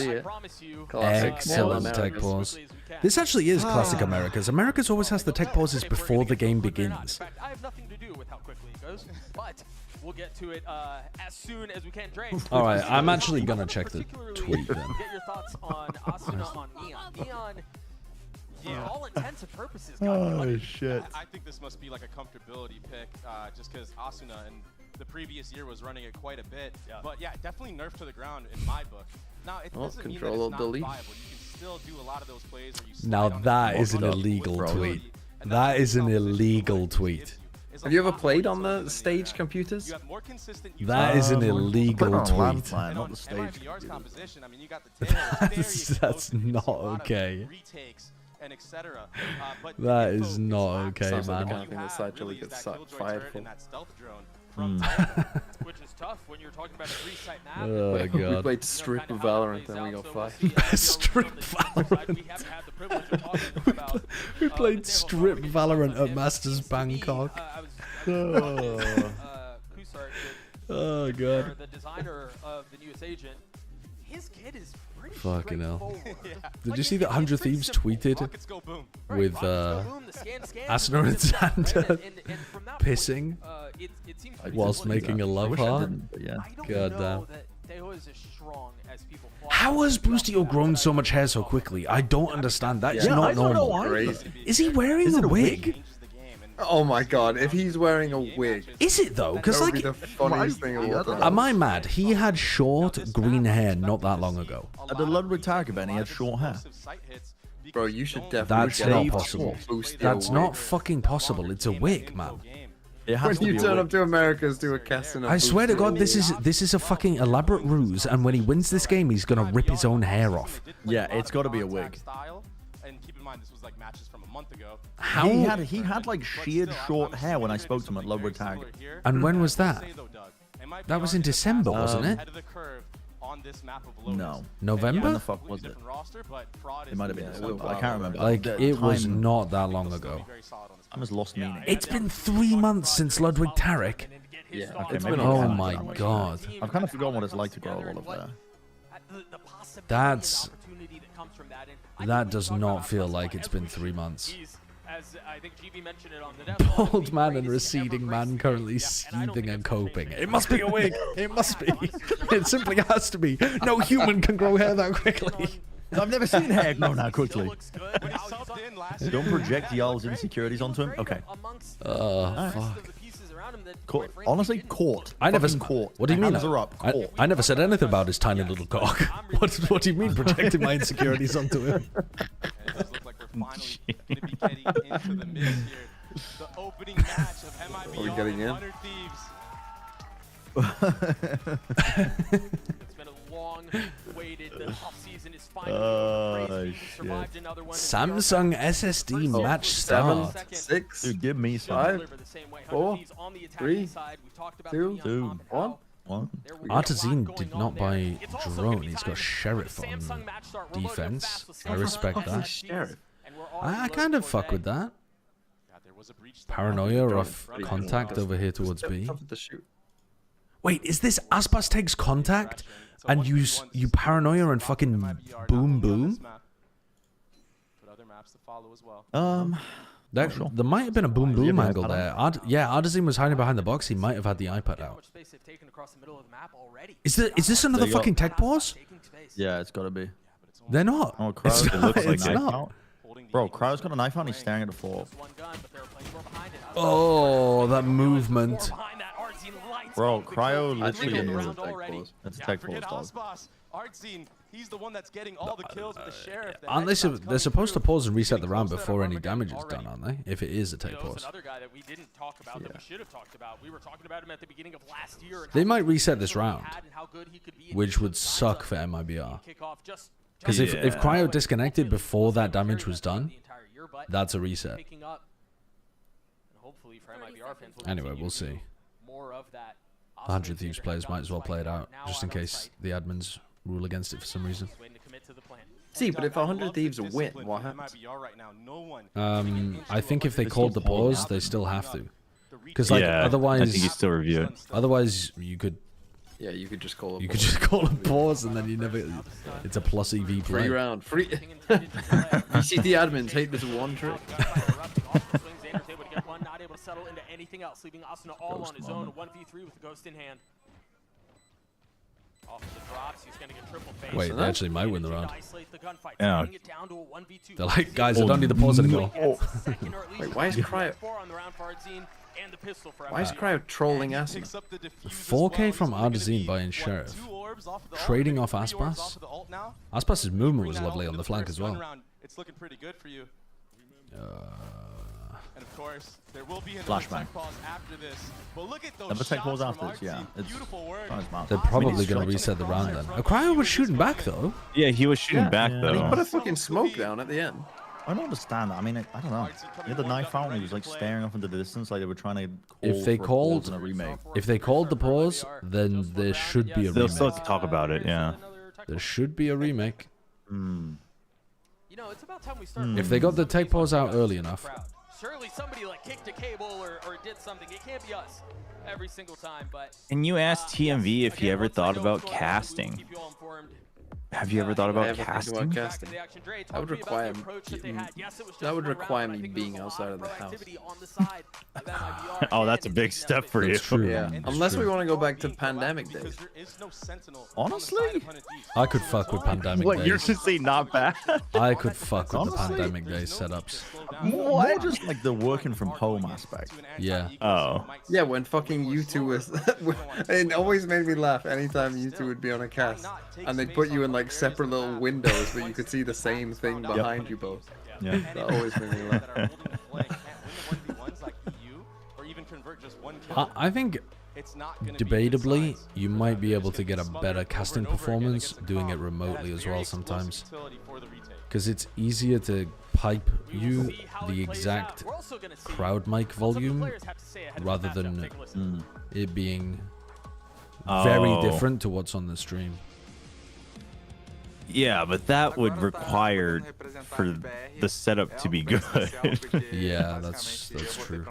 Excellent tech pause. This actually is classic Americas. Americas always has the tech pauses before the game begins. I have nothing to do with how quickly it goes, but we'll get to it as soon as we can. Dre, all right, I'm actually gonna check the tweet then. Get your thoughts on Asuna on Neon. Neon. For all intents and purposes. Oh shit! I think this must be like a comfortability pick, just because Asuna in the previous year was running it quite a bit. Yeah. But yeah, definitely nerfed to the ground in my book. Now it doesn't mean that it's not viable. You can still do a lot of those plays where you. Now that is an illegal tweet. That is an illegal tweet. Have you ever played on the stage computers? That is an illegal tweet. Not the stage. That's not okay. That is not okay, Sounds man. Like the kind of thing that's actually gets fired for. Which is tough when you're talking about a 3-site map. Oh god. We played Strip Valorant and we got fired. Strip Valorant. We played Strip Valorant at Masters Bangkok. Oh god. The designer of the newest agent. His kid is pretty fucking hell. Did you see that 100 Thieves tweeted with Asuna and Xander pissing whilst making a love heart? Yeah. God damn. How has Boostio grown so much hair so quickly? I don't understand. That is not normal. Is he wearing a wig? Oh my god, if he's wearing a wig. Is it though? Because like, the funniest thing of all time. Am I mad? He had short green hair not that long ago. At the Ludwig Tiger event, he had short hair. Bro, you should definitely. That's not possible. That's not fucking possible. It's a wig, man. It has when you turn up to Americas, do a casting. I swear to God, this is a fucking elaborate ruse, and when he wins this game, he's gonna rip his own hair off. Yeah, it's got to be a wig. And keep in mind, this was like matches from a month ago. How? He had like sheared short hair when I spoke to him at Ludwig Tiger. And when was that? That was in December, wasn't it? No. November? When the fuck was it? It might have been December. I can't remember. Like, it was not that long ago. I just lost meaning. It's been 3 months since Ludwig Tarek. Yeah. Okay, it's maybe been oh my god. I've kind of forgotten what it's like to grow all of there. That does not feel like it's been 3 months. As I think GB mentioned it on the demo. Bald man and receding man currently seething and coping. It must be a wig. It must be. It simply has to be. No human can grow hair that quickly. I've never seen hair grow that quickly. Don't project y'all's insecurities onto him. Okay. Fuck. Honestly, caught. I never caught. What do you mean? Hands are up. Caught. I never said anything about his tiny little cock. What do you mean projecting my insecurities onto him? Are we getting in? It's been a Samsung SSD match start. 6, Dude, give me some. 5, 4, 3, 2, 1. Artazine did not buy drone. He's got Sheriff on defense. I respect that. Sheriff. I kind of fuck with that. Paranoia off contact over here towards B. Wait, is this Aspas takes contact and you paranoia and fucking boom boom? There might have been a boom boom angle there. Yeah, Artazine was hiding behind the box. He might have had the iPad out. Is this another fucking tech pause? Yeah, it's gotta be. They're not. Oh, Cryo, it looks like it's not. Bro, Cryo's got a knife out and he's staring at the floor. Oh, that movement. Bro, Cryo literally is a tech pause, dog. He's the one that's getting all the kills with the Sheriff. Aren't they? They're supposed to pause and reset the round before any damage is done, aren't they? If it is a take pause. Another guy that we didn't talk about that we should have talked about. We were talking about him at the beginning of last year. They might reset this round, which would suck for MiBR. Because if Cryo disconnected before that damage was done, that's a reset. Anyway, we'll see. 100 Thieves players might as well play it out, just in case the admins rule against it for some reason. See, but if 100 Thieves win, what happens? I think if they called the pause, they still have to. Because like otherwise, I think you still review it. Otherwise, you could. Yeah, you could just call it. You could just call a pause, and then you never. It's a plus EV play. Free round, free. VCT admins hate this one trick. Not able to settle into anything else, leaving Asuna all on his own. 1v3 with Ghost in hand. Off the drops, he's gonna get triple face. Wait, they actually might win the round. Yeah. They're like, guys, I don't need the pause anymore. Wait, why is Cryo? Why is Cryo trolling Asuna? 4K from Artazine buying Sheriff. Trading off Aspas. Aspas's movement was lovely on the flank as well. It's looking pretty good for you. And of course, there will be another tech pause after this. But look at those tech pause shots after this, yeah. It's They're probably going to reset the round then. Cryo was shooting back though. Yeah, he was shooting back though. And he put a fucking smoke down at the end. I don't understand that. I mean, I don't know. He had the knife out and he was like staring off into the distance, like they were trying to call a remake. If they called the pause, then there should be a remake. They'll still talk about it, yeah. There should be a remake. You know, it's about time we start. If they got the take pause out early enough. Surely somebody like kicked a cable or did something. It can't be us every single time, but. And you asked TMV if he ever thought about casting. Have you ever thought about casting? That would require me being outside of the house. Oh, that's a big step for you. True. Yeah. Unless we want to go back to pandemic days. Honestly, I could fuck with pandemic What, days. you're just saying not bad? I could fuck with the pandemic days setups. More just like the working from home aspect. Yeah. Oh. Yeah, when fucking U2 was... it always made me laugh anytime U2 would be on a cast. And they'd put you in like separate little windows but you could see the same thing behind you both. Yeah. That always made me laugh. I think debatably you might be able to get a better casting performance doing it remotely as well sometimes, because it's easier to pipe you the exact crowd mic volume rather than it being very different to what's on the stream. Yeah, but that would require for the setup to be good. Yeah, that's true.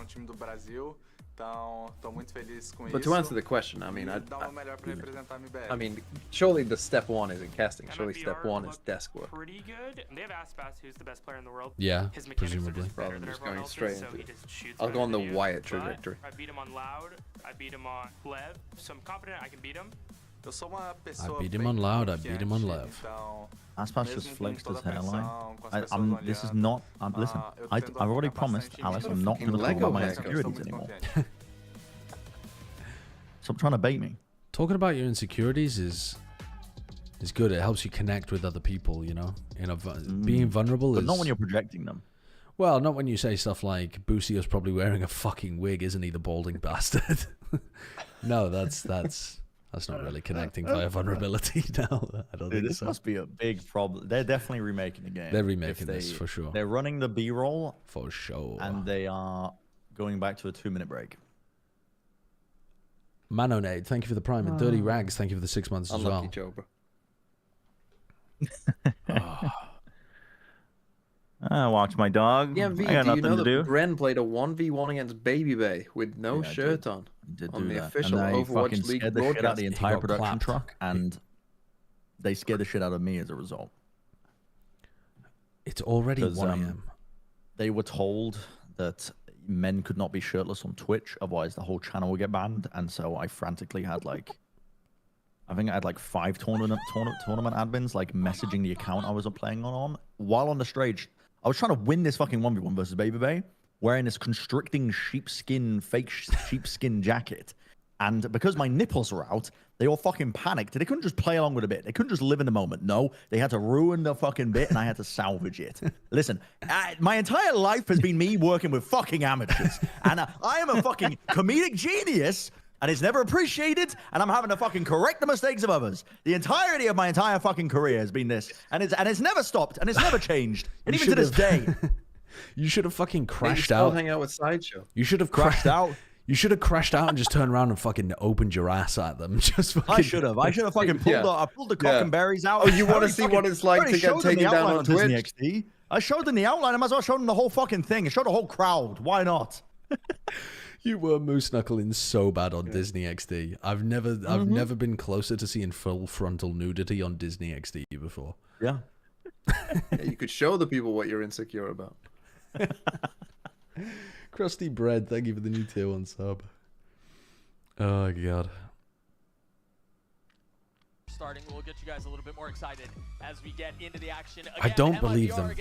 But to answer the question, I mean, I mean, surely the step one isn't casting. Surely step one is desk work. Pretty good. They have Aspas, who's the best player in the world. Yeah, his mechanics presumably. are just better than Just everyone going else's, straight so into he it. just shoots I'll go on the better than Wyatt you. trajectory. I beat him on Loud. I beat him on Lev. So I'm confident I can beat him. I beat him on Loud, I beat him on Lev. Aspas just flexed his hairline. This is not. Listen, I've already promised Alice I'm not going to talk about my insecurities anymore. Stop trying to bait me. Talking about your insecurities is good. It helps you connect with other people, you know. Being vulnerable but is... not when you're projecting them. Well, not when you say stuff like, Boosie's probably wearing a fucking wig, isn't he, the balding bastard? No, that's... That's not really connecting via vulnerability now. I don't think this so. must be a big problem. They're definitely remaking the game. They're remaking this for sure. They're running the B-roll for sure, and they are going back to a 2-minute break. Manonade, thank you for the prime. And Dirty Rags, thank you for the 6 months as well. Unlucky Joe, bro. Watch my dog. Yeah, I got do you nothing know to that do. Bren played a 1v1 against Baby Bay with no shirt on the official Overwatch League scared the shit out of broadcast? the entire production truck, and they scared the shit out of me as a result. It's already 1 a.m. They were told that men could not be shirtless on Twitch, otherwise the whole channel would get banned. And so I frantically had like, I think I had like 5 tournament admins like messaging the account I was playing on while on the stage. I was trying to win this fucking 1v1 versus Baby Bay, wearing this constricting fake sheepskin jacket. And because my nipples were out, they all fucking panicked. They couldn't just play along with a bit. They couldn't just live in the moment. No, they had to ruin the fucking bit, and I had to salvage it. Listen, my entire life has been me working with fucking amateurs. And I am a fucking comedic genius, and it's never appreciated, and I'm having to fucking correct the mistakes of others. The entirety of my entire fucking career has been this. And it's never stopped, and it's never changed. And even to this day. You should have fucking crashed still out. hang out with Sideshow. You should have crashed out. You should have crashed out and just turned around and fucking opened your ass at them. Just fucking... I should have fucking pulled I pulled the cock and berries out. Oh, you want to see what it's like to get taken down on Twitch? XD. I showed them the outline. I might as well show them the whole fucking thing. I showed the whole crowd. Why not? You were moose knuckling so bad on Disney XD. I've never been closer to seeing full frontal nudity on Disney XD before. Yeah. You could show the people what you're insecure about. Crusty Bread, thank you for the new tier 1 sub. Oh god. Starting, we'll get you guys a little bit more excited as we get into the action. I don't believe them.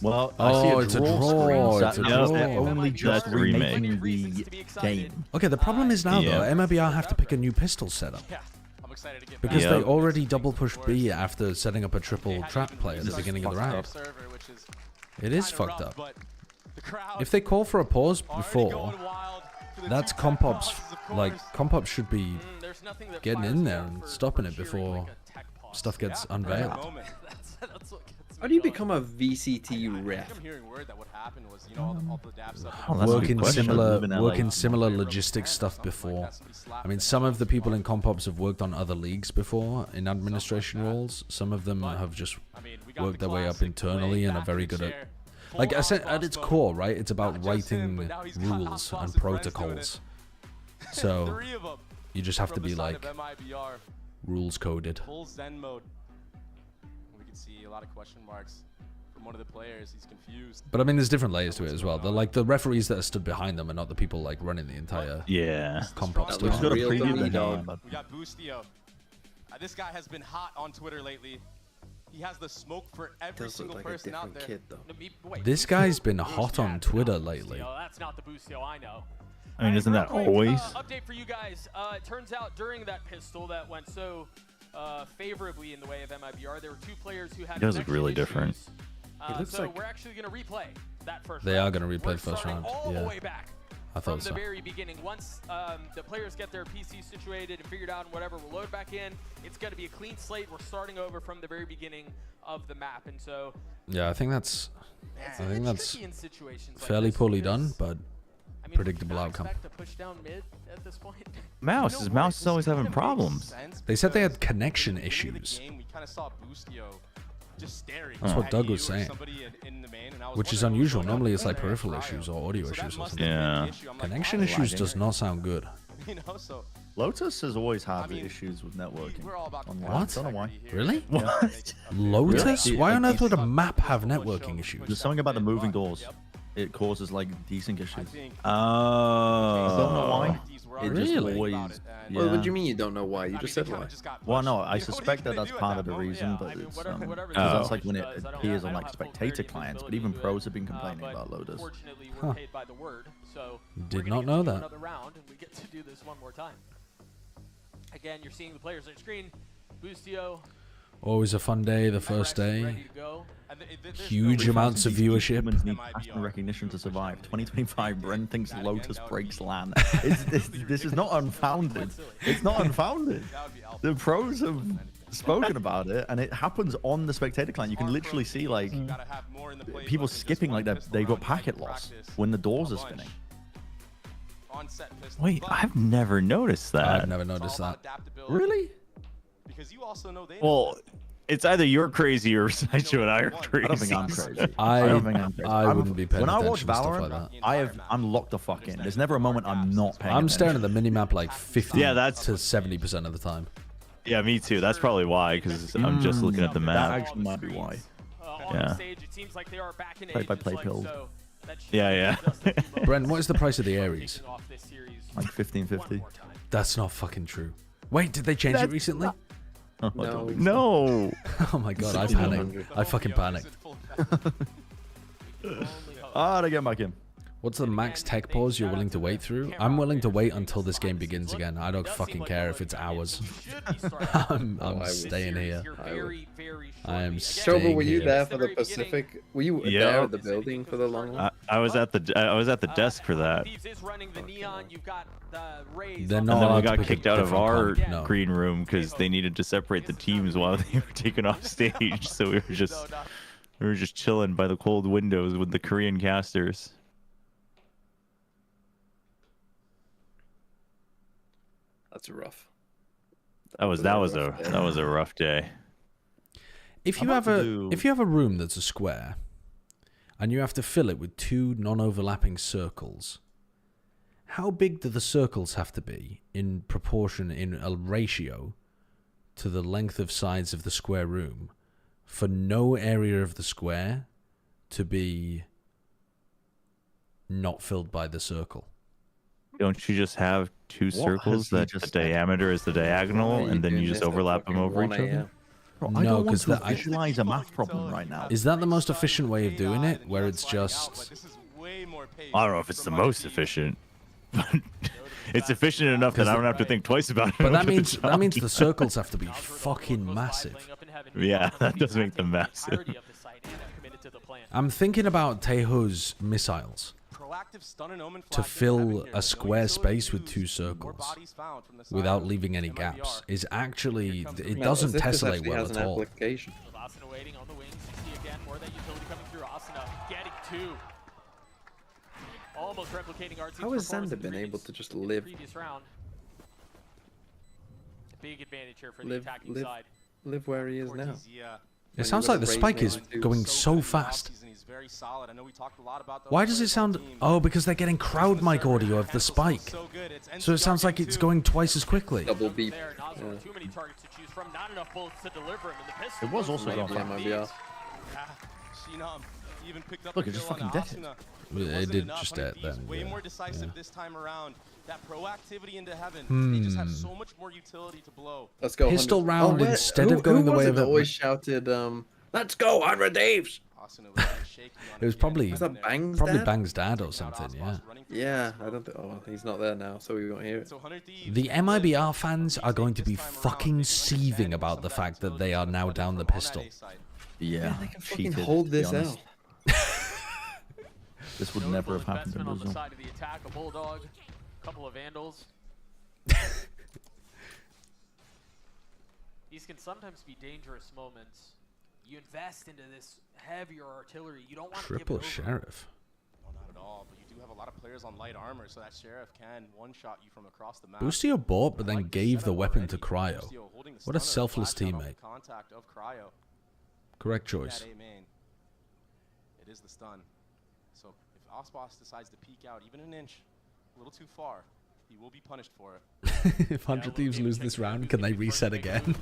Well, it's a draw. It's a draw. They're only just remaking the game. Okay, the problem is now though, MiBR have to pick a new pistol setup. I'm excited to get because they already double pushed B after setting up a triple trap play at the beginning of the round. It is fucked up. If they call for a pause before, that's Compop's, like, Compop should be getting in there and stopping it before stuff gets unveiled. How do you become a VCT ref? Working similar logistics stuff before. I mean, some of the people in Compops have worked on other leagues before in administration roles. Some of them have just worked their way up internally and are very good at... Like, at its core, right, it's about writing rules and protocols. So, you just have to be, like, rules coded. Full Zen mode. We can see a lot of question marks from one of the players. He's confused. But, I mean, there's different layers to it as well. They're, like, the referees that are stood behind them are not the people, like, running the entire Compop We got Boostio. This guy has been hot on Twitter lately. He has the smoke for every single person out there. Kid, though. This guy's been hot on Twitter lately. That's not the Boostio I know. I mean, isn't that always? Update for you guys. It turns out during that pistol that went so favorably in the way of MiBR, there were 2 players who had. You guys look really different. So we're actually going to replay that first round. They are going to replay the first round. All the way back. I thought so. From the very beginning, once the players get their PC situated and figured out and whatever, we'll load back in. It's going to be a clean slate. We're starting over from the very beginning of the map, and so. Yeah, I think that's fairly poorly done, but predictable outcome. To push down mid at this point. Mouse is always having problems. They said they had connection issues. We kind of saw Boostio just staring. That's what Doug was saying. Which is unusual. Normally it's like peripheral issues or audio issues or something. Yeah. Connection issues does not sound good. Lotus has always had issues with networking. What? Don't know why. Really? What? Lotus? Really? Why on earth would a map have networking issues? There's something about the moving doors. It causes like desync issues. Oh. I don't know why. It just always. Yeah. Well, what do you mean you don't know why? You just said why. Well, no, I suspect that that's part of the reason, but it's because that's like when it appears on like spectator clients. But even pros have been complaining about Lotus. Huh. Did not know that. Another round, and we get to do this one more time. Again, you're seeing the players on your screen. Boostio. Always a fun day, the first day. Huge amounts of viewership. Humans need pattern recognition to survive. 2025, Bren thinks Lotus breaks LAN. This is not unfounded. It's not unfounded. The pros have spoken about it, and it happens on the spectator client. You can literally see like people skipping like they got packet loss when the doors are spinning. Wait, I've never noticed that. I've never noticed that. Really? Because you also know they Well, it's either you're crazy or Sideshow and I are crazy. I don't think I'm crazy. I don't think I'm crazy. I wouldn't be paying when I attention watch to stuff Valorant, like that. I'm locked the fuck in. There's never a moment I'm not paying I'm attention. staring at the minimap like 50 Yeah, that's to 70% of the time. Yeah, me too. That's probably why, because I'm just looking at the That map. actually might be why. Yeah. Play pills. Yeah. Brent, what is the price of the Ares? Like 1550. That's not fucking true. Wait, did they change it recently? Oh, No. Oh my god, I panicked. I fucking panicked. They get back in. What's the max tech pause you're willing to wait through? I'm willing to wait until this game begins again. I don't fucking care if it's hours. I'm staying here. I am staying Shoba, were you here. there for the Pacific? Were you there at the building for the long one? I was at the desk for that. They're And not then we allowed to got pick a kicked out of different our comp, no. green room because they needed to separate the teams while they were taken off stage. So we were just chilling by the cold windows with the Korean casters. That's rough. That was a rough day. If you have a room that's a square, and you have to fill it with 2 non-overlapping circles, how big do the circles have to be in proportion, in a ratio, to the length of sides of the square room, for no area of the square to be not filled by the circle? Don't you just have 2 circles that the diameter is the diagonal, and then you just overlap them over each other? Bro, I don't want to visualize a math problem right now. Is that the most efficient way of doing it, where it's just... I don't know if it's the most efficient, but it's efficient enough that I don't have to think twice about it. But that means the circles have to be fucking massive. Yeah, that does make them massive. I'm thinking about Taeho's missiles. To fill a square space with 2 circles without leaving any gaps is actually, it doesn't tessellate well at all. How has Xander been able to just live? Big advantage here for the attacking side. Live where he is now. It sounds like the spike is going so fast. Why does it sound... Oh, because they're getting crowd mic audio of the spike. So it sounds like it's going twice as quickly. Double beep. It was also on MiBR. Look, it just fucking dead. It did just dead then. Way more decisive this time around. That proactivity into heaven. They just have so much more utility to blow. Let's go. Pistol round instead of going the way of it. Always shouted, "Let's go, 100 Daves." It was probably Bang's Bang's dad or something, yeah. Yeah, I don't think. Oh, he's not there now, so we won't hear it. The MiBR fans are going to be fucking seething about the fact that they are now down the pistol. Yeah, they can fucking hold this out. This would never have happened in Brazil. A bulldog, a couple of vandals. These can sometimes be dangerous moments. You invest into this heavier artillery. You don't want to give it Triple over. sheriff. No, not at all. But you do have a lot of players on light armor, so that sheriff can one-shot you from across the map. Boostio bought, but then gave the weapon to Cryo. What a selfless teammate. Contact of Cryo. Correct choice. It is the stun. So if Osboss decides to peek out even an inch, a little too far, he will be punished for it. If 100 Thieves lose this round, can they reset again?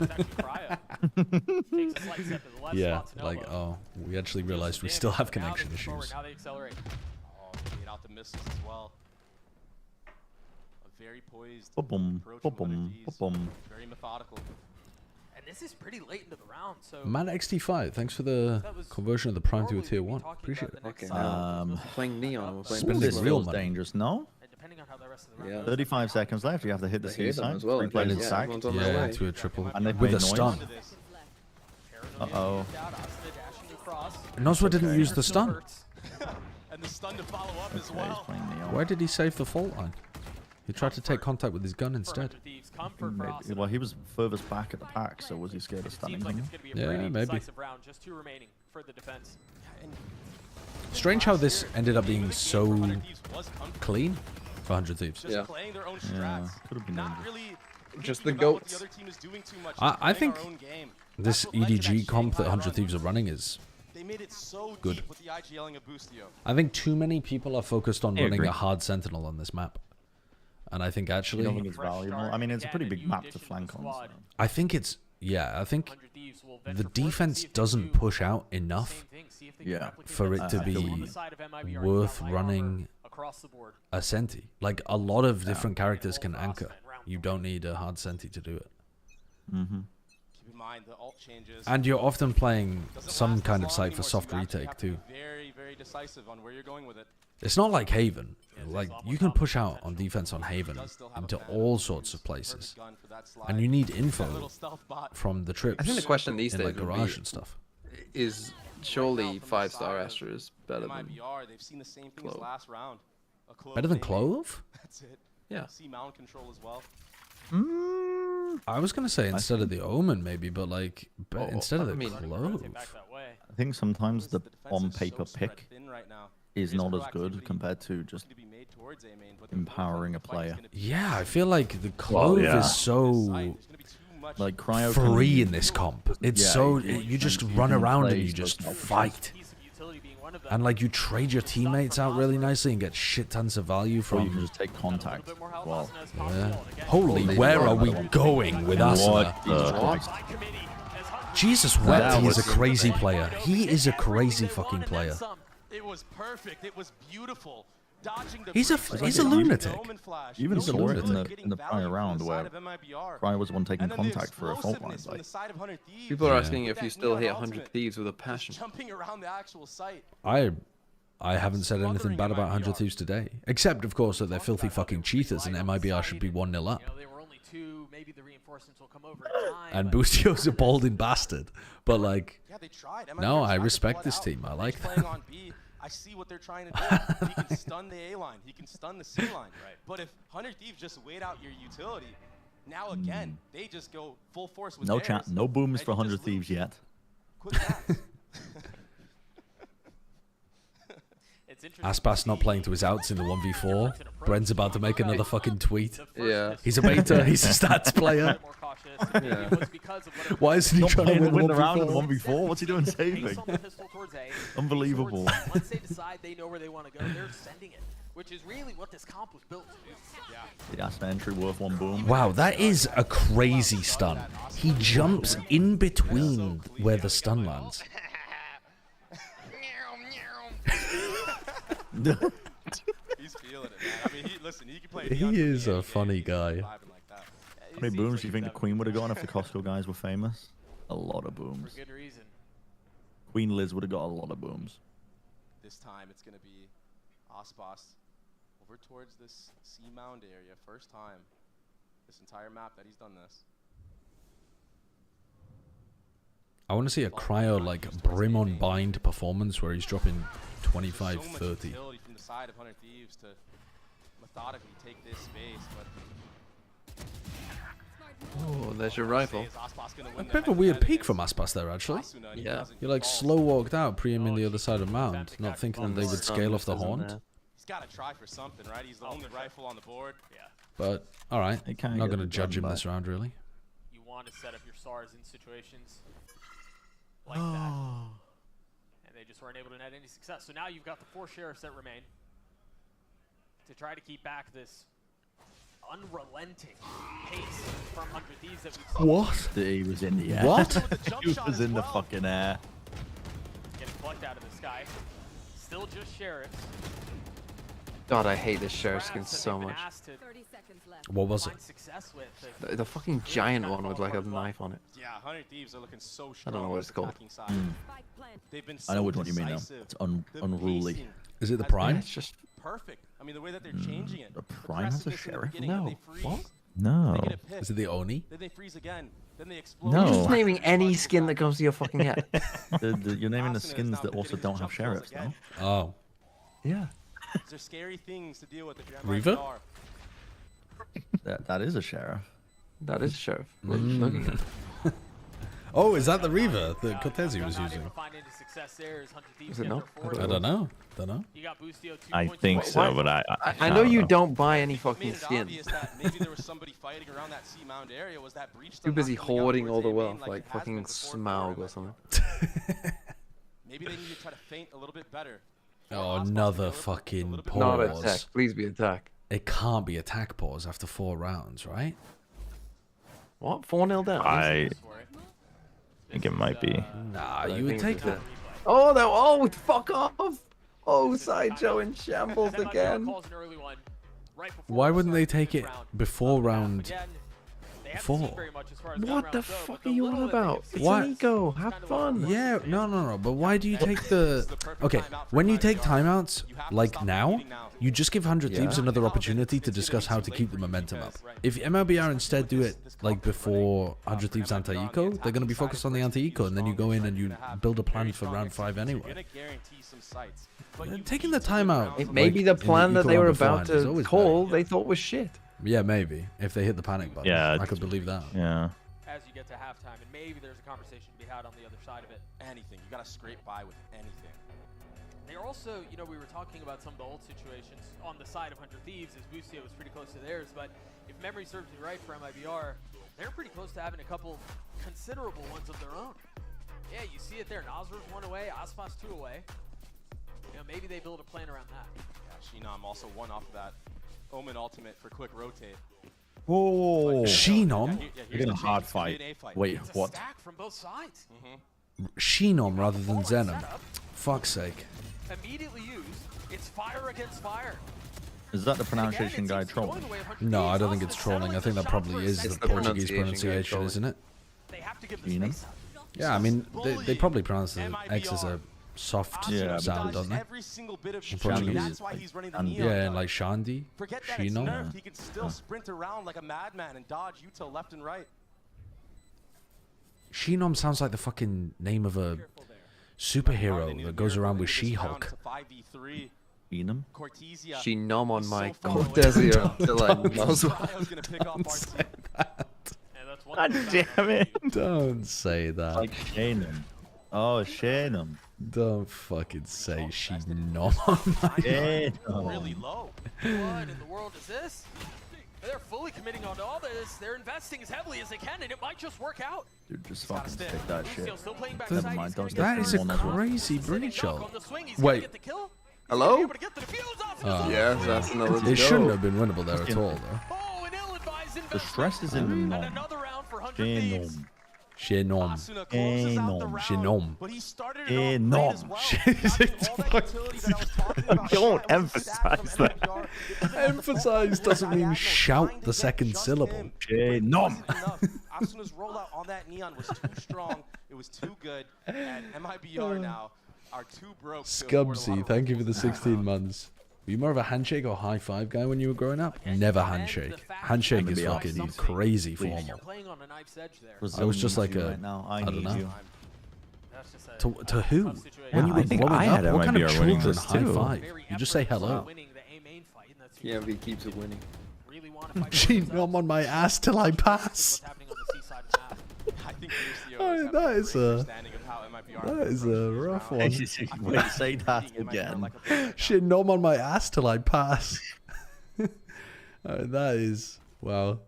Yeah, like, oh, we actually realized we still have connection issues. Now they accelerate. Oh, they get out the missiles as well. A very poised approach. Very methodical. And this is pretty late into the round, so... Man XT5, thanks for the conversion of the Prime to a Tier 1. Appreciate it. Okay, playing Neon. We're playing Spending This real feels money. dangerous, no? Depending on how the rest of the round 35 seconds left. You have to hit the C side. as well. Replay Yeah, is sacked. everyone's on their Yeah, way. to a triple. And they've With made a noise. stun. Uh-oh. Noswa didn't use the stun. And the stun to follow up as well. Why did he save the fault line? He tried to take contact with his gun instead. Maybe. Well, he was furthest back at the pack, so was he scared of stunning him? Yeah, maybe. Just 2 remaining for the defense. Strange how this ended up being so clean for 100 Thieves. Yeah. Yeah, could have been just the goats. I think this EDG comp that 100 Thieves are running is good. I think too many people are focused on running a hard sentinel on this map. And I think actually... You don't think it's valuable? I mean, it's a pretty big map to flank on. So. I think it's... Yeah, I think the defense doesn't push out enough for it to be worth running a senti. Like, a lot of different characters can anchor. You don't need a hard senti to do it. Mm-hmm. Keep in mind the ult changes. And you're often playing some kind of site for soft retake too. Very, very decisive on where you're going with it. It's not like Haven. Like, you can push out on defense on Haven into all sorts of places. And you need info from the trips. I think the question these days like garage and stuff. Is surely 5-star Astra is better than MiBR, they've seen the same things Clove. last round. Better than Clove? That's it. Yeah. See mound control as well. I was going to say instead of the Omen maybe, but like instead of the Clove. I think sometimes the on-paper pick is not as good compared to just empowering a player. Yeah, I feel like the Clove is so like cryo free in this comp. It's so you just run around and you just fight. And like you trade your teammates out really nicely and get shit tons of value from. Or you can just take contact. Well, yeah. Holy, where are we going with Asuna? Jesus, Wet, he's a crazy player. He is a crazy fucking player. It was perfect. It was beautiful. He's a lunatic. You even saw it in the prior round where Cryo was the one taking contact for a fault line. Like. People are asking if you still hit 100 Thieves with a passion. Jumping around the actual site. I haven't said anything bad about 100 Thieves today, except of course that they're filthy fucking cheaters and MiBR should be 1-0 up. And Boostio's a balding bastard, but like, no, I respect this team. I like them. I see what they're trying to do. He can stun the A line. He can stun the C line. Right. But if 100 Thieves just wait out your utility, now again, they just go full force with theirs. No booms for 100 Thieves yet. Aspas not playing to his outs in the 1v4. Bren's about to make another fucking tweet. Yeah. He's a beta. He's a stats player. Yeah. Why isn't he trying to win around in the 1v4? What's he doing saving? Unbelievable. Once they decide they know where they want to go, they're sending it, which is really what this comp was built to do. The Aspa entry worth 1 boom. Wow, that is a crazy stun. He jumps in between where the stun lands. He's feeling it, man. I mean, he can play. He is a funny guy. How many booms do you think the Queen would have gotten if the Costco guys were famous? A lot of booms. For good reason. Queen Liz would have got a lot of booms. This time it's going to be Aspas over towards this C mound area. First time this entire map that he's done this. I want to see a Cryo like Brim on Bind performance where he's dropping 25, 30. From the side of 100 Thieves to methodically take this space, but oh, there's your rifle. A bit of a weird peek from Aspas there, actually. Yeah. He like slow walked out, pre-aiming the other side of mound, not thinking that they would scale off the haunt. He's got to try for something, right? He's the only rifle on the board. Yeah. But all right, I'm not going to judge him this round, really. You want to set up your SARs in situations like that, and they just weren't able to net any success. So now you've got the 4 sheriffs that remain to try to keep back this unrelenting pace from 100 Thieves that we've seen. What? He was in the air. What? He was in the fucking air. Getting plucked out of the sky. Still just sheriffs. God, I hate this sheriff skin so much. What was it? The fucking giant one with like a knife on it. Yeah, 100 Thieves are looking so strong. I don't know what it's called. They've been I know which one you mean now. It's unruly. Is it the Prime? It's just perfect. I mean, the way that they're changing it. The Prime has a sheriff? No. What? No. Is it the Oni? Then they freeze again. Then they explode. No. You're just naming any skin that comes to your fucking head. You're naming the skins that also don't have sheriffs, no? Oh. Yeah. These are scary things to deal with if you're Reaver? That is a sheriff. That is a sheriff. What are you looking at? Oh, is that the Reaver that Cortezi was using? Is it not? I don't know. Don't know. I think so, but I know you don't buy any fucking skins. Maybe there was somebody fighting around that sea mound area. Was that breach? Too busy hoarding all the wealth, like fucking Smaug or something. Maybe they need to try to feint a little bit better. Oh, another fucking pause. Not attack. Please be attack. It can't be attack pause after 4 rounds, right? What? 4-0 down? I think it might be. Nah, you would take that. Oh, no. Oh, fuck off. Oh, Sideshow in shambles again. Why wouldn't they take it before round 4? What the fuck are you on about? It's What? an eco. Have fun. Yeah, no. But why do you take the... Okay, when you take timeouts, like now, you just give 100 Thieves another opportunity to discuss how to keep the momentum up. If MiBR instead do it, like, before 100 Thieves anti-eco, they're going to be focused on the anti-eco, and then you go in and you build a plan for round 5 anyway. Taking the timeout... Maybe like, the plan that they were about is to always call, better. they thought was shit. Yeah, maybe. If they hit the panic button. Yeah, I could believe that. Yeah. As you get to halftime, and maybe there's a conversation to be had on the other side of it. Anything. You got to scrape by with anything. They're also, you know, we were talking about some of the old situations on the side of 100 Thieves, as Busio was pretty close to theirs, but if memory serves me right for MiBR, they're pretty close to having a couple considerable ones of their own. Yeah, you see it there. Nazar's 1 away, Aspas 2 away. You know, maybe they build a plan around that. Yeah, Shinam also 1 off of that Omen ultimate for quick rotate. Whoa. Shinom? You're in a hard fight. Wait, what? Stack from both sides. Shinom rather than Zenom. Fuck's sake. Immediately used. It's fire against fire. Is that the pronunciation guy trolling? No, I don't think it's trolling. I think that probably is the Portuguese pronunciation, isn't it? They have to give the space up. Yeah, I mean, they probably pronounce the X as a soft sound, don't they? Every single bit of In Portuguese. That's why he's running the neon. Yeah, and like Shandi, Forget that it's Shinom. nerfed. He can still sprint around like a madman and dodge you to left and right. Shinom sounds like the fucking name of a superhero that goes around with She-Hulk. Shinom? Shinom on my Cortezia. God damn it. Don't say that. Like Shannon. Oh, Shannon. Don't fucking say Shinom. Really low. What in the world is this? They're fully committing onto all this. They're investing as heavily as they can, and it might just work out. Dude, just fucking stick that shit. Never mind, don't That is a crazy breach shot. Wait. Hello? Oh. Yes, that's another It shouldn't have been winnable there at all, though. The stress is in the nom. Shannon. Shinom. Shinom. Shinom. Don't emphasize that. Emphasize doesn't mean shout the second syllable. Shinom. Asuna's rollout on that neon was too strong. It was too good. And MiBR now are too broke. Scubsy, thank you for the 16 months. Were you more of a handshake or high five guy when you were growing up? Never handshake. Handshake is fucking crazy formal. I was just like a, I don't know. To who? When you were growing up, what kind of children high five? You just say hello. Yeah, but he keeps it winning. I'm on my ass till I pass. Oh, that is a rough one. Wait, say that again. Shit, no, I'm on my ass till I pass. That is, wow.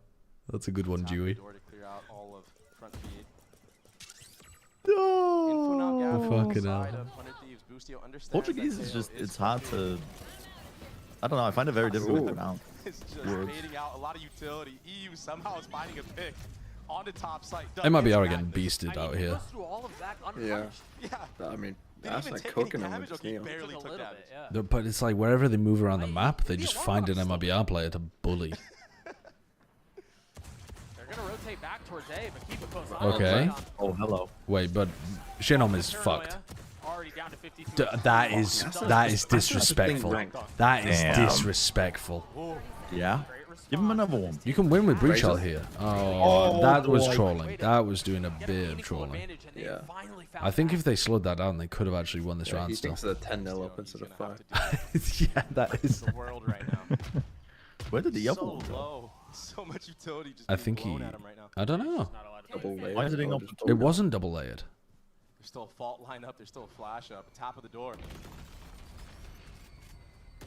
That's a good one, Dewey. Oh, fucking hell. Portuguese is just, it's hard to, I don't know, I find it very difficult to pronounce. It's just fading out a lot of utility. EU somehow is finding a pick on the top site. MiBR getting beasted out here. Yeah. I mean, that's like cooking them with steel. But it's like wherever they move around the map, they just find an MiBR player to bully. They're gonna rotate back towards A, but keep a close eye. Okay. Oh, hello. Wait, but Shinom is fucked. That is disrespectful. That is disrespectful. Yeah. Give him another one. You can win with breach out here. Oh, that was trolling. That was doing a bit of trolling. Yeah. I think if they slowed that down, they could have actually won this round he still. thinks they're 10-0 up instead of 5. Yeah, that is. The world right now. Where did the other So one go? low. So much utility just I being think blown he. at him right now. I don't know. Why is it not? It wasn't double layered. There's still a fault line up. There's still a flash up. Top of the door.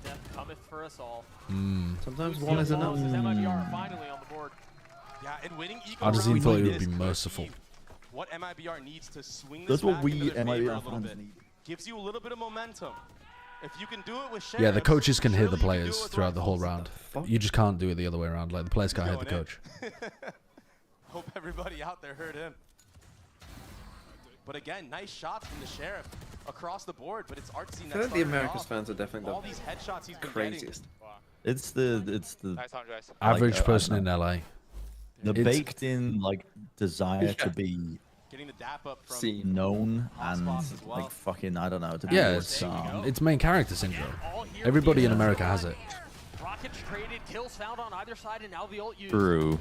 Death cometh for us all. Sometimes one is enough. MiBR finally on the board. Yeah, and winning eco Arzine thought he would is be good. merciful. What MiBR needs to swing this That's what back we into their favor a MiBR little fans bit. need. Gives you a little bit of momentum. If you can do it with Yeah, the Sheriffs, coaches can hear the surely you can do players it with throughout the whole Rifles. round. You just can't do it the other way around. Like the players can't hear the Going in. coach. Hope everybody out there heard him. But again, nice shots from the Sheriff across the board, but it's Artsy I that's feel like the starting Americas off. fans are definitely All these headshots he's the been getting. craziest. It's the Average like, person in LA. The It's- baked in like desire to be Getting the dap up from Seen. known and Hotspots as well. like fucking I don't know to be Yeah, with, it's main character syndrome. Everybody in America has it. Rockets traded, kills found on either side, and now the ult used. True.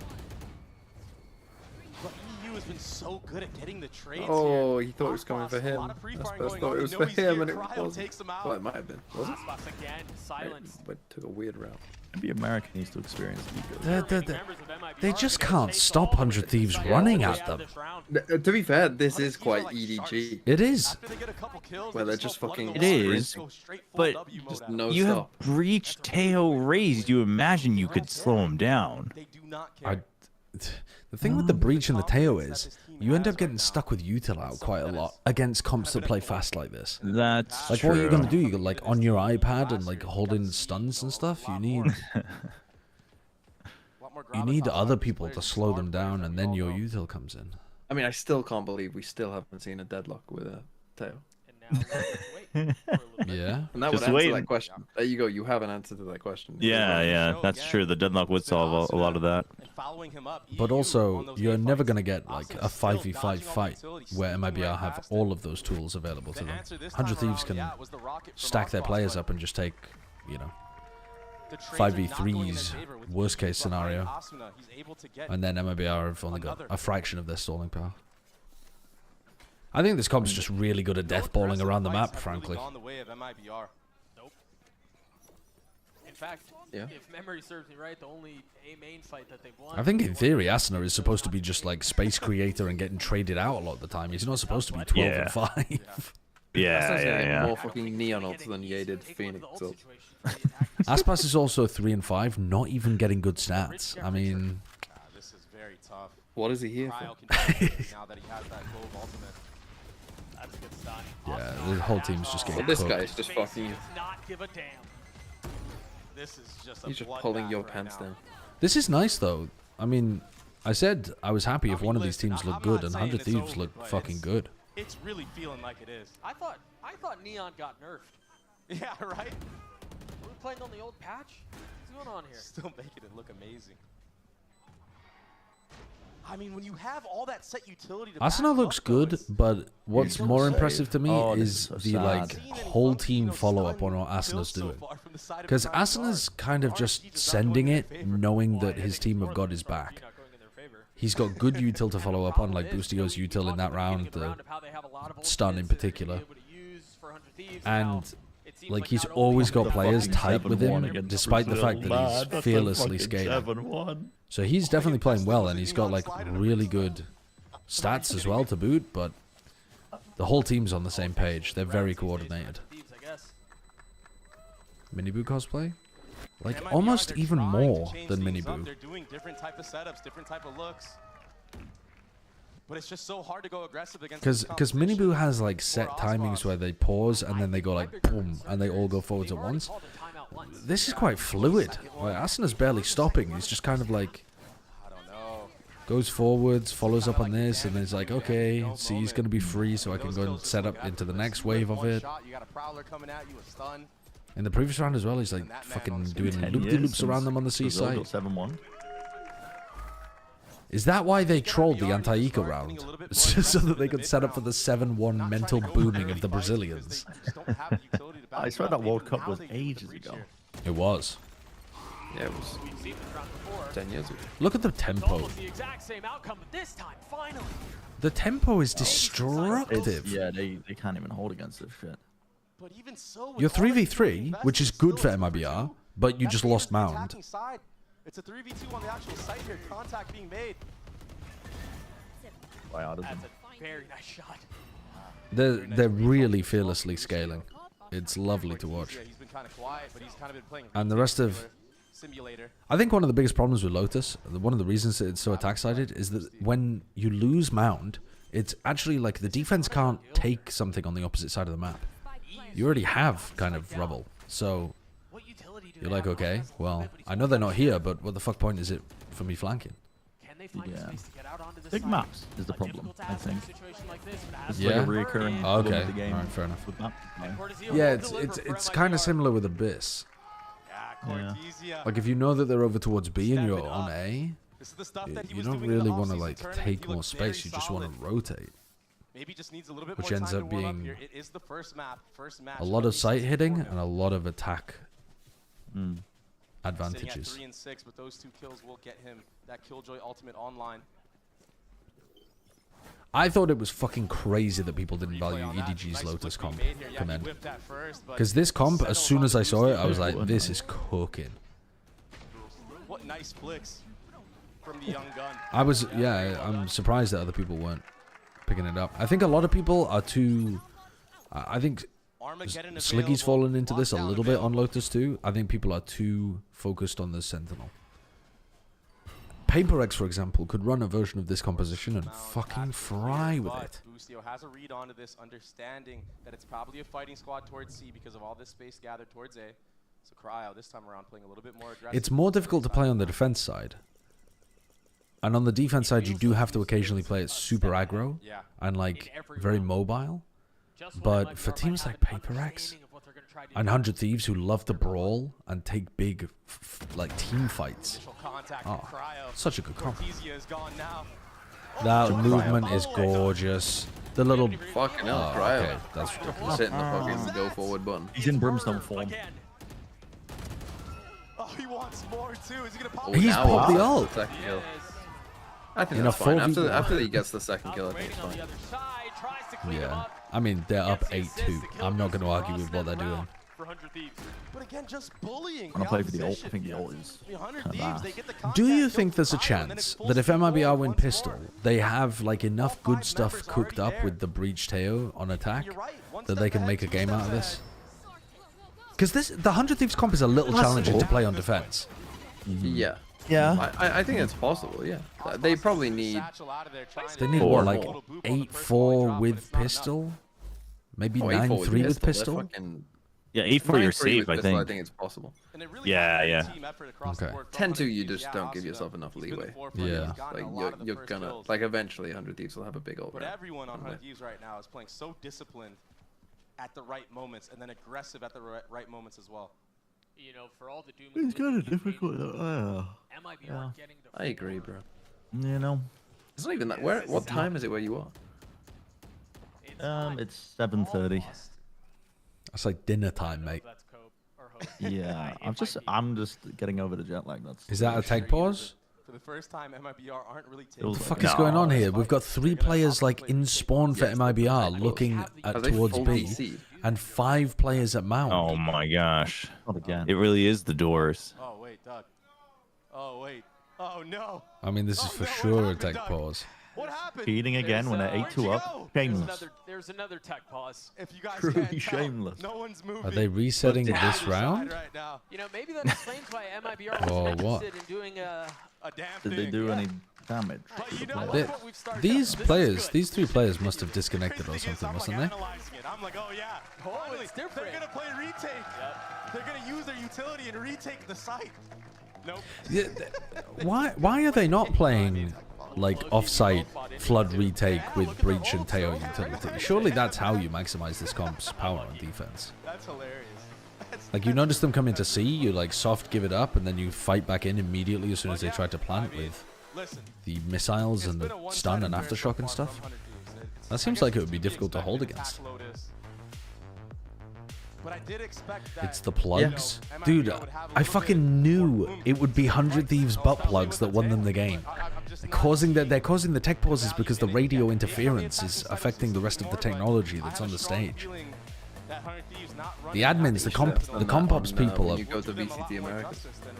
But EU has been so good at getting the trades Oh, here. he thought it was coming for A him. lot of free I firing suppose going on. thought it was They for know he's him here. and it Cryo wasn't. takes him out. Well, it might have been. Was it? Last again, silence. But took a weird route. maybe America needs to experience ego. They just can't stop 100 Thieves running at them. To be fair, this is quite EDG. It is. After they get a couple kills, Where they they're just just go blood in fucking the It water and is, go straight full but W mode Just at 'em. no You have stop. breached Teo raised. You imagine you could slow him down. They do not care. The thing with the breach and the Teo is, you end up getting stuck with util out quite a lot against comps that play fast like this. That's Like, true. what are you gonna do? You're like on your iPad and like holding stuns and stuff. You need other people to slow them down, and then your util comes in. I mean, I still can't believe we still haven't seen a deadlock with a tail. Yeah. And that Just would answer waiting. that question. There you go. You have an answer to that question. Yeah, yeah, that's true. The deadlock would solve a lot of that. And following him up, But EU on also, those you're game never fights, gonna get like Austin's a still 5v5 dodging all fight utility, where sneaking MiBR right have past all of those tools available to The them. answer this 100 time Thieves around, can yeah, was the rocket from stack their Osboss, players but up and just take, you know, the trades are not going in their 5v3s, favor with worst EU case behind scenario. Asuna. He's able to get And then MiBR have only got another. a fraction of their stalling power. I think this comp's just really good at deathballing around the map, Fights have frankly. really gone the way of MiBR. Nope. In fact, Yeah. if memory serves me right, the only main fight that they've won. I think in theory, Asuna is supposed to be just like space creator and getting traded out a lot of the time. He's not supposed to be 12 and 5. Yeah, That's yeah, yeah. more fucking neon ults than Ye did Phoenix ults. Aspas is also 3 and 5, not even getting good stats. I mean, This is very tough. What is he here Cryo for? can now that he has that Clove ultimate. That's a good sign. yeah, the whole team's just getting Well, this cooked. guy is just fucking. Does not give a damn. This is just a He's just pulling bloodbath your right pants now. down. This is nice, though. I mean, I said I was happy if one of these teams I'm looked not good, and saying 100 it's Thieves over, looked but fucking it's- good. It's really feeling like it is. I thought Neon got nerfed. Yeah, right? Are we playing on the old patch? What's going on here? Still making it look amazing. I mean, when you have all that set utility to Asuna looks good, but what's more impressive to me Oh, this is is so the sad. like whole team follow up on what Asuna's doing. Because Asuna's kind of just sending it, knowing that his team have got his back. He's got good util to follow up on, like Boostio's util in that round, the stun in particular. And like he's always got players tight with him, despite the fact that he's fearlessly scaling. So he's definitely playing well, and he's got like really good stats as well to boot, but the whole team's on the same page. They're very coordinated. Miniboo cosplay? Like MiBR, almost they're even trying to more change than things up. Miniboo. They're doing different type of setups, different type of looks. But it's just so hard to go aggressive against this Because competition. Miniboo has like set timings where they pause and then they go like boom and they all go forwards at once. This is quite fluid. Like Asuna's barely stopping. He's just kind of like goes forwards, follows up on this, and then it's like, okay, C's gonna be free, so I can go and set up into the next wave of it. You got a prowler coming at you, a stun. In the previous round as well, he's like fucking doing loop-de-loops around them on the C side. 7-1. Is that why they trolled the anti-eco round? It's just so that they could set up for the 7-1 mental booming of the Brazilians. I swear that World Cup was ages ago. It was. Yeah, it was 10 years ago. Look at the tempo. Almost the exact same outcome, but this time, finally. The tempo is destructive. Yeah, they can't even hold against this shit. But even so, You're 3v3, which is good for MiBR, but you just lost Mound. It's a 3v2 on the actual site here. Contact being made. That's a very nice shot. They're really fearlessly scaling. It's lovely to watch. He's been kind of quiet, but he's kind of been playing And the rest of... Simulator. I think one of the biggest problems with Lotus, one of the reasons that it's so attack-sided, is that when you lose Mound, it's actually like the defense can't take something on the opposite side of the map. You already have kind of rubble. So you're like, okay, well, I know they're not here, but what the fuck point is it for me flanking? Yeah. Big maps is the problem, I think. It's Yeah. like a recurring Okay. problem of the game. All right, fair enough. With map. Yeah, it's kind of similar with Abyss. Yeah. Like if you know that they're over towards B and you're on A, you don't really want to like take more space. You just want to rotate. Maybe just needs a little bit Which more ends time up to warm up being here. It is the first map, first match a lot of these site hitting 4 and a lot of attack Sitting at advantages. 3 and 6, but those 2 kills will get him that Killjoy ultimate online. I thought it was fucking crazy that people didn't value EDG's Lotus comp command. Because this comp, as soon as I saw it, I was like, this is cooking. What nice flicks from the young gun. I'm surprised that other people weren't picking it up. I think a lot of people are too... I think Sliggy's fallen into this a little bit on Lotus too. I think people are too focused on the Sentinel. PaperX, for example, could run a version of this composition and fucking fry with it. Boostio has a read onto this, understanding that it's probably a fighting squad towards C because of all this space gathered towards A. So Cryo this time around playing a little bit more aggressive. It's more difficult to play on the defense side. And on the defense side, you do have to occasionally play it super aggro and like very mobile. But for teams like PaperX and 100 Thieves who love to brawl and take big like team fights, such a good comp. That movement is gorgeous. The little fucking hell, Cryo. Okay, that's ridiculous. He's hitting the fucking go forward button. He's in Brimstone form. Oh, he wants more too. Is he gonna pop? He's popped the ult. Second kill. I think In that's a fine. 4v1. After he gets the second kill, I think it's fine. Yeah, I mean they're up 8-2. I'm not going to argue with what they're doing. But again, just bullying. When I play for the ult, I think the ult is Do you think there's a chance that if MiBR win Pistol, they have like enough good stuff cooked up with the Breach Teo on attack that they can make a game out of this? Because the 100 Thieves comp is a little challenging to play on defense. Yeah. Yeah. I think it's possible, yeah. They probably need... They need what, like 8-4 with pistol? Maybe 9-3 with pistol? Yeah, 8-4 you're safe, I think. I think it's possible. Yeah, yeah. Okay. 10-2 you just don't give yourself enough leeway. Yeah. Like you're gonna... Like eventually 100 Thieves will have a big ult. But everyone on 100 Thieves right now is playing so disciplined at the right moments and then aggressive at the right moments as well. You know, for all the doom. It's kind of difficult. MiBR getting the I agree, bro. You know. It's not even that. What time is it where you are? It's 7:30. That's like dinner time, mate. Yeah, I'm just getting over the jet lag. Is that a tag pause? For the first time, MiBR aren't really taking... What the fuck is going on here? We've got 3 players like in spawn for MiBR looking at towards B, and 5 players at Mount. Oh my gosh. Not again. It really is the doors. Oh, wait, Doug. Oh, wait. Oh, no. I mean, this is for sure a tag pause. What happened? Cheating again when they're 8-2 up. Shameless. There's another tech pause. If you guys Truly can't shameless. tell, no one's moving. Are they resetting this round? Right now. You know, maybe that explains why MiBR was interested in doing a damn Did they do any damage? These 3 players must have disconnected or something, mustn't they? I'm like, oh yeah. Finally, it's different. They're gonna play retake. Yep. They're gonna use their utility and retake the site. Nope. Yeah, why are they not playing like off-site flood retake with breach and Teo utility? Surely that's how you maximize this comp's power on defense. That's hilarious. Like you notice them come into C, you like soft give it up, and then you fight back in immediately as soon as they try to plant with the missiles and the stun and aftershock and stuff. That seems like it would be difficult to hold against. But I did expect that. It's the plugs. Dude, I fucking knew it would be 100 Thieves butt plugs that won them the game. They're causing the tech pauses because the radio interference is affecting the rest of the technology that's on the stage. The admins, the comp ops people are...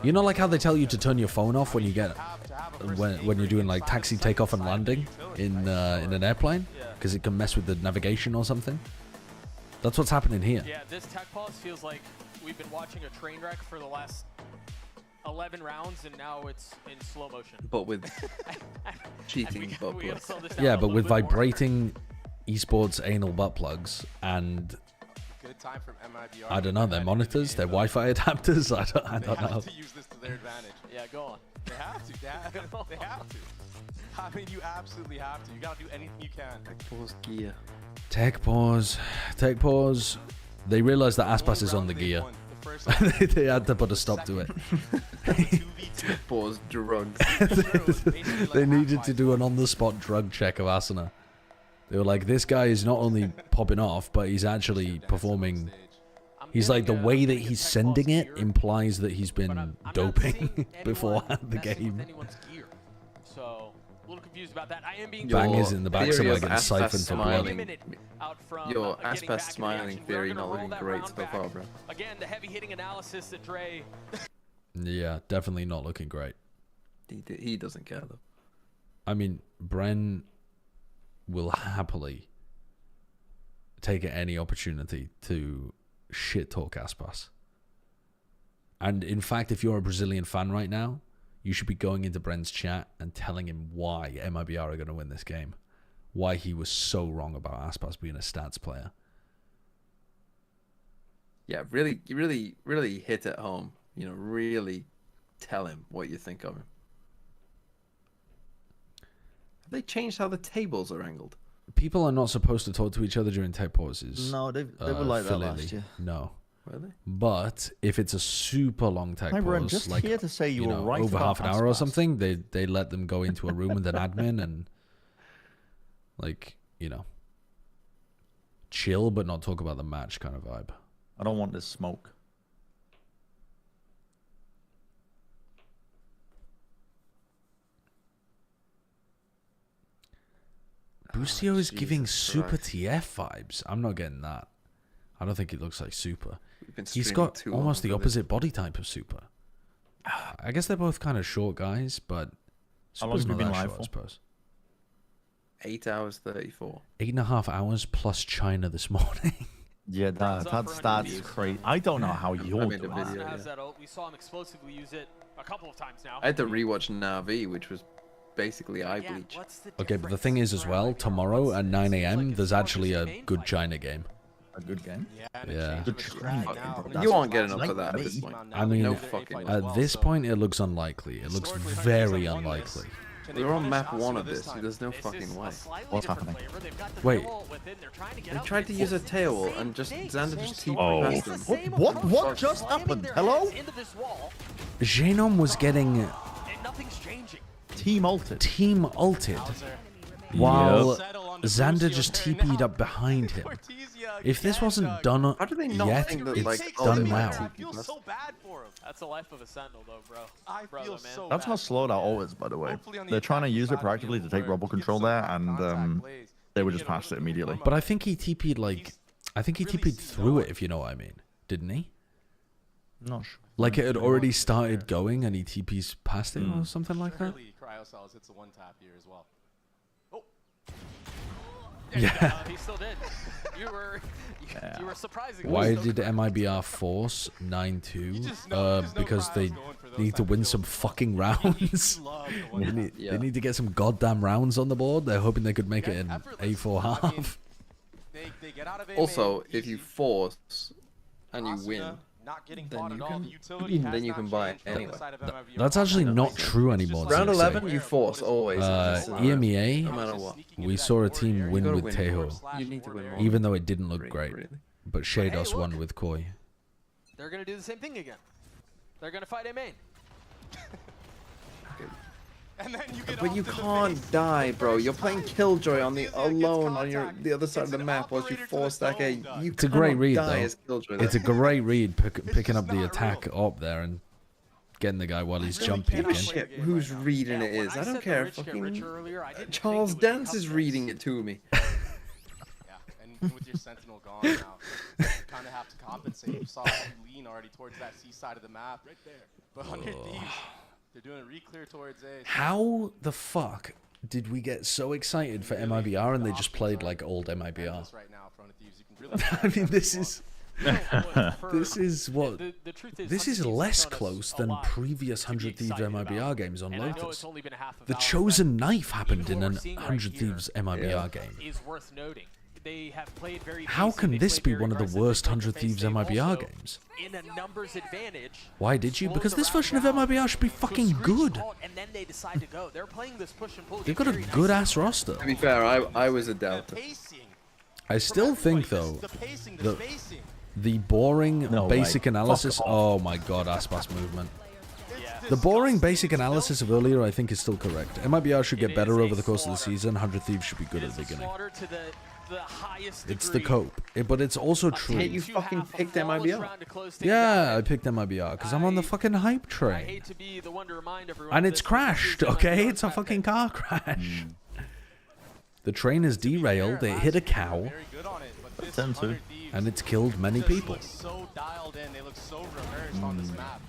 You know, like how they tell you to turn your phone off when you get... When you're doing like taxi takeoff and landing in an airplane? Because it can mess with the navigation or something? That's what's happening here. Yeah, this tech pause feels like we've been watching a train wreck for the last 11 rounds, and now it's in slow motion. But with cheating butt plugs. Yeah, but with vibrating esports anal butt plugs and Good time from MiBR. I don't know, their monitors, their Wi-Fi adapters. I don't know. They have to use this to their advantage. Yeah, go on. They have to. They have to. I mean, you absolutely have to. You gotta do anything you can. Pause gear. Tech pause. Tech pause. They realized that Aspas is on the gear. They had to put a stop to it. Pause drugs. They needed to do an on-the-spot drug check of Asuna. They were like, this guy is not only popping off, but he's actually performing. He's like, the way that he's sending it implies that he's been doping before the game. So, a little confused about that. I am being Bangers in the back, somewhere getting siphoned for blood. Your Aspas smiling theory not looking great so far, bro. Again, the heavy hitting analysis that Dre. Yeah, definitely not looking great. He doesn't care though. I mean, Bren will happily take any opportunity to shit talk Aspas. And in fact, if you're a Brazilian fan right now, you should be going into Bren's chat and telling him why MiBR are going to win this game. Why he was so wrong about Aspas being a stats player. Yeah, really hit it home. You know, really tell him what you think of him. Have they changed how the tables are angled? People are not supposed to talk to each other during tech pauses. No, they were like that last year. No. Were they? But if it's a super long tech pause, just like here to say you were right over half an hour or Aspas. something, they let them go into a room with an admin and like, you know, chill but not talk about the match kind of vibe. I don't want this smoke. Busio is giving Super TF vibes. I'm not getting that. I don't think it looks like Super. He's got almost the opposite body type of Super. I guess they're both kind of short guys, but Super's not that short, I suppose. 8 hours 34. 8.5 hours plus China this morning. Yeah, that's crazy. I don't know how you're doing that. We saw him explosively use it a couple of times now. I had to rewatch Navi, which was basically eye bleach. Okay, but the thing is as well, tomorrow at 9 AM, there's actually a good China game. A good game? Yeah. You aren't getting up for that at this point. I mean, no fucking at this point, it looks unlikely. It looks very unlikely. We're on map 1 of this. There's no fucking way. What's happening? Wait. They tried to use a tail and just Xander just TP'd past them. What just happened? Hello? Xenon was getting team ulted. Team ulted. While Xander just TP'd up behind him. If this wasn't done yet, it's done now. That's the life of a Sentinel, though, bro. That's how slow that all is, by the way. They're trying to use it proactively to take robo control there, and they were just past it immediately. But I think he TP'd through it, if you know what I mean. Didn't he? Not sure. Like it had already started going, and he TP's past it or something like that. Cryocells hits a one tap here as well. Yeah. He still did. You were surprising. Why did MiBR force 9-2? Because they need to win some fucking rounds. They need to get some goddamn rounds on the board. They're hoping they could make it in A4 half. Also, if you force and you win, then you can buy it anyway. That's actually not true anymore. Round 11, you force always. EMEA, no matter what. we saw a team win with Tejo, You need to win more. even though it didn't look great. But Shados won with Koi. They're gonna do the same thing again. They're gonna fight A main. And then you get But you can't die, bro. You're playing Killjoy on the alone on the other side of the map whilst you force that A. You It's a great read, though. Killjoy It's a great read, picking up the attack up there and getting the guy while he's jump peeking. Shit, who's reading it is. I don't care if fucking Charles Dance is reading it to me. Yeah, and with your Sentinel gone now, you kind of have to compensate. You saw you lean already towards that C side of the map. Right there. But on your Thieves, they're doing a re-clear towards A. How the fuck did we get so excited for MiBR and they just played like old MiBR? Right now, front of Thieves, you can really I mean, this is... This is less close than previous 100 Thieves MiBR games on Lotus. The Chosen Knife happened in an 100 Thieves MiBR game. How can this be one of the worst 100 Thieves MiBR games? Why did you? Because this version of MiBR should be fucking good. They've got a good ass roster. To be fair, I was a doubter. I still think though, the boring basic analysis. Oh my god, Aspas movement. The boring basic analysis of earlier, I think, is still correct. MiBR should get better over the course of the season. 100 Thieves should be good at the beginning. It's the cope, but it's also true. Hey, you fucking picked MiBR. Yeah, I picked MiBR because I'm on the fucking hype train. And it's crashed, okay? It's a fucking car crash. The train is derailed, it hit a cow, and it's killed many people. They look so dialed in, they look so rehearsed on this map.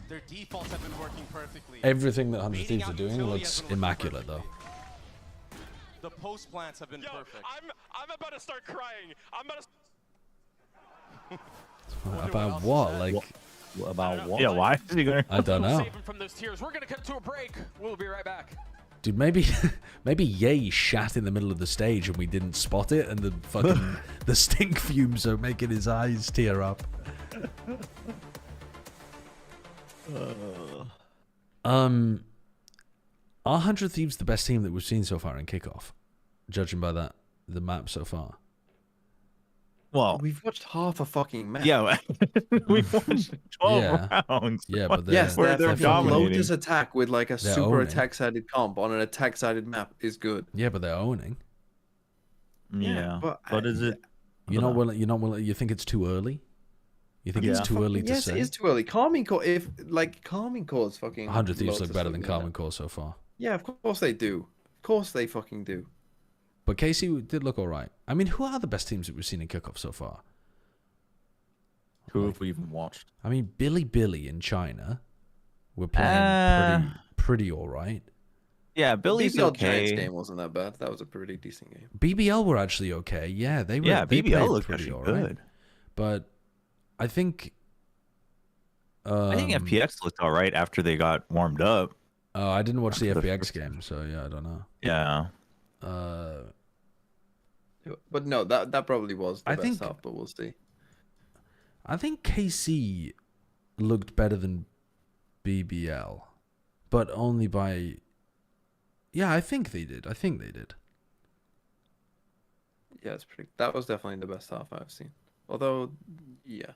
Their defaults have been working perfectly. Everything that 100 Thieves are doing looks immaculate, though. The post plants have been perfect. I'm about to start crying. I'm about to. About what? Like, about what? Yeah, why is he going? I don't know. From those tears, we're gonna cut to a break. We'll be right back. Dude, maybe Ye shat in the middle of the stage and we didn't spot it, and the fucking the stink fumes are making his eyes tear up. Are 100 Thieves the best team that we've seen so far in kickoff, judging by the map so far? Well, we've watched half a fucking map. Yeah, we've watched 12 rounds. Yeah, but they're dominating. Lotus attack with like a They're super owning. attack-sided comp on an attack-sided map is good. Yeah, but they're owning. Yeah, but is it? You're not willing. You think it's too early? You think it's too early to yes, say? it is too early. Calming Core, Calming Core's fucking. 100 Thieves Lotus look better than looking Calming at. Core so far. Yeah, of course they do. Of course they fucking do. But KC did look alright. I mean, who are the best teams that we've seen in kickoff so far? Who have we even watched? I mean, Billy in China were playing pretty alright. Yeah, Billy's BBL okay. Giants game wasn't that bad. That was a pretty decent game. BBL were actually okay. Yeah, they were. Yeah, they BBL played looked pretty actually alright. good. But I think. I think FPX looked all right after they got warmed up. Oh, I didn't watch the FPX game, so yeah, I don't know. Yeah. But no, that probably was the I best think- half, but we'll see. I think KC looked better than BBL, but only by. Yeah, I think they did. Yeah, it's pretty. That was definitely the best half I've seen. Although, yeah.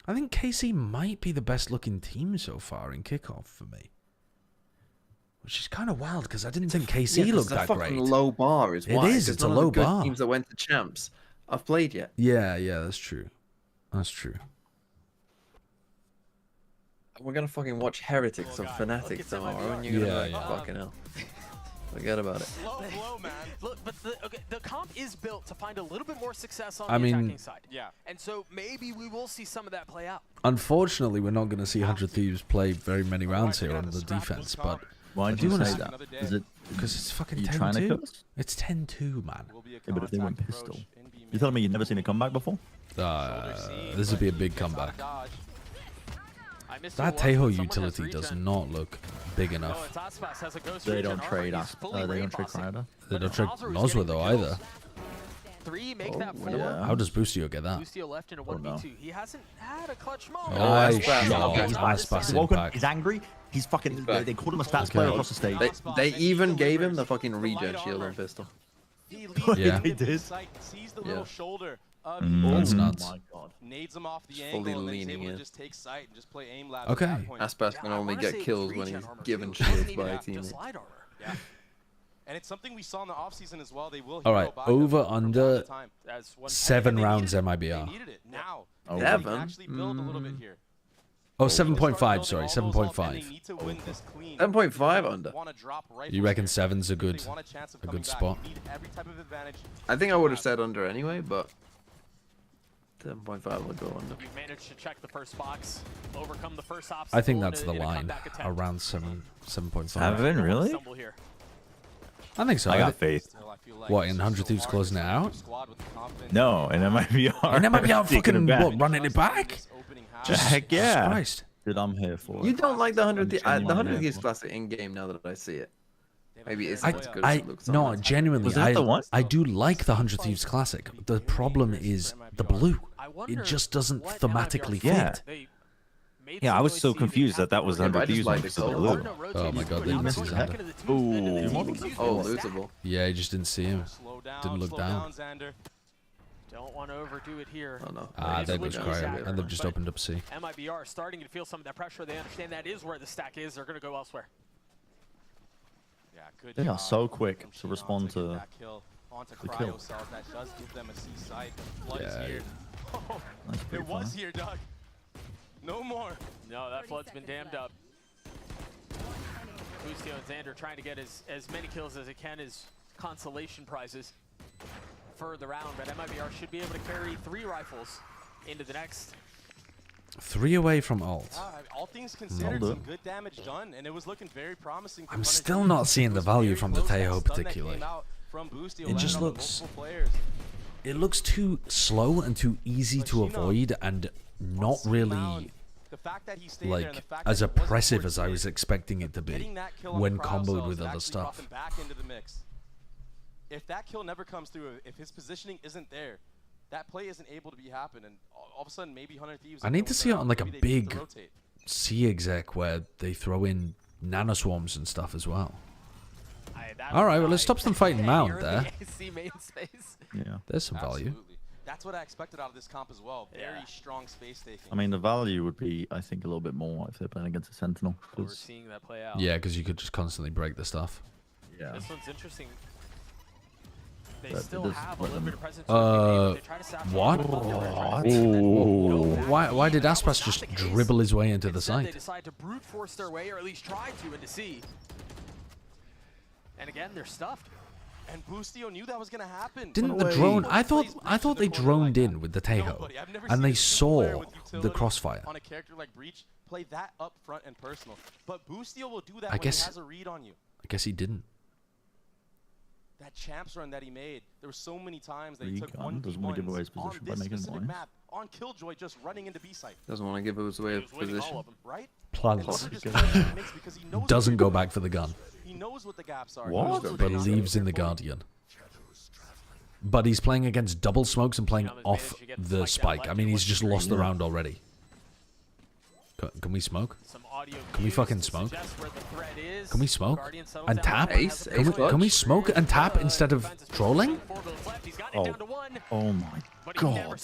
I think KC might be the best looking team so far in kickoff for me. Which is kind of wild because I didn't think KC looked that great. It's a fucking low bar is It why. is, 'cause it's a none of low the good bar. teams that went to champs I've played yet. Yeah, that's true. That's true. We're gonna fucking watch Heretics or Fanatics tomorrow, and you're gonna be like, fucking hell. Forget about it. Look, but the comp is built to find a little bit more success on I the mean- attacking side. Yeah. And so maybe we will see some of that play out. Unfortunately, we're not going to see 100 Thieves play very many rounds here on the defense, but Why I did do you wanna say see- that? Is it Because it's fucking you trying to 10-2. kill us? It's 10-2, man. Yeah, but if they went pistol, you telling me you've never seen a comeback before? This would be a big comeback. That Tejo utility does not look big enough. They don't trade us. They don't trade Canada. They don't trade Noswa though either. Three, make that four. yeah. How does Boostio get that? Boostio left in a 1v2. He hasn't had a clutch moment. Oh, Aspas Aspas Woken, impact. he's angry. He's fucking. They called him a stats player across the stage. They even gave him the fucking regen shield on pistol. He leads Yeah. into They did. sight, sees the Yeah. little shoulder, That's nuts. Oh my god. Nades him off the Just angle fully and then he's leaning able to in. just take sight and just play aim lab. Okay. At that point. Aspas can only get kills when he's given shields by a teammate. Yeah. And it's something we saw in the offseason as well. They will All right, hero buy over them from under time to time. 7 rounds They MIBR. needed it now. Oh. They can 7? actually build a little bit here. Oh, 7.5, sorry, 7.5. 7.5 under. You reckon 7's a good spot? I think I would have said under anyway, but 7.5 would go under. You've managed to check the first box, overcome the first obstacle. I think that's the in a line, comeback attempt. around 7.5. 7, really? Stumble here. I think so. I got faith. What, in 100 Thieves closing it out? No, in MIBR. In MIBR taking fucking, it back. what, running it back? Heck yeah. Christ. Dude, I'm here for it. You don't like the 100 the genuinely 100 here Thieves for Classic in game now that I see it. Maybe it's I, not as good as it looks. on that. genuinely, Was that the one? I do like the 100 Thieves Classic. The problem is the blue. It just doesn't thematically fit. Yeah. Yeah, I was so confused that was Yeah, but I 100 just Thieves like one the because of the color. blue. Oh my god, they didn't see Xander. Ooh. Oh, lootable. Yeah, he just didn't see him. Didn't look down. Don't want to overdo it here. Oh no. Ah, they've just cried, and they've just opened up C. MIBR starting to feel some of that pressure. They understand that is where the stack is. They're going to go elsewhere. Yeah, good They are job so from quick to Shion respond to get to that kill onto the cryo kill. cells. That does give them a C site. The flood is Yeah. here. That's It pretty was fun. here, Doug. No more. No, that flood's been dammed up. Bustio and Xander trying to get as many kills as they can as consolation prizes for the round, but MIBR should be able to carry 3 rifles into the next. 3 away from ult. All things considered, some good damage done, and it was looking very promising. I'm still not seeing the value from the Tejo particularly. It It just looks... It looks too slow and too easy to avoid and not really like as oppressive as I was expecting it to be when comboed with other stuff. If that kill never comes through, if his positioning isn't there, that play isn't able to be happening. All of a sudden, maybe 100 Thieves. I need to see it on like a big C exec where they throw in nanoswarms and stuff as well. All right, well, it stops them fighting Mount there. Yeah. There's some value. Absolutely. That's what I expected out of this comp as well. Very strong space taking. I mean, the value would be, I think, a little bit more if they're playing against a Sentinel. We're seeing that play out. Yeah, because you could just constantly break the stuff. Yeah. This one's interesting. They But still this- have a little bit of presence. What? Why did Aspas just dribble his way into the They site? decide to brute force their way, or at least try to, into C. And again, they're stuffed. And Bustio knew that was going to happen. Didn't the drone? I thought they droned in with the Tejo, and they saw the crossfire. On a character like Breach, play that up front and personal. But Bustio will do that I when guess- he has a read on you. I guess he didn't. That champs run that he made, there were so many times that Free he took gun, 1v1s doesn't want to give away his on position by this making specific noise. map, on Killjoy just running into B site. Doesn't want to give us away a position. Right? Plants. Because he knows Doesn't go back for the gun. He knows what the gaps are. What? Believes in the Guardian. But he's playing against double smokes and playing off the spike. I mean, he's just lost the round already. Can we smoke? Can we fucking smoke? Can we smoke? And tap? Can we smoke and tap instead of trolling? Oh my god.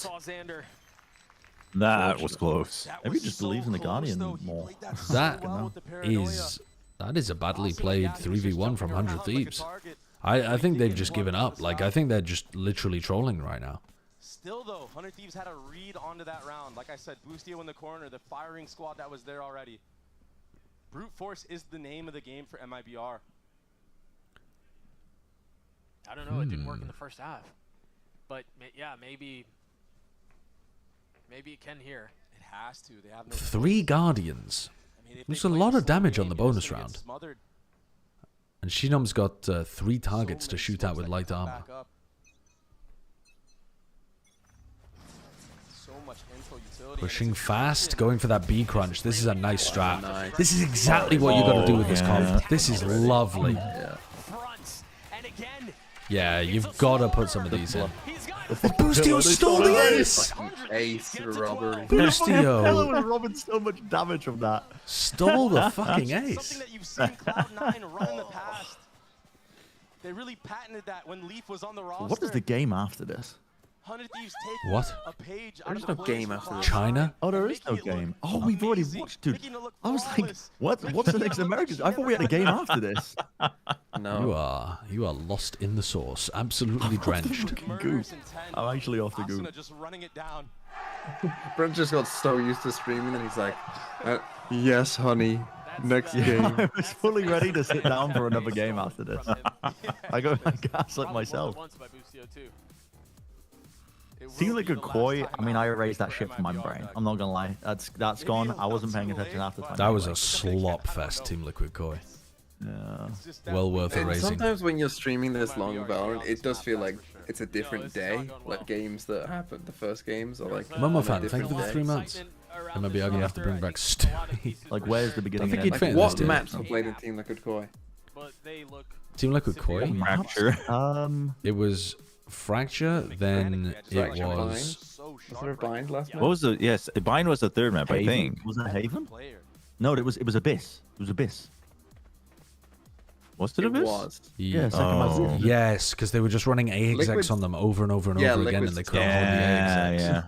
That was close. Maybe he just believes in the Guardian more. That is a badly played 3v1 from 100 Thieves. I think they've just given up. Like, I think they're just literally trolling right now. Still, though, 100 Thieves had a read onto that round. Like I said, Bustio in the corner, the firing squad that was there already. Brute Force is the name of the game for MiBR. I don't know. It didn't work in the first half. But, yeah, maybe it can here. It has to. They have no 3 Guardians. There's a lot of damage on the bonus round. And Shinom's got 3 targets to shoot at with light armor. Pushing fast, going for that B crunch. This is a nice strat. This is exactly what you got to do with this comp. This is lovely. Yeah, you've got to put some of these in. Bustio stole the ace! Ace robbery. Bustio was robbing so much damage from that. stole the fucking ace. Something that you've seen Cloud9 run in the past. They really patented that when Leaf was on the roster. What is the game after this? 100 Thieves What? a page There's no game after this. China? Oh, there is no game. Oh, we've already watched, dude. I was like, what's the next Americans? I thought we had a game after this. No. You are lost in the sauce, absolutely drenched. I'm actually off the goop. Just running it down. Brent just got so used to streaming and he's like, yes, honey. Next game. I was fully ready to sit down for another game after this. I go gaslit myself. Team Liquid Koi, I mean, I erased that shit from my brain. I'm not gonna lie. That's gone. I wasn't paying attention after time. That was a slop fest, Team Liquid Koi. Yeah. Well worth erasing. Sometimes when you're streaming this long Valorant, it does feel like it's a different day. Like games that happen, the first games are like. Momo fan, thank you for the 3 months. And maybe I'm gonna have to bring back Stewie. Like, where's the beginning? I think Like, what maps are played in Team Liquid Koi? Team Liquid Koi? Fracture. It was Fracture, then it was. Was there a Bind last night? What was the? Yes, Bind was the third map, I think. Was that Haven? No, it was Abyss. It was Abyss. Was it Abyss? Was. Yeah, second map. Yes, because they were just running AXX on them over and over and over again, and they couldn't hold the AXX. Yeah.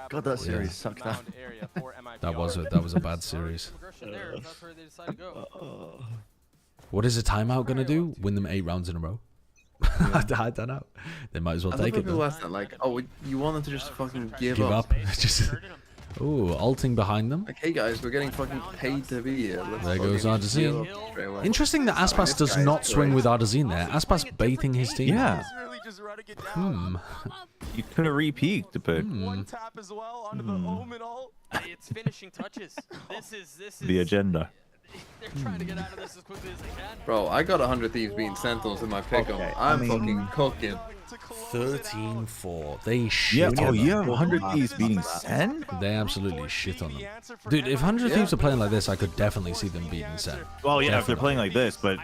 God, that series sucked. That was a bad series. What is a timeout gonna do? Win them 8 rounds in a row? I don't know. They might as well take it. People ask that, like, oh, you want them to just fucking give up. Just. Ooh, ulting behind them. Like, hey guys, we're getting fucking paid to be here. There goes Ardazine. Interesting that Aspas does not swing with Ardazine there. Aspas baiting his team. Yeah. You could have re-peeked, but. One tap as well onto the Omen ult. It's finishing touches. This is The agenda. They're trying to get out of this as quickly as they can. Bro, I got 100 Thieves being Sentinels in my pick 'em. I'm fucking cooking. 13-4. They shit Yeah, on them. 100 Thieves beating Sen? They absolutely shit on them. Dude, if 100 Thieves are playing like this, I could definitely see them beating Sen. Well, yeah, if they're playing like this, but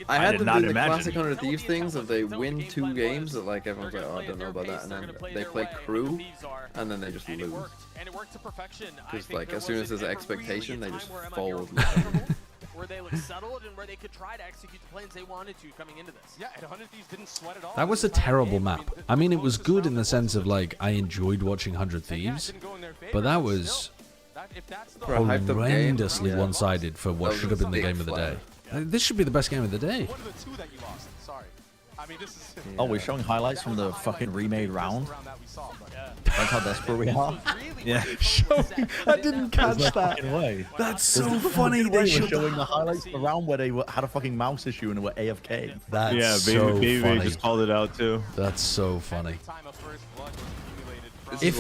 I had did them not do the imagine. classic 100 Thieves things of they win 2 games that like everyone's like, oh, I don't know about that, and then they play crew, and then they just lose. And it worked to perfection. Just like as soon as there's an expectation, they just fold. Where they look settled and where they could try to execute the plans they wanted to coming into this. Yeah, and 100 Thieves didn't sweat at all. That was a terrible map. I mean, it was good in the sense of, like, I enjoyed watching 100 Thieves, but that was horrendously one-sided for what should have been the game of the day. This should be the best game of the day. One of the 2 that you lost. Sorry. I mean, this is... Oh, we're showing highlights from the fucking remade round. That's how desperate we are. Yeah. I didn't catch that. Way. That's so funny. They were They should. showing the highlights of the round where they had a fucking mouse issue and they were AFK. That's Yeah, so Baby funny. just called it out too. That's so funny. If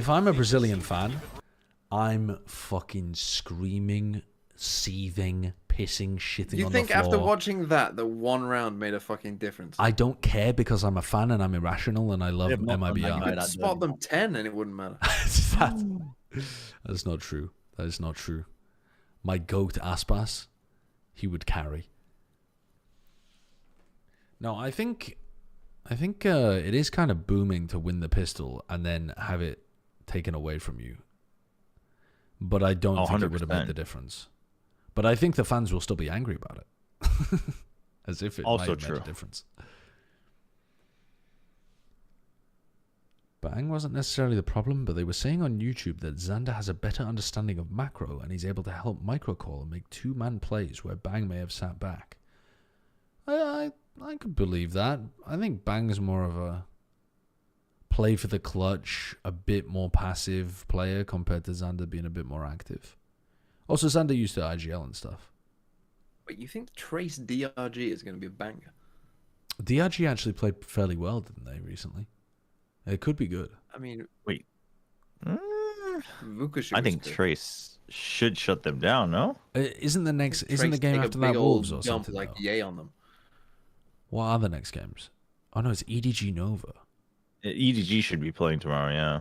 I'm a Brazilian fan, I'm fucking screaming, seething, pissing, shitting You on the think floor. after watching that, the one round made a fucking difference? I don't care because I'm a fan and I'm irrational and I love You MiBR. could spot them 10 and it wouldn't matter. That's not true. That is not true. My goat Aspas, he would carry. No, I think it is kind of booming to win the pistol and then have it taken away from you. But I don't think it would have made the difference. But I think the fans will still be angry about it. As if it might have made a difference. Bang wasn't necessarily the problem, but they were saying on YouTube that Xander has a better understanding of macro and he's able to help microcall and make 2-man plays where Bang may have sat back. I could believe that. I think Bang's more of a play for the clutch, a bit more passive player compared to Xander being a bit more active. Also, Xander used to IGL and stuff. But you think Trace DRG is going to be a banger? DRG actually played fairly well, didn't they, recently? It could be good. I mean, wait. I think Trace should shut them down, no? Isn't the game after that Wolves or something? Like yay on them. What are the next games? Oh no, it's EDG Nova. EDG should be playing tomorrow, yeah.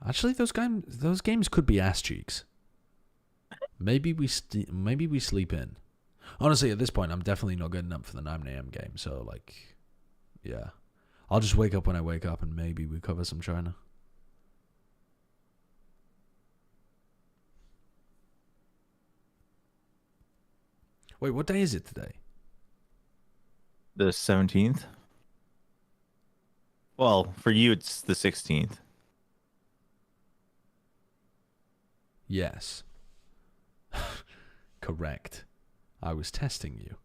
Actually, those games could be ass cheeks. Maybe we sleep in. Honestly, at this point, I'm definitely not getting up for the 9 AM game. So, like, yeah, I'll just wake up when I wake up, and maybe we cover some China. Wait, what day is it today? The 17th. Well, for you, it's the 16th. Yes. Correct. I was testing you.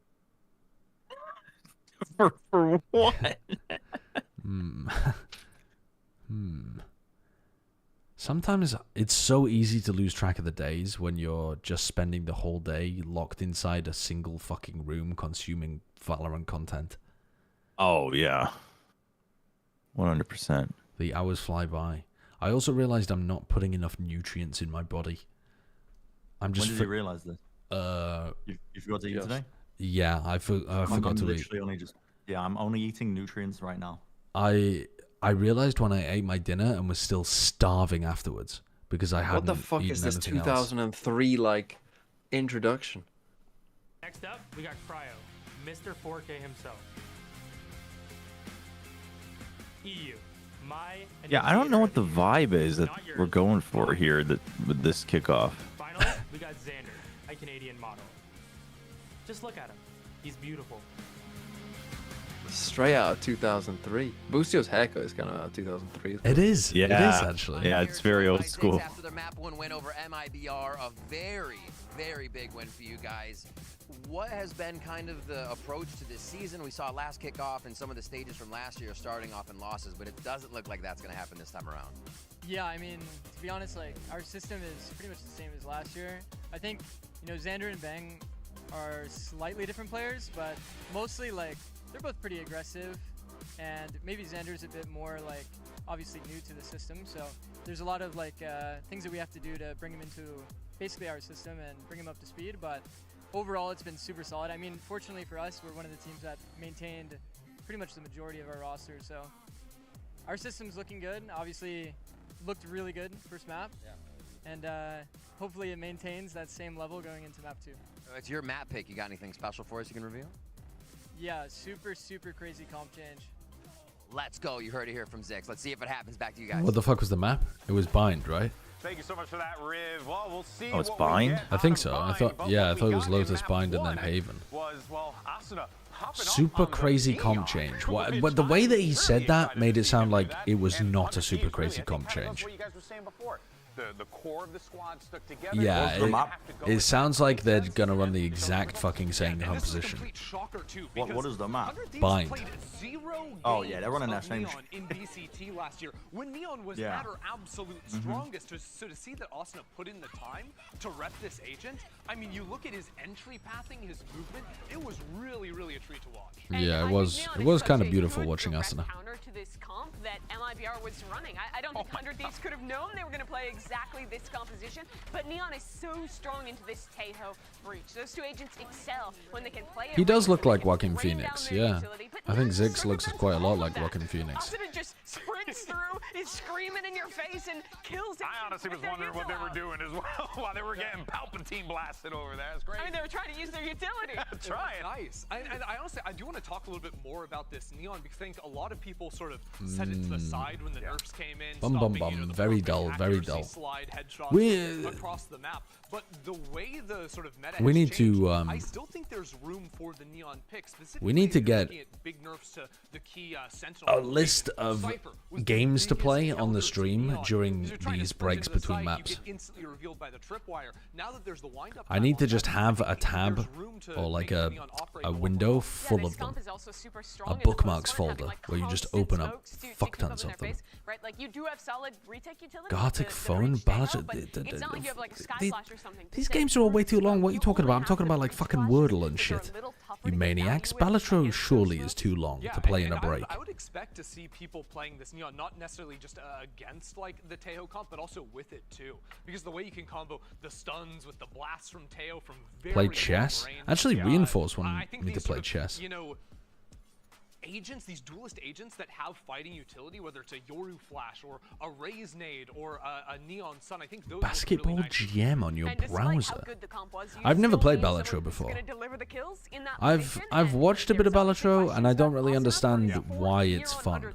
For what? Sometimes it's so easy to lose track of the days when you're just spending the whole day locked inside a single fucking room consuming Valorant content. Oh, yeah. 100%. The hours fly by. I also realized I'm not putting enough nutrients in my body. I'm just. When did you realize this? You forgot to eat today? Yeah, I forgot to eat. I'm only eating nutrients right now. I realized when I ate my dinner and was still starving afterwards because I hadn't. What the fuck is this 2003 like introduction? Next up, we got Cryo, Mr. 4K himself. EU, Yeah, I don't know what the vibe is that we're going for here with this kickoff. Finally, we got Xander, a Canadian model. Just look at him. He's beautiful. Straight out of 2003. Boostio's haircut is kind of out of 2003. It is. Yeah. It is actually. Yeah, it's very old school. After their map 1 win over MiBR, a very, very big win for you guys. What has been kind of the approach to this season? We saw last kickoff and some of the stages from last year starting off in losses, but it doesn't look like that's going to happen this time around. Yeah, I mean, to be honest, like our system is pretty much the same as last year. I think, you know, Xander and Bang are slightly different players, but mostly like they're both pretty aggressive, and maybe Xander's a bit more like obviously new to the system, so there's a lot of like things that we have to do to bring him into basically our system and bring him up to speed, but overall it's been super solid. I mean, fortunately for us, we're one of the teams that maintained pretty much the majority of our roster, so our system's looking good. Obviously looked really good first map, and hopefully it maintains that same level going into map 2. It's your map pick. You got anything special for us you can reveal? Yeah, super crazy comp change. Let's go. You heard it here from Zix. Let's see if it happens. Back to you guys. What the fuck was the map? It was Bind, right? Thank you so much for that, Riv. Well, we'll see. Oh, it's Bind? I think so. I thought it was Lotus Bind and then Haven. Super crazy comp change. But the way that he said that made it sound like it was not a super crazy comp change. The core of the squad stuck together. Yeah, it sounds like they're gonna run the exact fucking same composition. What is the map? Bind. Oh yeah, they're running that same. In BCT last year, when Neon was Yeah. at her absolute strongest, so to see that Asuna put in the time to rep this agent, I mean, you look at his entry pathing, his movement, it was really a treat to watch. Yeah, it was kind of beautiful watching Asuna. Counter to this comp that MiBR was running. I don't think 100 Thieves could have known they were going to play exactly this composition, but Neon is so strong into this Taeho breach. Those two agents excel when they can play it. He does look like Joaquin Phoenix, yeah. I think Ziggs looks quite a lot like Joaquin Phoenix. Asuna just sprints through, is screaming in your face, and kills it. I honestly was wondering what they were doing as well while they were getting Palpatine blasted over there. That's great. I mean, they were trying to use their utility. Try it. Nice. And I honestly, I do want to talk a little bit more about this Neon, because I think a lot of people sort of set it to the side when the nerfs came in. Bum. Very dull, very dull. Slide headshots We across the map. But the way the sort of meta we has need changed, to I still think there's room for the Neon pick. Specifically, we need to get looking at big nerfs to the key Sentinel. a list of games to play on the stream during these breaks between maps. I need to just have a tab or like a window full of them, a bookmarks folder where you just open up fuck tons of them. Right, like you do have solid retake utility. Gartic phone, Balaja. It's not like you have like a Sky Flash or something. These games are all way too long. What are you talking about? I'm talking about like fucking Wordle and shit. You maniacs. Balatro surely is too long to play in a break. I would expect to see people playing this Neon not necessarily just against like the Taeho comp, but also with it too. Because the way you can combo the stuns with the blasts from Taeho from very Play chess? Actually, Reinforce one need to play chess. You know, agents, these duelist agents that have fighting utility, whether it's a Yoru Flash or a Raze Nade or a Neon Sun, I think those Basketball really GM on your browser. I've never played Balatro before. I've watched a bit of Balatro and I don't really understand why it's fun.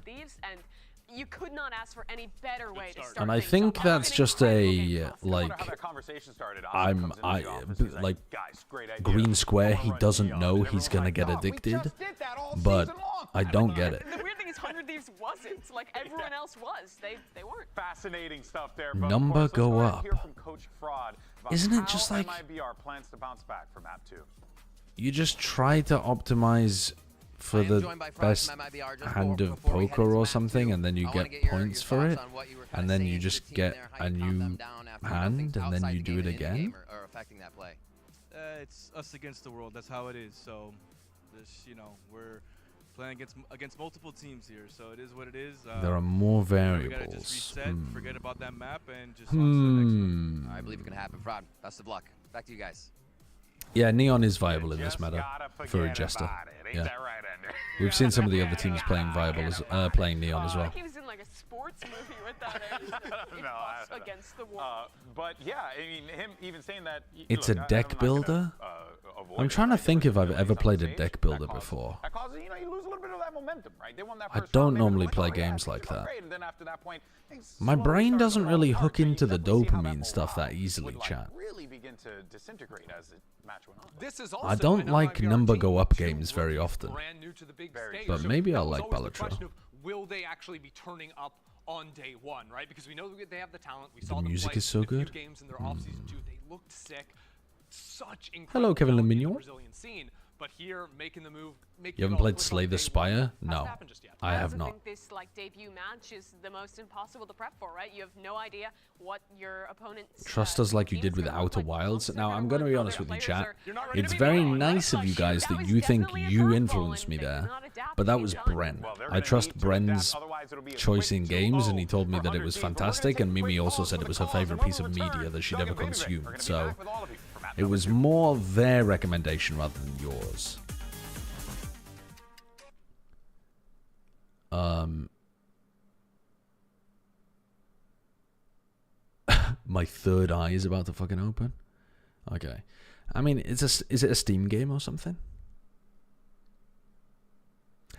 You could not ask for any better way to start. And I think that's just a like like green square. He doesn't know he's gonna get addicted, but I don't get it. The weird thing is 100 Thieves wasn't. Like everyone else was. They weren't. Fascinating stuff there. But Number of course, go let's up. hear from Coach Fraud about Isn't it how just like MiBR plans to bounce back from Map 2. you just try to optimize for the best hand of poker or something, and then you get points for it, and then you just get a new hand, and then you do it again? It's us against the world. That's how it is. So, we're playing against multiple teams here. So it is what it is. There are more We gotta variables. just reset, forget about that map, and just on to the next one. I believe it can happen. Fraud. Best of luck. Back to you guys. Yeah, Neon is viable in this meta for a Jester. Yeah. We've seen some of the other teams playing viable as playing Neon as well. He was in like a sports movie with that. Against the wall. But yeah, I mean, him even saying that. It's a deck builder? I'm trying to think if I've ever played a deck builder before. That causes, you lose a little bit of that momentum, right? They won that I first don't round, normally maybe play like, oh, yeah, games like things are that. great, and then after that point, things My slowly brain start doesn't to really fall hook apart, into the so you definitely see how that dopamine whole stuff that vibe easily, would, like, chat. really begin to disintegrate as the match went on. This is also I don't an like MiBR number team go up to games very rookies often. brand new to the big stage. But So maybe that I'll was like always the Balatro. question of, will they actually be turning up on day one, right? Because we know that they have the talent. We The saw them music play is so in a few good. games in their offseason too. They looked sick. Such Hello, incredible Kevin talent in the Lemignon. Brazilian scene. But here, making the move, You haven't played Slay the Spire? No, I have I not. think this like debut match is the most impossible to prep for, right? You have no idea what your opponent's Trust us like you did with Outer Wilds. Now, I'm going to be honest with you, chat. It's very nice of you guys that you think you influenced me there, but that was Bren. I trust Bren's choice in games, and he told me that it was fantastic, and Mimi also said it was her favorite piece of media that she'd ever consumed. So it was more their recommendation rather than yours. My third eye is about to fucking open. Okay. I mean, is it a Steam game or something?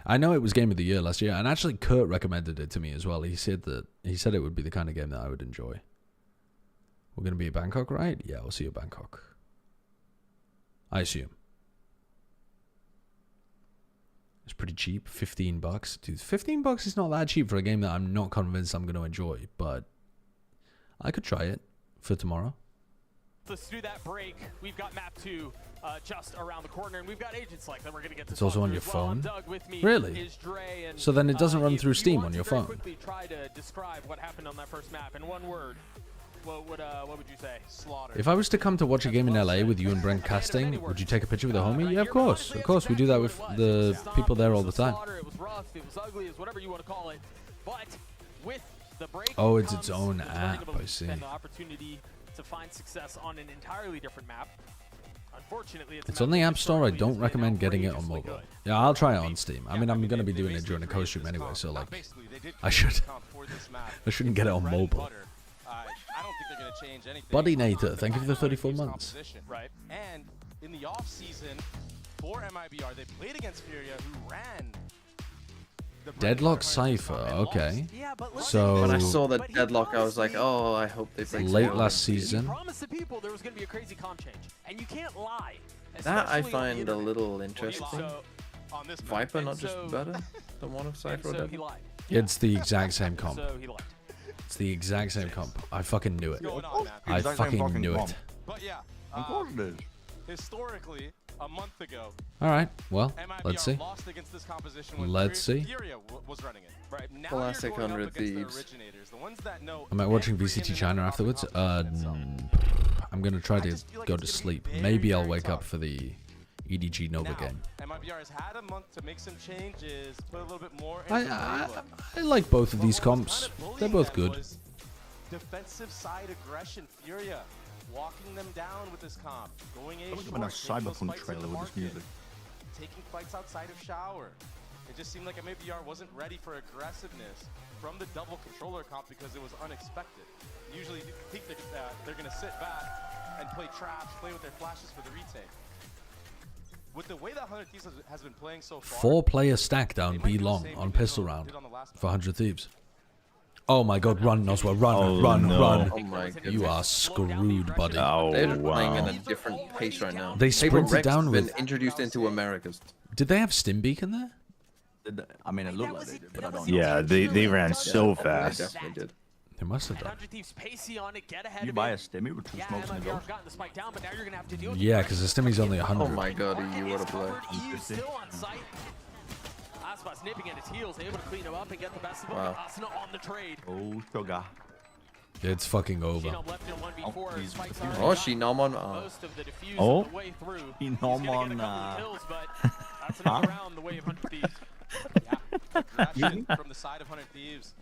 I know it was Game of the Year last year, and actually Kurt recommended it to me as well. He said it would be the kind of game that I would enjoy. We're going to be at Bangkok, right? Yeah, we'll see you at Bangkok. I assume. It's pretty cheap, $15. Dude, $15 is not that cheap for a game that I'm not convinced I'm going to enjoy, but I could try it for tomorrow. Let's do that break. We've got map 2 just around the corner, and we've got Agent Select that we're going to get to. It's also on your as well. phone? Doug with me Really? is Dre, and, So then it doesn't run if through you Steam want on to your very phone? quickly try to describe what happened on that first map in one word. What would you say? Slaughter. If I was to come to watch a game in LA with you and Brent casting, would you take a picture with a homie? Yeah, of course. Of course, we do that with the people there all the time. It was rough, it was ugly, it was whatever you want to call it. But with the break, Oh, it's its comes own the learning app, ability I see. and the opportunity to find success on an entirely different map. Unfortunately, It's on the App Store. I don't recommend getting it on mobile. Yeah, I'll try it on Steam. I mean, I'm going to be doing it during the co-stream anyway, so like, I shouldn't get it on mobile. I don't think they're going to change anything. Buddy Nater, thank you for the 34 months. Right. And in the off-season for MiBR, they played against Furia, who ran the Deadlock Cypher, okay. So when I saw the Deadlock, I was like, oh, I hope they break late through. last season. Promised the people there was going to be a crazy comp change, and you can't lie. That I especially on the find a internet. little interesting. So, on this map. Viper And not just so- better than one of Cypher or so he Deadlock? lied. It's the exact same comp. So he lied. It's the exact same comp. I fucking knew it. I Exact same fucking knew comp. it. But yeah, Of course it is. historically, a month ago, All right, well, MiBR let's see. lost against this composition when Let's see. Furia was running it. Right. Now Classic you're going up 100 against the Thieves. originators, the ones that know Am I watching every VCT ins and China outs of the afterwards? competition. I'm gonna try to go to sleep. Maybe I'll wake up for the EDG Nova game. MiBR has had a month to make some changes, put a little bit more into I like both of these comps. They're both good. defensive side aggression, Furia walking them down with this comp, going I A wish there was short, a taking those Cyberpunk fights in trailer the with this market, music. taking fights outside of shower. It just seemed like MiBR wasn't ready for aggressiveness from the double controller comp because it was unexpected. Usually you think they're going to sit back and play traps, play with their flashes for the retake. With the way that 100 Thieves has been playing so far, 4-player stack down B long on pistol round for 100 Thieves. Oh my god, run, Noswa, run, Oh, run, no. run. Oh my You goodness. are screwed, buddy. They're just playing in a different pace right now. They Paper sprinted Rex down has been with- introduced into Americas. Did they have Stim Beacon there? I mean, it looked like they did, but I don't know. Yeah, they ran so fast. They definitely did. They must have done. 100 Thieves pacey on it, get ahead You of buy it. a stimmy with 2 smokes in the MiBR ghost. gotten the spike down, but now you're gonna have to deal with Yeah, because the stimmy's only 100. Oh my god, you would have played. Eve still on site. Aspas nipping at his heels, able to clean him up and get the best of him. Wow. Asuna on the trade. Oh, sugar. It's fucking over. Shinom left in 1v4. Spikes are Oh, Shinom on. most of the defuse Oh. on the way through. Shinom He's gonna get a on, couple of kills, but that's another round the way of 100 Thieves. Aggression from the side of 100 Thieves.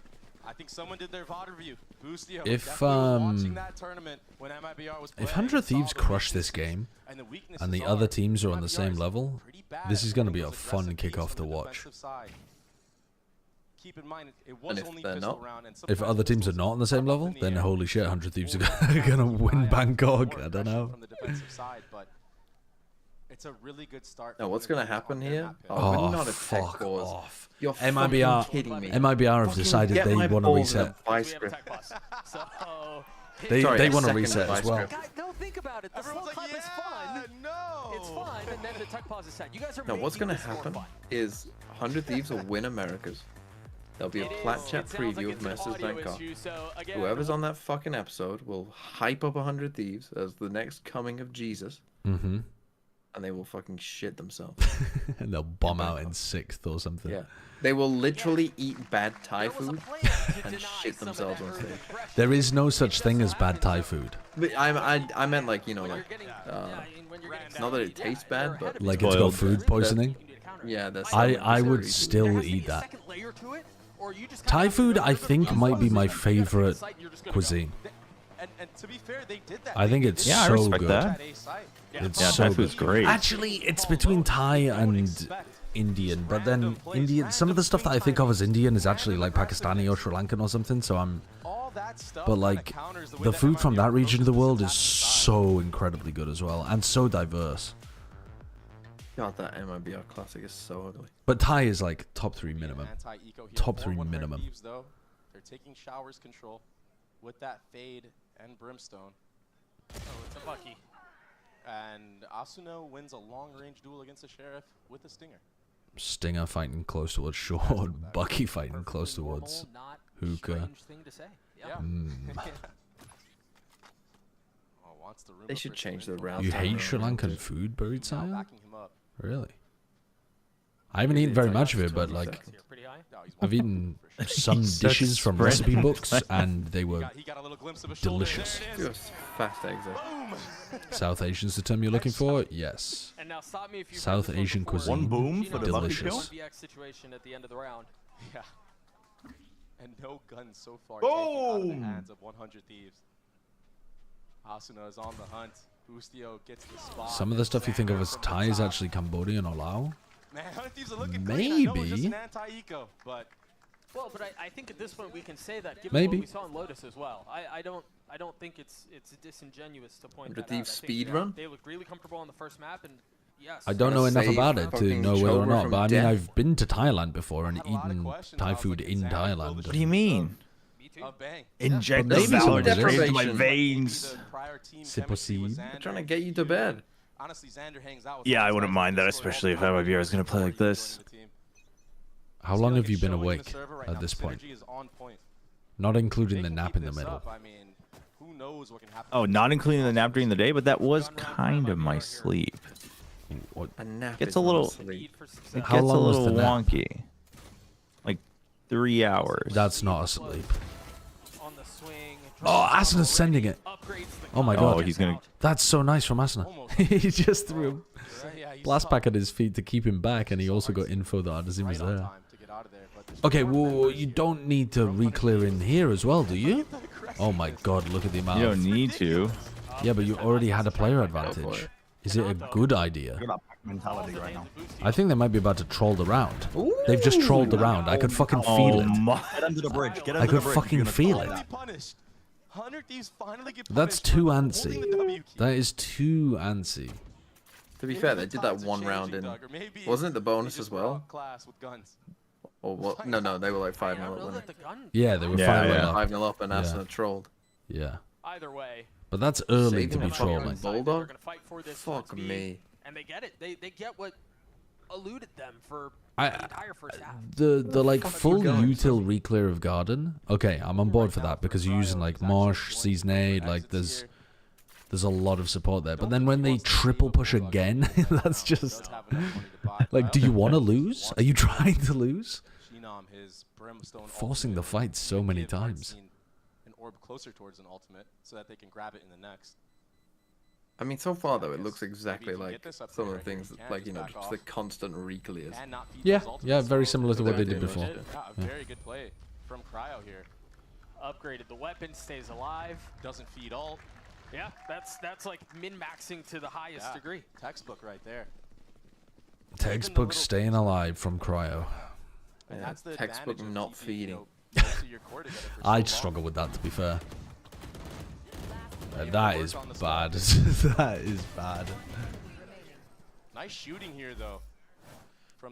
I think someone did their VOD review. Boostio If definitely was watching that tournament when MiBR was if playing, 100 saw Thieves the crush this weaknesses game, and the weaknesses and the are other teams are on the MiBR same is level, pretty bad this is at going to playing be a those fun aggressive kickoff games to on the watch. defensive side. Keep in mind, it was if only they're pistol not? round, and If sometimes other teams are pistols not on the same come up level, in the then air. holy shit, 100 Thieves are going to win Bangkok. I don't know. From the defensive side, but it's a really good start. Now, what's going to happen here? Oh, we're not a tech fuck pause. off. You're MiBR, fucking kidding me. MiBR have Fucking decided get they my want to balls in a reset. vice grip. So, They Sorry, they a want to second reset vice as well. grip. guys, no, think about it. The slow clap is fun. No. It's fun, and then the tech pause is set. You guys are No, what's making going to this more happen fun. is 100 Thieves will win Americas. There'll be a plat chat preview of Masters Bangkok. Whoever's on that fucking episode will hype up 100 Thieves as the next coming of Jesus. Mm-hmm. And they will fucking shit themselves. And they'll bomb out in 6th or something. Yeah. They will literally eat bad Thai food and shit themselves on stage. There is no such thing as bad Thai food. But I meant like, you know, like, it's not that it tastes bad, but... Like it's got food poisoning. Yeah, that's... I would still eat that. Thai food, I think, might be my favorite cuisine. And to be fair, they did that. I think it's Yeah, I so respect good. that. It's Yeah, so Thai good. food's great. Actually, it's between Thai and Indian, but then Indian. Some of the stuff that I think of as Indian is actually like Pakistani or Sri Lankan or something. So I'm. But like, the food from that region of the world is so incredibly good as well, and so diverse. God, that MiBR classic is so ugly. But Thai is like top 3 minimum. Top 3 More 100 minimum. Thieves, though, they're taking Showers control with that fade and brimstone. Oh, it's a Bucky. And Asuno wins a long-range duel against the Sheriff with a Stinger. Stinger fighting close towards short, Bucky fighting close towards hookah. Thing to say. Yeah. Oh, wants the They should change the round. You hate Sri Lankan food, buried Sire? Really? I haven't eaten very much of it, but like, I've eaten some dishes from recipe books, and they were delicious. Just fast eggs. eh? South Asian's the term you're looking for? Yes. And now stop me if you've South heard this one Asian before. cuisine. One boom for the lucky delicious. kill? 1vx situation at the end of the round. Yeah. And no guns so far Boom! taken out of the hands of 100 Thieves. Asuna is on the hunt. Boostio gets the spot. Some of the stuff you think of as Thai is actually Cambodian or Lao. Man, 100 Thieves are looking great. I know it's just Maybe. an anti-eco, but Well, but I think at this point we can say that given Maybe. what we saw in Lotus as well. I don't think it's disingenuous to point 100 that out. Thieves I think, speed yeah, run? They looked really comfortable on the first map, and yes. I don't know enough Save about it to fucking know whether or Chober not, from but I mean, death. I've been to Thailand before and eaten Thai food in Thailand. What do you mean? a bang. Inject But the maybe some valor into my deprivation. veins. The prior team Sip a chemistry with seed. They're Xander. trying to get you to bed. Honestly, Xander hangs out with Yeah, those I wouldn't guys mind in that, Discord especially if all the time. MiBR is going to play like He's already this. joining the team. How Just long feel have like you it's been showing the awake server right at now. this The point? synergy is on point. Not including They the can nap keep in the this middle. up, I mean, who knows what can happen. Oh, not including the nap during the day, but that was kind of my sleep. What? A nap Gets is a not little. sleep. It How gets a long was little the nap? wonky. Like 3 hours. That's not asleep. On the swing. Oh, Asuna's sending it. Oh my god. Oh, he's gonna. That's so nice from Asuna. he just threw him. Yeah, he's Blast tough. back at his feet to keep him back, and he also got info that Adazim was Right on there. time to get out of there, but there's Okay, more well, members you here. don't need to re-clear in here as well, do you? Oh my god, look at the amount. You don't need to. Yeah, but you already had a player advantage. Is it a good idea? You're not mentality right now. I think they might be about to troll the round. They've just trolled the round. I could fucking feel it. Get under the bridge. Get under I the could bridge. fucking You're gonna feel troll it. that. Punished. 100 Thieves finally get That's punished too for holding antsy. the W key. That is too antsy. To be fair, they did that one round in. Wasn't it the bonus as well? Class with guns. Or what? No, they were like 5-0 up, Know weren't that they? the gun. Yeah, they were Yeah, 5-0 yeah. up. 5-0 up, and Yeah. Asuna trolled. Yeah. Either way. But that's early Saving to be a fucking trolling. bulldog? They're gonna fight for this Fuck speed, me. And they get it. They get what eluded them for the entire first half. The like full util reclear of Garden. Okay, I'm on board for that because you're using like Mosh, Season 8, like there's a lot of support there. But then when they triple push again, that's just like, do you want to lose? Are you trying to lose? Forcing the fight so many times. An orb closer towards an ultimate so that they can grab it in the next. I mean, so far though, it looks exactly like some of the things, like, you know, just the constant reclears. Yeah, very similar to what they did before. A very good play from Cryo here. Upgraded the weapon, stays alive. Doesn't feed ult. Yeah, that's like min-maxing to the highest degree. Textbook right there. Textbook staying alive from Cryo. Yeah, textbook not feeding. I'd struggle with that, to be fair. That is bad. That is bad. Nice shooting here, though.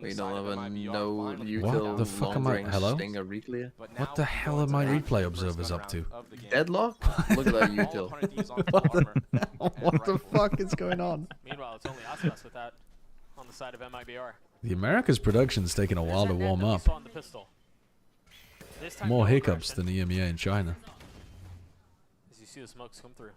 We don't have a no util What the fuck am I? Hello? Reclear. What the hell are my replay observers up to? Deadlock? Look at that util. What the fuck is going on? Meanwhile, it's only us with that on the side of MiBR. The America's production's taking a while to warm up. More hiccups than EMEA in China. As you see the smokes come through.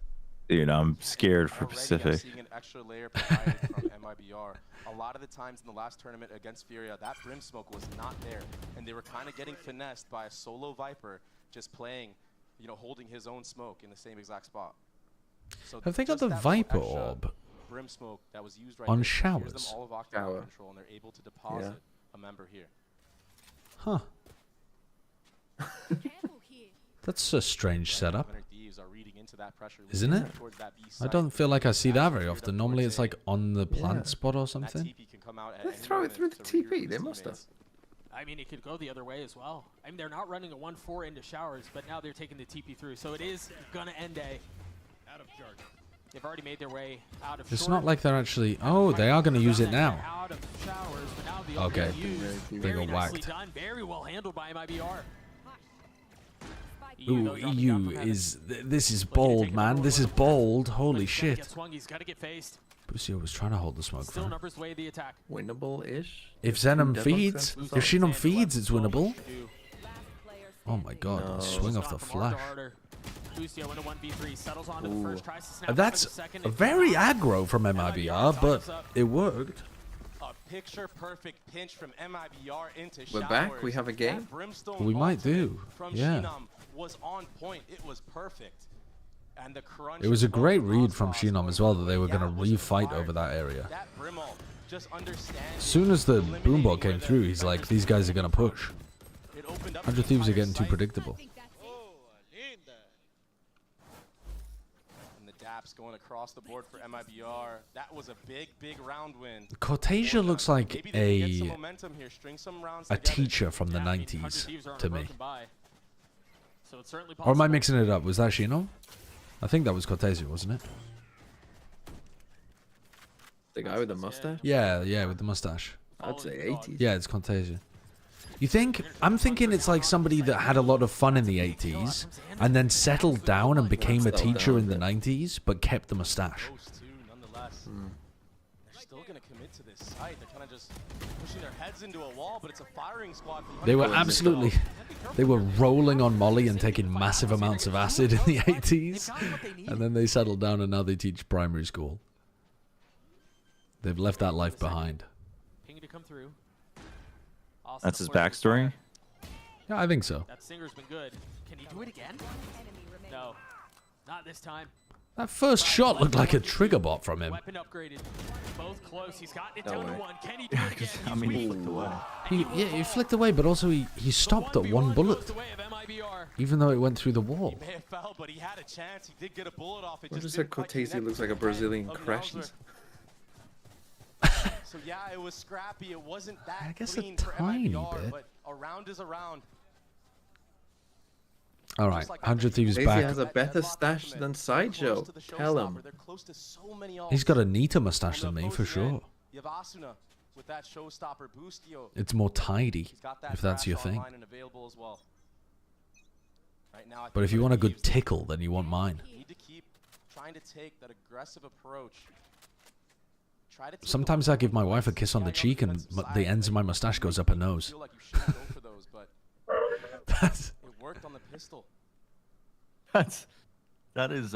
Dude, I'm scared for Pacific. Seeing an extra layer provided from MiBR. A lot of the times in the last tournament against Furia, that Brim smoke was not there, and they were kind of getting finessed by a solo Viper just playing, you know, holding his own smoke in the same exact spot. So have they got the Viper orb Brim smoke that was used right on there, showers? them all of Octane control, and they're able to deposit a member here. Huh. That's a strange setup, isn't it? I don't feel like I see that very often. Normally it's like on the plant spot or something. They throw it through the TP, they must have. I mean, it could go the other way as well. I mean, they're not running a 1-4 into showers, but now they're taking the TP through. So it is gonna end out of charge. They've already made their way out of. It's not like they're actually. Oh, they are going to use it now. Out of showers, but now the okay. They got whacked. Done. Very well handled by MiBR. Ooh, EU is. This is bold, man. This is bold. Holy shit. Busio was trying to hold the smoke for him. Winnable-ish. If Zenom feeds, if Shinom feeds, it's winnable. Oh my god, swing off the flash. That's very aggro from MiBR, but it worked. A picture-perfect pinch from MiBR into We're back. We have a game. We might do. Yeah. Was on point. It was perfect. And the crunch. It was a great read from Shinom as well that they were going to refight over that area. As soon as the boombot came through, he's like, these guys are going to push. 100 Thieves are getting too predictable. And the daps going across the board for MiBR. That was a big round win. Cortasia looks like a teacher from the 90s to me. So it's certainly or am I mixing it up? Was that Shinom? I think that was Cortasia, wasn't it? The guy with the mustache? Yeah, with the mustache. I'd say 80s. Yeah, it's Cortasia. You think? I'm thinking it's like somebody that had a lot of fun in the 80s and then settled down and became a teacher in the 90s, but kept the mustache. Still gonna commit to this site. They're kind of just pushing their heads into a wall, but it's a firing squad. They were absolutely. They were rolling on Molly and taking massive amounts of acid in the 80s, and then they settled down and now they teach primary school. They've left that life behind. That's his backstory? Yeah, I think so. That singer's been good. Can he do it again? No, not this time. That first shot looked like a trigger bot from him. Weapon upgraded. Both close. He's got it down to one. Can he do it again? I mean, he flicked away. He flicked away, but also he stopped at one bullet. Even though it went through the wall. He may have fell, but he had a chance. He did get a bullet off. It What just is that Cortasia looks like a Brazilian Crashes? So yeah, it was scrappy. It wasn't that I guess a clean for tiny MiBR, bit. but a round is a round. All right, 100 Thieves Cortasia back. has a better stash than Sideshow. Tell him. He's got a neater mustache than me, for sure. You have Asuna with that showstopper boost. It's more tidy, He's got that if that's your crash thing. online and available as well. Right now, I But think if you want a good Thieves tickle, then you want mine. need to keep trying to take that aggressive approach. Sometimes I give my wife a kiss on the cheek and the ends of my mustache goes up her nose. It worked on the pistol. That is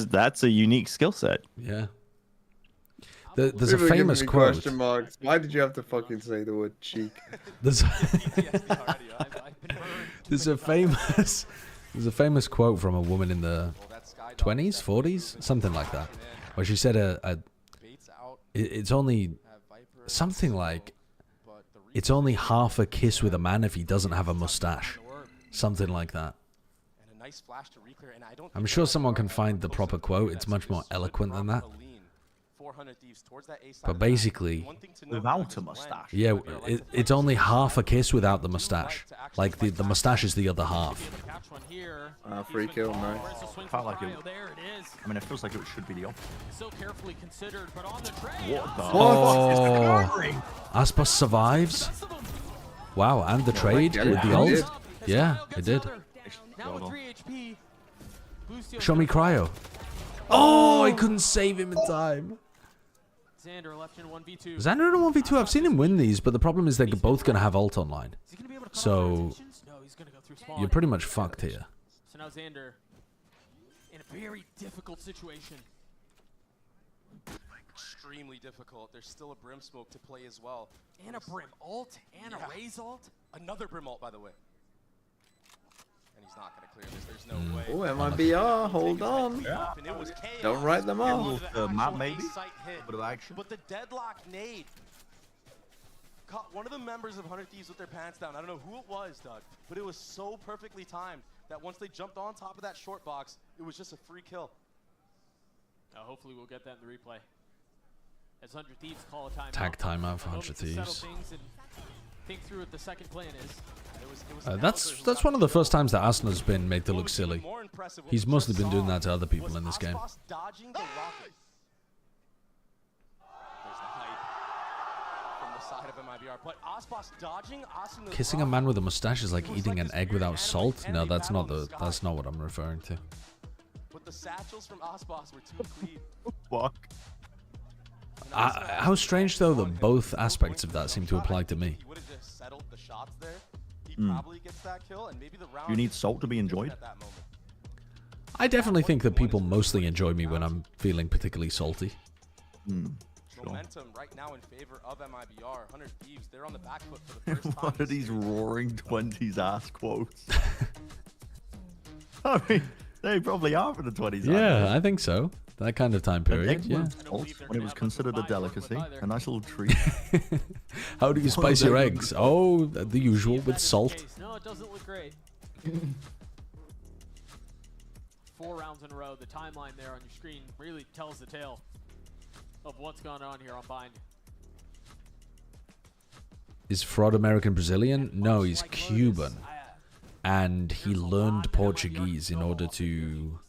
That's a unique skill set. Yeah. There's a famous quote. Why did you have to fucking say the word cheek? There's a famous quote from a woman in the 20s, 40s, something like that, where she said it's only something like it's only half a kiss with a man if he doesn't have a mustache, something like that. I'm sure someone can find the proper quote. It's much more eloquent than that. But basically, without a mustache. Yeah, it's only half a kiss without the mustache. Like the mustache is the other half. Free kill, nice. Felt like it. I mean, it feels like it should be the opposite. So carefully considered, but on the What the? Oh, Aspas survives. Wow, and the trade with the ult. Yeah, it did. Now with 3 HP. Show me cryo. Oh, I couldn't save him in time. Xander left in 1v2. Xander in a 1v2, I've seen him win these, but the problem is they're both going to have ult online. So, you're pretty much fucked here. So now Xander in a very difficult situation. Extremely difficult. There's still a Brim smoke to play as well. And a Brim ult, and a Raze ult. Another Brim ult, by the way. And he's not going to clear this. There's no way. Oh, MiBR, hold on. Yeah. Don't write them off. Map maybe? Bit of action. But the deadlock nade caught one of the members of 100 Thieves with their pants down. I don't know who it was, Doug, but it was so perfectly timed that once they jumped on top of that short box, it was just a free kill. Hopefully we'll get that in the replay. As 100 Thieves call a timeout. Tag timeout for 100 Thieves. Think through what the second plan is. That's one of the first times that Asuna's been made to look silly. He's mostly been doing that to other people in this game. Dodging the rocket. There's the hype from the side of MiBR, but Aspas dodging Asuna's Kissing a man with a mustache is like eating an egg without salt. No, that's not what I'm referring to. But the satchels from Aspas were too clean. Fuck. How strange though that both aspects of that seem to apply to me. He would have just settled the shots there. He probably gets that kill, and maybe the round. You need salt to be enjoyed. I definitely think that people mostly enjoy me when I'm feeling particularly salty. Momentum right now in favor of MiBR. 100 Thieves, they're on the back foot for the first time. What are these roaring 20s ass quotes? I mean, they probably are for the 20s. Yeah, I think so. That kind of time period, yeah. When it was considered a delicacy, a nice little treat. How do you spice your eggs? Oh, the usual, with salt. No, it doesn't look great. 4 rounds in a row. The timeline there on your screen really tells the tale of what's going on here on Bind. Is Fraud American Brazilian? No, he's Cuban. And he learned Portuguese in order to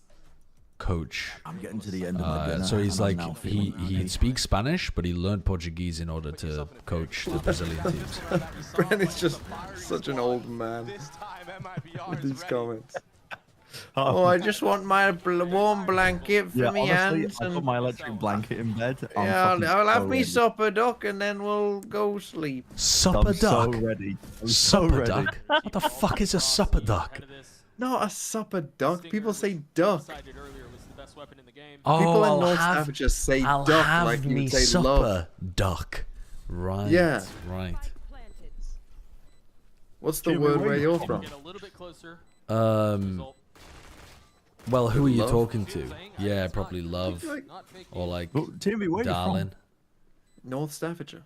coach. I'm getting to the end of my dinner. So he's like, he speaks Spanish, but he learned Portuguese in order to coach the Brazilian teams. Bren is just such an old man with these comments. Oh, I just want my warm blanket for me hands. I put my electric blanket in bed. Yeah, I'll have me supper, Doc, and then we'll go sleep. Supper duck? So ready. Supper duck? What the fuck is a supper duck? Not a supper duck. People say duck. Oh, people in North Staffordshire say duck like you would say supper love. Duck. Right. Yeah. Right. What's the word where you're from? Well, who are you talking to? Yeah, probably love. Or like, Timmy, where darling. you from? North Staffordshire.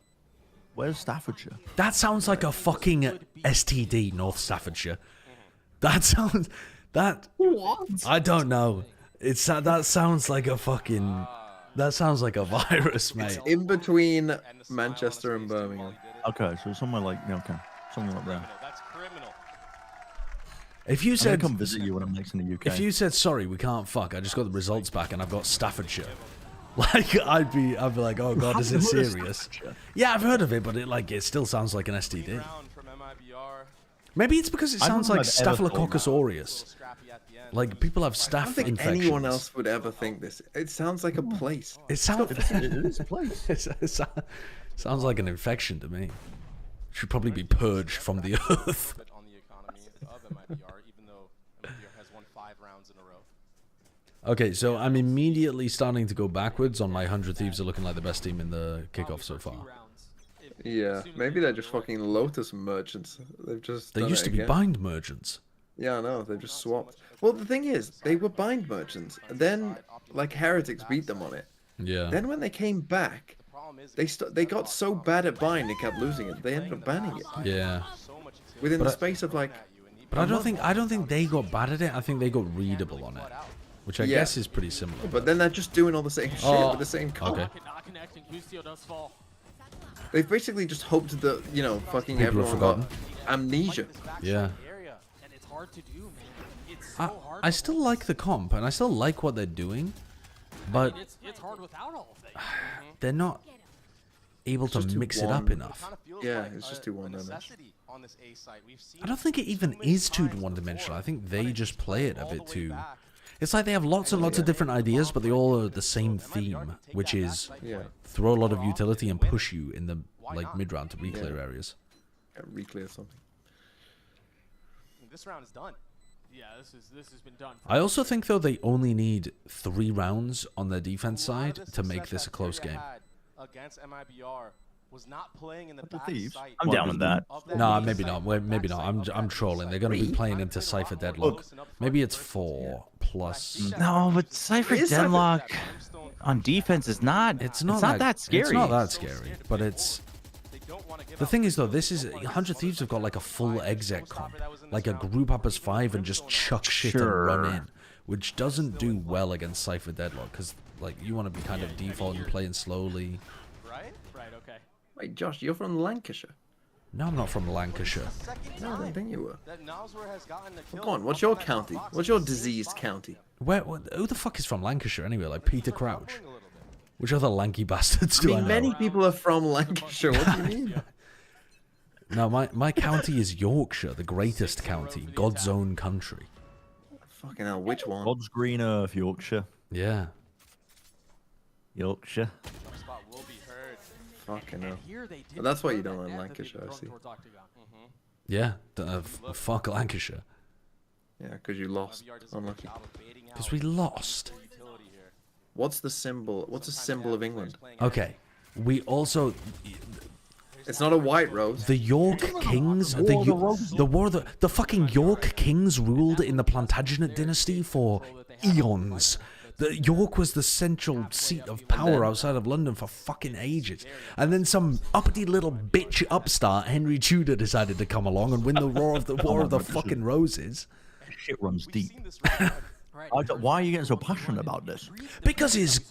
Where's Staffordshire? That sounds like a fucking STD, North Staffordshire. That sounds... What? I don't know. That sounds like a fucking... That sounds like a virus, mate. It's in between Manchester and Birmingham. Okay, so somewhere like... Okay, something like that. That's criminal. If you said... come visit you when I'm next in the UK. If you said, sorry, we can't fuck, I just got the results back and I've got Staffordshire. Like, I'd be like, oh god, is it serious? Yeah, I've heard of it, but it still sounds like an STD. Maybe it's because it sounds like Staphylococcus aureus. Like, people have staph I don't think infections. anyone else would ever think this. It sounds like a place. It sounds. It is a place. It sounds like an infection to me. Should probably be purged from the earth. On the economy of MiBR, even though MiBR has won 5 rounds in a row. Okay, so I'm immediately starting to go backwards on my 100 Thieves are looking like the best team in the kickoff so far. Yeah, maybe they're just fucking Lotus merchants. They've just. They used to be bind merchants. Yeah, I know. They just swapped. Well, the thing is, they were bind merchants. Then, like, Heretics beat them on it. Yeah. Then when they came back, they got so bad at bind they kept losing it. They ended up banning it. Yeah. Within the space of like. But I don't think they got bad at it. I think they got readable on it, which I guess is pretty similar. But then they're just doing all the same shit with the same code. Okay. They've basically just hoped that, you know, fucking People everyone have forgotten. got amnesia. Yeah. I still like the comp, and I still like what they're doing, but it's hard without all of that. they're not able to mix it up enough. Yeah, it's just too one-dimensional. I don't think it even is too one-dimensional. I think they just play it a bit too... It's like they have lots and lots of different ideas, but they all are the same theme, which is throw a lot of utility and push you in the like mid-round to re-clear areas. Yeah, re-clear something. This round is done. Yeah, this has been done. I also think though they only need 3 rounds on their defense side to make this a close game. Against MiBR was not playing in the I'm down with that. No, maybe not. Maybe not. I'm trolling. They're going to be playing into Cypher Deadlock. Maybe it's 4 plus. No, but Cypher Deadlock on defense is not. It's not that scary. It's not that scary, but it's. The thing is though, this is 100 Thieves have got like a full exec comp, like a group up as 5 and just chuck shit and run in, which doesn't do well against Cypher Deadlock because like you want to be kind of default and playing slowly. Right, okay. Wait, Josh, you're from Lancashire? No, I'm not from Lancashire. No, I didn't think you were. Well, come on, what's your county? What's your diseased county? Who the fuck is from Lancashire anyway? Like Peter Crouch? Which other lanky bastards do I know? Many people are from Lancashire. What do you mean? No, my county is Yorkshire, the greatest county, God's own country. Fucking hell, which one? God's green earth, Yorkshire. Yeah. Yorkshire. Fucking hell. Well, that's why you don't like Lancashire, I see. Yeah, fuck Lancashire. Yeah, because you lost. Unlucky. Because we lost. What's the symbol? What's a symbol of England? Okay, we also. It's not a white rose. The York Kings, the fucking York Kings ruled in the Plantagenet dynasty for eons. York was the central seat of power outside of London for fucking ages. And then some uppity little bitch upstart, Henry Tudor, decided to come along and win the War of the fucking Roses. Shit runs deep. Why are you getting so passionate about this? Because his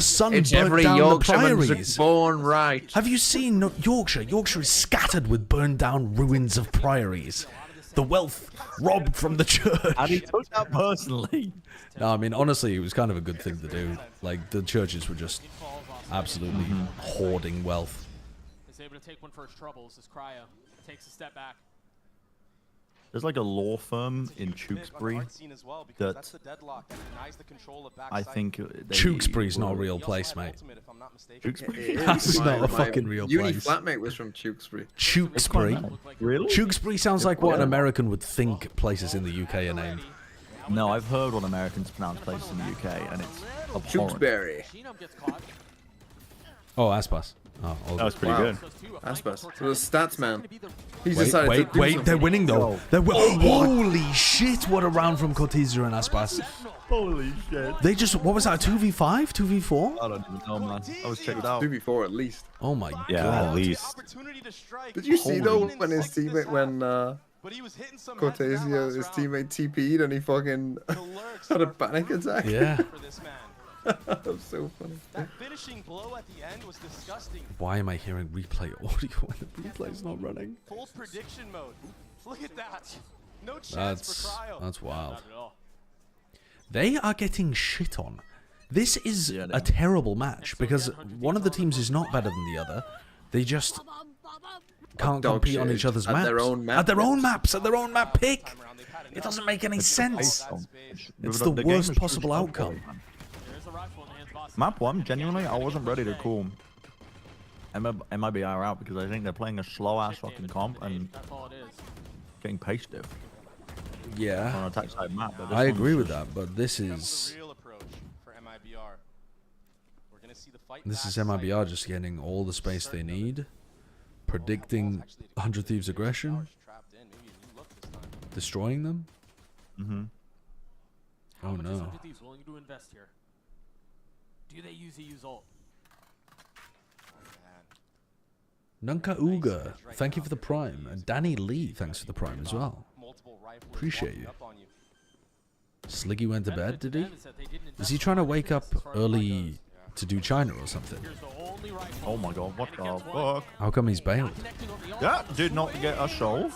son burnt every down the Yorkshireman's priories. Born right. Have you seen Yorkshire? Yorkshire is scattered with burned down ruins of priories. The wealth robbed from the church. And he took that personally. No, I mean, honestly, it was kind of a good thing to do. Like, the churches were just absolutely hoarding wealth. Is able to take one for his troubles as Cryo takes a step back. There's like a law firm in Tewkesbury that I think Tewkesbury's not a real place, mate. Tewkesbury? That's not a fucking real Uni place. flatmate was from Tewkesbury. Tewkesbury? Really? Tewkesbury sounds like what an American would think places in the UK are named. No, I've heard what Americans pronounce places in the UK, and it's abhorrent. Tewkesbury. Oh, Aspas. Oh, that was pretty good. Aspas. So the stats man. He's decided to do wait, something. they're winning though. Holy shit, what a round from Cortezia and Aspas. Holy shit. They just, what was that, 2v5? 2v4? I don't even know, man. I was checked out. 2v4 at least. Oh my god. Yeah, at least. Did you see though when his teammate, when Cortezia, his teammate TP'd and he fucking had a panic attack? Yeah. That was so funny. That finishing blow at the end was disgusting. Why am I hearing replay audio when the replay's not running? Full prediction mode. Look at that. No chance for Cryo. That's wild. They are getting shit on. This is a terrible match because one of the teams is not better than the other. They just can't compete on each other's maps. At their own map. At their own maps. At their own map pick. It doesn't make any sense. It's the worst possible outcome. Map 1, genuinely, I wasn't ready to call MiBR out because I think they're playing a slow-ass fucking comp and getting pace diff. Yeah. On attack side map. I agree with that, but this is... This is MiBR just getting all the space they need. Predicting 100 Thieves' aggression. Destroying them. Oh no. 100 Thieves willing to invest here? Do they use ult? Nunka Uga, thank you for the prime. And Danny Lee, thanks for the prime as well. Appreciate you. Sliggy went to bed, did he? Is he trying to wake up early to do China or something? Oh my god, what the fuck? How come he's bailed? Yeah, did not get a soul.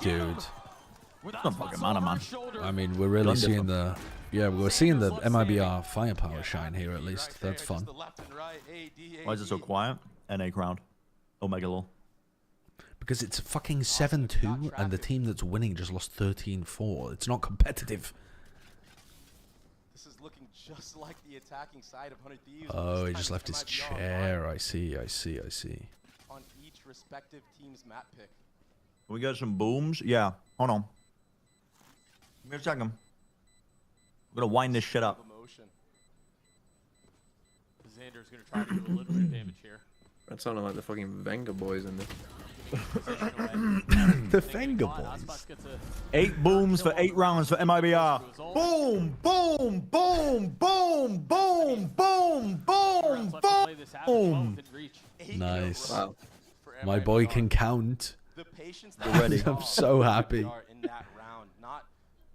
Dude. It's not fucking matter, man. I mean, we're really seeing the... Yeah, we're seeing the MiBR firepower shine here at least. That's fun. Why is it so quiet? NA crowd. Omega lol. Because it's fucking 7-2 and the team that's winning just lost 13-4. It's not competitive. This is looking just like the attacking side of 100 Thieves. Oh, he just left his chair. I see. On each respective team's map pick. We got some booms? Yeah. Hold on. Give me a second. I'm gonna wind this shit up. Xander's gonna try to do a little bit of damage here. That sounded like the fucking Venga boys in this. The Venga boys. 8 booms for 8 rounds for MiBR. Boom, boom, boom, boom, boom, boom, boom, boom. Nice. Wow. My boy can count. Ready. I'm so happy. In that round, not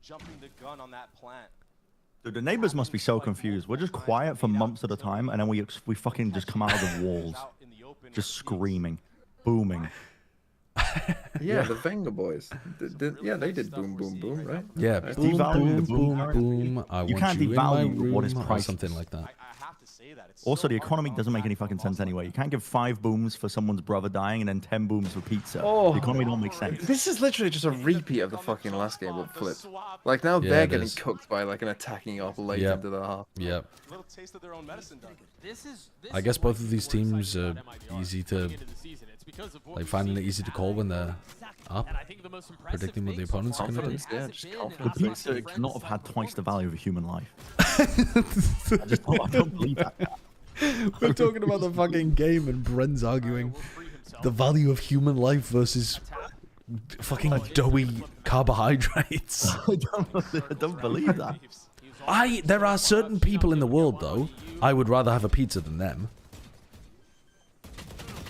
jumping the gun on that plant. Dude, the neighbors must be so confused. We're just quiet for months at a time, and then we fucking just come out of the walls, just screaming, booming. Yeah, the Venga boys. Yeah, they did boom, boom, boom, right? Yeah, boom, boom, boom, boom. I You want can't you in my devalue room, what is or priceless. something like that. Also, the economy doesn't make any fucking sense anyway. You can't give 5 booms for someone's brother dying and then 10 booms for pizza. Oh, the economy don't make sense. This is literally just a repeat of the fucking last game of Flip. Like now they're getting cooked by like an attacking op late into the half. Yep. Little taste of their own medicine, I guess both of these teams are easy to, like, finding it easy to call when they're up, predicting what the opponents are going to do. Yeah, just The pizza could not have had twice the value of a human life. I don't believe that. We're talking about the fucking game and Bren's arguing the value of human life versus fucking doughy carbohydrates. I don't believe that. There are certain people in the world, though, I would rather have a pizza than them.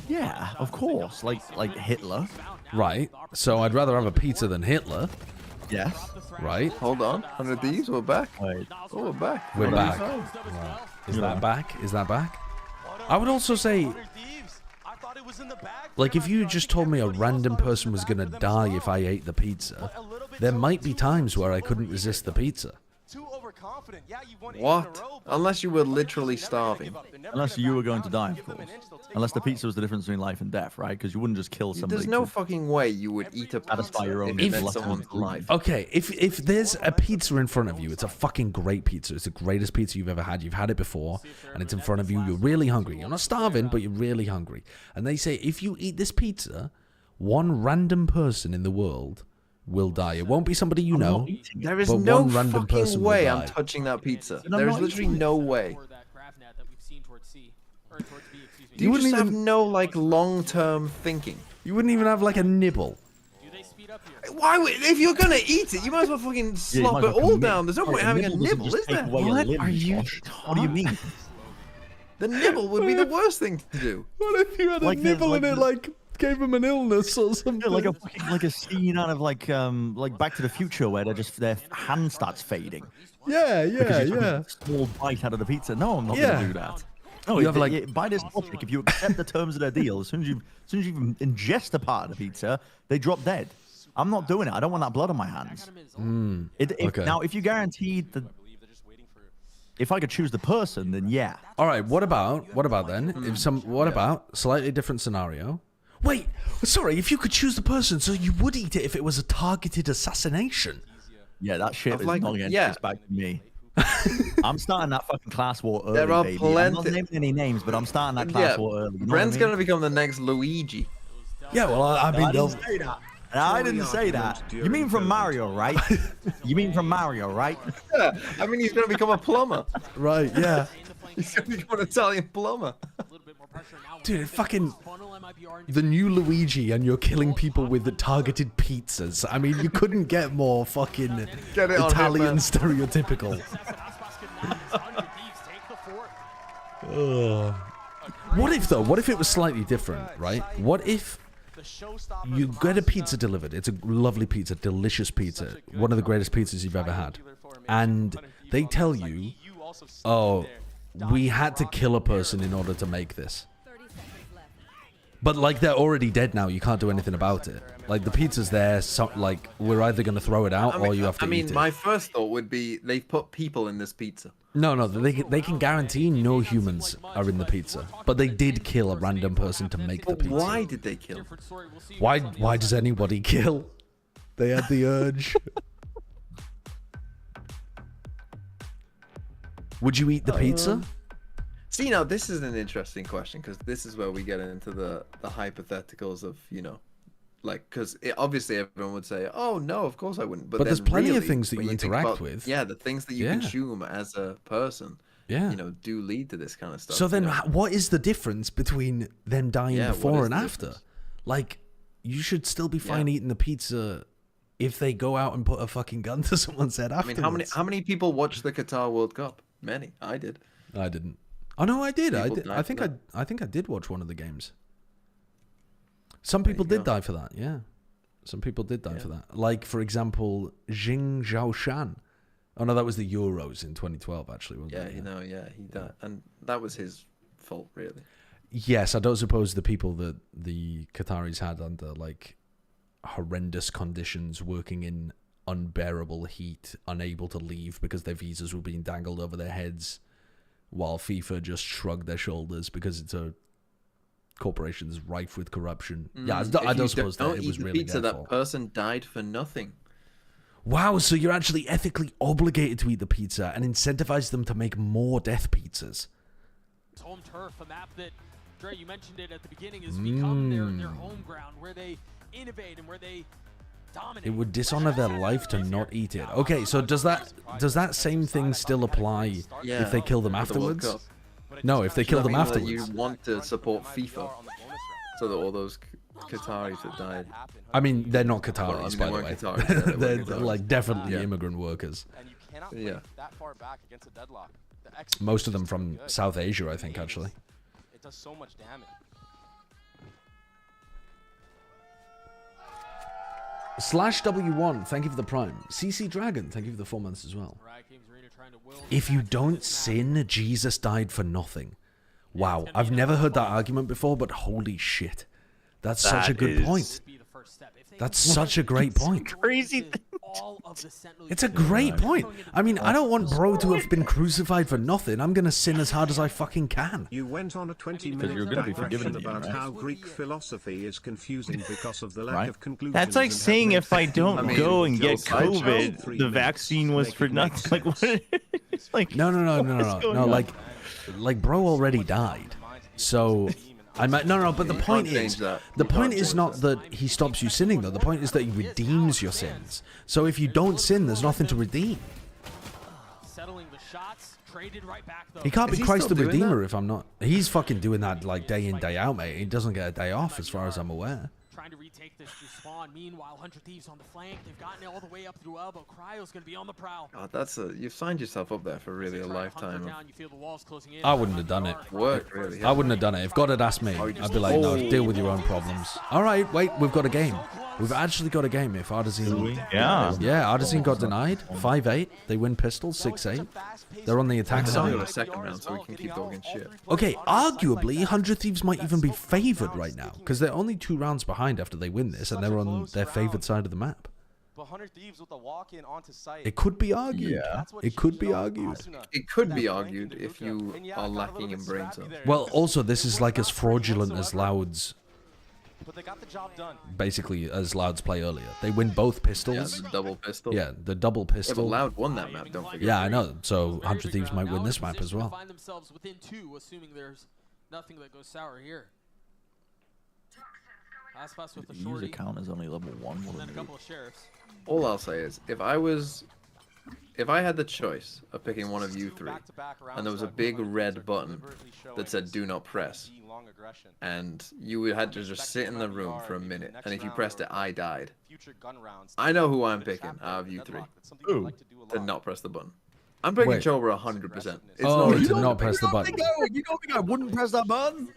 Yeah, of course. Like Hitler. Right. So I'd rather have a pizza than Hitler. Yes. Right. Hold on. 100 Thieves, we're back. Wait. Oh, we're back. We're back. Right. Is that back? Is that back? I would also say, like, if you just told me a random person was gonna die if I ate the pizza, there might be times where I couldn't resist the pizza. What? Unless you were literally starving. Unless you were going to die, of course. Unless the pizza was the difference between life and death, right? Because you wouldn't just kill somebody. There's no fucking way you would eat a pizza satisfy your own if it's someone's life. Okay, if there's a pizza in front of you, it's a fucking great pizza. It's the greatest pizza you've ever had. You've had it before, and it's in front of you. You're really hungry. You're not starving, but you're really hungry. And they say, if you eat this pizza, one random person in the world will die. It won't be somebody you know. There is but no one random fucking person way will I'm die. touching that pizza. There is literally no way. Do you just have no like long-term thinking? You wouldn't even have like a nibble. Why would, if you're gonna eat it, you might as well fucking slop it all down. There's no point having a nibble, is there? What are you? What do you mean? The nibble would be the worst thing to do. What if you had a nibble in it, like gave him an illness or something? Yeah, like a scene out of like Back to the Future where their hand starts fading. Yeah, Because you took a small bite out of the pizza. No, I'm not gonna do that. No, You have, like- by this logic, if you accept the terms of their deal, as soon as you ingest a part of the pizza, they drop dead. I'm not doing it. I don't want that blood on my hands. Okay. Now, if you guaranteed that, if I could choose the person, then yeah. All right. What about then? What about slightly different scenario? Wait, sorry, if you could choose the person, so you would eat it if it was a targeted assassination. Yeah, that shit is not getting traced back to me. I'm starting that fucking class war early, There are baby. plenty. I'm not naming any names, but I'm starting that class war early. You know Brent's what I mean? gonna become the next Luigi. Yeah, well, I mean, I didn't say that. I didn't say that. You mean from Mario, right? You mean from Mario, right? Yeah, I mean he's gonna become a plumber. Right, yeah. He's gonna become an Italian plumber. Dude, fucking the new Luigi, and you're killing people with the targeted pizzas. I mean, you couldn't get more fucking Italian stereotypical. What if though? What if it was slightly different, right? What if you get a pizza delivered? It's a lovely pizza, delicious pizza, one of the greatest pizzas you've ever had, and they tell you, "Oh, we had to kill a person in order to make this." But like they're already dead now, you can't do anything about it. Like the pizza's there, so like we're either gonna throw it out or you have to eat it. My first thought would be they've put people in this pizza. No, they can guarantee no humans are in the pizza, but they did kill a random person to make the pizza. Why did they kill? Why does anybody kill? They had the urge. Would you eat the pizza? See, now this is an interesting question because this is where we get into the hypotheticals of, you know, like, because obviously everyone would say, oh no, of course I wouldn't. But there's then plenty of really, things that when you think interact about, with. Yeah, the things that you consume as a person, you know, do lead to this kind of stuff. So then, you know? what is the difference between them dying before and after? Difference? Like, you should still be fine eating the pizza if they go out and put a fucking gun to someone's head afterwards. I mean, how many people watched the Qatar World Cup? Many. I did. I didn't. Oh no, I did. People I think I did watch one of the games. Some people did die for that. Yeah, some people did die for that. Like for example, Jing Zhaoshan. Oh no, that was the Euros in 2012. Actually, wasn't it? You know, he died, and that was his fault, really. Yes, I don't suppose the people that the Qataris had under like horrendous conditions, working in unbearable heat, unable to leave because their visas were being dangled over their heads, while FIFA just shrugged their shoulders because it's a corporation that's rife with corruption. Yeah, I don't suppose that it was really pizza. their That fault. person died for nothing. Wow, so you're actually ethically obligated to eat the pizza and incentivize them to make more death pizzas. It's home turf, a map that, Dre, you mentioned it at the beginning, has become their home ground, where they innovate and where they dominate. It would dishonor their life to not eat it. Okay, so does that same thing still apply if they kill them for the World afterwards? Cup. No, if they kill them afterwards. You want to support FIFA, so that all those Qataris that died. I mean, they're not Qataris, Well, I mean, by they the way. weren't Qataris, they're they weren't like definitely Yeah. immigrant workers. And you cannot play that far back against a deadlock. The Most of them from South Asia, I think, actually. It does so much damage. Slash W1, thank you for the prime. CC Dragon, thank you for the 4 months as well. If you don't sin, Jesus died for nothing. Wow, I've never heard that argument before, but holy shit. That's such a good point. That's such a great point. Crazy. It's a great point. I mean, I don't want bro to have been crucified for nothing. I'm going to sin as hard as I fucking can. You went on a 20-minute digression about how Greek philosophy is confusing because of the lack of conclusions. That's like saying if I don't go and get Joe COVID, Biden the vaccine was for nothing. Like what? Like No. going on? Like bro already died. So I might no, but the point is not that he stops you sinning though. The point is that he redeems your sins. So if you don't sin, there's nothing to redeem. Settling the shots, traded right back though. He can't be Christ the Redeemer if I'm not. He's fucking doing that like day in, day out, mate. He doesn't get a day off as far as I'm aware. Trying to retake this spawn. Meanwhile, 100 Thieves on the flank. They've gotten it all the way up through elbow. Cryo's going to be on the prowl. God, you've signed yourself up there for really a lifetime of I wouldn't have done it. work, really. I wouldn't have done it. If God had asked me, I'd be like, no, deal with your own problems. All right, wait, we've got a game. We've actually got a game. If Artesian... Yeah, Artesian got denied. 5-8. They win pistols, 6-8. They're on the attack side. A second round so we can keep talking shit. Okay, arguably, 100 Thieves might even be favored right now, because they're only 2 rounds behind after they win this, and they're on their favored side of the map. But 100 Thieves with the walk-in onto site. It could be argued. Yeah. It could be argued. It could be argued if you are lacking in brain cells. Well, also, this is like as fraudulent as Loud's but they got the job done. Basically, as Loud's play earlier, they win both pistols. Yeah, the double pistol. Yeah, the double pistol. Yeah, but Loud won that map. Don't forget. Yeah, I know. So 100 Thieves might win this map as well. Find themselves within 2, assuming there's nothing that goes sour here. Aspas with the User count is only level 1. And then a couple of sheriffs. All I'll say is, if I had the choice of picking one of you three, and there was a big red button that said "Do not press," and you had to just sit in the room for a minute, and if you pressed it, I died. I know who I'm picking out of you three. Who? To not press the button. I'm picking Wait. Chobra 100%. Oh, to not press the button. You don't think I wouldn't press that button?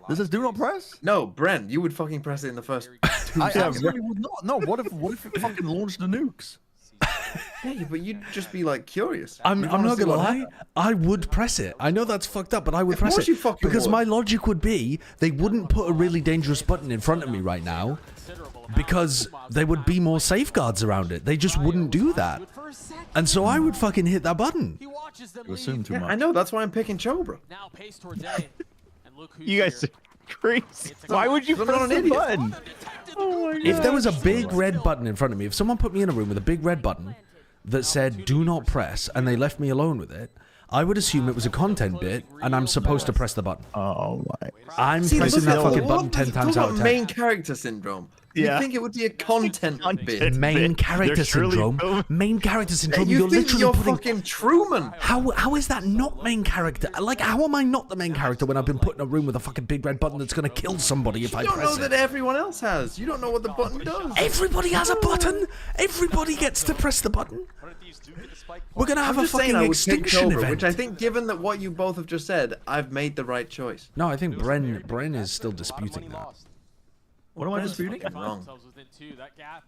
This is do not press? No, Brent, you would fucking press it in the first 2 I seconds. absolutely would not. No, what if it fucking launched the nukes? Yeah, but you'd just be like curious. I'm not gonna lie. I would press it. I know that's fucked up, but I would press course it you fucking because would. my logic would be they wouldn't put a really dangerous button in front of me right now because there would be more safeguards around it. They just wouldn't do that, and so I would fucking hit that button. You assume too much. I know. That's why I'm picking Chobra. Now pace towards A, and look who's You guys here. are crazy. Why would you I'm not press an the idiot. button? Oh my If God. there was a big red button in front of me, if someone put me in a room with a big red button that said "Do not press" and they left me alone with it, I would assume it was a content bit and I'm supposed to press the button. Oh my. I'm See, pressing look that at fucking what- button 10 times talk out of about 10. main character syndrome. Yeah. You think it would be a content bit? Main character There's surely syndrome. no- Main character syndrome. You You're think literally you're putting. fucking Truman? How is that not main character? Like, how am I not the main character when I've been put in a room with a fucking big red button that's gonna kill somebody if I You don't know press that it? everyone else has. You don't know what the button does. Everybody has a button. Everybody gets to press the button. We're gonna have I'm a just saying fucking I would pick extinction Cobra, event. which I think, given that what you both have just said, I've made the right choice. No, I think Bren is still disputing that. What am I disputing? Wrong. That gap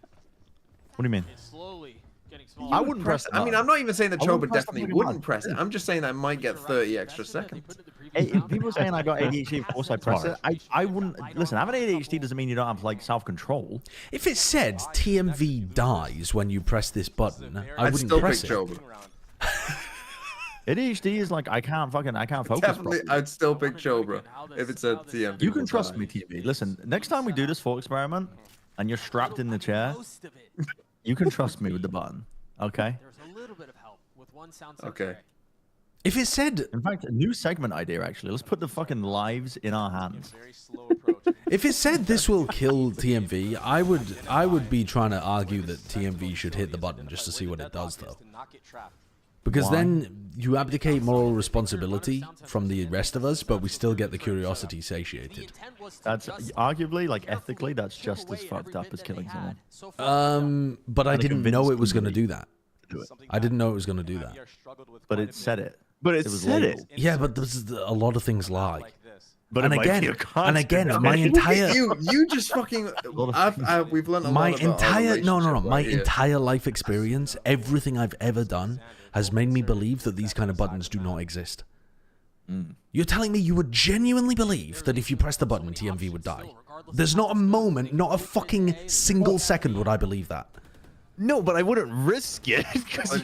What do you mean? is slowly getting smaller. I wouldn't press it. I mean, I'm not even saying that I wouldn't Chobra press definitely the wouldn't button. press it. I'm just saying I might get 30 extra seconds. Hey, if people saying I got ADHD, of course I press it. I wouldn't listen. Having ADHD doesn't mean you don't have like self-control. If it said TMV dies when you press this button, I I'd wouldn't still press pick it. Chobra. ADHD is like I can't focus. Definitely, properly. I'd still pick Chobra if it said TMV. You can will trust die. me, TV. Listen, next time we do this thought experiment, and you're strapped in the chair, you can trust me with the button. Okay. There's a little bit of help with one sound. Okay. If it said, in fact, a new segment idea actually. Let's put the fucking lives in our hands. if it said this will kill TMV, I would be trying to argue that TMV should hit the button just to see what it does, though. Because Why? then you abdicate moral responsibility from the rest of us, but we still get the curiosity satiated. That's arguably, like ethically, that's just as fucked up as killing someone. But I didn't know it was going to do that. Do it. I didn't know it was going to do that. But it said it. But it was said labeled. it. Yeah, but a lot of things lie. But and it might again, be a and constant. again, my entire You just fucking. We've learned a my lot about our entire no relationship my right here. entire life experience, everything I've ever done has made me believe that these kind of buttons do not exist. You're telling me you would genuinely believe that if you press the button, TMV would die? There's not a moment, not a fucking single second would I believe that. No, but I wouldn't risk it.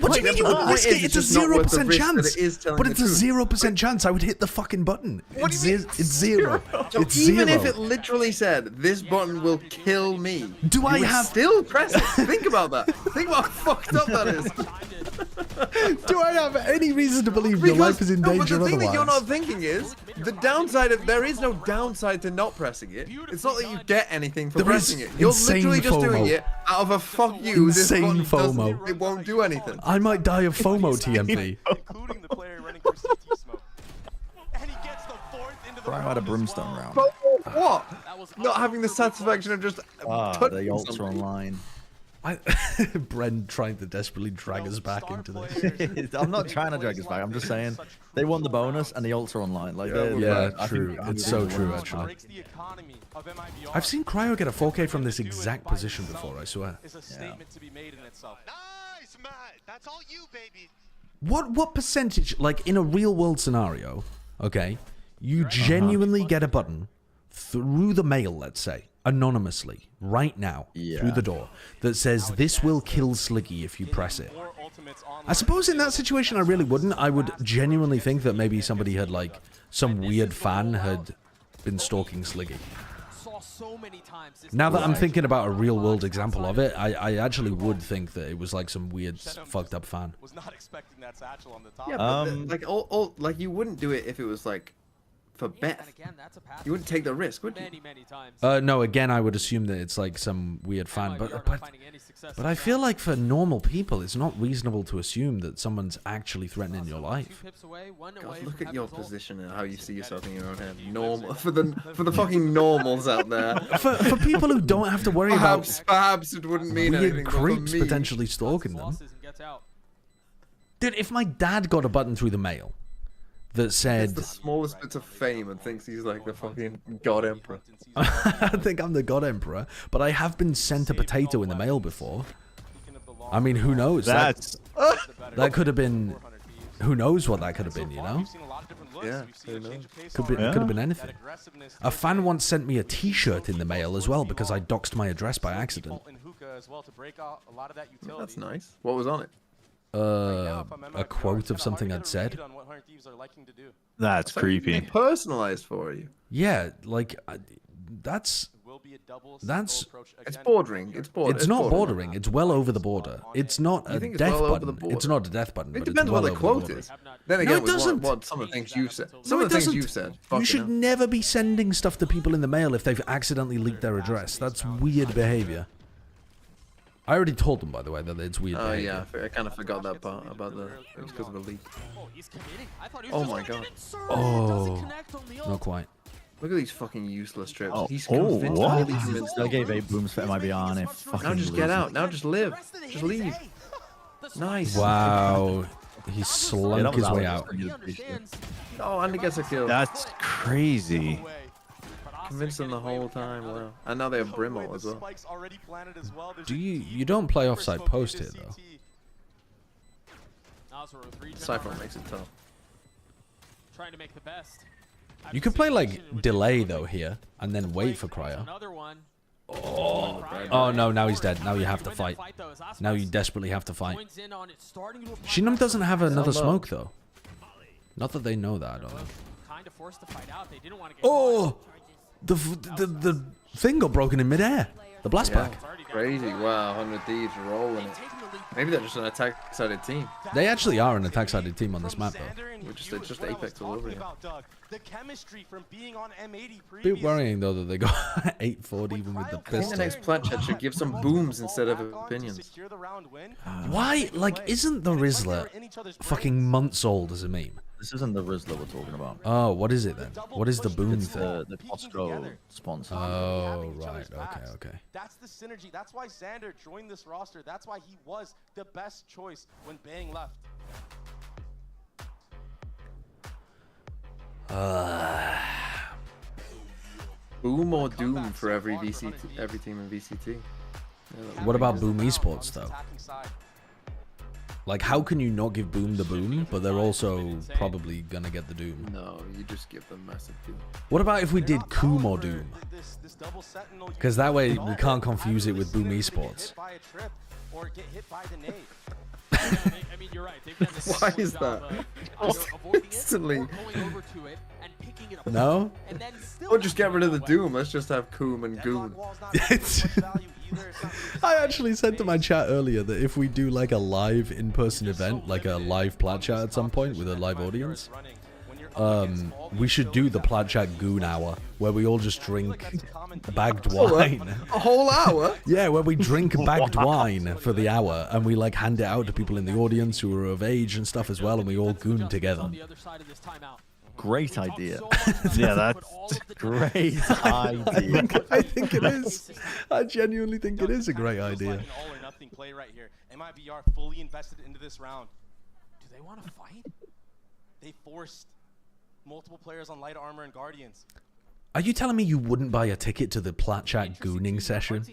What do you mean you wouldn't risk it? It's a 0% chance. But But it's a 0% chance I would hit the fucking button. It's zero. So It's even zero. if it literally said this button will kill me, Do you I would have- still press it? Think about that. Think about how fucked up that is. Do I have any reason to believe your life is in no, but danger the thing that you're otherwise? not thinking is the downside of there is no downside to not pressing it. It's not that you get anything for There is pressing it. You're insane literally just doing FOMO. it out of a fuck you. This Insane button doesn't- FOMO. It won't do anything. I might die of FOMO, TMV. Including the player running for CT smoke. And he gets the fourth into the Try out a brimstone round. But what? Not having the satisfaction of just Ah, touching the ults are something. online. Bren trying to desperately drag us back into this. I'm not trying to drag us back. I'm just saying they won the bonus and the ults are online. Like, they're- Yeah, I true. think- It's so true, actually. I've seen Cryo get a 4K from this exact position before, I swear. Is a statement to be made in itself. Nice, Matt. That's all you, baby. What percentage, like in a real world scenario, okay, you genuinely get a button through the mail, let's say, anonymously, right now, through the door, that says this will kill Sliggy if you press it. I suppose in that situation I really wouldn't. I would genuinely think that maybe somebody had, like, some weird fan had been stalking Sliggy. saw so many times. Now that I'm thinking about a real-world example of it, I actually would think that it was like some weird, fucked up fan. Was not expecting that satchel on the top. Yeah, but like like you wouldn't do it if it was like for Beth. You wouldn't take the risk, would you? No, again, I would assume that it's like some weird fan, but I feel like for normal people, it's not reasonable to assume that someone's actually threatening your life. God, look at your position and how you see yourself in your own head. Normal for the fucking normals out there. For people who don't have to worry about perhaps it wouldn't mean weird anything, but for creeps me- potentially stalking them. Dude, if my dad got a button through the mail that said, It's the smallest bits of fame and thinks he's like the fucking God Emperor. I think I'm the God Emperor, but I have been sent a potato in the mail before. I mean, who knows? That could have been. Who knows what that could have been? You know? Yeah, who knows? Could have been anything. A fan once sent me a T-shirt in the mail as well because I doxed my address by accident. That's nice. What was on it? A quote of something I'd said. That's creepy. Personalized for you. Yeah, like that's It's bordering. It's not bordering. It's well over the border. It's not a You think it's death well over the button. border? It's not a death button. It but depends it's what well the over quote border. is. Then again, No, it with doesn't. what some of the things you've said. No, Some of it the things doesn't. you've said. You Fucking should hell. never be sending stuff to people in the mail if they've accidentally leaked their address. That's weird behavior. I already told them, by the way, that it's weird Oh behavior. yeah, I kind of forgot that part about the. It was because of a leak. Oh my god. Oh, not quite. Look at these fucking useless trips. Oh, He's oh convinced. what? Really convinced. I gave 8 booms for MiBR and it fucking Now just get loses. out. Now just live. Just leave. Nice. Wow, he slunk his way out. Oh, and he gets a kill. That's crazy. Convinced them the whole time. Wow. And now they have Brimble as well. You don't play offside post here though. Cypher makes it tough. Trying to make the best. You could play like delay though here, and then wait for Cryo. Another one. Oh no, now he's dead. Now you have to fight. Now you desperately have to fight. Shinam doesn't have another smoke though. Not that they know that, I don't know. Kind of forced to fight out. They didn't want to get Oh! The thing got broken in midair. The blast Yeah. pack. Crazy. Wow, 100 Thieves rolling it. Maybe they're just an attack-sided team. They actually are an attack-sided team on this map though. They're just Apex all over here. The chemistry from being on M80 Bit worrying though that they got 840 even with the I think the pistol. next plat chat should give some booms instead of opinions. Why? Like, isn't the Rizzler fucking months old as a meme? This isn't the Rizzler we're talking about. Oh, what is it then? What is the boom It's thing? the Costco sponsor. Oh, right. Okay. That's the synergy. That's why Xander joined this roster. That's why he was the best choice when Bang left. Boom or doom for every VCT, every team in VCT. What about Boom Esports though? Like, how can you not give Boom the boom, but they're also probably gonna get the doom? No, you just give them massive doom. What about if we did Coom or Doom? Because that way we can't confuse it with Boom Esports. I mean, you're right. They've done this Why is that? Instantly. No? Or just get rid of the doom. Let's just have Coom and Goon. I actually said to my chat earlier that if we do like a live in-person event, like a live plat chat at some point with a live audience, we should do the plat chat Goon hour where we all just drink bagged wine. A whole hour? Yeah, where we drink bagged wine for the hour and we like hand it out to people in the audience who are of age and stuff as well, and we all goon together. Great idea. Yeah, that's great idea. I think it is. I genuinely think it is a great idea. All or nothing play right here. MiBR fully invested into this round. Do they want to fight? They forced multiple players on light armor and guardians. Are you telling me you wouldn't buy a ticket to the plat chat gooning session?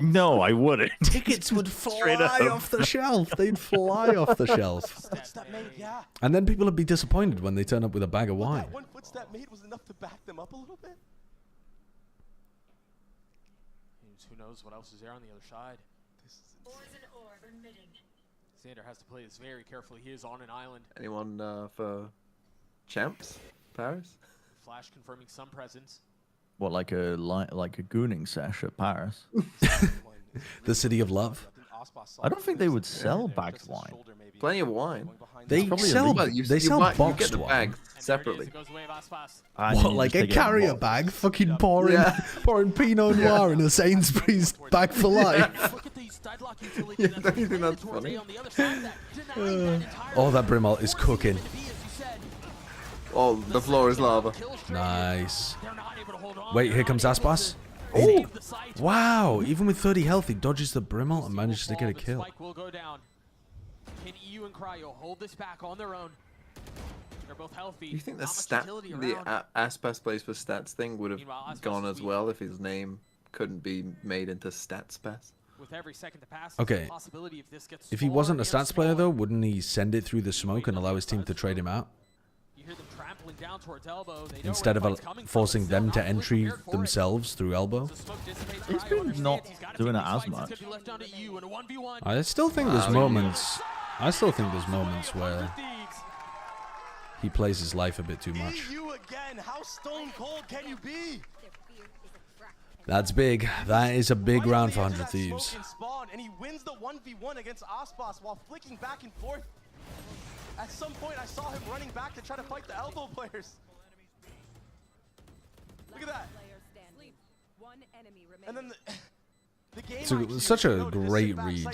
No, I wouldn't. Tickets would Straight fly up. off the shelf. They'd fly off the shelf. And then people would be disappointed when they turn up with a bag of wine. That one footstep made was enough to back them up a little bit. Who knows what else is there on the other side? Xander has to play this very carefully. He is on an island. Anyone for champs? Paris? Flash confirming some presence. What, like a gooning sesh at Paris? The city of love. I don't think they would sell bagged wine. Plenty of wine. They sell boxed the wine. bag separately. What, like a carrier bag? Fucking pouring Pinot Noir in a Sainsbury's bag for life. Don't you think that's funny? Oh, that Brimalt is cooking. Oh, the floor is lava. Nice. Wait, here comes Aspas. Oh! Wow, even with 30 health, he dodges the Brimalt and manages to get a kill. Can EU and Cryo hold this back on their own? They're both healthy. You think the Aspas plays for stats thing would have gone as well if his name couldn't be made into Statspas? With every second to pass, Okay. If he wasn't a stats player though, wouldn't he send it through the smoke and allow his team to trade him out? You hear them trampling down towards elbow. They know Instead where of the fight's coming forcing from. them to They're not entry prepared for it. themselves through elbow. He's been not doing it as much. I still think there's moments. I still think there's moments where he plays his life a bit too much. Again, how stone cold can you be? That's big. That is a big round for 100 Thieves. And he wins the 1v1 against Aspas while flicking back and forth. At some point, I saw him running back to try to fight the elbow players. Look at that. And then the game It's such a great read.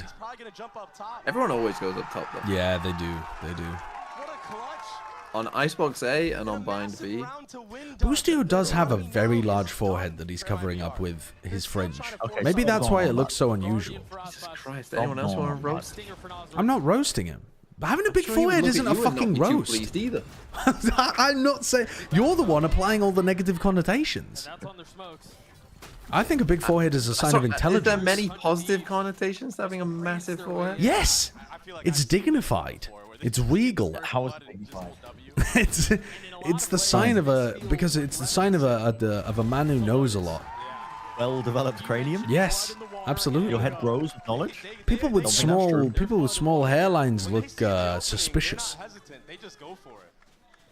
Everyone always goes up top though. Yeah, they do. They do. On Icebox A and on Bind B. Boostio does have a very large forehead that he's covering up with his fringe. Okay, Maybe so that's go why on, it looks so unusual. Jesus Christ, anyone else want to roast? I'm not roasting him. But having a big forehead isn't a fucking roast. Pleased either. I'm not saying... You're the one applying all the negative connotations. I think a big forehead is a sign of intelligence. Is there many positive connotations to having a massive forehead? Yes! It's dignified. It's regal. How is it dignified? it's the sign of a... Because it's the sign of a man who knows a lot. Well-developed cranium? Yes, absolutely. Your head grows with knowledge? People with small hairlines look suspicious. They just go for it.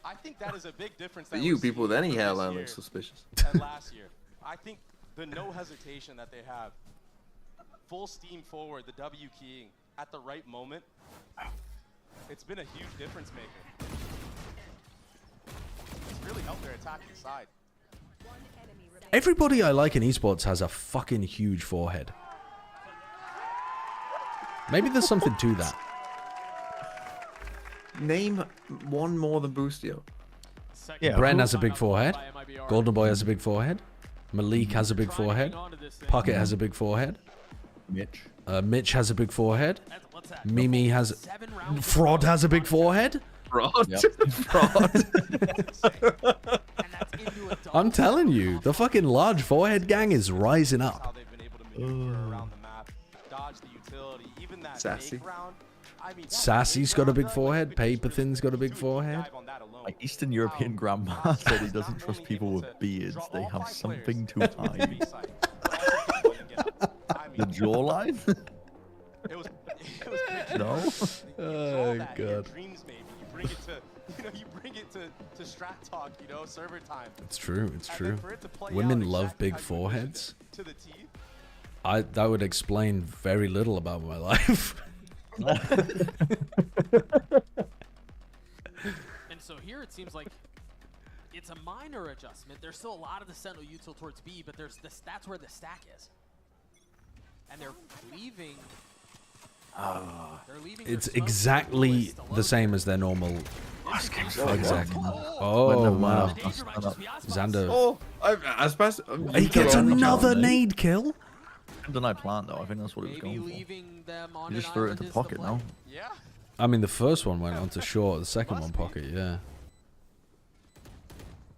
I think that is a big difference. For you, people with any hairline look suspicious. And last year, I think the no hesitation that they have, full steam forward, the W keying at the right moment, it's been a huge difference maker. It's really helped their attacking side. Everybody I like in esports has a fucking huge forehead. Maybe there's something to that. Name one more than Boostio. Yeah, Bren has a big forehead. Golden Boy has a big forehead. Malik has a big forehead. Pocket has a big forehead. Mitch has a big forehead. Mimi has... Fraud has a big forehead. Fraud? Yep. Fraud. I'm telling you, the fucking large forehead gang is rising up. Sassy. Sassy's got a big forehead. Paperthin's got a big forehead. My Eastern European grandma said he doesn't trust people with beards. They have something to hide. The jawline? No? Oh, God. You bring it to strat talk, server time. It's true, it's true. Women love big foreheads. That would explain very little about my life. And so here it seems like it's a minor adjustment. There's still a lot of the Sentinel util towards B, but that's where the stack is. And they're leaving... It's exactly the same as their normal. Exactly. Oh, wow. Xander. Oh, he gets another nade kill. Didn't I plant though? I think that's what he was going for. He just threw it into pocket now. I mean, the first one went onto short. The second one pocket. Yeah.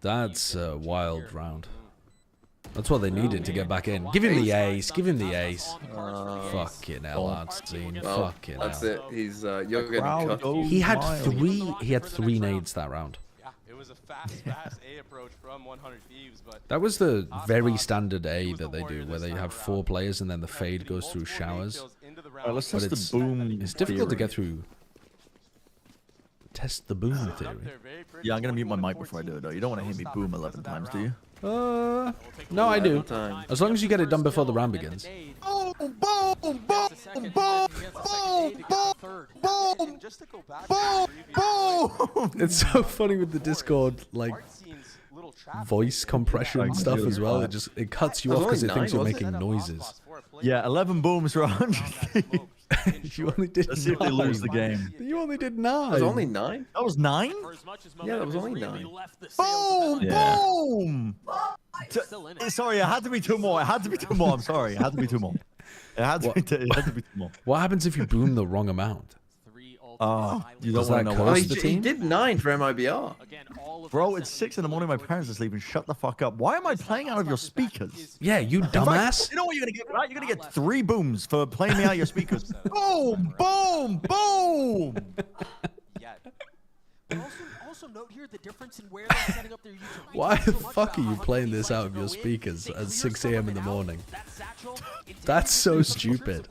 That's a wild round. That's what they needed to get back in. Give him the ace. Give him the ace. Fucking hell, Artstein. Fucking hell. That's it. He's you're getting cut. He had three nades that round. It was a fast A approach from 100 Thieves, but that was the very standard A that they do, where they have 4 players and then the fade goes through showers. Let's test the boom. It's difficult to get through test the boom theory. Yeah, I'm gonna mute my mic before I do it though. You don't want to hear me boom 11 times, do you? No, I do. As long as you get it done before the round begins. Boom, boom, boom, boom, boom, boom, boom. It's so funny with the Discord, like, voice compression stuff as well. It cuts you off because it thinks you're making noises. Yeah, 11 booms for 100. You only did 9. Let's see if they lose the game. You only did 9. That was only 9? That was 9? Yeah, that was only 9. Boom! Yeah. Boom! Sorry, it had to be 2 more. It had to be 2 more. I'm sorry. It had to be 2 more. It had to be 2 more. What happens if you boom the wrong amount? You don't want to know. Oh, he did 9 for MiBR. Bro, it's 6 in the morning. My parents are sleeping. Shut the fuck up. Why am I playing out of your speakers? Yeah, you dumbass. You know what you're gonna get? Right? You're gonna get 3 booms for playing me out of your speakers. Boom! Boom! Boom! Also note here the difference in where they're setting up their YouTube. Why the fuck are you playing this out of your speakers at 6 a.m. in the morning? That's so stupid.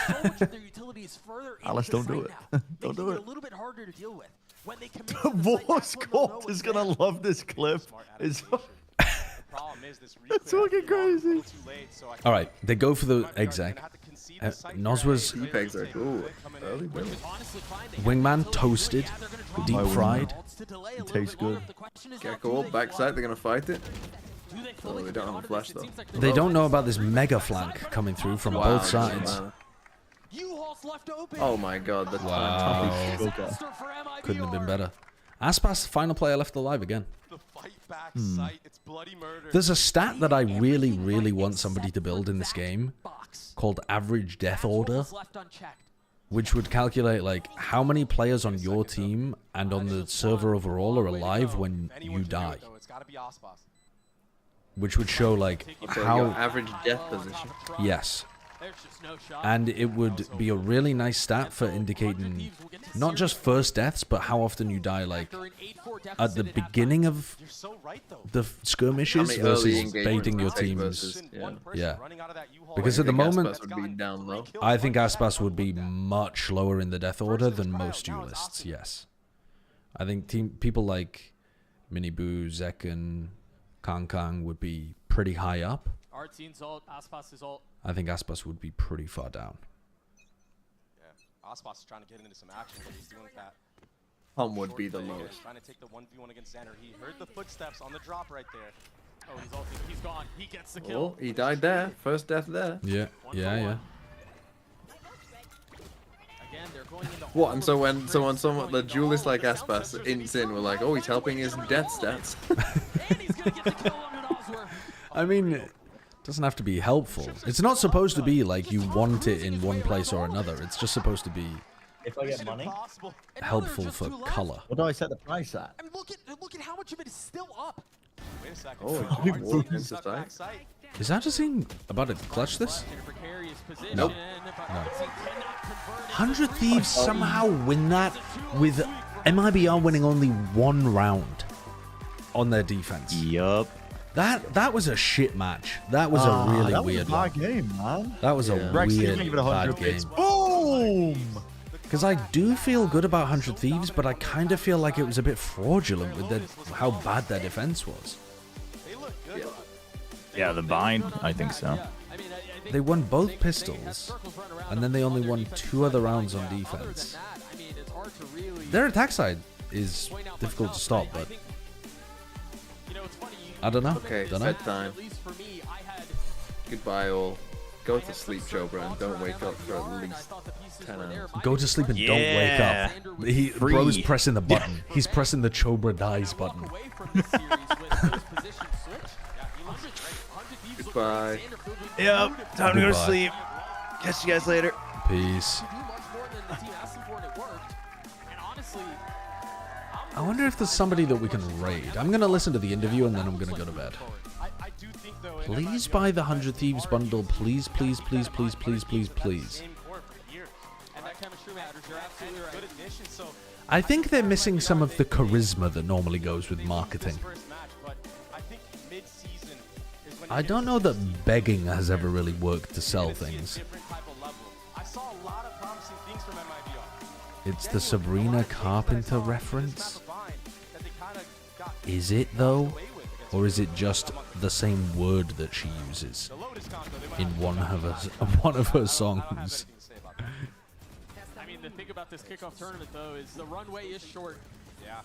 So much of their utility is further Alice, don't do it. Don't do it. a little bit harder to deal with. When they commit The voice court is gonna love this clip. It's fucking crazy. All right, they go for the exec. Nozwa's wingman toasted, deep fried. It tastes good. Gecko backside. They're gonna fight it. Oh, they don't have a flash though. They don't know about this mega flank coming through from both sides. Oh my god, that's Couldn't have been better. Aspas, final player left alive again. There's a stat that I really, really want somebody to build in this game called average death order, which would calculate like how many players on your team and on the server overall are alive when you die. Which would show like how average death position. Yes. And it would be a really nice stat for indicating not just first deaths, but how often you die, like at the beginning of the skirmishes versus baiting your teams. Yeah. Because at the moment, I think Aspas would be much lower in the death order than most duelists. Yes. I think people like Miniboo, Zekken, Kang would be pretty high up. Artzine's ult, Aspas' ult. I think Aspas would be pretty far down. Yeah, Aspas is trying to get into some action, but he's doing that. Hum would be the lowest. Trying to take the 1v1 against Xander. He heard the footsteps on the drop right there. Oh, he's ulting. He's gone. He gets the kill. Oh, he died there. First death there. Yeah, yeah. Again, they're going into what? And so when someone the duelist like Aspas in Sin were like, oh, he's helping his death stats. and he's gonna get the kill on Nozwa. I mean, it doesn't have to be helpful. It's not supposed to be like you want it in one place or another. It's just supposed to be If I get money, helpful for color. what do I set the price at? I mean, look at how much of it is still up. Wait a second. Oh, he walked into sight. Is Artazine about to clutch this? No. No. 100 Thieves somehow win that with MiBR winning only 1 round on their defense. Yup. That was a shit match. That was a really weird one. That was a bad game, man. That was a weird bad game. Boom! Because I do feel good about 100 Thieves, but I kind of feel like it was a bit fraudulent with how bad their defense was. Yeah, the bind, I think so. They won both pistols, and then they only won 2 other rounds on defense. Their attack side is difficult to stop, but I don't know. Okay, bedtime. Goodbye, all. Go to sleep, Chobra, and don't wake up for at least 10 hours. Go to sleep and don't wake up. Bro's pressing the button. He's pressing the Chobra dies button. Goodbye. Yep, time to go to sleep. Catch you guys later. Peace. I wonder if there's somebody that we can raid. I'm going to listen to the interview and then I'm going to go to bed. Please buy the 100 Thieves bundle. Please, please, please, please, please, please, please. I think they're missing some of the charisma that normally goes with marketing. I don't know that begging has ever really worked to sell things. I saw a lot of promising things from MiBR. It's the Sabrina Carpenter reference. Is it though? Or is it just the same word that she uses in one of her songs? I mean, the thing about this kickoff tournament, though, is the runway is short. Yeah.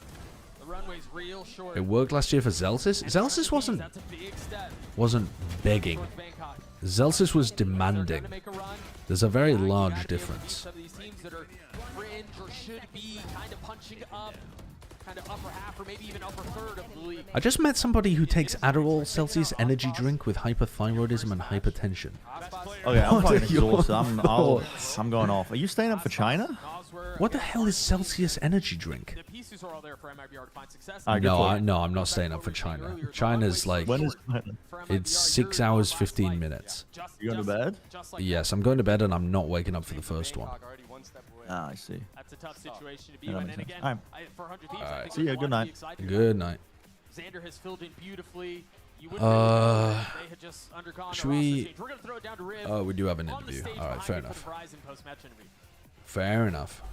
The runway's real short. It worked last year for Zelsis. Zelsis wasn't begging. Zelsis was demanding. There's a very large difference. Some of these teams that are fringe or should be kind of punching up, kind of upper half or maybe even upper third of the league. I just met somebody who takes Adderall, Celsius energy drink with hyperthyroidism and hypertension. Okay, I'm fucking exhausted. I'm going off. Are you staying up for China? What the hell is Celsius energy drink? The pieces are all there for MiBR to find success. No, I'm not staying up for China. China's like, it's 6 hours 15 minutes. You going to bed? Yes, I'm going to bed and I'm not waking up for the first one. Ah, I see. That's a tough situation to be Yeah, in. that And makes again, sense. for 100 Thieves, All I right. think See ya, good night. Good night. Xander has filled in beautifully. You wouldn't believe it. They had just undergone Should a roster we? change. We're gonna throw it down to Rib. Oh, we do have an On the interview. stage All right, behind fair you for enough. the Verizon post-match interview. Fair enough.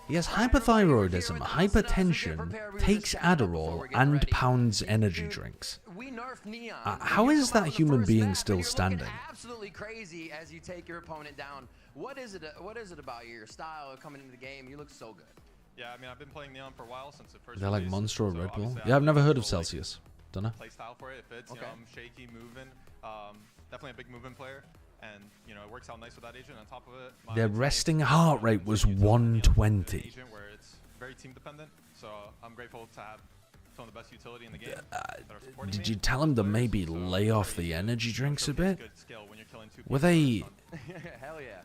He has hyperthyroidism, hypertension, takes Adderall, and pounds energy drinks. How is that human being still standing? Absolutely crazy as you take your opponent down. What is it about your style of coming into the game? You look so good. Yeah, I mean, I've been playing Neon for a while since it first. They're like released, Monster or so Red Bull. obviously Yeah, I've never heard of actual, Celsius. Dunno. Play style for it. It fits. You know, I'm shaky, moving. Definitely a big moving player, and you know, it works out nice with that agent. On top of it, Their resting heart rate was 120. agent where it's very team dependent. So I'm grateful to have some of the best utility in the game. that are supporting Did me. you tell him to maybe lay off the energy drinks a bit? Good skill when you're killing two Were people they? Hell yeah.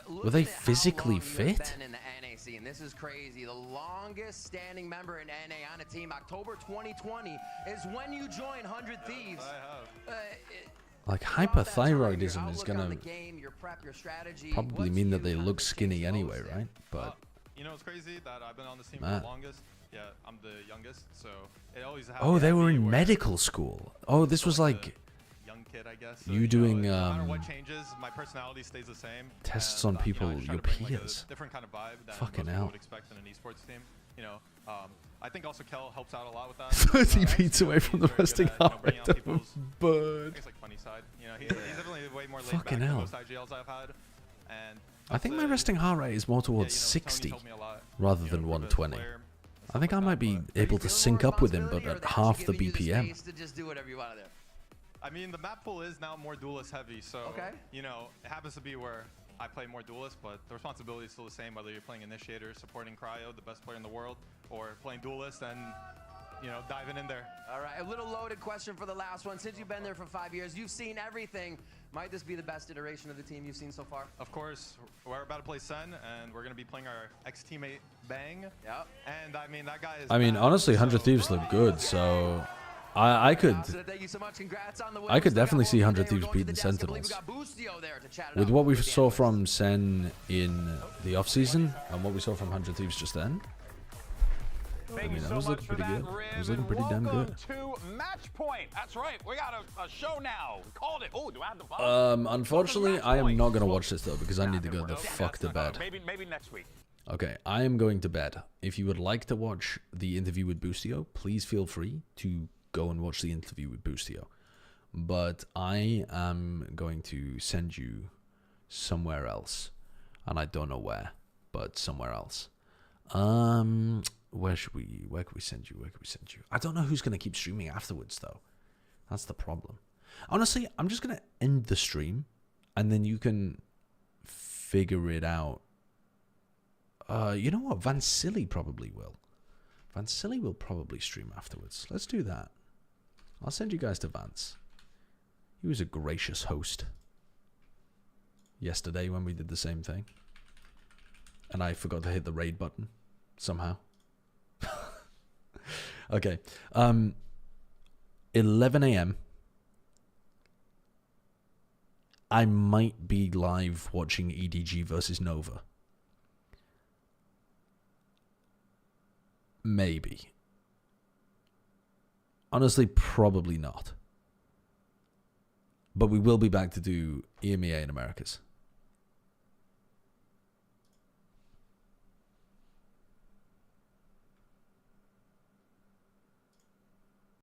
Were they physically fit? Been in the NA scene. This is crazy. The longest standing member in NA on a team, October 2020, is when you join 100 Thieves. Like hyperthyroidism is gonna probably mean that they look skinny anyway, right? But you know, it's crazy that I've been on this team for Matt. the longest. Yeah, I'm the youngest, so it always happens. oh, they were in medical school. Oh, this was like young kid, I guess. So, you know, doing no matter what changes, my personality stays the same. tests and, on people, you know, I try your to bring, like, a peers. different kind of vibe that Fucking most hell. people would expect in an esports team. You know, I think also Kel helps out a lot with that. 30 feet away from the resting heart rate of a I bird. think it's like funny side. You know, he's definitely way more laid Fucking back hell. than most IGLs I've had. And I think my resting heart rate is more towards 60 rather than 120. I think I might be able to sync up with him, but at half the BPM. To just do whatever you want to do. I mean, the map pool is now more duelist heavy, so you know, it happens to be where I play more duelist, but the responsibility is still the same, whether you're playing Initiator, supporting Cryo, the best player in the world, or playing duelist and, you know, diving in there. All right, a little loaded question for the last one. Since you've been there for 5 years, you've seen everything. Might this be the best iteration of the team you've seen so far? Of course, we're about to play Sen, and we're going to be playing our ex-teammate Bang. Yep. And I mean, that guy is I mean, honestly, 100 Thieves look good, so I could definitely see 100 Thieves beating Sentinels. With what we saw from Sen in the offseason and what we saw from 100 Thieves just then, I mean, that was looking pretty good. It was looking pretty damn good. To match point. That's right. We got a show now. We called it. Oh, do I have the button? Unfortunately, I am not going to watch this though because I need to go the fuck to bed. Maybe next week. Okay, I am going to bed. If you would like to watch the interview with Boostio, please feel free to go and watch the interview with Boostio. But I am going to send you somewhere else. And I don't know where, but somewhere else. Where can we send you? I don't know who's going to keep streaming afterwards, though. That's the problem. Honestly, I'm just going to end the stream, and then you can figure it out. You know what? Vansili probably will. Vansili will probably stream afterwards. Let's do that. I'll send you guys to Vance. He was a gracious host yesterday when we did the same thing. And I forgot to hit the raid button somehow. Okay. 11 a.m. I might be live watching EDG versus Nova. Maybe. Honestly, probably not. But we will be back to do EMEA in Americas.